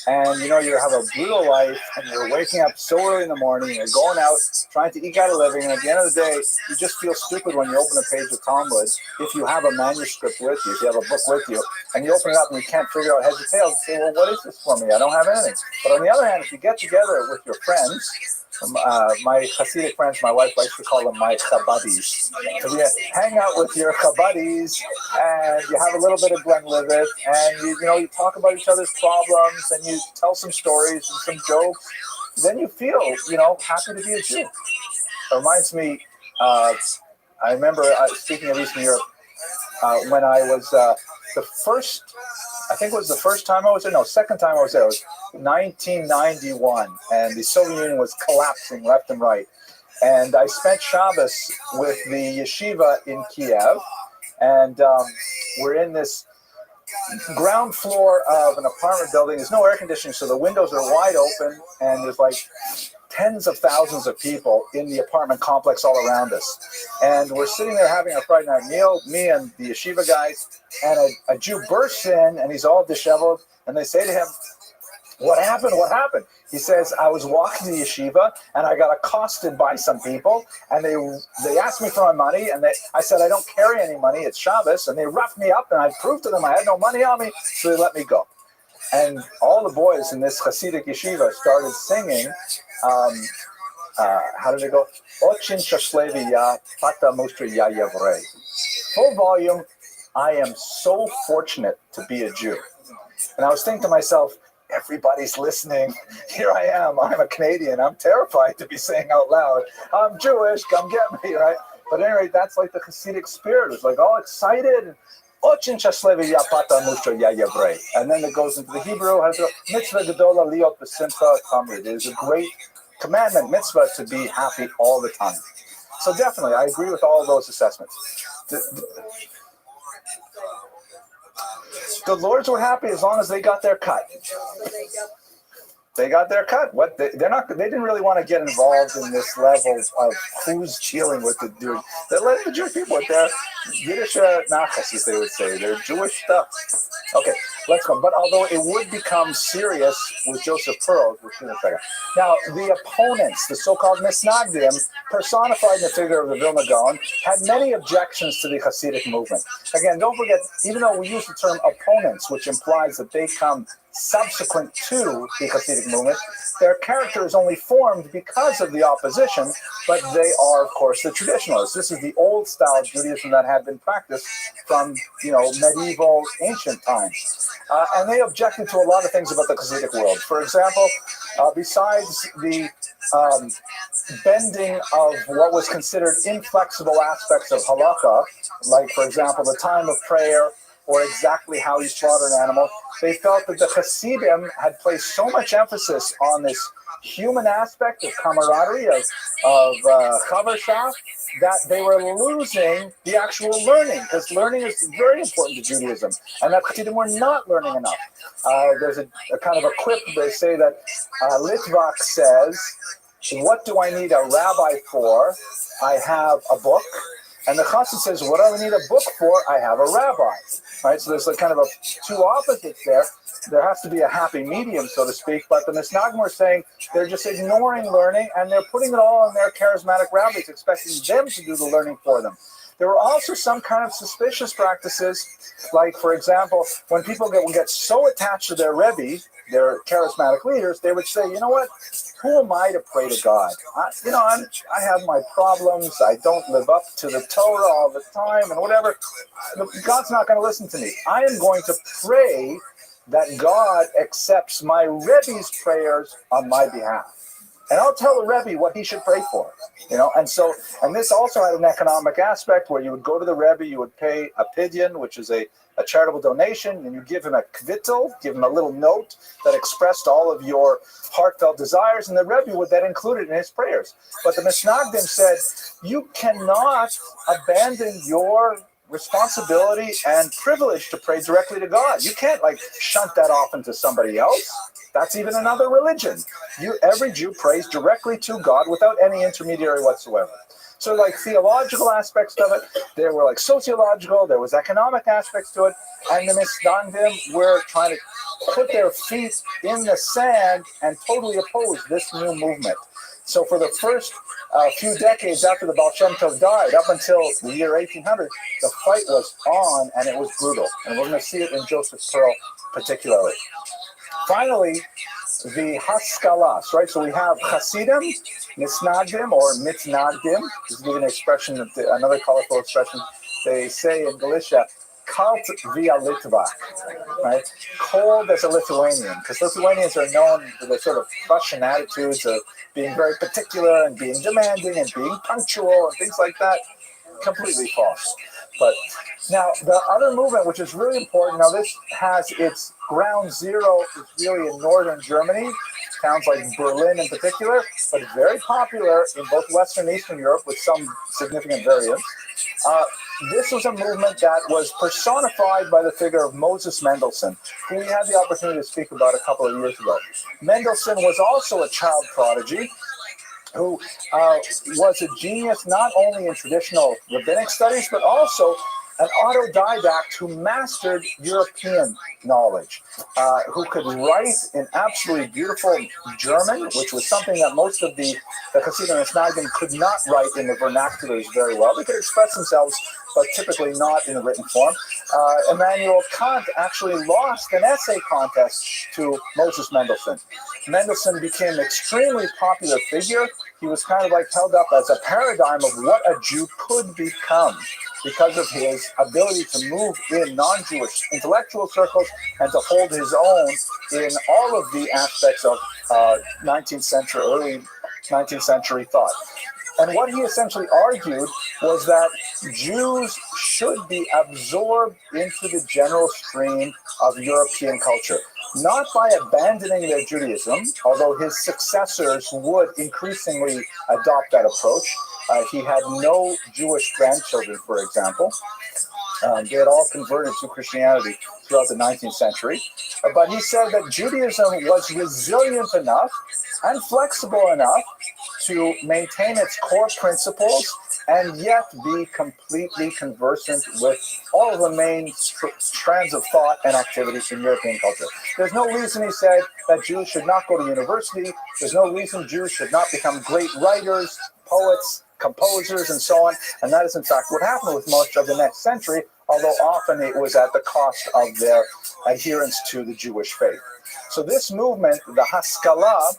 and you have a brutal life and you're waking up so early in the morning, you're going out trying to eke out a living, and at the end of the day, you just feel stupid when you open a page of Talmud. If you have a manuscript with you, if you have a book with you, and you open it up and you can't figure out heads or tails, you say, well, what is this for me? I don't have anything. But on the other hand, if you get together with your friends, my Hasidic friends, my wife likes to call them my Chabadis. So you hang out with your Chabadis and you have a little bit of Glenlivet and you talk about each other's problems and you tell some stories and some jokes. Then you feel, happy to be a Jew. It reminds me, I remember speaking of Eastern Europe, when I was second time I was there. It was 1991, and the Soviet Union was collapsing left and right. And I spent Shabbos with the yeshiva in Kiev, and we're in this ground floor of an apartment building. There's no air conditioning, so the windows are wide open, and there's like tens of thousands of people in the apartment complex all around us. And we're sitting there having a Friday night meal, me and the yeshiva guys, and a Jew bursts in, and he's all disheveled, and they say to him, what happened? What happened? He says, I was walking to yeshiva and I got accosted by some people and they asked me for my money and I said, I don't carry any money. It's Shabbos. And they roughed me up and I proved to them I had no money on me. So they let me go. And all the boys in this Hasidic yeshiva started singing, how did it go? Ochin Shashlevi Ya Pata Mustra Ya Yavrei. Full volume, I am so fortunate to be a Jew. And I was thinking to myself, everybody's listening. Here I am. I'm a Canadian. I'm terrified to be saying out loud, I'm Jewish. Come get me, right? But anyway, that's like the Hasidic spirit. It's like all excited. And then it goes into the Hebrew. Mitzvah gedola liot b'simcha tamid. It is a great commandment, mitzvah, to be happy all the time. So definitely, I agree with all of those assessments. The Lords were happy as long as they got their cut. They got their cut. What they didn't really want to get involved in this level of who's dealing with the Jews. They let the Jewish people with their Yiddish nachas, as they would say, their Jewish stuff. Okay, let's go. But although it would become serious with Joseph Pearl, now the opponents, the so-called Misnagdim, personified in the figure of the Vilna Gaon, had many objections to the Hasidic movement. Again, don't forget, even though we use the term opponents, which implies that they come subsequent to the Hasidic movement, their character is only formed because of the opposition, but they are, of course, the traditionalists. This is the old style of Judaism that had been practiced from, medieval, ancient times. And they objected to a lot of things about the Hasidic world. For example, besides the bending of what was considered inflexible aspects of halakha, like, for example, the time of prayer, or exactly how you slaughter an animal, they felt that the Hasidim had placed so much emphasis on this human aspect of camaraderie, of chavershaft, that they were losing the actual learning, because learning is very important to Judaism, and that Hasidim were not learning enough. There's a kind of a quip. They say that Litvak says, what do I need a rabbi for? I have a book. And the Chassid says, what do I need a book for? I have a rabbi. Right? So there's kind of two opposites there. There has to be a happy medium, so to speak. But the Misnagdim are saying they're just ignoring learning, and they're putting it all on their charismatic rabbis, expecting them to do the learning for them. There were also some kind of suspicious practices, like, for example, when people get so attached to their Rebbe, their charismatic leaders, they would say, you know what? Who am I to pray to God? I have my problems. I don't live up to the Torah all the time and whatever. God's not going to listen to me. I am going to pray that God accepts my Rebbe's prayers on my behalf. And I'll tell the Rebbe what he should pray for, and this also had an economic aspect where you would go to the Rebbe, you would pay a pidyon, which is a charitable donation, and you give him a kvittel, give him a little note that expressed all of your heartfelt desires, and the Rebbe would then include it in his prayers. But the Misnagdim said, you cannot abandon your responsibility and privilege to pray directly to God. You can't shunt that off into somebody else. That's even another religion. Every Jew prays directly to God without any intermediary whatsoever. So theological aspects of it, there were sociological, there was economic aspects to it, and the Misnagdim were trying to put their feet in the sand and totally oppose this new movement. So for the first few decades after the Baal Shem Tov died, up until the year 1800, the fight was on and it was brutal. And we're going to see it in Joseph Pearl particularly. Finally, the Haskalas, right? So we have Hasidim, Misnagdim, or Mitnagdim. This is an expression, another colorful expression. They say in Galicia, Kalt via Litvak, right? Cold as a Lithuanian, because Lithuanians are known for their sort of Russian attitudes of being very particular and being demanding and being punctual and things like that. Completely false. But now the other movement, which is really important, now this has its ground zero is really in northern Germany, towns like Berlin in particular, but it's very popular in both Western and Eastern Europe with some significant variants. This was a movement that was personified by the figure of Moses Mendelssohn, who we had the opportunity to speak about a couple of years ago. Mendelssohn was also a child prodigy who was a genius not only in traditional rabbinic studies, but also an autodidact who mastered European knowledge, who could write in absolutely beautiful German, which was something that most of the Hasidim and Snagim could not write in the vernaculars very well. They could express themselves, but typically not in a written form. Immanuel Kant actually lost an essay contest to Moses Mendelssohn. Mendelssohn became an extremely popular figure. He was kind of like held up as a paradigm of what a Jew could become because of his ability to move in non-Jewish intellectual circles and to hold his own in all of the aspects of 19th century, early 19th century thought. And what he essentially argued was that Jews should be absorbed into the general stream of European culture, not by abandoning their Judaism, although his successors would increasingly adopt that approach. He had no Jewish grandchildren, for example. They had all converted to Christianity throughout the 19th century. But he said that Judaism was resilient enough and flexible enough to maintain its core principles and yet be completely conversant with all of the main strands of thought and activity in European culture. There's no reason, he said, that Jews should not go to university. There's no reason Jews should not become great writers, poets, composers, and so on. And that is, in fact, what happened with much of the next century, although often it was at the cost of their adherence to the Jewish faith. So this movement, the Haskalah,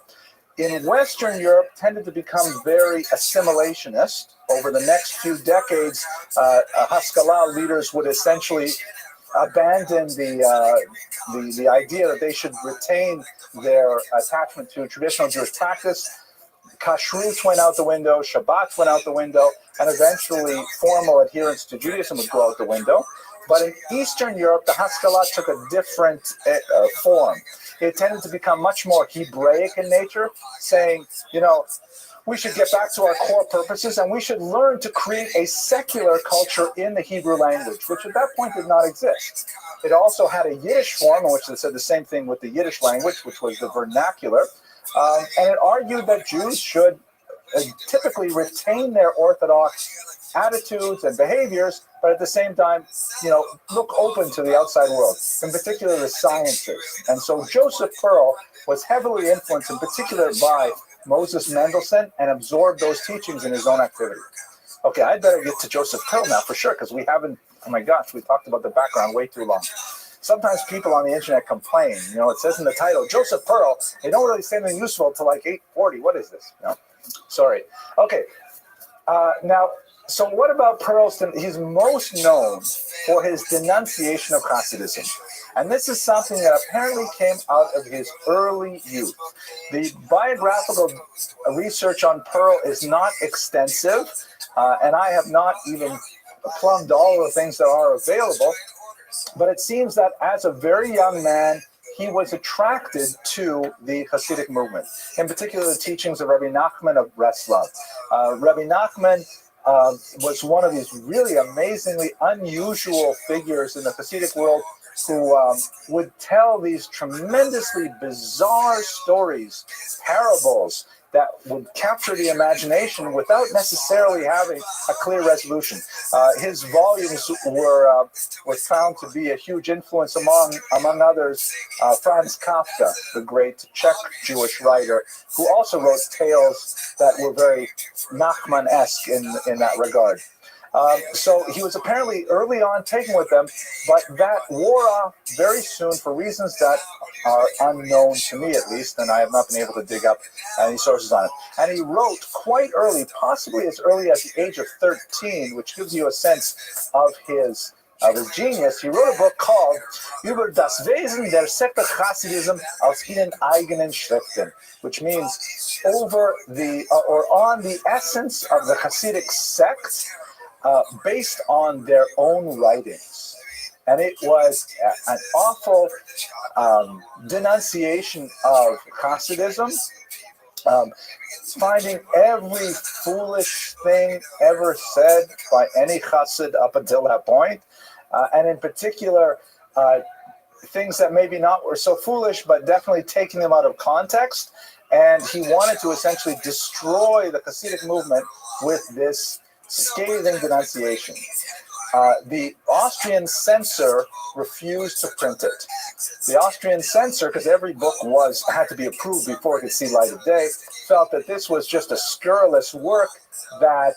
in Western Europe tended to become very assimilationist. Over the next few decades, Haskalah leaders would essentially abandon the idea that they should retain their attachment to traditional Jewish practice. Kashrut went out the window, Shabbat went out the window, and eventually formal adherence to Judaism would go out the window. But in Eastern Europe, the Haskalah took a different form. It tended to become much more Hebraic in nature, saying, we should get back to our core purposes and we should learn to create a secular culture in the Hebrew language, which at that point did not exist. It also had a Yiddish form, in which they said the same thing with the Yiddish language, which was the vernacular. And it argued that Jews should typically retain their Orthodox attitudes and behaviors, but at the same time, look open to the outside world, in particular the sciences. And so Joseph Pearl was heavily influenced, in particular by Moses Mendelssohn, and absorbed those teachings in his own activity. Okay, I'd better get to Joseph Pearl now for sure, because we haven't, oh my gosh, we talked about the background way too long. Sometimes people on the internet complain, it says in the title, Joseph Pearl, they don't really say anything useful until like 8:40. What is this? No, sorry. Okay, now, so what about Pearl's? He's most known for his denunciation of Hasidism. And this is something that apparently came out of his early youth. The biographical research on Pearl is not extensive, and I have not even plumbed all the things that are available. But it seems that as a very young man, he was attracted to the Hasidic movement, in particular the teachings of Rabbi Nachman of Breslov. Rabbi Nachman was one of these really amazingly unusual figures in the Hasidic world who would tell these tremendously bizarre stories, parables, that would capture the imagination without necessarily having a clear resolution. His volumes were found to be a huge influence among others, Franz Kafka, the great Czech Jewish writer, who also wrote tales that were very Nachman-esque in that regard. So he was apparently early on taken with them, but that wore off very soon for reasons that are unknown to me, at least, and I have not been able to dig up any sources on it. And he wrote quite early, possibly as early as the age of 13, which gives you a sense of his genius. He wrote a book called Über das Wesen der Sekte Hasidism aus ihren eigenen Schriften, which means over the or on the essence of the Hasidic sect, based on their own writings. And it was an awful denunciation of Hasidism, finding every foolish thing ever said by any Hasid up until that point, and in particular, things that maybe not were so foolish, but definitely taking them out of context. And he wanted to essentially destroy the Hasidic movement with this scathing denunciation. the Austrian censor refused to print it. The Austrian censor, because every book had to be approved before it could see light of day, felt that this was just a scurrilous work that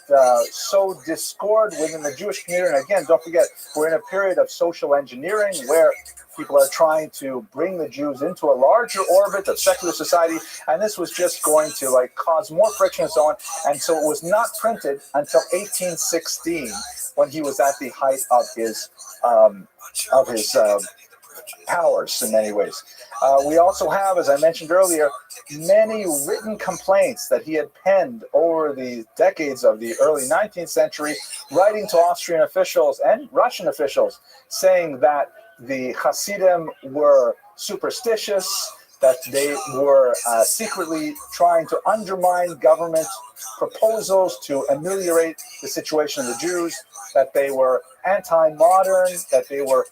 sowed discord within the Jewish community. And again, don't forget, we're in a period of social engineering where people are trying to bring the Jews into a larger orbit of secular society, and this was just going to cause more friction and so on. And so it was not printed until 1816, when he was at the height of his powers in many ways. We also have, as I mentioned earlier, many written complaints that he had penned over the decades of the early 19th century, writing to Austrian officials and Russian officials, saying that the Hasidim were superstitious, that they were secretly trying to undermine government proposals to ameliorate the situation of the Jews, that they were anti-modern, that they were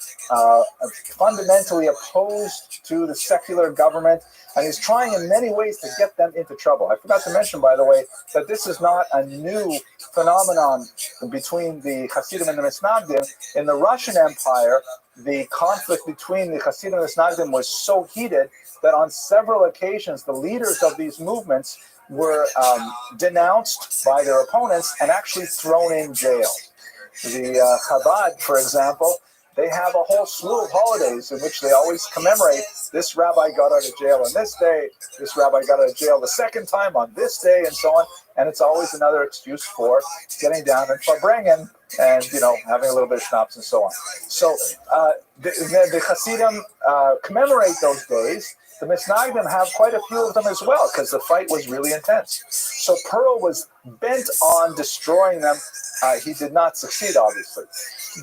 fundamentally opposed to the secular government, and he's trying in many ways to get them into trouble. I forgot to mention, by the way, that this is not a new phenomenon between the Hasidim and the Misnagdim. In the Russian Empire, the conflict between the Hasidim and the Misnagdim was so heated that on several occasions the leaders of these movements were denounced by their opponents and actually thrown in jail. The Chabad, for example, they have a whole slew of holidays in which they always commemorate this rabbi got out of jail on this day, this rabbi got out of jail the second time on this day, and so on. And it's always another excuse for getting down and farbrengen and, having a little bit of schnapps and so on. So the Hasidim commemorate those days. The Misnagdim have quite a few of them as well, because the fight was really intense. So Pearl was bent on destroying them. He did not succeed, obviously.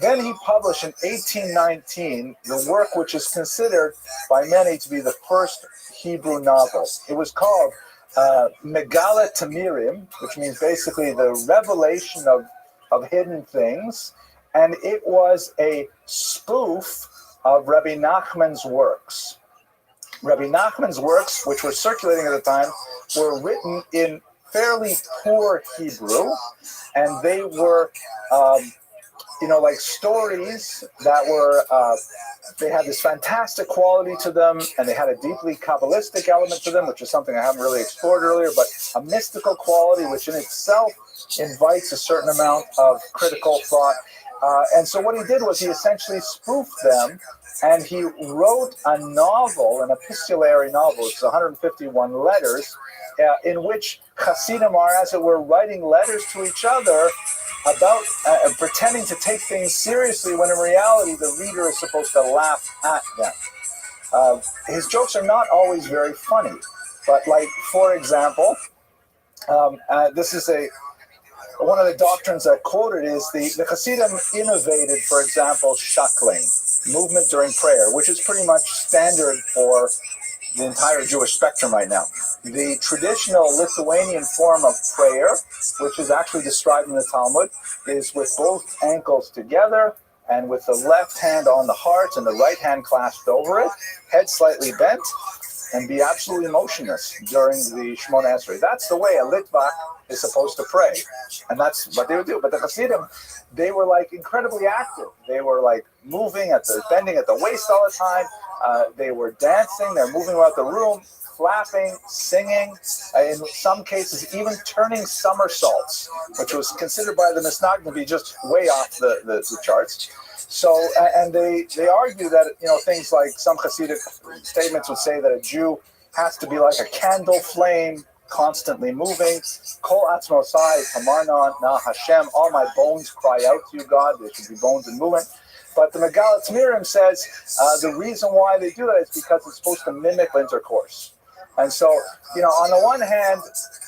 Then he published in 1819 the work which is considered by many to be the first Hebrew novel. It was called Megala Tamirim, which means basically the revelation of hidden things. And it was a spoof of Rabbi Nachman's works. Rabbi Nachman's works, which were circulating at the time, were written in fairly poor Hebrew, and they were, like stories that were, they had this fantastic quality to them, and they had a deeply Kabbalistic element to them, which is something I haven't really explored earlier, but a mystical quality, which in itself invites a certain amount of critical thought. And so what he did was he essentially spoofed them, and he wrote a novel, an epistolary novel. It's 151 letters, in which Hasidim are, as it were, writing letters to each other about pretending to take things seriously, when in reality the reader is supposed to laugh at them. His jokes are not always very funny, but for example, this is one of the doctrines I quoted is the Hasidim innovated, for example, shackling, movement during prayer, which is pretty much standard for the entire Jewish spectrum right now. The traditional Lithuanian form of prayer, which is actually described in the Talmud, is with both ankles together and with the left hand on the heart and the right hand clasped over it, head slightly bent, and be absolutely motionless during the Shemona Esrei. That's the way a Litvak is supposed to pray, and that's what they would do. But the Hasidim, they were incredibly active. They were moving bending at the waist all the time. They were dancing. They're moving around the room, clapping, singing. In some cases, even turning somersaults, which was considered by the Misnagdim to be just way off the charts. So, and they argue that things like some Hasidic statements would say that a Jew has to be like a candle flame, constantly moving. Kol atzmosai hamarna na Hashem. All my bones cry out to you, God. There should be bones in movement. But the Megalat Miriam says the reason why they do that is because it's supposed to mimic intercourse. And so, on the one hand,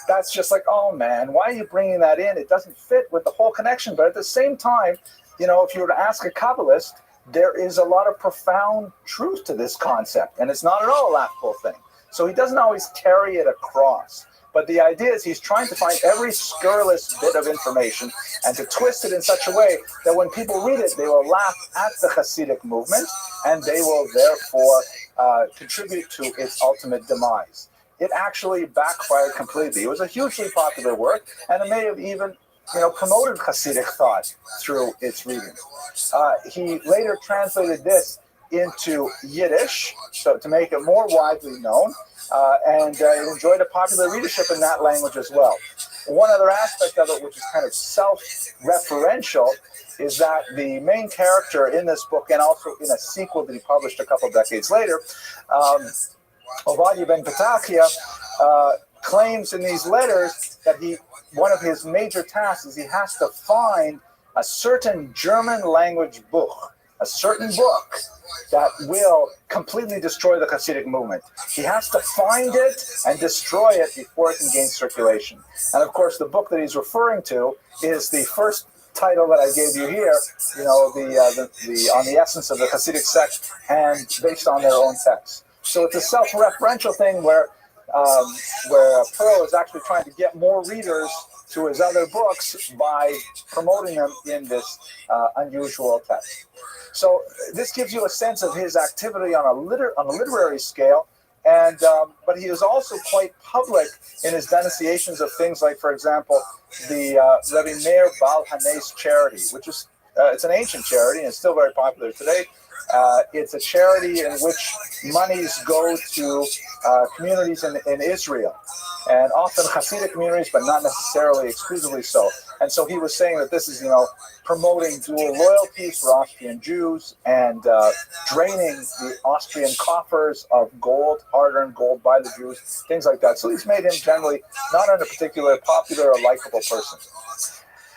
that's just oh man, why are you bringing that in? It doesn't fit with the whole connection. But at the same time, if you were to ask a Kabbalist, there is a lot of profound truth to this concept, and it's not at all a laughable thing. So he doesn't always carry it across. But the idea is he's trying to find every scurrilous bit of information and to twist it in such a way that when people read it, they will laugh at the Hasidic movement, and they will therefore contribute to its ultimate demise. It actually backfired completely. It was a hugely popular work, and it may have even promoted Hasidic thought through its reading. He later translated this into Yiddish, so to make it more widely known, and it enjoyed a popular readership in that language as well. One other aspect of it, which is kind of self-referential, is that the main character in this book, and also in a sequel that he published a couple decades later, Ovadia ben Petachia, claims in these letters that one of his major tasks is he has to find a certain German language book, a certain book that will completely destroy the Hasidic movement. He has to find it and destroy it before it can gain circulation. And of course, the book that he's referring to is the first title that I gave you here, on the essence of the Hasidic sect and based on their own text. So it's a self-referential thing where Pearl is actually trying to get more readers to his other books by promoting them in this unusual text. So this gives you a sense of his activity on a literary scale, and but he is also quite public in his denunciations of things like, for example, the Rabbi Meir Baal Hanes charity, which is it's an ancient charity and it's still very popular today. It's a charity in which monies go to communities in Israel, and often Hasidic communities, but not necessarily exclusively so. And so he was saying that this is, promoting dual loyalties for Austrian Jews and draining the Austrian coffers of gold, hard-earned gold by the Jews, things like that. So he's made him generally not a particular popular or likable person.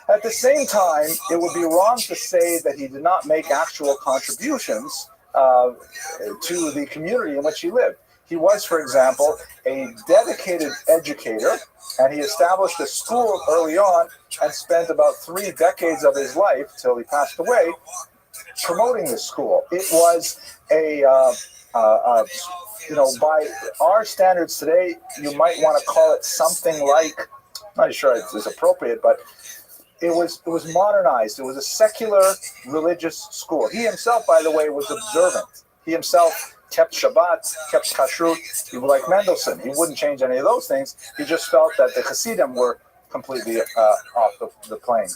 At the same time, it would be wrong to say that he did not make actual contributions to the community in which he lived. He was, for example, a dedicated educator, and he established a school early on and spent about 3 decades of his life, till he passed away, promoting this school. It was by our standards today, you might want to call it something like, I'm not sure it's appropriate, but it was modernized. It was a secular religious school. He himself, by the way, was observant. He himself kept Shabbat, kept Kashrut. He was like Mendelssohn. He wouldn't change any of those things. He just felt that the Hasidim were completely off the plane.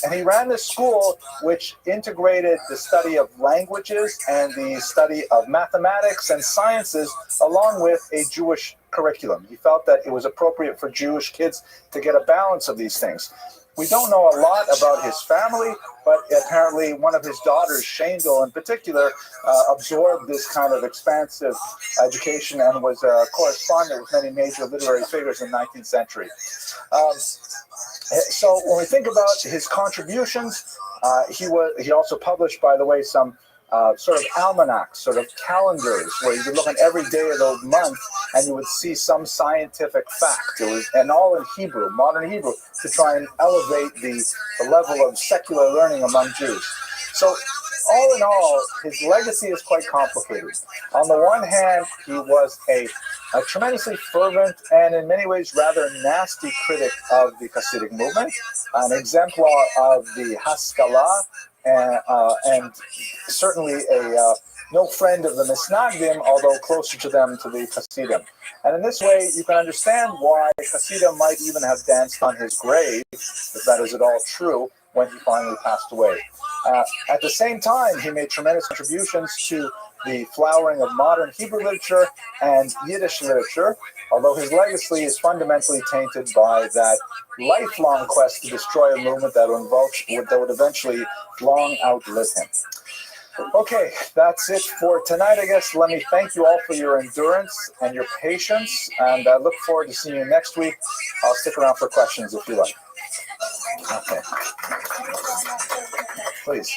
And he ran this school which integrated the study of languages and the study of mathematics and sciences along with a Jewish curriculum. He felt that it was appropriate for Jewish kids to get a balance of these things. We don't know a lot about his family, but apparently one of his daughters, Shandel in particular, absorbed this kind of expansive education and was a correspondent with many major literary figures in the 19th century. So when we think about his contributions, he also published, by the way, some sort of almanacs, sort of calendars, where you could look on every day of the month and you would see some scientific fact. It was, and all in Hebrew, modern Hebrew, to try and elevate the level of secular learning among Jews. So all in all, his legacy is quite complicated. On the one hand, he was a tremendously fervent and in many ways rather nasty critic of the Hasidic movement, an exemplar of the Haskalah, and certainly no friend of the Misnagdim, although closer to them to the Hasidim. And in this way, you can understand why Hasidim might even have danced on his grave, if that is at all true, when he finally passed away. At the same time, he made tremendous contributions to the flowering of modern Hebrew literature and Yiddish literature, although his legacy is fundamentally tainted by that lifelong quest to destroy a movement that would eventually long outlive him. Okay, that's it for tonight, I guess. Let me thank you all for your endurance and your patience, and I look forward to seeing you next week. I'll stick around for questions if you like. Okay. Please.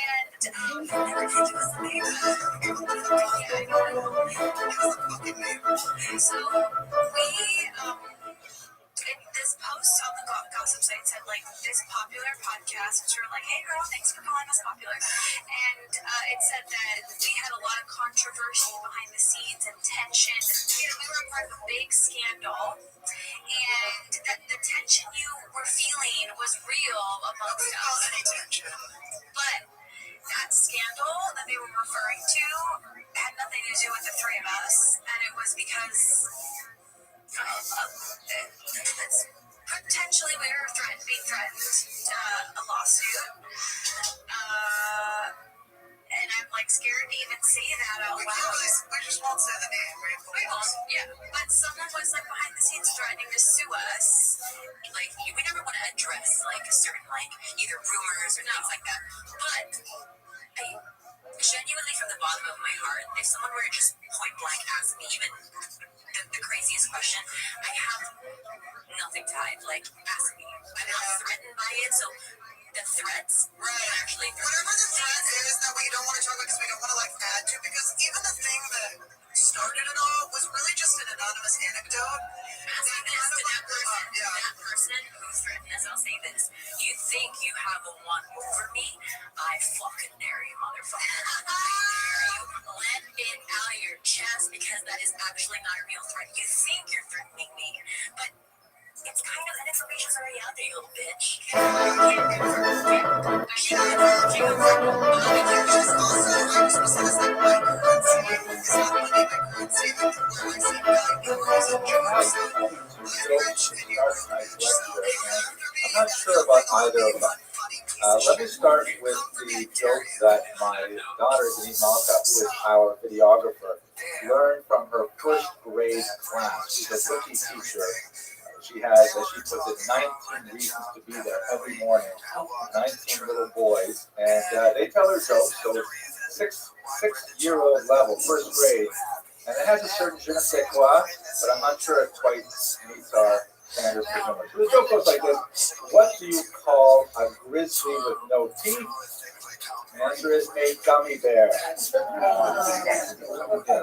This post on the gossip site said, like, this popular podcast, which we were like, hey girl, thanks for calling us popular. And it said that we had a lot of controversy behind the scenes and tension. We were a part of a big scandal. And that the tension you were feeling was real amongst us. But that scandal that they were referring to had nothing to do with the three of us. And it was because potentially we were being threatened. certain like either rumors or things like that. But I genuinely, from the bottom of my heart, if someone were to just point blank ask me even the craziest question, I have nothing to hide. Like, ask me. I'm not threatened by it, so the threats actually whatever the threat is that we don't want to talk about because we don't want to like add to, because even the thing that started it all was really just an anonymous anecdote. That person who threatened us, I'll say this. You think you have a one over me? I fucking dare you, motherfucker. I dare you. Let it out of your chest, because that is actually not a real threat. You think you're threatening me, but it's kind of, that information's already out there, you little bitch. I'm not sure about either of them. Let me start with the joke that my daughter, Denise Malka, who is our videographer, learned from her first grade class. She's a rookie teacher. She has, as she puts it, 19 reasons to be there every morning. 19 little boys, and they tell her jokes. So it's six-year-old level, first grade, and it has a certain je ne sais quoi, but I'm not sure it quite meets our standards for humor. So the joke goes like this: what do you call a grizzly with no teeth? The answer is a gummy bear. Yeah,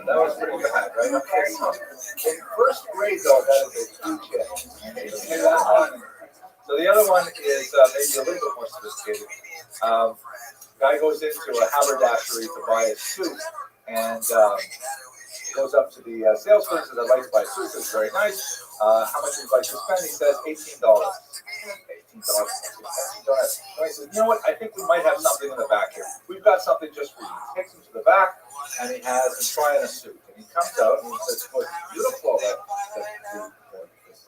that was pretty bad, right? In first grade, though, that is a huge hit. So the other one is maybe a little bit more sophisticated. Guy goes into a haberdashery to buy a suit, and goes up to the salesperson and says, "I'd like to buy a suit. It's very nice. How much would you like to spend?" He says, $18. $18. So he says, "You know what? I think we might have something in the back here. We've got something just for you." He takes him to the back, and he has him try on a suit. And he comes out and he says, "Well, it's beautiful.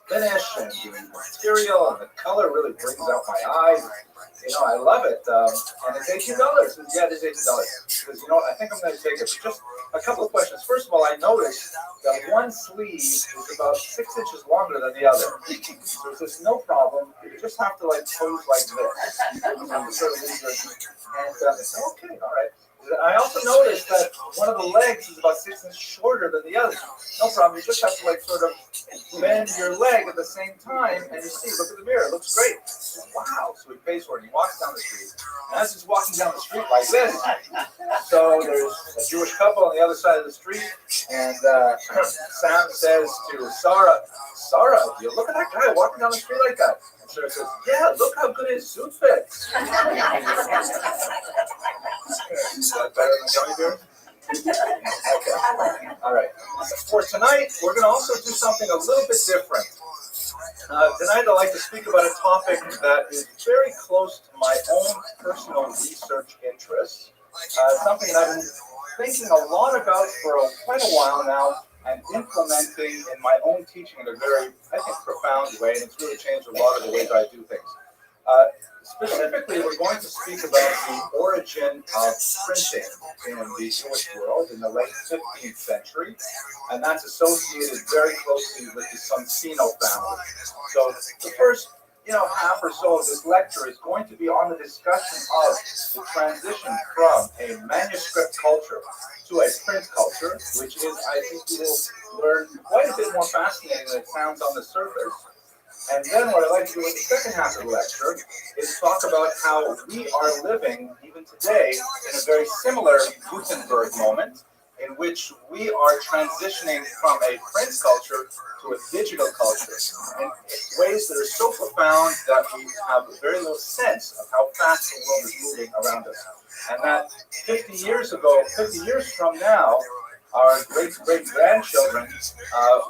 The finish and the material and the color really brings out my eyes. You know, I love it. And it's $18. And yeah, it is $18. Because, you know what, I think I'm going to take it. But just a couple of questions. First of all, I noticed that one sleeve is about 6 inches longer than the other. So it says, no problem. You just have to, like, pose like this. And sort of leave your hands down. I said, okay, all right. I also noticed that one of the legs is about 6 inches shorter than the other. No problem. You just have to, like, sort of bend your leg at the same time, and you see, look at the mirror. It looks great. Wow. So he pays for it. He walks down the street. And as he's walking down the street like this, so there's a Jewish couple on the other side of the street, and Sam says to Sarah, you look at that guy walking down the street like that. And Sarah says, yeah, look how good his suit fits. Is that better than gummy bear? Okay. All right. For tonight, we're going to also do something a little bit different. Tonight, I'd like to speak about a topic that is very close to my own personal research interests. Something that I've been thinking a lot about for quite a while now and implementing in my own teaching in a very, I think, profound way. And it's really changed a lot of the ways I do things. Specifically, we're going to speak about the origin of printing in the Jewish world in the late 15th century, and that's associated very closely with the Sonsino family. So the first, half or so of this lecture is going to be on the discussion of the transition from a manuscript culture to a print culture, which is, I think, you will learn quite a bit more fascinating than it sounds on the surface. And then what I'd like to do in the second half of the lecture is talk about how we are living, even today, in a very similar Gutenberg moment, in which we are transitioning from a print culture to a digital culture in ways that are so profound that we have a very little sense of how fast the world is moving around us. And that 50 years from now, our great-great-grandchildren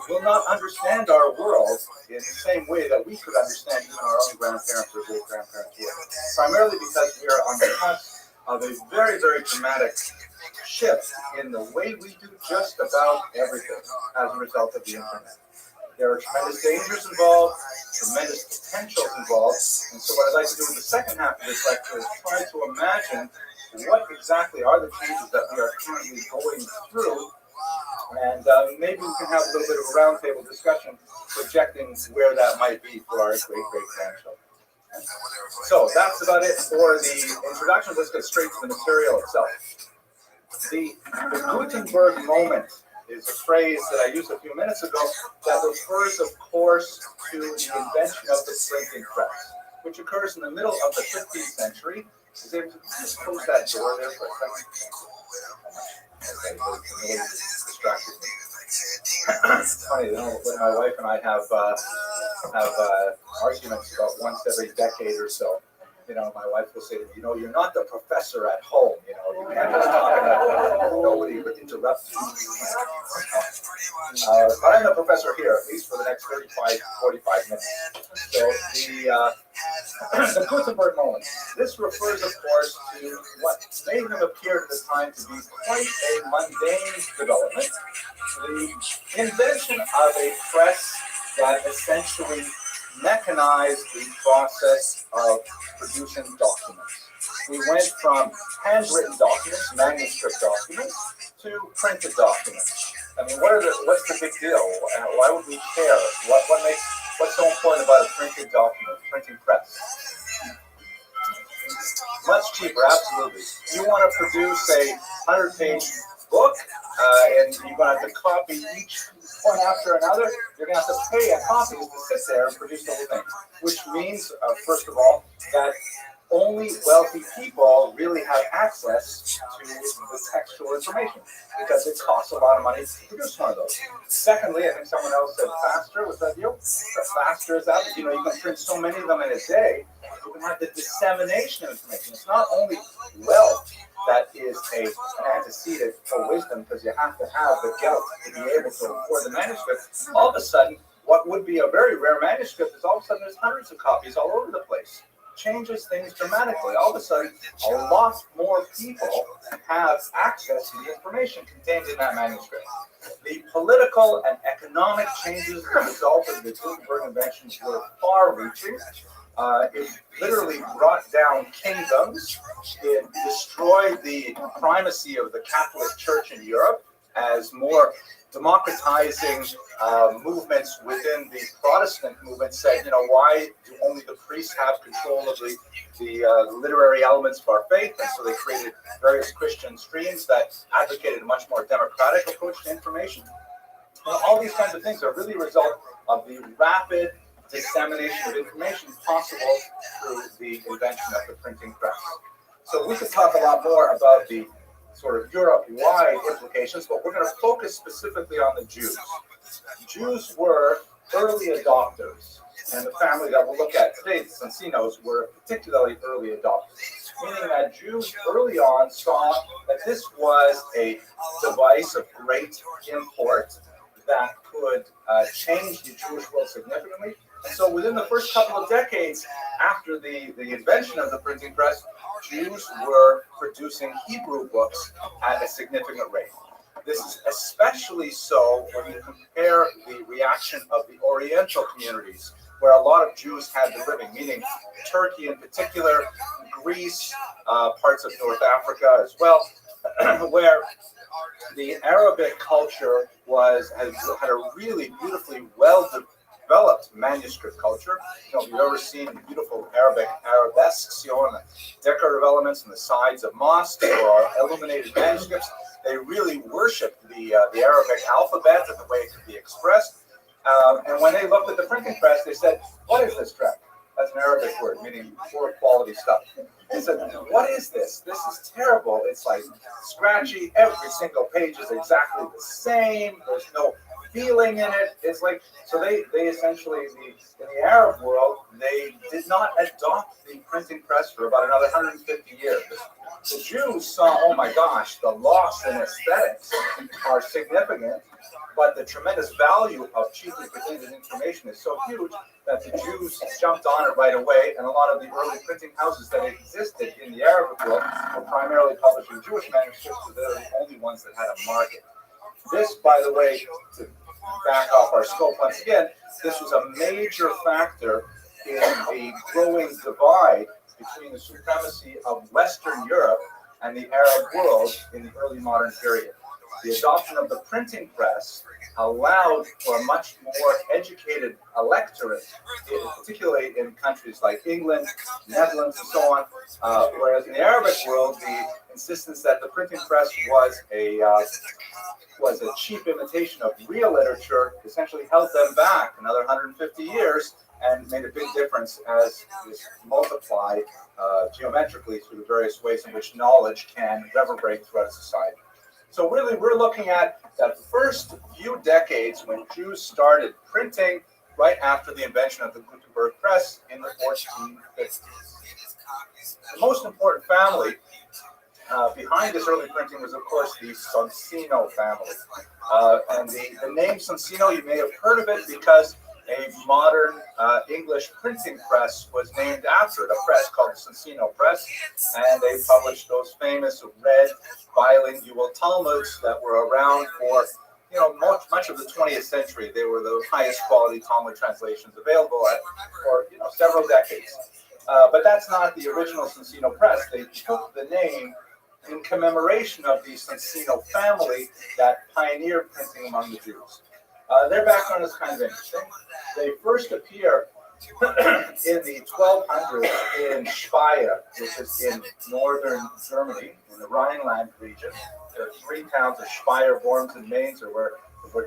will not understand our world in the same way that we could understand even our own grandparents or great-grandparents would. Primarily because we are on the cusp of a very, very dramatic shift in the way we do just about everything as a result of the internet. There are tremendous dangers involved, tremendous potentials involved, and so what I'd like to do in the second half of this lecture is try to imagine what exactly are the changes that we are currently going through, and maybe we can have a little bit of a roundtable discussion projecting where that might be for our great-great-grandchildren. So that's about it for the introduction. Let's get straight to the material itself. The Gutenberg moment is a phrase that I used a few minutes ago that refers, of course, to the invention of the printing press, which occurs in the middle of the 15th century. Is able to just close that door there for a second? It's funny, you know, when my wife and I have arguments about once every decade or so. You know, my wife will say, you know, you're not the professor at home. You know, you can't just talk about nobody would interrupt you. But I'm the professor here, at least for the next 45 minutes. So the Gutenberg moment. This refers, of course, to what may have appeared at the time to be quite a mundane development. The invention of a press that essentially mechanized the process of producing documents. We went from handwritten documents, manuscript documents, to printed documents. I mean, what's the big deal? Why would we care? What's so important about a printed document, printing press? Much cheaper, absolutely. You want to produce a 100-page book, and you're going to have to copy each one after another. You're going to have to pay a copyist to sit there and produce the whole thing, which means, first of all, that only wealthy people really have access to the textual information because it costs a lot of money to produce one of those. Secondly, I think someone else said faster. Was that you? Faster is that? You know, you can print so many of them in a day. You can have the dissemination of information. It's not only wealth that is an antecedent for wisdom, because you have to have the guilt to be able to afford the manuscript. All of a sudden, what would be a very rare manuscript is all of a sudden there's hundreds of copies all over the place. Changes things dramatically. All of a sudden, a lot more people have access to the information contained in that manuscript. The political and economic changes as a result of the Gutenberg inventions were far-reaching. It literally brought down kingdoms. It destroyed the primacy of the Catholic Church in Europe as more democratizing movements within the Protestant movement said, you know, why do only the priests have control of the literary elements of our faith? And so they created various Christian streams that advocated a much more democratic approach to information. Well, all these kinds of things are really a result of the rapid dissemination of information possible through the invention of the printing press. So we could talk a lot more about the sort of Europe-wide implications, but we're going to focus specifically on the Jews. Jews were early adopters, and the family that we'll look at today, the Sansinos, were particularly early adopters, meaning that Jews early on saw that this was a device of great import that could change the Jewish world significantly. And so within the first couple of decades after the invention of the printing press, Jews were producing Hebrew books at a significant rate. This is especially so when you compare the reaction of the Oriental communities, where a lot of Jews had been living, meaning Turkey in particular, Greece, parts of North Africa as well, where the Arabic culture had a really beautifully well-developed manuscript culture. You know, if you've ever seen beautiful arabesques, on the decorative elements on the sides of mosques or illuminated manuscripts, they really worshipped the Arabic alphabet and the way it could be expressed. And when they looked at the printing press, they said, "What is this crap?" That's an Arabic word, meaning poor quality stuff. They said, "What is this? This is terrible. It's like scratchy. Every single page is exactly the same. There's no feeling in it." It's like, so they essentially, in the Arab world, they did not adopt the printing press for about another 150 years. The Jews saw, oh my gosh, the loss in aesthetics are significant, but the tremendous value of cheaply presented information is so huge that the Jews jumped on it right away, and a lot of the early printing houses that existed in the Arabic world were primarily publishing Jewish manuscripts, because they're the only ones that had a market. This, by the way, to back off our scope once again, this was a major factor in the growing divide between the supremacy of Western Europe and the Arab world in the early modern period. the adoption of the printing press allowed for a much more educated electorate, particularly in countries like England, Netherlands, and so on. Whereas in the Arabic world, the insistence that the printing press was a cheap imitation of real literature essentially held them back another 150 years and made a big difference as this multiplied geometrically through the various ways in which knowledge can reverberate throughout society. So really, we're looking at that first few decades when Jews started printing right after the invention of the Gutenberg press in the 1450s. The most important family behind this early printing was, of course, the Sonsino family. And the name Sonsino, you may have heard of it because a modern English printing press was named after it, a press called the Sonsino Press, and they published those famous red bilingual Talmuds that were around for much of the 20th century. They were the highest quality Talmud translations available for several decades. But that's not the original Sonsino Press. They took the name in commemoration of the Sonsino family that pioneered printing among the Jews. Their background is kind of interesting. They first appear in the 1200s in Speyer, which is in northern Germany, in the Rhineland region. There are 3 towns of Speyer, Worms, and Mainz, where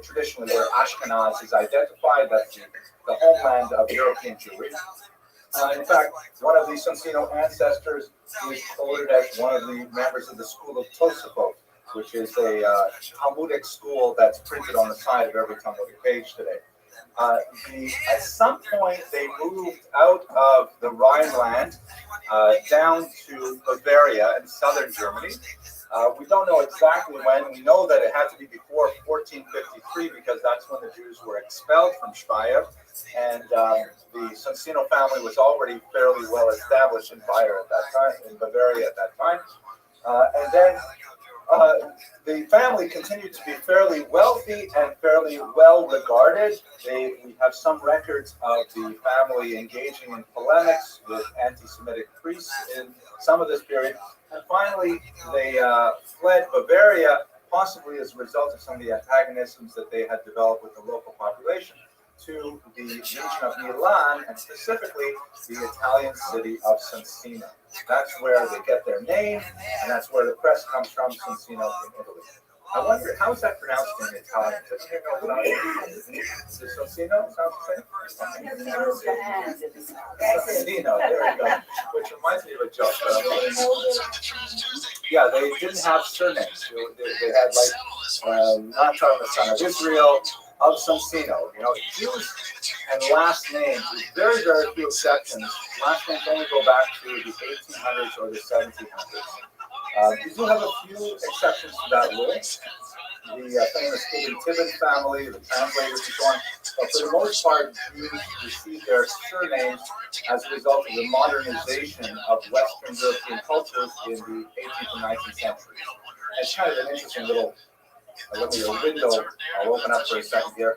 traditionally where Ashkenaz is identified. That's the homeland of European Jewry. In fact, one of the Sonsino ancestors is quoted as one of the members of the school of Tosafot, which is a Talmudic school that's printed on the side of every Talmudic page today. At some point, they moved out of the Rhineland down to Bavaria in southern Germany. We don't know exactly when. We know that it had to be before 1453 because that's when the Jews were expelled from Speyer, and the Sonsino family was already fairly well established in Bayer at that time, in Bavaria at that time. And then the family continued to be fairly wealthy and fairly well regarded. We have some records of the family engaging in polemics with anti-Semitic priests in some of this period. And finally, they fled Bavaria, possibly as a result of some of the antagonisms that they had developed with the local population, to the region of Milan, and specifically the Italian city of Sonsino. That's where they get their name, and that's where the press comes from, Sonsino in Italy. I wonder, how is that pronounced in Italian? Does anyone know Italian? Is it Sonsino? Sounds the same? Sonsino, there we go. Which reminds me of a joke. Yeah, they didn't have surnames. They had Natan, the son of Israel, of Sonsino. Jews and last names, with very, very few exceptions, last names only go back to the 1800s or the 1700s. You do have a few exceptions to that rule. The famous Ibn Tibbon family, the translators, and so on. But for the most part, Jews received their surnames as a result of the modernization of Western European cultures in the 18th and 19th centuries. It's kind of an interesting little window I'll open up for a second here.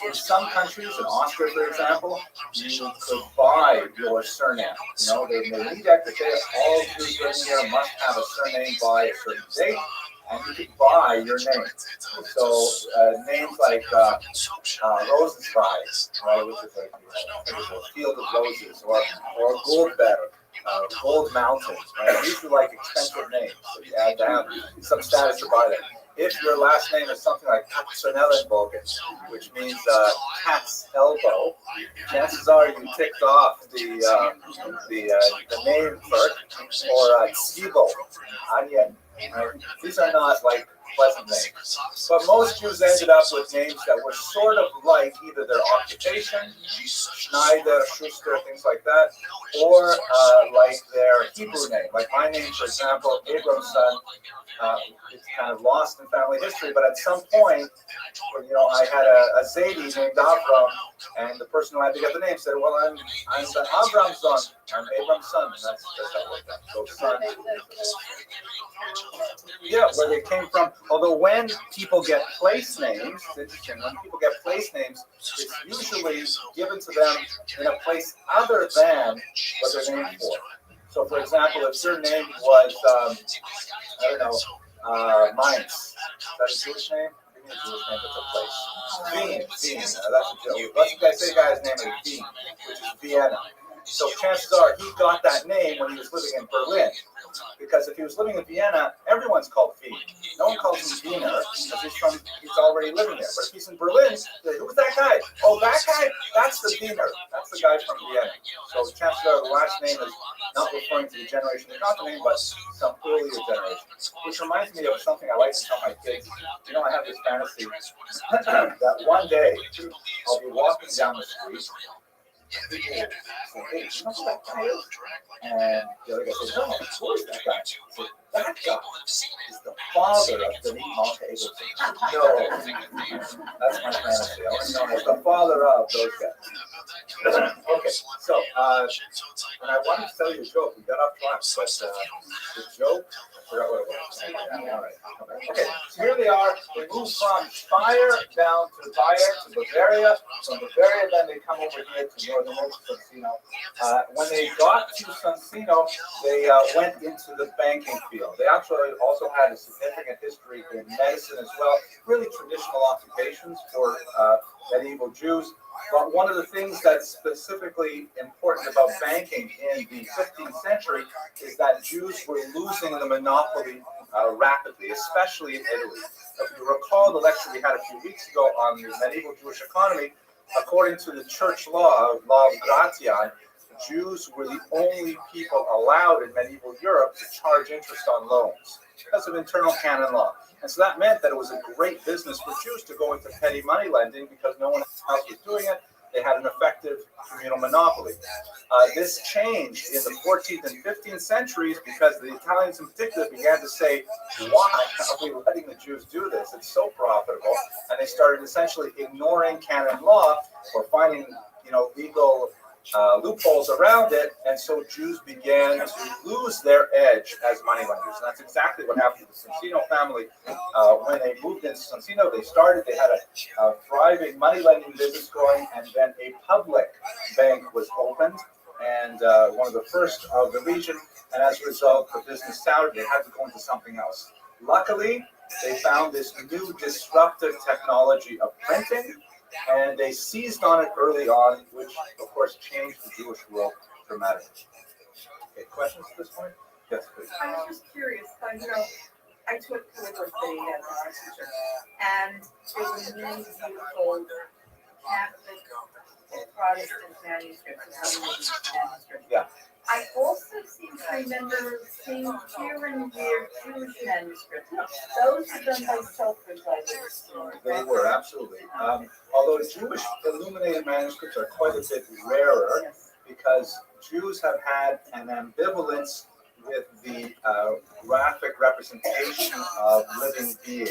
In some countries, in Austria, for example, you could buy your surname. They need that all Jews living here must have a surname by a certain date, and you could buy your name. So names like Rosenzweig, right, which is a field of roses, or Goldberg, Gold Mountain, right? These are like expensive names. So you add down some status to buy them. If your last name is something like Katzenellenbogen, which means cat's elbow, chances are you ticked off the name first, or Zwiebel, onion. Right? These are not like pleasant names. But most Jews ended up with names that were sort of like either their occupation, Schneider, Schuster, things like that, or like their Hebrew name. Like my name, for example, Abram's son. It's kind of lost in family history, but at some point, I had a Zaidi named Avram, and the person who had to get the name said, "Well, I'm Avram's son. I'm Abram's son." And that's how it worked out. So son. Yeah, where they came from. Although when people get place names, it's interesting. When people get place names, it's usually given to them in a place other than what they're named for. So, for example, if your name was, Mainz. Is that a Jewish name? Give me a Jewish name that's a place. Wien. That's a joke. Let's say the guy's name is Wien, which is Vienna. So chances are he got that name when he was living in Berlin. Because if he was living in Vienna, everyone's called Wien. No one calls him Wiener because he's already living there. But if he's in Berlin, who's that guy? Oh, that guy? That's the Wiener. That's the guy from Vienna. So chances are the last name is not referring to the generation that got the name, but some earlier generation. Which reminds me of something I like to tell my kids. You know, I have this fantasy that one day I'll be walking down the street. People say, hey, you know who that guy is? And the other guy says, no, who is that guy? So that guy is the father of the Malta. No, that's my fantasy. I want to know as the father of those guys. Okay, so and I wanted to tell you a joke. We got off track, but the joke, I forgot what it was. All right. Okay, so here they are. They move from Speyer down to Bayer to Bavaria. From Bavaria, then they come over here to northern Soncino. When they got to Soncino, they went into the banking field. They actually also had a significant history in medicine as well, really traditional occupations for medieval Jews. But one of the things that's specifically important about banking in the 15th century is that Jews were losing the monopoly rapidly, especially in Italy. If you recall the lecture we had a few weeks ago on the medieval Jewish economy, according to the church law of Gratian, Jews were the only people allowed in medieval Europe to charge interest on loans because of internal canon law. And so that meant that it was a great business for Jews to go into petty money lending because no one else was doing it. They had an effective communal monopoly. This changed in the 14th and 15th centuries because the Italians in particular began to say, why are we letting the Jews do this? It's so profitable. And they started essentially ignoring canon law or finding, legal loopholes around it, and so Jews began to lose their edge as moneylenders. And that's exactly what happened to the Soncino family. When they moved into Soncino, they had a thriving money-lending business going, and then a public bank was opened, and one of the first of the region, and as a result, the business soured. They had to go into something else. Luckily, they found this new disruptive technology of printing, and they seized on it early on, which, of course, changed the Jewish world dramatically. Okay, questions at this point? Yes, please. I was just curious, I took calligraphy as an art teacher, and there were many beautiful Catholic and Protestant manuscripts. Yeah. I also seem to remember seeing here and there Jewish manuscripts. Those are done by Selkirk, I believe. They were, absolutely. Although Jewish illuminated manuscripts are quite a bit rarer because Jews have had an ambivalence with the graphic representation of living beings.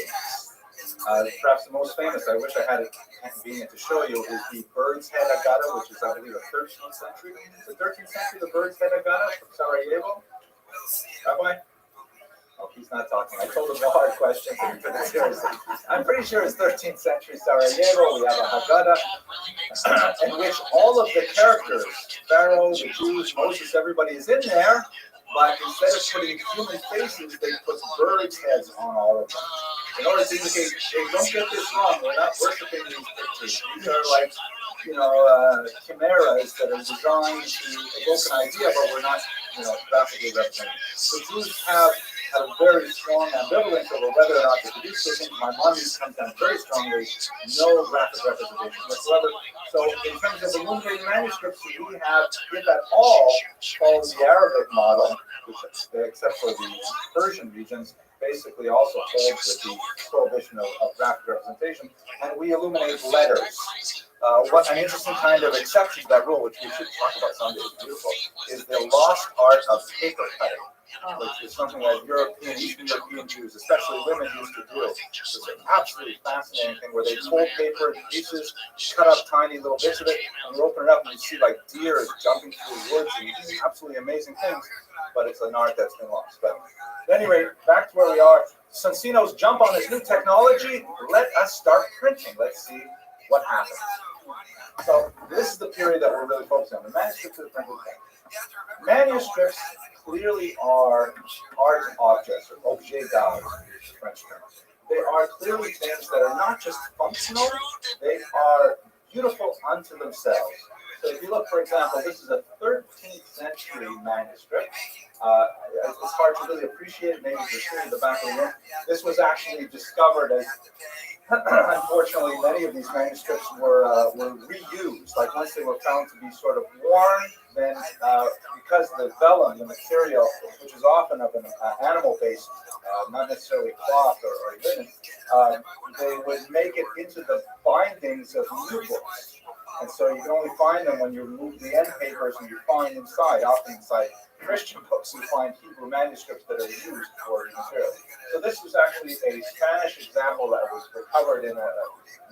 Perhaps the most famous, I wish I had it convenient to show you, is the Bird's Head Agata, which is, I believe, the 13th century. The 13th century, the Bird's Head Agata from Sarajevo. Rabbi? Oh, he's not talking. I told him the hard questions and he took it seriously. I'm pretty sure it's 13th century Sarajevo. We have a Haggadah in which all of the characters, Pharaoh, the Jews, Moses, everybody is in there. But instead of putting human faces, they put birds' heads on all of them. In order to indicate, hey, don't get this wrong, we're not worshiping these pictures. These are like, chimeras that are designed to evoke an idea, but we're not, graphically representing. So Jews have a very strong ambivalence over whether or not to produce this. My mom comes down very strongly, no graphic representation whatsoever. So in terms of illuminated manuscripts, we have, if at all, follows the Arabic model, which, except for the Persian regions, basically also holds with the prohibition of graphic representation, and we illuminate letters. What an interesting kind of exception to that rule, which we should talk about someday, is beautiful, is the lost art of paper cutting, which is something that Eastern European Jews, especially women, used to do. It's an absolutely fascinating thing where they fold paper into pieces, cut up tiny little bits of it, and you open it up and you see like deer jumping through woods and absolutely amazing things. But it's an art that's been lost. But at any rate, back to where we are. Soncino's jump on this new technology. Let us start printing. Let's see what happens. So this is the period that we're really focusing on, the manuscripts of the printed text. Manuscripts clearly are art objects, or objets d'art, is the French term. They are clearly things that are not just functional, they are beautiful unto themselves. So if you look, for example, this is a 13th century manuscript. It's hard to really appreciate it, maybe if you're sitting in the back of the room. This was actually discovered as, unfortunately, many of these manuscripts were reused. Like once they were found to be sort of worn, then because the vellum, the material, which is often of an animal-based, not necessarily cloth or linen, they would make it into the bindings of new books. And so you can only find them when you remove the end papers and you find inside, often inside Christian books, you find Hebrew manuscripts that are used for material. So this was actually a Spanish example that was recovered in a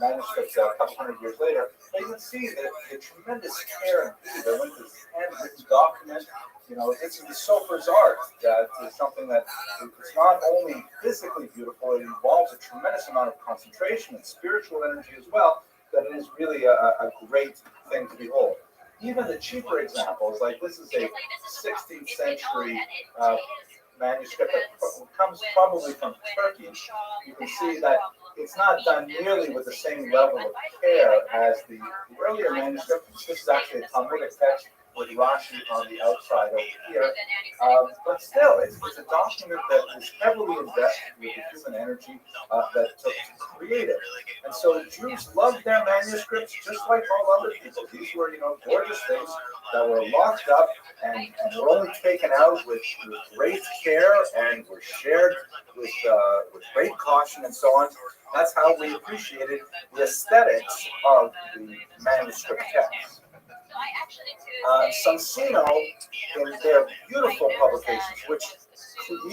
manuscript a couple hundred years later. But you can see the tremendous care and beauty that went into this handwritten document. You know, it's Sofer's art that is something that it's not only physically beautiful, it involves a tremendous amount of concentration and spiritual energy as well, that it is really a great thing to behold. Even the cheaper examples, like this is a 16th century manuscript that comes probably from Turkey. You can see that it's not done nearly with the same level of care as the earlier manuscript. This is actually a Talmudic text with Rashi on the outside over here. But still, it's a document that is heavily invested with the human energy that took to create it. And so Jews loved their manuscripts just like all other people. These were, gorgeous things that were locked up and were only taken out with great care and were shared with great caution and so on. That's how we appreciated the aesthetics of the manuscript text. Sansino, in their beautiful publications, which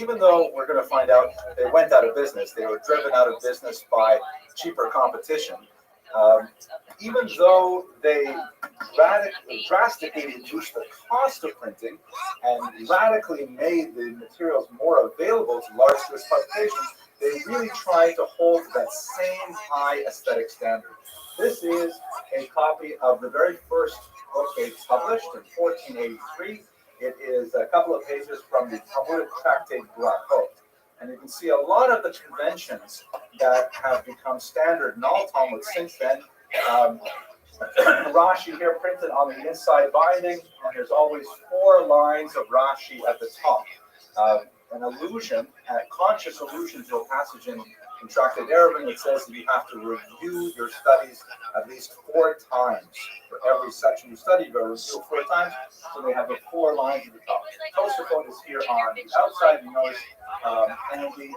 even though we're going to find out they went out of business, they were driven out of business by cheaper competition, even though they drastically reduced the cost of printing and radically made the materials more available to large Swiss publications, they really tried to hold that same high aesthetic standard. This is a copy of the very first book they published in 1483. It is a couple of pages from the Talmudic tractate Brachot. And you can see a lot of the conventions that have become standard in all Talmud since then. Rashi here printed on the inside binding, and there's always 4 lines of Rashi at the top. An allusion, a conscious allusion to a passage in Tractate Eruvin that says that you have to review your studies at least 4 times. For every section you study, you go review 4 times. So they have the 4 lines at the top. Tosafot is here on the outside, you notice, and you can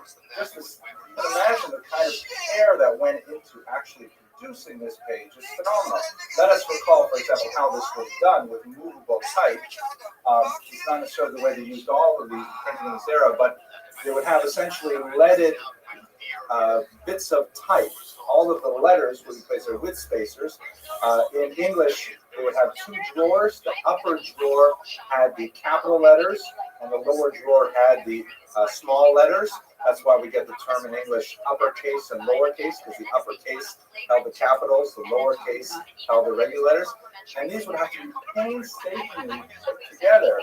imagine the kind of care that went into actually producing this page is phenomenal. Let us recall, for example, how this was done with movable type. It's not necessarily the way they used all of the printing in this era, but they would have essentially leaded bits of type. All of the letters would be placed there with spacers. In English, they would have 2 drawers. The upper drawer had the capital letters, and the lower drawer had the small letters. That's why we get the term in English uppercase and lowercase, because the uppercase held the capitals, the lowercase held the regular letters. And these would have to be painstakingly put together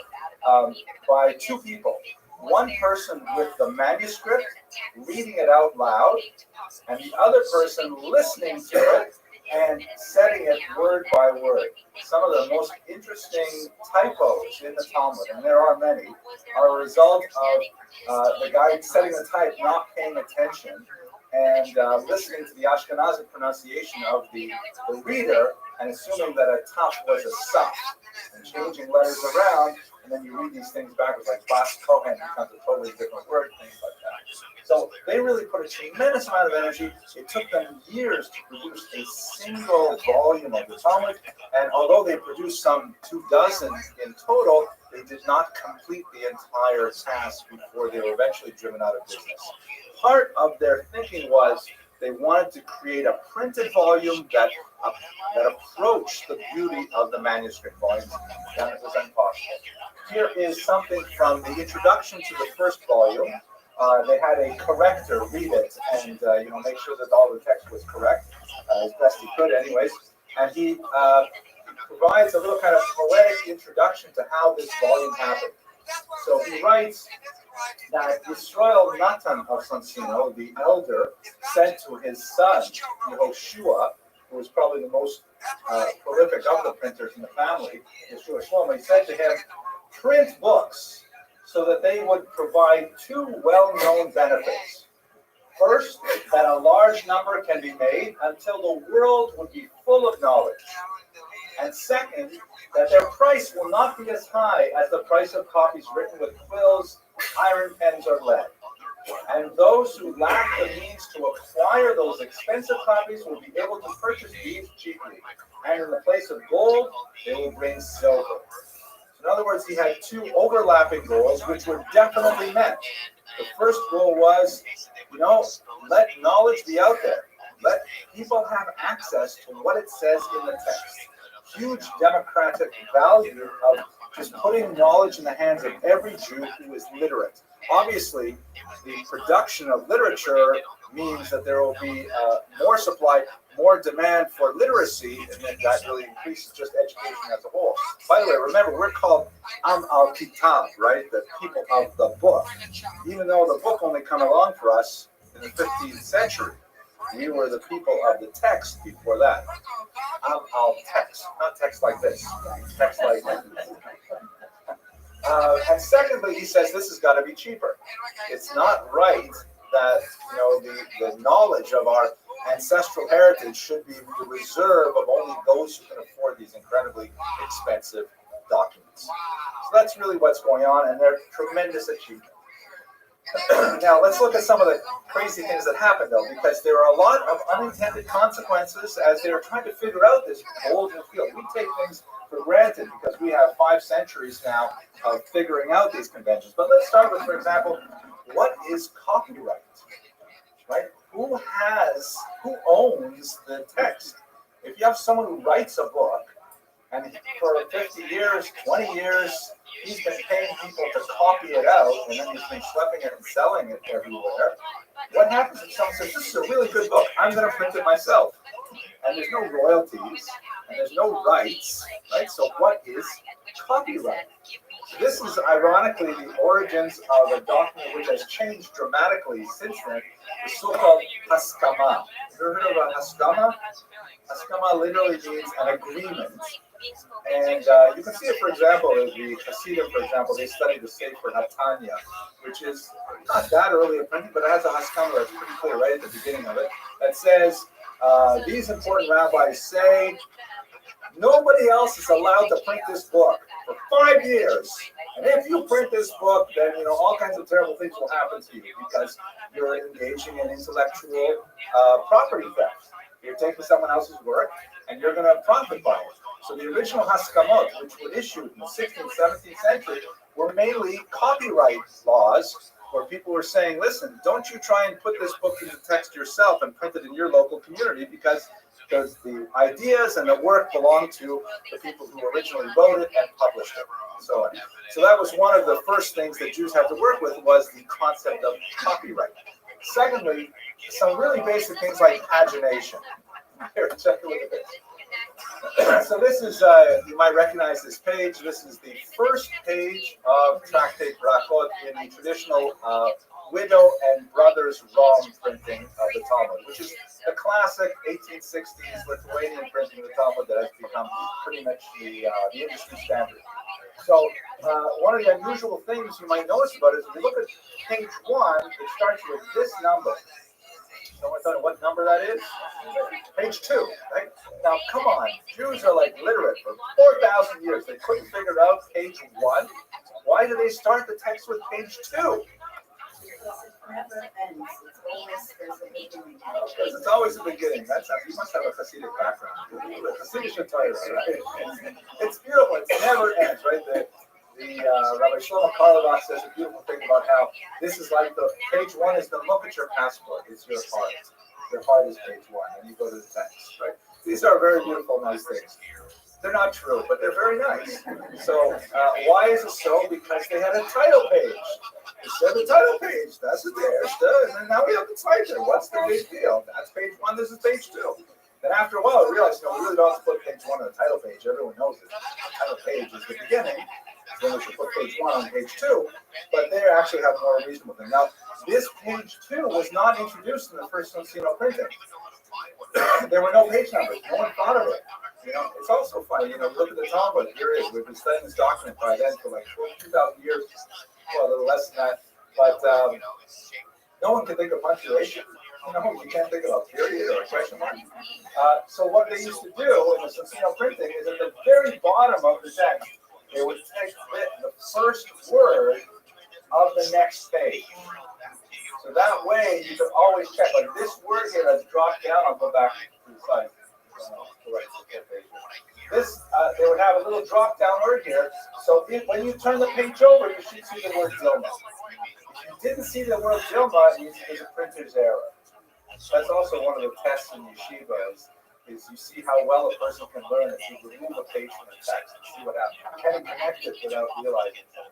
by 2 people. One person with the manuscript, reading it out loud, and the other person listening to it and setting it word by word. Some of the most interesting typos in the Talmud, and there are many, are a result of the guy setting the type not paying attention and listening to the Ashkenazic pronunciation of the reader and assuming that a taf was a saf, and changing letters around, and then you read these things backwards, like Bas Kohen becomes a totally different word, things like that. So they really put a tremendous amount of energy. It took them years to produce a single volume of the Talmud, and although they produced some 24 in total, they did not complete the entire task before they were eventually driven out of business. Part of their thinking was they wanted to create a printed volume that approached the beauty of the manuscript volume. That was impossible. Here is something from the introduction to the first volume. They had a corrector read it and make sure that all the text was correct as best he could anyways. and he provides a little kind of poetic introduction to how this volume happened. So he writes that Yisrael Natan of Sonsino, the elder, said to his son, Yehoshua, who was probably the most prolific of the printers in the family, Yeshua Shlomo, he said to him, print books so that they would provide two well-known benefits. First, that a large number can be made until the world would be full of knowledge. And second, that their price will not be as high as the price of copies written with quills, iron pens, or lead. And those who lack the means to acquire those expensive copies will be able to purchase these cheaply. And in the place of gold, they will bring silver. So in other words, he had two overlapping goals, which were definitely met. The first goal was, let knowledge be out there. Let people have access to what it says in the text. Huge democratic value of just putting knowledge in the hands of every Jew who is literate. Obviously, the production of literature means that there will be more supply, more demand for literacy, and then that really increases just education as a whole. By the way, remember, we're called Am al Kitab, right? The people of the book. Even though the book only came along for us in the 15th century. We were the people of the text before that. Al text, not text like this, text like that. And secondly, he says this has got to be cheaper. It's not right that the knowledge of our ancestral heritage should be the reserve of only those who can afford these incredibly expensive documents. So that's really what's going on, and they're tremendous achievements. Now, let's look at some of the crazy things that happened, though, because there are a lot of unintended consequences as they were trying to figure out this golden field. We take things for granted because we have 5 centuries now of figuring out these conventions. But let's start with, for example, what is copyright? Right? Who owns the text? If you have someone who writes a book, and for 50 years, 20 years, he's been paying people to copy it out, and then he's been schlepping it and selling it everywhere. What happens if someone says, this is a really good book, I'm going to print it myself? And there's no royalties, and there's no rights, right? So what is copyright? This is ironically the origins of a document which has changed dramatically since then, the so-called Haskama. Have you ever heard of a Haskama? Haskama literally means an agreement. And you can see it, for example, in the Hasidim, for example, they study the Sefer Hatanya, which is not that early a printing, but it has a Haskama that's pretty clear right at the beginning of it, that says, these important rabbis say, nobody else is allowed to print this book for 5 years. And if you print this book, then all kinds of terrible things will happen to you because you're engaging in intellectual property theft. You're taking someone else's work and you're going to profit by it. So the original Haskamot, which were issued in the 16th, 17th century, were mainly copyright laws where people were saying, listen, don't you try and put this book into text yourself and print it in your local community because the ideas and the work belong to the people who originally wrote it and published it. So that was one of the first things that Jews had to work with was the concept of copyright. Secondly, some really basic things like pagination. Here, check a look at this. So this is, you might recognize this page. This is the first page of Tractate Brachot in the traditional widow and brothers Rom printing of the Talmud, which is the classic 1860s Lithuanian printing of the Talmud that has become pretty much the industry standard. So one of the unusual things you might notice about it is if you look at page 1, it starts with this number. Someone tell me what number that is? Page 2, right? Now, come on. Jews are like literate for 4,000 years. They couldn't figure out page 1. Why do they start the text with page 2? Because it's always the beginning. You must have a Hasidic background. Hasidic should tell you that, right? It's beautiful. It never ends, right? Rabbi Shlomo Karloff says a beautiful thing about how this is like the page 1 is the look at your passport. It's your heart. Your heart is page 1, and you go to the text, right? These are very beautiful, nice things. They're not true, but they're very nice. So why is it so? Because they had a title page. They said the title page. That's what there's. And then now we have the title. What's the big deal? That's page 1. This is page 2. Then after a while, I realized, we really don't have to put page 1 on the title page. Everyone knows it. The title page is the beginning. Then we should put page 1 on page 2. But they actually have more reason with them. Now, this page 2 was not introduced in the first Socino printing. There were no page numbers. No one thought of it. It's also funny. Look at the Talmud. Here it is. We've been studying this document by then for like 2,000 years. Well, a little less than that. But no one can think of punctuation. You can't think of a period or a question mark. So what they used to do in the Socino printing is at the very bottom of the text, they would take the first word of the next page. So that way you can always check, like this word here that's dropped down, I'll go back to the side. This, they would have a little drop down word here. So when you turn the page over, you should see the word Dilma. If you didn't see the word Dilma, it means a printer's error. That's also one of the tests in yeshiva is you see how well a person can learn if you remove a page from the text and see what happens. Can you connect it without realizing it?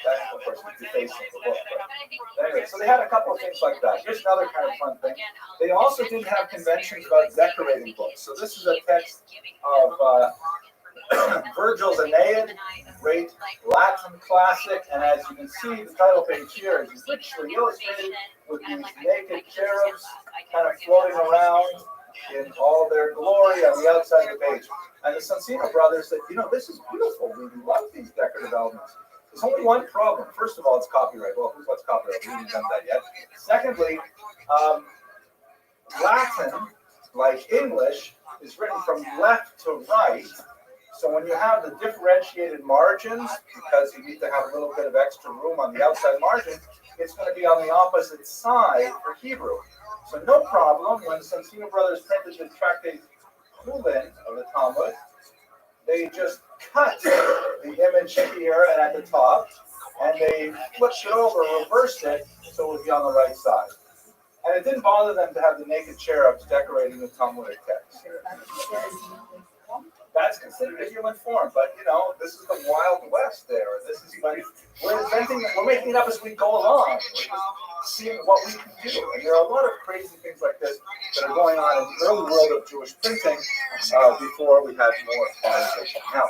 That's, of course, the face of the book. But anyway, so they had a couple of things like that. Here's another kind of fun thing. They also didn't have conventions about decorating books. So this is a text of Virgil's Aeneid, great Latin classic, and as you can see, the title page here is richly illustrated with these naked cherubs kind of floating around in all their glory on the outside of the page. And the Socino brothers said, this is beautiful. We love these decorative elements. There's only one problem. First of all, it's copyright. Well, what's copyright? We haven't done that yet. Secondly, Latin, like English, is written from left to right. So when you have the differentiated margins, because you need to have a little bit of extra room on the outside margin, it's going to be on the opposite side for Hebrew. So no problem. When the Socino brothers printed the tractate Chulin of the Talmud, they just cut the image here and at the top, and they flipped it over, reversed it, so it would be on the right side. And it didn't bother them to have the naked cherubs decorating the Talmudic text. That's considered a human form, but this is the Wild West there. This is like we're making it up as we go along. We're just seeing what we can do. And there are a lot of crazy things like this that are going on in the early world of Jewish printing before we had more colonization. Now,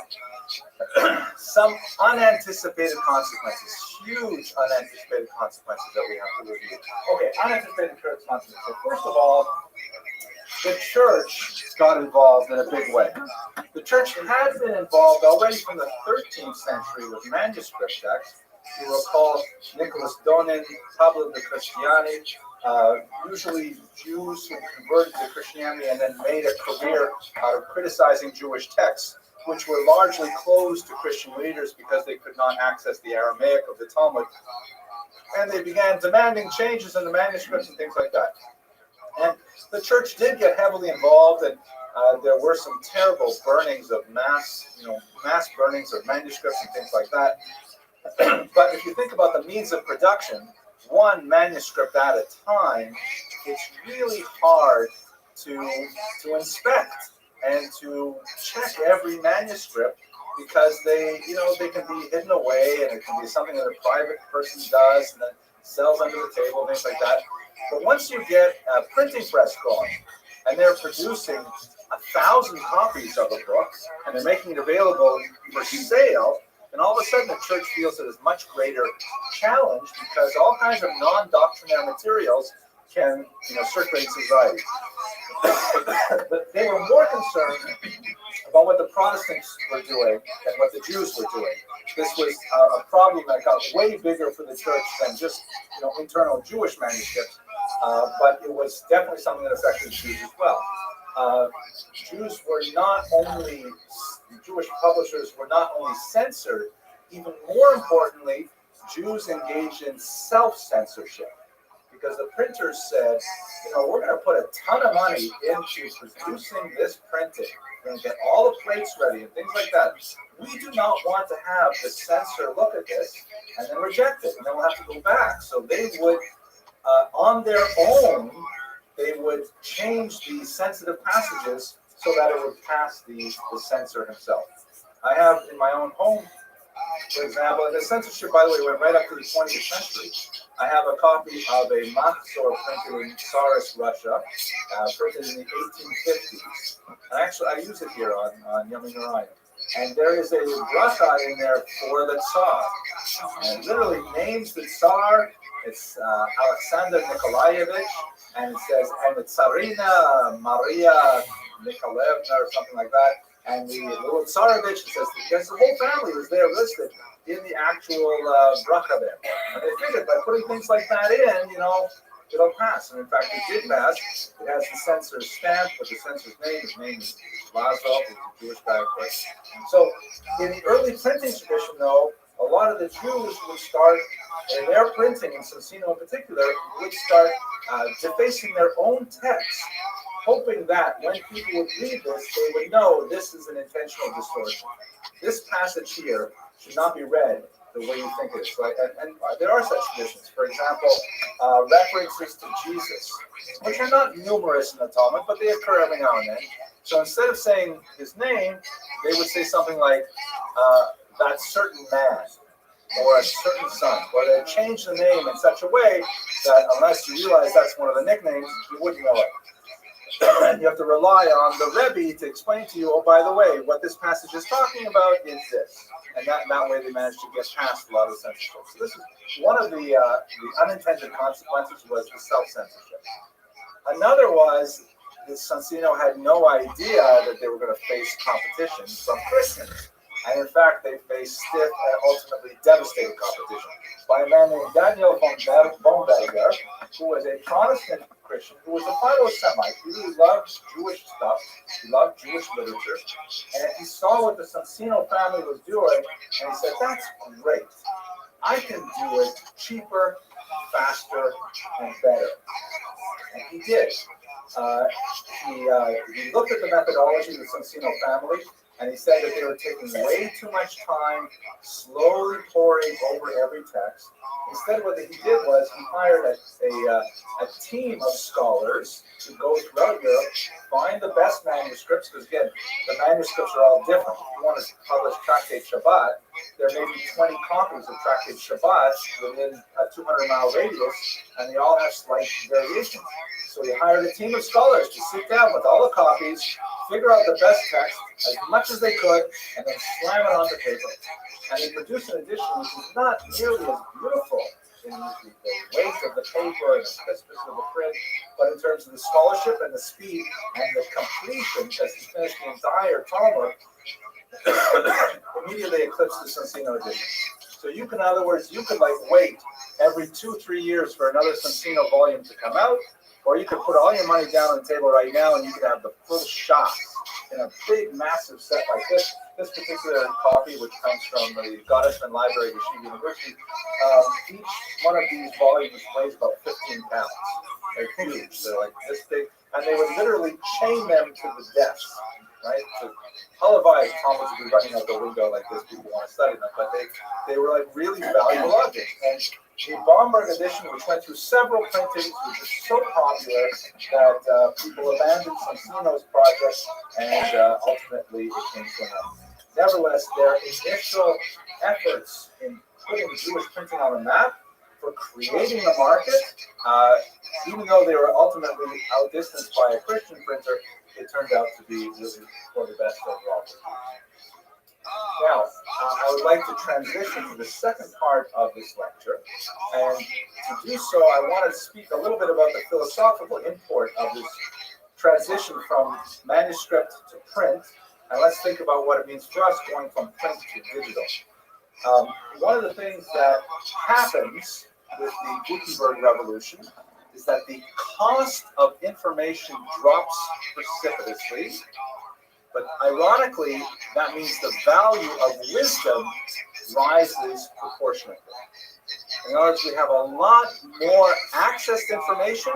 some unanticipated consequences, huge unanticipated consequences that we have to review. Okay, unanticipated consequences. So first of all, the church got involved in a big way. The church had been involved already from the 13th century with manuscript texts. You recall Nicholas Donin, Tablet de Christiani, usually Jews who converted to Christianity and then made a career out of criticizing Jewish texts, which were largely closed to Christian readers because they could not access the Aramaic of the Talmud. And they began demanding changes in the manuscripts and things like that. And the church did get heavily involved, and there were some terrible burnings of mass burnings of manuscripts and things like that. But if you think about the means of production, one manuscript at a time, it's really hard to inspect and to check every manuscript because they can be hidden away, and it can be something that a private person does and then sells under the table, things like that. But once you get a printing press going, and they're producing 1,000 copies of a book, and they're making it available for sale, then all of a sudden the church feels it is much greater challenge because all kinds of non-doctrinaire materials can circulate in society. But they were more concerned about what the Protestants were doing than what the Jews were doing. This was a problem that got way bigger for the church than just internal Jewish manuscripts, but it was definitely something that affected Jews as well. Jews were not only, Jewish publishers were not only censored, even more importantly, Jews engaged in self-censorship. Because the printers said, we're going to put a ton of money into producing this printing. We're going to get all the plates ready and things like that. We do not want to have the censor look at this and then reject it, and then we'll have to go back. So they would, on their own, they would change the sensitive passages so that it would pass the censor himself. I have in my own home, for example, and the censorship, by the way, went right up to the 20th century. I have a copy of a Mahzor printed in Tsarist Russia, printed in the 1850s. And actually, I use it here on Yom Narayim. And there is a bracha in there for the Tsar. And it literally names the Tsar. It's Alexander Nikolaevich. And it says, and the Tsarina Maria Nikolaevna or something like that. And the little Tsarevich, it says, because the whole family is there listed in the actual bracha there. And they figured by putting things like that in, it'll pass. And in fact, it did pass. It has the censor's stamp with the censor's name. His name is Lazov, who's a Jewish guy, of course. So in the early printing tradition, though, a lot of the Jews would start, in their printing, in Sonsino in particular, would start defacing their own text, hoping that when people would read this, they would know this is an intentional distortion. This passage here should not be read the way you think it is. Right? And there are such traditions. For example, references to Jesus, which are not numerous in the Talmud, but they occur every now and then. So instead of saying his name, they would say something like, that certain man, or a certain son, or they change the name in such a way that unless you realize that's one of the nicknames, you wouldn't know it. And you have to rely on the Rabbi to explain to you, oh, by the way, what this passage is talking about is this. And that way they managed to get past a lot of censorship. So this is one of the unintended consequences was the self-censorship. Another was that Sonsino had no idea that they were going to face competition from Christians. And in fact, they faced stiff and ultimately devastating competition by a man named Daniel von Bomberger, who was a Protestant Christian, who was a philo-Semite. He really loved Jewish stuff. He loved Jewish literature. And he saw what the Sonsino family was doing, and he said, that's great. I can do it cheaper, faster, and better. And he did. He looked at the methodology of the Sonsino family, and he said that they were taking way too much time, slowly poring over every text. Instead, what he did was he hired a team of scholars to go throughout Europe, find the best manuscripts, because again, the manuscripts are all different. If you want to publish Tractate Shabbat, there may be 20 copies of Tractate Shabbat within a 200-mile radius, and they all have slight variations. So he hired a team of scholars to sit down with all the copies, figure out the best text as much as they could, and then slam it onto paper. And they produced an edition which is not nearly as beautiful in the weight of the paper and the crispness of the print, but in terms of the scholarship and the speed and the completion, because he finished the entire Talmud, immediately eclipsed the Sonsino edition. So you can, in other words, you could wait every 2-3 years for another Sonsino volume to come out, or you could put all your money down on the table right now and you could have the full shot in a big, massive set like this. This particular copy, which comes from the Gottesman Library at Yeshiva University, each one of these volumes weighs about 15 pounds. They're huge. They're like this big. And they would literally chain them to the desk, right? So televised Talmuds would be running out the window like this. People want to study them. But they were like really valuable objects. And the Bomberg edition, which went through several printings, was just so popular that people abandoned Sonsino's project, and ultimately it came to an end. Nevertheless, their initial efforts in putting Jewish printing on the map, for creating the market, even though they were ultimately outdistanced by a Christian printer, it turned out to be really for the best overall. Now, I would like to transition to the second part of this lecture, and to do so, I want to speak a little bit about the philosophical import of this transition from manuscript to print, and let's think about what it means for us going from print to digital. One of the things that happens with the Gutenberg revolution is that the cost of information drops precipitously. But ironically, that means the value of wisdom rises proportionately. In other words, we have a lot more access to information,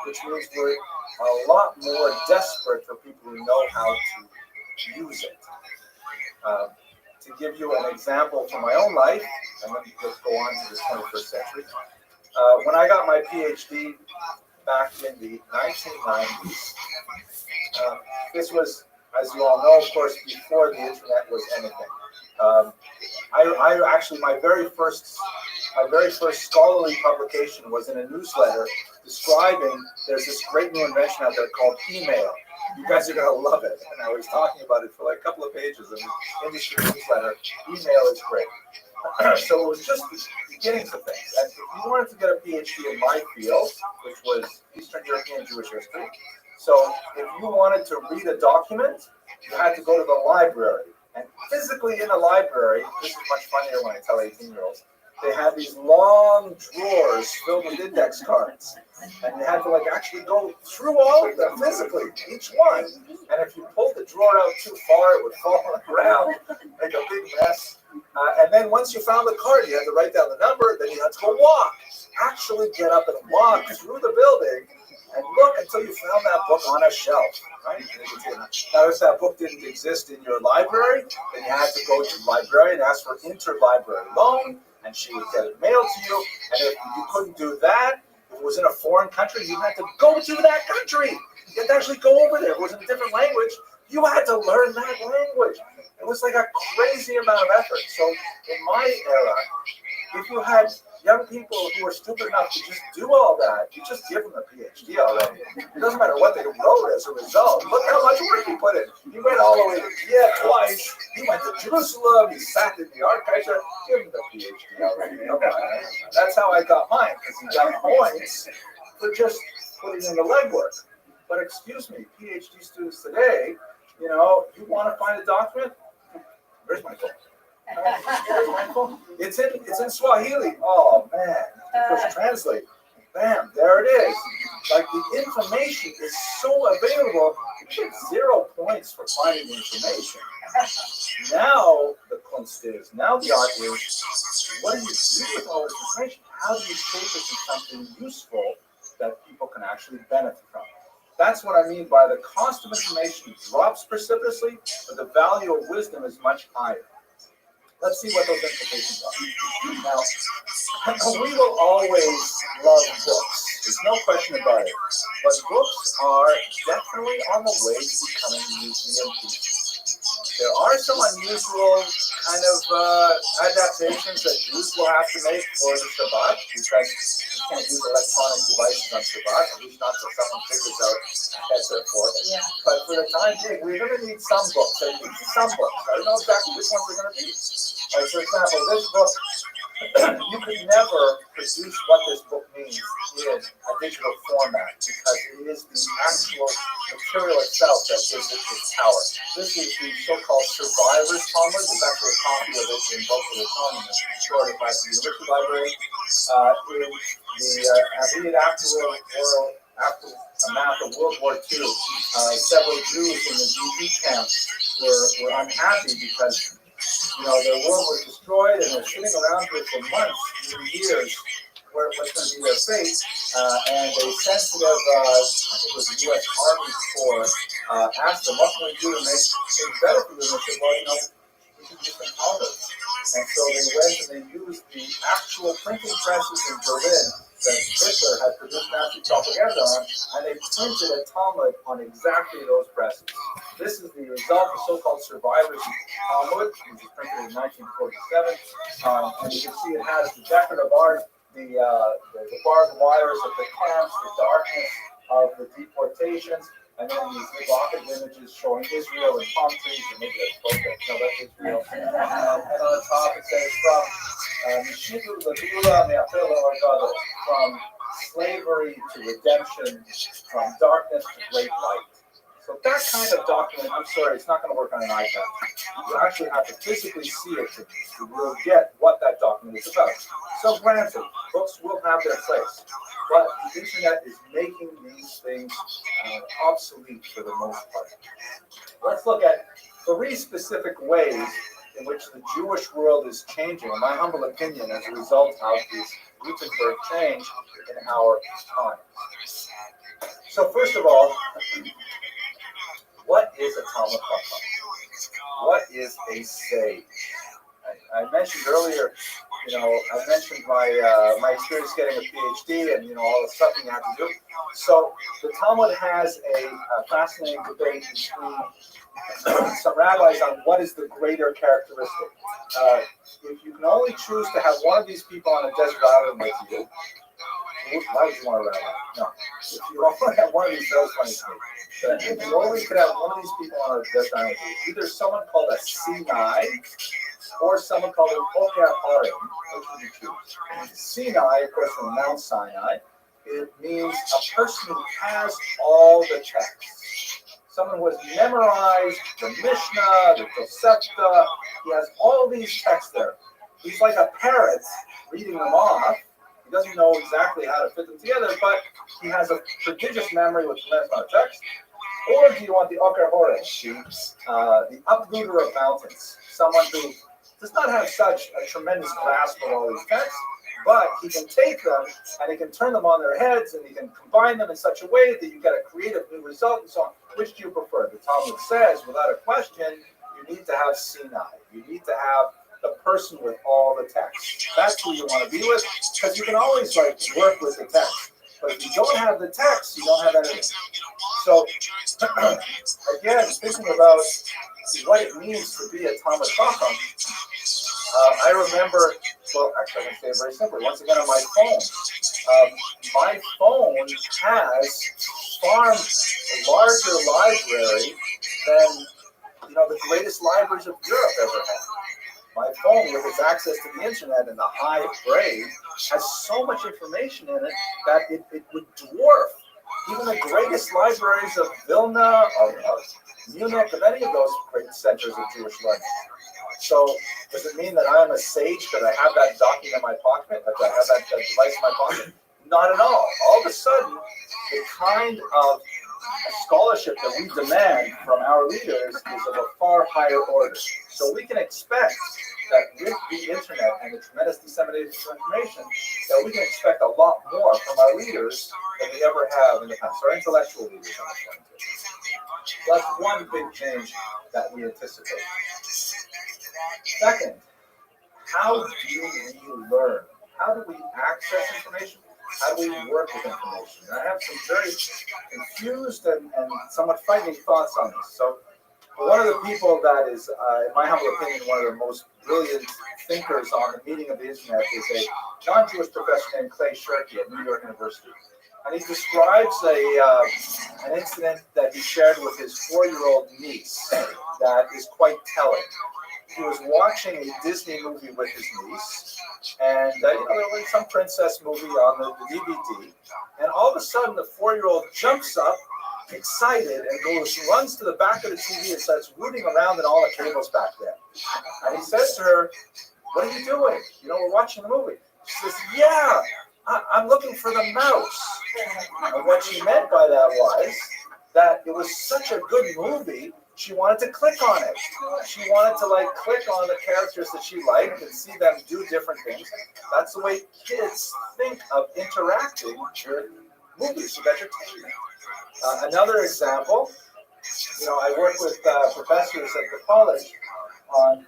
which means we're a lot more desperate for people who know how to use it. To give you an example from my own life, and let me just go on to the 21st century. When I got my PhD back in the 1990s, this was, as you all know, of course, before the internet was anything. I actually, my very first my very first scholarly publication was in a newsletter describing there's this great new invention out there called email. You guys are going to love it. And I was talking about it for like a couple of pages in the industry newsletter. Email is great. So it was just the beginnings of things. And if you wanted to get a PhD in my field, which was Eastern European Jewish history, so if you wanted to read a document, you had to go to the library. And physically in a library, this is much funnier when I tell 18-year-olds, they had these long drawers filled with index cards. And you had to like actually go through all of them physically, each one. And if you pulled the drawer out too far, it would fall on the ground, make a big mess. And then once you found the card, you had to write down the number, then you had to go walk. Actually get up and walk through the building and look until you found that book on a shelf, right? Now, if that book didn't exist in your library, then you had to go to the library and ask for interlibrary loan, and she would get it mailed to you. And if you couldn't do that, if it was in a foreign country, you had to go to that country. You had to actually go over there. If it was in a different language, you had to learn that language. It was like a crazy amount of effort. So in my era, if you had young people who were stupid enough to just do all that, you just give them a PhD already. It doesn't matter what they wrote as a result. Look how much work he put in. He went all the way to Kiev twice. He went to Jerusalem. He sat in the archives. Give him the PhD already. That's how I got mine, because he got points for just putting in the legwork. But excuse me, PhD students today, you want to find a document? Where's my phone? It's in Swahili. Oh man, push translate. Bam, there it is. Like the information is so available, you get 0 points for finding the information. Now the kunst is, now the art is, what do you do with all this information? How do you shape it into something useful that people can actually benefit from? That's what I mean by the cost of information drops precipitously, but the value of wisdom is much higher. Let's see what those implications are. Now, we will always love books. There's no question about it. But books are definitely on the way to becoming museum pieces. There are some unusual kind of adaptations that Jews will have to make for the Shabbat, because you can't use electronic devices on Shabbat, at least not until someone figures out that they're for it. Yeah. But for the time being, we're going to need some books. I need some books. I don't know exactly which ones they're going to be. Like, for example, this book, you could never produce what this book means in a digital format, because it is the actual material itself that gives it its power. This is the so-called Survivor's Talmud. There's actually a copy of it in both of the Talmuds, stored by the University Library. After the math of World War II, several Jews in the GD camps were unhappy because their world was destroyed, and they're sitting around here for months, even years, what's going to be their fate. And a sensitive, I think it was the U.S. Army Corps, asked them, what can we do to make things better for them? And they said, well, we should use some Talmud. And so they went and they used the actual printing presses in Berlin that Hitler had produced Nazi propaganda on, and they printed a Talmud on exactly those presses. This is the result of so-called Survivor's Talmud, which was printed in 1947. And you can see it has the decorative art, the barbed wires of the camps, the darkness of the deportations, and then these evocative images showing Israel and palm trees, and maybe that's both that's Israel. And on the top it says from slavery to redemption, from darkness to great light. So that kind of document, I'm sorry, it's not going to work on an iPad. You actually have to physically see it to really get what that document is about. So granted, books will have their place, but the internet is making these things obsolete for the most part. Let's look at 3 specific ways in which the Jewish world is changing, in my humble opinion, as a result of this Gutenberg change in our time. So first of all, what is a Talmud Chacham? What is a sage? I mentioned earlier I mentioned my experience getting a PhD and all the stuff you have to do. So the Talmud has a fascinating debate between some rabbis on what is the greater characteristic. If you can only choose to have one of these people on a desert island with you, why would you want a rabbi? No. If you only have one of these, that was funny to me. But if you only could have one of these people on a desert island with you, either someone called a Sinai or someone called an Oker Harim. Which would you choose? Sinai, of course, from Mount Sinai. It means a person who has all the texts. Someone who has memorized the Mishnah, the Tosefta. He has all these texts there. He's like a parrot reading them off. He doesn't know exactly how to fit them together, but he has a prodigious memory with tremendous amount of text. Or do you want the Oker Horesh, the uprooter of mountains, someone who does not have such a tremendous grasp of all these texts, but he can take them and he can turn them on their heads and he can combine them in such a way that you get a creative new result and so on. Which do you prefer? The Talmud says, without a question, you need to have Sinai. You need to have the person with all the text. That's who you want to be with, because you can always work with the text. But if you don't have the text, you don't have anything. So again, thinking about what it means to be a Talmud Chacham, I remember, well, actually, I can say it very simply. Once again, on my phone has far a larger library than the greatest libraries of Europe ever had. My phone, with its access to the internet and the high grade, has so much information in it that it would dwarf even the greatest libraries of Vilna, of Munich, of any of those great centers of Jewish learning. So does it mean that I am a sage because I have that document in my pocket, that I have that device in my pocket? Not at all. All of a sudden, the kind of scholarship that we demand from our leaders is of a far higher order. So we can expect that with the internet and the tremendous dissemination of information, that we can expect a lot more from our leaders than we ever have in the past, our intellectual leaders. So that's one big change that we anticipate. Second, how do we learn? How do we access information? How do we work with information? And I have some very confused and somewhat frightening thoughts on this. So one of the people that is, in my humble opinion, one of the most brilliant thinkers on the meaning of the internet is a non-Jewish professor named Clay Shirky at New York University. And he describes an incident that he shared with his 4-year-old niece that is quite telling. He was watching a Disney movie with his niece, and there was some princess movie on the DVD, and all of a sudden the 4-year-old jumps up, excited, and runs to the back of the TV and starts rooting around in all the cables back there. And he says to her, "What are you doing? We're watching the movie." She says, "Yeah, I'm looking for the mouse." And what she meant by that was that it was such a good movie, she wanted to click on it. She wanted to click on the characters that she liked and see them do different things. That's the way kids think of interacting with movies, with entertainment. Another example, I work with professors at the college on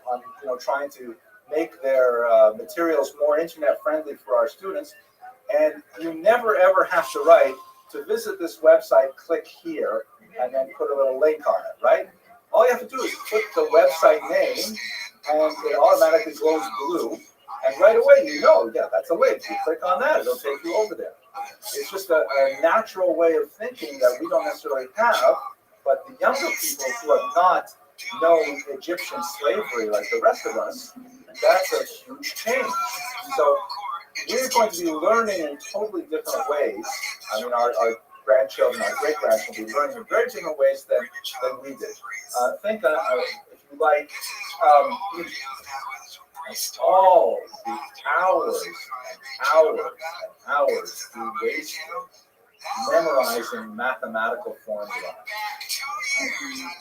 trying to make their materials more internet friendly for our students. And you never ever have to write, "To visit this website, click here," and then put a little link on it, right? All you have to do is click the website name, and it automatically glows blue. And right away, yeah, that's a link. You click on that, it'll take you over there. It's just a natural way of thinking that we don't necessarily have, but the younger people who have not known Egyptian slavery like the rest of us, that's a huge change. So we're going to be learning in totally different ways. I mean, our grandchildren, our great-grandchildren will be learning in very different ways than we did. Think, if you like, all the hours we wasted memorizing mathematical formula.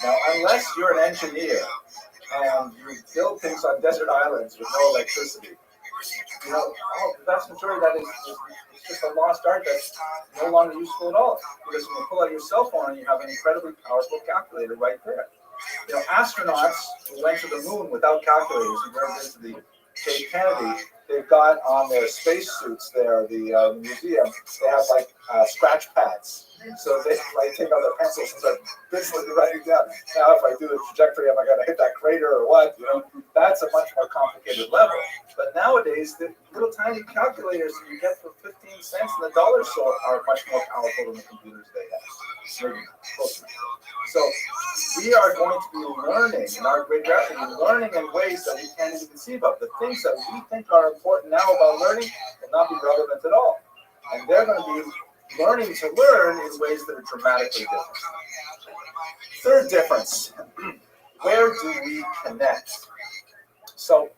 Now, unless you're an engineer and you build things on desert islands with no electricity, the vast majority of that is just a lost art that's no longer useful at all. Because when you pull out your cell phone and you have an incredibly powerful calculator right there. Astronauts who went to the moon without calculators and never been to the Cape Kennedy, they've got on their spacesuits there, the museum, they have like scratch pads. So they like take out their pencils and start visually writing down. Now, if I do the trajectory, am I going to hit that crater or what? You know, that's a much more complicated level. But nowadays, the little tiny calculators that you get for 15 cents in the dollar store are much more powerful than the computers they have. So we are going to be learning, and our great grandchildren will be learning in ways that we can't even conceive of. The things that we think are important now about learning will not be relevant at all. And they're going to be learning to learn in ways that are dramatically different. Third difference, where do we connect? So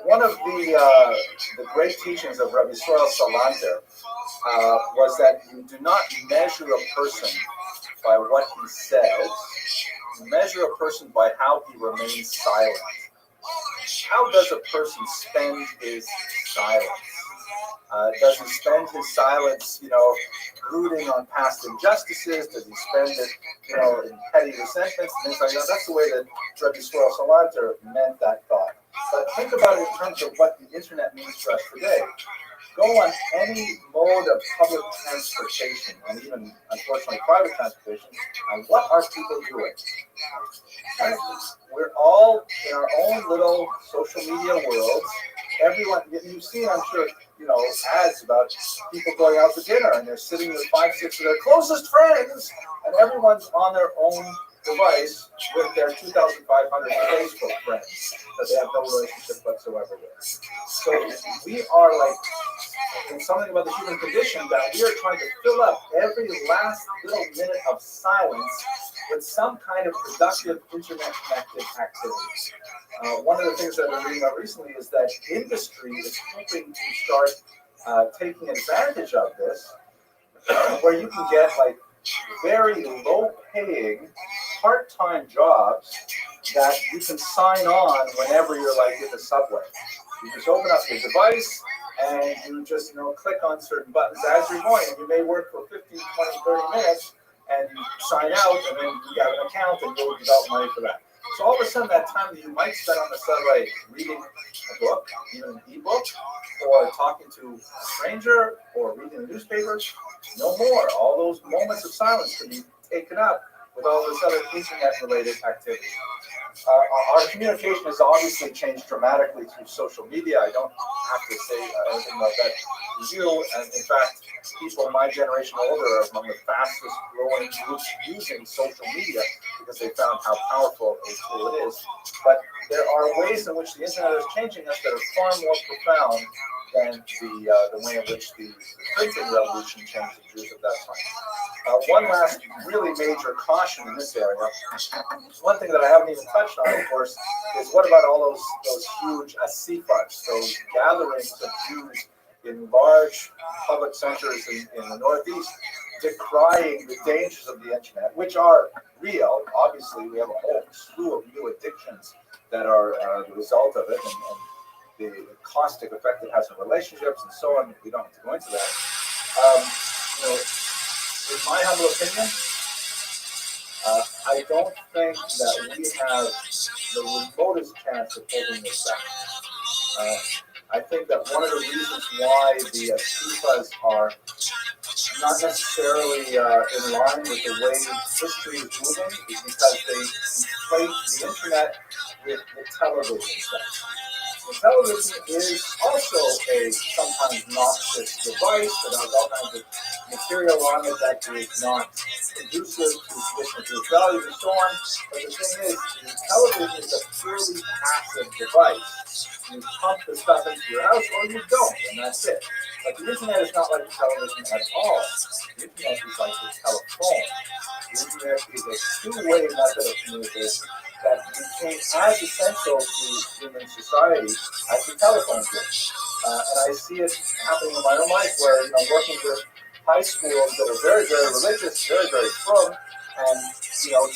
one of the great teachings of Rabbi Salanter was that you do not measure a person by what he says, you measure a person by how he remains silent. How does a person spend his silence? Does he spend his silence, brooding on past injustices? Does he spend it, in petty resentments and things like that? That's the way that Rabbi Salanter meant that thought. But think about it in terms of what the internet means for us today. Go on any mode of public transportation, and even, unfortunately, private transportation, and what are people doing? We're all in our own little social media worlds. Everyone, you've seen, I'm sure, ads about people going out to dinner, and they're sitting with 5, 6 of their closest friends, and everyone's on their own device with their 2,500 Facebook friends that they have no relationship whatsoever with. So we are like, it's something about the human condition that we are trying to fill up every last little minute of silence with some kind of productive internet-connected activity. One of the things that I've been reading about recently is that industry is hoping to start taking advantage of this, where you can get like very low-paying part-time jobs that you can sign on whenever you're like in the subway. You just open up your device and you just click on certain buttons as you're going, and you may work for 15, 20, 30 minutes, and you sign out, and then you have an account, and you'll develop money for that. So all of a sudden, that time that you might spend on the subway reading a book, even an e-book, or talking to a stranger, or reading a newspaper, no more. All those moments of silence can be taken up with all this other internet-related activity. Our communication has obviously changed dramatically through social media. I don't have to say anything about that to you. And in fact, people my generation or older are among the fastest growing groups using social media because they found how powerful a tool it is. But there are ways in which the internet is changing us that are far more profound than the way in which the printing revolution changed the Jews at that time. One last really major caution in this area. One thing that I haven't even touched on, of course, is what about all those huge asifas, those gatherings of Jews in large public centers in the Northeast, decrying the dangers of the internet, which are real. Obviously, we have a whole slew of new addictions that are the result of it, and the caustic effect it has on relationships and so on. We don't have to go into that. In my humble opinion, I don't think that we have the remotest chance of holding this back. I think that one of the reasons why the asifas are not necessarily in line with the way history is moving is because they conflate the internet with the television set. The television is also a sometimes noxious device that has all kinds of material on it that is not conducive to traditional values and so on. But the thing is, the television is a purely passive device. You pump the stuff into your house or you don't, and that's it. But the internet is not like the television at all. The internet is like the telephone. The internet is a two-way method of communication that became as essential to human society as the telephone did. And I see it happening in my own life where, working with high schools that are very, very religious, very, very frum, and,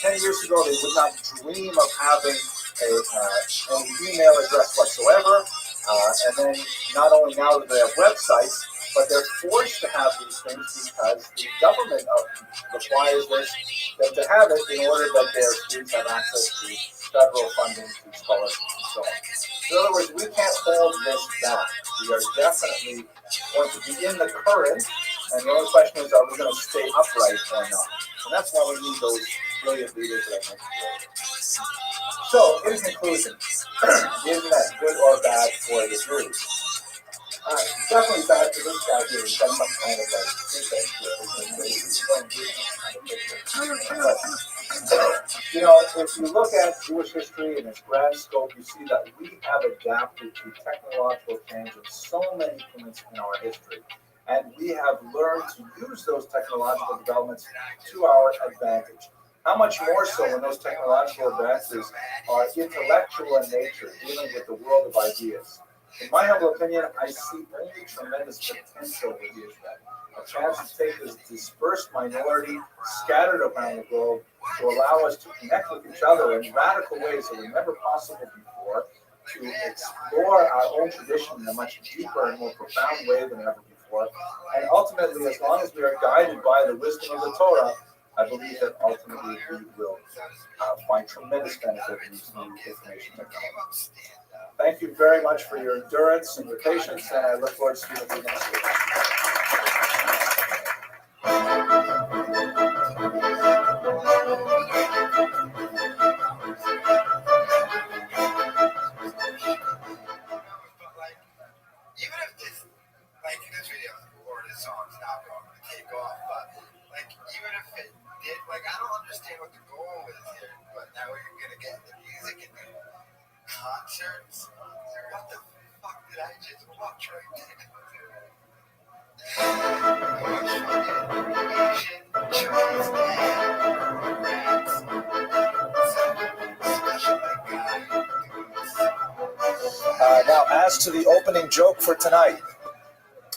10 years ago they would not dream of having an email address whatsoever. And then not only now do they have websites, but they're forced to have these things because the government requires them to have it in order that their students have access to federal funding, to scholarships, and so on. In other words, we can't hold this back. We are definitely going to be in the current, and the only question is, are we going to stay upright or not? And that's why we need those brilliant leaders that I mentioned earlier. So, in conclusion, is that good or bad for the Jews? It's definitely bad for this guy here. He's got some kind of if you look at Jewish history in its grand scope, you see that we have adapted to technological change at so many points in our history. And we have learned to use those technological developments to our advantage. How much more so when those technological advances are intellectual in nature, dealing with the world of ideas. In my humble opinion, I see only tremendous potential with the internet. A chance to take this dispersed minority scattered around the globe to allow us to connect with each other in radical ways that were never possible before, to explore our own tradition in a much deeper and more profound way than ever before. And ultimately, as long as we are guided by the wisdom of the Torah, I believe that ultimately we will find tremendous benefit in these new information technologies. Thank you very much for your endurance and your patience, and I look forward to speaking with you next week. Even if this, like this video or this song's not going to take off, but like even if it did, like I don't understand what the goal is here, but now we're going to get the music and the concerts. What the fuck did I just watch right there? Now, as to the opening joke for tonight,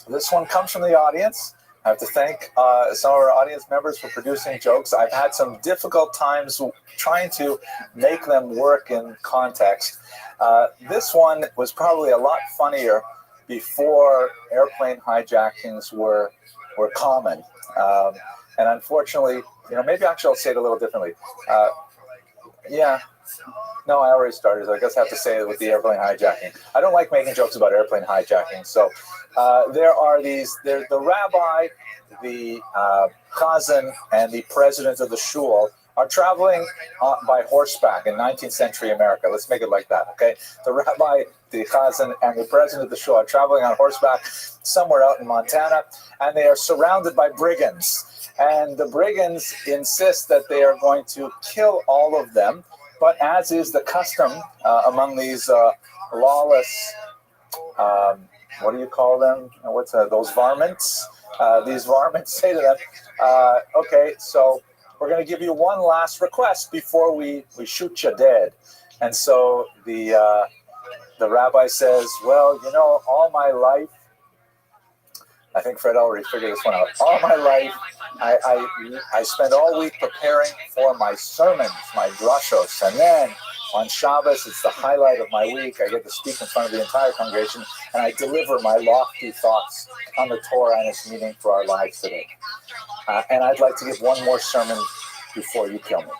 this one comes from the audience. I have to thank some of our audience members for producing jokes. I've had some difficult times trying to make them work in context. This one was probably a lot funnier before airplane hijackings were common. And unfortunately, maybe actually I'll say it a little differently. No, I already started. So I guess I have to say it with the airplane hijacking. I don't like making jokes about airplane hijacking. So there are the rabbi, the chazan, and the president of the shul are traveling by horseback in 19th century America. Let's make it like that, okay? The rabbi, the chazan, and the president of the shul are traveling on horseback somewhere out in Montana, and they are surrounded by brigands. And the brigands insist that they are going to kill all of them. But as is the custom among these lawless, what do you call them? Those varmints? These varmints say to them, okay, so we're going to give you one last request before we shoot you dead. And so the rabbi says, well, all my life, I think Fred already figured this one out. All my life, I spend all week preparing for my sermons, my drashos, and then on Shabbos, it's the highlight of my week. I get to speak in front of the entire congregation, and I deliver my lofty thoughts on the Torah and its meaning for our lives today. And I'd like to give one more sermon before you kill me.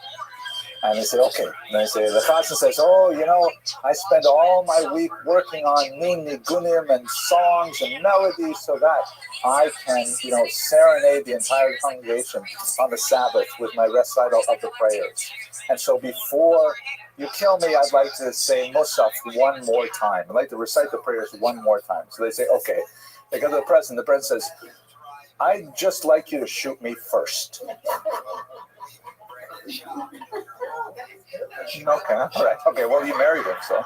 And they said, okay. And they say, the chazan says, I spend all my week working on new nigunim and songs and melodies so that I can, serenade the entire congregation on the Sabbath with my recital of the prayers. And so before you kill me, I'd like to say Musaf one more time. I'd like to recite the prayers one more time. So they say, okay. They go to the president. The president says, I'd just like you to shoot me first. Okay, all right. Okay, well, you married him, so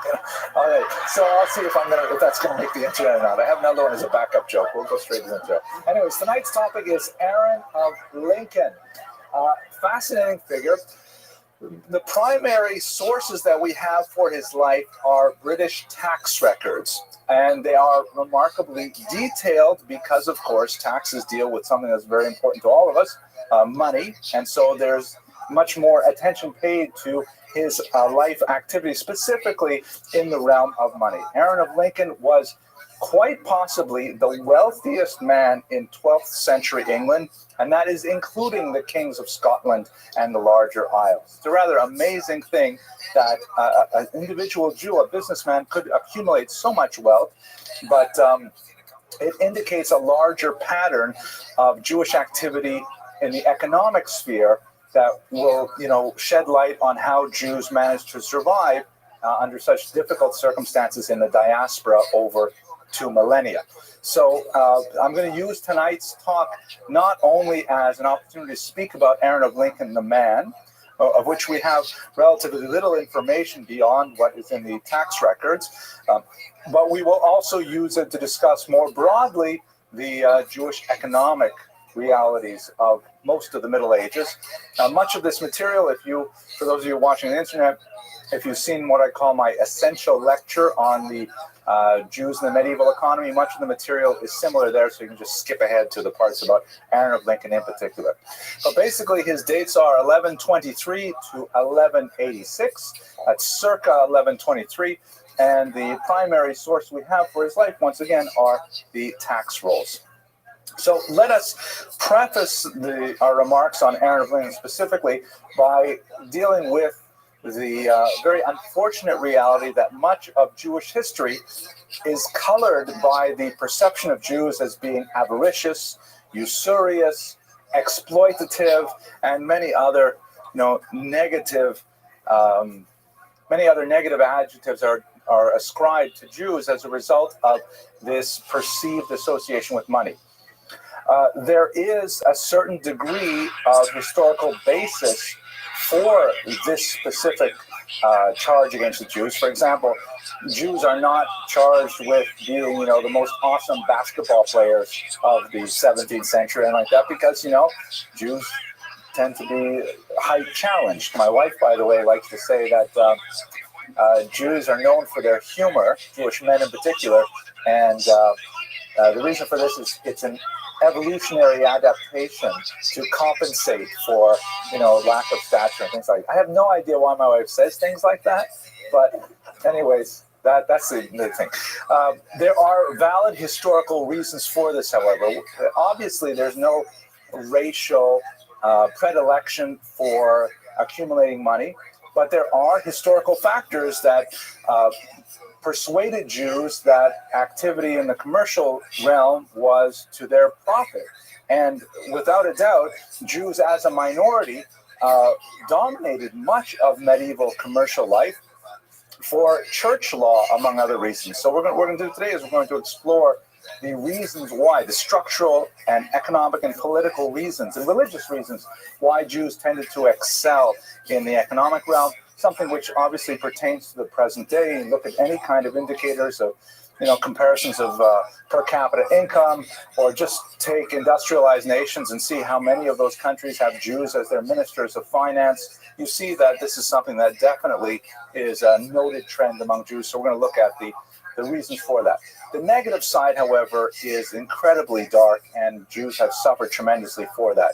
all right. So I'll see if that's gonna make the internet or not. I have another one as a backup joke. We'll go straight into it. Anyways, tonight's topic is Aaron of Lincoln. Fascinating figure. The primary sources that we have for his life are British tax records, and they are remarkably detailed because, of course, taxes deal with something that's very important to all of us, money, and so there's much more attention paid to his life activity, specifically in the realm of money. Aaron of Lincoln was quite possibly the wealthiest man in 12th century England, and that is including the kings of Scotland and the larger Isles. It's a rather amazing thing that an individual Jew, a businessman, could accumulate so much wealth, but it indicates a larger pattern of Jewish activity in the economic sphere that will, shed light on how Jews managed to survive under such difficult circumstances in the diaspora over 2 millennia. So I'm going to use tonight's talk not only as an opportunity to speak about Aaron of Lincoln, the man, of which we have relatively little information beyond what is in the tax records, but we will also use it to discuss more broadly the Jewish economic realities of most of the Middle Ages. Much of this material, for those of you watching the internet, if you've seen what I call my essential lecture on the Jews in the medieval economy, much of the material is similar there, so you can just skip ahead to the parts about Aaron of Lincoln in particular. But basically, his dates are 1123 to 1186. That's circa 1123. And the primary source we have for his life, once again, are the tax rolls. So let us preface our remarks on Aaron of Lincoln specifically by dealing with the very unfortunate reality that much of Jewish history is colored by the perception of Jews as being avaricious, usurious, exploitative, and many other negative adjectives are ascribed to Jews as a result of this perceived association with money. There is a certain degree of historical basis for this specific charge against the Jews. For example, Jews are not charged with being, the most awesome basketball players of the 17th century and like that, because, Jews tend to be height challenged. My wife, by the way, likes to say that Jews are known for their humor, Jewish men in particular, and the reason for this is it's an evolutionary adaptation to compensate for, lack of stature and things like that. I have no idea why my wife says things like that, but anyways, that's the thing. There are valid historical reasons for this, however. Obviously, there's no racial predilection for accumulating money, but there are historical factors that persuaded Jews that activity in the commercial realm was to their profit. And without a doubt, Jews as a minority dominated much of medieval commercial life for church law, among other reasons. So what we're going to do today is we're going to explore the reasons why, the structural and economic and political reasons and religious reasons why Jews tended to excel in the economic realm, something which obviously pertains to the present day. You look at any kind of indicators of, comparisons of per capita income, or just take industrialized nations and see how many of those countries have Jews as their ministers of finance. You see that this is something that definitely is a noted trend among Jews. So we're going to look at the reasons for that. The negative side, however, is incredibly dark, and Jews have suffered tremendously for that.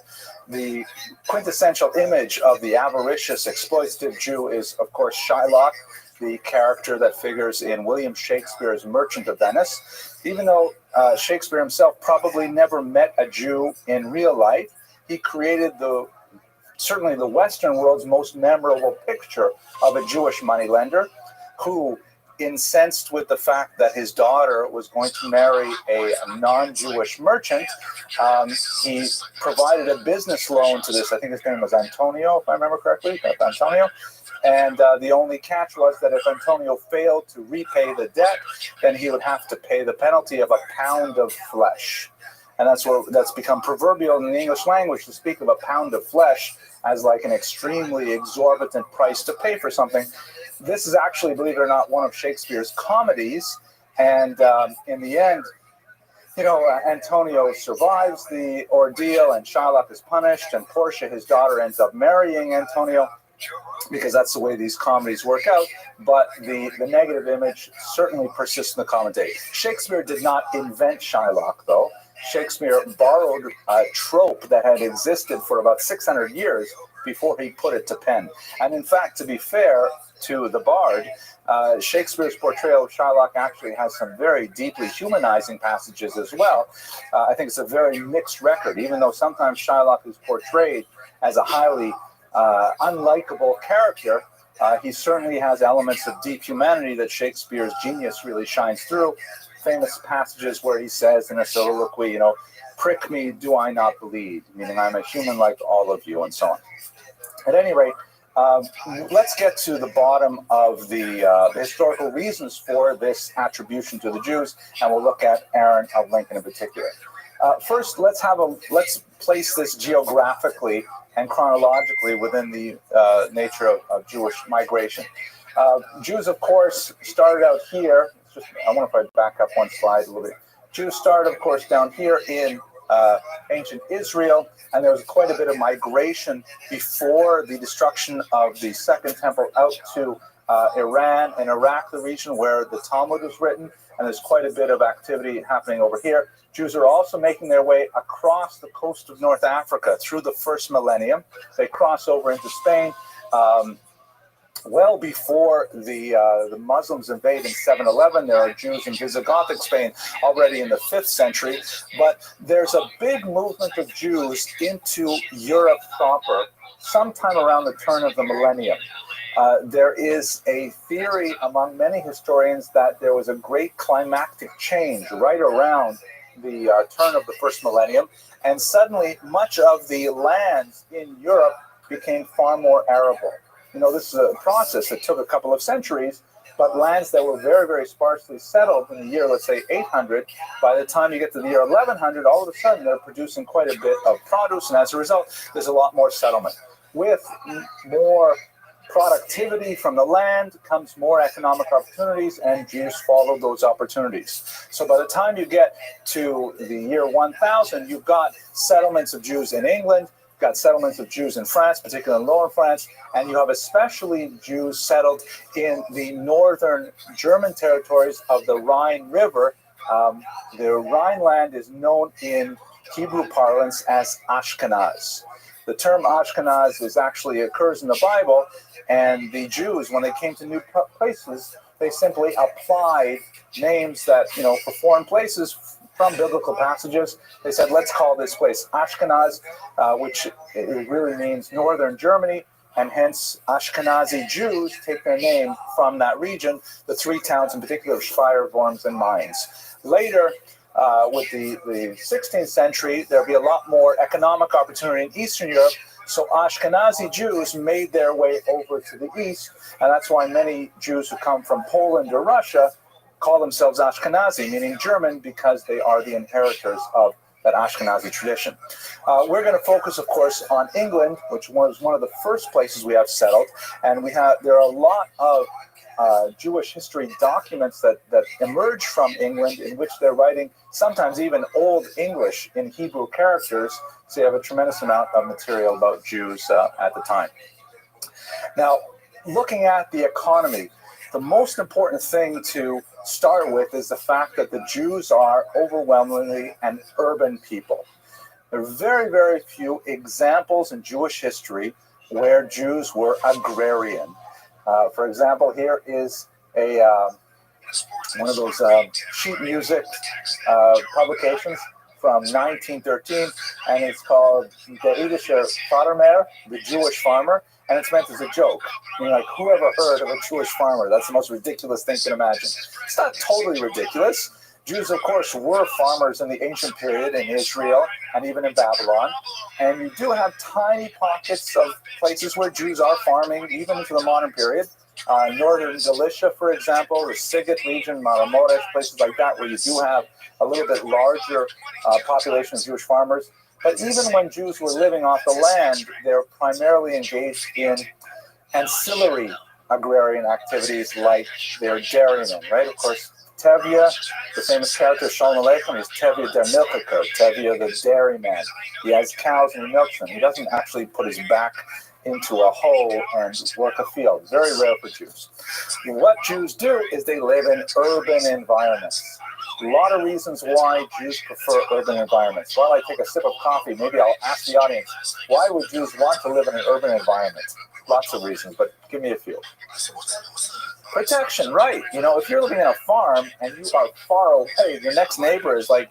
The quintessential image of the avaricious, exploitative Jew is, of course, Shylock, the character that figures in William Shakespeare's Merchant of Venice. Even though Shakespeare himself probably never met a Jew in real life, he created certainly the Western world's most memorable picture of a Jewish moneylender who, incensed with the fact that his daughter was going to marry a non-Jewish merchant, he provided a business loan to this. I think his name was Antonio, if I remember correctly, Antonio. And the only catch was that if Antonio failed to repay the debt, then he would have to pay the penalty of a pound of flesh. And that's become proverbial in the English language to speak of a pound of flesh as like an extremely exorbitant price to pay for something. This is actually, believe it or not, one of Shakespeare's comedies. And in the end, Antonio survives the ordeal and Shylock is punished, and Portia, his daughter, ends up marrying Antonio, because that's the way these comedies work out. But the negative image certainly persists in the common day. Shakespeare did not invent Shylock, though. Shakespeare borrowed a trope that had existed for about 600 years before he put it to pen. And in fact, to be fair to the bard, Shakespeare's portrayal of Shylock actually has some very deeply humanizing passages as well. I think it's a very mixed record, even though sometimes Shylock is portrayed as a highly unlikable character. He certainly has elements of deep humanity that Shakespeare's genius really shines through. Famous passages where he says in a soliloquy, prick me, do I not bleed? Meaning I'm a human like all of you, and so on. At any rate, let's get to the bottom of the historical reasons for this attribution to the Jews, and we'll look at Aaron of Lincoln in particular. First, let's place this geographically and chronologically within the nature of Jewish migration. Jews, of course, started out here. I wonder if I back up one slide a little bit. Jews started, of course, down here in ancient Israel, and there was quite a bit of migration before the destruction of the Second Temple out to Iran and Iraq, the region where the Talmud was written, and there's quite a bit of activity happening over here. Jews are also making their way across the coast of North Africa through the first millennium. They cross over into Spain well before the Muslims invade in 711. There are Jews in Visigothic Spain already in the 5th century, but there's a big movement of Jews into Europe proper sometime around the turn of the millennium. There is a theory among many historians that there was a great climactic change right around the turn of the first millennium, and suddenly much of the lands in Europe became far more arable. This is a process that took a couple of centuries, but lands that were very, very sparsely settled in the year, let's say 800, by the time you get to the year 1100, all of a sudden they're producing quite a bit of produce, and as a result, there's a lot more settlement. With more productivity from the land comes more economic opportunities, and Jews followed those opportunities. So by the time you get to the year 1000, you've got settlements of Jews in England, you've got settlements of Jews in France, particularly in Lower France, and you have especially Jews settled in the northern German territories of the Rhine River. The Rhineland is known in Hebrew parlance as Ashkenaz. The term Ashkenaz actually occurs in the Bible, and the Jews, when they came to new places, they simply applied names that, for foreign places from biblical passages. They said, let's call this place Ashkenaz, which it really means northern Germany, and hence Ashkenazi Jews take their name from that region, the 3 towns in particular, Speyer, Worms, and Mainz. Later, with the 16th century, there'll be a lot more economic opportunity in Eastern Europe, so Ashkenazi Jews made their way over to the east, and that's why many Jews who come from Poland or Russia call themselves Ashkenazi, meaning German, because they are the inheritors of that Ashkenazi tradition. We're going to focus, of course, on England, which was one of the first places we have settled, and there are a lot of Jewish history documents that emerge from England in which they're writing sometimes even Old English in Hebrew characters, so you have a tremendous amount of material about Jews at the time. Now, looking at the economy, the most important thing to start with is the fact that the Jews are overwhelmingly an urban people. There are very, very few examples in Jewish history where Jews were agrarian. For example, here is one of those sheet music publications from 1913, and it's called Der Jüdische Farmer, the Jewish Farmer, and it's meant as a joke. Who ever heard of a Jewish farmer? That's the most ridiculous thing you can imagine. It's not totally ridiculous. Jews, of course, were farmers in the ancient period in Israel and even in Babylon. And you do have tiny pockets of places where Jews are farming, even into the modern period. Northern Galicia, for example, the Sighet region, Maramoresh, places like that, where you do have a little bit larger population of Jewish farmers. But even when Jews were living off the land, they were primarily engaged in ancillary agrarian activities like they're dairymen, right? Of course, Tevye, the famous character Shalom Aleichem, is Tevye der Milchiker, Tevye the dairyman. He has cows and he milks them. He doesn't actually put his back into a hole and work a field. Very rare for Jews. What Jews do is they live in urban environments. A lot of reasons why Jews prefer urban environments. While I take a sip of coffee, maybe I'll ask the audience, why would Jews want to live in an urban environment? Lots of reasons, but give me a few. Protection, right. If you're living in a farm and you are far away, your next neighbor is like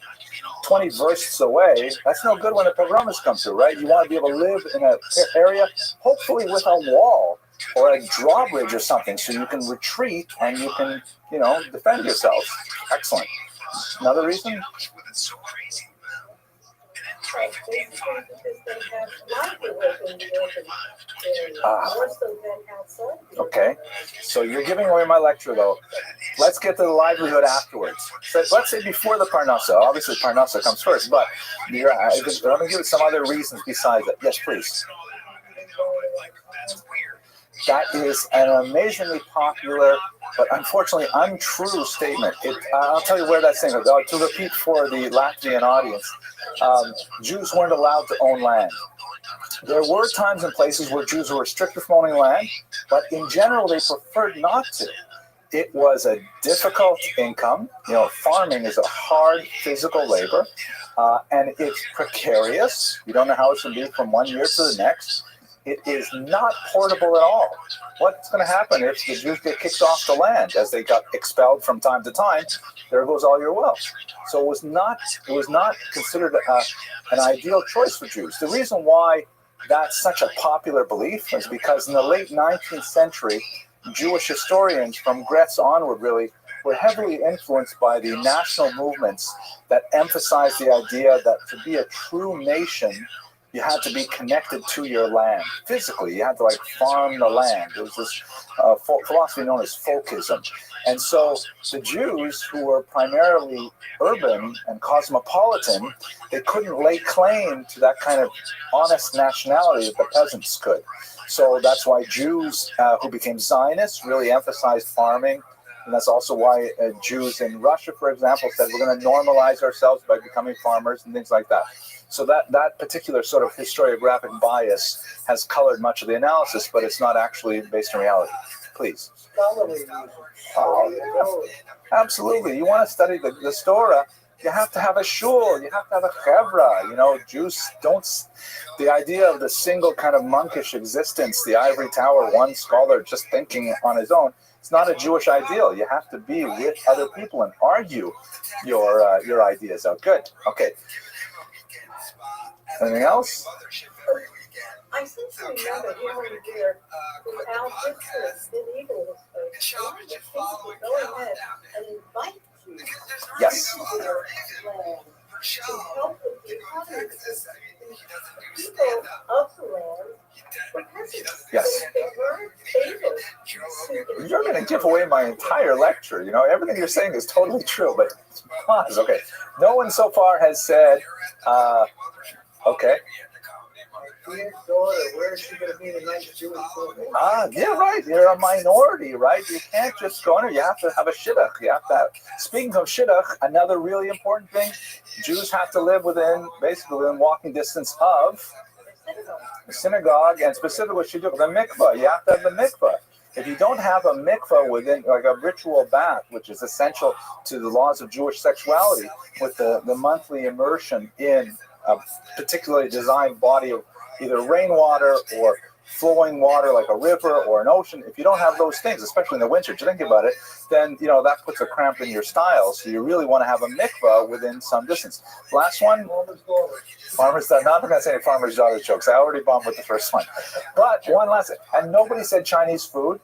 20 versts away, that's no good when the pogroms come through, right? You want to be able to live in an area, hopefully with a wall or a drawbridge or something, so you can retreat and you can, defend yourself. Excellent. Another reason? Okay, so you're giving away my lecture though. Let's get to the livelihood afterwards. So let's say before the Parnassa. Obviously Parnassa comes first, but let me give it some other reasons besides that. Yes, please. That is an amazingly popular, but unfortunately untrue statement. I'll tell you where that thing is. To repeat for the Latvian audience, Jews weren't allowed to own land. There were times and places where Jews were restricted from owning land, but in general they preferred not to. It was a difficult income. Farming is a hard physical labor, and it's precarious. You don't know how it's going to be from one year to the next. It is not portable at all. What's going to happen if the Jews get kicked off the land as they got expelled from time to time? There goes all your wealth. So it was not considered an ideal choice for Jews. The reason why that's such a popular belief is because in the late 19th century, Jewish historians from Gretz onward really were heavily influenced by the national movements that emphasized the idea that to be a true nation, you had to be connected to your land. Physically, you had to farm the land. There was this philosophy known as folkism. And so the Jews, who were primarily urban and cosmopolitan, they couldn't lay claim to that kind of honest nationality that the peasants could. So that's why Jews who became Zionists really emphasized farming. And that's also why Jews in Russia, for example, said we're going to normalize ourselves by becoming farmers and things like that. So that particular sort of historiographic bias has colored much of the analysis, but it's not actually based on reality. Please. Oh, yeah. Absolutely. You want to study the Torah, you have to have a shul, you have to have a chevra. Jews don't. The idea of the single kind of monkish existence, the ivory tower, one scholar just thinking on his own, it's not a Jewish ideal. You have to be with other people and argue your ideas out. Good. Okay. Anything else? I seem to remember hearing there without history, medieval history, a lot of people would go ahead and invite you Yes. to their land to help with the economy. The people of the land were peasants. Yes. They weren't able to. You're going to give away my entire lecture. Everything you're saying is totally true, but pause. Okay. No one so far has said, okay. Yeah, right. You're a minority, right? You can't just go in there. You have to have a shidduch. Speaking of shidduch, another really important thing, Jews have to live within walking distance of the synagogue, and specifically shidduch, the mikvah. You have to have the mikvah. If you don't have a mikvah within, like a ritual bath, which is essential to the laws of Jewish sexuality, with the monthly immersion in a particularly designed body of either rainwater or flowing water like a river or an ocean, if you don't have those things, especially in the winter, to think about it, then that puts a cramp in your style. So you really want to have a mikvah within some distance. Last one, farmer's daughter. Not going to say any farmer's daughter jokes. I already bombed with the first one. But one last thing, and nobody said Chinese food.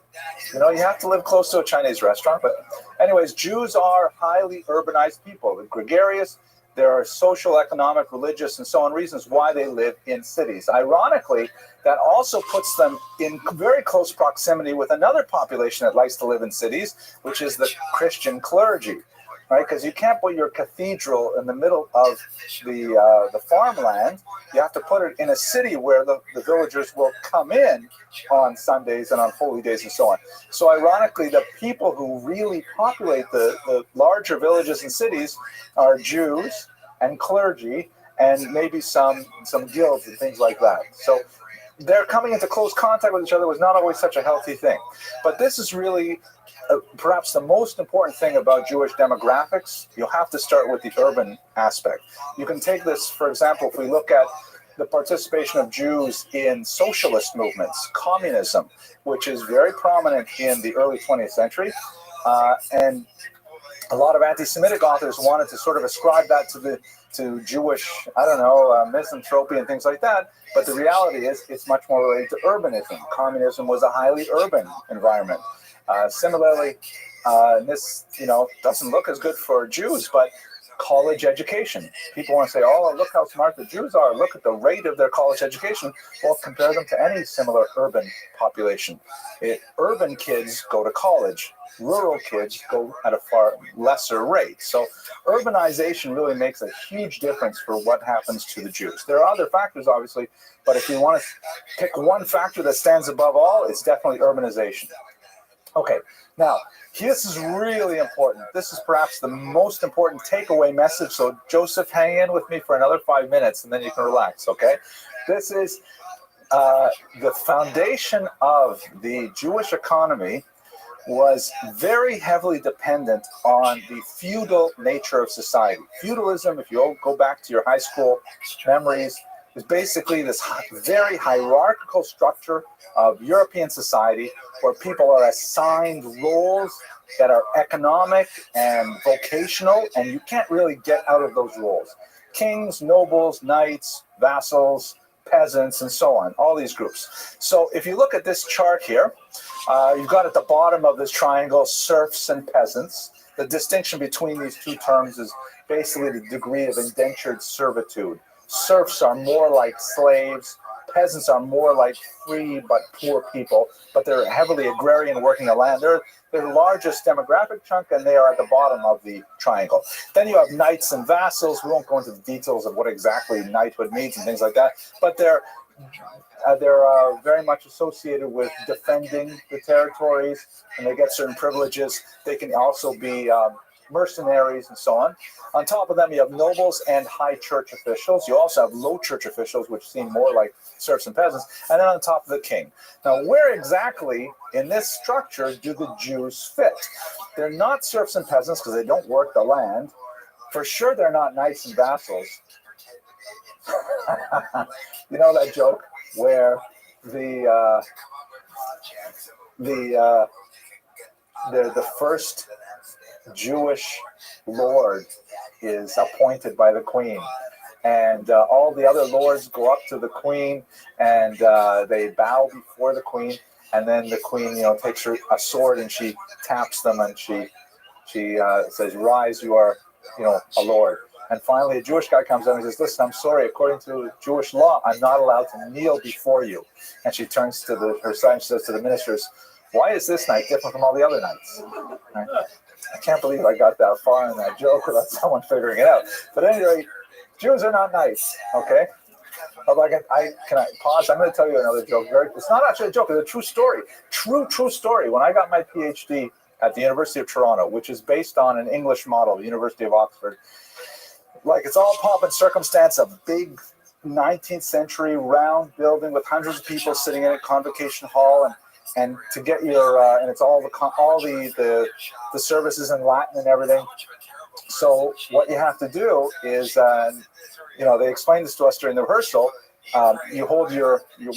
You have to live close to a Chinese restaurant. But anyways, Jews are highly urbanized people. They're gregarious. There are social, economic, religious, and so on reasons why they live in cities. Ironically, that also puts them in very close proximity with another population that likes to live in cities, which is the Christian clergy, right? Because you can't put your cathedral in the middle of the farmland. You have to put it in a city where the villagers will come in on Sundays and on holy days and so on. So ironically, the people who really populate the larger villages and cities are Jews and clergy and maybe some guilds and things like that. So they're coming into close contact with each other was not always such a healthy thing. But this is really perhaps the most important thing about Jewish demographics, you'll have to start with the urban aspect. You can take this, for example, if we look at the participation of Jews in socialist movements, communism, which is very prominent in the early 20th century, and a lot of anti-Semitic authors wanted to sort of ascribe that to Jewish, misanthropy and things like that. But the reality is it's much more related to urbanism. Communism was a highly urban environment. Similarly, this, doesn't look as good for Jews, but college education. People want to say, oh, look how smart the Jews are. Look at the rate of their college education. Well, compare them to any similar urban population. Urban kids go to college. Rural kids go at a far lesser rate. So urbanization really makes a huge difference for what happens to the Jews. There are other factors, obviously, but if you want to pick one factor that stands above all, it's definitely urbanization. Okay, now, this is really important. This is perhaps the most important takeaway message. So, Joseph, hang in with me for another 5 minutes, and then you can relax, okay? This is the foundation of the Jewish economy was very heavily dependent on the feudal nature of society. Feudalism, if you go back to your high school memories, is basically this very hierarchical structure of European society where people are assigned roles that are economic and vocational, and you can't really get out of those roles. Kings, nobles, knights, vassals, peasants, and so on, all these groups. So if you look at this chart here, you've got at the bottom of this triangle serfs and peasants. The distinction between these two terms is basically the degree of indentured servitude. Serfs are more like slaves. Peasants are more like free but poor people, but they're heavily agrarian, working the land. They're the largest demographic chunk, and they are at the bottom of the triangle. Then you have knights and vassals. We won't go into the details of what exactly knighthood means and things like that, but they're very much associated with defending the territories, and they get certain privileges. They can also be mercenaries and so on. On top of them, you have nobles and high church officials. You also have low church officials, which seem more like serfs and peasants. And then on top of the king. Now, where exactly in this structure do the Jews fit? They're not serfs and peasants because they don't work the land. For sure, they're not knights and vassals. You know that joke where the first Jewish lord is appointed by the queen, and all the other lords go up to the queen and they bow before the queen, and then the queen, takes a sword and she taps them and she says, "Rise, you are, a lord." And finally, a Jewish guy comes up and says, "Listen, I'm sorry. According to Jewish law, I'm not allowed to kneel before you." And she turns to her side and says to the ministers, "Why is this knight different from all the other knights?" Right? I can't believe I got that far in that joke without someone figuring it out. But at any rate, Jews are not nice, okay? Although can I pause? I'm going to tell you another joke. It's not actually a joke. It's a true story. True story. When I got my PhD at the University of Toronto, which is based on an English model, the University of Oxford, it's all pomp and circumstance, a big 19th century round building with hundreds of people sitting in a convocation hall, and to get your and it's all the services in Latin and everything. So what you have to do is, they explained this to us during the rehearsal. You hold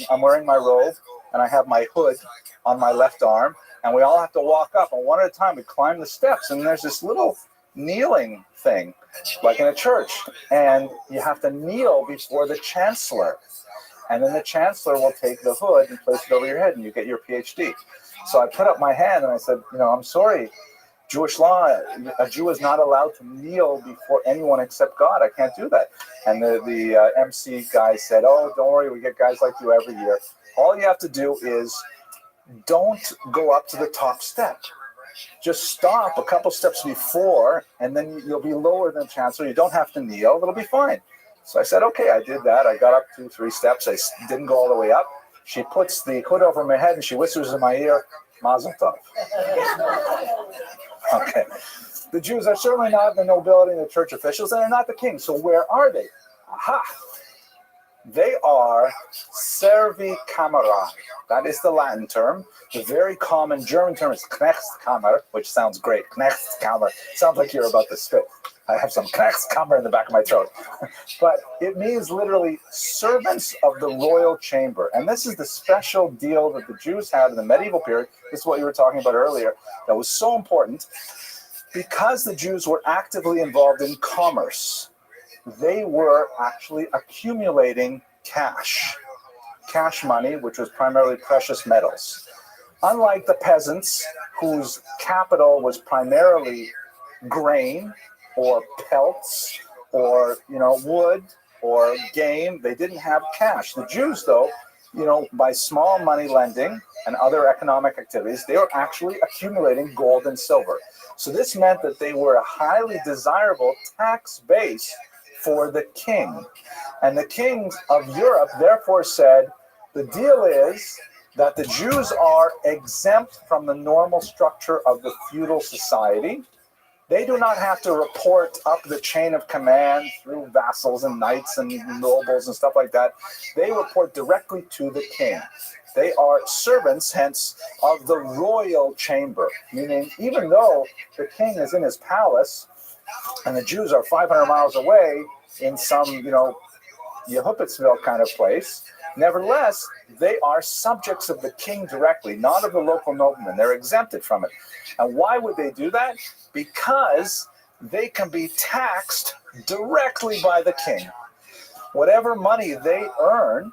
I'm wearing my robe and I have my hood on my left arm, and we all have to walk up, and one at a time we climb the steps, and there's this little kneeling thing, like in a church, and you have to kneel before the chancellor. And then the chancellor will take the hood and place it over your head, and you get your PhD. So I put up my hand and I said, I'm sorry, Jewish law, a Jew is not allowed to kneel before anyone except God. I can't do that. And the MC guy said, "Oh, don't worry, we get guys like you every year. All you have to do is don't go up to the top step. Just stop a couple steps before, and then you'll be lower than the chancellor. You don't have to kneel. It'll be fine." So I said, okay, I did that. I got up 2-3 steps. I didn't go all the way up. She puts the hood over my head and she whispers in my ear, "Mazel tov." Okay. The Jews are certainly not the nobility and the church officials, and they're not the king. So where are they? Aha. They are servi kamerai. That is the Latin term. The very common German term is Knechtskammer, which sounds great. Knechtskammer. Sounds like you're about to spit. I have some Knechtskammer in the back of my throat. But it means literally servants of the royal chamber. And this is the special deal that the Jews had in the medieval period. This is what you were talking about earlier. That was so important because the Jews were actively involved in commerce. They were actually accumulating cash money, which was primarily precious metals. Unlike the peasants, whose capital was primarily grain or pelts or wood or game, they didn't have cash. The Jews, though, by small money lending and other economic activities, they were actually accumulating gold and silver. So this meant that they were a highly desirable tax base for the king. And the kings of Europe therefore said, the deal is that the Jews are exempt from the normal structure of the feudal society. They do not have to report up the chain of command through vassals and knights and nobles and stuff like that. They report directly to the king. They are servants, hence, of the royal chamber, meaning even though the king is in his palace and the Jews are 500 miles away in some, Yehupitzville kind of place, nevertheless, they are subjects of the king directly, not of the local nobleman. They're exempted from it. And why would they do that? Because they can be taxed directly by the king. Whatever money they earn,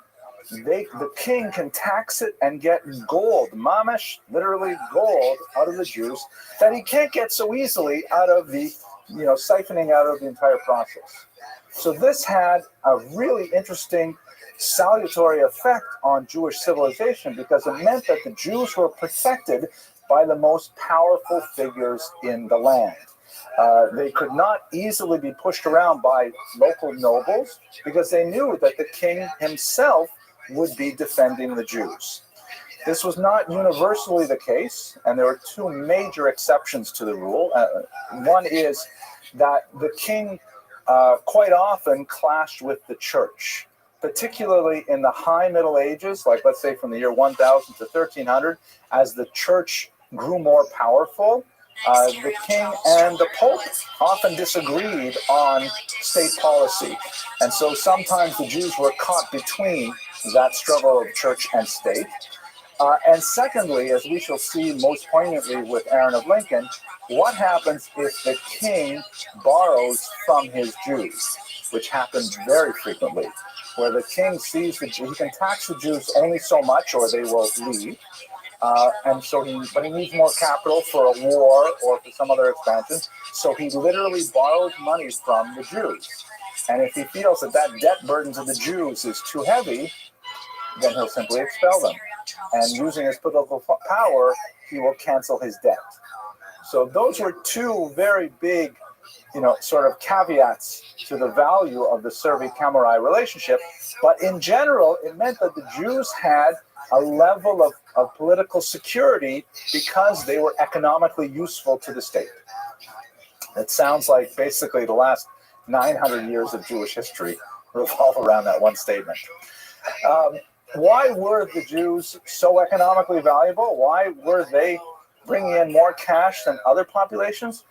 the king can tax it and get gold, mamish, literally gold, out of the Jews that he can't get so easily out of the, siphoning out of the entire process. So this had a really interesting salutary effect on Jewish civilization because it meant that the Jews were protected by the most powerful figures in the land. They could not easily be pushed around by local nobles because they knew that the king himself would be defending the Jews. This was not universally the case, and there were two major exceptions to the rule. One is that the king quite often clashed with the church, particularly in the high Middle Ages, like let's say from the year 1000 to 1300, as the church grew more powerful. The king and the pope often disagreed on state policy. And so sometimes the Jews were caught between that struggle of church and state. And secondly, as we shall see most poignantly with Aaron of Lincoln, what happens if the king borrows from his Jews, which happens very frequently, where the king sees the Jews, he can tax the Jews only so much or they will leave. But he needs more capital for a war or for some other expansion. So he literally borrows money from the Jews. And if he feels that debt burden to the Jews is too heavy, then he'll simply expel them. And using his political power, he will cancel his debt. So those were two very big, sort of caveats to the value of the servi-kamerai relationship. But in general, it meant that the Jews had a level of political security because they were economically useful to the state. It sounds like basically the last 900 years of Jewish history revolve around that one statement. Why were the Jews so economically valuable? Why were they bringing in more cash than other populations?